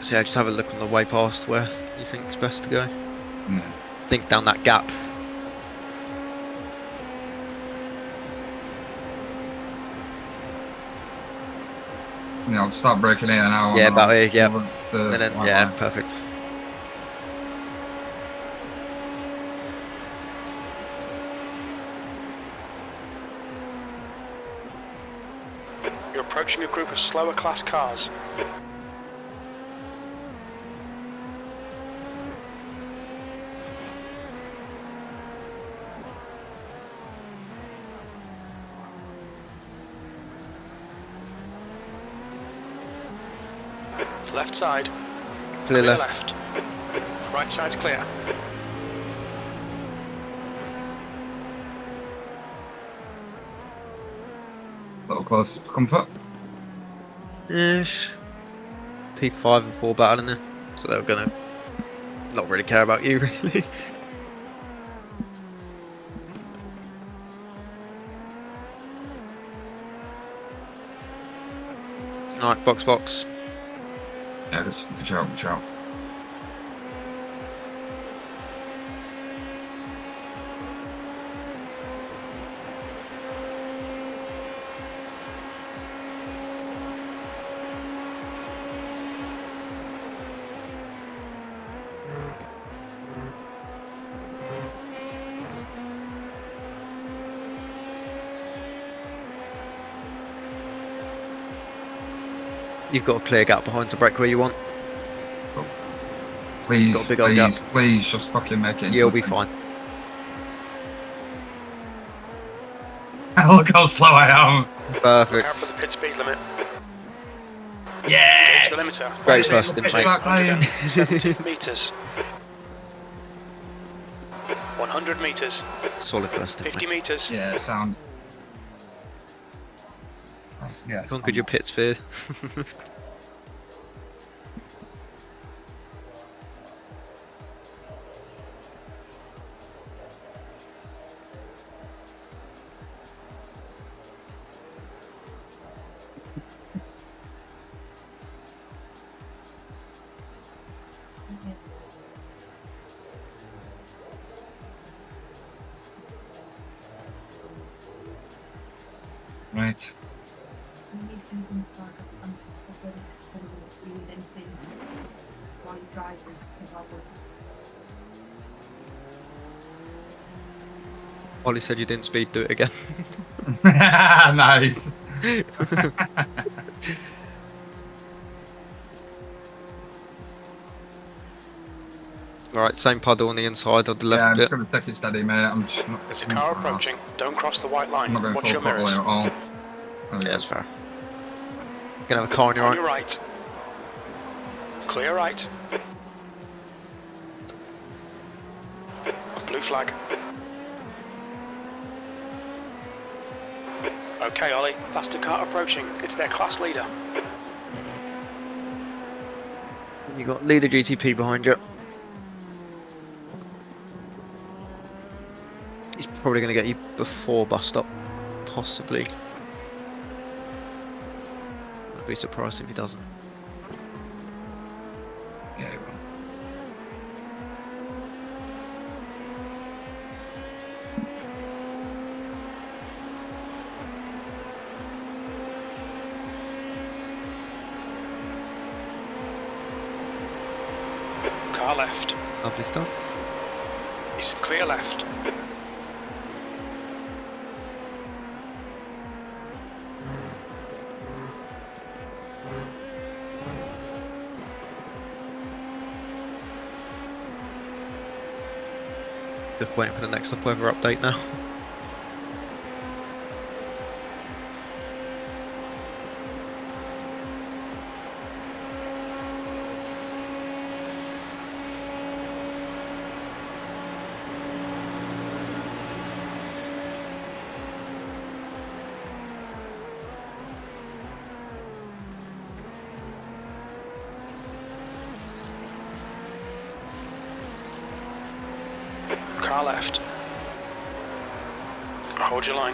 So yeah, just have a look on the way past where you think it's best to go. Think down that gap. Yeah, I'll start breaking in now. Yeah, about here, yeah. And then, yeah, perfect. You're approaching a group of slower class cars. Left side. Clear left. Right side's clear. A little close for comfort. Ish. P5 and 4 battling there. So they're gonna not really care about you really. Alright, box. Yeah, just watch out. You've got a clear gap behind to brake where you want. Please, Got a big old gap. please, just fucking make it. You'll be fine. Look how slow I am. Look out for Perfect. the pit speed limit. Yes! Gauge the limiter. Great first stint, mate. 70 metres. 100 metres. Solid first. 50 metres. Yeah, sound. Yes. Conquered your pit sphere. Right. Ollie said you didn't speed, do it again. Nice. Alright, same puddle on the inside of the Yeah, I'm left just bit. going to take it steady, mate. I'm just not. There's a car approaching. Don't cross the white line. I'm not going Watch full your throttle mirrors. here at all. Yeah, that's fair. You're gonna have a car on your On right. your right. Clear right. Blue flag. Okay, Ollie. Faster car approaching. It's their class leader. You got leader GTP behind you. He's probably going to get you before bus stop, possibly. I'd be surprised if he doesn't. Yeah, he will. Car left. Lovely stuff. He's clear left. Just waiting for the next weather update now. Car left. Hold your line.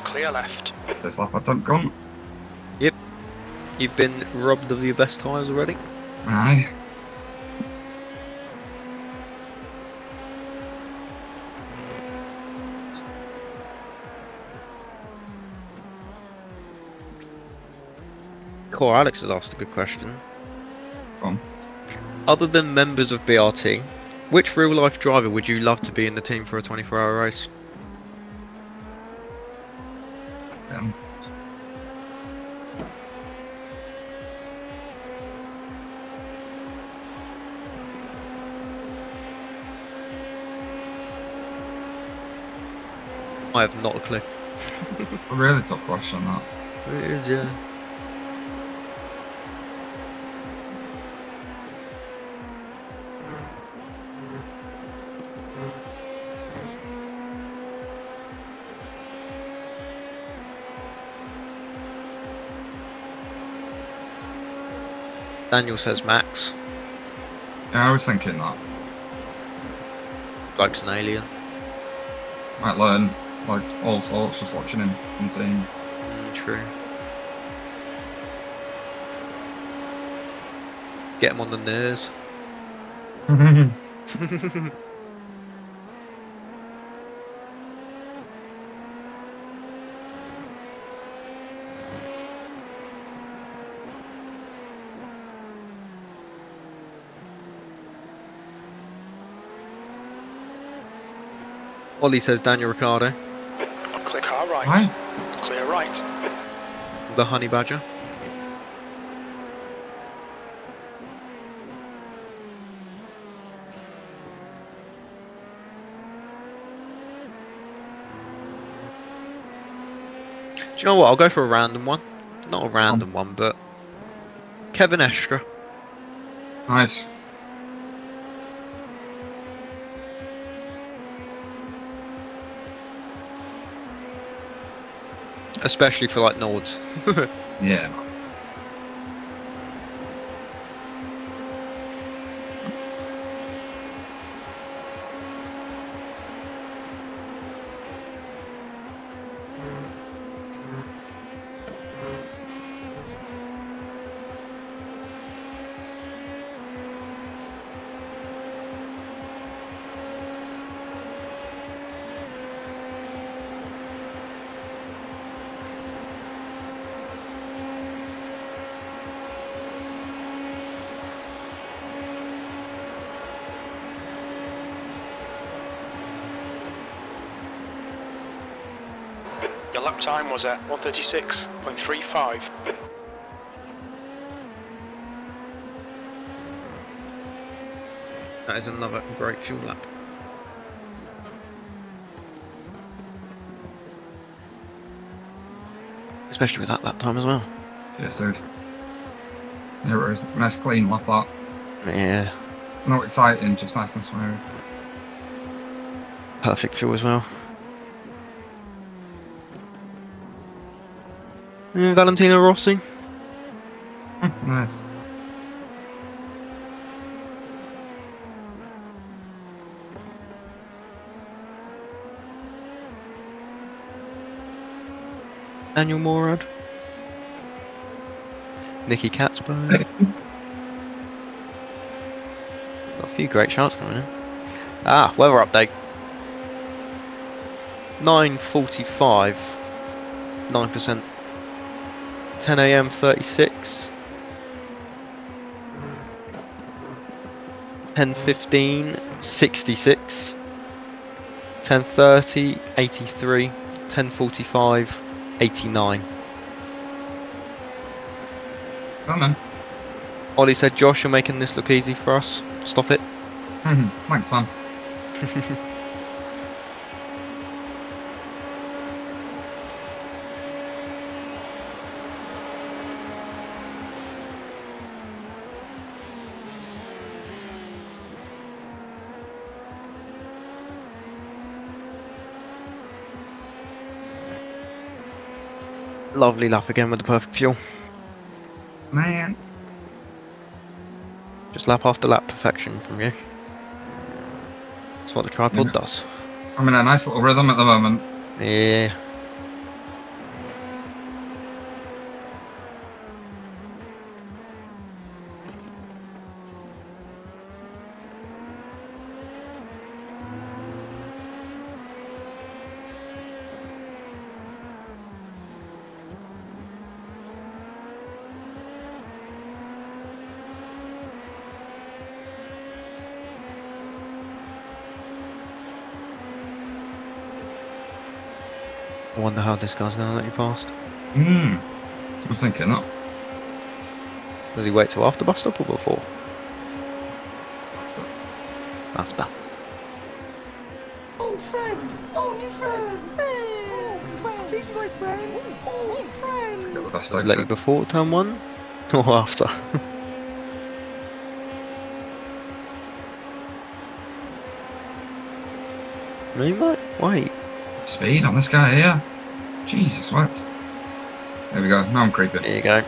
Clear left. Is this lap attempt gone? Yep. You've been robbed of your best tyres already. Aye. Core Alex has asked a good question. Go on. Other than members of BRT, which real life driver would you love to be in the team for a 24-hour race? I have not a clue. A really tough question, that. It is, yeah. Daniel says Max. Yeah, I was thinking that. Bloke's an alien. Might learn, like, all sorts just watching him and seeing. True. Get him on the nerves. Ollie says Daniel Ricciardo. Clear car right. Aye. Clear right. The Honey Badger. Do you know what? I'll go for a random one. Not a random one, but Kevin Estra. Nice. Especially for like Nords. Yeah. Your lap time was at 1:36.35. That is another great fuel lap. Especially with that lap time as well. Yes, dude. There it is. Nice clean lap up. Yeah. Not exciting, just nice and smooth. Perfect fuel as well. Valentino Rossi. Nice. Daniel Morad. Nicky Katzberg. Got a few great shots coming in. Weather update. 9:45. 9%. 10 AM 36. 10:15 66. 10:30 83. 10:45 89. Come on. Ollie said, Josh, you're making this look easy for us. Stop it. Thanks, man. Lovely lap again with the perfect fuel. Man. Just lap after lap perfection from you. That's what the tripod does. I'm in a nice little rhythm at the moment. Yeah. I wonder how this guy's going to let you past. I was thinking that. Does he wait till after bus stop or before? After. Oh, friend! Oh, your friend! Oh, friend! He's my friend! Oh, friend! That's Does he let you before turn 1 or after? No, you might wait. Speed on this guy here. Jesus, what? There we go. Now I'm creeping. There you go.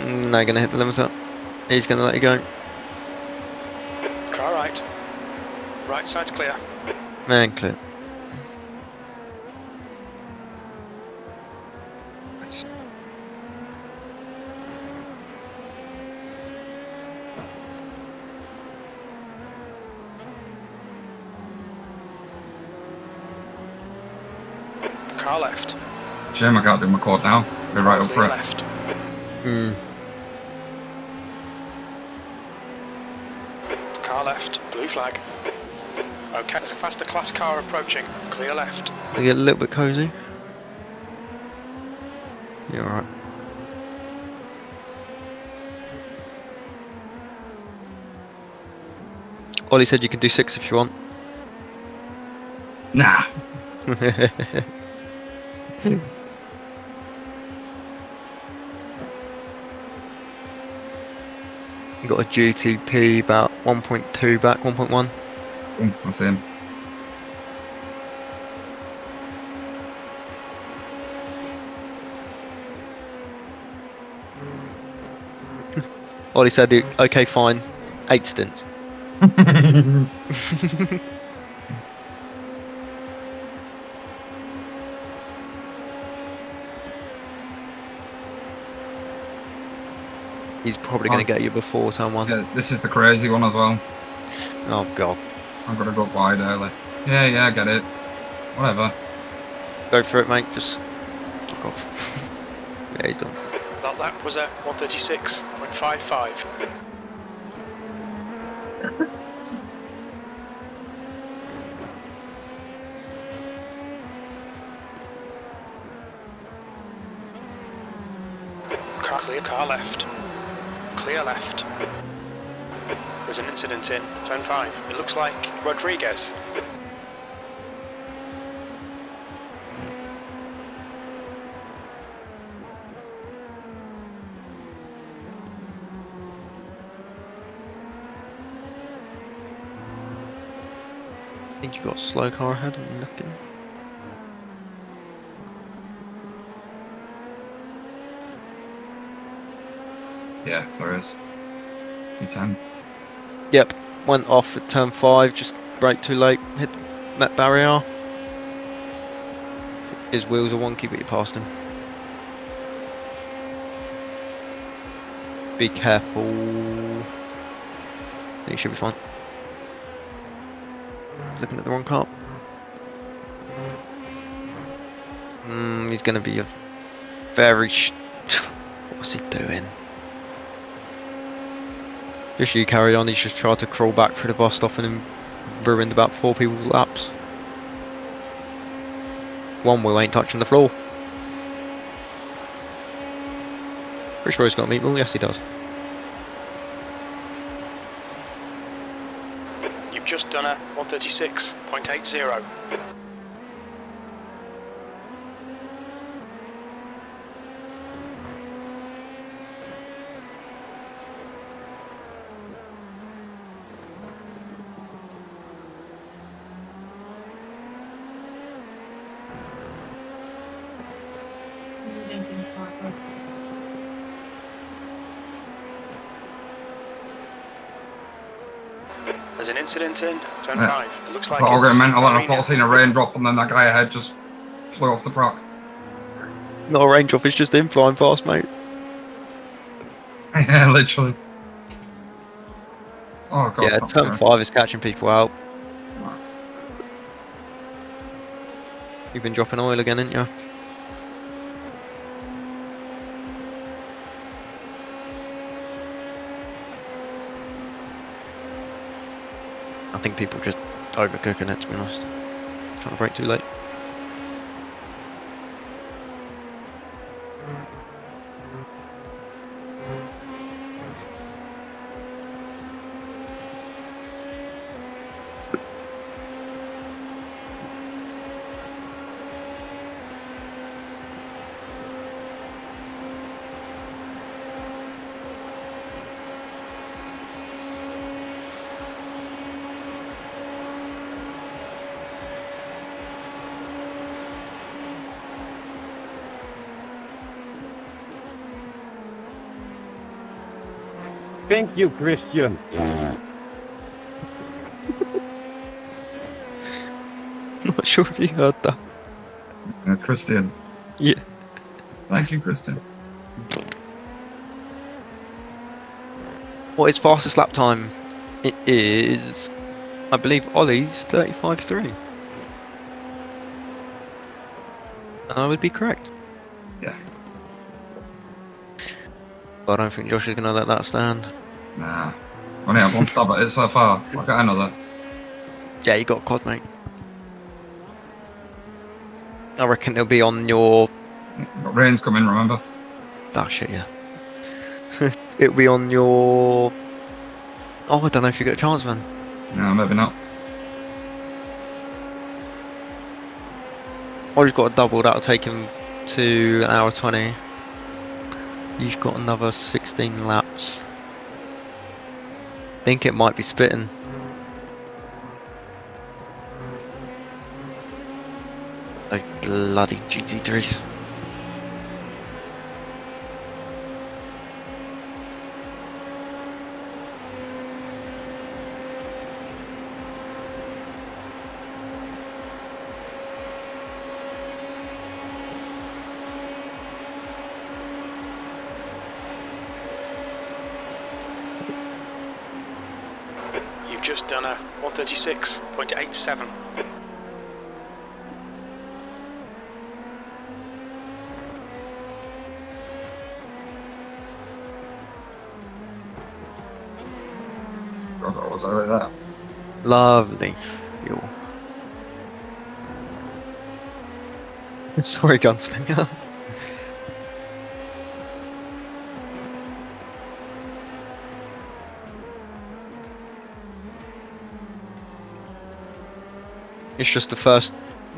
Now you're going to hit the limiter. He's going to let you go. Car right. Right side's clear. Man, clear. Car left. Shame I can't do my quad now. Be right up Clear front. left. Car left. Blue flag. Okay, there's a faster class car approaching. Clear left. I get a little bit cozy. You're alright. Ollie said you can do 6 if you want. Nah. You got a GTP about 1.2 back, 1.1. I see him. Ollie said, okay, fine, 8 stints. He's probably going to get you before someone. Yeah, this is the crazy one as well. Oh god. I've got to go up wide early. Yeah, I get it. Whatever. Go for it, mate. Just fuck off. Yeah, he's done. That lap was at 136.55. Car left. Clear left. There's an incident in turn 5. It looks like Rodriguez. I think you got a slow car ahead. I'm looking. Yeah, there is. E10. Yep, went off at turn 5, just braked too late, hit met barrier. His wheels are wonky, but you passed him. Be careful. I think you should be fine. Looking at the wrong car. He's going to be a very... What's he doing? Just you carry on, he's just tried to crawl back through the bus stop and ruined about 4 people's laps. One wheel ain't touching the floor. Pretty sure he's got a meat wheel, yes he does. You've just done a 136.80. There's an incident in turn 5. It looks like I thought I was it's mental and I thought I Marina. seen a raindrop and then that guy ahead just flew off the track. Not a range off, it's just him flying fast, mate. Yeah, literally. Oh god. Yeah, turn 5 is catching people out. You've been dropping oil again, ain't you? I think people just overcooking it, to be honest. Trying to brake too late. Thank you, Christian. Not sure if you heard that. Christian. Yeah. Thank you, Christian. What is fastest lap time? It is, I believe, Ollie's 35.3. I would be correct. Yeah. But I don't think Josh is going to let that stand. Nah. Only had one stab at it so far. I'll get another. Yeah, you got a quad, mate. I reckon it'll be on your... But rain's coming, remember? Oh shit, yeah. It'll be on your... Oh, I don't know if you get a chance then. No, maybe not. Ollie's got a double, that'll take him to an hour 20. You've got another 16 laps. I think it might be spitting. Those bloody GT3s. You've just done a 136.87. God, was over there. Lovely. Fuel. Sorry, Gunslinger. It's just the first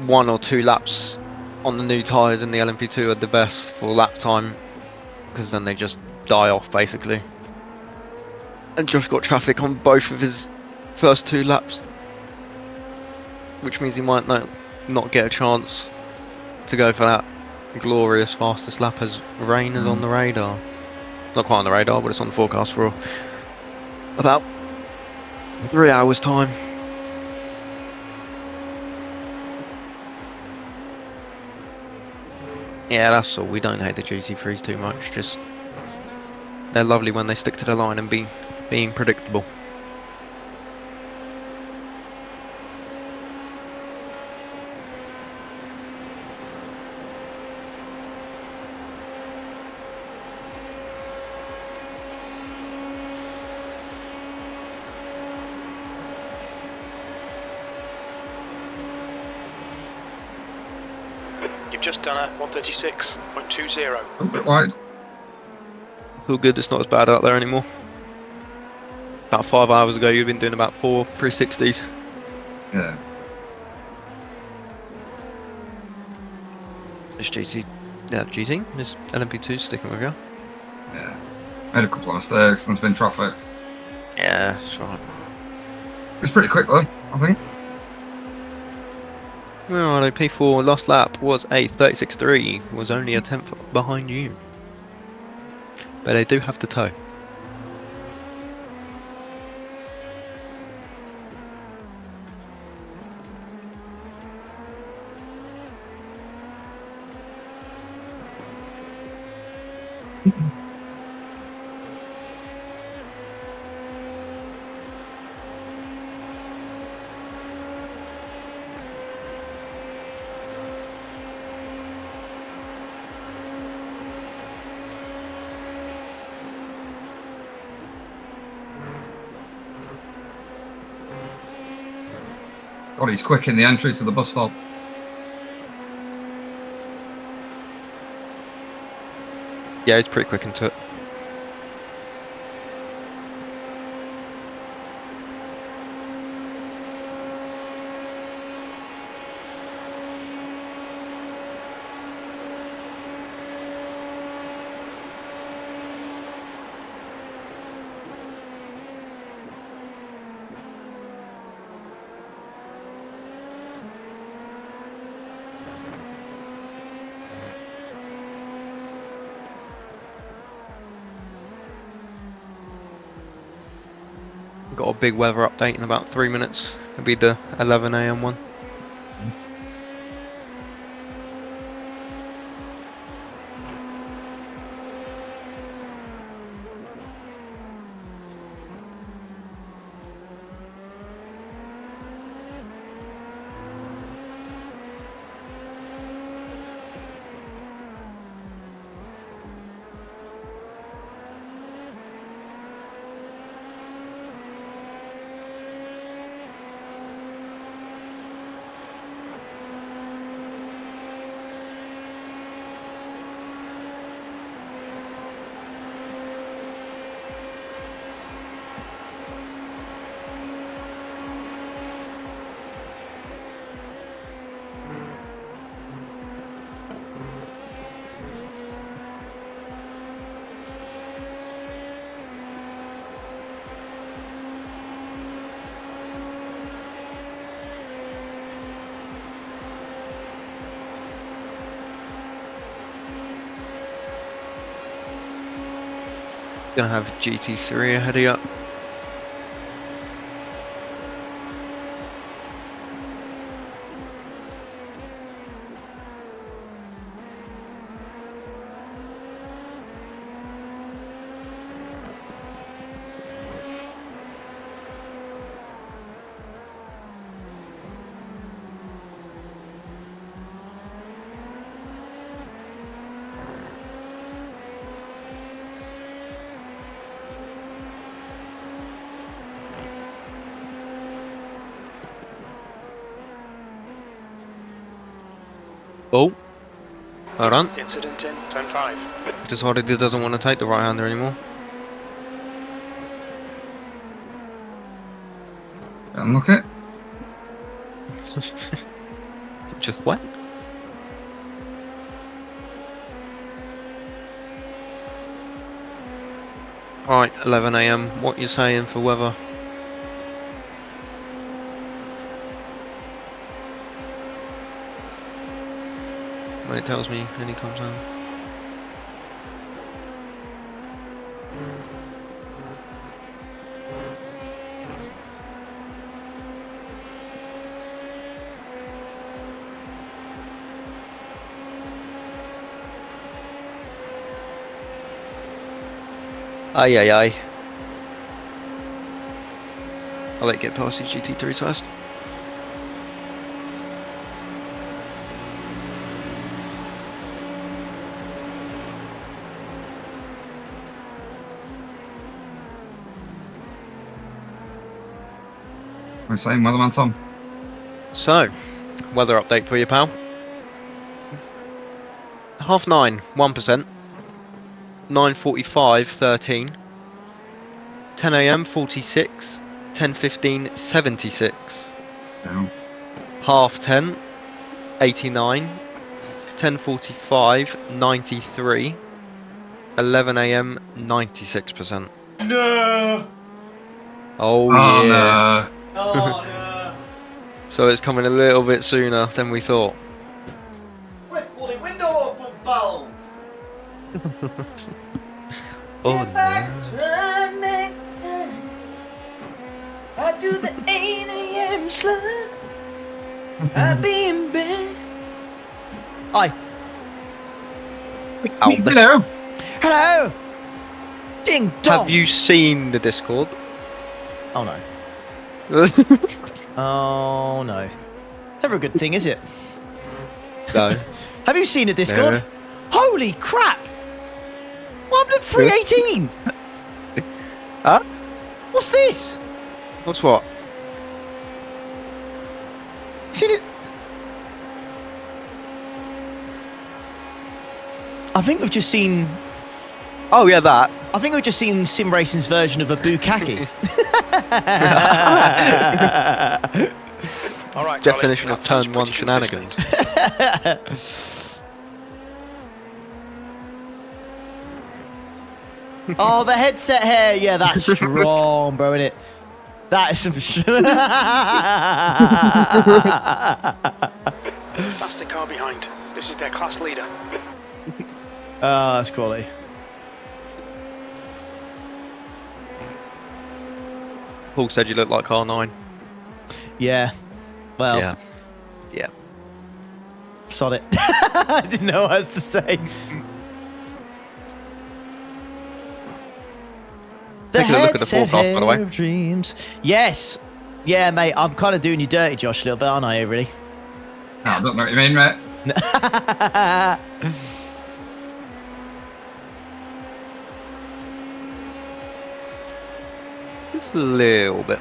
1 or 2 laps on the new tyres in the LMP2 are the best for lap time, because then they just die off basically. And Josh got traffic on both of his first 2 laps, which means he might not get a chance to go for that glorious fastest lap as rain is on the radar. Not quite on the radar, but it's on the forecast for about 3 hours time. Yeah, that's all. We don't hate the GT3s too much. Just they're lovely when they stick to the line and being predictable. You've just done a 136.20. A bit wide. Feel good it's not as bad out there anymore. About 5 hours ago you'd been doing about 4 360s. Yeah. Is GT is LMP2 sticking with you? Yeah. Made a couple of mistakes and there's been traffic. Yeah, that's right. It's pretty quick though, I think. Alright, P4 last lap was a 36.3, was only a 10th behind you. But they do have to tow. God, he's quick in the entry to the bus stop. Yeah, he's pretty quick into it. Got a big weather update in about 3 minutes. It'll be the 11 AM one. Gonna have GT3 ahead of you. Oh. Hold on. Incident in turn 5. Decided he doesn't want to take the right-hander anymore. Unlock it. Just wet. Alright, 11 AM. What you saying for weather? When it tells me anytime soon. Aye aye aye. I'll let you get past these GT3s first. We're saying weatherman Tom. So, weather update for you, pal. 9:30, 1%. 9:45, 13. 10 AM, 46. 10:15, 76. Down. 10:30, 89. 10:45, 93. 11 AM, 96%. No. Oh, Oh, yeah. no. Oh no. So it's coming a little bit sooner than we thought. Lift bloody window open, balls. Oh If I no. could turn back, I'd do the 8 AM slide. I'd be in bed. Hi. Hello. Hello. Ding dong. Have you seen the Discord? Oh no. Oh no. It's never a good thing, is it? No. Have you seen a Discord? No. Holy crap! What happened at 318? Huh? What's this? What's what? Seen it? I think we've just seen. Oh yeah, that. I think we've just seen Sim Racing's version of a bukkake. All right, Definition Charlie, of turn that one sounds pretty shenanigans. Oh, the headset hair. Yeah, that's strong, bro, isn't it? That is some That's the car behind. This is their class leader. Oh, that's quality. Paul said you look like R9. Yeah. Well, Yeah. Yeah. sod it. I didn't know what else to say. The Take a look at the headset forecast, by the way. hair of dreams. Yes. Yeah, mate. I'm kind of doing you dirty, Josh, a little bit, aren't I, really? No, I don't know what you mean, mate. Just a little bit.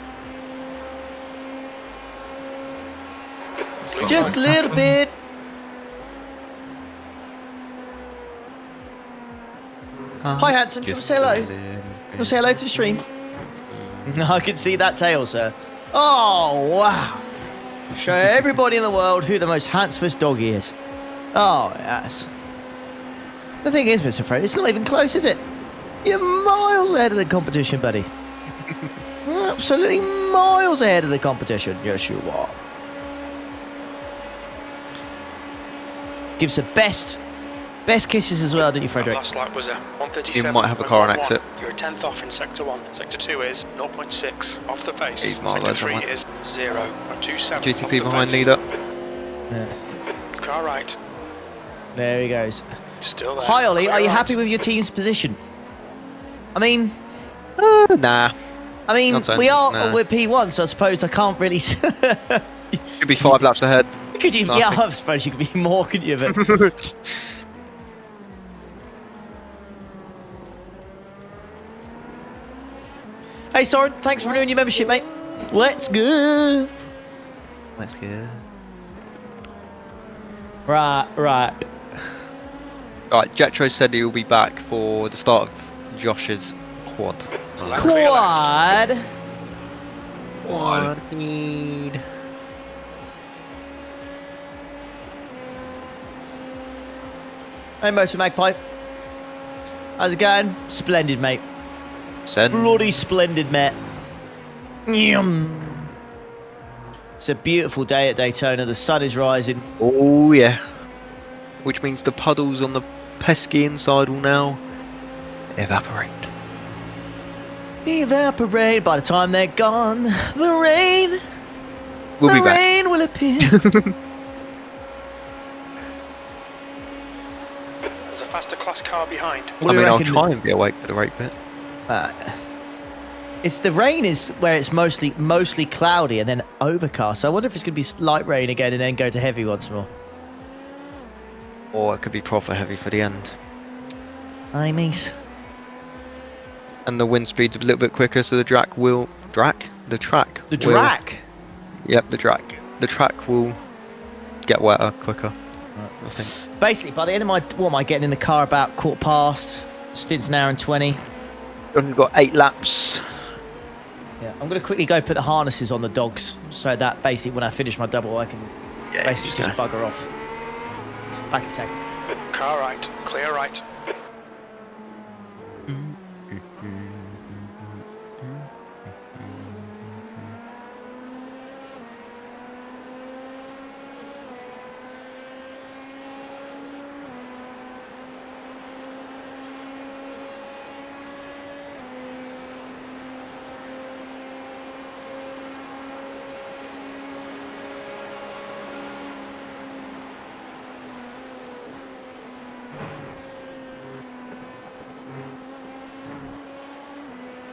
Just a little bit. Hi, Hanson. Do you want to say hello? You want to say hello to the stream? No, I can see that tail, sir. Oh, wow. Show everybody in the world who the most handsomest dog is. Oh, yes. The thing is, Mr. Fred, it's not even close, is it? You're miles ahead of the competition, buddy. Absolutely miles ahead of the competition. Yes, you are. Gives the best kisses as well, didn't you, Frederick? Last lap was a 137. You might have a car on exit. You're a 10th off in sector 1. Sector 2 is 0.6 off the pace. He's miles Sector over 3 that. is 0.27 GTP off the behind pace. leader. Yeah. Car right. There he goes. Still there. Hi, Ollie. Are you Clear happy right. with your team's position? I mean, Nah. Nonsense. we are. Nah. We're P1, so I suppose I can't really. Could be 5 laps ahead. Could you? Nothing. Yeah, I suppose you could be more, couldn't you? But hey, Soren, thanks for renewing your membership, mate. Let's go. Let's go. Right. Right, Jetro said he'll be back for the start of Josh's quad. Quad. Quad need. Hey, Motor Magpie. How's it going? Splendid, mate. Send. Bloody splendid, mate. Yum. It's a beautiful day at Daytona. The sun is rising. Oh yeah. Which means the puddles on the pesky inside will now evaporate. Evaporate by the time they're gone. The rain. We'll be the back. rain will appear. There's a faster class car behind. I mean, I'll try and be awake for the rate bit. It's the rain is where it's mostly cloudy and then overcast. So I wonder if it's going to be light rain again and then go to heavy once more. Or it could be proper heavy for the end. Aye, miss. And the wind speed's a little bit quicker, so the track will... The track? The track? Yep, the track. The track will get wetter quicker. I think. Basically, by the end of my... What am I getting in the car about 15? Stint's an hour and 20. We've got 8 laps. Yeah, I'm going to quickly go put the harnesses on the dogs so that basically when I finish my double I can basically just bugger off. Back a second. Car right, clear right.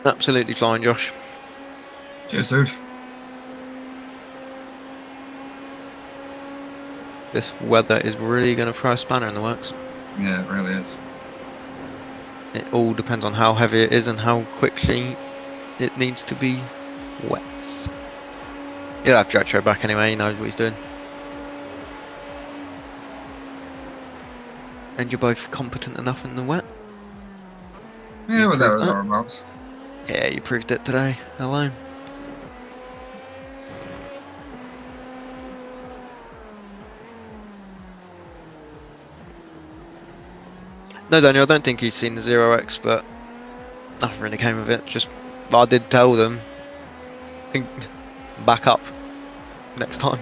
Absolutely flying, Josh. Cheers, dude. This weather is really going to throw a spanner in the works. Yeah, it really is. It all depends on how heavy it is and how quickly it needs to be wet. You'll have Jetro back anyway, he knows what he's doing. And you're both competent enough in the wet? Yeah, we're there or thereabouts. Yeah, you proved it today, alone. No, Daniel, I don't think he's seen the 0x, but nothing really came of it. Just, I did tell them, back up next time.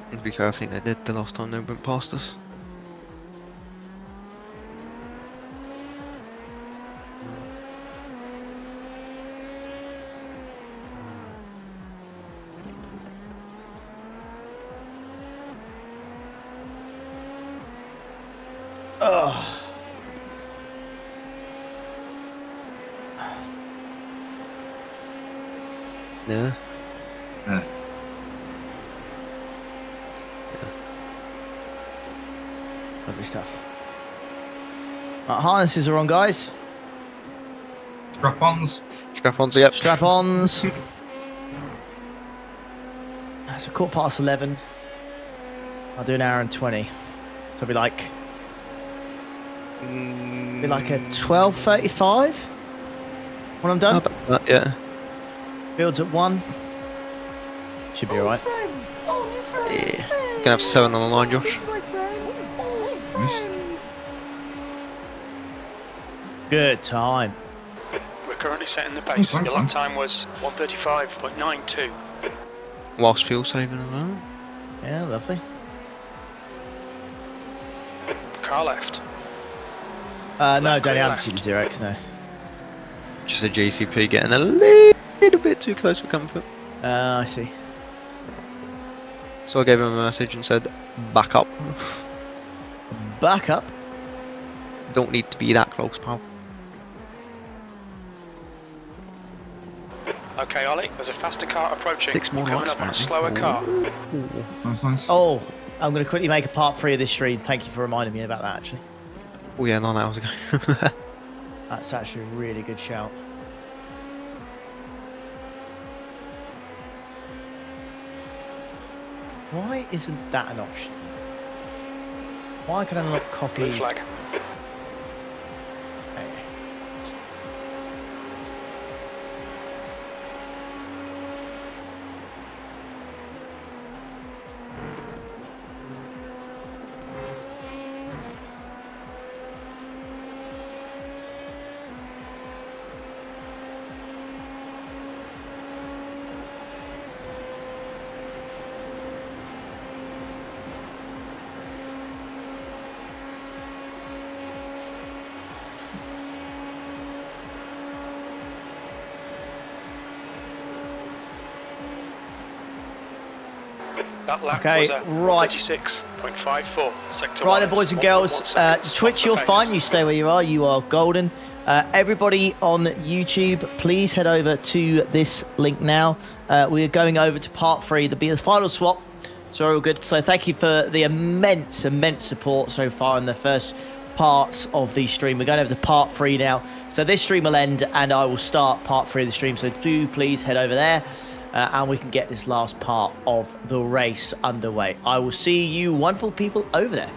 And to be fair, I think they did the last time they went past us. Yeah. Yeah. Lovely stuff. Right, harnesses are on, guys. Strap-ons. Strap-ons, yep. Strap-ons. It's a 11:15. I'll do an hour and 20. So it'll be like... Be like a 12:35 when I'm done. Yeah. Builds at 1. Should be alright. Yeah. Gonna have 7 on the line, Josh. Good time. We're currently setting the pace. Your lap time was 1:35.92. Whilst fuel saving as well. Yeah, lovely. Car left. No, Danny, I haven't seen the 0x, no. Just a GCP getting a little bit too close for comfort. I see. So I gave him a message and said, back up. Back up? Don't need to be that close, pal. Okay, Ollie, there's a faster car approaching. 6 more Coming laps, up on a apparently. slower car. Nice, nice. Oh, I'm going to quickly make a part 3 of this stream. Thank you for reminding me about that, actually. Oh yeah, 9 hours ago. That's actually a really good shout. Why isn't that an option? Why can I not copy? Blue flag. That lap Okay, was a right. 36.54. Sector Right 1 then, boys is and girls. 1.1 seconds Twitch, off you're the pace. fine. You stay where you are. You are golden. Everybody on YouTube, please head over to this link now. We are going over to part 3, the final swap. So all good. So thank you for the immense support so far in the first parts of the stream. We're going over to part 3 now. So this stream will end and I will start part 3 of the stream. So do please head over there. And we can get this last part of the race underway. I will see you wonderful people over there.